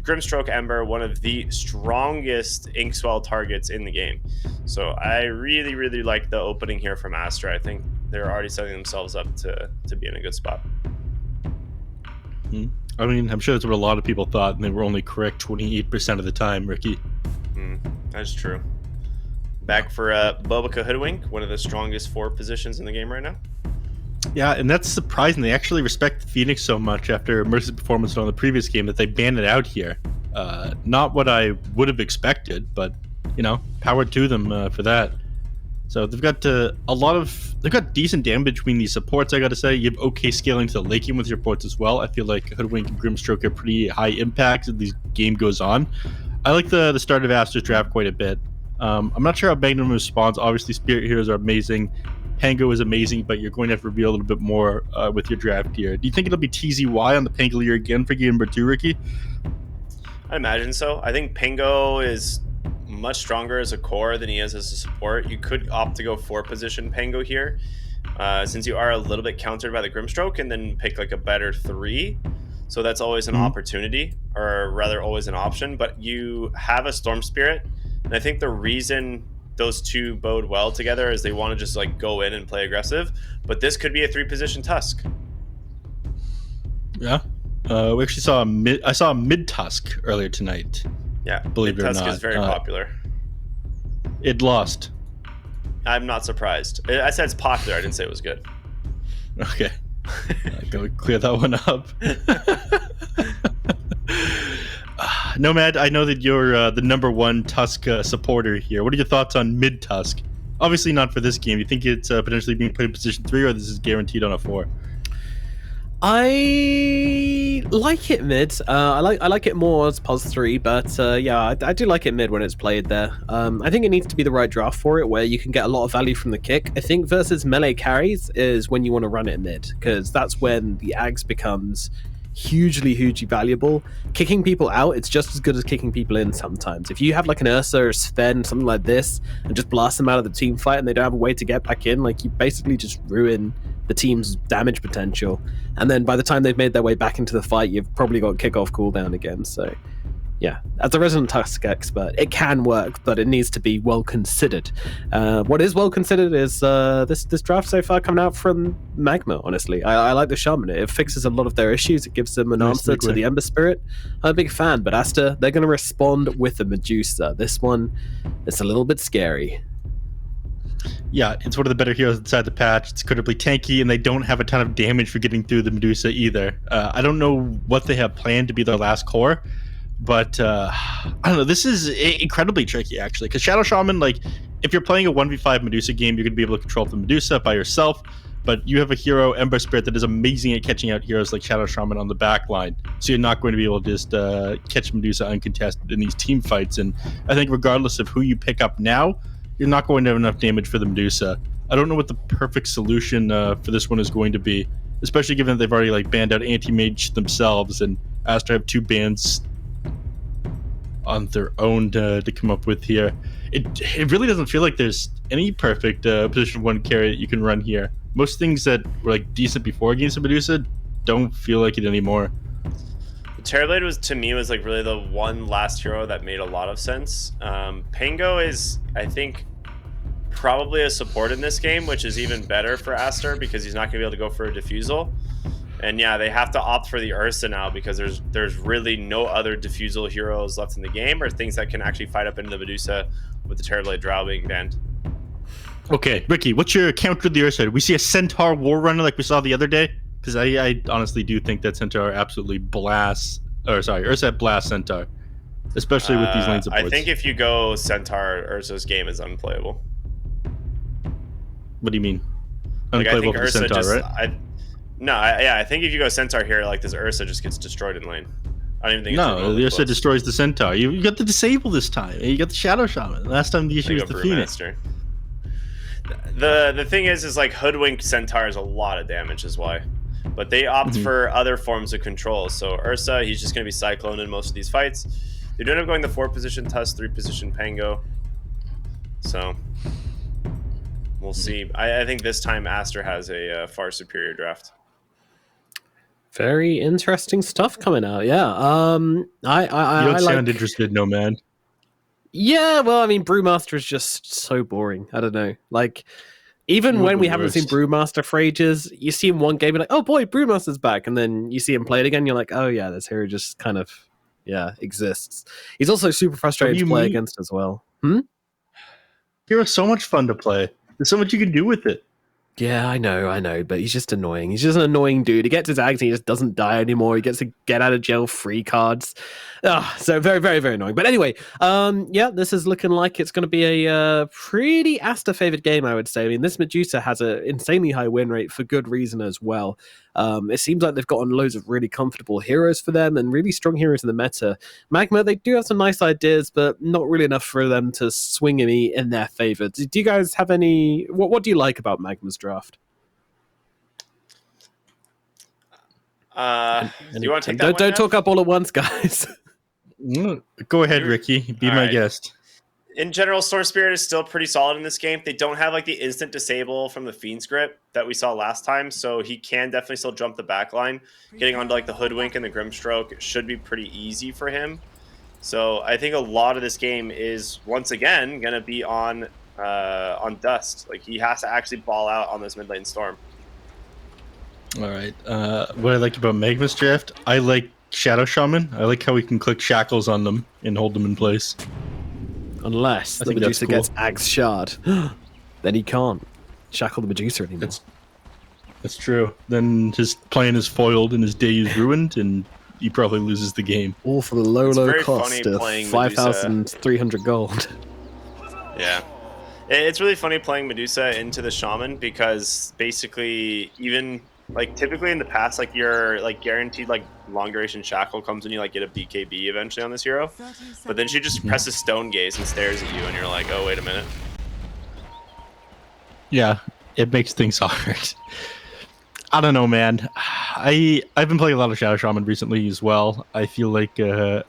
Grimstroke Ember, one of the strongest Inkswell targets in the game. So I really, really like the opening here from Aster. I think they're already setting themselves up to be in a good spot. I mean, I'm sure that's what a lot of people thought, and they were only correct 28% of the time, Ricky. That's true. Back for Bobica Hoodwink, one of the strongest 4 positions in the game right now. Yeah, and that's surprising. They actually respect Phoenix so much after Mercy's performance on the previous game that they banned it out here. Not what I would have expected, but, you know, power to them for that. So they've got they've got decent damage between these supports, I gotta say. You have okay scaling to the late game with your supports as well. I feel like Hoodwink and Grimstroke are pretty high impact as the game goes on. I like the start of Aster's draft quite a bit. I'm not sure how Magnum responds. Obviously, Spirit Heroes are amazing. Pango is amazing, but you're going to have to reveal a little bit more with your draft here. Do you think it'll be TZY on the Pangolier again for game number 2, Ricky? I imagine so. I think Pango is much stronger as a core than he is as a support. You could opt to go 4-position Pango here, since you are a little bit countered by the Grimstroke, and then pick like a better 3. So that's always an opportunity, or rather always an option. But you have a Storm Spirit, and I think the reason those two bode well together is they want to just like go in and play aggressive. But this could be a 3-position Tusk. Yeah. We actually saw I saw a mid Tusk earlier tonight. Yeah, believe it or not. Tusk is very popular. It lost. I'm not surprised. I said it's popular. I didn't say it was good. Okay. Go clear that one up. Nomad, I know that you're the number 1 Tusk supporter here. What are your thoughts on mid Tusk? Obviously not for this game. You think it's potentially being put in position 3, or this is guaranteed on a 4? I like it mid. I like it more as pos 3, but yeah, I do like it mid when it's played there. I think it needs to be the right draft for it, where you can get a lot of value from the kick. I think versus melee carries is when you want to run it mid, because that's when the Ags becomes hugely valuable. Kicking people out, it's just as good as kicking people in sometimes. If you have like an Ursa or Sven, something like this, and just blast them out of the team fight and they don't have a way to get back in, like you basically just ruin the team's damage potential. And then by the time they've made their way back into the fight, you've probably got kickoff cooldown again. So yeah, as a resident Tusk expert, it can work, but it needs to be well considered. What is well considered is this draft so far coming out from Magma, honestly. I like the Shaman. It fixes a lot of their issues. It gives them an answer to the Ember Spirit. I'm a big fan, but Aster, they're going to respond with the Medusa. This one, it's a little bit scary. Yeah, it's one of the better heroes inside the patch. It's incredibly tanky, and they don't have a ton of damage for getting through the Medusa either. I don't know what they have planned to be their last core, but I don't know. This is incredibly tricky, actually, because Shadow Shaman, like, if you're playing a 1v5 Medusa game, you're going to be able to control the Medusa by yourself, but you have a hero, Ember Spirit, that is amazing at catching out heroes like Shadow Shaman on the back line, so you're not going to be able to just catch Medusa uncontested in these team fights. And I think regardless of who you pick up now, you're not going to have enough damage for the Medusa. I don't know what the perfect solution for this one is going to be. especially given that they've already like banned out anti-mage themselves, and Aster have 2 bans on their own to come up with here. It really doesn't feel like there's any perfect position 1 carry that you can run here. Most things that were like decent before against Medusa don't feel like it anymore. Terrorblade was, to me, was like really the one last hero that made a lot of sense. Pango is, I think, probably a support in this game, which is even better for Aster because he's not going to be able to go for a diffusal. And yeah, they have to opt for the Ursa now because there's really no other diffusal heroes left in the game or things that can actually fight up into the Medusa with the Terrorblade Drow being banned. Okay, Ricky, what's your counter to the Ursa? We see a Centaur War Runner like we saw the other day? Because I honestly do think that Centaur absolutely blasts, or sorry, Ursa blasts Centaur, especially with these lane supports. I think if you go Centaur, Ursa's game is unplayable. What do you mean? Like, Unplayable I think for Ursa Centaur, just, right? I think if you go Centaur here, like this Ursa just gets destroyed in lane. I don't even think No, the Ursa destroys the Centaur. You got the Disable this time. You got the Shadow Shaman. Last time the issue was the Phoenix. The thing is like Hoodwink Centaur is a lot of damage is why. But they opt for other forms of control. So Ursa, he's just going to be Cyclone in most of these fights. They do end up going the 4-position Tusk, 3-position Pango. So we'll see. I think this time Aster has a far superior draft. Very interesting stuff coming out. Yeah. You don't sound interested, no man. Yeah, well, I mean, Brewmaster is just so boring. I don't know. Like, even when we haven't seen Brewmaster for ages, you see him one game, you're like, oh boy, Brewmaster's back. And then you see him play it again, you're like, oh yeah, this hero just kind of, exists. He's also super frustrating to play against as well. Hero's so much fun to play. There's so much you can do with it. Yeah, I know, but he's just annoying. He's just an annoying dude. He gets his ags and he just doesn't die anymore. He gets to get out of jail free cards. So very, very, very annoying. But anyway, this is looking like it's going to be a pretty Aster favored game, I would say. I mean, this Medusa has an insanely high win rate for good reason as well. It seems like they've gotten loads of really comfortable heroes for them and really strong heroes in the meta. Magma, they do have some nice ideas, but not really enough for them to swing me in their favor. Do you guys have any... What do you like about Magma's draft? Do you want to take that Don't talk up all at once, guys. Go ahead, Ricky. Be my guest. In general, Storm Spirit is still pretty solid in this game. They don't have like the instant disable from the Fiend's Grip that we saw last time, so he can definitely still jump the back line. Getting onto like the Hoodwink and the Grimstroke should be pretty easy for him. So I think a lot of this game is once again gonna be on Dust. Like he has to actually ball out on this mid lane Storm. All right. What I like about Magma's draft, I like Shadow Shaman. I like how we can click shackles on them and hold them in place. Unless the Medusa gets Axe Shard. Then he can't shackle the Medusa anymore. That's true. Then his plan is foiled and his day is ruined, and he probably loses the game. All for the low cost of 5,300 gold. Yeah. It's really funny playing Medusa into the Shaman because basically even... Like typically in the past, like your like guaranteed like long duration shackle comes when you like get a BKB eventually on this hero, but then she just presses Stone Gaze and stares at you, and you're like, oh wait a minute. Yeah, it makes things hard. I don't know, man. I've been playing a lot of Shadow Shaman recently as well. I feel like if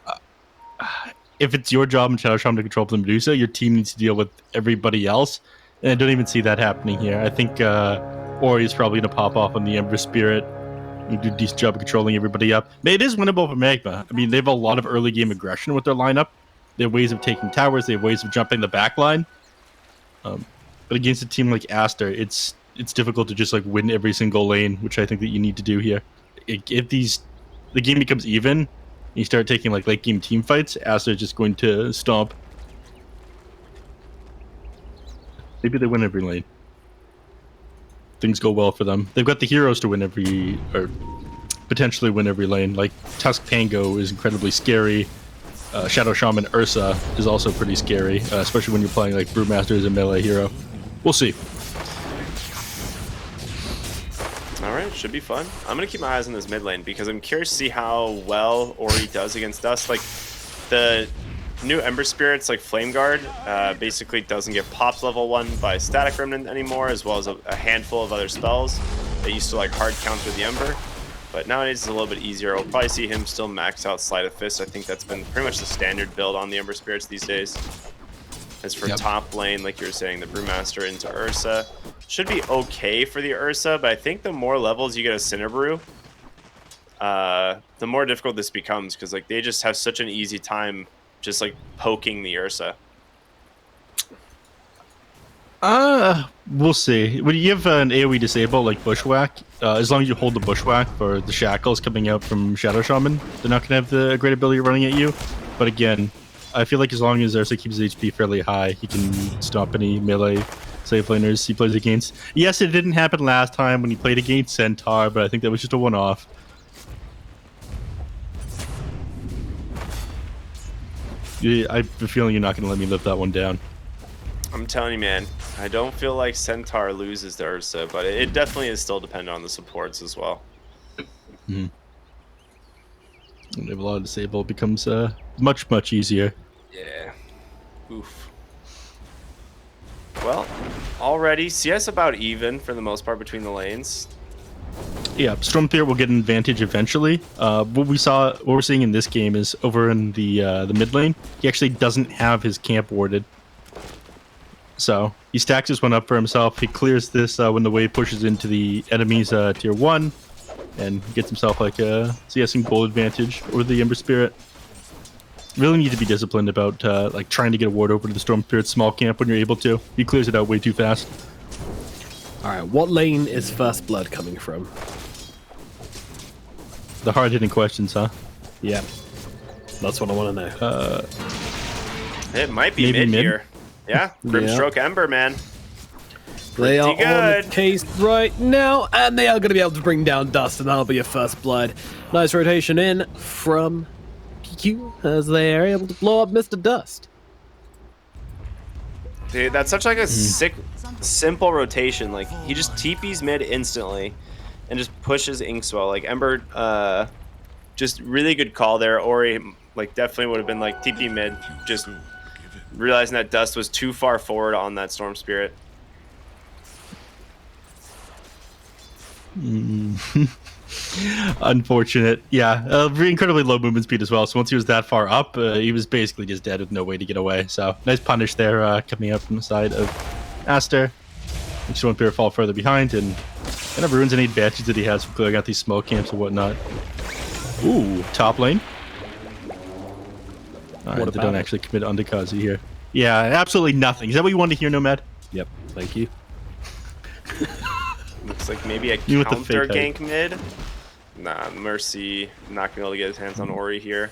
it's your job in Shadow Shaman to control the Medusa, your team needs to deal with everybody else, and I don't even see that happening here. I think. Ori is probably going to pop off on the Ember Spirit and do a decent job of controlling everybody up. But it is winnable for Magma. I mean, they have a lot of early game aggression with their lineup. They have ways of taking towers. They have ways of jumping the back line. But against a team like Aster, it's difficult to just like win every single lane, which I think that you need to do here. If the game becomes even, and you start taking like late game team fights, Aster is just going to stomp. Maybe they win every lane. Things go well for them. They've got the heroes to win or potentially win every lane. Like Tusk Pango is incredibly scary. Shadow Shaman Ursa is also pretty scary, especially when you're playing like Brewmaster as a melee hero. We'll see. All right, should be fun. I'm gonna keep my eyes on this mid lane because I'm curious to see how well Ori does against us. Like the new Ember Spirits like Flame Guard basically doesn't get popped level 1 by Static Remnant anymore, as well as a handful of other spells. that used to like hard counter the Ember. But nowadays it's a little bit easier. We'll probably see him still max out Sleight of Fist. I think that's been pretty much the standard build on the Ember Spirits these days. As for top lane, like you were saying, the Brewmaster into Ursa. Should be okay for the Ursa, but I think the more levels you get a Cinderbrew, the more difficult this becomes, because like they just have such an easy time just like poking the Ursa. We'll see. When you have an AoE disable like Bushwhack, as long as you hold the Bushwhack for the shackles coming out from Shadow Shaman, they're not going to have the great ability running at you. But again, I feel like as long as Ursa keeps his HP fairly high, he can stop any melee safe laners he plays against. Yes, it didn't happen last time when he played against Centaur, but I think that was just a one-off. I have a feeling you're not going to let me live that one down. I'm telling you, man, I don't feel like Centaur loses to Ursa, but it definitely is still dependent on the supports as well. Mm-hmm. When they have a lot of disable, it becomes much easier. Yeah. Oof. Well, already CS about even for the most part between the lanes. Yeah, Stormtheer will get an advantage eventually. What we're seeing in this game is over in the mid lane, he actually doesn't have his camp warded. So he stacks this one up for himself. He clears this when the wave pushes into the enemy's tier 1, and gets himself like a CS and gold advantage over the Ember Spirit. Really need to be disciplined about like trying to get a ward over to the Storm Spirit's small camp when you're able to. He clears it out way too fast. All right, what lane is First Blood coming from? The hard-hitting questions, huh? Yeah, that's what I want to know. It might be mid here. Yeah, Grimstroke Ember, man. They are good. on the case right now, and they are going to be able to bring down Dust, and that'll be your First Blood. Nice rotation in from PQ as they are able to blow up Mr. Dust. Dude, that's such like a sick, simple rotation. Like, he just TPs mid instantly and just pushes Inkswell. Like, Ember, just really good call there. Ori, like, definitely would have been like TP mid, just realizing that Dust was too far forward on that Storm Spirit. Unfortunate. Yeah, incredibly low movement speed as well. So once he was that far up, he was basically just dead with no way to get away. So nice punish there coming up from the side of Aster. Makes one player fall further behind and kind of ruins any advantage that he has from clearing out these smoke camps and whatnot. Ooh, top lane. Alright, they don't actually commit Undakazi here. Yeah, absolutely nothing. Is that what you wanted to hear, Nomad? Yep, thank you. Looks like maybe a counter gank mid. Nah, Mercy not gonna be able to get his hands on Ori here.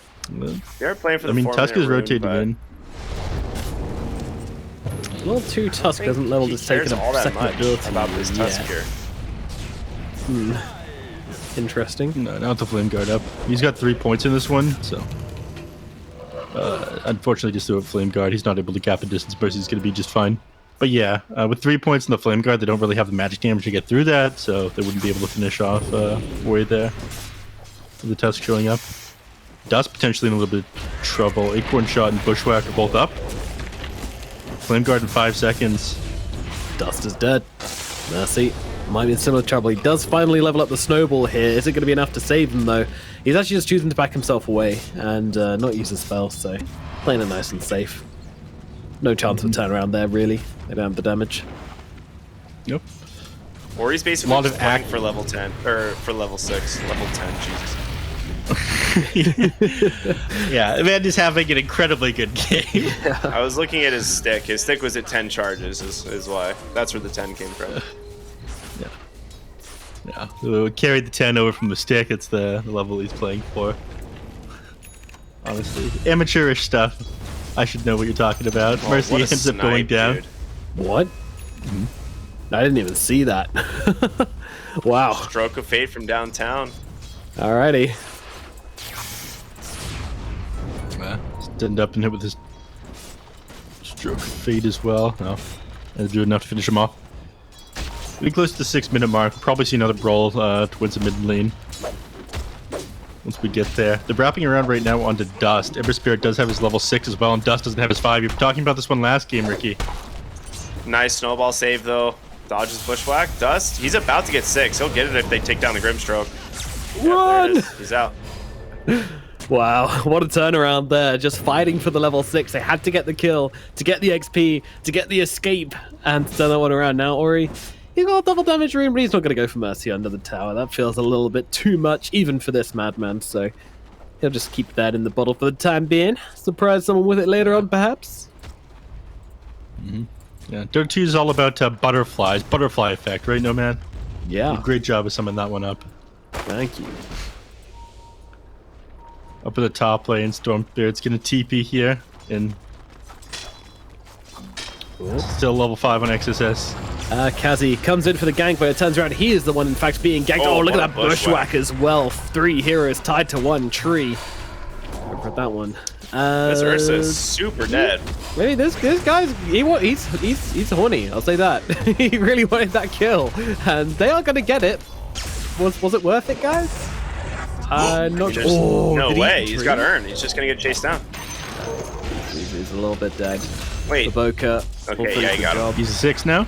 They are playing for the 4-minute Tusk is rune, rotating but in. Well, 2 Tusk hasn't leveled his taken all a that second much ability about this Tusk here. Interesting. No, not the Flame Guard up. He's got 3 points in this one, so unfortunately just through a Flame Guard, he's not able to cap the distance. Mercy's going to be just fine. But yeah, with 3 points in the Flame Guard, they don't really have the magic damage to get through that, so they wouldn't be able to finish off Ori there. With the Tusk showing up. Dust potentially in a little bit of trouble. Acorn Shot and Bushwhack are both up. Flame Guard in 5 seconds. Dust is dead. Mercy might be in similar trouble. He does finally level up the Snowball here. Is it going to be enough to save him, though? He's actually just choosing to back himself away and not use his spells, so playing it nice and safe. No chance of a turnaround there, really. They don't have the damage. Nope. Ori's basically a lot of act for level 10, or for level 6, level 10, Jesus. Yeah, man is having an incredibly good game. I was looking at his stick. His stick was at 10 charges, is why. That's where the 10 came from. Yeah. So carried the 10 over from the stick. It's the level he's playing for. Honestly, amateurish stuff. I should know what you're talking about. Oh, Mercy ends up going down. Dude. What? I didn't even see that. Wow. Stroke of fate from downtown. Alrighty. End up and hit with his stroke of fate as well. No, that'll do enough to finish him off. Getting close to the 6-minute mark. We'll probably see another brawl towards the mid lane. Once we get there. They're wrapping around right now onto Dust. Ember Spirit does have his level 6 as well, and Dust doesn't have his 5. You were talking about this one last game, Ricky. Nice snowball save, though. Dodges Bushwhack. Dust. He's about to get 6. He'll get it if they take down the Grimstroke. Run! He's out. Wow, what a turnaround there. Just fighting for the level 6. They had to get the kill, to get the XP, to get the escape, and to turn that one around. Now, Ori, he got a double damage rune, but he's not going to go for Mercy under the tower. That feels a little bit too much, even for this madman, so he'll just keep that in the bottle for the time being. Surprise someone with it later on, perhaps. Yeah, Dota 2 is all about butterflies, butterfly effect, right, No Man? Yeah. Great job of summing that one up. Thank you. Up at the top lane, Storm Spirit's gonna TP here, and still level 5 on XSS. Kazi comes in for the gank, but it turns around he is the one, in fact, being ganked. Oh, look at that bushwhack as well. 3 heroes tied to 1 tree. Over at that one. This Ursa is super dead. Maybe this guy's he's horny. I'll say that. He really wanted that kill, and they are gonna get it. Was it worth it, guys? Not There's no way. He's got Urn. He's just gonna get chased down. He's a little bit dead. Wait. Boca. Okay, yeah, he got him. He's a 6 now.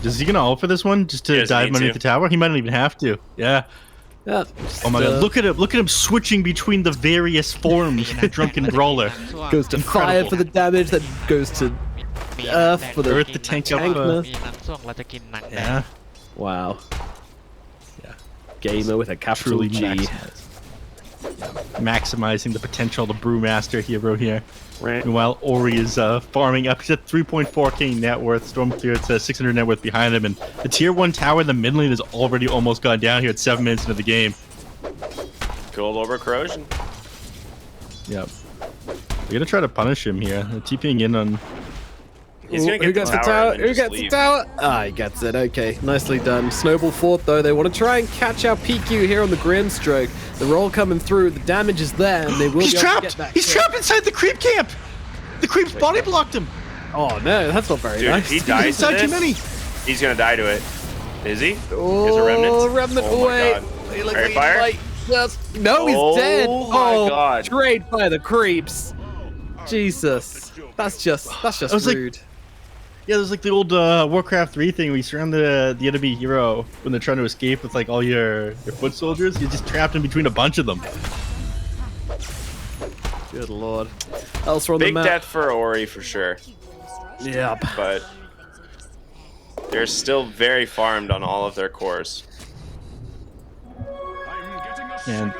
Is he gonna ult for this one just to dive underneath the tower? He might not even have to. Yeah. Yeah. Oh my god! Look at him! Look at him switching between the various forms. The drunken brawler goes to fire for the damage, then goes to earth for the earth to tank up. Yeah. Wow. Yeah. Gamer with a capital G. Maximizing the potential of the Brewmaster hero here. Right. Meanwhile, Ori is farming up. He's at 3.4k net worth. Storm Spirit's 600 net worth behind him, and the tier 1 tower in the mid lane has already almost gone down here at 7 minutes into the game. Gold over corrosion. Yep. They're gonna try to punish him here. They're TPing in on. He's gonna get who gets the tower? Who gets the tower? Ah, he gets it. Okay, nicely done. Snowball fort though. They want to try and catch our PQ here on the Grimstroke. The roll coming through. The damage is there, and they will. He's be able trapped. To get that He's kill. trapped inside the creep camp. The creep's body blocked him. Oh no, that's not very nice. If he dies to this, he's gonna die to it. Is he? Oh, Here's a remnant. Remnant Oh my away. god. He looks Fairy like fire? he might just- No, he's dead. Oh my god. Trade by the creeps. Jesus, that's just rude. Yeah, there's like the old Warcraft 3 thing where you surround the enemy hero when they're trying to escape with like all your foot soldiers. You're just trapped in between a bunch of them. Good lord. Elsewhere on Big the map. death for Ori for sure. Yep. But they're still very farmed on all of their cores. And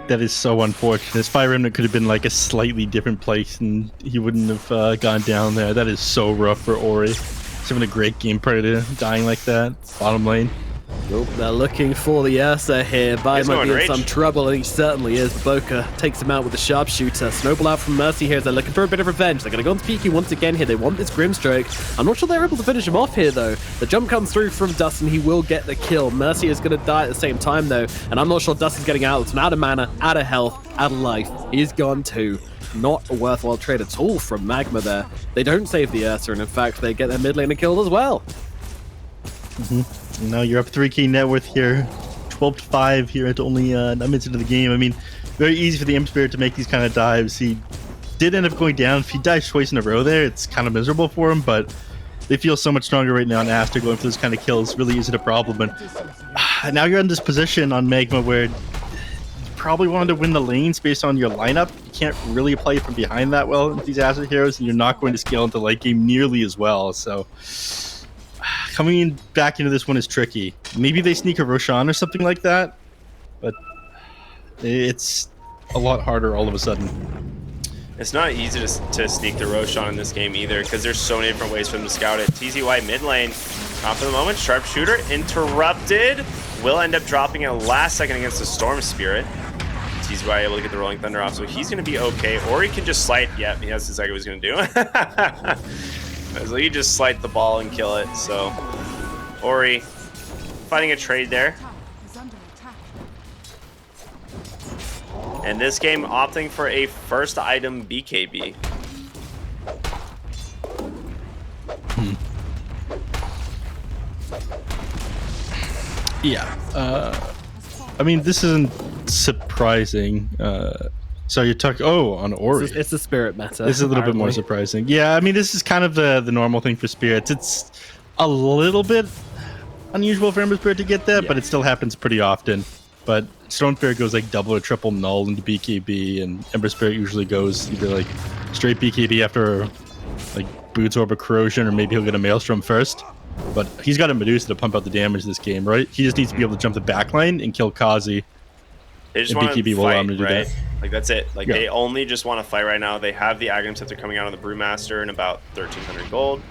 that is so unfortunate. This Fire Remnant could have been like a slightly different place and he wouldn't have gone down there. That is so rough for Ori. He's having a great game prior to dying like that. Bottom lane. Nope, they're looking for the Aster here. Bai might be in some trouble, and he certainly is. Boca takes him out with the sharpshooter. Snowball out from Mercy here as they're looking for a bit of revenge. They're going to go on to PQ once again here. They want this Grimstroke. I'm not sure they're able to finish him off here, though. The jump comes through from Dust, and he will get the kill. Mercy is going to die at the same time, though, and I'm not sure Dust is getting out. It's out of mana, out of health, out of life. He's gone too. Not a worthwhile trade at all from Magma there. They don't save the Aster, and in fact, they get their mid laner killed as well. Now you're up 3k net worth here, 12-5 here at only 9 minutes into the game. I mean, very easy for the Imp Spirit to make these kind of dives. He did end up going down. If he dives twice in a row there, it's kind of miserable for him, but they feel so much stronger right now, and Aster going for those kind of kills really isn't a problem. And now you're in this position on Magma where you probably wanted to win the lanes based on your lineup. You can't really play from behind that well with these Aster heroes, and you're not going to scale into late game nearly as well, so coming back into this one is tricky. Maybe they sneak a Roshan or something like that, but it's a lot harder all of a sudden. It's not easy to sneak the Roshan in this game either, because there's so many different ways for them to scout it. TZY mid lane, not for the moment. Sharpshooter interrupted. Will end up dropping it last second against the Storm Spirit. TZY able to get the Rolling Thunder off, so he's going to be okay. Or he can just slight. Yeah, that's exactly what he's going to do. So you just slight the ball and kill it. So Ori fighting a trade there. And this game opting for a first item BKB. Yeah. I mean, this isn't surprising. So you're talking, on Ori. It's a spirit meta. This is a little bit more surprising. Yeah, I mean, this is kind of the normal thing for spirits. It's a little bit unusual for Ember Spirit to get that, but it still happens pretty often. But Stone Spirit goes like double or triple null into BKB, and Ember Spirit usually goes either like straight BKB after like Boots Orb or Corrosion, or maybe he'll get a Maelstrom first. But he's got a Medusa to pump out the damage this game, right? He just needs to be able to jump the backline and kill Kazi. They just want to fight, right? Like, that's it. Like, they only just want to fight right now. They have the Aghanim Scepter coming out on the Brewmaster in about 1,300 gold.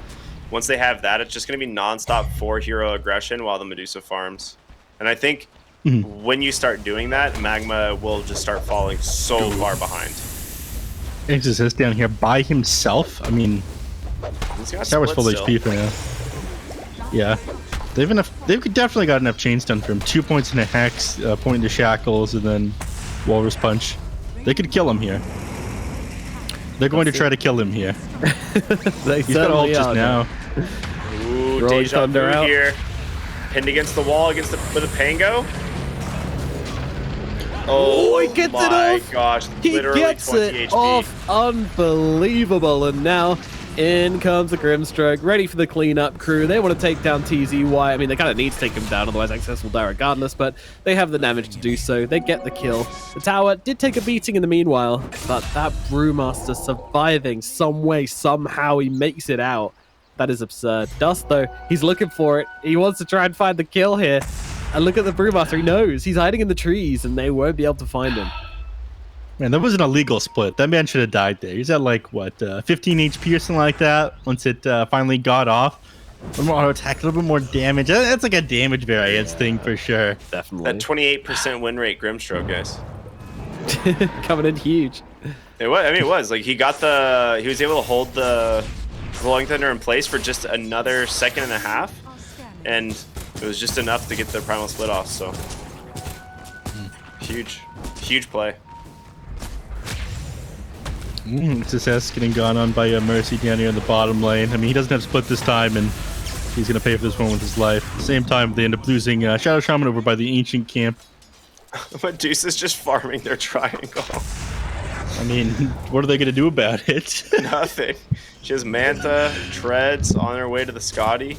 Once they have that, it's just going to be nonstop 4-hero aggression while the Medusa farms. And I think when you start doing that, Magma will just start falling so far behind. Exorcist down here by himself. I mean, Tower's full HP for now. Yeah, they've definitely got enough chain stun for him. 2 points in a hex, point into shackles, and then Walrus Punch. They could kill him here. They're going to try to kill him here. He's got ult just now. Ooh, Deja Vu here. Pinned against the wall with a Pango. Oh, he gets it off. My gosh, He literally gets 20 it HP. off. Unbelievable. And now in comes the Grimstroke, ready for the cleanup crew. They want to take down TZY. I mean, they kind of need to take him down, otherwise Access will die regardless, but they have the damage to do so. They get the kill. The tower did take a beating in the meanwhile, but that Brewmaster surviving some way, somehow he makes it out. That is absurd. Dust, though, he's looking for it. He wants to try and find the kill here. And look at the Brewmaster. He knows. He's hiding in the trees, and they won't be able to find him. Man, that was an illegal split. That man should have died there. He's at like, what, 15 HP or something like that once it finally got off. A little more auto attack, a little bit more damage. That's like a damage variance thing for sure. Definitely. That 28% win rate Grimstroke, guys. Coming in huge. It was. I mean, it was. Like, he was able to hold the Glowing Thunder in place for just another second and a half. And it was just enough to get the Primal Split off, so. Huge play. Success getting gone on by Mercy down here in the bottom lane. I mean, he doesn't have split this time, and he's going to pay for this one with his life. At the same time, they end up losing Shadow Shaman over by the Ancient Camp. Medusa's just farming their triangle. I mean, what are they going to do about it? Nothing. She has Manta, Treads on her way to the Scotty.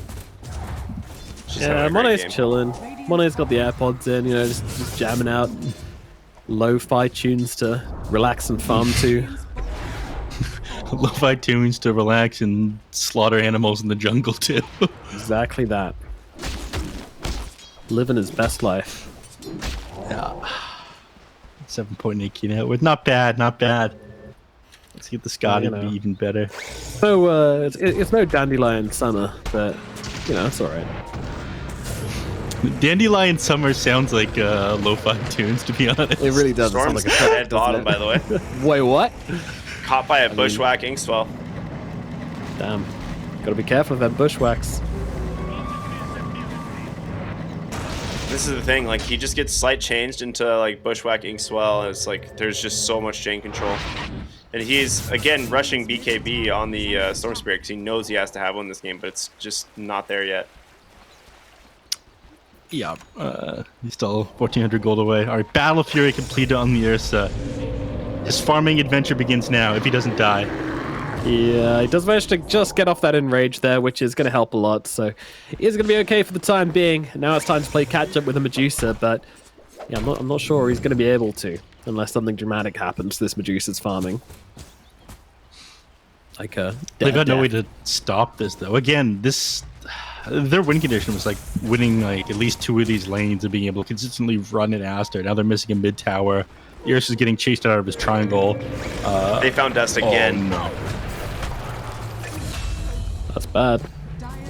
Yeah, Mone's chilling. Mone's got the AirPods in, you know, just jamming out lo-fi tunes to relax and farm to. Lo-fi tunes to relax and slaughter animals in the jungle too. Exactly that. Living his best life. Yeah. 7.8 key net worth. Not bad, not bad. Let's get the Scotty to be even better. So, it's no Dandelion Summer, but, you know, it's alright. Dandelion Summer sounds like lo-fi tunes, to be honest. It really does. Storm's sound like a dead bottom, by the way. Wait, what? Caught by a Bushwhack Inkswell. Damn. Gotta be careful with that Bushwhacks. This is the thing, like, he just gets slight changed into, like, Bushwhack Inkswell, and it's like, there's just so much chain control. And he's, again, rushing BKB on the Storm Spirit, because he knows he has to have one in this game, but it's just not there yet. Yeah, he's still 1,400 gold away. All right, Battle Fury completed on the Ursa. His farming adventure begins now, if he doesn't die. Yeah, he does manage to just get off that enrage there, which is going to help a lot. So he is going to be okay for the time being. Now it's time to play catch up with the Medusa, but yeah, I'm not sure he's going to be able to, unless something dramatic happens to this Medusa's farming. Like they got no way to stop this though. Again, their win condition was like winning like at least 2 of these lanes and being able to consistently run at Aster. Now they're missing a mid tower. Eris is getting chased out of his triangle. They found Dust again. Oh, no. That's bad.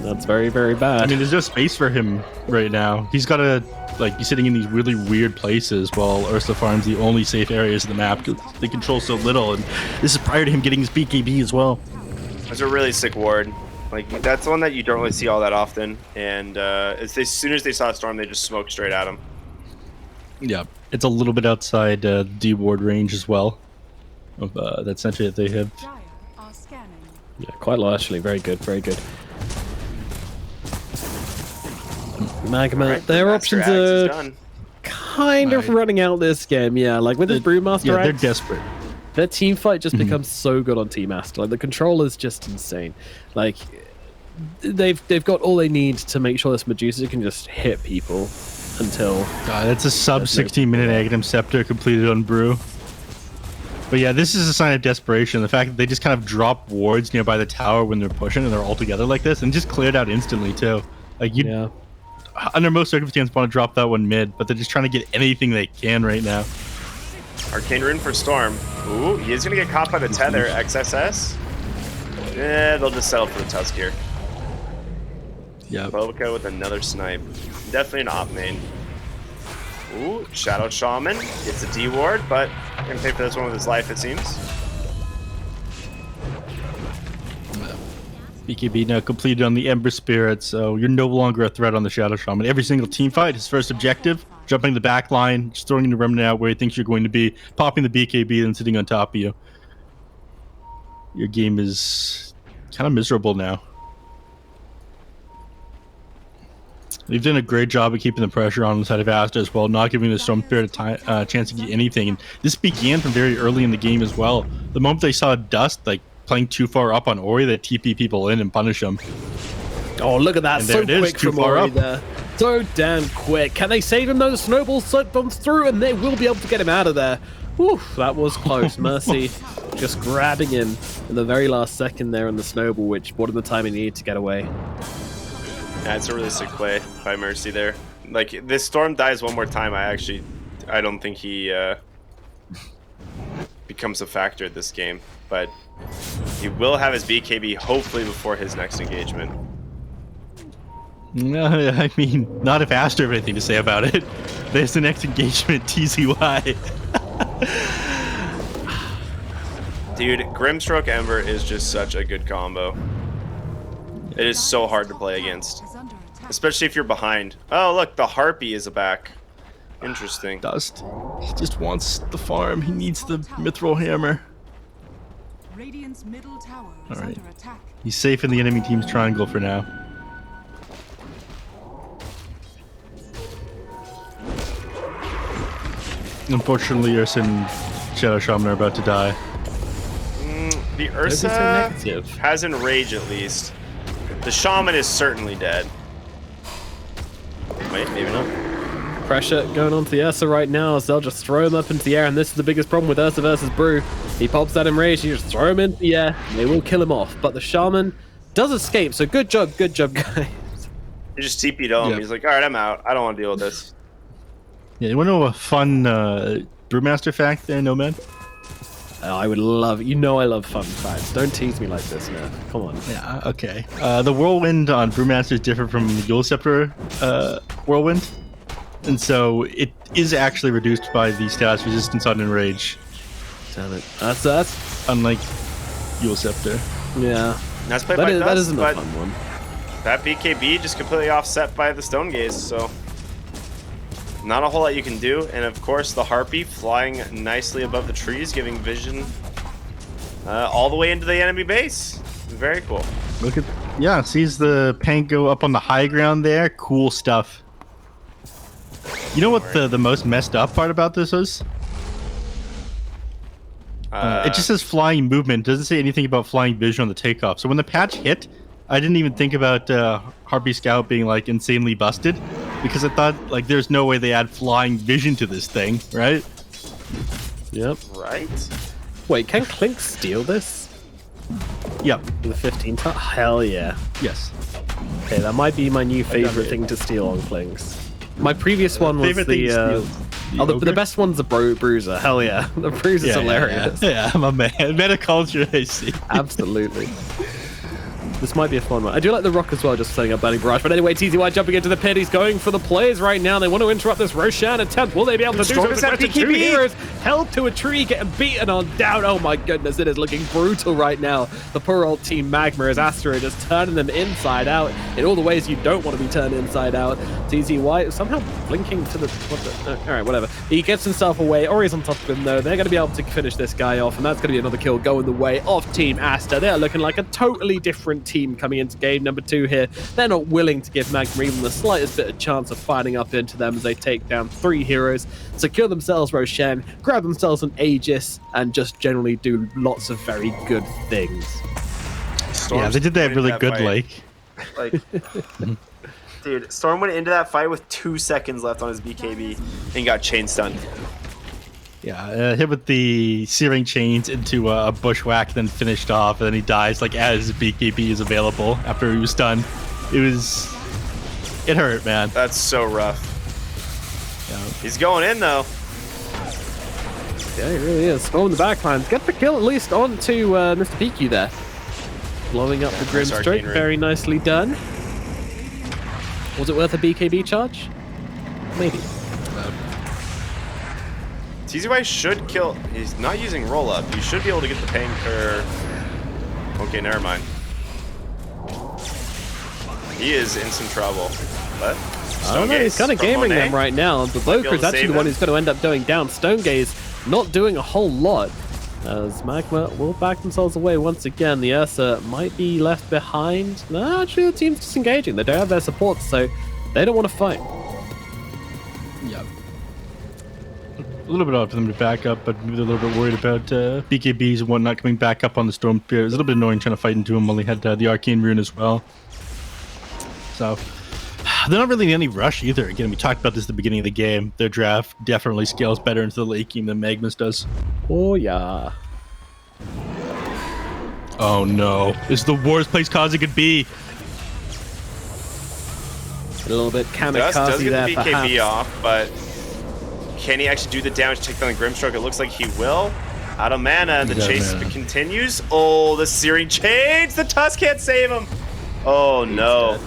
That's very, very bad. I mean, there's no space for him right now. He's got to be sitting in these really weird places while Ursa farms the only safe areas of the map because they control so little. And this is prior to him getting his BKB as well. That's a really sick ward. Like, that's one that you don't really see all that often. And as soon as they saw Storm, they just smoked straight at him. Yeah, it's a little bit outside D ward range as well of that sentry that they have. Yeah, quite largely. Very good, very good. Magma, right, their options are kind of running out this game. Yeah, like with this Brewmaster, yeah, they're desperate. Their team fight just becomes so good on Team Aster. Like the control is just insane. Like they've got all they need to make sure this Medusa can just hit people until. That's a sub 16-minute Aghanim Scepter completed on Brew. But yeah, this is a sign of desperation. The fact that they just kind of drop wards nearby the tower when they're pushing and they're all together like this, and just cleared out instantly too. Like you, under most circumstances, want to drop that one mid, but they're just trying to get anything they can right now. Arcane Rune for Storm. Ooh, he is going to get caught by the tether. XSS. Yeah, they'll just settle for the Tusk here. Yeah. Bobica with another snipe. Definitely an op main. Ooh, Shadow Shaman gets a D ward, but gonna pay for this one with his life, it seems. BKB now completed on the Ember Spirit, so you're no longer a threat on the Shadow Shaman. Every single team fight, his first objective, jumping the back line, just throwing the Remnant out where he thinks you're going to be, popping the BKB and sitting on top of you. Your game is kind of miserable now. They've done a great job of keeping the pressure on the side of Aster as well, not giving the Storm Spirit a chance to get anything. And this began from very early in the game as well. The moment they saw Dust like playing too far up on Ori, they TP people in and punish them. Oh, look at that! And So quick from Ori there. So damn quick. Can they save him though? The snowball bombs through, and they will be able to get him out of there. Whew, that was close. Mercy just grabbing him in the very last second there on the snowball, which bought him the time he needed to get away. Yeah, it's a really sick play by Mercy there. Like, this Storm dies one more time, I don't think he becomes a factor at this game. But he will have his BKB hopefully before his next engagement. No, I mean, not if Aster have anything to say about it. There's the next engagement, TZY. Dude, Grimstroke Ember is just such a good combo. It is so hard to play against. Especially if you're behind. Oh, look, the Harpy is back. Interesting. Dust. He just wants the farm. He needs the Mithril Hammer. Radiant's middle tower is Alright. under attack. He's safe in the enemy team's triangle for now. Unfortunately, Ursa and Shadow Shaman are about to die. The Ursa has Enrage at least. The Shaman is certainly dead. Wait, maybe not. Pressure going on to the Ursa right now as they'll just throw him up into the air, and this is the biggest problem with Ursa versus Brew. He pops that Enrage, you just throw him into the air, they will kill him off, but the Shaman does escape, so good job guys. He just TP'd home. Yep. He's like, alright, I'm out. I don't want to deal with this. Yeah, you want to know a fun Brewmaster fact there, Nomad? I would love, you know I love fun facts. Don't tease me like this, man. Come on. Yeah, okay. The Whirlwind on Brewmaster is different from the Yule Scepter Whirlwind. And so it is actually reduced by the status resistance on Enrage. Damn it. That's unlike Yule Scepter. Yeah. Nice play by Dust, that isn't a but fun one. that BKB just completely offset by the Stone Gaze, so not a whole lot you can do. And of course, the Harpy flying nicely above the trees, giving vision all the way into the enemy base. Very cool. Look at, yeah, sees the Pango up on the high ground there. Cool stuff. You know what the most messed up part about this is? It just says flying movement. It doesn't say anything about flying vision on the takeoff. So when the patch hit, I didn't even think about Harpy Scout being like insanely busted, because I thought like there's no way they add flying vision to this thing, right? Yep. Right? Wait, can Clink steal this? Yep. The 15 ton? Hell yeah. Yes. Okay, that might be my new favorite thing to steal on Clinks. My previous one was the best one's the Bruiser. Hell yeah. The Bruiser's hilarious. Yeah, I'm a man. Metaculture, I see. Absolutely. This might be a fun one. I do like the Rock as well, just setting up Burning Barrage. But anyway, TZY jumping into the pit. He's going for the players right now. They want to interrupt this Roshan attempt. Will they be able to do so? Two heroes held to a tree, getting beaten on down. Oh my goodness, it is looking brutal right now. The poor old team Magma as Aster are just turning them inside out in all the ways you don't want to be turned inside out. TZY somehow blinking to the... Alright, whatever. He gets himself away. Ori's on top of him though. They're going to be able to finish this guy off, and that's going to be another kill going the way of Team Aster. They're looking like a totally different team coming into game number 2 here. They're not willing to give Magma even the slightest bit of chance of fighting up into them as they take down 3 heroes, secure themselves Roshan, grab themselves an Aegis, and just generally do lots of very good things. Yeah, they did that really good, like. Like, dude, Storm went into that fight with 2 seconds left on his BKB and got chain stunned. Yeah, hit with the searing chains into a bushwhack, then finished off, and then he dies like as BKB is available after he was stunned. It hurt, man. That's so rough. Yeah. He's going in though. Yeah, he really is. Storm the backlines. Get the kill at least onto Mr. PQ there. Blowing up the Grimstroke. Very nicely done. Was it worth a BKB charge? Maybe. TZY should kill. He's not using roll up. He should be able to get the ping. Okay, never mind. He is in some trouble. But I don't know. He's kind of gaming them right now. The Boker is actually the one who's going to end up going down. Stonegaze not doing a whole lot. As Magma will back themselves away once again. The Ursa might be left behind. No, actually the team's disengaging. They don't have their support, so they don't want to fight. Yeah. A little bit odd for them to back up, but maybe they're a little bit worried about BKBs and whatnot coming back up on the Storm Spear. It was a little bit annoying trying to fight into him while he had the Arcane Rune as well. So they're not really in any rush either. Again, we talked about this at the beginning of the game. Their draft definitely scales better into the late game than Magma's does. Oh, yeah. Oh, no. This is the worst place Kazi could be. A little bit kamikaze does get there, the BKB perhaps. off, but can he actually do the damage to take down the Grimstroke? It looks like he will. Out of mana, the chase continues. Oh, the Searing Chains! The Tusk can't save him! Oh, no.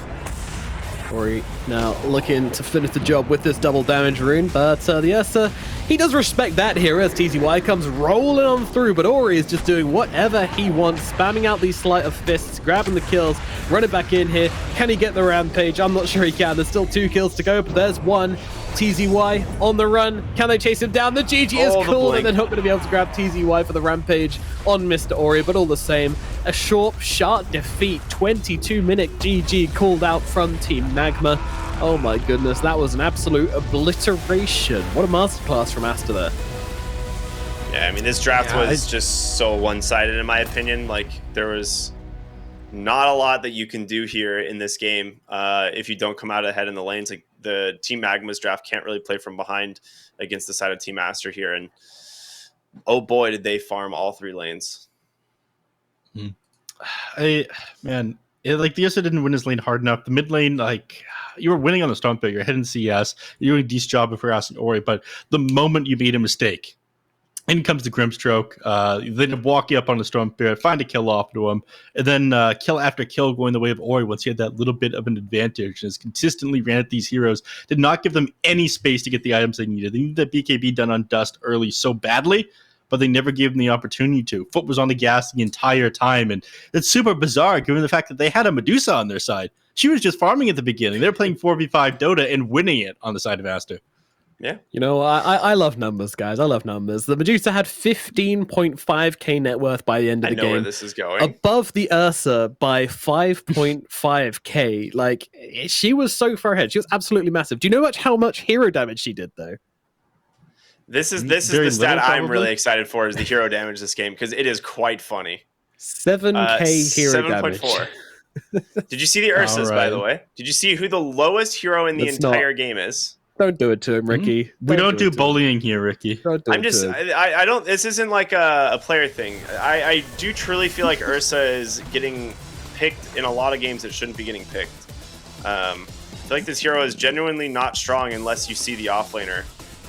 Ori now looking to finish the job with this double damage rune, but the Aster, he does respect that here as TZY comes rolling on through, but Ori is just doing whatever he wants, spamming out these sleight of fists, grabbing the kills, running back in here. Can he get the rampage? I'm not sure he can. There's still 2 kills to go, but there's one. TZY on the run. Can they chase him down? The GG is cool, and they're not going to be able to grab TZY for the rampage on Mr. Ori, but all the same, a short, sharp defeat. 22-minute GG called out from Team Magma. Oh my goodness, that was an absolute obliteration. What a masterclass from Aster there. Yeah, I mean, this draft was just so one-sided in my opinion. Like, there was not a lot that you can do here in this game if you don't come out ahead in the lanes. Like, the Team Magma's draft can't really play from behind against the side of Team Aster here. And oh boy, did they farm all 3 lanes. Man, like the Aster didn't win his lane hard enough. The mid lane, like, you were winning on the Storm Spear. You're hitting CS. You're doing a decent job if we're asking Ori. But the moment you made a mistake, in comes the Grimstroke. Then walk you up on the Storm Spear, find a kill off to him, and then kill after kill going the way of Ori once he had that little bit of an advantage. And has consistently ran at these heroes, did not give them any space to get the items they needed. They needed that BKB done on Dust early so badly, but they never gave them the opportunity to. Foot was on the gas the entire time, and it's super bizarre given the fact that they had a Medusa on their side. She was just farming at the beginning. They were playing 4v5 Dota and winning it on the side of Aster. Yeah. You know, I love numbers, guys. I love numbers. The Medusa had 15.5k net worth by the end of the game. I know where this is going. Above the Ursa by 5.5k. Like, she was so far ahead. She was absolutely massive. Do you know how much hero damage she did, though? This is the stat I'm really excited for, is the hero damage this game, because it is quite funny. 7k hero damage. 7.4. Did you see the Ursas, by the way? Did you see who the lowest hero in the entire game is? Don't do it to him, Ricky. We don't do bullying here, Ricky. I don't. This isn't like a player thing. I do truly feel like Ursa is getting picked in a lot of games that shouldn't be getting picked. I feel like this hero is genuinely not strong unless you see the offlaner,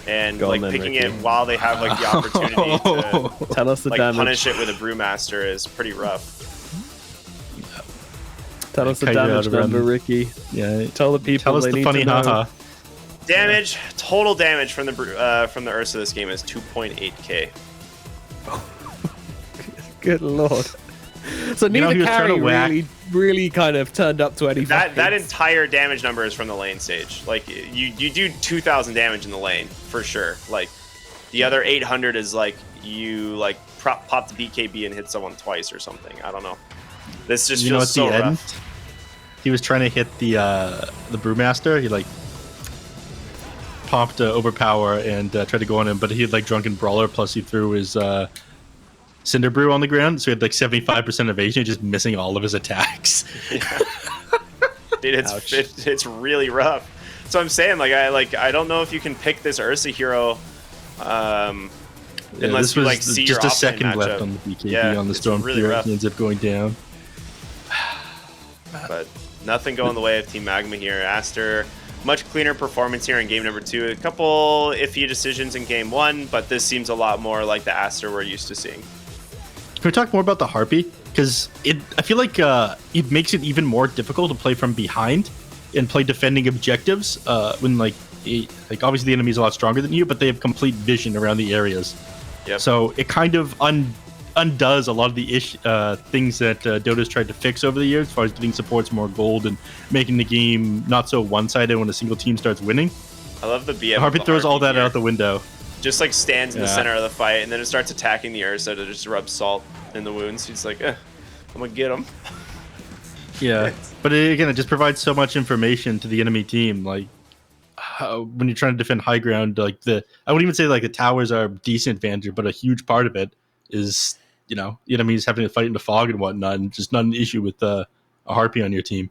and picking it while they have like the opportunity to tell us the damage. Punish it with a Brewmaster is pretty rough. Tell us the damage number, Ricky. Yeah, tell the people. Tell us the funny haha. Damage, total damage from the Ursa this game is 2.8k. Good lord. So neither carry really kind of turned up to any. That entire damage number is from the lane stage. Like, you do 2,000 damage in the lane for sure. Like, the other 800 is like you like pop the BKB and hit someone twice or something. I don't know. This just feels so rough. He was trying to hit the Brewmaster. He like popped Overpower and tried to go on him, but he had like Drunken Brawler, plus he threw his Cinder Brew on the ground, so he had like 75% evasion, just missing all of his attacks. dude, it's really rough. So I'm saying, I don't know if you can pick this Ursa hero, unless you see just your a second matchup. left on the BKB on the Storm really Fury. rough. He ends up going down. But nothing going the way of Team Magma here. Aster, much cleaner performance here in game number 2. A couple iffy decisions in game 1, but this seems a lot more like the Aster we're used to seeing. Can we talk more about the Harpy? Because I feel like it makes it even more difficult to play from behind and play defending objectives when obviously the enemy's a lot stronger than you, but they have complete vision around the areas. Yep. So it kind of undoes a lot of the things that Dota's tried to fix over the years, as far as getting supports more gold and making the game not so one-sided when a single team starts winning. I love the BM. Harpy throws all that out the window. Just stands in the center of the fight, and then it starts attacking the Ursa to just rub salt in the wounds. He's like, I'm gonna get him. Yeah, but again, it just provides so much information to the enemy team. When you're trying to defend high ground, I wouldn't even say the towers are a decent advantage, but a huge part of it is, the enemies having to fight in the fog and whatnot, and just not an issue with a Harpy on your team.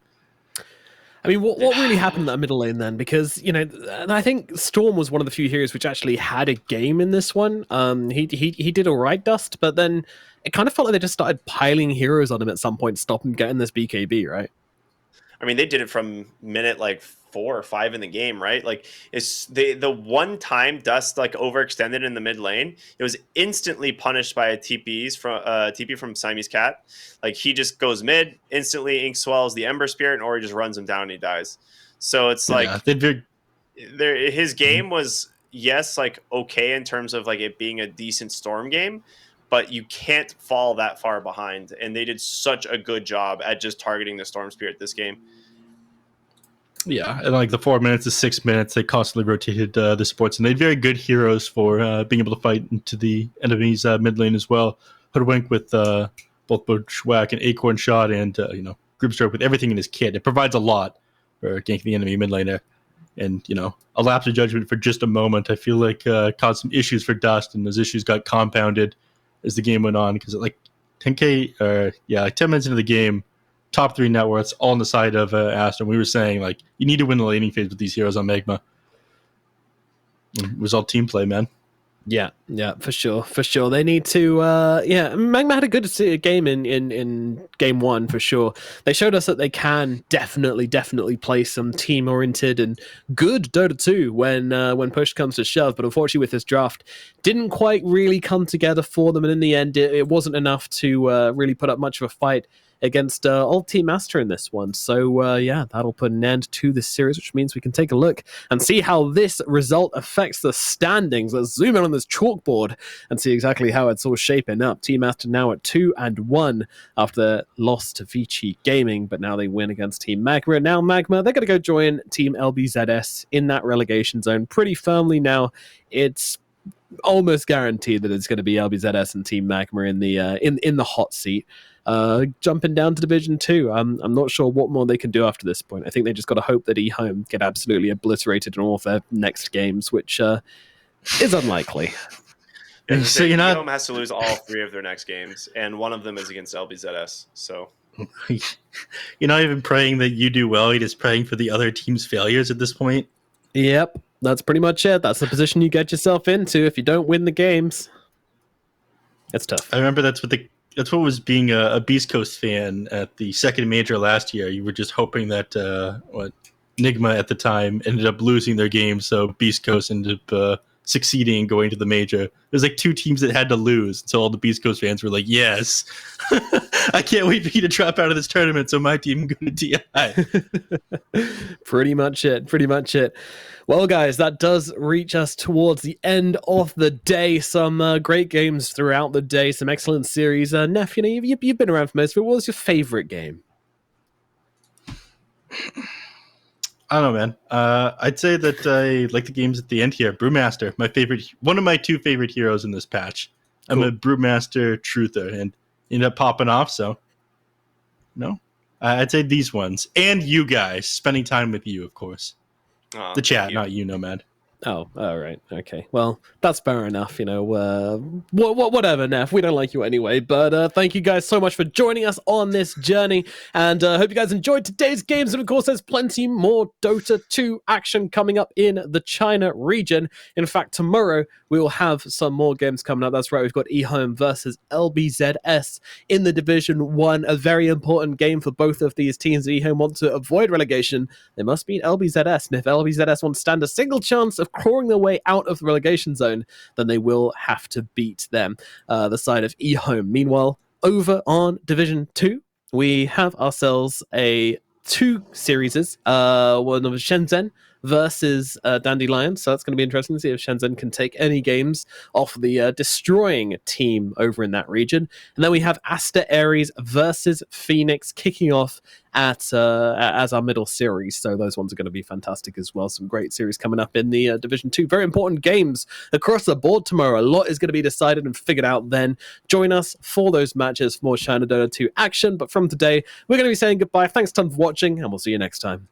I mean, what really happened in that middle lane then? Because, and I think Storm was one of the few heroes which actually had a game in this one. He did all right, Dust, but then it kind of felt like they just started piling heroes on him at some point to stop him getting this BKB, right? I mean, they did it from minute 4 or 5 in the game, right? It's the one time Dust overextended in the mid lane, it was instantly punished by a TP from Siamese Cat. He just goes mid, instantly ink swells the Ember Spirit, or he just runs him down and he dies. So it's his game was okay in terms of it being a decent Storm game, but you can't fall that far behind, and they did such a good job at just targeting the Storm Spirit this game. Yeah, and the 4 minutes to 6 minutes, they constantly rotated the supports, and they had very good heroes for being able to fight into the enemy's mid lane as well. Hoodwink with both Bushwhack and Acorn Shot, and Group Stroke with everything in his kit. It provides a lot for ganking the enemy mid laner. And, a lapse of judgment for just a moment, I feel caused some issues for Dust, and those issues got compounded as the game went on, because 10 minutes into the game, top 3 net worths all on the side of Aster. We were saying you need to win the laning phase with these heroes on Magma. It was all team play, man. Yeah, for sure. They need to. Magma had a good game in game 1 for sure. They showed us that they can definitely play some team oriented and good Dota 2 when push comes to shove. But unfortunately, with this draft, didn't quite really come together for them, and in the end, it wasn't enough to really put up much of a fight against old Team Aster in this one. So that'll put an end to this series, which means we can take a look and see how this result affects the standings. Let's zoom in on this chalkboard and see exactly how it's all shaping up. Team Aster now at 2-1 after their loss to Vici Gaming, but now they win against Team Magma. And now Magma, they're going to go join Team LBZS in that relegation zone pretty firmly now. It's almost guaranteed that it's going to be LBZS and Team Magma in the hot seat. Jumping down to Division 2. I'm not sure what more they can do after this point. I think they just got to hope that eHome get absolutely obliterated in all of their next games, which is unlikely. So eHome has to lose all 3 of their next games, and one of them is against LBZS. So you're not even praying that you do well. You're just praying for the other team's failures at this point. Yep, that's pretty much it. That's the position you get yourself into if you don't win the games. It's tough. I remember that's what was being a Beast Coast fan at the second major last year. You were just hoping that Nigma at the time ended up losing their game, so Beast Coast ended up succeeding and going to the major. There's 2 teams that had to lose, so all the Beast Coast fans were like, yes, I can't wait for you to drop out of this tournament so my team can go to TI. Pretty much it. Well, guys, that does reach us towards the end of the day. Some great games throughout the day, some excellent series. Neff, you've been around for most of it. What was your favorite game? I don't know, man. I'd say that I like the games at the end here. Brewmaster, one of my 2 favorite heroes in this patch. Cool. I'm a Brewmaster truther and ended up popping off, so no. I'd say these ones. And you guys, spending time with you, of course. The chat, not you, Nomad. Oh, all right. Okay. Well, that's fair enough. Whatever, Neff. We don't like you anyway. But thank you guys so much for joining us on this journey. And hope you guys enjoyed today's games. And of course, there's plenty more Dota 2 action coming up in the China region. In fact, tomorrow we will have some more games coming up. That's right. We've got eHome versus LBZS in the Division 1. A very important game for both of these teams. eHome want to avoid relegation. They must beat LBZS. And if LBZS want to stand a single chance of clawing their way out of the relegation zone, then they will have to beat them, the side of eHome. Meanwhile, over on Division 2, we have ourselves two series. One of Shenzhen versus Dandelion. So that's going to be interesting to see if Shenzhen can take any games off the destroying team over in that region. And then we have Aster Aries versus Phoenix kicking off as our middle series. So those ones are going to be fantastic as well. Some great series coming up in the Division 2. Very important games across the board tomorrow. A lot is going to be decided and figured out then. Join us for those matches for more China Dota 2 action. But from today, we're going to be saying goodbye. Thanks a ton for watching, and we'll see you next time.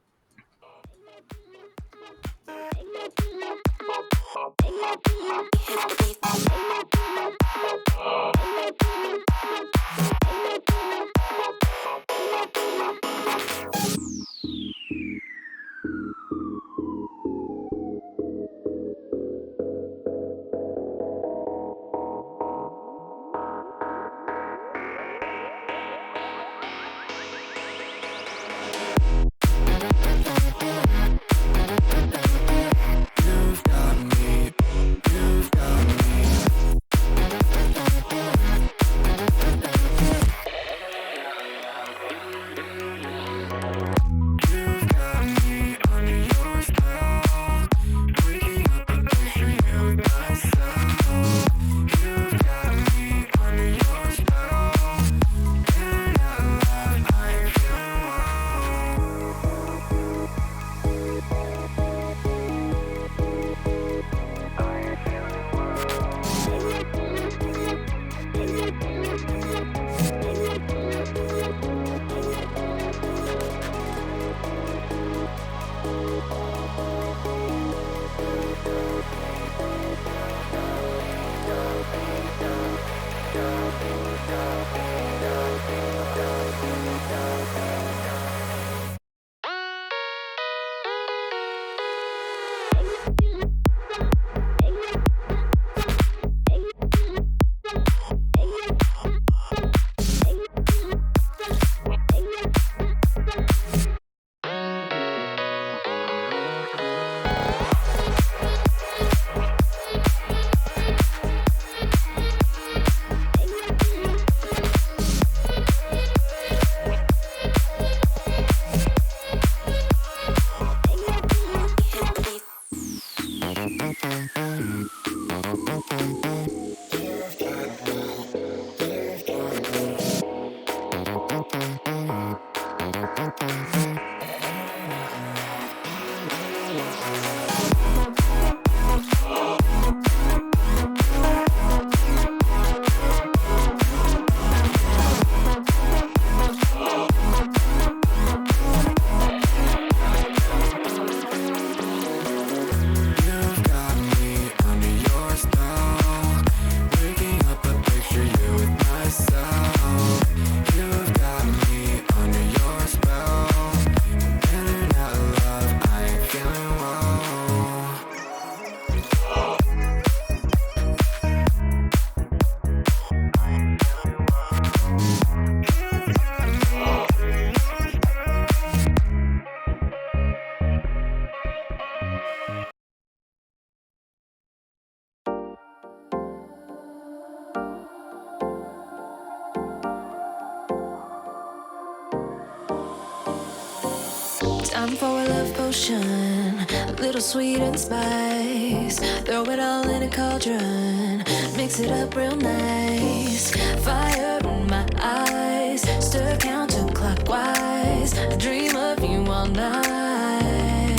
Time for a love potion, a little sweet and spice. Throw it all in a cauldron, mix it up real nice. Fire in my eyes, stir counterclockwise. I dream of you all night.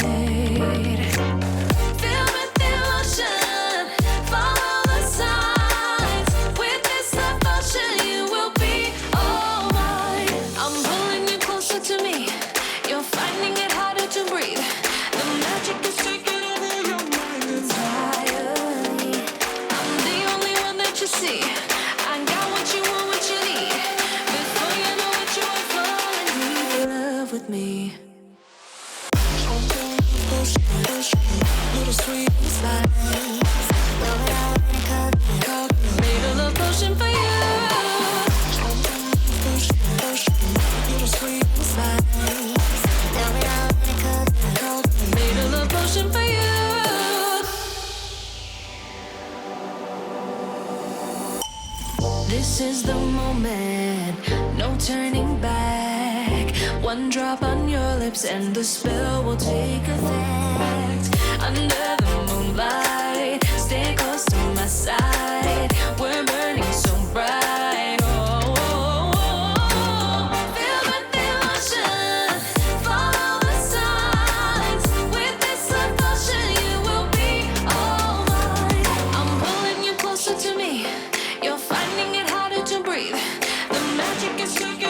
Feel with the emotion, follow the signs. With this love potion, you will be all mine. I'm pulling you closer to me. You're finding it harder to breathe. The magic is taking over your mind. me. Little sweet slide. Made a love potion for you. Little sweet slide. Made a love potion for you. This is the moment, no turning back. One drop on your lips and the spell will take effect. Under the moonlight, stay close to my side. We're burning so bright. Oh, oh, oh. Feel the emotion, follow the signs. With this devotion, you will be all mine. I'm pulling you closer to me. You're finding it harder to breathe. The magic is taking